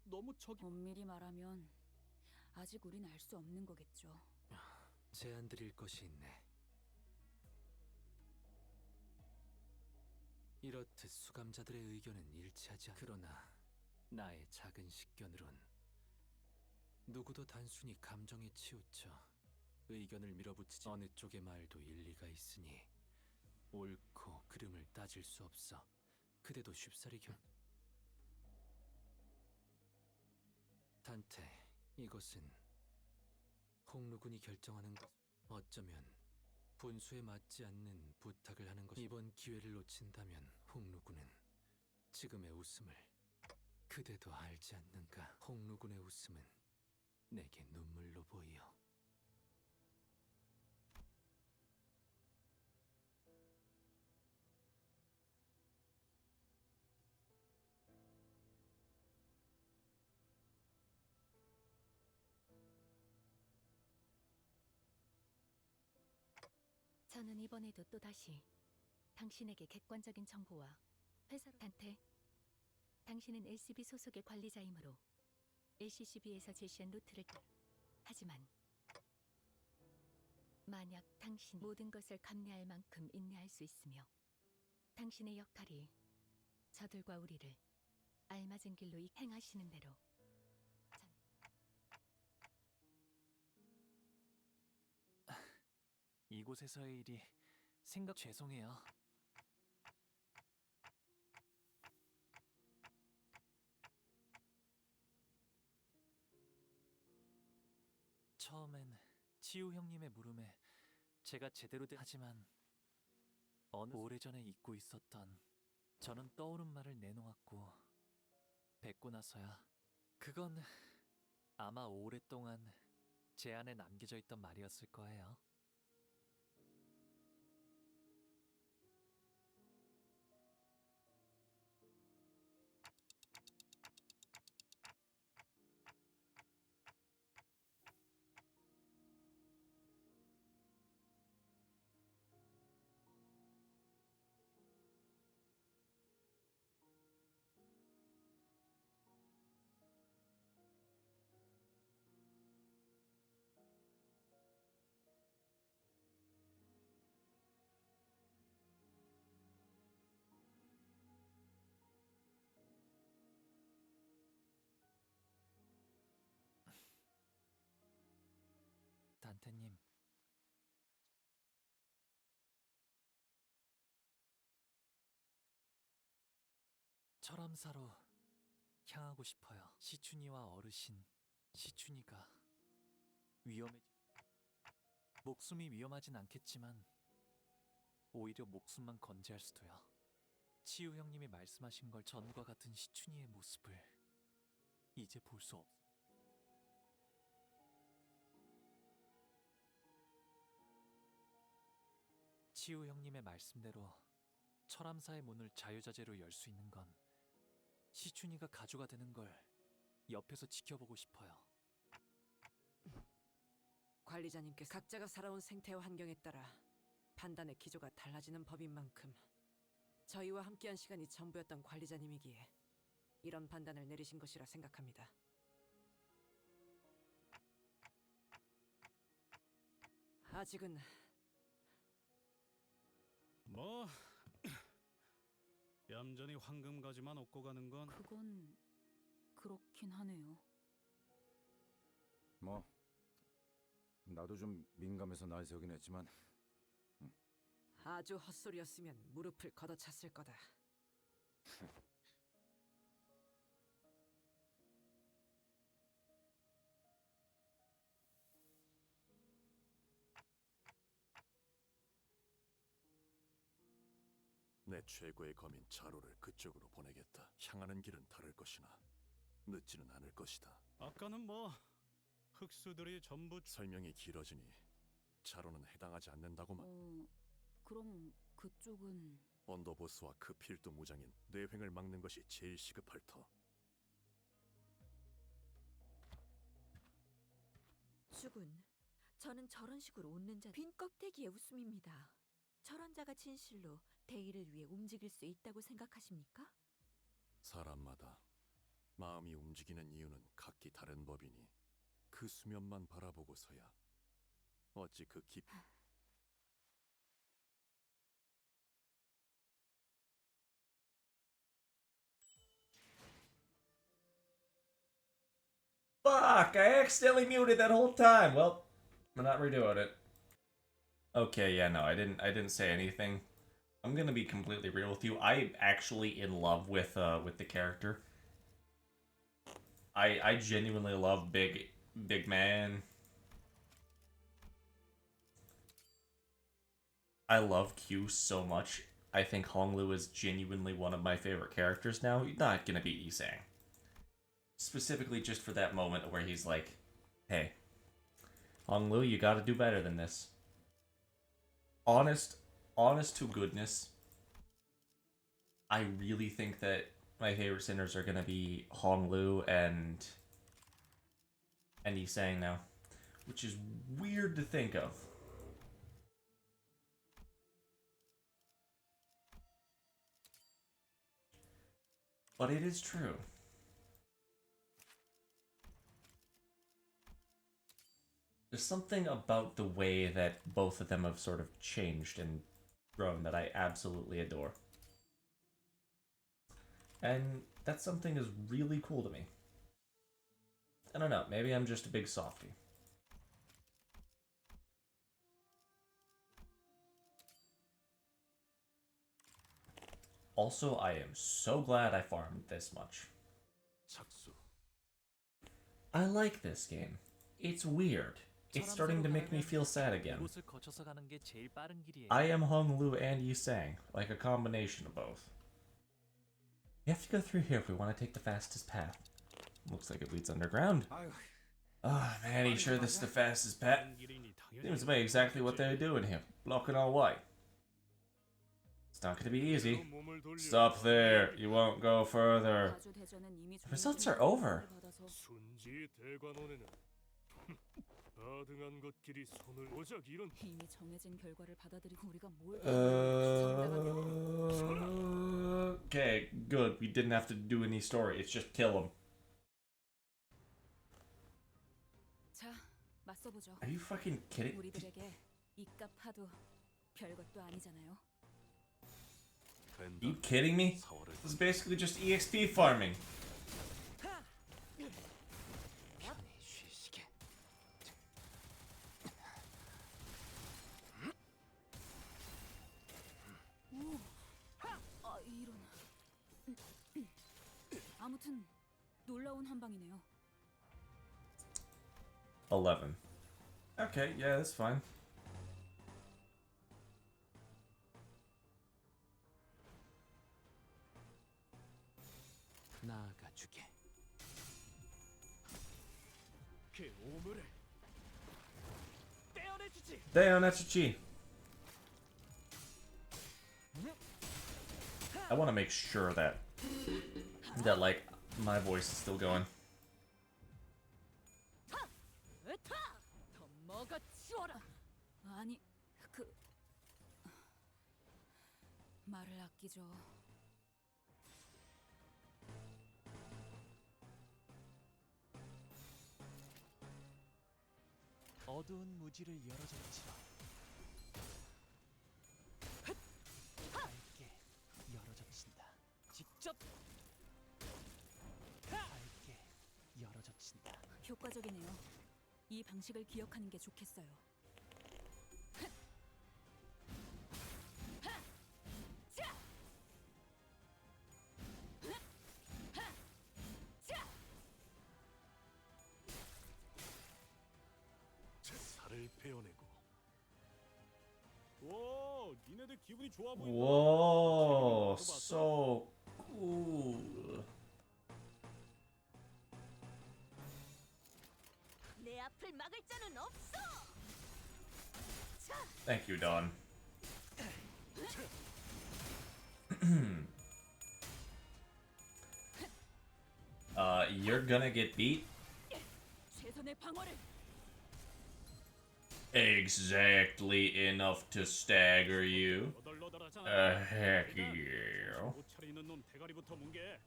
너무 엄밀히 말하면 아직 우린 알 수 없는 거겠죠. 제안 드릴 것이 있네. 이렇듯 수감자들의 의견은 일치하지 않. 그러나 나의 작은 식견으론 누구도 단순히 감정에 치우쳐 의견을 밀어붙이지. 어느 쪽의 말도 일리가 있으니 옳고 그름을 따질 수 없어. 그대도 쉽사리 단테, 이것은 홍루군이 결정하는 것. 어쩌면 분수에 맞지 않는 부탁을 하는 것. 이번 기회를 놓친다면 홍루군은 지금의 웃음을. 그대도 알지 않는가? 홍루군의 웃음은 내게 눈물로 보이어. 저는 이번에도 또다시 당신에게 객관적인 정보와 회사로 단테, 당신은 LCB 소속의 관리자이므로 LCCB에서 제시한 루트를 따라. 하지만 만약 당신 모든 것을 감내할 만큼 인내할 수 있으며 당신의 역할이 저들과 우리를 알맞은 길로 행하시는 대로 이곳에서의 일이 생각 죄송해요. 처음엔 치우 형님의 물음에 제가 제대로 하지만 어느 오래전에 잊고 있었던 저는 떠오른 말을 내놓았고 뵙고 나서야 그건 아마 오랫동안 제 안에 남겨져 있던 말이었을 거예요. 단테님, 철암사로 향하고 싶어요. 시춘이와 어르신, 시춘이가 목숨이 위험하진 않겠지만 오히려 목숨만 건재할 수도요. 치유 형님이 말씀하신 걸 전과 같은 시춘이의 모습을 이제 볼 수 없. 치유 형님의 말씀대로 철암사의 문을 자유자재로 열 수 있는 건 시춘이가 가주가 되는 걸 옆에서 지켜보고 싶어요. 관리자님께서 각자가 살아온 생태와 환경에 따라 판단의 기조가 달라지는 법인 만큼 저희와 함께한 시간이 전부였던 관리자님이기에 이런 판단을 내리신 것이라 생각합니다. 아직은 뭐 얌전히 황금가지만 얻고 가는 건 그건 그렇긴 하네요. 뭐 나도 좀 민감해서 날 세우긴 했지만 아주 헛소리였으면 무릎을 걷어찼을 거다. 내 최고의 검인 자로를 그쪽으로 보내겠다. 향하는 길은 다를 것이나 늦지는 않을 것이다. 아까는 뭐 흑수들이 전부 설명이 길어지니 자로는 해당하지 않는다고만. 그럼 그쪽은 언더보스와 그 필두 무장인 뇌횡을 막는 것이 제일 시급할 터. 주군, 저는 저런 식으로 웃는 자 빈 껍데기의 웃음입니다. 저런 자가 진실로 대의를 위해 움직일 수 있다고 생각하십니까? 사람마다 마음이 움직이는 이유는 각기 다른 법이니 그 수면만 바라보고서야 어찌 그 깊... Fuck! I accidentally muted that whole time. Well, I'm not redoing it. Okay, yeah, no, I didn't say anything. I'm gonna be completely real with you. I'm actually in love with the character. I genuinely love Big Man. I love Q so much. I think Honglu is genuinely one of my favorite characters now. Not gonna be Isang. Specifically just for that moment where he's like, hey, Honglu, you gotta do better than this. Honest to goodness, I really think that my favorite sinners are gonna be Honglu and Isang now. Which is weird to think of. but it is true. There's something about the way that both of them have sort of changed and grown that I absolutely adore. And that something is really cool to me. I don't know, maybe I'm just a big softie. Also, I am so glad I farmed this much. I like this game. It's weird. It's starting to make me feel sad again. 이곳을 거쳐서 가는 게 제일 빠른 길이에요. I am Honglu and Yisang, like a combination of both. We have to go through here if we want to take the fastest path. Looks like it leads underground. Ah, man, you sure this is the fastest path? Seems to be exactly what they're doing here, blocking our way. It's not going to be easy. Stop there, you won't go further. The results are over. 순지 대관원에는 가등한 것끼리 손을 오작 이런 이미 정해진 결과를 받아들이고 우리가 뭘 Okay, good. We didn't have to do any story. It's just kill him. 자, 맞서보죠. Are you fucking kidding? 우리들에게 이깟 파도 별것도 아니잖아요. Are you kidding me? This is basically just EXP farming. 아, 이런. 아무튼 놀라운 한 방이네요. 11. Okay, yeah, that's fine. 나아가주게. 그 오물을 떼어내주지. Dayonachi. I want to make sure that like my voice is still going. 더 먹어치워라. 아니, 말을 아끼죠. 어두운 무지를 열어젖히라. 밝게 열어젖힌다. 직접 밝게 열어젖힌다. 효과적이네요. 이 방식을 기억하는 게 좋겠어요. 살을 베어내고. 와, 니네들 기분이 좋아 보인다. Whoa, so cool. 내 앞을 막을 자는 없어. Thank you, Don. You're gonna get beat? 최선의 방어를. Exactly enough to stagger you. Heck yeah. 옷차려 있는 놈 대가리부터 뭉개.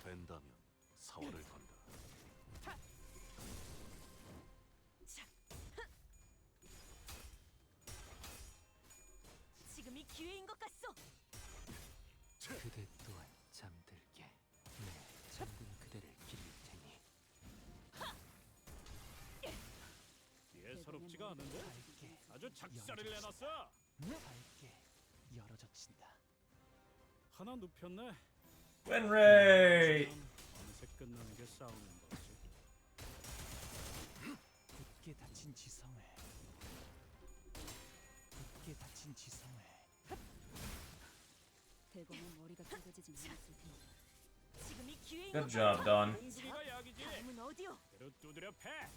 된다면 사활을 건다. 지금이 기회인 것 같소. 그대 또한 잠들게. 네, 잠든 그대를 기릴 테니. 예사롭지가 않은데? 아주 작살을 내놨어. 밝게 열어젖힌다. 하나 눕혔네. Winray! 어느새 끝나는 게 싸우는 거지. 굳게 닫힌 지성을. 굳게 닫힌 지성을. 대검은 머리가 뜯어지진 않았을 텐데. 지금이 기회인 Good 것 job, 같소. Don. 공수리가 약이지. 다음은 어디요? 배로 두드려 패.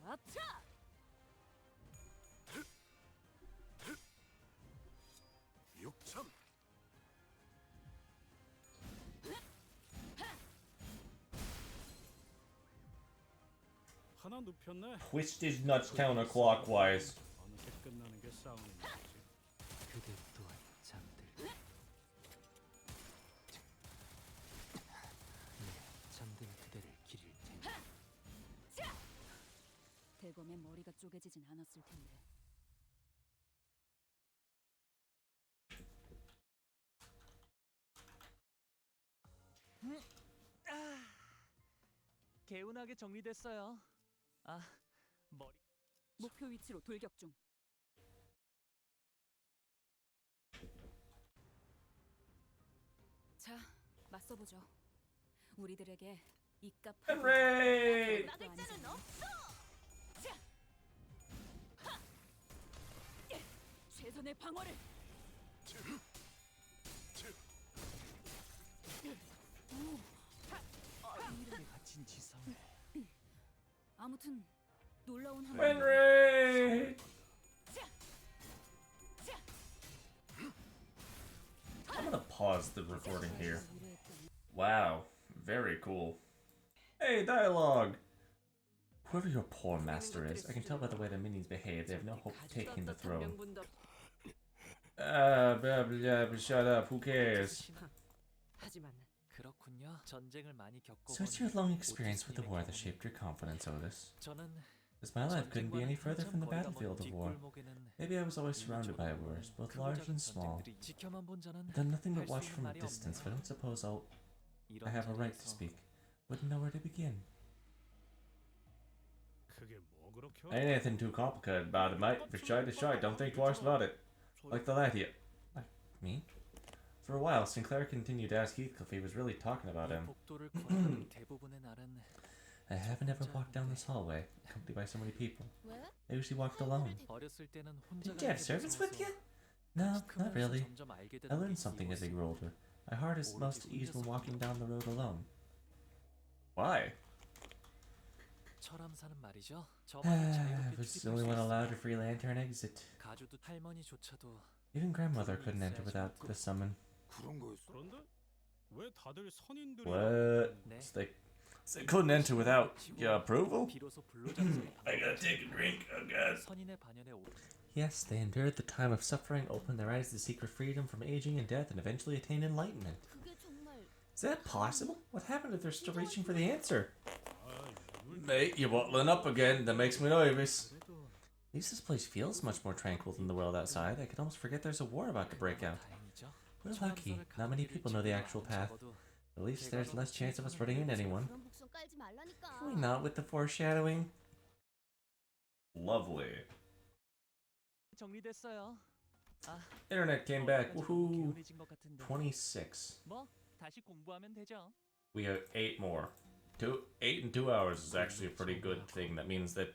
앞차. 육참. 하나 눕혔네. Twist his nuts counterclockwise. 어느새 끝나는 게 대검에 머리가 쪼개지진 않았을 텐데. 개운하게 정리됐어요. 아, 머리. 목표 위치로 돌격 중. 자, 맞서보죠. 우리들에게 이깟 Henry! 막을 자는 없어. 자, 하! 최선의 방어를. 이름에 갇힌 지성. 아무튼 놀라운 한 Henry! I'm gonna pause the recording here. Wow, very cool. Hey, dialogue! Whoever your poor master is, I can tell by the way the minions behave, they have no hope of taking the throne. Blah, blah, blah, shut up, who cares? 그렇군요. 전쟁을 많이 겪고 So it's your long experience with the war that shaped your confidence, Otis. Because my life couldn't be any further from the battlefield of war. Maybe I was always surrounded by wars, both large and small. I've done nothing but watch from a distance, but I don't suppose I have a right to speak. Wouldn't know where to begin. Ain't anything too complicated about it, mate. If it's shy to shy, don't think twice about it. Like the lad here. Like me? For a while, Sinclair continued to ask Heathcliff if he was really talking about him. I haven't ever walked down this hallway, accompanied by so many people. I usually walked alone. Did you have servants with you? No, not really. I learned something as I grew older. My heart is most at ease when walking down the road alone. Why? 철암사는 말이죠. I was the only one allowed a free lantern exit. 가주도 할머니조차도 Even grandmother couldn't enter without the summon. 그런데 왜 다들 선인들이 What? They couldn't enter without your approval? I gotta take a drink, oh god. 선인의 반열에 Yes, they endured the time of suffering, opened their eyes to secret freedom from aging and death, and eventually attained enlightenment. Is that possible? What happened if they're still reaching for the answer? Mate, you're bottling up again. That makes me nervous. At least this place feels much more tranquil than the world outside. I could almost forget there's a war about to break out. We're lucky. Not many people know the actual path. At least there's less chance of us running into anyone. Can we not with the foreshadowing? Lovely. 정리됐어요. Internet came back. Woohoo! 26. 뭐 다시 공부하면 되죠. We have 8 more. 8 in 2 hours is actually a pretty good thing. That means that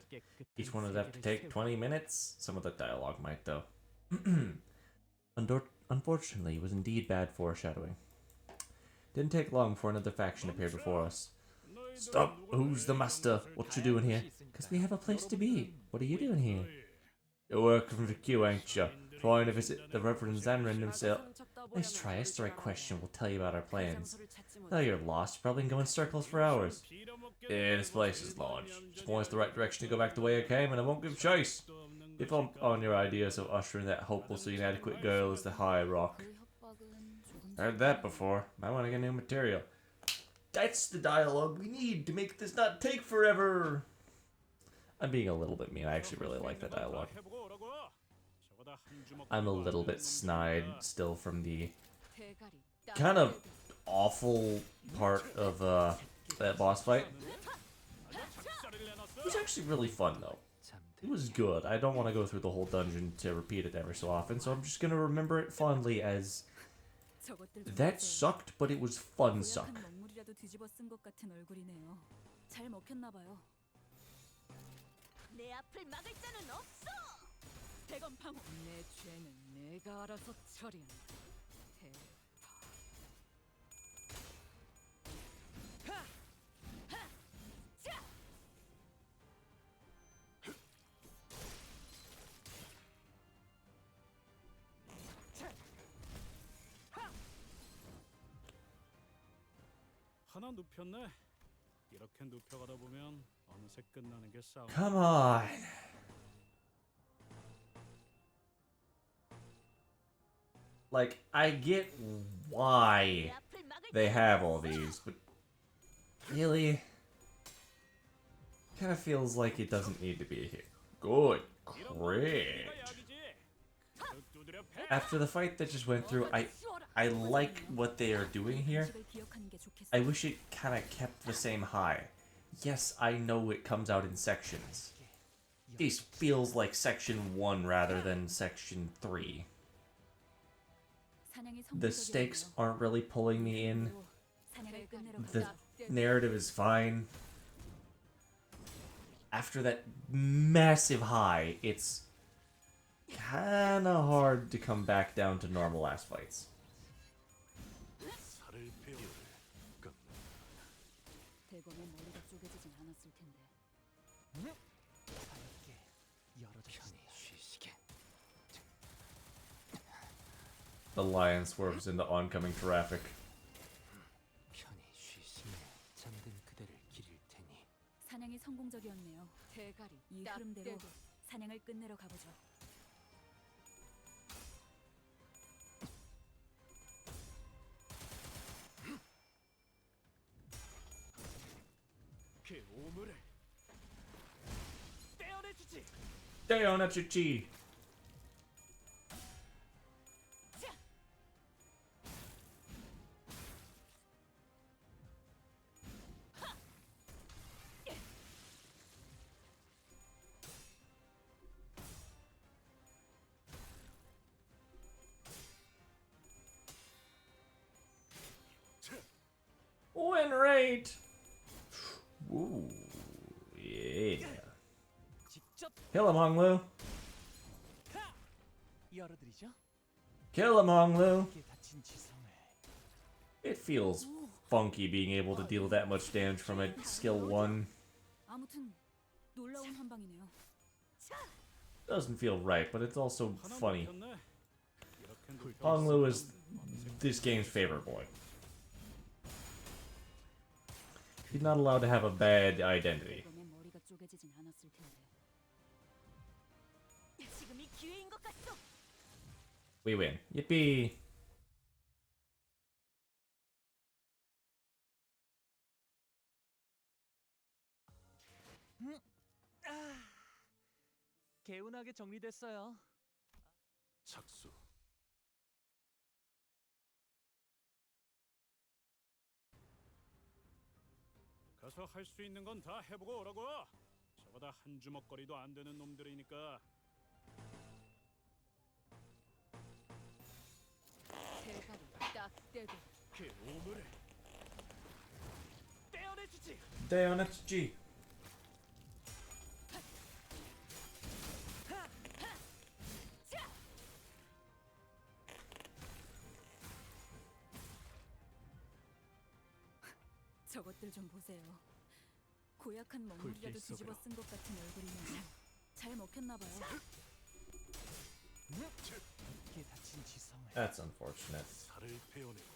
each one would have to take 20 minutes. Some of the dialogue might, though. Unfortunately, it was indeed bad foreshadowing. Didn't take long before another faction appeared before us. Stop! Who's the master? What you doing here? Because we have a place to be. What are you doing here? You're working for the queue, ain't you? Trying to visit the Reverend Zanrin himself. Nice try. Ask the right question. We'll tell you about our plans. Now you're lost. You probably can go in circles for hours. Yeah, this place is large. Just point us the right direction to go back the way I came, and I won't give chase. If I'm on your ideas of ushering that hopelessly inadequate girl as the High Rock. Heard that before. I want to get new material. That's the dialogue we need to make this not take forever. I'm being a little bit mean. I actually really like that dialogue. I'm a little bit snide still from the kind of awful part of that boss fight. It was actually really fun though. It was good. I don't want to go through the whole dungeon to repeat it ever so often, so I'm just gonna remember it fondly as that sucked, but it was fun suck. 내 앞을 막을 자는 없어. 대검 방어. 내 죄는 내가 알아서 처리한다. 하나 눕혔네. 이렇게 눕혀가다 보면 어느새 끝나는 게 싸움. Come on. Like, I get why they have all these, but really? Kind of feels like it doesn't need to be here. Good. Great. After the fight that just went through, I like what they are doing here. I wish it kind of kept the same high. Yes, I know it comes out in sections. This feels like section 1 rather than section 3. The stakes aren't really pulling me in. The narrative is fine. After that massive high, it's kinda hard to come back down to normal ass fights. The lion swerves into oncoming traffic. 사냥이 성공적이었네요. 대가리. 이 흐름대로 사냥을 끝내러 가보죠. 그 오물을 떼어내주지. 떼어내주지. Win rate. Ooh, yeah. Kill him, Honglu. Kill him, Honglu. It feels funky being able to deal that much damage from a skill 1. 아무튼 놀라운 한 방이네요. Doesn't feel right, but it's also funny. Honglu is this game's favorite boy. He's not allowed to have a bad identity. We win. Yippee! 개운하게 정리됐어요. 착수. 가서 할 수 있는 건 다 해보고 오라고. 저보다 한 주먹거리도 안 되는 놈들이니까. 대가리 딱 떼고 그 오물을 떼어내주지. 떼어내주지. 저것들 좀 보세요. 고약한 먹물이라도 뒤집어 쓴 것 같은 얼굴이네요. 잘 먹혔나봐요. That's unfortunate. 살을 베어내고.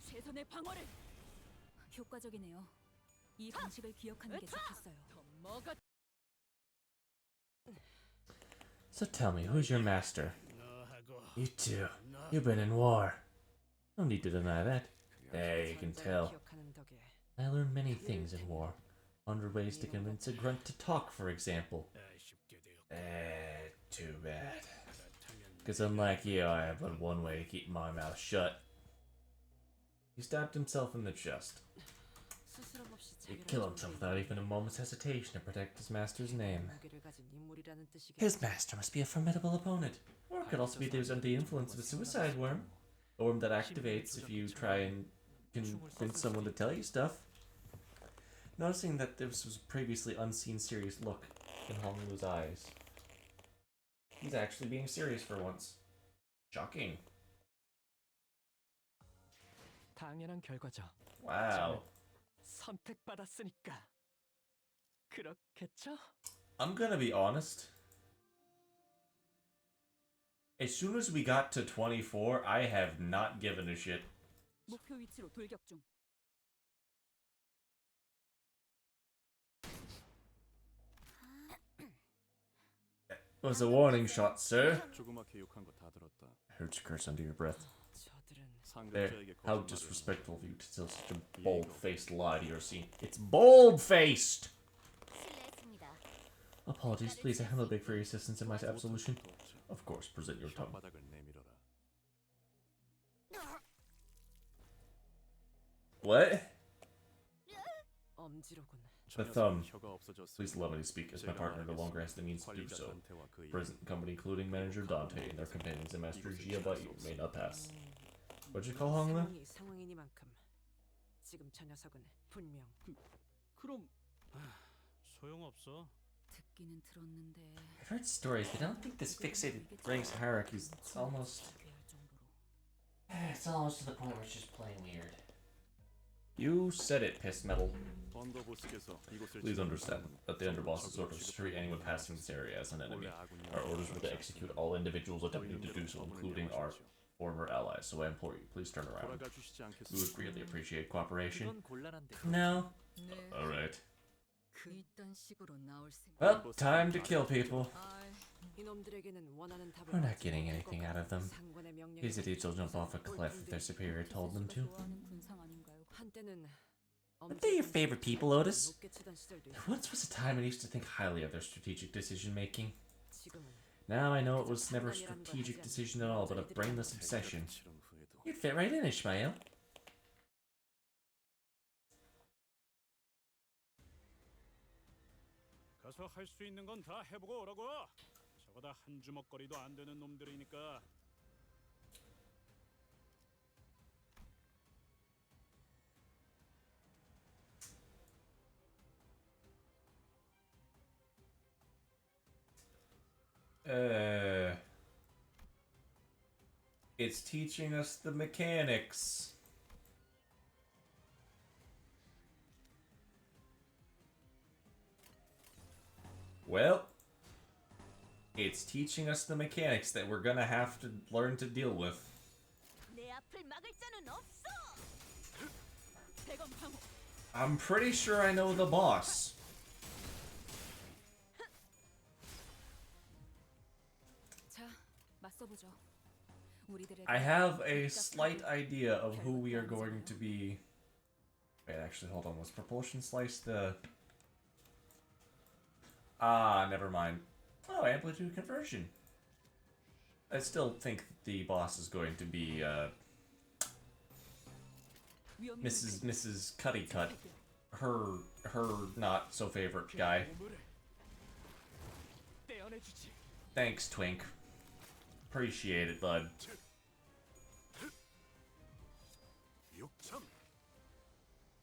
최선의 방어를. 효과적이네요. 이 방식을 기억하는 게 좋겠어요. So tell me, who's your master? You two. You've been in war. No need to deny that. There, you can tell. I learned many things in war. 100 ways to convince a grunt to talk, for example. Too bad. Because unlike you, I have but one way to keep my mouth shut. He stabbed himself in the chest. He'd kill himself without even a moment's hesitation to protect his master's name. His master must be a formidable opponent. Or it could also be that he was under the influence of a suicide worm. A worm that activates if you try and convince someone to tell you stuff. Noticing that this was a previously unseen serious look in Honglu's eyes. He's actually being serious for once. Shocking. 당연한 결과죠. Wow. 선택받았으니까 그렇겠죠? I'm gonna be honest. As soon as we got to 24, I have not given a shit. 목표 위치로 돌격 중. It was a warning shot, sir. 조그맣게 욕한 거 다 들었다. Heard you curse under your breath. How disrespectful of you to tell such a bold-faced lie to your scene. It's bold-faced! Apologies, please, I am beg for your assistance in my absolution. Of course, present your tongue. What? The thumb. Please allow me to speak, as my partner no longer has the means to do so. Present company, including manager Dante and their companions and master Gia Bayou, may not pass. What'd you call Hongla? 지금 저 녀석은 분명 그럼 소용없어. 듣기는 들었는데. I've heard stories, but I don't think this fixated ranks hierarchies. It's almost to the point where it's just plain weird. You said it, piss metal. Please understand that the underboss's orders to treat anyone passing this area as an enemy. Our orders were to execute all individuals attempting to do so, including our former allies, so I implore you, please turn around. We would greatly appreciate cooperation. No? Alright. Well, time to kill people. We're not getting anything out of them. These idiots will jump off a cliff if their superior told them to. Aren't they your favorite people, Otis? There once was a time I used to think highly of their strategic decision-making. Now I know it was never a strategic decision at all, but a brainless obsession. You'd fit right in, Ishmael. 가서 할 수 있는 건 다 해보고 오라고. 저거 다 한 주먹거리도 안 되는 놈들이니까. It's teaching us the mechanics. Well, it's teaching us the mechanics that we're gonna have to learn to deal with. I'm pretty sure I know the boss. I have a slight idea of who we are going to be. Wait, actually, hold on. Was propulsion slice the... Ah, never mind. Oh, amplitude conversion. I still think the boss is going to be, Mrs. Cuddy Cut. Her not so favorite guy. Thanks, Twink. Appreciate it, bud.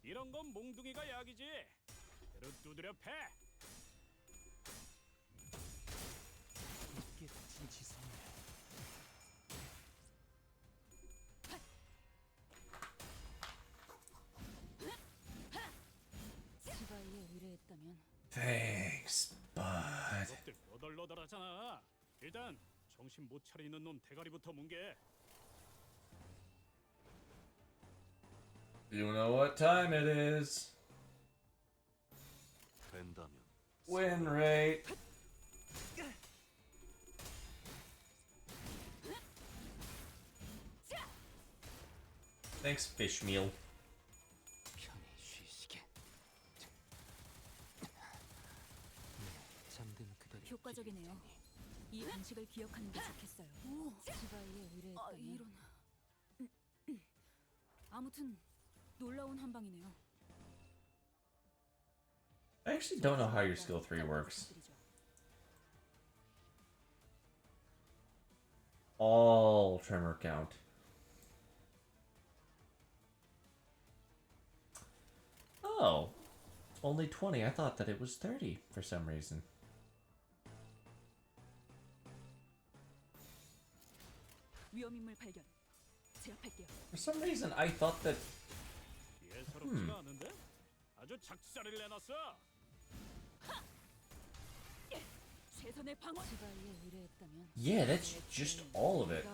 이런 건 몽둥이가 약이지. 그대로 두드려 패. Thanks, bud. 들 너덜너덜하잖아. 일단 정신 못 차리는 놈 대가리부터 뭉개. You know what time it is. Win rate. Thanks, fish meal. 효과적이네요. 이 방식을 기억하는 게 좋겠어요. 오, 지바이에 의뢰했다면. 이런. 아무튼 놀라운 한방이네요. I actually don't know how your skill 3 works. All tremor count. Oh, only 20. I thought that it was 30 for some reason. 위험인물 발견. 제압할게요. For some reason, I thought that. 예사롭지가 않은데? 아주 작살을 내놨어. 최선의 방어. 지바이에 의뢰했다면. Yeah, that's just all of it.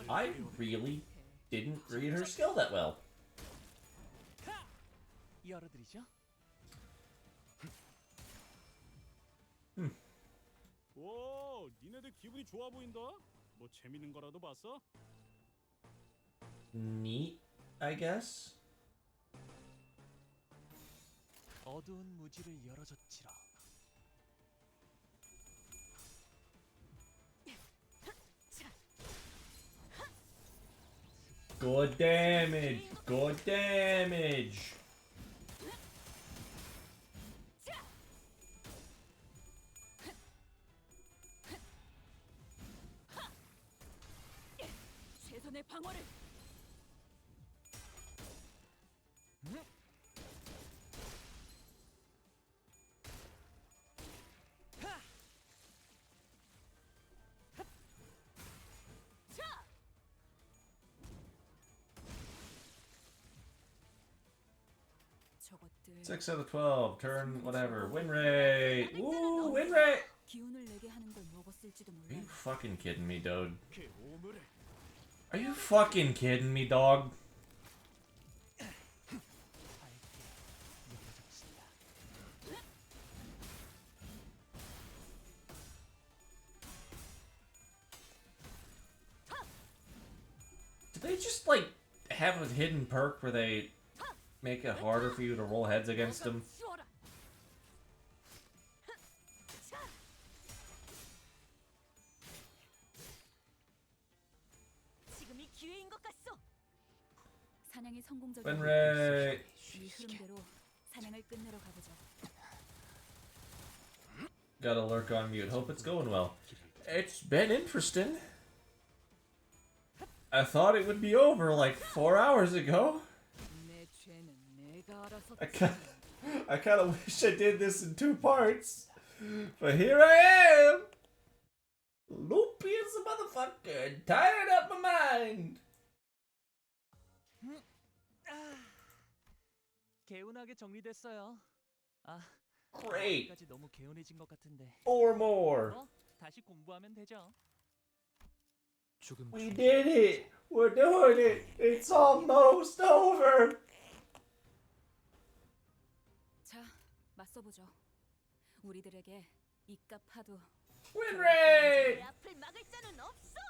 I really didn't read her skill that well. 열어드리죠. 오, 니네들 기분이 좋아 보인다. 뭐 재밌는 거라도 봤어? neat, I guess. 어두운 무지를 열어줬지라. Good damage. Good damage. 최선의 방어를. 저것들 6 out of 12. Turn whatever. Win rate. Woo, win rate. 기운을 내게 하는 걸 먹었을지도 Are 몰라요. you fucking kidding me, dude? Are you fucking kidding me, dog? Did they just, like, have a hidden perk where they make it harder for you to roll heads against them? 지금이 기회인 것 같소. 사냥이 성공적인 Win rate. 이 흐름대로 사냥을 끝내러 가보죠. Gotta lurk on mute. Hope it's going well. It's been interesting. I thought it would be over like 4 hours ago. 내 죄는 내가 알아서. I kind of wish I did this in 2 parts. But here I am. Loopy as a motherfucker. And tired up my mind. 개운하게 정리됐어요. 아, Great. 까지 너무 개운해진 것 같은데. 4 more. 다시 공부하면 되죠. We did it. We're doing it. It's almost over. 자, 맞서보죠. 우리들에게 이깟 파도. Win rate. 앞을 막을 자는 없어.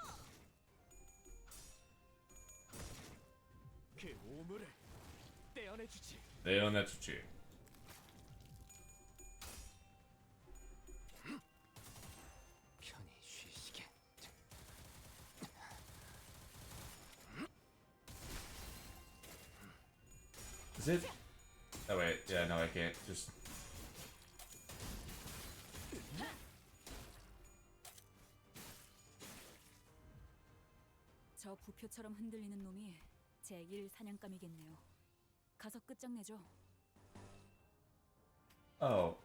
그 오물을 떼어내주지. 내어내주지. 편히 쉬시게. Is it? Oh wait, yeah, no, I can't. Just. 저 부표처럼 흔들리는 놈이 제1 사냥감이겠네요. 가서 끝장내죠. Oh.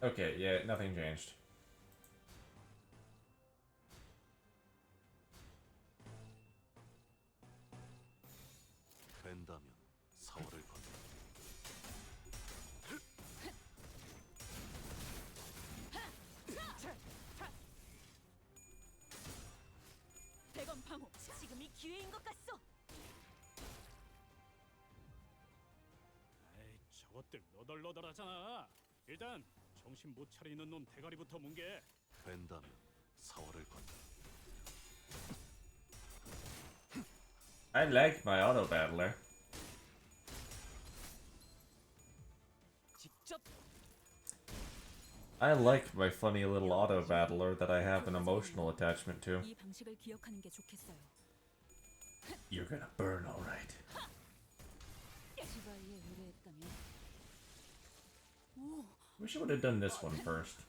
Okay, yeah, nothing changed. 된다면 4월을 건너. 대검 방어. 지금이 기회인 것 같소. 에이, 저것들 너덜너덜하잖아. 일단 정신 못 차리는 놈 대가리부터 뭉개. 된다면 4월을 건너. I like my auto battler. 직접 I like my funny little auto battler that I have an emotional attachment to. 이 방식을 기억하는 게 좋겠어요. You're gonna burn, alright. 시바이에 의뢰했다면. 오, Wish I would have done this one first.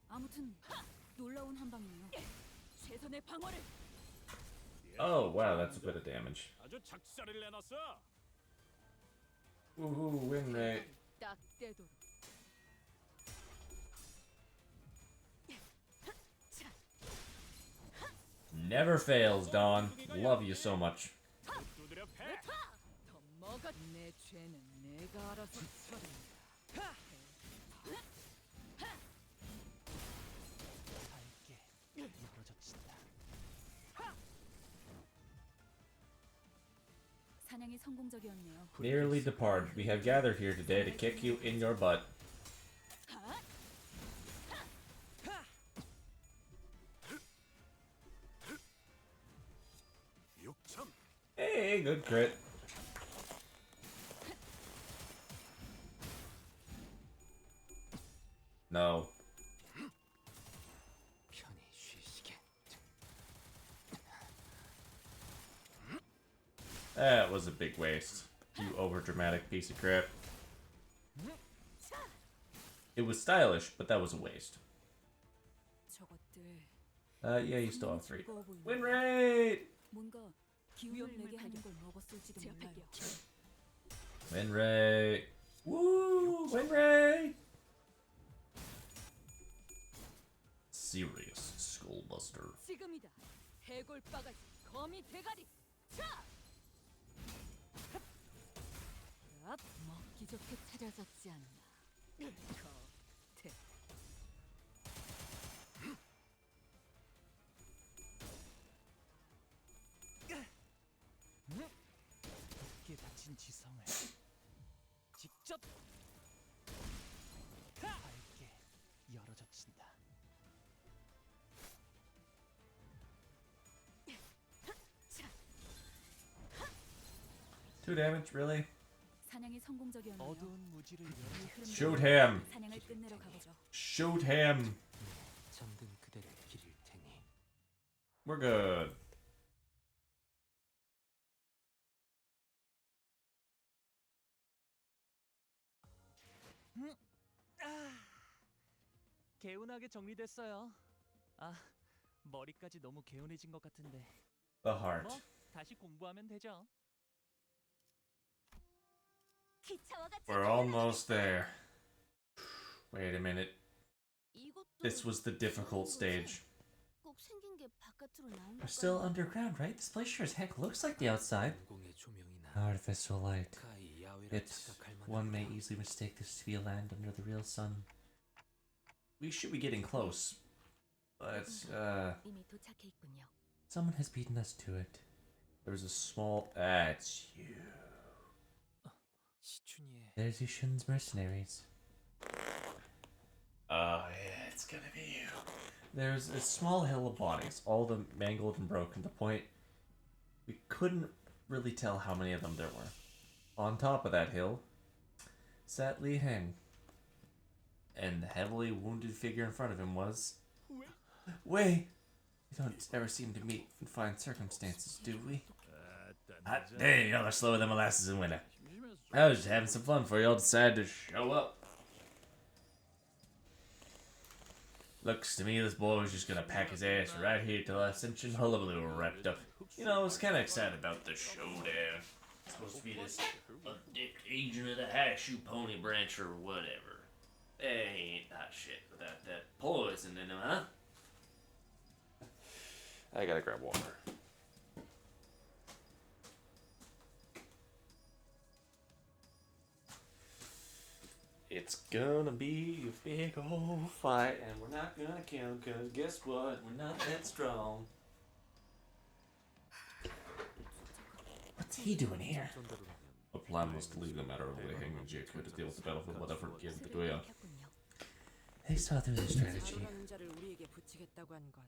아무튼 놀라운 한 방이네요. 최선의 방어를. Oh, wow, that's a bit of damage. 아주 작살을 내놨어. Woohoo, win rate. 딱 되도록. Never fails, Dawn. Love you so much. 두드려 패. 더 먹어. 내 죄는 내가 알아서 처리한다. 밝게 열어젖힌다. 사냥이 성공적이었네요. Nearly departed. We have gathered here today to kick you in your butt. Hey, good crit. No. That was a big waste. You overdramatic piece of crap. It was stylish, but that was a waste. Yeah, you still have 3. Win rate! Win rate! Woo! Win rate! Serious skullbuster. 지금이다. 해골바가지 거미 대가리. 차! 먹기 좋게 차려졌지 않나. 겉에. 깊게 닫힌 지성을 직접 밝게 열어젖힌다. 2 damage, really? 사냥이 성공적이었나요? 어두운 무지를 Shoot him. 사냥을 끝내러 가보죠. Shoot him. 잠든 그대를 기릴 테니. We're good. 개운하게 정리됐어요. 아, 머리까지 너무 개운해진 것 같은데. The heart. 뭐 다시 공부하면 되죠. We're almost there. Wait a minute. This was the difficult stage. We're still underground, right? This place sure as heck looks like the outside. Artificial light. One may easily mistake this to be a land under the real sun. We should be getting close. But, 이미 도착해 있군요. someone has beaten us to it. There was a small... it's you. There's Yushun's mercenaries. Oh, yeah, it's gonna be you. There's a small hill of bodies, all of them mangled and broken, to the point we couldn't really tell how many of them there were. On top of that hill sat Li Heng, and the heavily wounded figure in front of him was... Wei! We don't ever seem to meet in fine circumstances, do we? Hey, y'all are slower than molasses in winter. I was just having some fun before y'all decided to show up. Looks to me this boy was just gonna pack his ass right here till Ascension Hullabaloo were wrapped up. You know, I was kinda excited about the showdown. It's supposed to be this agent of the high shoe pony branch or whatever. They ain't hot shit without that poison in them, huh? I gotta grab water. It's gonna be a big old fight, and we're not gonna kill, cause guess what? We're not that strong. What's he doing here? The plan was to leave the matter of Li Heng and Jake to deal with the battlefield, whatever gives the way. They saw through the strategy.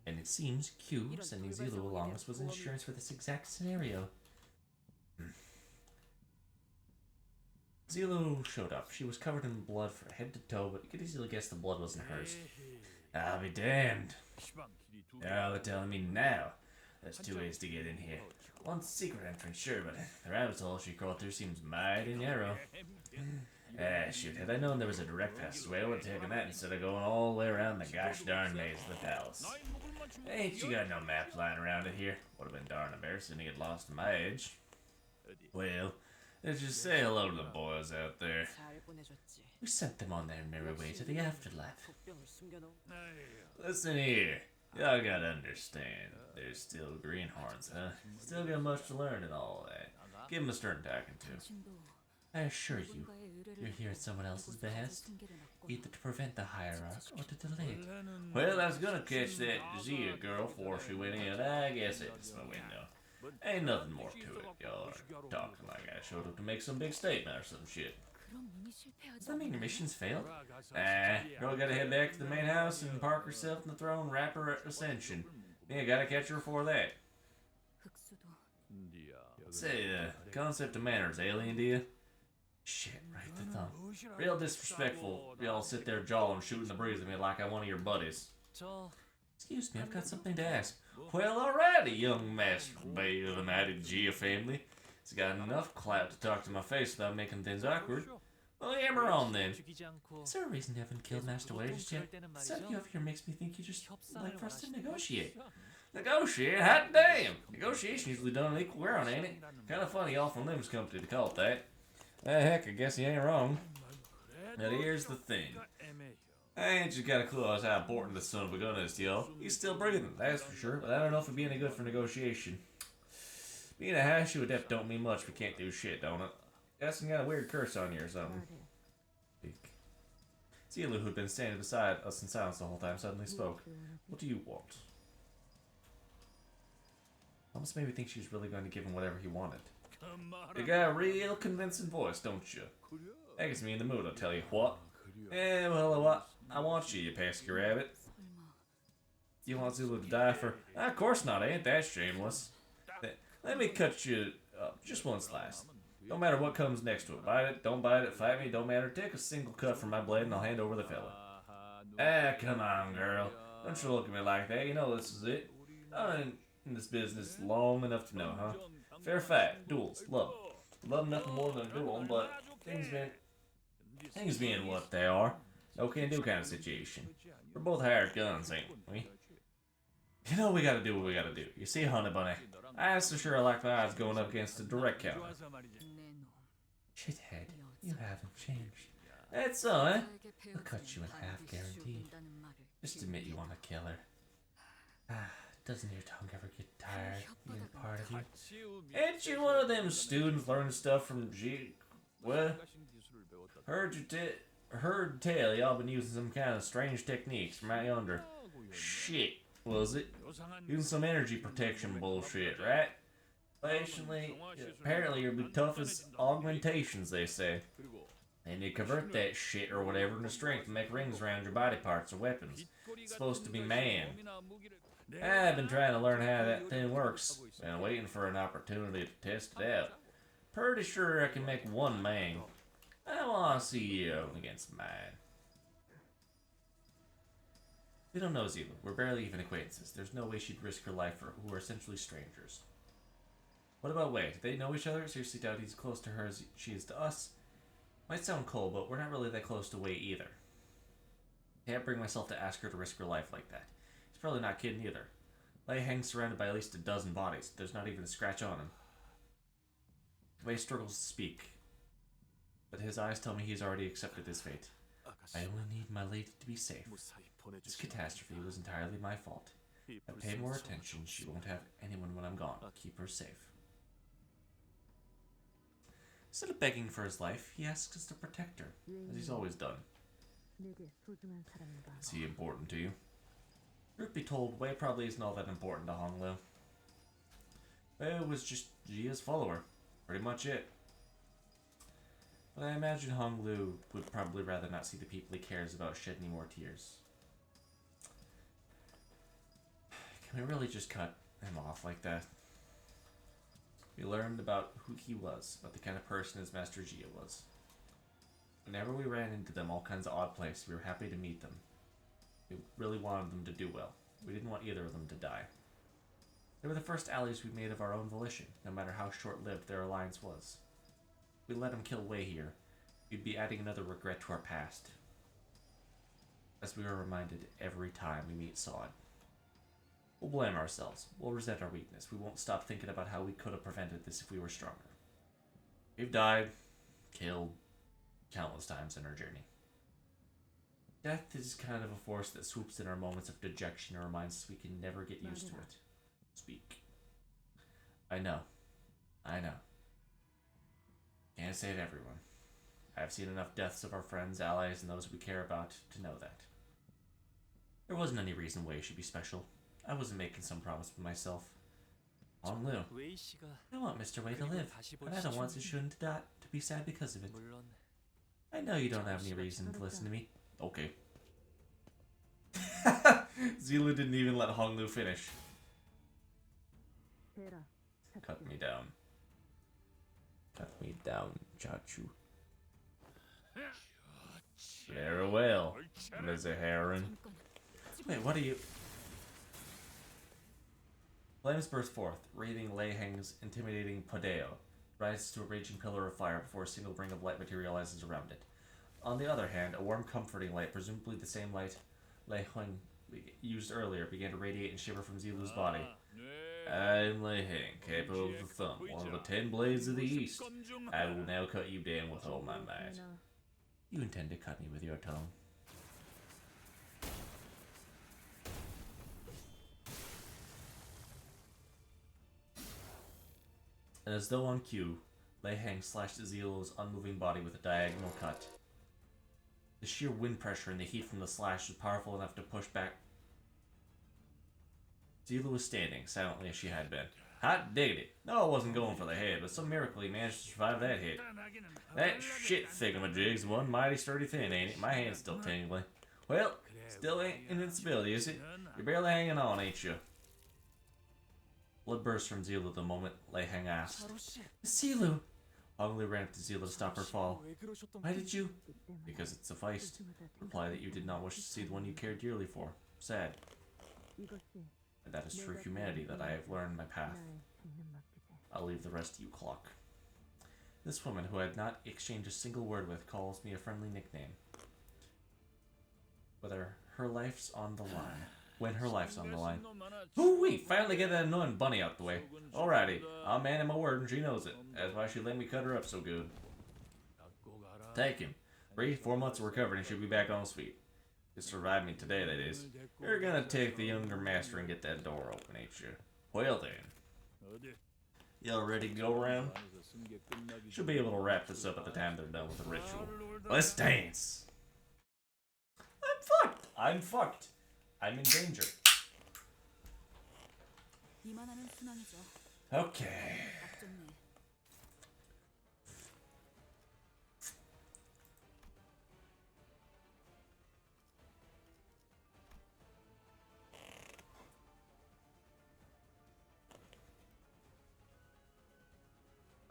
And it seems Q sending Zilu along us was insurance for this exact scenario. Zilu showed up. She was covered in blood from head to toe, but you could easily guess the blood wasn't hers. I'll be damned. Now they're telling me now. There's 2 ways to get in here. One secret entrance, sure, but the rabbit hole she crawled through seems mighty narrow. Shoot, had I known there was a direct passageway, I would have taken that instead of going all the way around the gosh darn maze of the palace. Ain't you got no map lying around it here? Would have been darn embarrassing to get lost in my age. Well, let's just say hello to the boys out there. We sent them on their merry way to the afterlife. Listen here, y'all gotta understand, there's still greenhorns, huh? Still got much to learn and all that. Give them a stern talking to. I assure you, you're here at someone else's behest, either to prevent the hierarch or to delay it. Well, I was gonna catch that Zia girl before she went in. I guess it's my window. Ain't nothing more to it. Y'all are talking like I showed up to make some big statement or some shit. Does that mean your mission's failed? Girl gotta head back to the main house and park herself in the throne, wrap her at Ascension. Yeah, gotta catch her before that. Say, concept of manners, alien to you? Shit, right the thumb. Real disrespectful. Y'all sit there jawing, shooting the breeze at me like I'm one of your buddies. Excuse me, I've got something to ask. Well, alrighty, young master bay of the Mighty Gia family. He's got enough clout to talk to my face without making things awkward. Well, hammer on then. Is there a reason you haven't killed Master Wade just yet? The sight of you up here makes me think you just like for us to negotiate. Negotiate? Hot damn! Negotiation usually done on equal ground, ain't it? Kinda funny y'all from Limbus Company to call it that. Heck, I guess you ain't wrong. But here's the thing. I ain't just got a clue as how important this son of a gun is to y'all. He's still breathing, that's for sure, but I don't know if it'd be any good for negotiation. Being a Hashu adept don't mean much if we can't do shit, don't it? Guess you got a weird curse on you or something. Zilu, who'd been standing beside us in silence the whole time, suddenly spoke. What do you want? Almost made me think she was really going to give him whatever he wanted. You got a real convincing voice, don't you? That gets me in the mood, I'll tell you what. Well, what? I want you pesky rabbit. You want Zulu to die for... Of course not, ain't that shameless. Let me cut you up, just one slice. Don't matter what comes next to it. Bite it, don't bite it, fight me, don't matter. Take a single cut from my blade and I'll hand over the fella. Come on, girl. Don't you look at me like that, you know this is it. I've been in this business long enough to know, huh? Fair fight, duels, love. Love nothing more than a duel, but things being what they are. No can do kind of situation. We're both hired guns, ain't we? You know we gotta do what we gotta do. You see, honey bunny, I so sure like my odds going up against a direct counter. Shithead, you haven't changed. That's so, eh? I'll cut you in half, guaranteed. Just admit you want to kill her. Doesn't your tongue ever get tired being part of you? Ain't you one of them students learning stuff from G... What? Heard tell y'all been using some kind of strange techniques from out yonder. Shit, was it? Using some energy protection bullshit, right? Apparently you're the toughest augmentations, they say. And you convert that shit or whatever into strength and make rings around your body parts or weapons. It's supposed to be man. I've been trying to learn how that thing works. Been waiting for an opportunity to test it out. Pretty sure I can make one man. I want to see you against mine. We don't know Zila. We're barely even acquaintances. There's no way she'd risk her life for who are essentially strangers. What about Wei? Do they know each other? Seriously doubt he's close to her as she is to us. Might sound cold, but we're not really that close to Wei either. Can't bring myself to ask her to risk her life like that. He's probably not kidding either. Wei hangs surrounded by at least a dozen bodies. There's not even a scratch on him. Wei struggles to speak, but his eyes tell me he's already accepted his fate. I only need my lady to be safe. This catastrophe was entirely my fault. If I pay more attention, she won't have anyone when I'm gone. Keep her safe. Instead of begging for his life, he asks us to protect her, as he's always done. Is he important to you? Truth be told, Wei probably isn't all that important to Honglu. Wei was just Jia's follower. Pretty much it. But I imagine Honglu would probably rather not see the people he cares about shed any more tears. Can we really just cut him off like that? We learned about who he was, about the kind of person his Master Gia was. Whenever we ran into them, all kinds of odd places, we were happy to meet them. We really wanted them to do well. We didn't want either of them to die. They were the first allies we made of our own volition, no matter how short-lived their alliance was. If we let him kill Wei here, we'd be adding another regret to our past. As we are reminded every time we meet Sod. We'll blame ourselves. We'll resent our weakness. We won't stop thinking about how we could have prevented this if we were stronger. We've died, killed, countless times in our journey. Death is kind of a force that swoops in our moments of dejection and reminds us we can never get used to it. Speak. I know. Can't save everyone. I've seen enough deaths of our friends, allies, and those we care about to know that. There wasn't any reason Wei should be special. I wasn't making some promise with myself. Honglu, I want Mr. Wei to live, but I don't want Zishun to die, to be sad because of it. I know you don't have any reason to listen to me. Okay. Zila didn't even let Honglu finish. Cut me down. Cut me down, Chachu. Very well, Mr. Heron. Wait, what are you... Flames burst forth, wreathing Lei Heng's intimidating Podeo. Rises to a raging pillar of fire before a single ring of light materializes around it. On the other hand, a warm, comforting light, presumably the same light Lei Heng used earlier, began to radiate and shimmer from Zilu's body. I'm Lei Heng, capital of the Thumb, one of the 10 blades of the East. I will now cut you down with all my might. You intend to cut me with your tongue? And as though on cue, Lei Heng slashed Zilu's unmoving body with a diagonal cut. The sheer wind pressure and the heat from the slash was powerful enough to push back. Zilu was standing, silently as she had been. Hot diggity. No, I wasn't going for the head, but some miracle he managed to survive that hit. That shit thingamajig's one mighty sturdy thing, ain't it? My hand's still tingling. Well, still ain't invincibility, is it? You're barely hanging on, ain't you? Blood burst from Zilu the moment Lei Heng asked. Zilu! Hongli ran up to Zilu to stop her fall. Why did you? Because it sufficed. Reply that you did not wish to see the one you cared dearly for. Sad. And that is true humanity that I have learned my path. I'll leave the rest to you, Clock. This woman, who I had not exchanged a single word with, calls me a friendly nickname. Whether her life's on the line. When her life's on the line. Hoo-wee! Finally get that annoying bunny out the way. Alrighty, I'll man my word and she knows it. That's why she let me cut her up so good. Take him. 3-4 months of recovery and she'll be back on his feet. To survive me today, that is. You're gonna take the younger master and get that door open, ain't you? Well then. Y'all ready to go around? Should be able to wrap this up at the time they're done with the ritual. Let's dance! I'm fucked! I'm fucked! I'm in danger. Okay.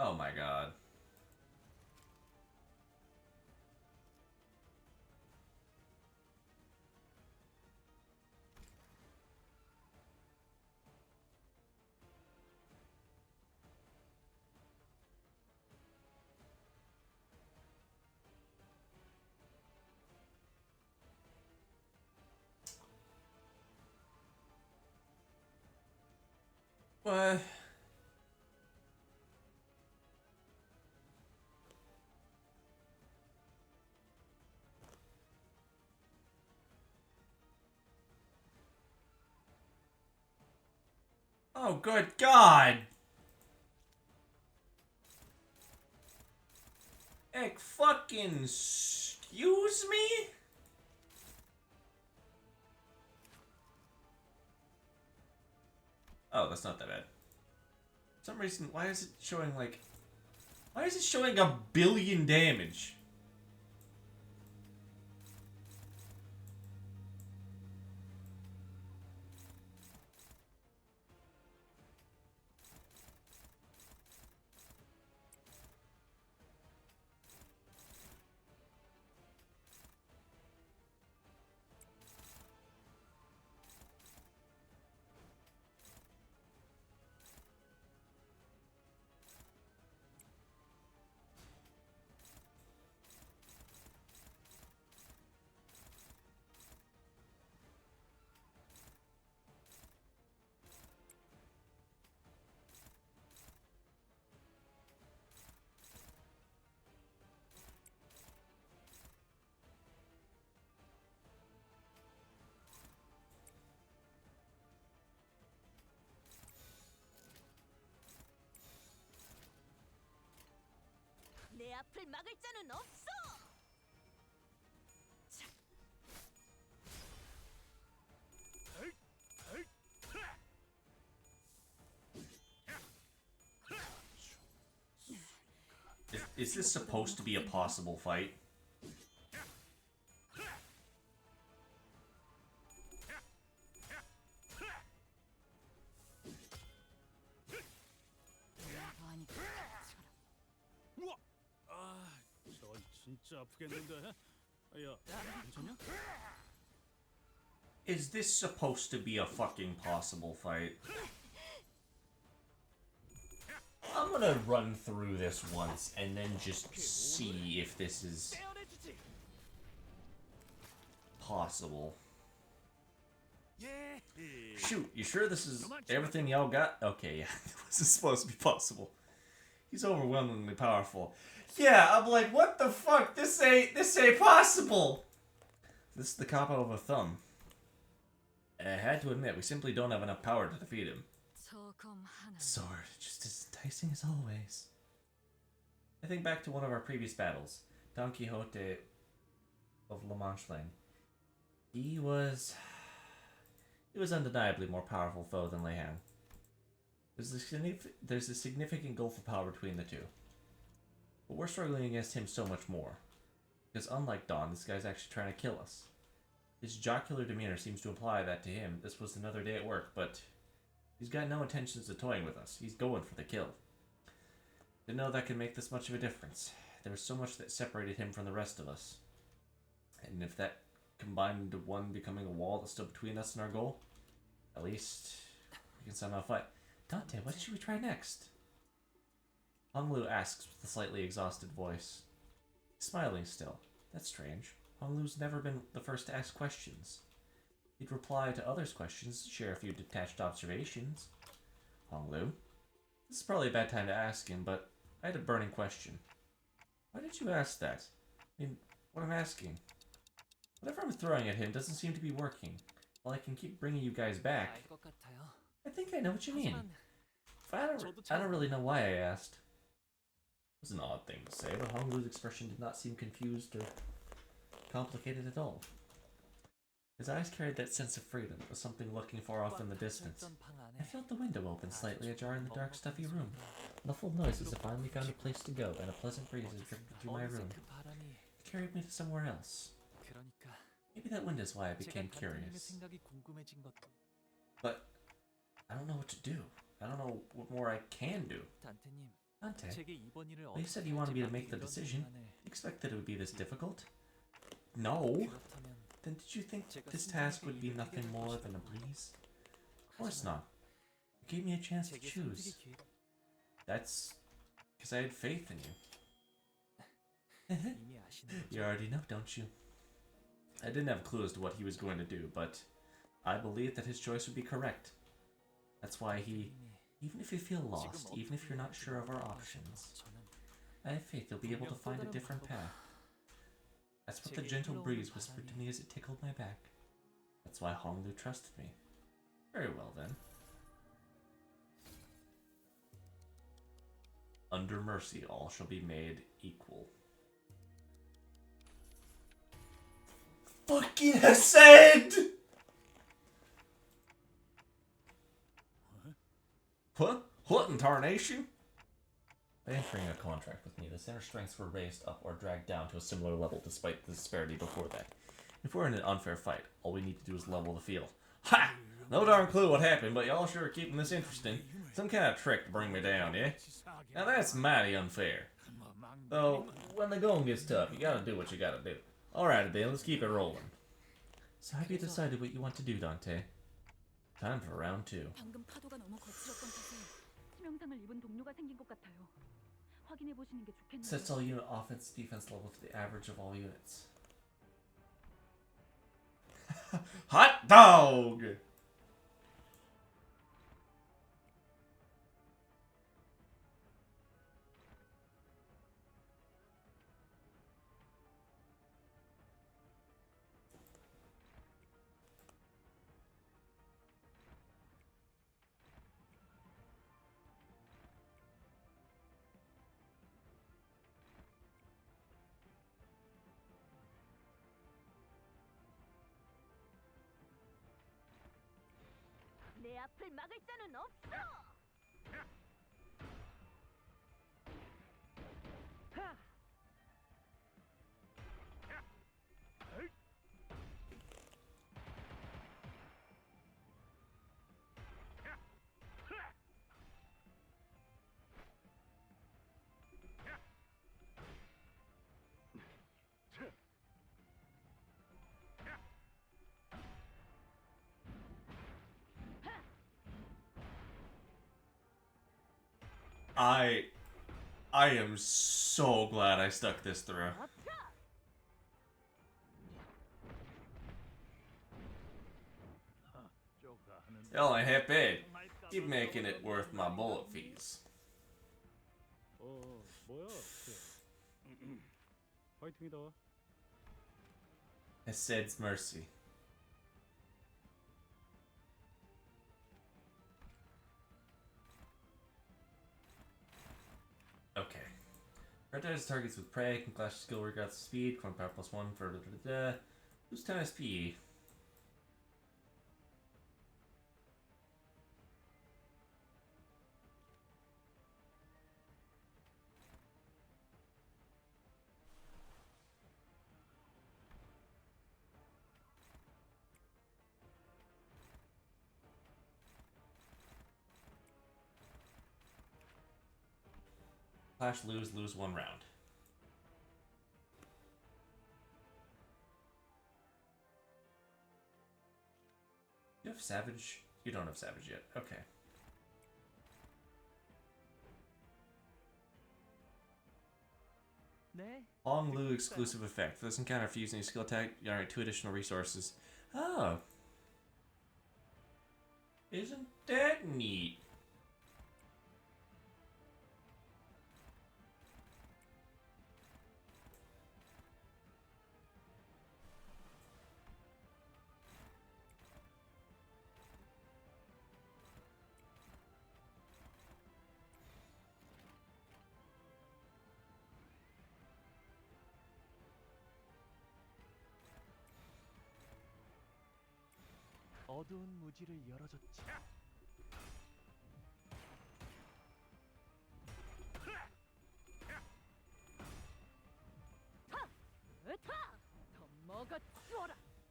Oh my god. What? Oh, good God! Fucking excuse me? Oh, that's not that bad. For some reason, why is it showing like... Why is it showing 1 billion damage? 내 앞을 막을 자는 없어. Is this supposed to be a possible fight? 진짜 아프겠는데? 야, 괜찮냐? Is this supposed to be a fucking possible fight? I'm gonna run through this once and then just see if this is possible. Shoot, you sure this is everything y'all got? Okay, yeah, this is supposed to be possible. He's overwhelmingly powerful. Yeah, I'm like, what the fuck? This ain't possible. This is the cop out of a thumb. I had to admit, we simply don't have enough power to defeat him. Sword, just as enticing as always. I think back to one of our previous battles, Don Quixote of La Manche Lane. He was undeniably more powerful foe than Lei Han. There's a significant gulf of power between the two. But we're struggling against him so much more. Because unlike Don, this guy's actually trying to kill us. His jocular demeanor seems to imply that to him, this was another day at work, but he's got no intentions of toying with us. He's going for the kill. Didn't know that could make this much of a difference. There was so much that separated him from the rest of us. And if that combined into one becoming a wall that stood between us and our goal, at least we can somehow fight. Dante, what should we try next? Hong Lu asks with a slightly exhausted voice. Smiling still. That's strange. Hong Lu's never been the first to ask questions. He'd reply to others' questions, share a few detached observations. Hong Lu? This is probably a bad time to ask him, but I had a burning question. Why did you ask that? I mean, what I'm asking. Whatever I'm throwing at him doesn't seem to be working. While I can keep bringing you guys back, I think I know what you mean. I don't really know why I asked. It was an odd thing to say, but Hong Lu's expression did not seem confused or complicated at all. His eyes carried that sense of freedom, of something looking far off in the distance. I felt the window open slightly ajar in the dark, stuffy room. Muffled noises had finally found a place to go, and a pleasant breeze had drifted through my room. It carried me to somewhere else. Maybe that window's why I became curious. But I don't know what to do. I don't know what more I can do. Dante, well, you said you wanted me to make the decision. Did you expect that it would be this difficult? No. Then did you think this task would be nothing more than a breeze? Of course not. You gave me a chance to choose. That's because I had faith in you. You already know, don't you? I didn't have a clue as to what he was going to do, but I believed that his choice would be correct. That's why even if you feel lost, even if you're not sure of our options, I have faith you'll be able to find a different path. That's what the gentle breeze whispered to me as it tickled my back. That's why Hong Lu trusted me. Very well then. Under mercy, all shall be made equal. Fucking Hassan! What in tarnation? By entering a contract with me, the center strengths were raised up or dragged down to a similar level despite the disparity before that. If we're in an unfair fight, all we need to do is level the field. Ha! No darn clue what happened, but y'all sure are keeping this interesting. Some kind of trick to bring me down, yeah? Now that's mighty unfair. Though, when the going gets tough, you gotta do what you gotta do. Alright then, let's keep it rolling. So have you decided what you want to do, Dante? Time for round 2. 방금 파도가 너무 거칠었던 탓에 치명상을 입은 동료가 생긴 것 같아요. 확인해 보시는 게 좋겠네요. Sets all unit offense defense level to the average of all units. Hot dog! 내 앞을 막을 자는 없어! I am so glad I stuck this through. Hell, I hip it. Keep making it worth my bullet fees. 뭐야? 파이팅이다. Hesed's mercy. Okay. Prioritize targets with prey, can clash skill regards to speed, coin power +1 for Lose 10 SP. Clash, lose 1 round. You have Savage? You don't have Savage yet. Okay. Long Lu exclusive effect. For this encounter, if using a skill attack, you generate 2 additional resources. Oh. Isn't that neat? 어두운 무지를 열어줬지.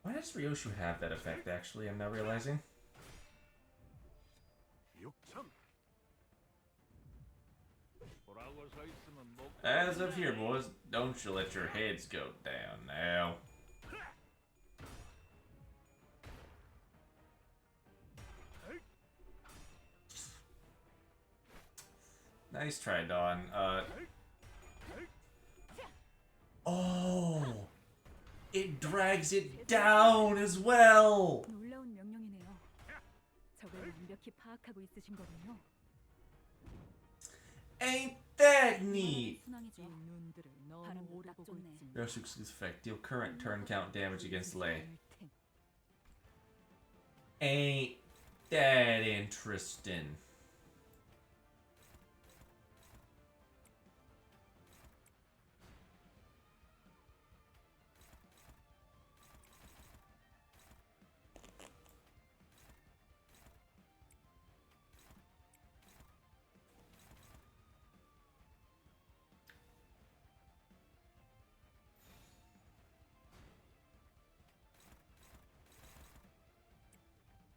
Why does Ryoshu have that effect, actually? I'm now realizing. As of here, boys, don't you let your heads go down now. Nice try, Dawn. Oh! It drags it down as well! 놀라운 명령이네요. 적을 완벽히 파악하고 있으신 거군요. Ain't that neat? 순항이죠. 바람도 딱 좋네. Ryoshu's effect. Deal current turn count damage against Lei. Ain't that interesting?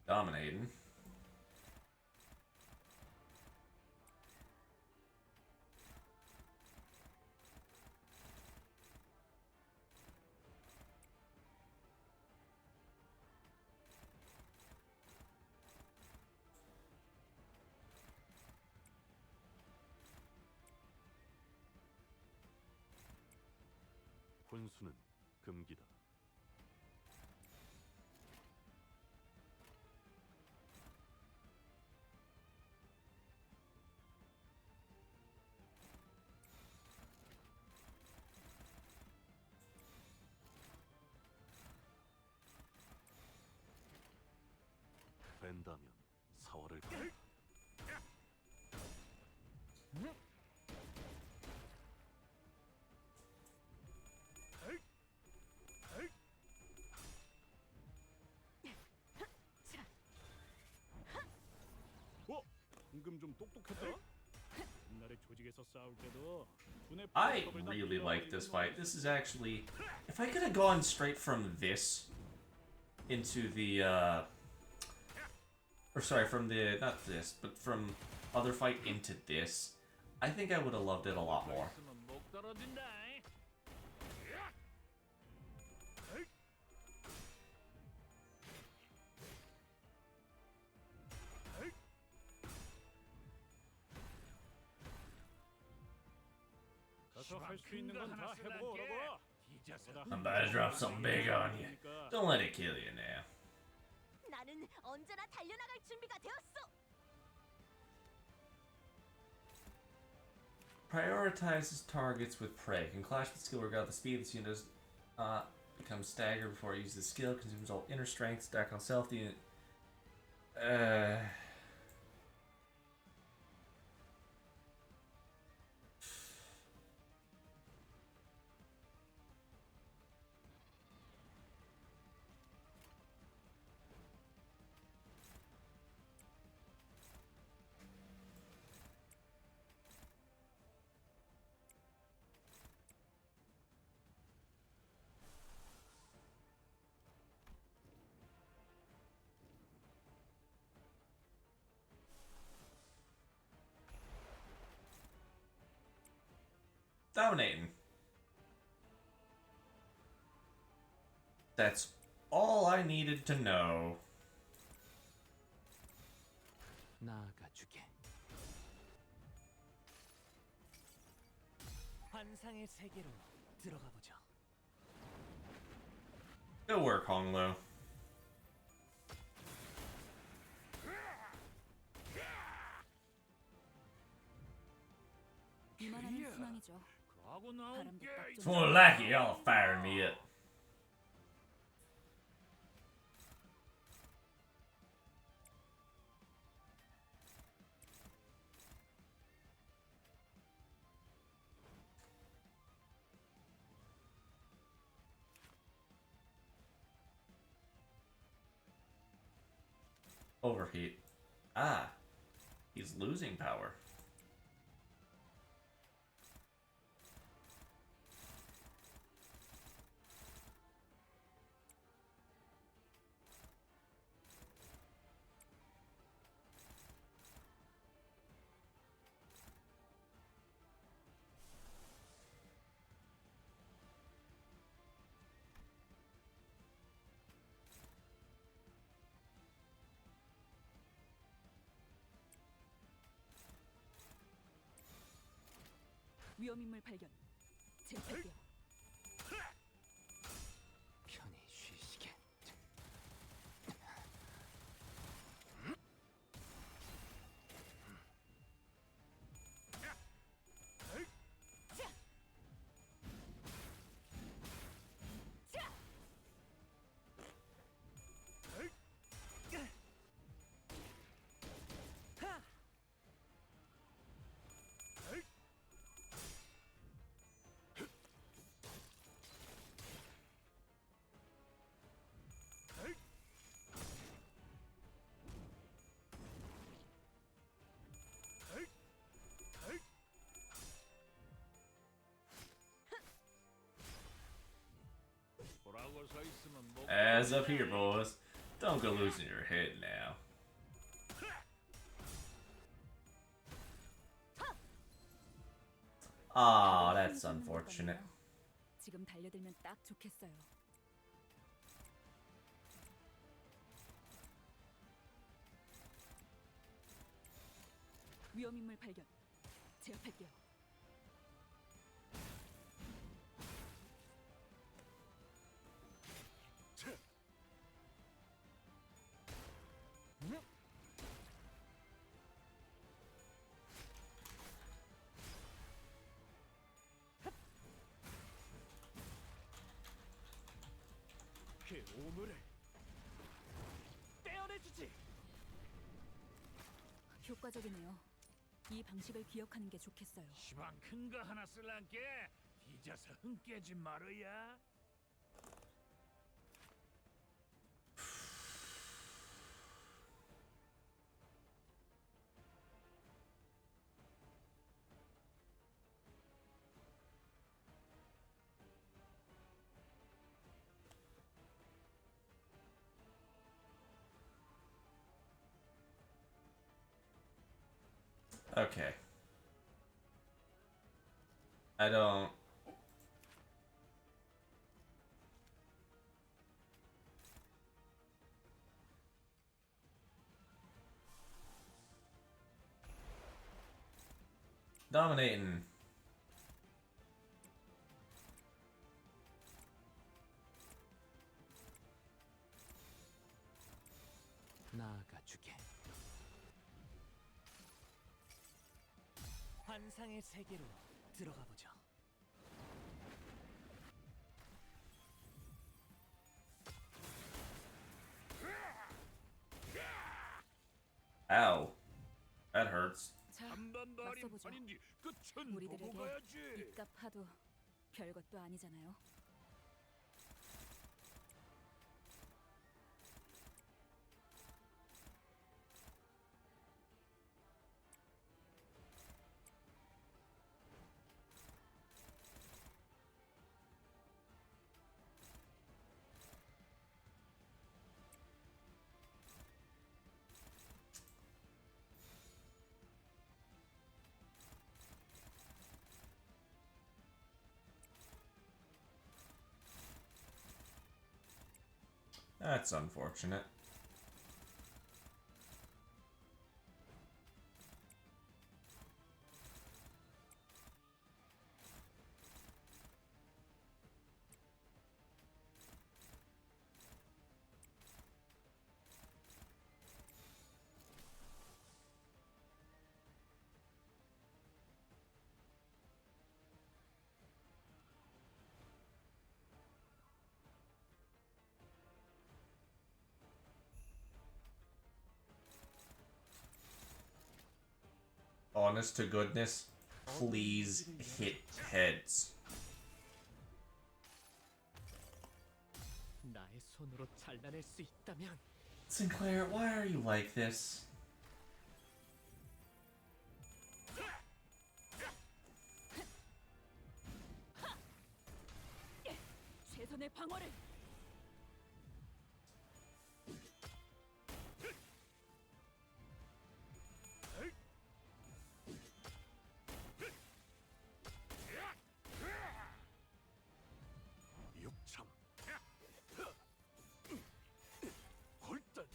Dominating. 혼수는 금기다. 된다면 사활을 걸라. 방금 좀 똑똑했다. 옛날에 조직에서 싸울 때도 두뇌 I really like this fight. This is actually... If I could have gone straight from this into the, or sorry, from the... Not this, but from other fight into this, I think I would have loved it a lot more. 가서 할 수 있는 건 다 해보고 오라고. I'm about to drop something big on you. Don't let it kill you now. 나는 언제나 달려나갈 준비가 되었어. Prioritizes targets with prey. Can clash with skill regard the speed. This unit does become staggered before it uses the skill. Consumes all inner strength. Stack on self. The unit. Dominating. That's all I needed to know. 나아가주게. 환상의 세계로 들어가 보죠. Good work, Honglu. 이만하면 순항이죠. 바람도 딱 It's more like it, y'all firing me up. Overheat. Ah, he's losing power. 위험인물 발견. 제압할게요. 편히 쉬시게. As up here, boys. Don't go losing your head now. Ah, that's unfortunate. 지금 달려들면 딱 좋겠어요. 위험인물 발견. 제압할게요. 그 오물을 떼어내주지. 효과적이네요. 이 방식을 기억하는 게 좋겠어요. 시방 큰 거 하나 쓸란게 뒤져서 흥 깨지 말어야. Okay. I don't... Dominating. 나가주게. 환상의 세계로 들어가 보죠. Ow. That hurts. 자, 맞서보죠. 우리들에게 입값 하도 별것도 아니잖아요. That's unfortunate. Honest to goodness, please hit heads. 나의 손으로 잘라낼 수 있다면. Sinclair, why are you like this? 최선의 방어를. 육참. 골단.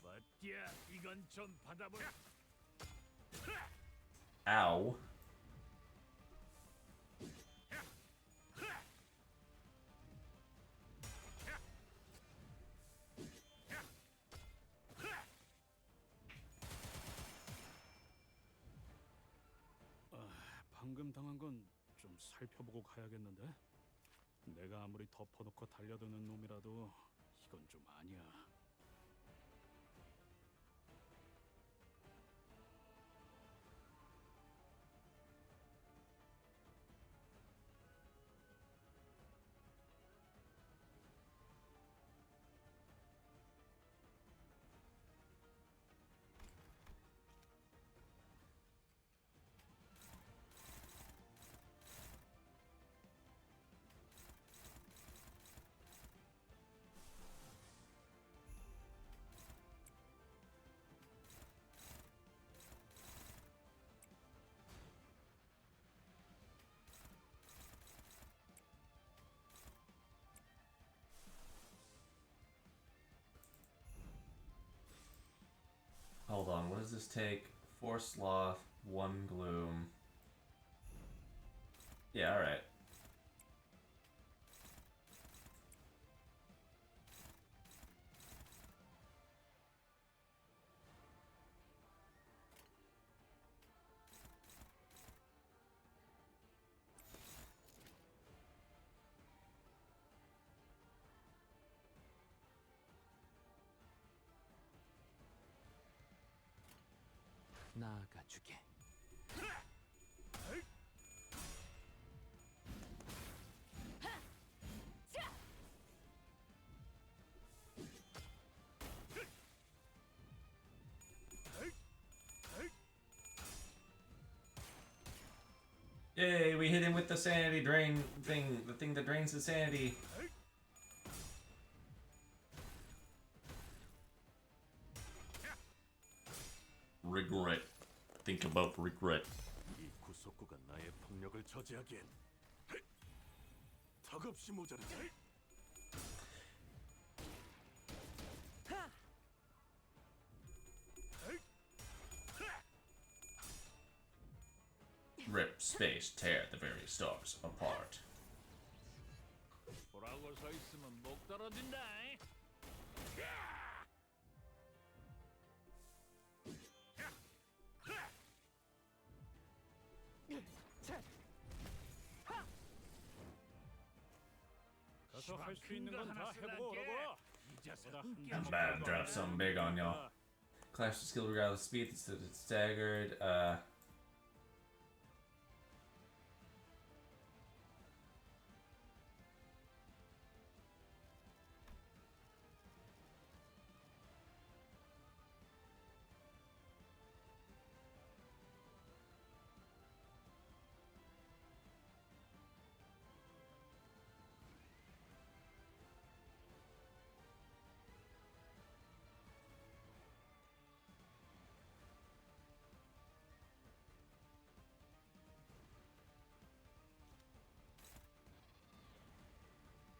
맞야, 이건 좀 받아볼. Ow. 방금 당한 건 좀 살펴보고 가야겠는데. 내가 아무리 덮어놓고 달려드는 놈이라도 이건 좀 아니야. Hold on, what does this take? 4 sloth, 1 gloom. Yeah, alright. 나가주게. Yay, we hit him with the sanity drain thing, the thing that drains the sanity. Regret. Think about regret. 이 구속구가 나의 폭력을 저지하기엔 턱없이 모자르다. space tear the very stars apart. 보라고 서 있으면 목 떨어진다. 가서 할 수 있는 건 다 해보고 오라고. That man dropped something big on y'all. Clash of skill regardless of speed, it's staggered.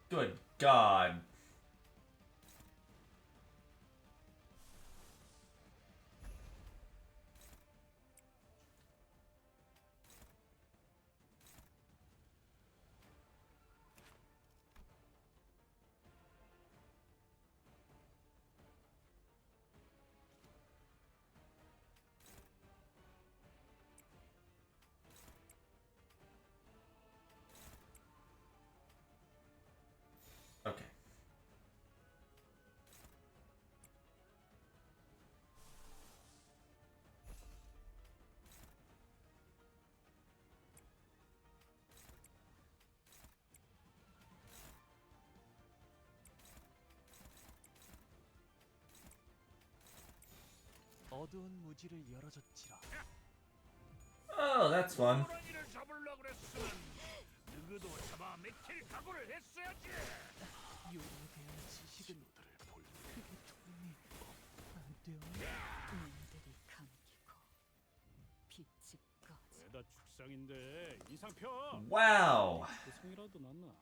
Good God. Okay. 어두운 무지를 열어줬지라. Oh, that's fun. 호랑이를 잡으려고 그랬으면 누구도 잡아먹힐 각오를 했어야지. 요리에 대한 지식은 크게 도움이 안 돼요. 눈들이 감기고 빛이 꺼져. 죄다 축상인데 이상표. Wow. 그 성이라도 났나?